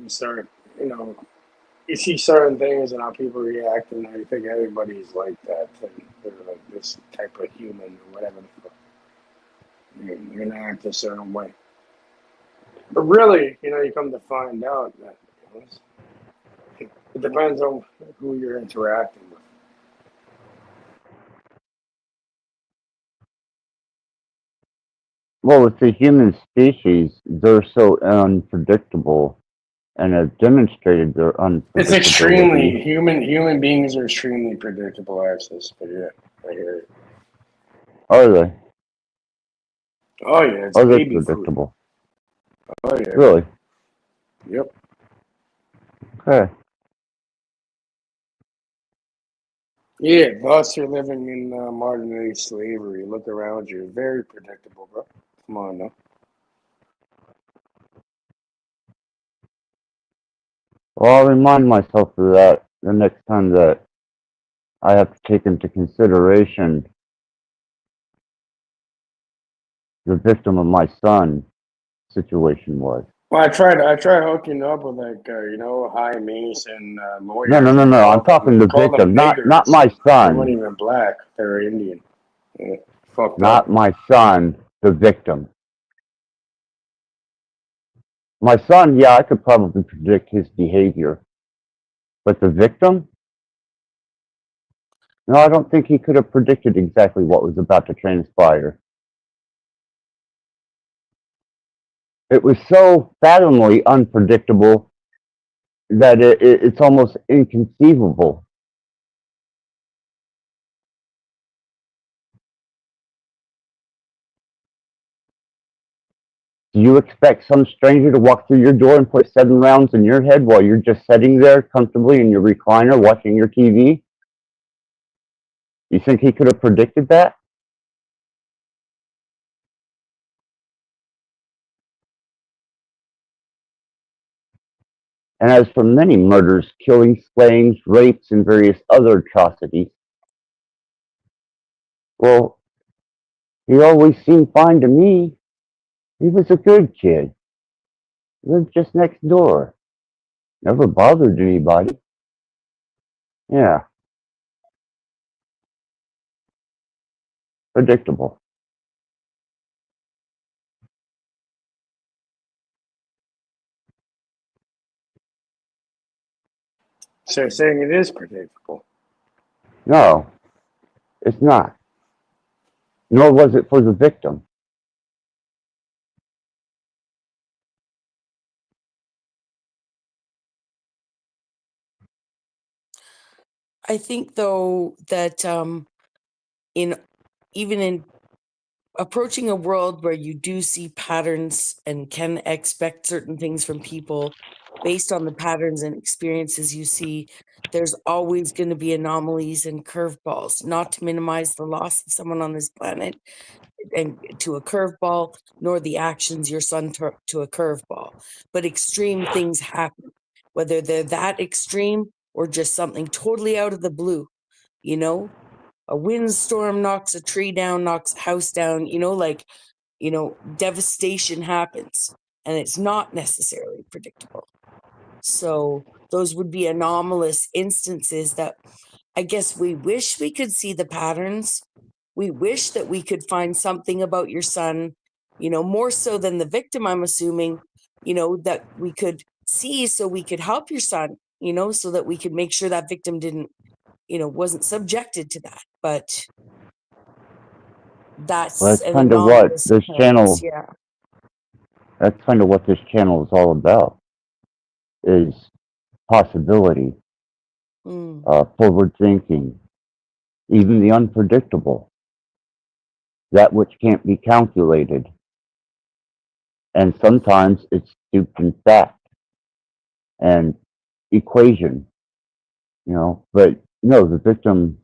start, you see certain things and how people react, and I think everybody's like that. And they're like this type of human or whatever the fuck. You're gonna act a certain way. But really, you come to find out that it depends on who you're interacting with. Well, with the human species, they're so unpredictable and have demonstrated their unpredictability. It's extremely human beings are extremely predictable access, but yeah, I hear it. Are they? Oh yeah, it's Are they baby predictable? food. Oh yeah. Really? Yep. Okay. Yeah, thus you're living in modern day slavery. Look around you. Very predictable, bro. Come on now. Well, I'll remind myself of that the next time that I have to take into consideration the victim of my son situation was. Well, I tried hooking up with high mace and lawyers. No. And I'm talking the victim, not my They son. weren't even black. They were Indian. Yeah, fucked Not up. my son, the victim. My son, yeah, I could probably predict his behavior. But the victim? No, I don't think he could have predicted exactly what was about to transpire. It was so fathomably unpredictable that it's almost inconceivable. Do you expect some stranger to walk through your door and put 7 rounds in your head while you're just sitting there comfortably in your recliner watching your TV? You think he could have predicted that? And as for many murders, killings, slayings, rapes, and various other atrocities, well, he always seemed fine to me. He was a good kid. Lived just next door. Never bothered anybody. Yeah. Predictable. So you're saying it is predictable. No, it's not. Nor was it for the victim. I think though that in even in approaching a world where you do see patterns and can expect certain things from people based on the patterns and experiences you see, there's always going to be anomalies and curveballs, not to minimize the loss of someone on this planet and to a curveball, nor the actions your son took to a curveball. But extreme things happen, whether they're that extreme or just something totally out of the blue, you know? A windstorm knocks a tree down, knocks a house down, devastation happens and it's not necessarily predictable. So those would be anomalous instances that I guess we wish we could see the patterns. We wish that we could find something about your son, more so than the victim, I'm assuming, that we could see so we could help your son, so that we could make sure that victim didn't, wasn't subjected to that. But Well, that's that's an kind of what anomalous this occurrence, channel. yeah. That's kind of what this channel is all about. Is possibility, forward thinking, even the unpredictable, that which can't be calculated, and sometimes it's steeped in fact and equation. But no, the victim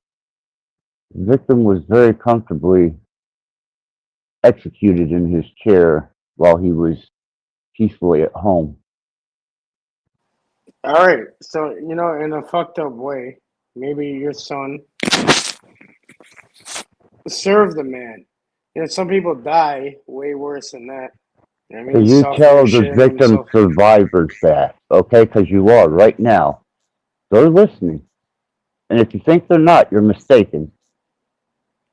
was very comfortably executed in his chair while he was peacefully at home. All right. So, in a fucked up way, maybe your son served the man. Some people die way worse than that. I mean, So he you suffered tell the shitting victim himself. survivors that, okay? Because you are right now. They're listening. And if you think they're not, you're mistaken.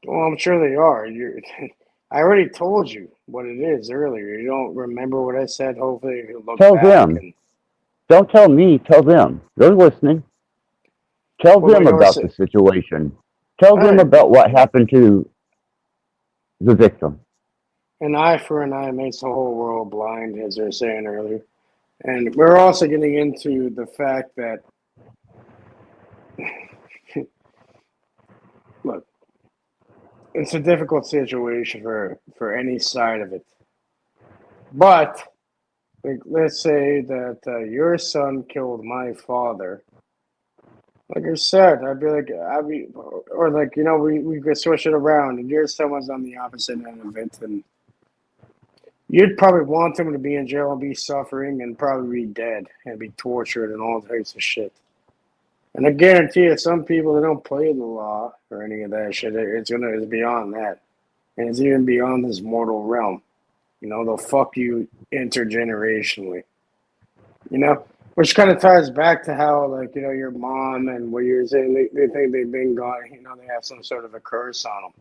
Well, I'm sure they are. I already told you what it is earlier. You don't remember what I said. Hopefully, you look Tell back. them. And Don't tell me, tell them. They're listening. Tell well, them you always about say, the situation. Tell all them right, about what happened to the victim. an eye for an eye makes the whole world blind, as they were saying earlier. And we're also getting into the fact that, look, it's a difficult situation for any side of it. But let's say that your son killed my father. Like I said, or like, we could switch it around, and your son was on the opposite end of it, and you'd probably want him to be in jail and be suffering and probably be dead and be tortured and all types of shit. And I guarantee you, some people that don't play the law or any of that shit, it's beyond that, and it's even beyond this mortal realm. They'll fuck you intergenerationally. Which kind of ties back to how, like, your mom and what you're saying, they think they've been gone, they have some sort of a curse on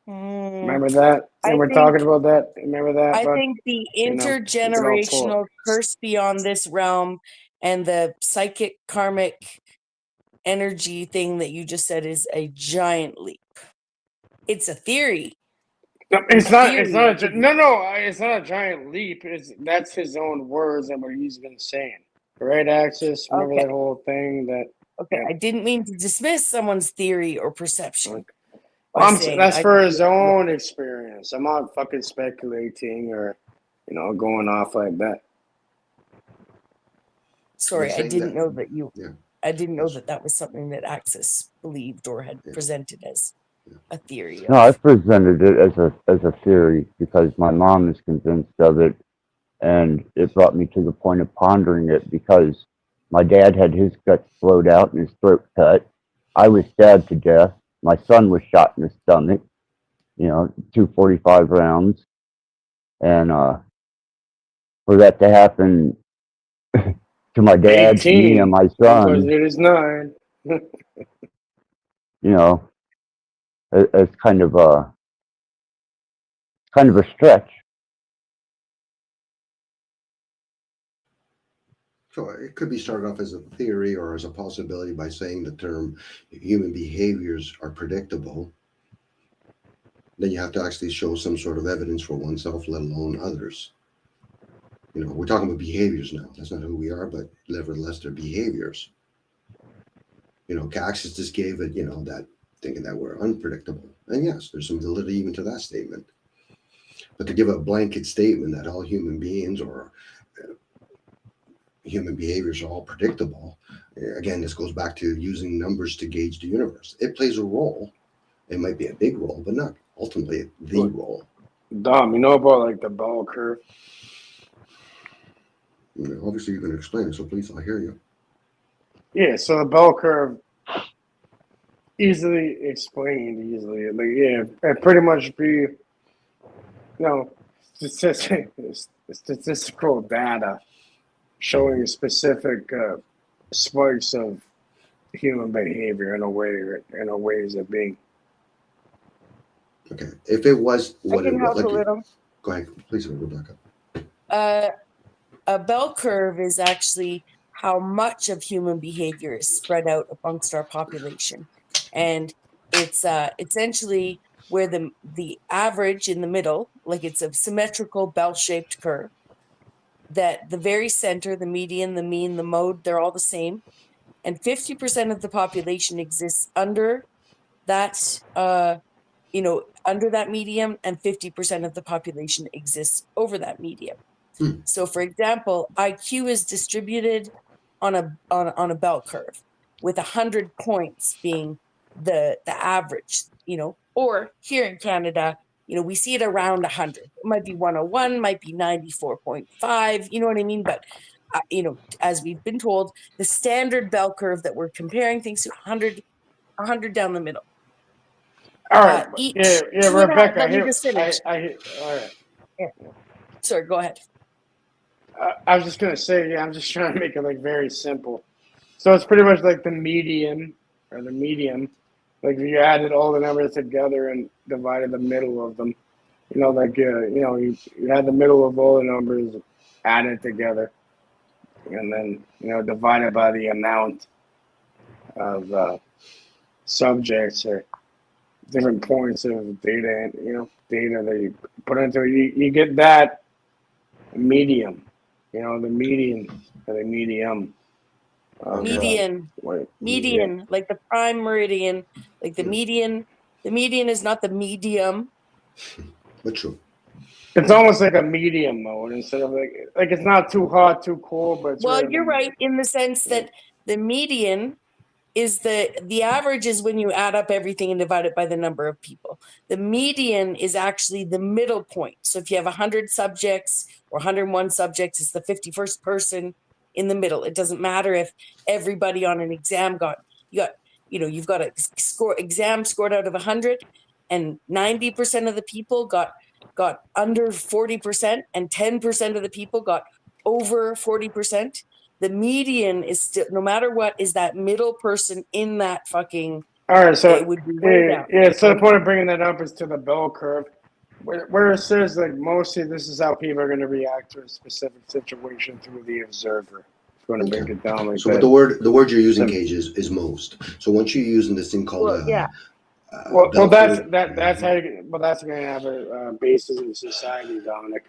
them. Remember that? And we're talking about that. Remember that? I But, think the it's an old quote. intergenerational curse beyond this realm and the psychic karmic energy thing that you just said is a giant leap. It's a theory. No, it's not. It's not. It's not a giant leap. That's his own words and what he's been saying. Right, Axis? Remember that whole thing that. Okay, I didn't mean to dismiss someone's theory or perception. That's for his own experience. I'm not fucking speculating or, going off like that. Sorry, I didn't know that you. Yeah. I didn't know that was something that Axis believed or had presented as a theory. No, I presented it as a theory because my mom is convinced of it, and it brought me to the point of pondering it because my dad had his guts blowed out and his throat cut. I was stabbed to death. My son was shot in the stomach, 245 rounds. And for that to happen to my dad, 18, me, and my because son, it is 9. it's kind of a stretch. it could be started off as a theory or as a possibility by saying the term human behaviors are predictable. Then you have to actually show some sort of evidence for oneself, let alone others. You know, we're talking about behaviors now. That's not who we are, but nevertheless, they're behaviors. You know, Caxis just gave it, you know, that thinking that we're unpredictable. And yes, there's some validity even to that statement. But to give a blanket statement that all human beings or human behaviors are all predictable, again, this goes back to using numbers to gauge the universe. It plays a role. It might be a big role, but not ultimately the role. Dom, you know about like the bell curve? You know, obviously, you can explain it, so please, I'll hear you. Yeah, so the bell curve, easily explained, like, yeah, it pretty much be, you know, statistical data showing specific spikes of human behavior in a ways of being. Okay, if it was what I can it was, help like, a little. go ahead, please, Rebecca. A bell curve is actually how much of human behavior is spread out amongst our population, and it's essentially where the average in the middle, like it's a symmetrical bell-shaped curve, that the very center, the median, the mean, the mode, they're all the same, and 50% of the population exists under that under that medium, and 50% of the population exists over that medium. So, for example, IQ is distributed on a bell curve, with 100 points being the average. Or here in Canada, we see it around 100. It might be 101, might be 94.5. You know what I mean? But as we've been told, the standard bell curve that we're comparing things to, 100 down the middle. All right, Each Rebecca. let me just finish. All right. Yeah. Sorry, go ahead. I was just gonna say, yeah, I'm just trying to make it like very simple. So it's pretty much like the median or the median. Like if you added all the numbers together and divided the middle of them, you had the middle of all the numbers added together, and then divided by the amount of subjects or different points of data, data that you put into it. You get that medium, the median or the medium. Median, like the prime meridian, like the median. The median is not the medium. But true. It's almost like a medium mode instead of like it's not too hot, too cold, but it's you're right in the sense that the median is the average is when you add up everything and divide it by the number of people. The median is actually the middle point. So if you have 100 subjects or 101 subjects, it's the 51st person in the middle. It doesn't matter if everybody on an exam you've got a exam scored out of 100 and 90% of the people got under 40% and 10% of the people got over 40%. The median is still, no matter what, is that middle person in that fucking. All right, so it would be way down. Yeah, so the point of bringing that up is to the bell curve, where it says like mostly this is how people are going to react to a specific situation through the observer. It's going to break it down like So that. the word you're using, Cage, is most. So once you're using this thing called that's how that's going to have a basis in society, Dominic.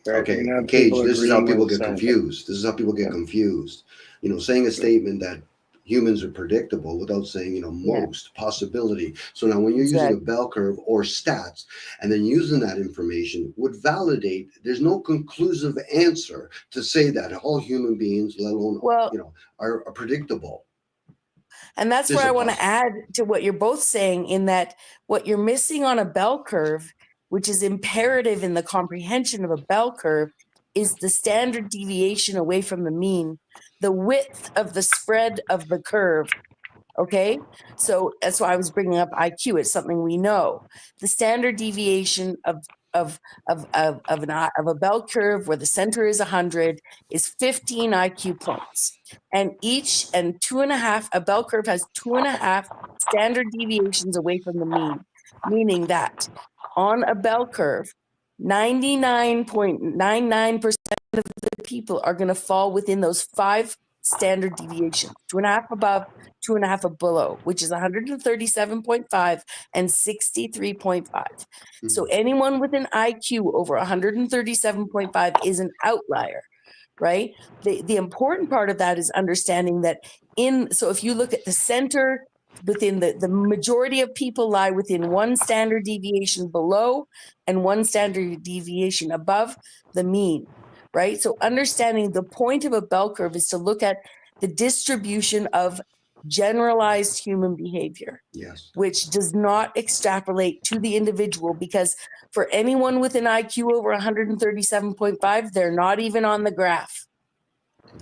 Right? Okay, Cage, this is how people get confused. This is how people get confused. Saying a statement that humans are predictable without saying, most, possibility. So now when you're using a bell curve or stats and then using that information would validate, there's no conclusive answer to say that all human beings, let alone, are predictable. And that's where I want to add to what you're both saying, in that what you're missing on a bell curve, which is imperative in the comprehension of a bell curve, is the standard deviation away from the mean, the width of the spread of the curve. Okay, so that's why I was bringing up IQ. It's something we know. The standard deviation of a bell curve where the center is 100 is 15 IQ points, and 2.5. A bell curve has 2.5 standard deviations away from the mean, meaning that on a bell curve, 99.99% of the people are going to fall within those 5 standard deviations, 2.5 above, 2.5 below, which is 137.5 and 63.5. So anyone with an IQ over 137.5 is an outlier, right? The important part of that is understanding that so if you look at the center, within the majority of people lie within 1 standard deviation below and 1 standard deviation above the mean, right? So understanding the point of a bell curve is to look at the distribution of generalized human behavior, Yes. which does not extrapolate to the individual, because for anyone with an IQ over 137.5, they're not even on the graph.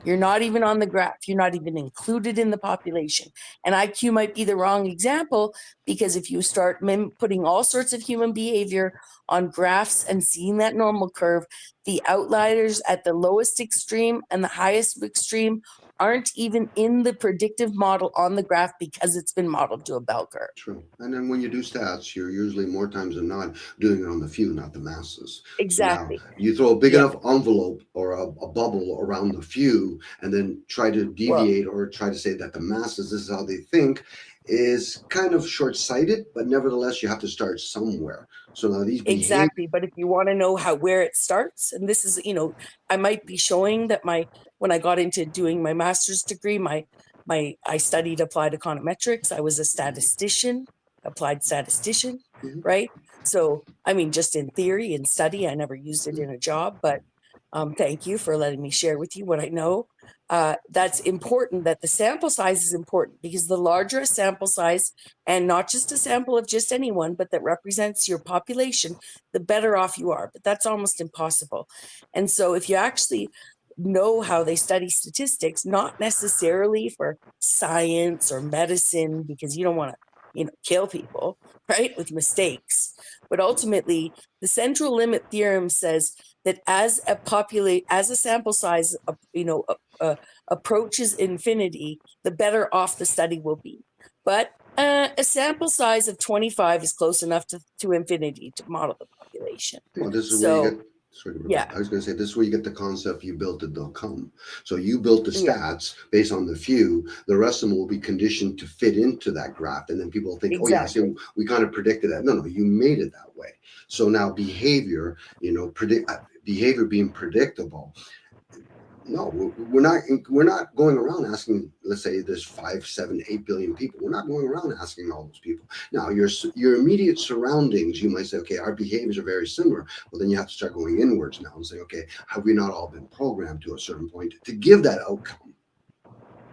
You're not even on the graph. You're not even included in the population. And IQ might be the wrong example, because if you start putting all sorts of human behavior on graphs and seeing that normal curve, the outliers at the lowest extreme and the highest extreme aren't even in the predictive model on the graph, because it's been modeled to a bell curve. True. And then when you do stats, you're usually more times than not doing it on the few, not the masses. Exactly. So now you throw a big enough envelope or a bubble around the few, and then try to deviate or try to say that the masses, this is how they think, is kind of short-sighted, but nevertheless, you have to start somewhere. So now these Exactly. But if you want to know where it starts, and this is, I might be showing that when I got into doing my master's degree, I studied applied econometrics. I was a statistician, applied statistician, right? So, I mean, just in theory and study, I never used it in a job, but thank you for letting me share with you what I know. That's important, that the sample size is important, because the larger a sample size, and not just a sample of just anyone, but that represents your population, the better off you are. But that's almost impossible. And so if you actually know how they study statistics, not necessarily for science or medicine, because you don't want to, kill people, right, with mistakes. But ultimately, the central limit theorem says that as a sample size, approaches infinity, the better off the study will be. But a sample size of 25 is close enough to infinity to model the population. Well, this is where you get. Sorry, I was going to say, this is where you get the concept, you built it, they'll come. So you built the stats based on the few, the rest of them will be conditioned to fit into that graph. And then people think, oh yeah, see, we kind of predicted that. No, you made it that way. So now behavior, behavior being predictable. No, we're not going around asking, let's say there's 5, 7, 8 billion people. We're not going around asking all those people. Now, your immediate surroundings, you might say, okay, our behaviors are very similar. Well, then you have to start going inwards now and say, okay, have we not all been programmed to a certain point to give that outcome?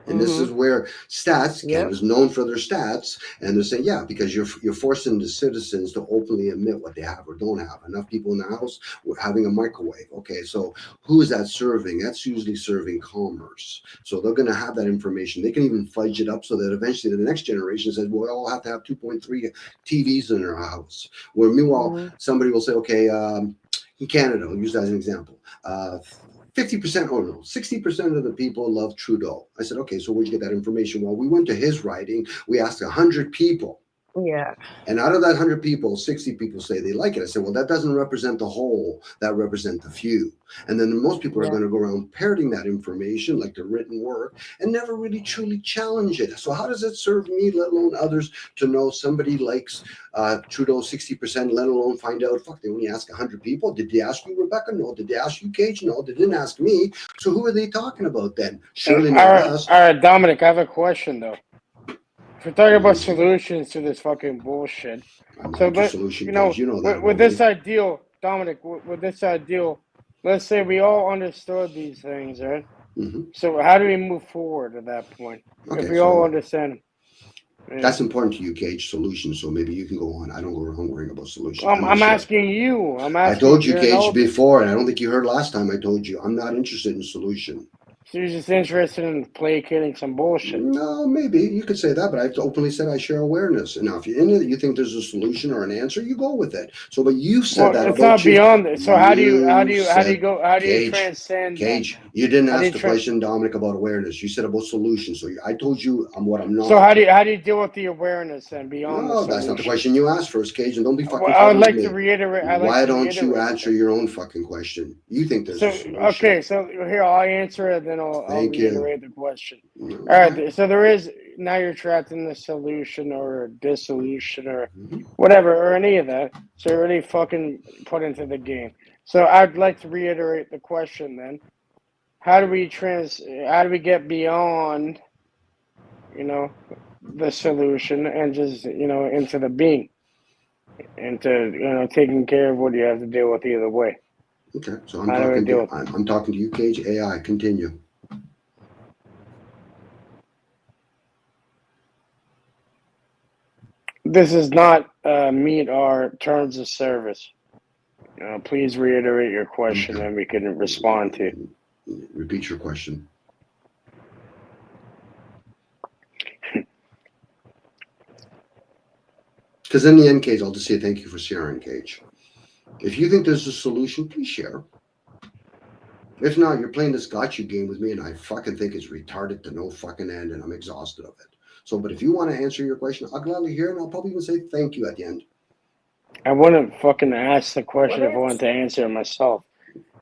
And this is where stats, Canada's known for their stats, and they're saying, yeah, because you're forcing the citizens to openly admit what they have or don't have. Enough people in the house having a microwave. Okay, so who is that serving? That's usually serving commerce. So they're going to have that information. They can even fudge it up so that eventually the next generation says, well, we all have to have 2.3 TVs in our house. Where meanwhile, somebody will say, okay, in Canada, I'll use that as an example. 50%, 60% of the people love Trudeau. I said, okay, so where'd you get that information? Well, we went to his writing. We asked 100 people. Yeah. And out of that 100 people, 60 people say they like it. I said, well, that doesn't represent the whole. That represents the few. And then most people are going to go around parroting that information, like the written word, and never really truly challenge it. So how does it serve me, let alone others, to know somebody likes Trudeau 60%, let alone find out, fuck, they only ask 100 people. Did they ask you, Rebecca? No. Did they ask you, Cage? No. They didn't ask me. So who are they talking about then? Surely not us. All right, Dominic, I have a question, though. If we're talking about solutions to this fucking bullshit, so but with this ideal, Dominic, with this ideal, let's say we all understood these things, right? So how do we move forward at that point? Okay, if we all understand. That's important to you, Cage, solutions. So maybe you can go on. I don't go around worrying about solutions. I'm asking you. I told you, Cage, before, and I don't think you heard last time I told you, I'm not interested in solution. So you're just interested in placating some bullshit. No, maybe you could say that, but I've openly said I share awareness. And now, if you're in it, you think there's a solution or an answer, you go with it. So, but you said that it's about not you. beyond it. So how do you said, go? How do you Cage, transcend Cage, that? you didn't How do ask you the question, Dominic, about awareness. You said about solutions. So I told you I'm what I'm not. So how do you deal with the awareness and beyond the No, solution? that's not the question you asked first, Cage, and don't be fucking Well, I would clever like with to me. reiterate. Why don't you answer your own fucking question? You think there's a solution. Okay, so here I'll answer it, then I'll Thank you. reiterate the question. All right, so there is now you're trapped in the solution or dissolution or whatever or any of that. So you're already fucking put into the game. So I'd like to reiterate the question then. How do we get beyond, the solution and just, into the being, into, taking care of what you have to deal with either way. Okay, so I'm talking to you, Cage. AI, continue. This does not meet our terms of service. Please reiterate your question and we can respond to it. Repeat your question. Because in the end, Cage, I'll just say thank you for sharing, Cage. If you think there's a solution, please share. If not, you're playing this gotcha game with me, and I fucking think it's retarded to no fucking end, and I'm exhausted of it. So, but if you want to answer your question, I'll gladly hear it, and I'll probably even say thank you at the end. I wouldn't fucking ask the question if I wanted to answer it myself.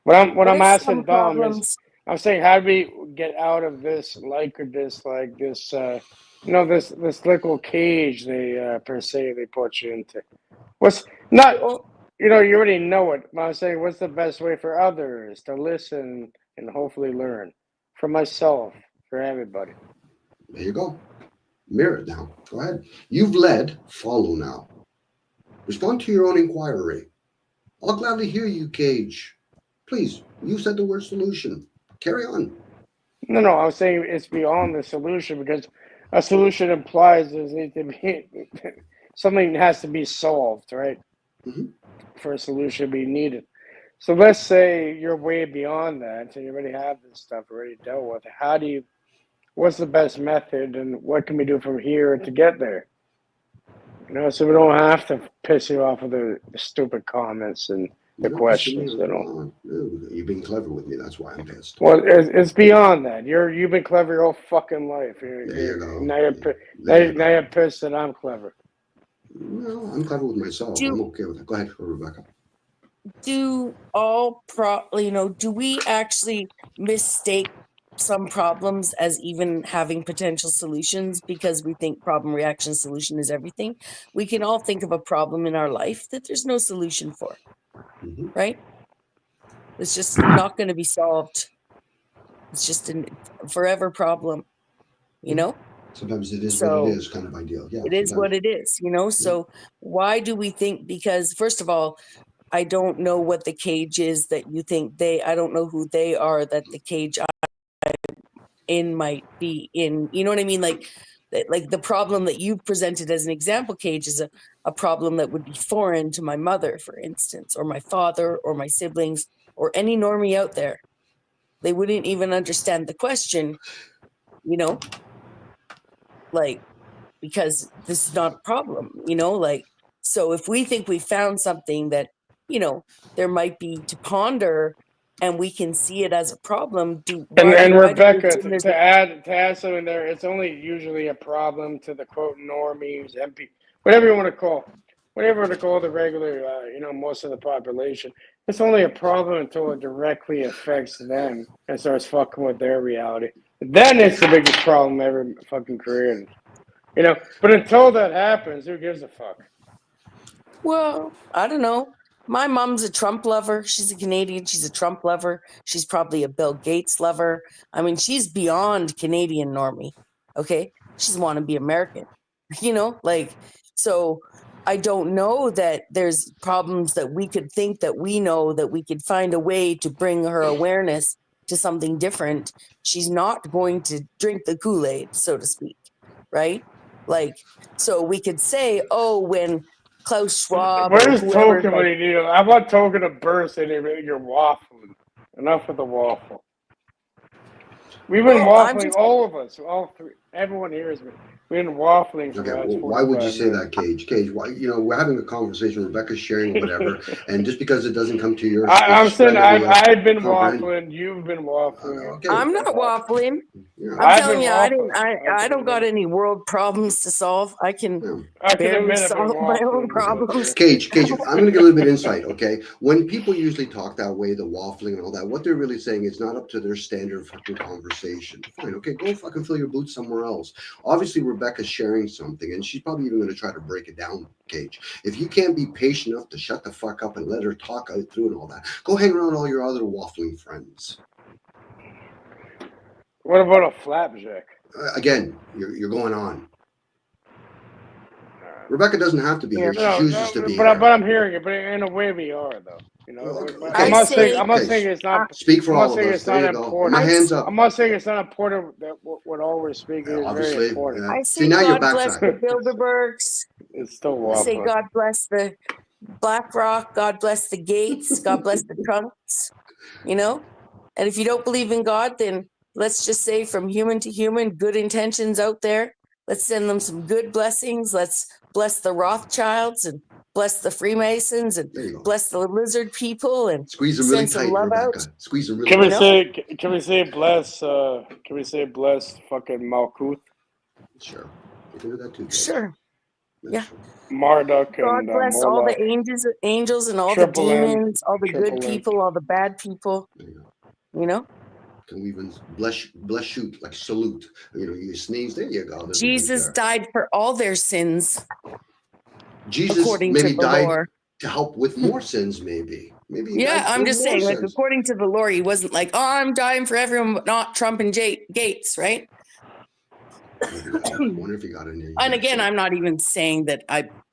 What I'm asking Dom is, I'm saying, how do we get out of this like or dislike, this this little cage they per se they put you into? What's not you already know it, but I'm saying what's the best way for others to listen and hopefully learn? For myself, for everybody. There you go. Mirror it now. Go ahead. You've led, follow now. Respond to your own inquiry. I'll gladly hear you, Cage. Please, you said the word solution. Carry on. No, I was saying it's beyond the solution because a solution implies there needs to be something has to be solved, right? For a solution to be needed. So let's say you're way beyond that, and you already have this stuff already dealt with. What's the best method, and what can we do from here to get there? So we don't have to piss you off with the stupid comments and the questions. You've been clever with me. That's why I'm pissed. Well, it's beyond that. You've been clever your whole fucking life. There you go. Now you're pissed that I'm clever. No, I'm clever with myself. I'm okay with it. Go ahead, Rebecca. Do we actually mistake some problems as even having potential solutions because we think problem, reaction, solution is everything? We can all think of a problem in our life that there's no solution for, right? It's just not going to be solved. It's just a forever problem, Sometimes it is what it is kind of ideal. Yeah, it is what it is, So why do we think? Because first of all, I don't know what the cage is that you think I don't know who they are that the cage in might be in. You know what I mean? Like the problem that you presented as an example, Cage, is a problem that would be foreign to my mother, for instance, or my father, or my siblings, or any normie out there. They wouldn't even understand the question, because this is not a problem, so if we think we found something that, there might be to ponder and we can see it as a problem. And Rebecca, to add something there, it's only usually a problem to the quote normies, MP, whatever you want to call the regular, most of the population. It's only a problem until it directly affects them and starts fucking with their reality. Then it's the biggest problem ever fucking created. But until that happens, who gives a fuck? Well, I don't know. My mom's a Trump lover. She's a Canadian. She's a Trump lover. She's probably a Bill Gates lover. I mean, she's beyond Canadian normie. Okay. She's want to be American, so I don't know that there's problems that we could think that we know that we could find a way to bring her awareness to something different. She's not going to drink the Kool-Aid, so to speak. Right. So we could say, when Klaus Schwab. Where's Token when you need him? I want Token to burst and you're waffling. Enough with the waffle. We've been Well, I'm waffling, just all of us, all three, everyone here has been. We've been waffling for Okay, the last well, 45 why would you say minutes. that, Cage? Cage, why? You know, we're having a conversation. Rebecca's sharing whatever, and just because it doesn't come to your I'm saying spread of the I've been comprehend. waffling. You've been waffling. Okay. I'm not waffling. Yeah. I'm I've telling been you, waffling. I don't got any world problems to solve. I can I can barely admit I've been solve my own waffling. problems. Cage, I'm going to get a little bit insight, okay? When people usually talk that way, the waffling and all that, what they're really saying is not up to their standard fucking conversation. Fine, okay, go fucking fill your boots somewhere else. Obviously, Rebecca's sharing something, and she's probably even going to try to break it down, Cage. If you can't be patient enough to shut the fuck up and let her talk out through and all that, go hang around all your other waffling friends. What about a flapjack? Again, you're going on. Rebecca doesn't have to be here. She chooses to be but here. I'm hearing it. But in a way, we are though. You know, Okay. I'm not saying it's not. Speak for I'm all not of saying us. it's There not you go. important. My hands up. I'm not saying it's not important that what all we're speaking is Obviously, very important. I see, say now you're God bless the backtracking. Bilderbergs. It's still I say waffling. God bless the BlackRock. God bless the Gates. God bless the Trumps. You know, and if you don't believe in God, then let's just say from human to human, good intentions out there. Let's send them some good blessings. Let's bless the Rothschilds and bless the Freemasons and bless the lizard people and Squeeze them really send some tight, love Rebecca. out. Squeeze them really Can we tight. say? Can we say bless? Can we say bless? Fucking Malkuth. Sure, you can do that too. Sure. Yeah. Marduk God and bless all Moloch. the angels and all Triple the M, demons, all the good Triple M. people, all the bad people. You know? Can we even bless you, like salute? You know, you sneeze, there you go. There's Jesus a died for all their sins. Jesus according maybe to the died lore. to help with more sins, maybe. Maybe he Yeah, died I'm for just more saying, like, sins. according to the lore, he wasn't like, oh, I'm dying for everyone, but not Trump and Gates, right? I wonder if he got any. And again, I'm not even saying that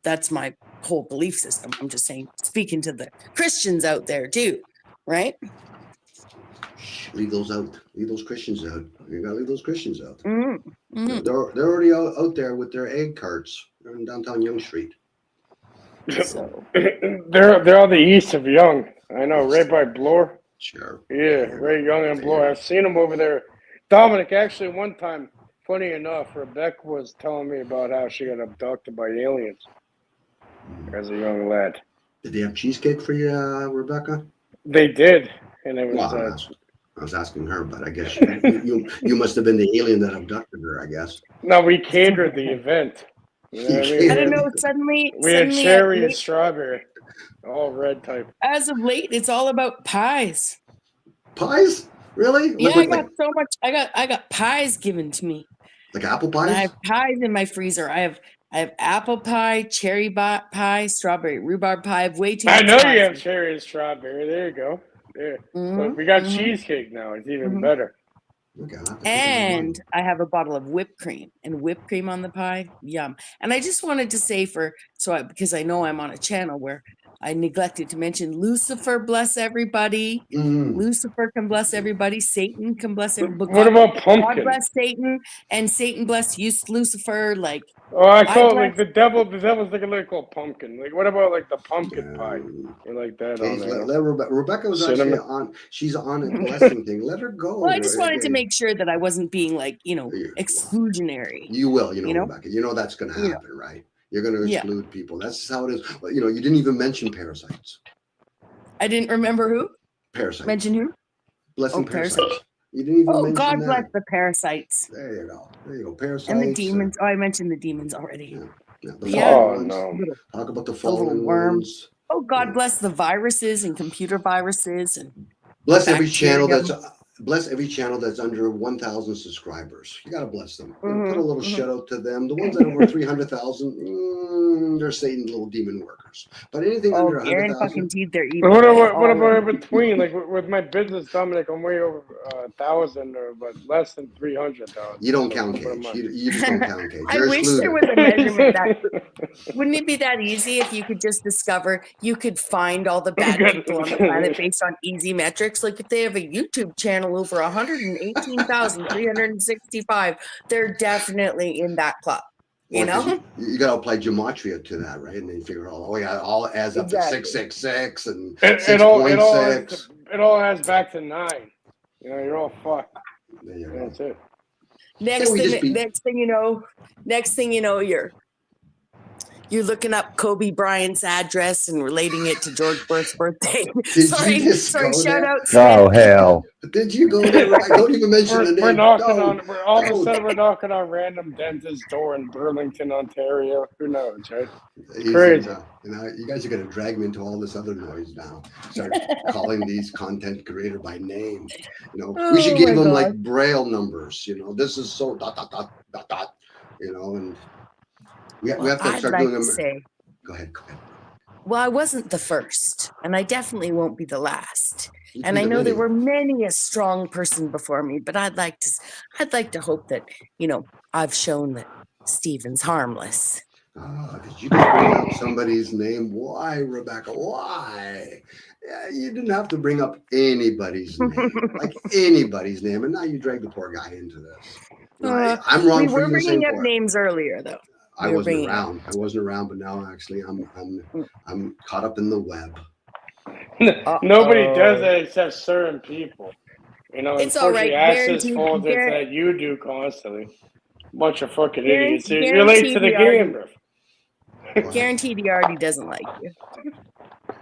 that's my whole belief system. I'm just saying, speaking to the Christians out there too, right? Leave those out. Leave those Christians out. You gotta leave those Christians out. Mm-hmm. Mm-hmm. They're already out there with their egg carts. They're in downtown Yonge Street. So they're on the east of Young. I know, right by Bloor. Sure. Yeah, right Young and Bloor. I've seen them over there. Dominic, actually, one time, funny enough, Rebecca was telling me about how she got abducted by aliens as a young lad. Did they have cheesecake for you, Rebecca? They did, and it was. Well, I was asking her, but I guess you must have been the alien that abducted her. I guess. No, we catered the event. You know what I mean? I don't know. Suddenly, we had cherry and strawberry, all red type. As of late, it's all about pies. Pies? Really? Yeah, I got so much. I got pies given to me. Like apple pies? And I have pies in my freezer. I have apple pie, cherry pie, strawberry rhubarb pie. I have way too much. I know pies. you have cherry and strawberry. There you go. Yeah. Look, we got cheesecake now. It's even better. Okay, and I have a bottle of whipped cream and whipped cream on the pie. Yum. And I just wanted to say because I know I'm on a channel where I neglected to mention Lucifer bless everybody. Lucifer can bless everybody. Satan can bless everybody. What about pumpkin? God bless Satan and Satan bless Lucifer. Like, oh, I call it like the devil. The devil's like a little called pumpkin. Like, what about like the pumpkin pie? You like that on there? Rebecca was actually on. She's on a blessing thing. Let her go. Well, I just wanted to make sure that I wasn't being like, exclusionary. You will, Rebecca. You know that's going to happen, right? You're going to exclude people. That's how it is. You didn't even mention parasites. I didn't remember who. Parasites. Mention who? Blessing parasites. You didn't even mention God that. bless the parasites. There you go. There you go. Parasites. And the demons. I mentioned the demons already. No. Talk about the fallen worms. Oh, God bless the viruses and computer viruses and bless every channel that's under 1,000 subscribers. You gotta bless them. Put a little shout out to them. The ones that are over 300,000, they're Satan's little demon workers. But anything under 100,000, fucking teeth, they're evil. What about in between? Like with my business, Dominic, I'm way over 1,000, but less than 300,000. You don't count, Cage. You just don't count, Cage. I wish there was a measurement wouldn't it be that easy if you could just discover, you could find all the bad people on the planet based on easy metrics? Like if they have a YouTube channel over 118,365, they're definitely in that club. You know, you got to apply gematria to that, right? And then you figure out, all adds up to 666 and 6.6. It all adds back to 9. You're all fucked. There you go. That's it. Next thing you know, you're looking up Kobe Bryant's address and relating it to George Bush's birthday. sorry, shout there? out. Oh, hell. Did you go there? Right? Don't even mention the name. We're knocking Don't. on. All of a sudden, we're knocking on random dentist's door in Burlington, Ontario. Who knows, right? Crazy. You guys are going to drag me into all this other noise now. Start calling these content creator by name. We should give them like Braille numbers. This is so ... and we have to start doing them. Go ahead. Well, I wasn't the first, and I definitely won't be the last. And I know there were many a strong person before me, but I'd like to hope that I've shown that Stephen's harmless. Did you bring up somebody's name? Why, Rebecca? Why? You didn't have to bring up anybody's name, and now you drag the poor guy into this. I'm wrong. We were bringing up names earlier, though. I wasn't around, but now actually I'm caught up in the web. Nobody does that except certain people. It's all right. Access fault that you do constantly. Bunch of fucking idiots. You're late to the game, bro. Guaranteed he already doesn't like you.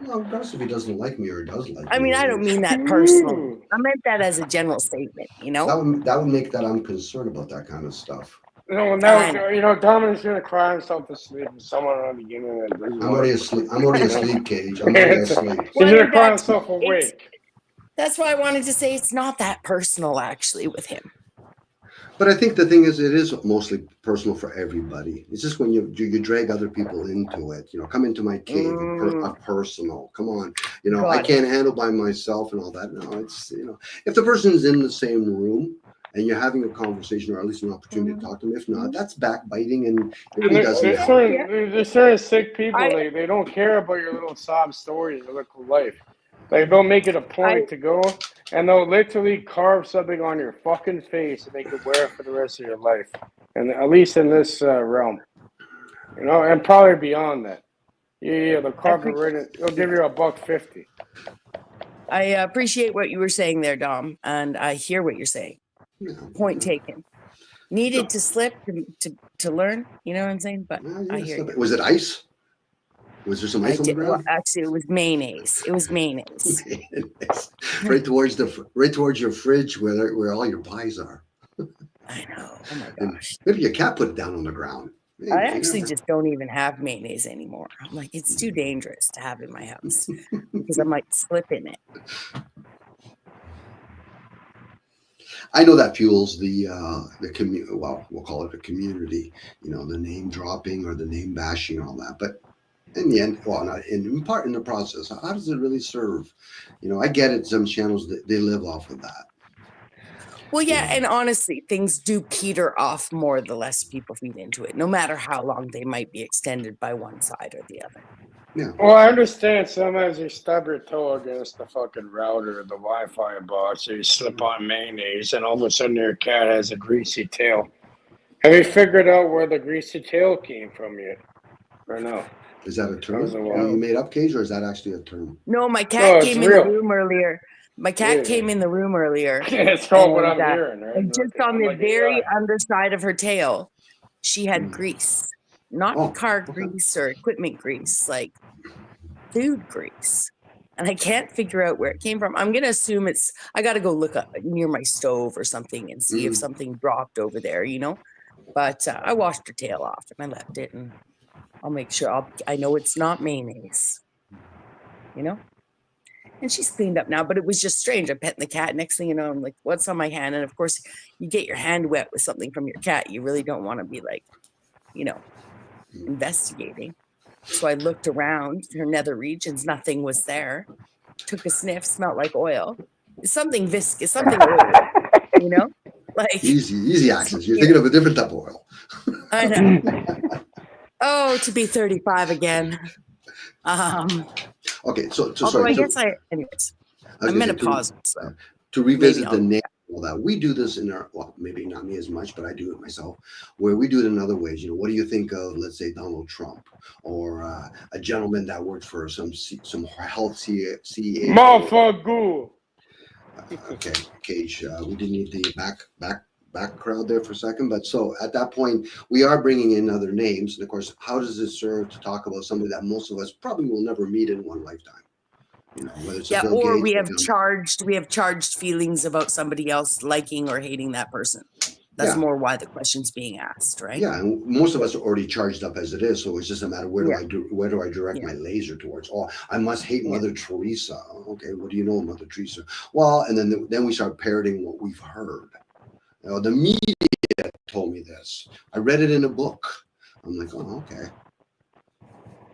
Well, regardless if he doesn't like me or he does like me. I mean, I don't mean that personally. I meant that as a general statement, That would make that I'm concerned about that kind of stuff. Now, Dominic's gonna cry himself to sleep, and someone on the beginning. I'm already asleep. Cage. I'm already asleep. He's gonna cry himself awake. That's why I wanted to say it's not that personal, actually, with him. But I think the thing is, it is mostly personal for everybody. It's just when you drag other people into it. Come into my cave of personal. Come on. I can't handle by myself and all that. No, it's if the person is in the same room and you're having a conversation or at least an opportunity to talk to them. If not, that's backbiting and it really doesn't help. There's certain sick people, they don't care about your little sob stories, your little life. Like, they'll make it a point to go and they'll literally carve something on your fucking face and they can wear it for the rest of your life. And at least in this realm. And probably beyond that. Yeah, they'll carve it right in. They'll give you $1.50. I appreciate what you were saying there, Dom, and I hear what you're saying. Point taken. Needed to slip to learn, you know what I'm saying? But I hear you. Was it ice? Was there some ice on the ground? Well, actually, it was mayonnaise. right towards your fridge where all your pies are. I know. Oh my gosh. Maybe your cat put it down on the ground. Maybe, I actually just don't even have mayonnaise anymore. I'm like, it's too dangerous to have in my house because I might slip in it. I know that fuels the community. Well, we'll call it a community. The name dropping or the name bashing and all that. But in the end, well, not in part in the process, how does it really serve? I get it. Some channels they live off of that. Well, yeah, and honestly, things do peter off more the less people feed into it, no matter how long they might be extended by one side or the other. Yeah. Well, I understand sometimes you stub your toe against the fucking router or the Wi-Fi box, or you slip on mayonnaise, and all of a sudden your cat has a greasy tail. Have you figured out where the greasy tail came from yet? Or no? Is that a term you made up, Cage, or is that actually a term? No, my cat came in the room earlier. Came in the room earlier. It's called what I'm hearing, right? And just on the very underside of her tail, she had grease. Not car grease or equipment grease, like food grease. And I can't figure out where it came from. I'm going to assume I got to go look up near my stove or something and see if something dropped over there, But I washed her tail off and I left it, and I'll make sure I know it's not mayonnaise, And she's cleaned up now, but it was just strange. I'm petting the cat. Next thing you know, I'm like, what's on my hand? And of course, you get your hand wet with something from your cat. You really don't want to be like, investigating. So I looked around her nether regions. Nothing was there. Took a sniff, smelled like oil. Something viscous, something oily, Like easy access. You're thinking of a different type of oil. I know. Oh, to be 35 again. Okay, so sorry. I guess anyways. I'm menopausal, so to revisit the name. All that we do this in our, well, maybe not me as much, but I do it myself, where we do it in other ways. What do you think of, let's say, Donald Trump or a gentleman that works for some health CA? Motherfucker. Okay, Cage, we did need the back crowd there for a second, but so at that point, we are bringing in other names. And of course, how does it serve to talk about somebody that most of us probably will never meet in one lifetime? You know, whether it's a Yeah, Bill or Gates, we have charged feelings about somebody else liking or hating that person. That's Yeah. more why the question's being asked, right? Yeah, and most of us are already charged up as it is, so it's just a matter where Yeah. where do I direct Yeah. my laser towards? Oh, I must hate Mother Teresa. Okay, what do you know of Mother Teresa? Well, and then we start parroting what we've heard. You know, the media told me this. I read it in a book. I'm like, oh, okay.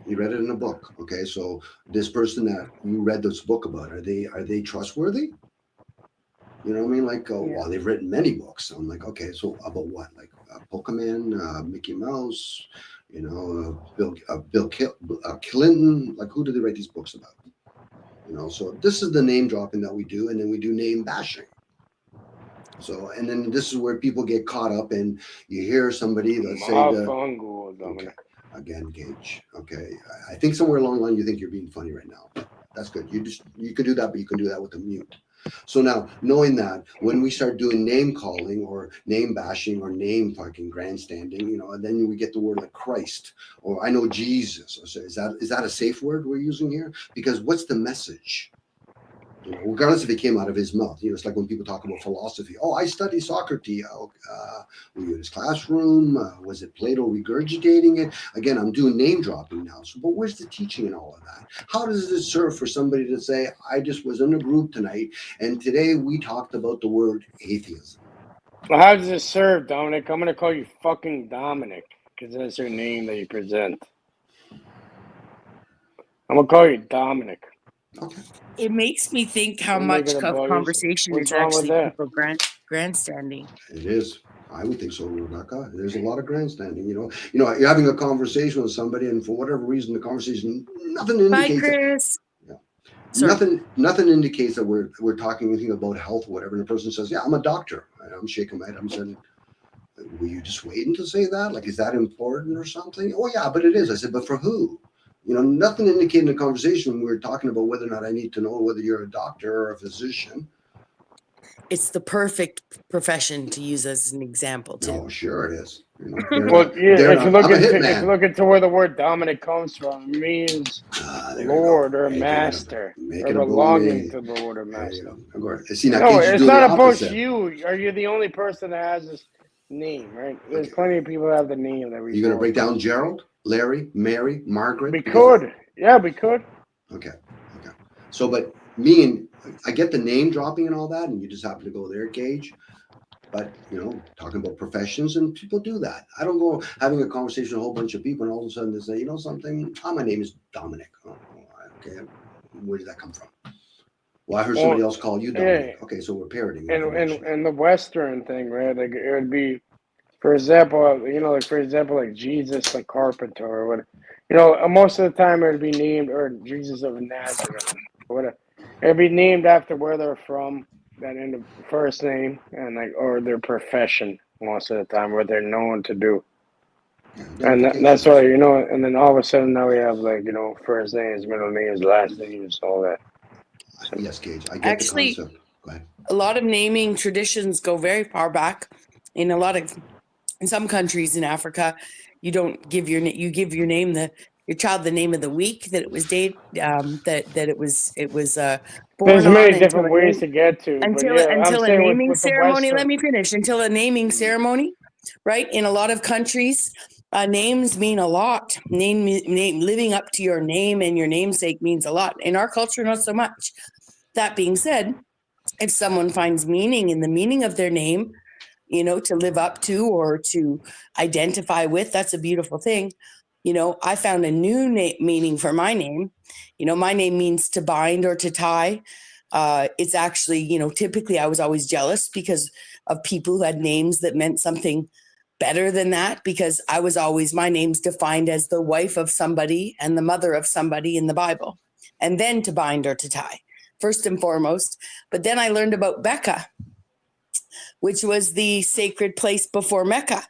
You read it in a book, okay? So this person that you read this book about, are they trustworthy? You know what I mean? Like, well, they've written many books. I'm like, okay, so about what? Like Pokemon, Mickey Mouse, you know, Bill Clinton. Like, who do they write these books about? You know, so this is the name dropping that we do, and then we do name bashing. So, and then this is where people get caught up, and you hear somebody, let's say, Dominic. Again, Gage. Okay, I think somewhere along the line you think you're being funny right now. That's good. You could do that, but you can do that with a mute. So now, knowing that, when we start doing name calling or name bashing or name fucking grandstanding, you know, and then we get the word like Christ or I know Jesus. So is that a safe word we're using here? Because what's the message? You know, regardless if it came out of his mouth, you know, it's like when people talk about philosophy. Oh, I study Socrates. Were you in his classroom? Was it Plato regurgitating it? Again, I'm doing name dropping now. So, but where's the teaching in all of that? How does it serve for somebody to say, I just was in a group tonight, and today we talked about the word atheism? Well, how does it serve, Dominic? I'm gonna call you fucking Dominic because that's your name that you present. I'm gonna call you Dominic. Okay. It makes me think how Don't make much it about conversation What's is wrong with actually that? people grandstanding. It is. I would think so, Rebecca. There's a lot of grandstanding. You know, you're having a conversation with somebody, and for whatever reason, the conversation nothing indicates. Bye, Chris. Nothing indicates that we're talking anything about health or whatever. And the person says, "Yeah, I'm a doctor." And I'm shaking my head. I'm saying, "Were you just waiting to say that? Like, is that important or something?" Oh yeah, but it is. I said, "But for who?" You know, nothing indicated in the conversation when we were talking about whether or not I need to know whether you're a doctor or a physician. It's the perfect profession to use as an example, too. Oh, sure it is. You know, Well, if you look into where the word Dominic comes from, it means Lord or Master, or belonging to the Lord or Master. See, now, No, Cage, it's do not the about opposite. you. Are you the only person that has this name, right? There's plenty of people that have the name that we. You're gonna break down Gerald, Larry, Mary, Margaret. We could, yeah, we could. Okay. So, but I get the name dropping and all that, and you just happen to go there, Gage. But you know, talking about professions, and people do that. I don't go having a conversation with a whole bunch of people, and all of a sudden they say, you know something? Oh, my name is Dominic. Oh, okay, where did that come from? Well, I heard somebody else call you Dominic. Yeah. Okay, so we're parroting. And the Western thing, right? Like it would be, for example, like Jesus the Carpenter or what. You know, most of the time it would be named, or Jesus of Nazareth, or whatever. It'd be named after where they're from, that in the first name, and or their profession most of the time, what they're known to do. And that's why, you know, and then all of a sudden now we have first names, middle names, last names, all that. So, yes, Gage, I get the concept. Go ahead. A lot of naming traditions go very far back. In some countries in Africa, you don't give your you give your name your child the name of the week that it was that it was born There's on. many different ways to get to, until a naming ceremony. Let me finish. Until a naming ceremony, right? In a lot of countries, names mean a lot. Name living up to your name and your namesake means a lot. In our culture, not so much. That being said, if someone finds meaning in the meaning of their name, you know, to live up to or to identify with, that's a beautiful thing. You know, I found a new meaning for my name. You know, my name means to bind or to tie. It's actually, you know, typically I was always jealous because of people who had names that meant something better than that, because I was always, my name's defined as the wife of somebody and the mother of somebody in the Bible, and then to bind or to tie, first and foremost. But then I learned about Becca, which was the sacred place before Mecca,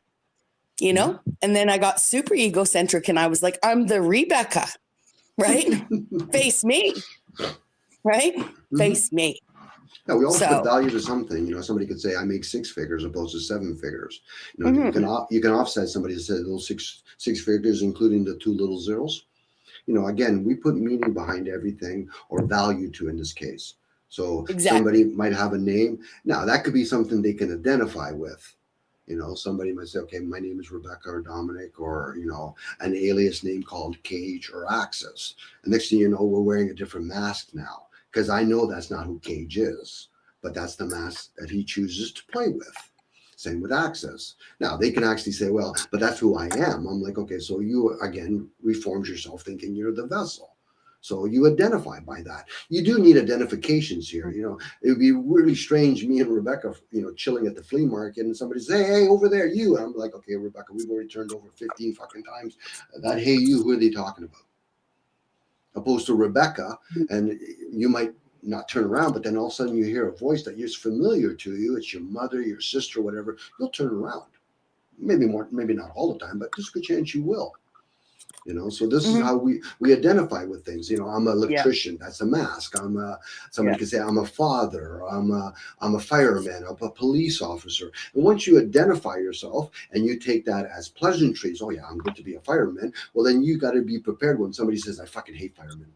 you know? And then I got super egocentric and I was like, I'm the Rebecca, right? Face me, right? Face me. Yeah, we always So- put value to something. You know, somebody could say, "I make 6 figures," opposed to 7 figures. You know, Mhm. you can offset somebody that said those six figures, including the 2 little zeros. You know, again, we put meaning behind everything, or value to, in this case. So somebody Exactly. might have a name. Now that could be something they can identify with. You know, somebody might say, "Okay, my name is Rebecca or Dominic," or, you know, an alias name called Cage or Axis. And next thing you know, we're wearing a different mask now, because I know that's not who Cage is, but that's the mask that he chooses to play with. Same with Access. Now they can actually say, "Well, but that's who I am." I'm like, okay, so you again reformed yourself thinking you're the vessel. So you identify by that. You do need identifications here. You know, it would be really strange, me and Rebecca, you know, chilling at the flea market, and somebody say, "Hey, over there, you." And I'm like, "Okay, Rebecca, we've already turned over 15 fucking times. That hey you, who are they talking about?" Opposed to Rebecca, and you might not turn around, but then all of a sudden you hear a voice that is familiar to you. It's your mother, your sister, whatever. You'll turn around. Maybe more, maybe not all the time, but there's a good chance you will. You know, so this is how we identify with things. You know, I'm an electrician. That's a mask. Somebody could say I'm a father. I'm a fireman. I'm a police officer. And once you identify yourself and you take that as pleasantries, oh yeah, I'm good to be a fireman. Well, then you got to be prepared when somebody says I fucking hate firemen.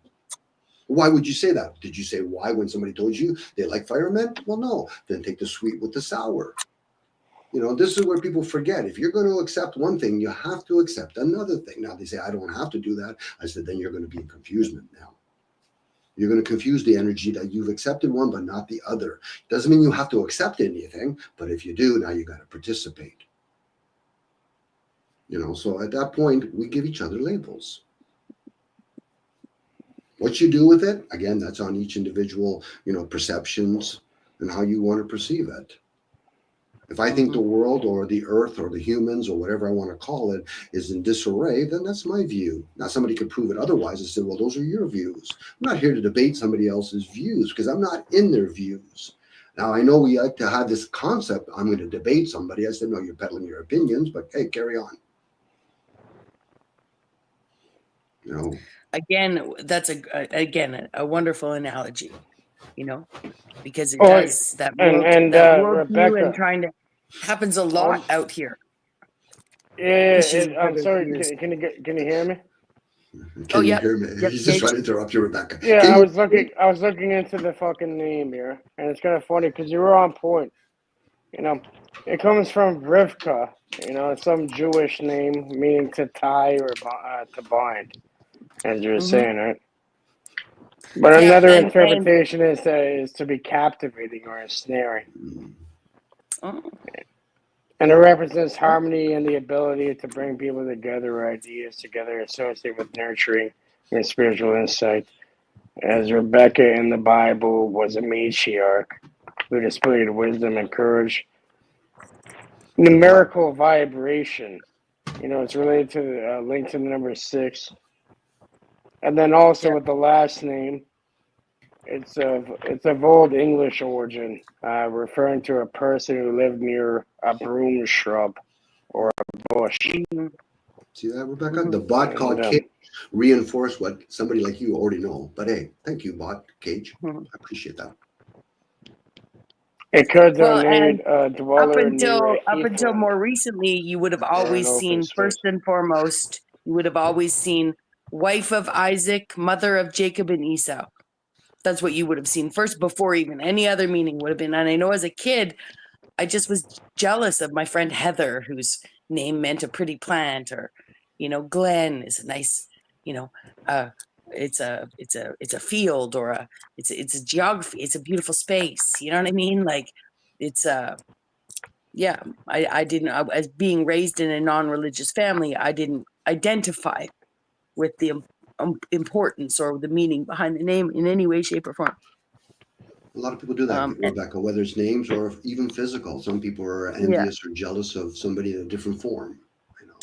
Why would you say that? Did you say why when somebody told you they like firemen? Well, no. Then take the sweet with the sour. You know, this is where people forget. If you're going to accept one thing, you have to accept another thing. Now they say, "I don't have to do that." I said, then you're going to be in confusement now. You're going to confuse the energy that you've accepted one, but not the other. Doesn't mean you have to accept anything, but if you do, now you got to participate. You know, so at that point, we give each other labels. What you do with it, again, that's on each individual, you know, perceptions and how you want to perceive it. If I think the world or the earth or the humans or whatever I want to call it is in disarray, then that's my view. Now, somebody could prove it otherwise and say, "Well, those are your views." I'm not here to debate somebody else's views because I'm not in their views. Now, I know we like to have this concept, I'm going to debate somebody. I said, "No, you're peddling your opinions, but hey, carry on." You know, Again, that's a wonderful analogy, you know, because it does that worldview and Rebecca, trying to happens a I'm, lot out here. yeah, Issues with I'm other sorry. views. Can you hear me? can you hear me? He's just Cage. trying to interrupt you, Rebecca. Yeah, Can I you? was looking into the fucking name here, and it's kind of funny because you were on point. You know, it comes from Rivka. You know, it's some Jewish name meaning to tie or to bind, as you were saying, right? But Yeah, another and interpretation is to be captivating or ensnaring. oh, And it represents harmony and the ability to bring people together or ideas together associated with nurturing and spiritual insight. As Rebecca in the Bible was a matriarch who displayed wisdom and courage. Numerical vibration. You know, it's related to the link to the number 6. And then also with the last name, it's of Old English origin, referring to a person who lived near a broom shrub or a bush. See that, Rebecca? The bot called Cage reinforced what somebody like you already know. But hey, thank you, bot Cage. I appreciate that. It could well, donate and a dweller near a up until heathland more recently, you would have or an always open seen space. first and foremost, you would have always seen wife of Isaac, mother of Jacob and Esau. That's what you would have seen first before even any other meaning would have been. And I know as a kid, I just was jealous of my friend Heather, whose name meant a pretty plant, or, you know, Glenn is a nice, you know, it's a field, or it's a geography. It's a beautiful space. You know what I mean? Like it's yeah. I didn't, as being raised in a non-religious family, I didn't identify with the importance or the meaning behind the name in any way, shape, or form. A lot of people do that, Rebecca, whether it's names or even physical. Some people are envious or jealous of somebody in a different form. You know,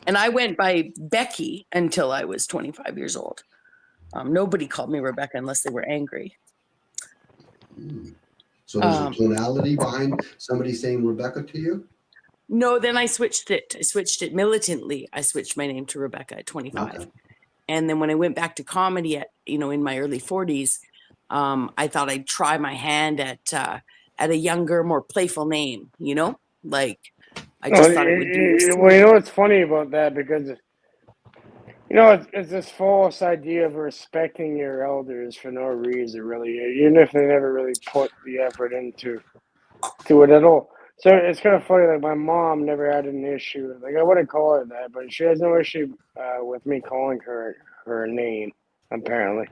and I went by Becky until I was 25 years old. Nobody called me Rebecca unless they were angry. So there's a tonality behind somebody saying Rebecca to you? No, then I switched it. I switched it militantly. I switched my name to Rebecca at 25. Okay. And then when I went back to comedy at, you know, in my early 40s, I thought I'd try my hand at a younger, more playful name. You know, like I just thought it would be. Well, you know what's funny about that, because you know it's this false idea of respecting your elders for no reason, really, even if they never really put the effort into it at all. So it's kind of funny. Like, my mom never had an issue. Like, I wouldn't call her that, but she has no issue with me calling her name. Apparently,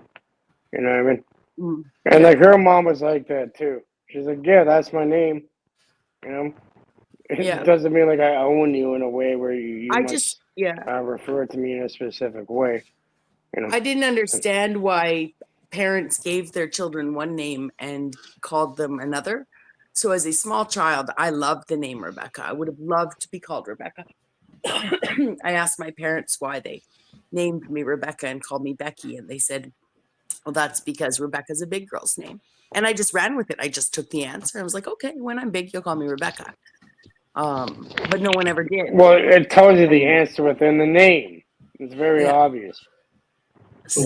you know what I mean. And like, her mom was like that too. She's like, yeah, that's my name. You know, it doesn't mean like I own you in a way where you must refer to me in a specific way. You know, I didn't understand why parents gave their children one name and called them another. So as a small child, I loved the name Rebecca. I would have loved to be called Rebecca. I asked my parents why they named me Rebecca and called me Becky, and they said, well, that's because Rebecca's a big girl's name. And I just ran with it. I just took the answer. I was like, okay, when I'm big, you'll call me Rebecca. But no one ever did. well, it tells you the answer within the name. It's very obvious. So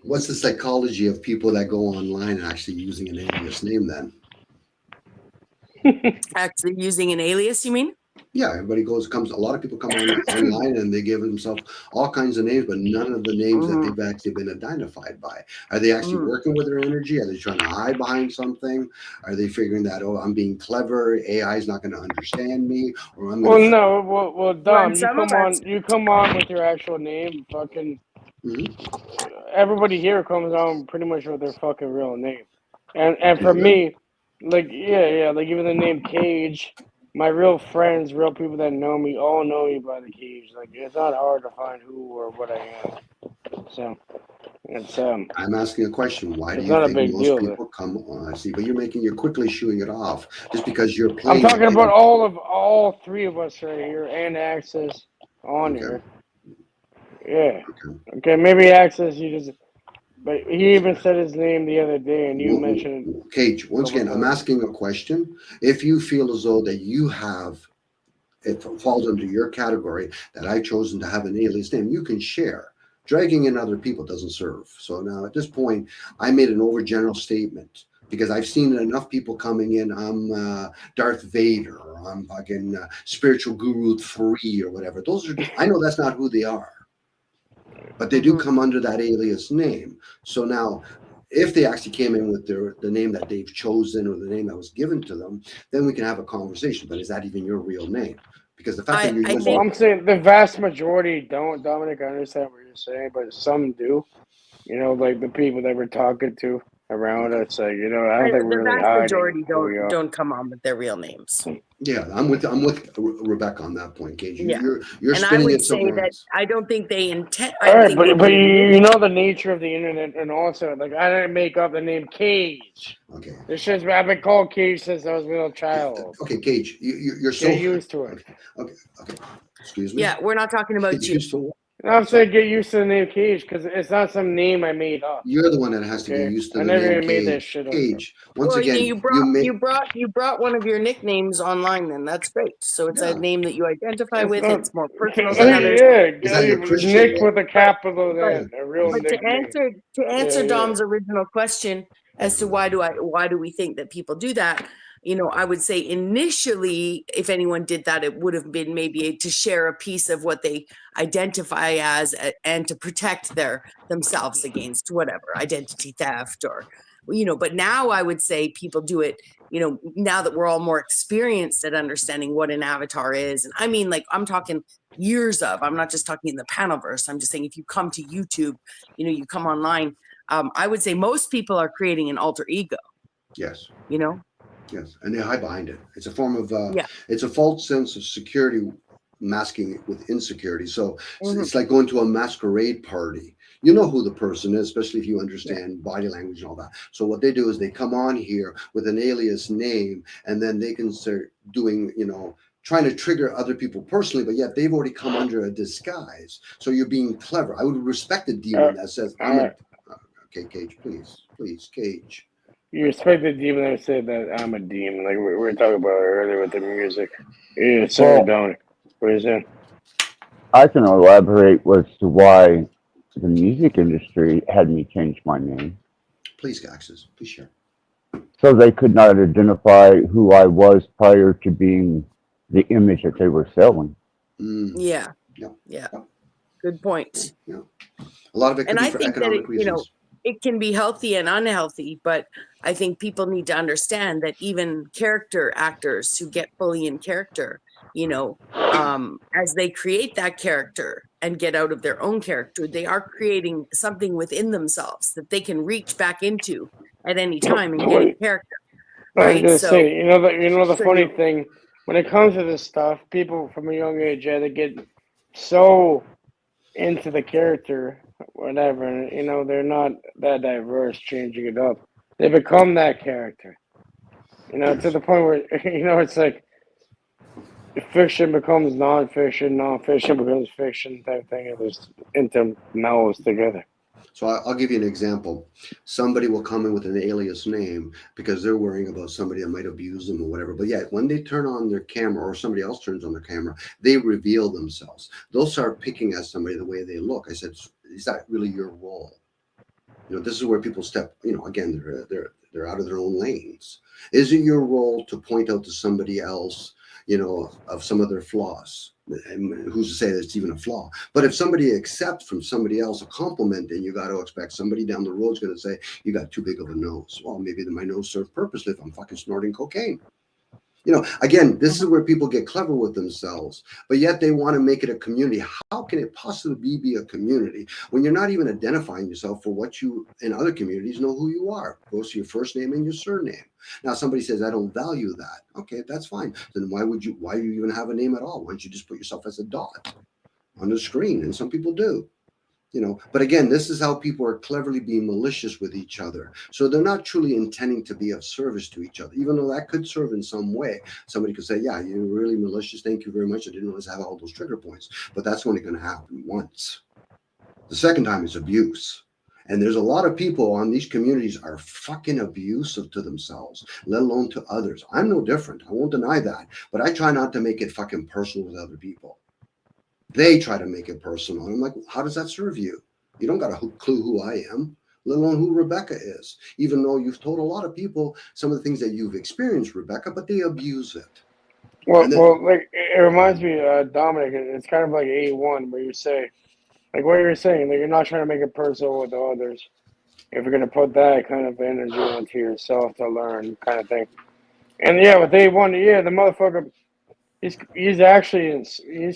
what's the psychology of people that go online and actually using an alias name then? Actually using an alias, you mean? Yeah, everybody a lot of people come online and they give themselves all kinds of names, but none of the names that they've actually been identified by. Are they actually working with their energy? Are they trying to hide behind something? Are they figuring that, oh, I'm being clever, AI is not going to understand me, or I'm going Dom, you come on with your actual name, fucking everybody here comes on pretty much with their fucking real name. And for me, like, like even the name Cage, my real friends, real people that know me, all know me by the Cage. Like, it's not hard to find who or what I am. So it's I'm asking a question. Why do it's you not a think big most deal, people come on? I see, but you're quickly shooing it off just because you're I'm playing. talking about all three of us right here and Access on here. Yeah. Okay, maybe Access, you just. But he even said his name the other day, and you mentioned it. Cage, once again, I'm asking a question. If you feel as though that you have, it falls under your category, that I've chosen to have an alias name, you can share. Dragging in other people doesn't serve. So now at this point, I made an overgeneral statement because I've seen enough people coming in. I'm Darth Vader, or I'm fucking Spiritual Guru 3 or whatever. Those are, I know that's not who they are. But they do come under that alias name. So now, if they actually came in with the name that they've chosen or the name that was given to them, then we can have a conversation. But is that even your real name? Because the fact that you're using... Well, I'm saying the vast majority don't, Dominic. I understand what you're saying, but some do. You know, like the people that we're talking to around us, like, you know, I don't think we're really The vast hiding. majority don't come on with their real names. Yeah, I'm with Rebecca on that point, Cage. You're and spinning I would it somewhere say that else. I don't think they intend. All right, but you know the nature of the internet, and also, like, I didn't make up the name Cage. Okay. This shit's, I've been called Cage since I was a little child. Okay, Cage, you're so get used to it. Okay. Excuse me. Yeah, we're not talking about you. No, I'm saying get used to the name Cage because it's not some name I made up. You're the one that has to get used to the name I never even made that shit up. Cage. Once again, you brought one of your nicknames online. Then that's great. So it's a name that you identify with. It's more personal than others. Nick with a capital N, a real nickname. To answer Dom's original question as to why do we think that people do that, you know, I would say initially, if anyone did that, it would have been maybe to share a piece of what they identify as and to protect themselves against whatever identity theft or, you know, but now I would say people do it, you know, now that we're all more experienced at understanding what an avatar is. And I mean, like, I'm talking years of, I'm not just talking in the panelverse. I'm just saying, if you come to YouTube, you know, you come online, I would say most people are creating an alter ego. Yes. You know? Yes, and they hide behind it. It's a form of, it's a false sense of security masking it with insecurity. So it's like going to a masquerade party. You know who the person is, especially if you understand body language and all that. So what they do is they come on here with an alias name, and then they can start doing, you know, trying to trigger other people personally, but yet they've already come under a disguise. So you're being clever. I would respect a demon that says, okay, Cage, please, Cage. You respect the demon that said that I'm a demon, like we were talking about earlier with the music. Yeah, sorry, Dominic. What are you saying? I can elaborate as to why the music industry had me change my name. Please, Axis, please share. So they could not identify who I was prior to being the image that they were selling. Yeah. Good point. Yeah. A lot of it could And be I for think that economic reasons. it can be healthy and unhealthy, but I think people need to understand that even character actors who get fully in character, as they create that character and get out of their own character, they are creating something within themselves that they can reach back into at any time and get in character. I was Right? gonna So say, the funny thing, when it comes to this stuff, people from a young age, they get so into the character, whatever, and they're not that diverse, changing it up. They become that character, to the point where, it's like fiction becomes non-fiction, non-fiction becomes fiction type thing, and just intermelds together. So I'll give you an example. Somebody will come in with an alias name because they're worrying about somebody that might abuse them or whatever. But yet, when they turn on their camera or somebody else turns on their camera, they reveal themselves. They'll start picking at somebody the way they look. I said, is that really your role? This is where people step, again, they're out of their own lanes. Is it your role to point out to somebody else, of some of their flaws? And who's to say that it's even a flaw? But if somebody accepts from somebody else a compliment, then you got to expect somebody down the road is going to say, you got too big of a nose. Well, maybe my nose served purposely if I'm fucking snorting cocaine. Again, this is where people get clever with themselves, but yet they want to make it a community. How can it possibly be a community when you're not even identifying yourself for what you in other communities know who you are? Goes to your first name and your surname. Now, somebody says, I don't value that. Okay, that's fine. Then why do you even have a name at all? Why don't you just put yourself as a dot on the screen? And some people do. But again, this is how people are cleverly being malicious with each other. So they're not truly intending to be of service to each other, even though that could serve in some way. Somebody could say, yeah, you're really malicious. Thank you very much. I didn't realize I have all those trigger points, but that's only going to happen once. The second time is abuse. And there's a lot of people on these communities are fucking abusive to themselves, let alone to others. I'm no different. I won't deny that, but I try not to make it fucking personal with other people. They try to make it personal. And I'm like, how does that serve you? You don't got a clue who I am, let alone who Rebecca is, even though you've told a lot of people some of the things that you've experienced, Rebecca, but they abuse it. Well, like it reminds me, Dominic, it's kind of like A1 where you say, like what you're saying, like you're not trying to make it personal with others. If you're going to put that kind of energy onto yourself to learn kind of thing. And yeah, with A1, the motherfucker, he's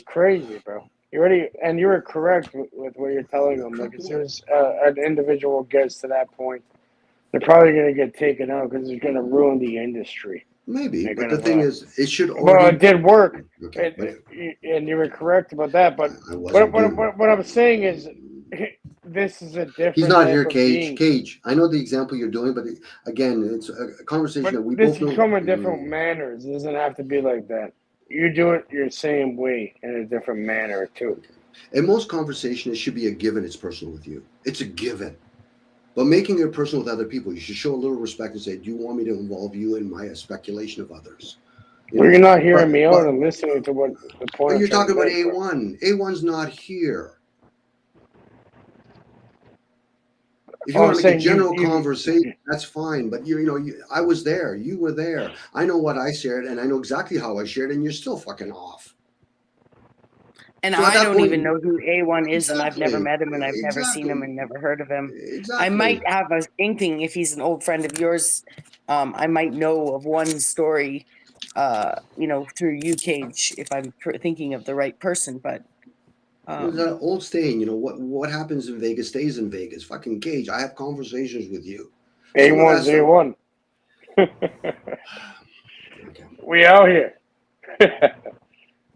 crazy, bro. You were correct with what you're telling them. Like as soon as an individual gets to that point, they're probably going to get taken out because it's going to ruin the industry. Maybe, but the thing is, it should. Well, it did work, okay, and you were correct about that. But what I'm saying is, this is a different. He's not here, Cage. Cage, I know the example you're doing, but again, it's a conversation that we both know. This come in different manners. It doesn't have to be like that. You do it your same way in a different manner too. In most conversations, it should be a given. It's personal with you. It's a given. But making it personal with other people, you should show a little respect and say, do you want me to involve you in my speculation of others? You're not hearing me out and listening to what the point. But you're talking about A1. A1's not here. If you want to make a general conversation, that's fine. But I was there. You were there. I know what I shared, and I know exactly how I shared, and you're still fucking off. And so I don't even know who A1 is, and I've never met him, and I've never seen him, and never heard of him. I might have an inkling if he's an old friend of yours. I might know of one story, through you, Cage, if I'm thinking of the right person. But there's that old saying, what happens in Vegas stays in Vegas. Fucking Cage, I have conversations with you. A1's A1. We out here.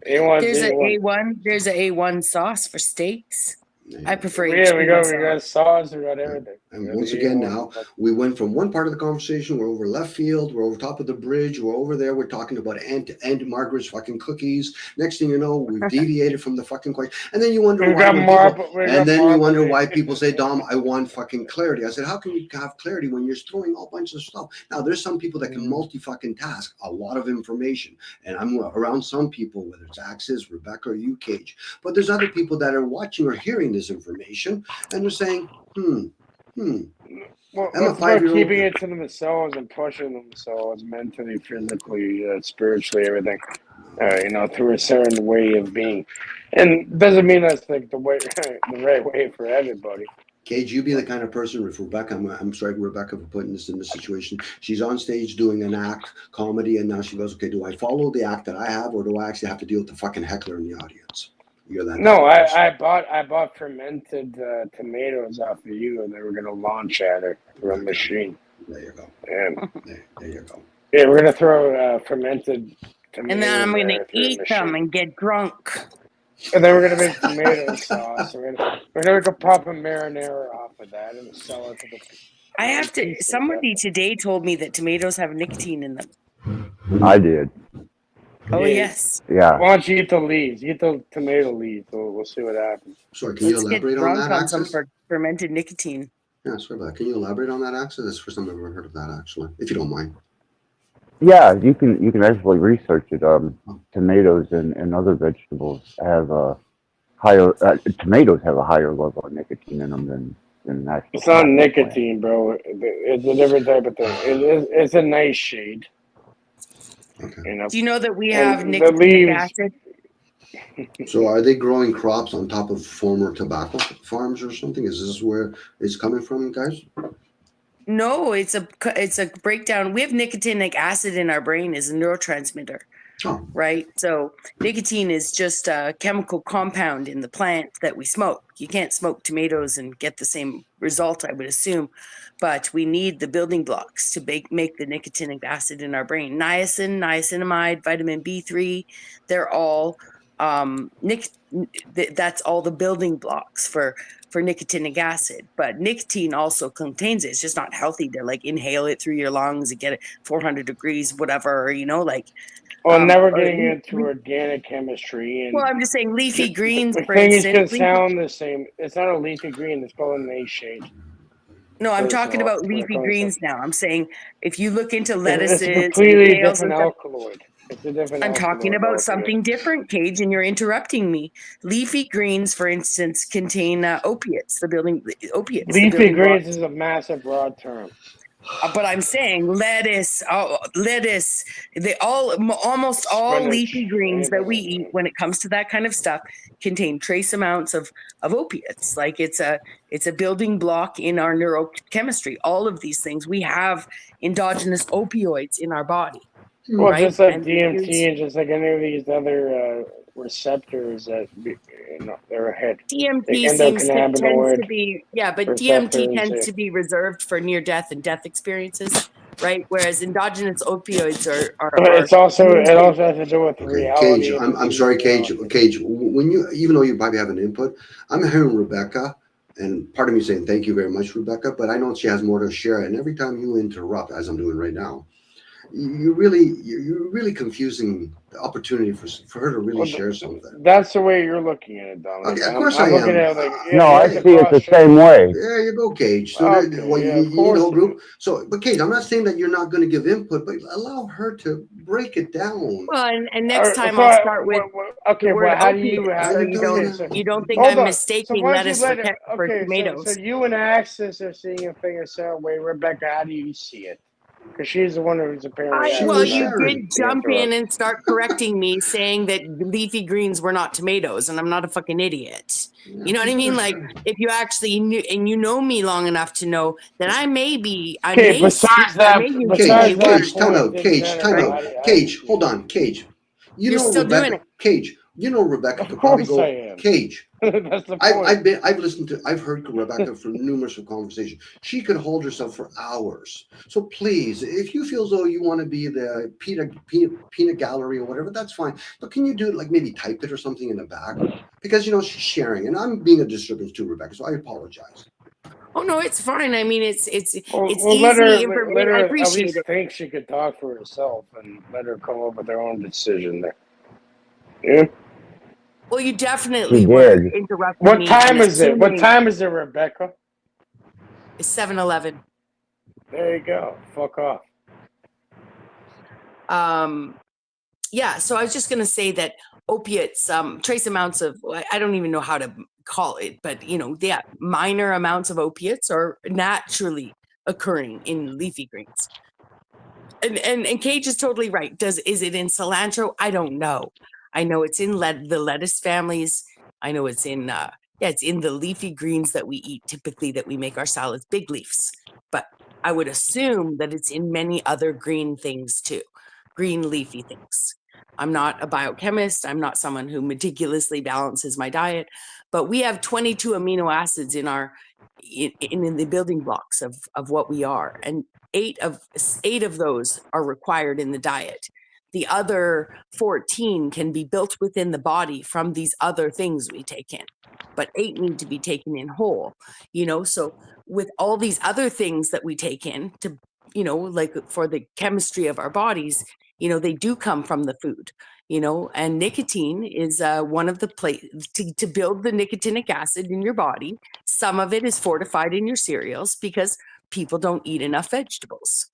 There's an A1 sauce for steaks. I prefer. Yeah, we got sauce, we got everything. And once again, now we went from one part of the conversation. We're over left field. We're over top of the bridge. We're over there. We're talking about Aunt Margaret's fucking cookies. Next thing you know, we've deviated from the fucking question. And then you wonder why people say, Dom, I want fucking clarity. I said, how can you have clarity when you're throwing a bunch of stuff? Now, there's some people that can multi-fucking task a lot of information. And I'm around some people, whether it's Axis, Rebecca, or you, Cage. But there's other people that are watching or hearing this information, and they're saying, Well, I'm a it's about 5-year-old. keeping it to themselves and pushing themselves mentally, physically, spiritually, everything. Through a certain way of being, and doesn't mean that's like the right way for everybody. Cage, you be the kind of person, if Rebecca, I'm sorry, Rebecca, for putting this in this situation. She's on stage doing an act, comedy, and now she goes, okay, do I follow the act that I have, or do I actually have to deal with the fucking heckler in the audience? You're that No, kind of person. I bought fermented tomatoes off of you, and they were gonna launch at it through a machine. There you go. And there you go. Yeah, we're gonna throw fermented tomatoes. And then I'm going to through a eat them machine. and get drunk. And then we're gonna make tomato sauce. We're gonna pop a marinara off of that and sell it to the. I have to. Somebody today told me that tomatoes have nicotine in them. I did. Oh yes. Yeah. Why don't you eat the leaves? Eat the tomato leaves. We'll see what happens. Sorry, can you Let's get elaborate on drunk that, on some Axis? fermented nicotine. Yeah, sorry about that. Can you elaborate on that, Axis? That's the first time I've ever heard of that, actually, if you don't mind. Yeah, you can actually research it. Tomatoes and other vegetables have a higher. Tomatoes have a higher level of nicotine in them than actual. It's not nicotine, bro. It's a different type of thing. It's a nice shade. Okay. Do you know that we And have the nicotinic leaves- acid? So are they growing crops on top of former tobacco farms or something? Is this where it's coming from, guys? No, it's a breakdown. We have nicotinic acid in our brain as a neurotransmitter. Oh. Right? So nicotine is just a chemical compound in the plant that we smoke. You can't smoke tomatoes and get the same result, I would assume. But we need the building blocks to make the nicotinic acid in our brain. Niacin, niacinamide, vitamin B3, they're all that's all the building blocks for nicotinic acid. But nicotine also contains it. It's just not healthy to like inhale it through your lungs and get it 400 degrees, whatever, like. Well, never getting into organic chemistry. And Well, I'm just saying leafy greens, the for thing is instance. gonna sound the same. It's not a leafy green. It's called a nightshade. No, I'm First of talking all, about when it leafy comes to- greens now. I'm saying if you look into It's lettuces a completely and kales different and stuff, alkaloid. It's a different. I'm talking alkaloid about altogether. something different, Cage, and you're interrupting me. Leafy greens, for instance, contain opiates. Opiates. the Leafy building greens blocks. is a massive broad term. But I'm saying lettuce, almost all Spinach, leafy greens that we eat, when it comes to that kind of stuff, contain trace amounts of opiates. Like it's a building block in our neurochemistry. All of these things, we have endogenous opioids in our body. Well, right? just like And DMT and just like any of these other receptors that they're ahead. DMT tends to be but DMT tends to be reserved for near death and death experiences, right? Whereas endogenous opioids are It also has to do with reality. Cage, I'm sorry, Cage. Cage, when you, even though you probably have an input, I'm hearing Rebecca, and part of me saying thank you very much, Rebecca, but I know she has more to share. And every time you interrupt, as I'm doing right now, you're really confusing the opportunity for her to really share something. That's the way you're looking at it, Dominic. Okay, of course I'm I looking am. at it like, No, I see it the same way. There you go, Cage. So Okay, you need a whole group. So, but Cage, I'm not saying that you're not going to give input, but allow her to break it down. Well, and next time I'll start with okay. the word Well, how do opiate, you? so you don't think I'm mistaking lettuce for tomatoes. So you and Axis are seeing a thing a certain way. Rebecca, how do you see it? Because she's the one who's apparently. Well, you did jump in and start correcting me, saying that leafy greens were not tomatoes, and I'm not a fucking idiot. You know what I mean? Like, if you actually knew, and you know me long enough to know that I may be. Besides that, Cage, time out, Cage, hold on, Cage. You're still Rebecca, doing it. Cage, you know Rebecca could probably go. Cage. That's the point. I've heard Rebecca for numerous conversations. She could hold herself for hours. So please, if you feel as though you want to be the peanut gallery or whatever, that's fine. But can you do it, like maybe type it or something in the back? Because she's sharing, and I'm being a disturbance too, Rebecca. So I apologize. Oh no, it's fine. I mean, it's easy. Let her I appreciate at least it. think she could talk for herself and let her come up with her own decision there. Yeah. Well, you definitely were interrupting me. What time is it? What time is it, Rebecca? It's 7:11. There you go. Fuck off. Yeah. So I was just gonna say that opiates, trace amounts of, I don't even know how to call it, but minor amounts of opiates are naturally occurring in leafy greens. And Cage is totally right. Is it in cilantro? I don't know. I know it's in the lettuce families. I know it's in it's in the leafy greens that we eat typically, that we make our salads, big leaves. But I would assume that it's in many other green things too, green leafy things. I'm not a biochemist. I'm not someone who meticulously balances my diet, but we have 22 amino acids in our in the building blocks of what we are, and eight of those are required in the diet. The other 14 can be built within the body from these other things we take in, but 8 need to be taken in whole, so with all these other things that we take in to, like for the chemistry of our bodies, they do come from the food, and nicotine is one of the to build the nicotinic acid in your body. Some of it is fortified in your cereals because people don't eat enough vegetables,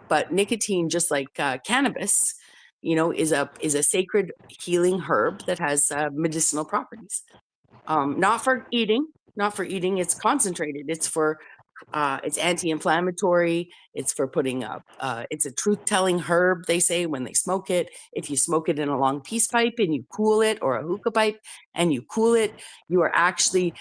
but nicotine, just like cannabis, is a sacred healing herb that has medicinal properties. Not for eating, it's concentrated. It's for it's anti-inflammatory. It's for putting up. It's a truth-telling herb, they say, when they smoke it. If you smoke it in a long peace pipe and you cool it, or a hookah pipe and you cool it, you are actually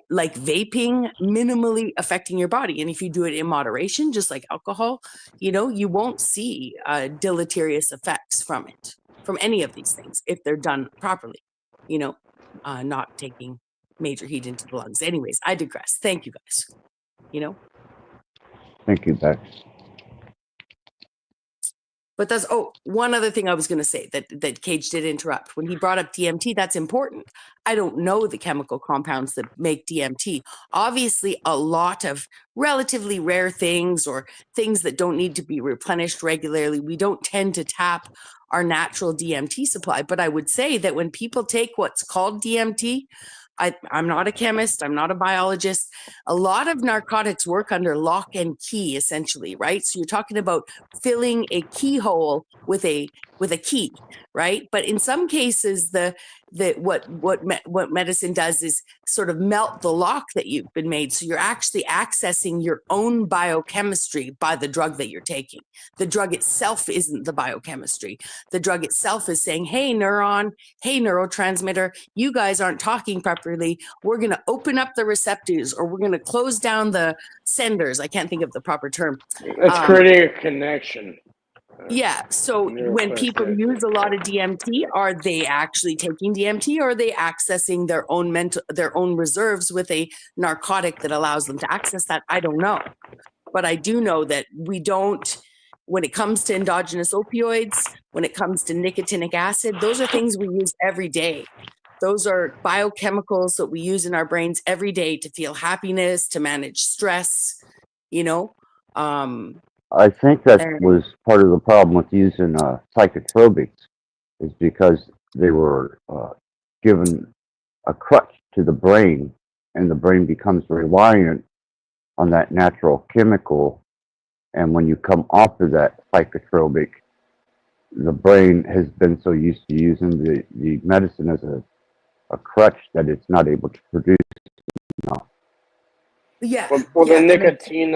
like vaping, minimally affecting your body. And if you do it in moderation, just like alcohol, you won't see deleterious effects from it, from any of these things, if they're done properly. Not taking major heat into the lungs. Anyways, I digress. Thank you guys. Thank you, Bex. But that's one other thing I was going to say that Cage did interrupt when he brought up DMT. That's important. I don't know the chemical compounds that make DMT. Obviously, a lot of relatively rare things, or things that don't need to be replenished regularly, we don't tend to tap our natural DMT supply. But I would say that when people take what's called DMT, I'm not a chemist, I'm not a biologist. A lot of narcotics work under lock and key, essentially, right? So you're talking about filling a keyhole with a key, right? But in some cases, what medicine does is sort of melt the lock that you've been made. So you're actually accessing your own biochemistry by the drug that you're taking. The drug itself isn't the biochemistry. The drug itself is saying, hey, neuron, hey, neurotransmitter, you guys aren't talking properly. We're going to open up the receptors, or we're going to close down the senders. I can't think of the proper term. It's creating a connection. Yeah. So when people use a lot of DMT, are they actually taking DMT, or are they accessing their own reserves with a narcotic that allows them to access that? I don't know. But I do know that we don't, when it comes to endogenous opioids, when it comes to nicotinic acid, those are things we use every day. Those are biochemicals that we use in our brains every day to feel happiness, to manage stress, I think that was part of the problem with using psychotropics, is because they were given a crutch to the brain, and the brain becomes reliant on that natural chemical. And when you come off of that psychotropic, the brain has been so used to using the medicine as a crutch that it's not able to produce enough. Yeah. Well, the nicotine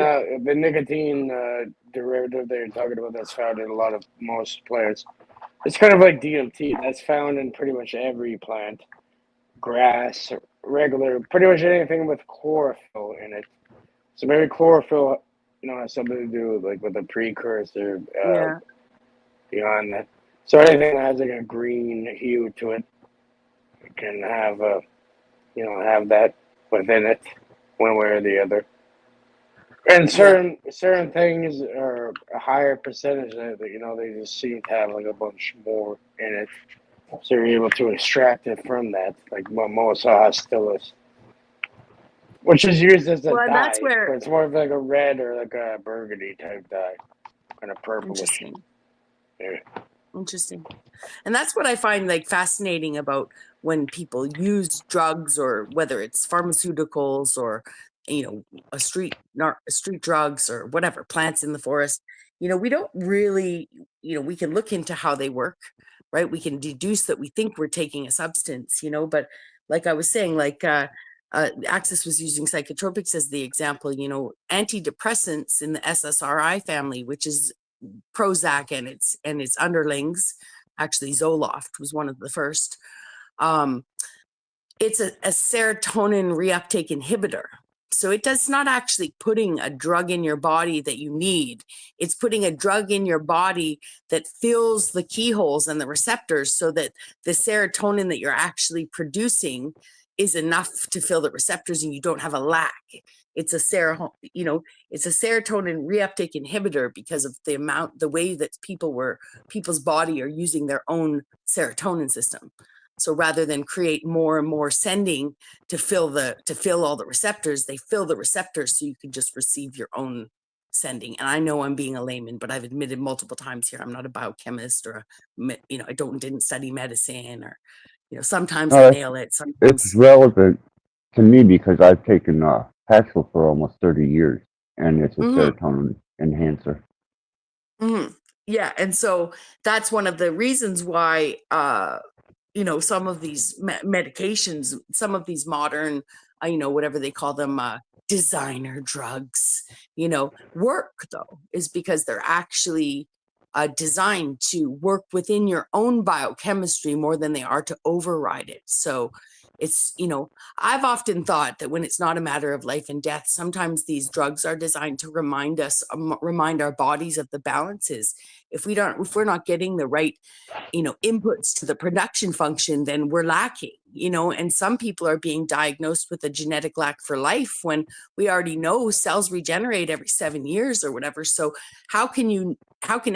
derivative that you're talking about, that's found in most plants. It's kind of like DMT. That's found in pretty much every plant, grass, regular, pretty much anything with chlorophyll in it. So maybe chlorophyll, has something to do with the precursor. Beyond that, so anything that has like a green hue to it can have have that within it, one way or the other. And certain things are a higher percentage that they just seem to have like a bunch more in it, so you're able to extract it from that, like mimosa hostilis, which is used as a dye. That's where, but it's more of like a red or like a burgundy type dye, kind of purplish. Interesting. Yeah. Interesting. And that's what I find like fascinating about when people use drugs, or whether it's pharmaceuticals, or street drugs, or whatever, plants in the forest. We don't really, we can look into how they work, right? We can deduce that we think we're taking a substance, but like I was saying, like Axis was using psychotropics as the example. You know, antidepressants in the SSRI family, which is Prozac and its underlings. Actually, Zoloft was one of the first. It's a serotonin reuptake inhibitor. So it does not actually putting a drug in your body that you need. It's putting a drug in your body that fills the keyholes and the receptors so that the serotonin that you're actually producing is enough to fill the receptors and you don't have a lack. It's a it's a serotonin reuptake inhibitor because of the way that people's body are using their own serotonin system. So rather than create more and more sending to fill all the receptors, they fill the receptors so you can just receive your own sending. And I know I'm being a layman, but I've admitted multiple times here I'm not a biochemist or I didn't study medicine, or sometimes I nail it. It's Sometimes relevant to me because I've taken Paxil for almost 30 years, and it's a serotonin enhancer. Yeah, and so that's one of the reasons why some of these medications, some of these modern, whatever they call them, designer drugs, work though, is because they're actually designed to work within your own biochemistry more than they are to override it. So it's, I've often thought that when it's not a matter of life and death, sometimes these drugs are designed to remind our bodies of the balances. If we're not getting the right inputs to the production function, then we're lacking, and some people are being diagnosed with a genetic lack for life when we already know cells regenerate every 7 years or whatever. So how can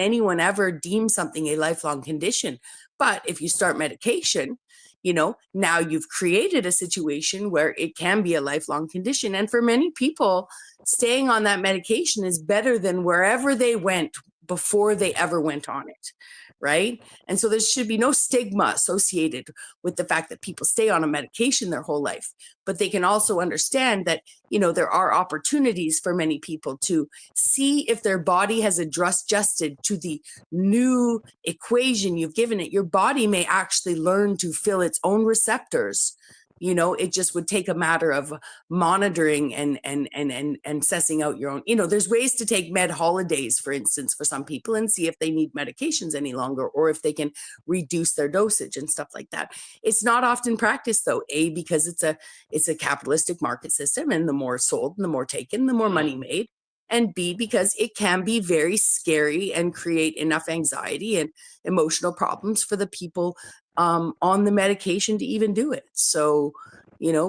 anyone ever deem something a lifelong condition? But if you start medication, now you've created a situation where it can be a lifelong condition. And for many people, staying on that medication is better than wherever they went before they ever went on it. Right. And so there should be no stigma associated with the fact that people stay on a medication their whole life. But they can also understand that, there are opportunities for many people to see if their body has adjusted to the new equation you've given it. Your body may actually learn to fill its own receptors. It just would take a matter of monitoring and sussing out your own. There's ways to take med holidays, for instance, for some people and see if they need medications any longer or if they can reduce their dosage and stuff like that. It's not often practiced though, because it's a capitalistic market system, and the more sold and the more taken, the more money made. And B, because it can be very scary and create enough anxiety and emotional problems for the people on the medication to even do it. So,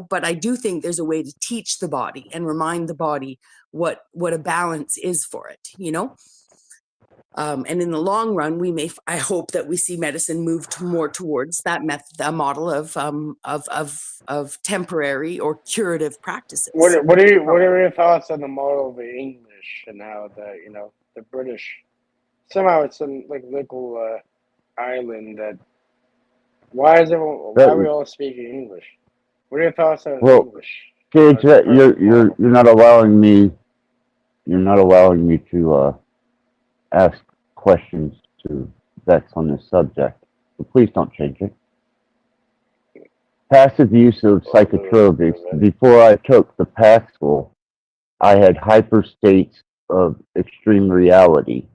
but I do think there's a way to teach the body and remind the body what a balance is for it, and in the long run, I hope that we see medicine move more towards that method, a model of temporary or curative practices. What are your thoughts on the model of the English and how the British, somehow it's some like little island that why are we all speaking English? What are your thoughts on English? Gage, you're not allowing me. You're not allowing me to ask questions to Vex on this subject. So please don't change it. Passive use of psychotropics. Before I took the Paxil, I had hyper states of extreme reality.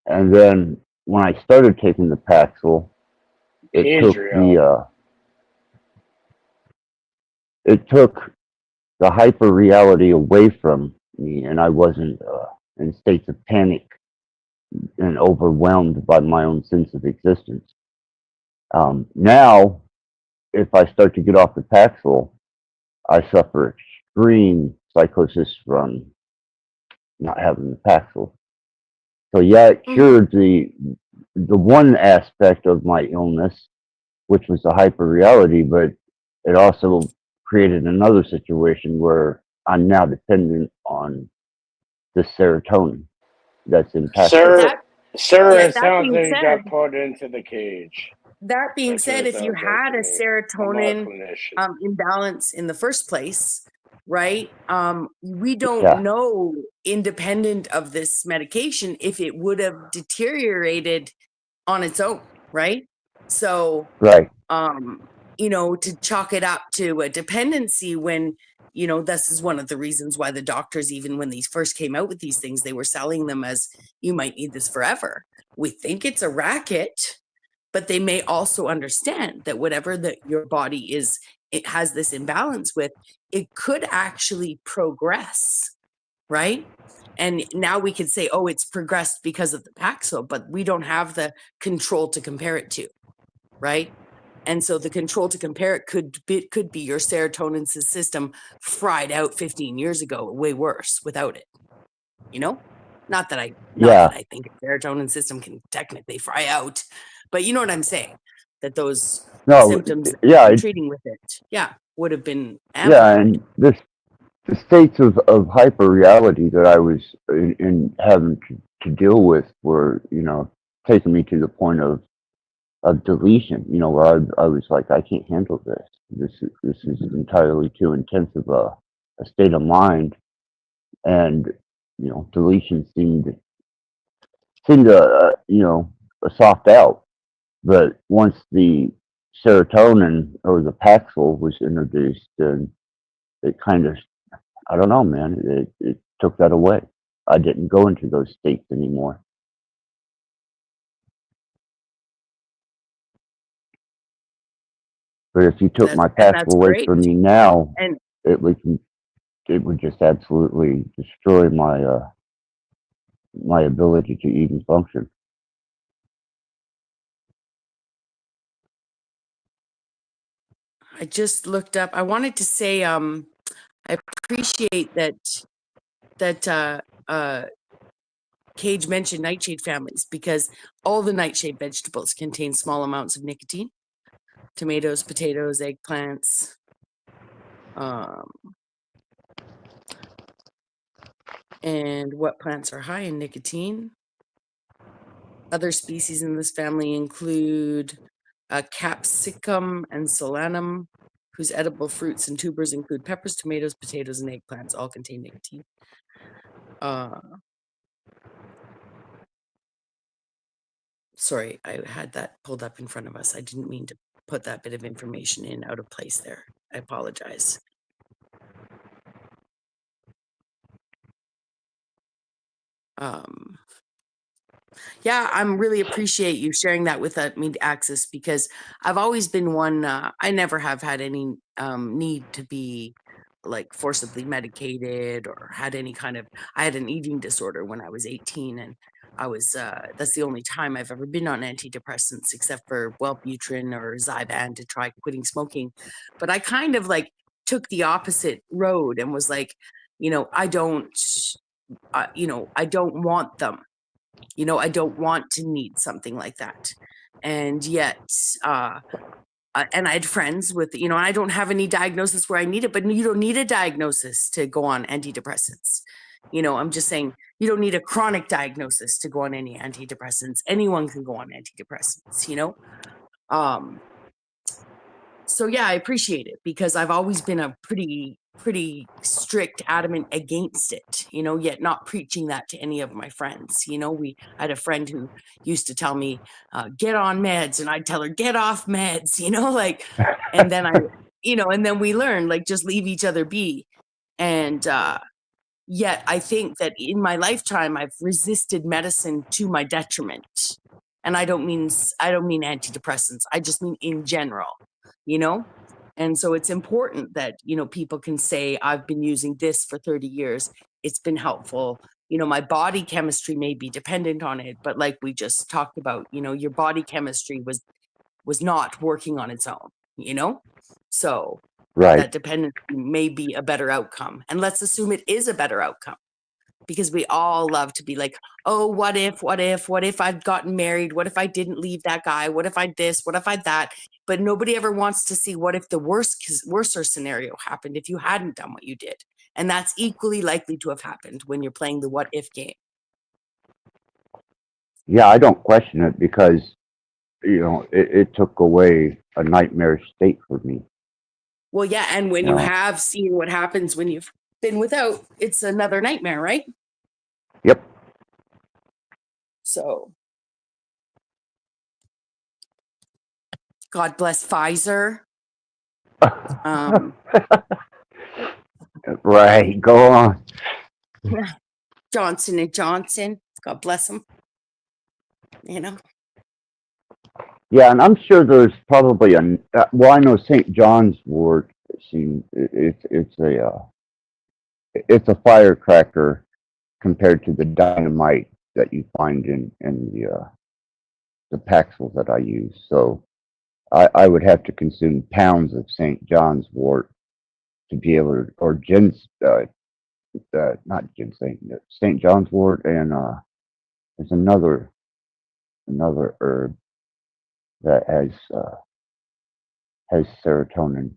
And then when I started taking the Paxil, it took the hyper reality away from me, and I wasn't in states of panic and overwhelmed by my own sense of existence. Now, if I start to get off the Paxil, I suffer extreme psychosis from not having the Paxil. So yeah, it cured the one aspect of my illness, which was the hyper reality, but it also created another situation where I'm now dependent on the serotonin that's in Paxil. Sir, it sounds like you got put into the cage. That being said, if you had a serotonin imbalance in the first place, right? We don't know, independent of this medication, if it would have deteriorated on its own, right? So, to chalk it up to a dependency when, this is one of the reasons why the doctors, even when these first came out with these things, they were selling them as you might need this forever. We think it's a racket, but they may also understand that whatever that your body is, it has this imbalance with, it could actually progress, right? And now we could say, oh, it's progressed because of the Paxil, but we don't have the control to compare it to, right? And so the control to compare it could be your serotonin system fried out 15 years ago, way worse without it. Not that I think a serotonin system can technically fry out, but you know what I'm saying? That those symptoms that yeah, you're treating with it, would have been yeah, amplified. and the states of hyper reality that I was in having to deal with were, taking me to the point of deletion, where I was like, I can't handle this. This is entirely too intense of a state of mind, and deletion seemed a soft out. But once the serotonin or the Paxil was introduced, then it kind of, I don't know, man, it took that away. I didn't go into those states anymore. But if you took my Paxil away great. from me now, And it would just absolutely destroy my ability to even function. I just looked up. I wanted to say, I appreciate that Cage mentioned nightshade families, because all the nightshade vegetables contain small amounts of nicotine. Tomatoes, potatoes, eggplants. And what plants are high in nicotine? Other species in this family include capsicum and solanum, whose edible fruits and tubers include peppers, tomatoes, potatoes, and eggplants. All contain nicotine. Sorry, I had that pulled up in front of us. I didn't mean to put that bit of information in out of place there. I apologize. Yeah, I'm really appreciate you sharing that with me, Axis, because I've always been one. I never have had any need to be like forcibly medicated or had any kind of. I had an eating disorder when I was 18, and I was. That's the only time I've ever been on antidepressants, except for Wellbutrin or Zyban to try quitting smoking. But I kind of like took the opposite road and was like, I don't. I don't want them. I don't want to need something like that. And yet, and I had friends with, I don't have any diagnosis where I need it, but you don't need a diagnosis to go on antidepressants. I'm just saying you don't need a chronic diagnosis to go on any antidepressants. Anyone can go on antidepressants, So yeah, I appreciate it, because I've always been a pretty strict, adamant against it, yet not preaching that to any of my friends. I had a friend who used to tell me, get on meds, and I'd tell her, get off meds, and then and then we learned, like, just leave each other be. And yet I think that in my lifetime, I've resisted medicine to my detriment. And I don't mean antidepressants. I just mean in general, And so it's important that, people can say, I've been using this for 30 years. It's been helpful. My body chemistry may be dependent on it, but like we just talked about, your body chemistry was not working on its own, So Right. that dependency may be a better outcome. And let's assume it is a better outcome, because we all love to be like, oh, what if I'd gotten married? What if I didn't leave that guy? What if I this? What if I that? But nobody ever wants to see what if the worser scenario happened if you hadn't done what you did. And that's equally likely to have happened when you're playing the what if game. Yeah, I don't question it, because, it took away a nightmare state for me. Well, yeah. And when you have seen what happens when you've been without, it's another nightmare, right? Yep. So, God bless Pfizer. Um, Right. Go on. Johnson and Johnson, God bless them. You know, Yeah, and I'm sure there's probably a. Well, I know St. John's Wort. It's a firecracker compared to the dynamite that you find in the Paxils that I use. So I would have to consume pounds of St. John's Wort to be able to, or not ginseng, St. John's Wort, and there's another herb that has serotonin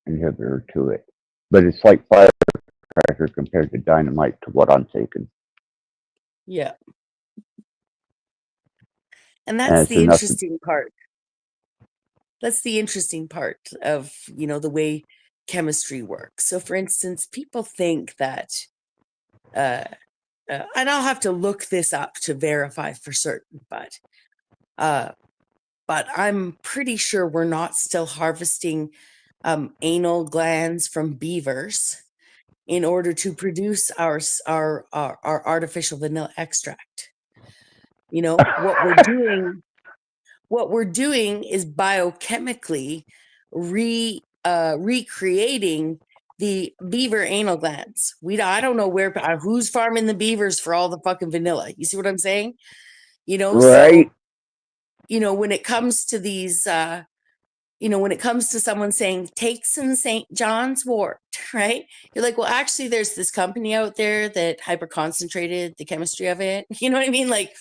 inhibitor to it, but it's like firecracker compared to dynamite to what I'm taking, yeah. And and that's it's the enough to. interesting part. That's the interesting part of, the way chemistry works. So, for instance, people think that, and I'll have to look this up to verify for certain, but I'm pretty sure we're not still harvesting anal glands from beavers in order to produce our artificial vanilla extract. What we're doing is biochemically recreating the beaver anal glands. I don't know who's farming the beavers for all the fucking vanilla. You see what I'm saying? Right. So when it comes to these, when it comes to someone saying take some St. John's Wort, right? You're like, well, actually, there's this company out there that hyper concentrated the chemistry of it. You know what I mean? Like,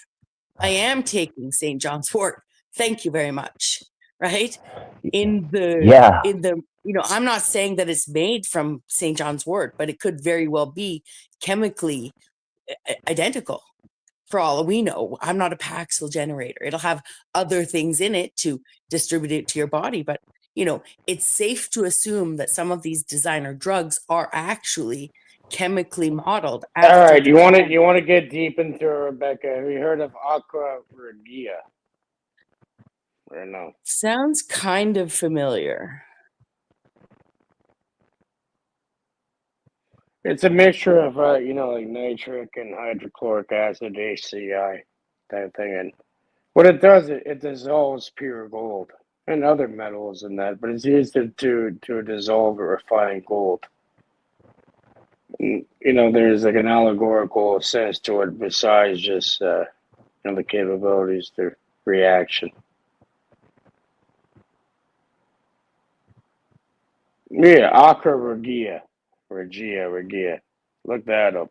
I am taking St. John's Wort. Thank you very much. Right? Yeah. I'm not saying that it's made from St. John's Wort, but it could very well be chemically identical. For all we know, I'm not a Paxil generator. It'll have other things in it to distribute it to your body, but it's safe to assume that some of these designer drugs are actually chemically modeled after. All right, you want to get deep into it, Rebecca? Have you heard of aqua regia? Or no? Sounds kind of familiar. It's a mixture of like nitric and hydrochloric acid, HCl, type thing, and what it does, it dissolves pure gold and other metals in that, but it's used to dissolve or refine gold. There's like an allegorical sense to it besides just the capabilities to reaction. Yeah, aqua regia. Regia. Look that up.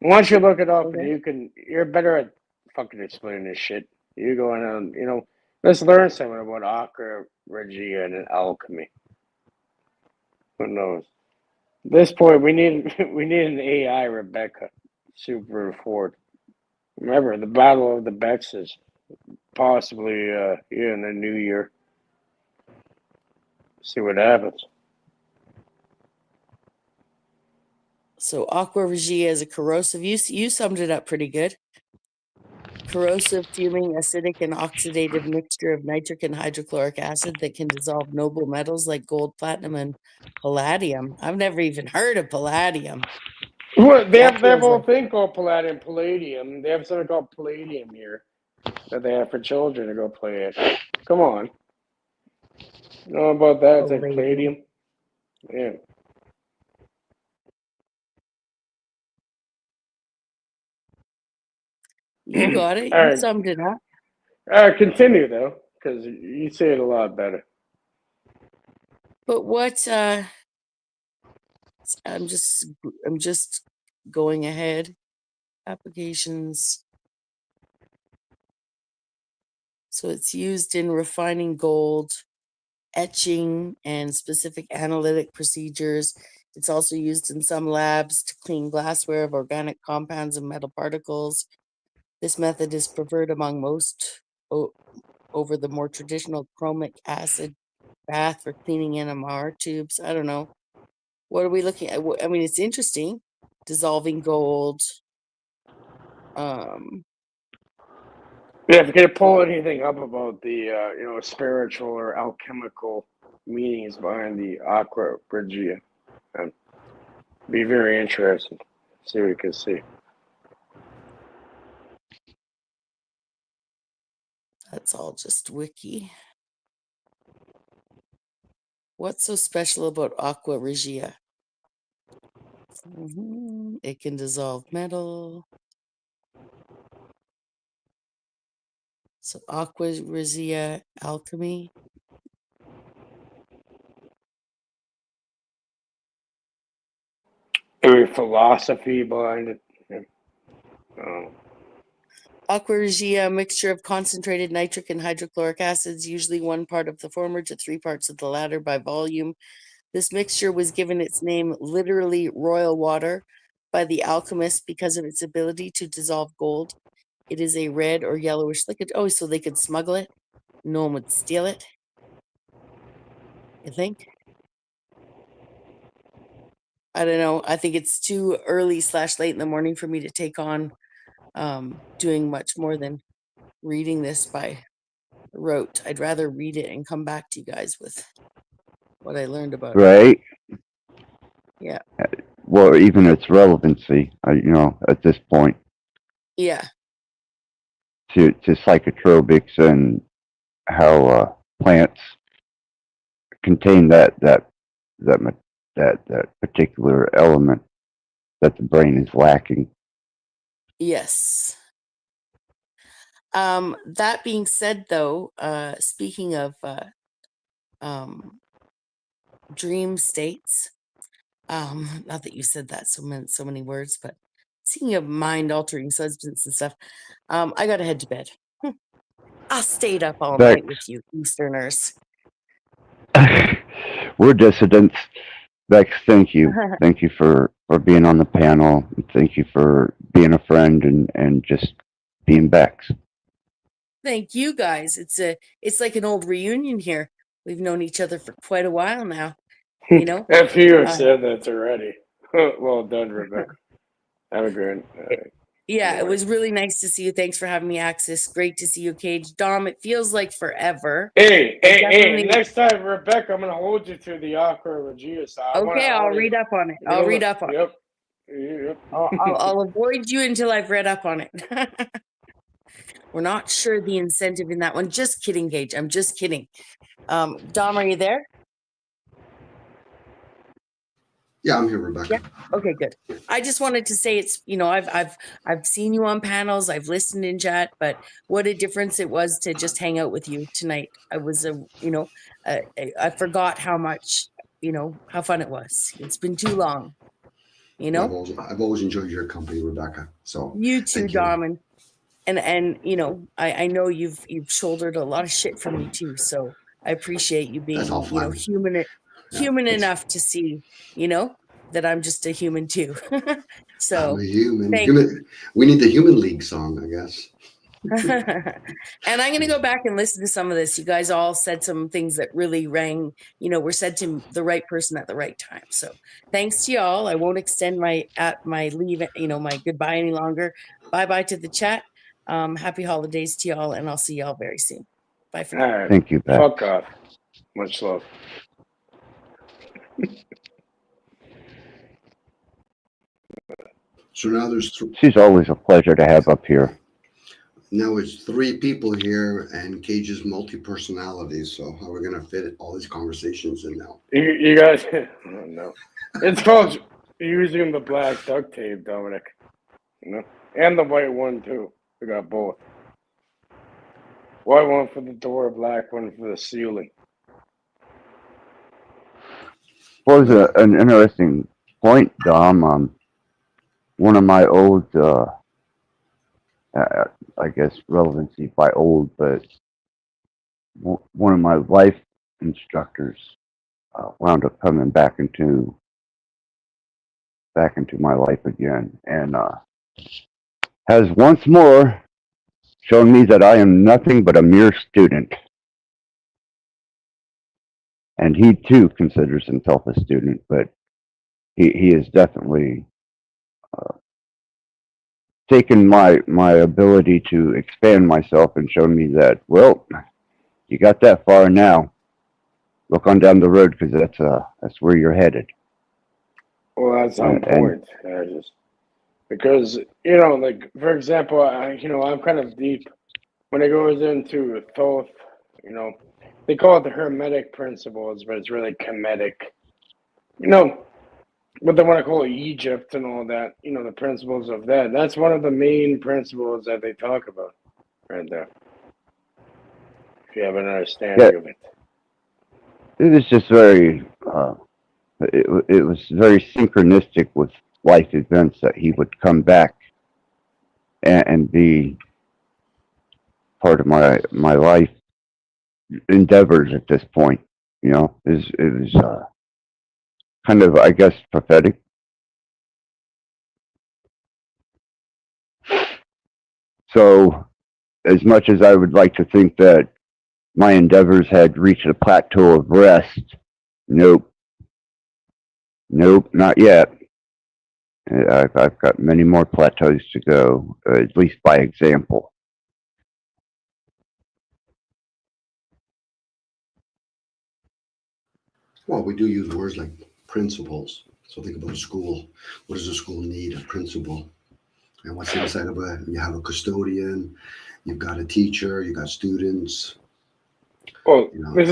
Once you look it up, and you're better at fucking explaining this shit. You go in and let's learn something about aqua regia and alchemy. Who knows? At this point, we need an AI, Rebecca, super Ford. Remember the Battle of the Bexes, possibly in the new year. See what happens. So aqua regia is a corrosive. You summed it up pretty good. Corrosive, fuming, acidic, and oxidative mixture of nitric and hydrochloric acid that can dissolve noble metals like gold, platinum, and palladium. I've never even heard of palladium. Well, they have a whole thing called palladium. They have something called palladium here that they have for children to go play it. Come on. You know about that? It's like palladium. Yeah. You got it. You summed it up. Continue though, because you say it a lot better. But what? I'm just going ahead. Applications. So it's used in refining gold, etching, and specific analytic procedures. It's also used in some labs to clean glassware of organic compounds and metal particles. This method is preferred among most over the more traditional chromic acid bath for cleaning NMR tubes. I don't know. What are we looking at? I mean, it's interesting. Dissolving gold. Yeah, if you could pull anything up about the spiritual or alchemical meanings behind the aqua regia, be very interesting. See what you can see. That's all just wiki. What's so special about aqua regia? It can dissolve metal. So aqua regia alchemy. Maybe philosophy behind it. Yeah. Aqua regia, a mixture of concentrated nitric and hydrochloric acids, usually 1 part of the former to 3 parts of the latter by volume. This mixture was given its name, literally royal water, by the alchemists because of its ability to dissolve gold. It is a red or yellowish liquid. Oh, so they could smuggle it? No one would steal it? You think? I don't know. I think it's too early/late in the morning for me to take on doing much more than reading this by rote. I'd rather read it and come back to you guys with what I learned about it. Right. Yeah. Well, even its relevancy, at this point, Yeah. to psychotropics and how plants contain that particular element that the brain is lacking. Yes. That being said, though, speaking of dream states, not that you said that so many words, but speaking of mind-altering substance and stuff, I gotta head to bed. I stayed up all night with you Easterners. We're dissidents. Bex, thank you. Thank you for being on the panel. Thank you for being a friend and just being Bex. Thank you guys. It's like an old reunion here. We've known each other for quite a while now. You know? If you have said that already. Well done, Rebecca. Have a great yeah, it was really nice to see you. Thanks for having me, Axis. Great to see you, Cage. Dom, it feels like forever. Hey, next time, Rebecca, I'm going to hold you to the aqua regia. So okay, I'll read up on it. I'll read up on it. Yep. I'll avoid you until I've read up on it. We're not sure the incentive in that one. Just kidding, Gage. I'm just kidding. Dom, are you there? Yeah, I'm here, Rebecca. Yeah. Okay, good. I just wanted to say it's, I've seen you on panels, I've listened in chat, but what a difference it was to just hang out with you tonight. I was I forgot how much, how fun it was. It's been too long. I've always enjoyed your company, Rebecca. So you too, Dom, and I know you've shouldered a lot of shit from me too. So I appreciate you being human enough to see, that I'm just a human too. So I'm a human. We need the Human League song, I guess. And I'm going to go back and listen to some of this. You guys all said some things that really rang, were said to the right person at the right time. So thanks to y'all. I won't extend my leave, my goodbye any longer. Bye-bye to the chat. Happy holidays to y'all, and I'll see y'all very soon. Bye for now. Right. Thank you, Bex. Fuck off. Much love. So now there's She's always a pleasure to have up here. Now it's 3 people here and Cage's multi-personalities. So how are we going to fit all these conversations in now? You guys, no. It's called using the black duct tape, Dominic. And the white one too. We got both. White one for the door, black one for the ceiling. Well, it was an interesting point, Dom. One of my old, I guess relevancy by old, but one of my life instructors wound up coming back into my life again, and has once more shown me that I am nothing but a mere student. And he too considers himself a student, but he is definitely taken my ability to expand myself and shown me that, well, you got that far now. Look on down the road because that's where you're headed. Well, that's on And point. Because like for example, I'm kind of deep when it goes into Thoth. They call it the Hermetic principles, but it's really Kemetic. But they want to call it Egypt and all that. The principles of that. That's one of the main principles that they talk about right there. If you have an understanding of it. it was just very, it was very synchronistic with life events that he would come back and be part of my life endeavors at this point. It was kind of, I guess, prophetic. So, as much as I would like to think that my endeavors had reached a plateau of rest, nope, not yet. I've got many more plateaus to go, at least by example. Well, we do use words like principles. So think about a school. What does a school need? A principal. And what's inside of you have a custodian, you've got a teacher, you got students. Well, this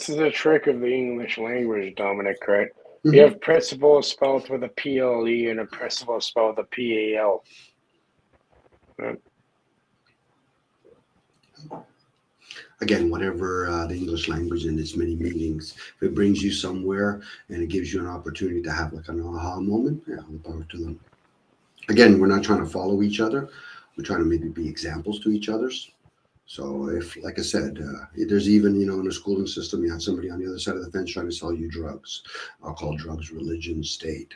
is a trick of the English language, Dominic, right? Mm-hmm. You have principle spelled with a PLE and a principal spelled with a PAL. Right? Again, whatever the English language in its many meanings, if it brings you somewhere and it gives you an opportunity to have like an aha moment, yeah, all power to them. Again, we're not trying to follow each other. We're trying to maybe be examples to each other's. So if, like I said, there's even, in a schooling system, you have somebody on the other side of the fence trying to sell you drugs. I'll call drugs religion, state,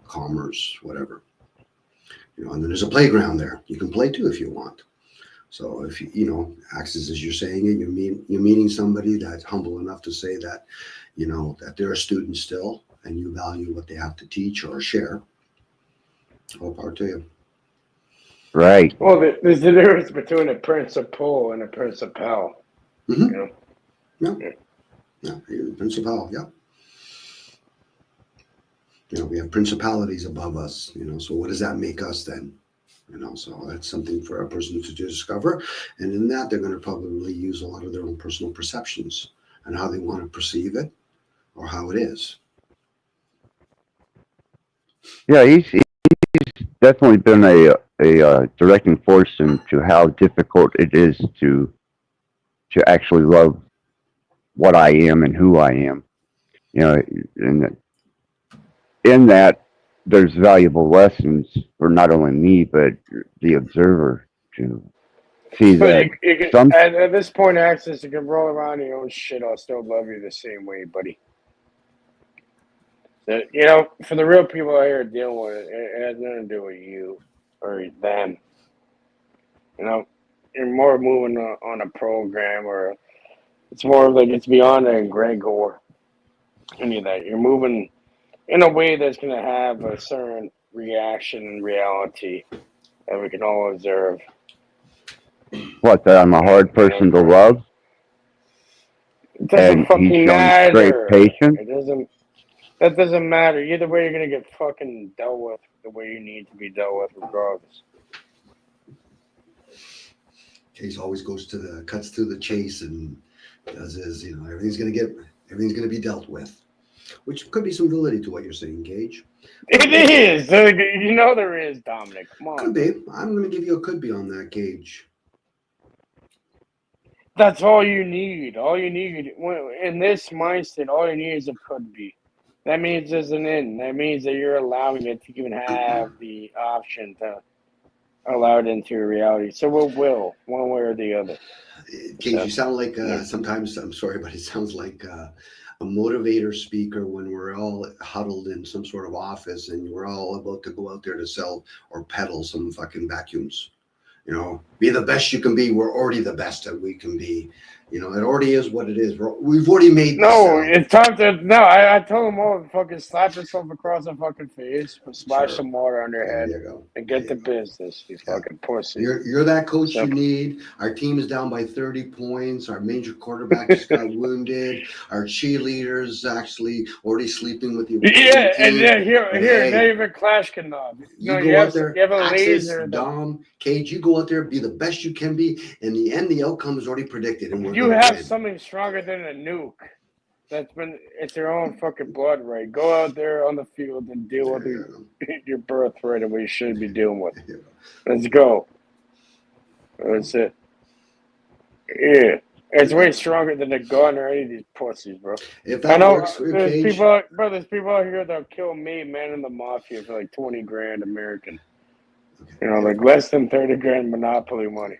commerce, whatever. And then there's a playground there. You can play too if you want. So if access as you're saying it, you're meeting somebody that's humble enough to say that, that they're a student still and you value what they have to teach or share. All power to you. Right. Well, there's the difference between a principal and a principal. Mm-hmm. Yeah, principal. Yeah. We have principalities above us. So what does that make us then? So that's something for a person to discover. And in that, they're going to probably use a lot of their own personal perceptions and how they want to perceive it or how it is. Yeah, he's definitely been a directing force into how difficult it is to actually love what I am and who I am. And in that, there's valuable lessons for not only me but the observer to see that you can, at this point, Access, you can roll around your own shit. I'll still love you the same way, buddy. For the real people out here dealing with it, it has nothing to do with you or them. You're more moving on a program, or it's more like it's beyond an egregore. Any of that. You're moving in a way that's going to have a certain reaction and reality that we can all observe. What, that I'm a hard person to love? It doesn't fucking matter. Great patience. That doesn't matter. Either way, you're going to get fucking dealt with the way you need to be dealt with, regardless. Case always cuts to the chase and does his, everything's going to be dealt with, which could be some validity to what you're saying, Gage. It is. There is, Dominic. Come on. Could be. I'm going to give you a could be on that, Gage. That's all you need. All you need in this mindset, all you need is a could be. That means there's an in. That means that you're allowing it to even have the option to allow it into your reality. So it will, one way or the other. Gage, you sound like sometimes, I'm sorry, but it sounds like a motivator speaker when we're all huddled in some sort of office and we're all about to go out there to sell or peddle some fucking vacuums. You know, be the best you can be. We're already the best that we can be. You know, it already is what it is. We've already made this. No, it's time to. No, I told them all to fucking slap yourself across the fucking face, splash some water on their head, and get to business. You fucking pussy. You're that coach you need. Our team is down by 30 points. Our major quarterback just got wounded. Our cheerleaders actually already sleeping with the Yeah, team. and then here, But here, hey, not even Clash can knob. you No, go you out have, there, you have a Axis, laser. Dom, Cage, you go out there, be the best you can be. In the end, the outcome is already predicted, and we're You going to have win. something stronger than a nuke. It's your own fucking blood, right? Go out there on the field and deal with your birthright and what you should be dealing with. Let's go. That's it. Yeah. It's way stronger than a gun or any of these pussies, bro. If I that know works for you, there's Cage. people, bro. There's people out here that'll kill me, man, in the mafia for like 20 grand American. You know, like less than 30 grand Monopoly money.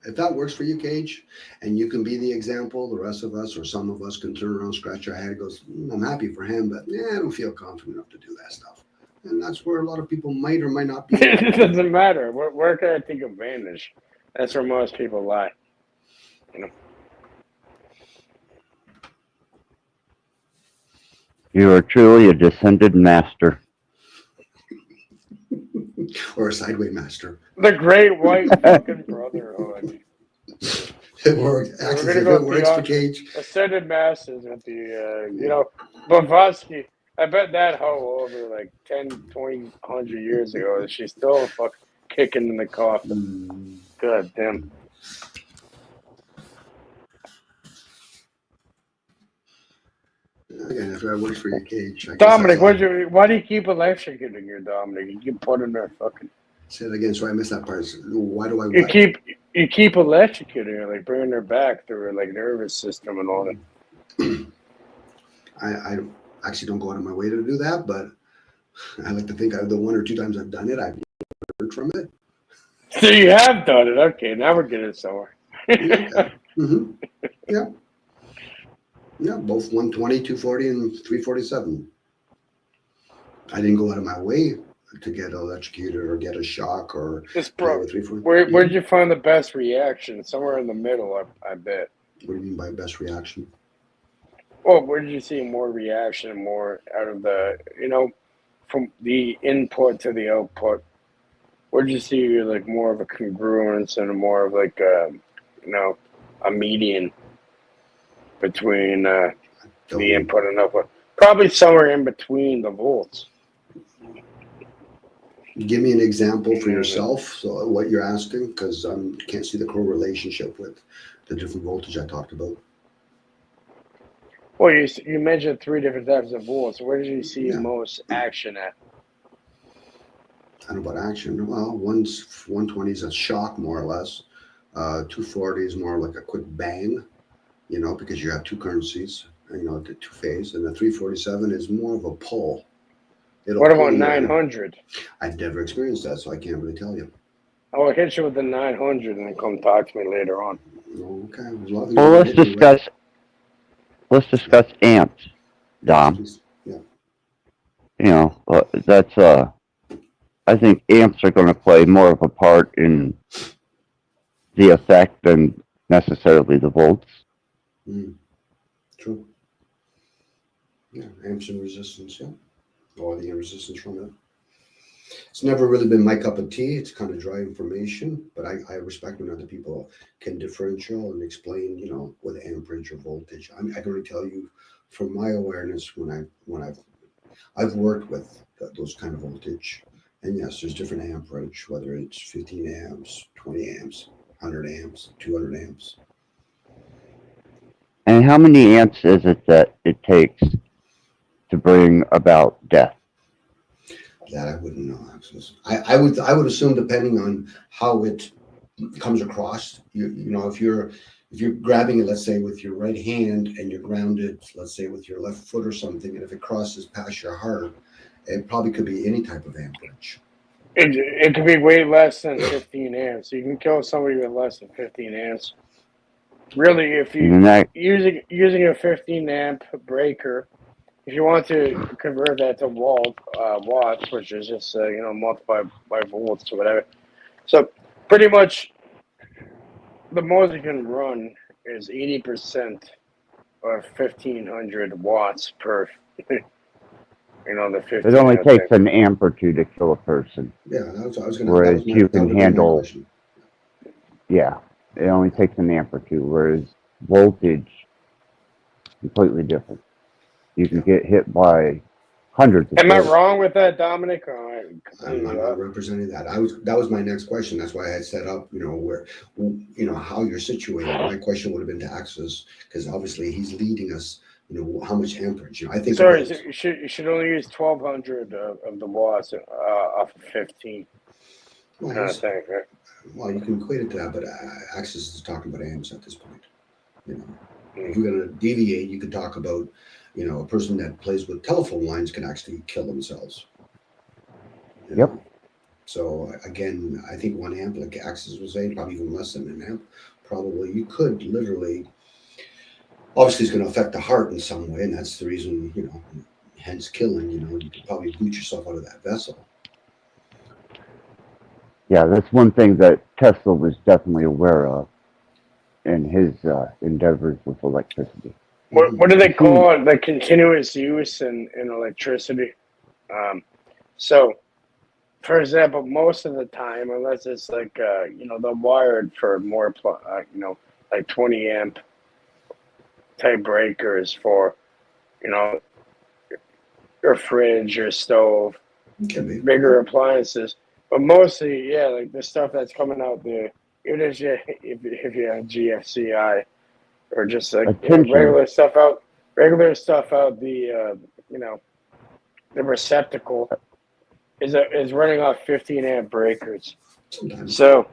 If that works for you, Cage, and you can be the example, the rest of us or some of us can turn around, scratch our head, and goes, I'm happy for him, but I don't feel confident enough to do that stuff. And that's where a lot of people might or might not be. It doesn't matter. Where can I take advantage? That's where most people lie. You know. You are truly a descended master. Or a sideway master. The Great White fucking Brotherhood. It works. Axis, if it works for Cage. Ascended Masters with the, you know, Blavatsky. I bet that hoe over like 10, 20, 100 years ago, she's still fucking kicking in the coffin. God damn. Again, if that works for you, Cage. Dominic, why do you keep electrocuting her, Dominic? You keep putting her fucking. Say it again, so I missed that part. Why do I? You keep electrocuting her, like bringing her back through her like nervous system and all that. I actually don't go out of my way to do that, but I like to think the one or two times I've done it, I've learned from it. So you have done it. Okay, now we're getting somewhere. Mm-hmm. Yeah. Yeah, both 120, 240, and 347. I didn't go out of my way to get electrocuted or get a shock or Where'd you find the best reaction? Somewhere in the middle, I bet. What do you mean by best reaction? Well, where did you see more reaction, more out of the, you know, from the input to the output? Where did you see like more of a congruence and more of like a, you know, a median between the input and output? Probably somewhere in between the volts. Give me an example for yourself. So what you're asking, because I can't see the correlationship with the different voltage I talked about. Well, you mentioned 3 different types of volts. Where did you see most action at? I don't know about action. Well, 120 is a shock, more or less. 240 is more like a quick bang, you know, because you have two currencies, you know, the two phase. And the 347 is more of a pull. What about 900? I've never experienced that, so I can't really tell you. I'll hit you with the 900 and then come talk to me later on. Okay. Well, let's discuss amps, Dom. Yeah. You know, that's I think amps are going to play more of a part in the effect than necessarily the volts. True. Yeah, amps and resistance, yeah. Or the resistance from it. It's never really been my cup of tea. It's kind of dry information, but I respect when other people can differential and explain, you know, with amperage or voltage. I can only tell you from my awareness when I've worked with those kind of voltage. And yes, there's different amperage, whether it's 15 amps, 20 amps, 100 amps, 200 amps. And how many amps is it that it takes to bring about death? That I wouldn't know, Axis. I would assume, depending on how it comes across, you know, if you're grabbing it, let's say with your right hand, and you're grounded, let's say with your left foot or something, and if it crosses past your heart, it probably could be any type of amperage. It could be way less than 15 amps. You can kill somebody with less than 15 amps. Really, if you using a 15 amp breaker, if you want to convert that to watts, which is just you know, multiplied by volts or whatever. So Pretty much, the most you can run is 80% or 1,500 watts per. The 15. It only takes an amp or two to kill a person. Yeah, that's what I was going to. Whereas you that can would be my handle. question. Yeah, it only takes an amp or two. Whereas voltage, completely different. You can get hit by hundreds of Am I volts. wrong with that, Dominic? I'm not representing that. That was my next question. That's why I had set up, where, how you're situated. My question would have been to Axis, because obviously he's leading us. How much amperage? I think. Sorry, you should only use 1,200 of the watts off of 15. Well, Kind of thing, right? Well, you can equate it to that, but Axis is talking about amps at this point. If you're going to deviate, you could talk about, a person that plays with telephone lines can actually kill themselves. Yep. So again, I think 1 amp, like Axis was saying, probably even less than an amp. Probably you could literally. Obviously, it's going to affect the heart in some way, and that's the reason, hence killing. You could probably boot yourself out of that vessel. Yeah, that's one thing that Tesla was definitely aware of in his endeavors with electricity. What do they call it? The continuous use in electricity. So, for example, most of the time, unless it's like they're wired for more, like 20 amp type breakers for, your fridge, your stove, bigger appliances. But mostly, yeah, like the stuff that's coming out there, even if you have GFCI or just like regular stuff out the the receptacle is running off 15 amp breakers. So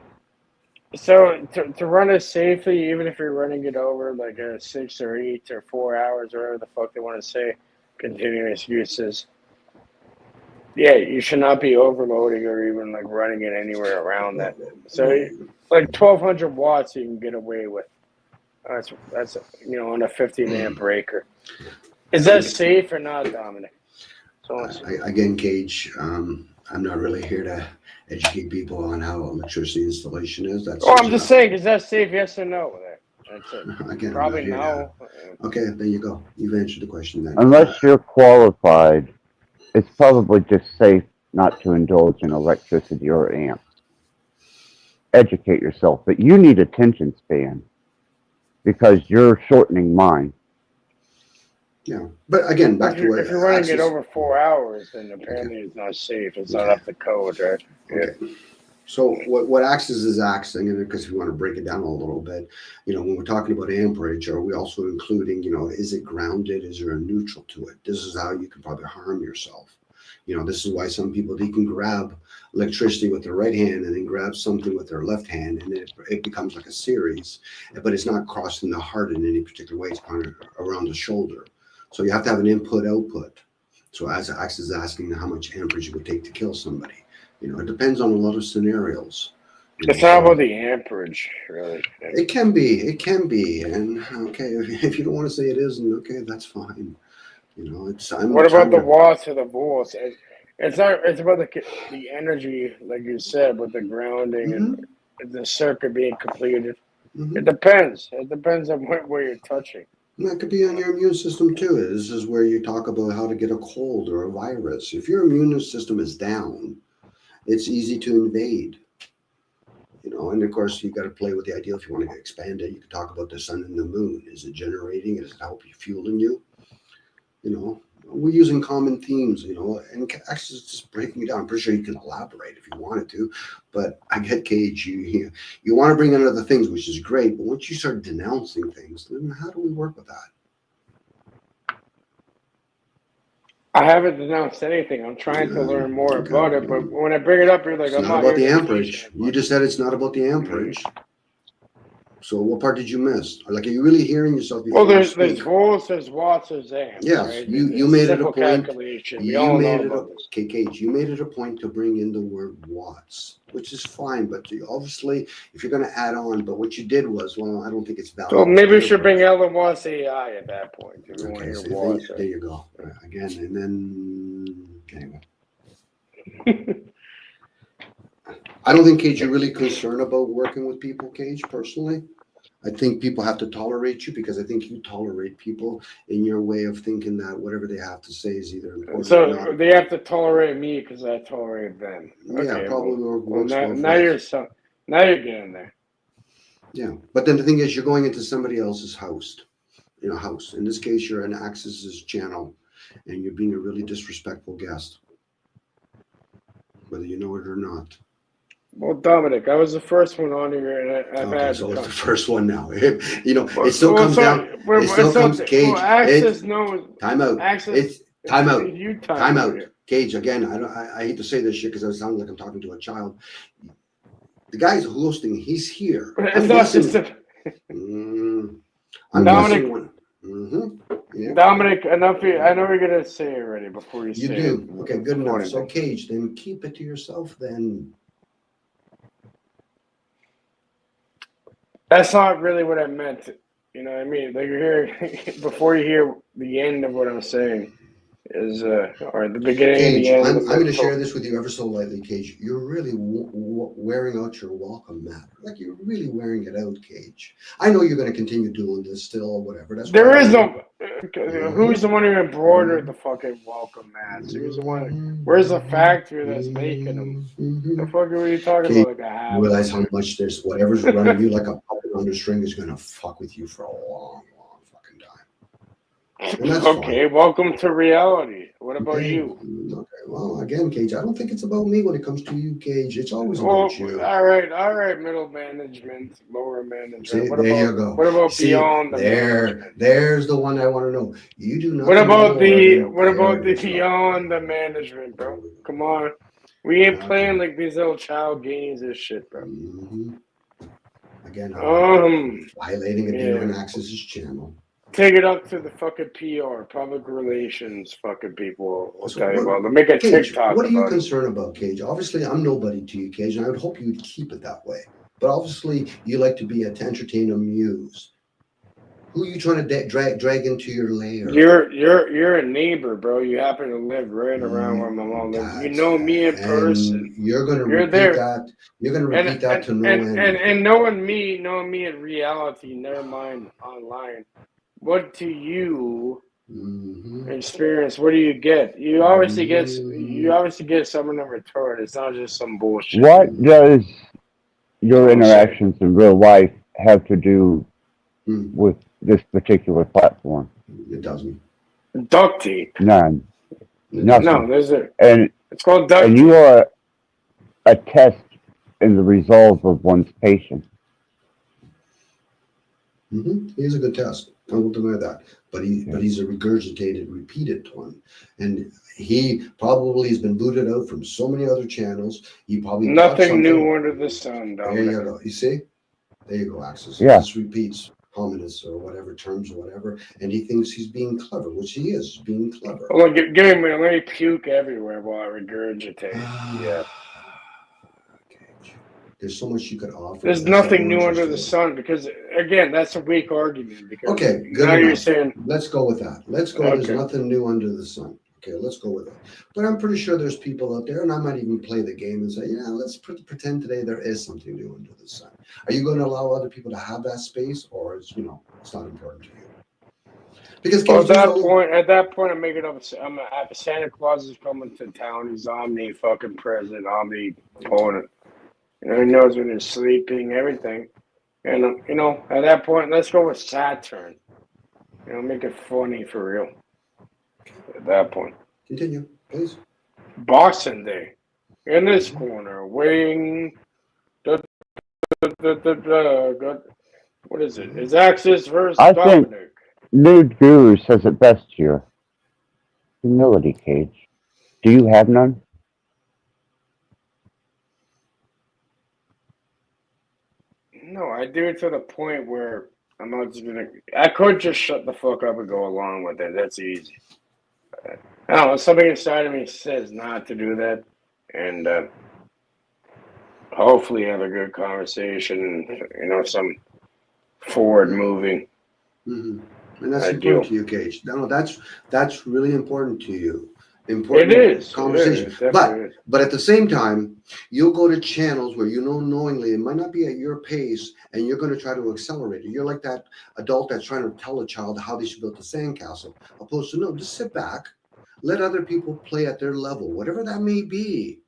to run it safely, even if you're running it over like a 6 or 8 or 4 hours or whatever the fuck they want to say, continuous uses. Yeah, you should not be overloading or even like running it anywhere around that. So like 1,200 watts you can get away with. That's on a 15 amp breaker. Is that safe or not, Dominic? Again, Gage, I'm not really here to educate people on how electricity installation is. I'm just saying, is that safe? Yes or no? That's it. Again, probably no. Okay, there you go. You've answered the question then. Unless you're qualified, it's probably just safe not to indulge in electricity or amps. Educate yourself, but you need attention span because you're shortening mine. Yeah, but again, back to if you're running it over 4 hours, then apparently it's not safe. It's not up to code, right? Okay. So what Axis is axing, and because we want to break it down a little bit, when we're talking about amperage, are we also including, is it grounded? Is there a neutral to it? This is how you can probably harm yourself. This is why some people, they can grab electricity with their right hand and then grab something with their left hand, and it becomes like a series, but it's not crossing the heart in any particular way. It's kind of around the shoulder. So you have to have an input-output. So as Axis is asking how much amperage it would take to kill somebody. It depends on a lot of scenarios. It's not about the amperage, really. It can be, and okay, if you don't want to say it isn't, okay, that's fine. What about the watts or the volts? It's not. It's about the energy, like you said, with the grounding and the circuit being completed. It depends. It depends on where you're touching. That could be on your immune system too. This is where you talk about how to get a cold or a virus. If your immune system is down, it's easy to invade. And of course, you've got to play with the idea. If you want to expand it, you can talk about the sun and the moon. Is it generating? Is it helping fueling you? We're using common themes, and actually just breaking it down. I'm pretty sure you can elaborate if you wanted to, but I get Cage. You want to bring in other things, which is great, but once you start denouncing things, then how do we work with that? I haven't denounced anything. I'm trying to learn more about it, but when I bring it up, you're like, it's not about the amperage. You just said it's not about the amperage. So what part did you miss? Like, are you really hearing yourself? Well, there's volts, there's watts, there's amps. Yes, right? you made it a point. Calculation. We all know about this. Kate, you made it a point to bring in the word watts, which is fine. But obviously, if you're going to add on, but what you did was, well, I don't think it's valid. So maybe we should bring Ellen Watts AI at that point. If you want to hear watts. There you go. Again, and then anyway. I don't think, Cage, you're really concerned about working with people, Cage, personally. I think people have to tolerate you because I think you tolerate people in your way of thinking that whatever they have to say is either important or So not. they have to tolerate me because I tolerate them. Yeah, Okay, probably well, works now, both now ways. now you're getting there. Yeah, but then the thing is, you're going into somebody else's house. House. In this case, you're in Axis's channel, and you're being a really disrespectful guest, whether you know it or not. Well, Dominic, I was the first one on here, and I've Okay, had. so it's the first one now. It still Well, comes down. It still comes, Cage. Well, Access knows. Time out. Access. Time out. You Time out. here. Cage, again, I hate to say this shit because it sounds like I'm talking to a child. The guy's hosting. He's here. It's not just a. I'm Dominic. missing one. Yeah. Dominic, enough. I know you're gonna say it already before you say do. it. Okay, good enough. So, Cage, then keep it to yourself. Then. That's not really what I meant. You know what I mean? Like you're hearing before you hear the end of what I'm saying is or the beginning Cage, and the end. I'm going to share this with you ever so lightly, Cage. You're really wearing out your welcome mat. Like you're really wearing it out, Cage. I know you're going to continue doing this still or whatever. There is no. Who's the one who embroidered the fucking welcome mats? Who's the one? Where's the factory that's making them? The fuck are you talking Cage, about? Like a half. realize how much there's whatever's running you like a puppet on a string is going to fuck with you for a long fucking time. And that's okay, fine. welcome to reality. What about Okay. you? Okay. Well, again, Cage, I don't think it's about me when it comes to you, Cage. It's always about you. All right, middle management, lower management. See, What there about, you go. What about See, beyond the management? there's the one I want to know. You do not. What about the beyond the management, bro? Come on. We ain't playing like these little child games and shit, bro. Again, violating a different Axis's channel. Take it up to the fucking PR, public relations, fucking people. I'll tell you about. Make a Cage, TikTok. what are you about it. concerned about, Cage? Obviously, I'm nobody to you, Cage, and I would hope you would keep it that way. But obviously, you like to be to entertain, amuse. Who are you trying to drag into your lair? You're a neighbor, bro. You happen to live right around where my mom lives. You know me in person. You're going to repeat that. You're going to repeat that to no end. And knowing me in reality, never mind online. What do you experience? What do you get? You obviously get someone in return. It's not just some bullshit. What does your interactions in real life have to do with this particular platform? It doesn't. Duct tape. None. Nothing. No, there's a. And it's called duct tape. And you are a test in the resolve of one's patience. He's a good test. I won't deny that. But he's a regurgitated, repeated one. And he probably has been booted out from so many other channels. He probably nothing new under the sun, Dominic. There you go. You see? There you go, Axis. Yeah. He just repeats hominis or whatever terms or whatever, and he thinks he's being clever, which he is being clever. Well, look, give me, let me puke everywhere while I regurgitate. Yeah. There's so much you could offer. There's nothing new under the sun because, again, that's a weak argument. Because okay, good now enough. You're saying, let's go with that. Let's go. Okay. There's nothing new under the sun. Okay, let's go with it. But I'm pretty sure there's people out there, and I might even play the game and say, yeah, let's pretend today there is something new under the sun. Are you going to allow other people to have that space, or it's not important to you? Because well, at that point, I'm making up. Santa Claus is coming to town. He's omni fucking present, omnipotent. He knows when he's sleeping, everything. And at that point, let's go with Saturn. Make it funny for real. At that point. Continue, please. Boxing Day. In this corner, weighing what is it? It's Axis versus Dominic. Think Nude Guru says it best here. Humility, Cage. Do you have none? No, I do it to the point where I'm not just gonna. I could just shut the fuck up and go along with it. That's easy. I don't know. Something inside of me says not to do that, and hopefully have a good conversation. Some forward moving. And that's important to you, Cage. No, that's really important to you. It is. conversation. It definitely is. But at the same time, you'll go to channels where you know knowingly it might not be at your pace, and you're going to try to accelerate it. You're like that adult that's trying to tell a child how they should build a sandcastle, opposed to no, just sit back, let other people play at their level, whatever that may be.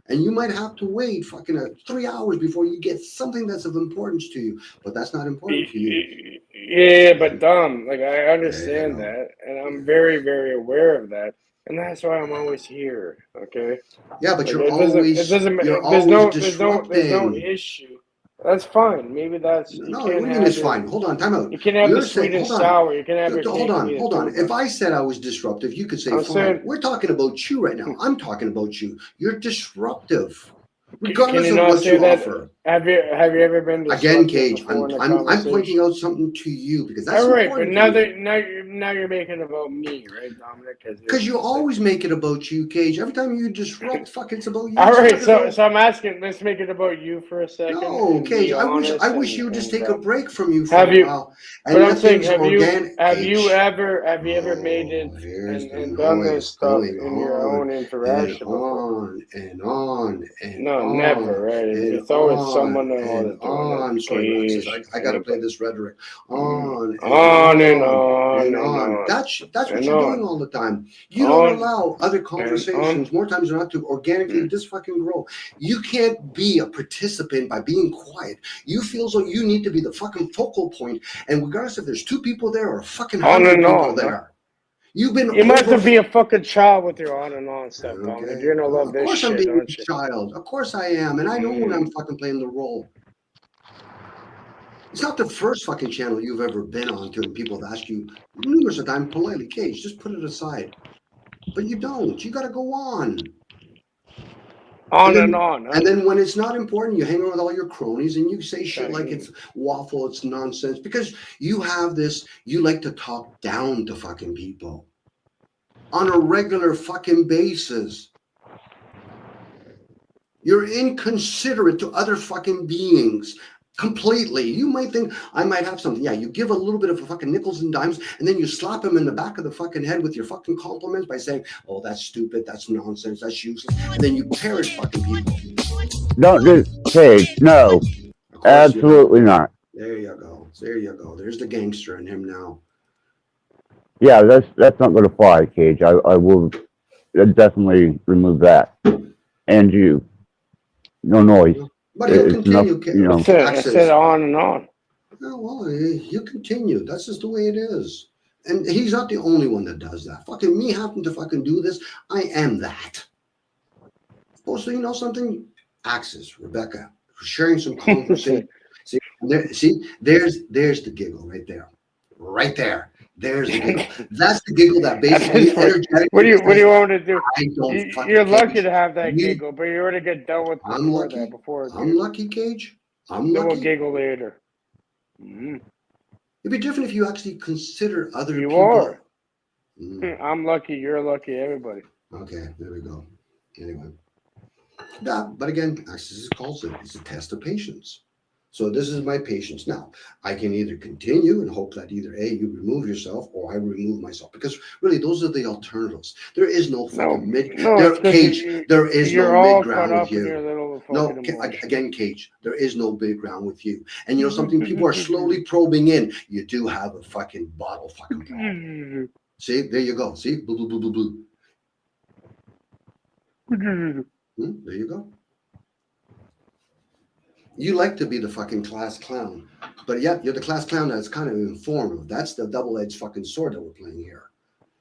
And you might have to wait fucking 3 hours before you get something that's of importance to you, but that's not important to you. Yeah, but dumb. Like I understand that, and I'm very, very aware of that, and that's why I'm always here. Okay. Yeah, but Like, you're it doesn't. It always doesn't. you're There's always no. There's no disrupting. issue. That's fine. Maybe that's you No, can't what do you mean have it's it. fine? Hold on, time out. You can have You're the saying, sweet and hold on. sour. You can have your Hold cake on, and eat hold it on. too, If but I said I was disruptive, you could say, I'm fine. saying- We're talking about you right now. I'm talking about you. You're disruptive, Can regardless you of not what say you that? offer. Have you ever been Again, disruptive Cage, before in a I'm conversation? pointing out something to you because that's All right, but important. now you're making it about me, right, Dominic? Because you always make it about you, Cage. Every time you disrupt, fuck, it's about you. All It's right, never so I'm asking. Let's make it about you for a second. No, and Cage. be I wish honest you would just take and, a break from you for have a you? while and But I'm let saying, things have organic. you Cage. ever made it Here's the and done this noise stuff going in your on own and interaction before? on and on and No, on never. Right? and It's always on someone else and doing on. it. Sorry, Alexis, Cage, I got to play this rhetoric. On and on and on on and and on. on That's what and you're doing on. all the time. You don't On allow other and conversations more times than not to organically just fucking grow. You can't be a participant by being quiet. You feel as though you need to be the fucking focal point, and regardless if there's 2 people there or a fucking on 100 and people on. there, you've been You might over. have to be a fucking child with your on and on stuff, Dominic. Okay. You're gonna love Of this course I'm shit, being don't a you? child. Of course I am, and I know when I'm fucking playing the role. It's not the first fucking channel you've ever been on to, and people have asked you numerous of times politely, Cage, just put it aside. But you don't. You got to go on. On and on. Huh? And then when it's not important, you hang out with all your cronies and you say shit like it's waffle, it's nonsense, because you have this, you like to talk down to fucking people on a regular fucking basis. You're inconsiderate to other fucking beings. Completely. You might think I might have something. Yeah, you give a little bit of fucking nickels and dimes, and then you slap him in the back of the fucking head with your fucking compliments by saying, "Oh, that's stupid, that's nonsense, that's useless," and then you parrot fucking people. Don't do Cage. No, absolutely not. There you go. There you go. There's the gangster in him now. Yeah, that's not going to fly, Cage. I will definitely remove that. And you, no noise. But he'll continue. I said on and on. Oh, well, he'll continue. That's just the way it is. And he's not the only one that does that. Fucking me having to fucking do this, I am that. Also, you know something? Axis, Rebecca, sharing some conversation. There's the giggle right there. Right there. There's the giggle. That's the giggle that basically energetic. What do you want me to do? I don't fucking You're lucky Cage. to have that giggle, but you already get done with I'm before lucky. that. Before I'm lucky, Cage. I'm then lucky. we'll giggle later. Mm-hmm. It'd be different if you actually consider other You people. are. I'm lucky. You're lucky. Everybody. Okay, there we go. Anyway. Yeah, but again, Axis calls it. It's a test of patience. So this is my patience. Now, I can either continue and hope that either A, you remove yourself or I remove myself. Because really, those are the alternatives. There is no fucking Cage. There is no mid ground with you. No, again, Cage, there is no big ground with you. And you know something? People are slowly probing in. You do have a fucking bottle fucking problem. See, there you go. See? Blue, blue, blue, blue, blue. There you go. You like to be the fucking class clown, but yet you're the class clown that's kind of informative. That's the double-edged fucking sword that we're playing here.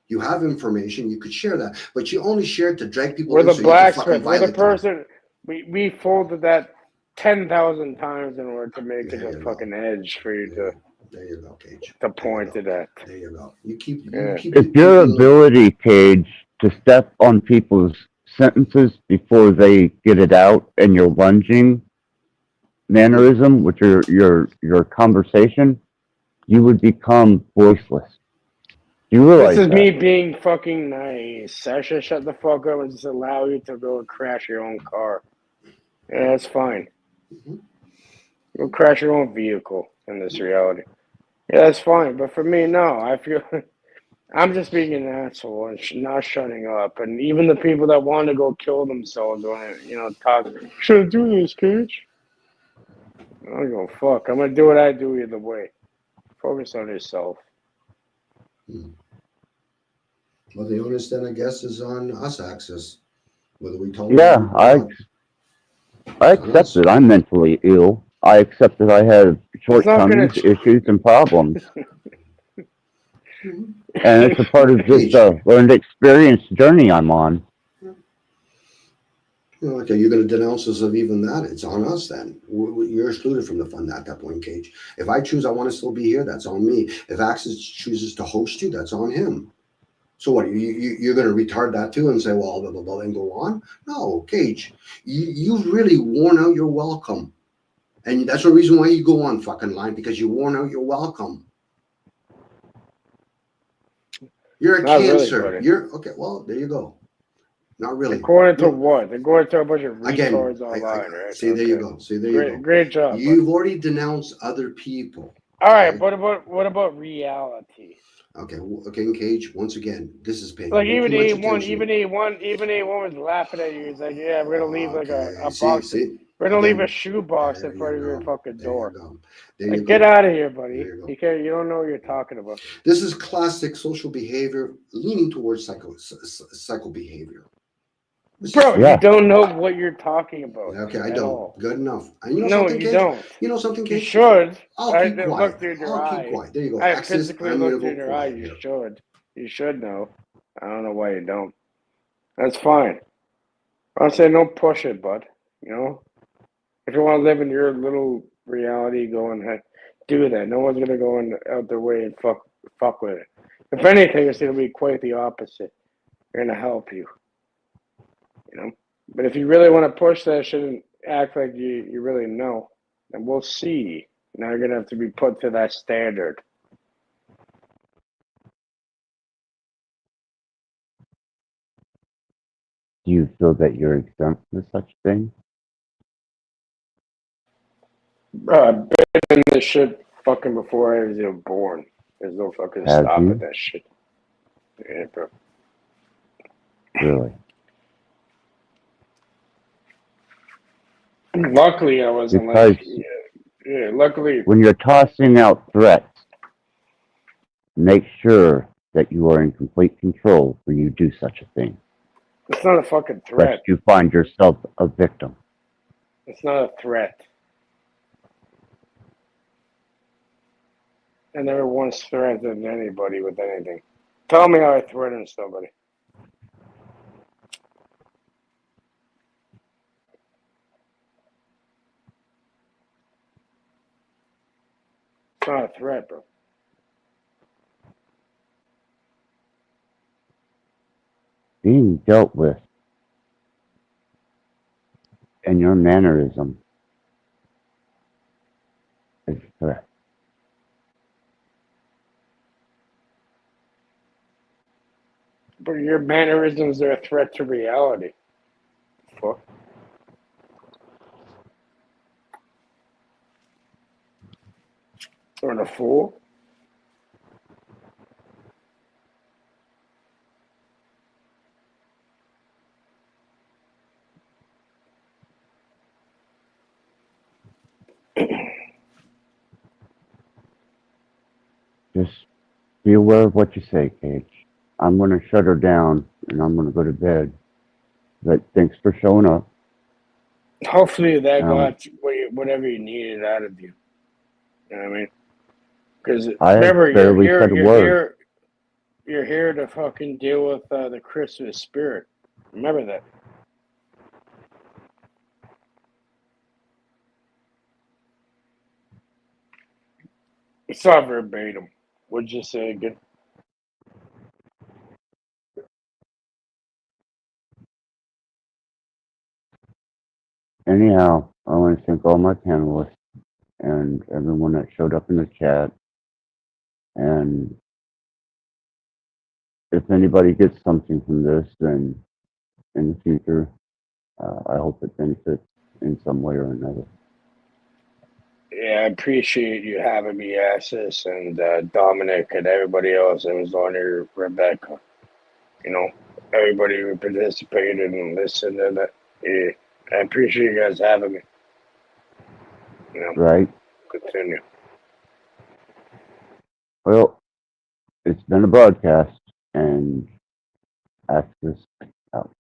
You have information, you could share that, but you only share it to drag people. We're the so blacksmith. We're the person. We folded that 10,000 times in order to make it a fucking edge for you to. There you go, Cage. To point it at. There you go. You keep. It's your ability, Cage, to step on people's sentences before they get it out, and your lunging mannerism with your conversation, you would become voiceless. Do you realize this is that? me being fucking nice. I should shut the fuck up and just allow you to go and crash your own car. Yeah, that's fine. Go crash your own vehicle in this reality. Yeah, that's fine. But for me, no. I I'm just being an asshole and not shutting up. And even the people that want to go kill themselves when talk, shouldn't do this, Cage. I don't give a fuck. I'm gonna do what I do either way. Focus on yourself. Well, the onus then, I guess, is on us, Axis. Whether we tolerate Yeah, it or not. I accept that I'm mentally ill. I accept that I have It's not gonna. shortcomings, issues, and problems. And it's a part of this learned experience journey I'm on. Okay, you're going to denounce us of even that. It's on us then. You're excluded from the fun at that point, Cage. If I choose I want to still be here, that's on me. If Axis chooses to host you, that's on him. So what, you're going to retard that too and say, well, blah, blah, blah, and go on? No, Cage, you've really worn out your welcome. And that's the reason why you go on fucking line, because you worn out your welcome. You're a Not cancer. really, buddy. You're okay. Well, there you go. Not really. According to what? According to a bunch of retards online, right? See, there you go. See, there you go. Great job. You've already denounced other people. All right, what about reality? Okay, okay, Cage. Once again, this is paying Like way even too much A1, attention. even A1 was laughing at you. He's like, "Yeah, we're gonna leave like a See, box. We're gonna leave a shoe box in front of your fucking door. Like, get out of here, buddy. You don't know what you're talking about." This is classic social behavior leaning towards psycho behavior. Bro, you don't know what you're talking about. Okay, I don't. All. Good enough. And you know No, something, you Cage? don't. You know something, Cage? You should. I'll keep quiet. Look through your eye. Keep quiet. There you go. I Axis, physically I'm looked gonna through go your eye. quiet You here. should. You should know. I don't know why you don't. That's fine. I'll say don't push it, bud. You know? If you want to live in your little reality, go and do that. No one's gonna go out their way and fuck with it. If anything, it's gonna be quite the opposite. They're gonna help you. You know? But if you really want to push that shit and act like you really know, then we'll see. Now you're gonna have to be put to that standard. Do you feel that you're exempt from such things? I've been in this shit fucking before I was even born. There's no fucking Have stopping you? that shit. Yeah, bro. Really? Luckily, I wasn't Because luckily. when you're tossing out threats, make sure that you are in complete control when you do such a thing. It's not a fucking Lest threat. you find yourself a victim. It's not a threat. I never once threatened anybody with anything. Tell me how I threatened somebody. It's not a threat, bro. Being dealt with and your mannerism is a threat. But your mannerisms are a threat to reality. Fuck. Or the fool. Just be aware of what you say, Cage. I'm going to shut her down and I'm going to go to bed. But thanks for showing up. Hopefully that got whatever you needed out of you. You know what I mean? Because remember, you're here to fucking deal with the Christmas spirit. Remember that. It's not verbatim. What'd you say again? Anyhow, I want to thank all my panelists and everyone that showed up in the chat. And if anybody gets something from this, then in the future, I hope it benefits in some way or another. Yeah, I appreciate you having me, Access, and Dominic, and everybody else that was on here, Rebecca. You know, everybody who participated and listened, and yeah, I appreciate you guys having me. You know, Right. continue. Well, it's been a broadcast, and Access out.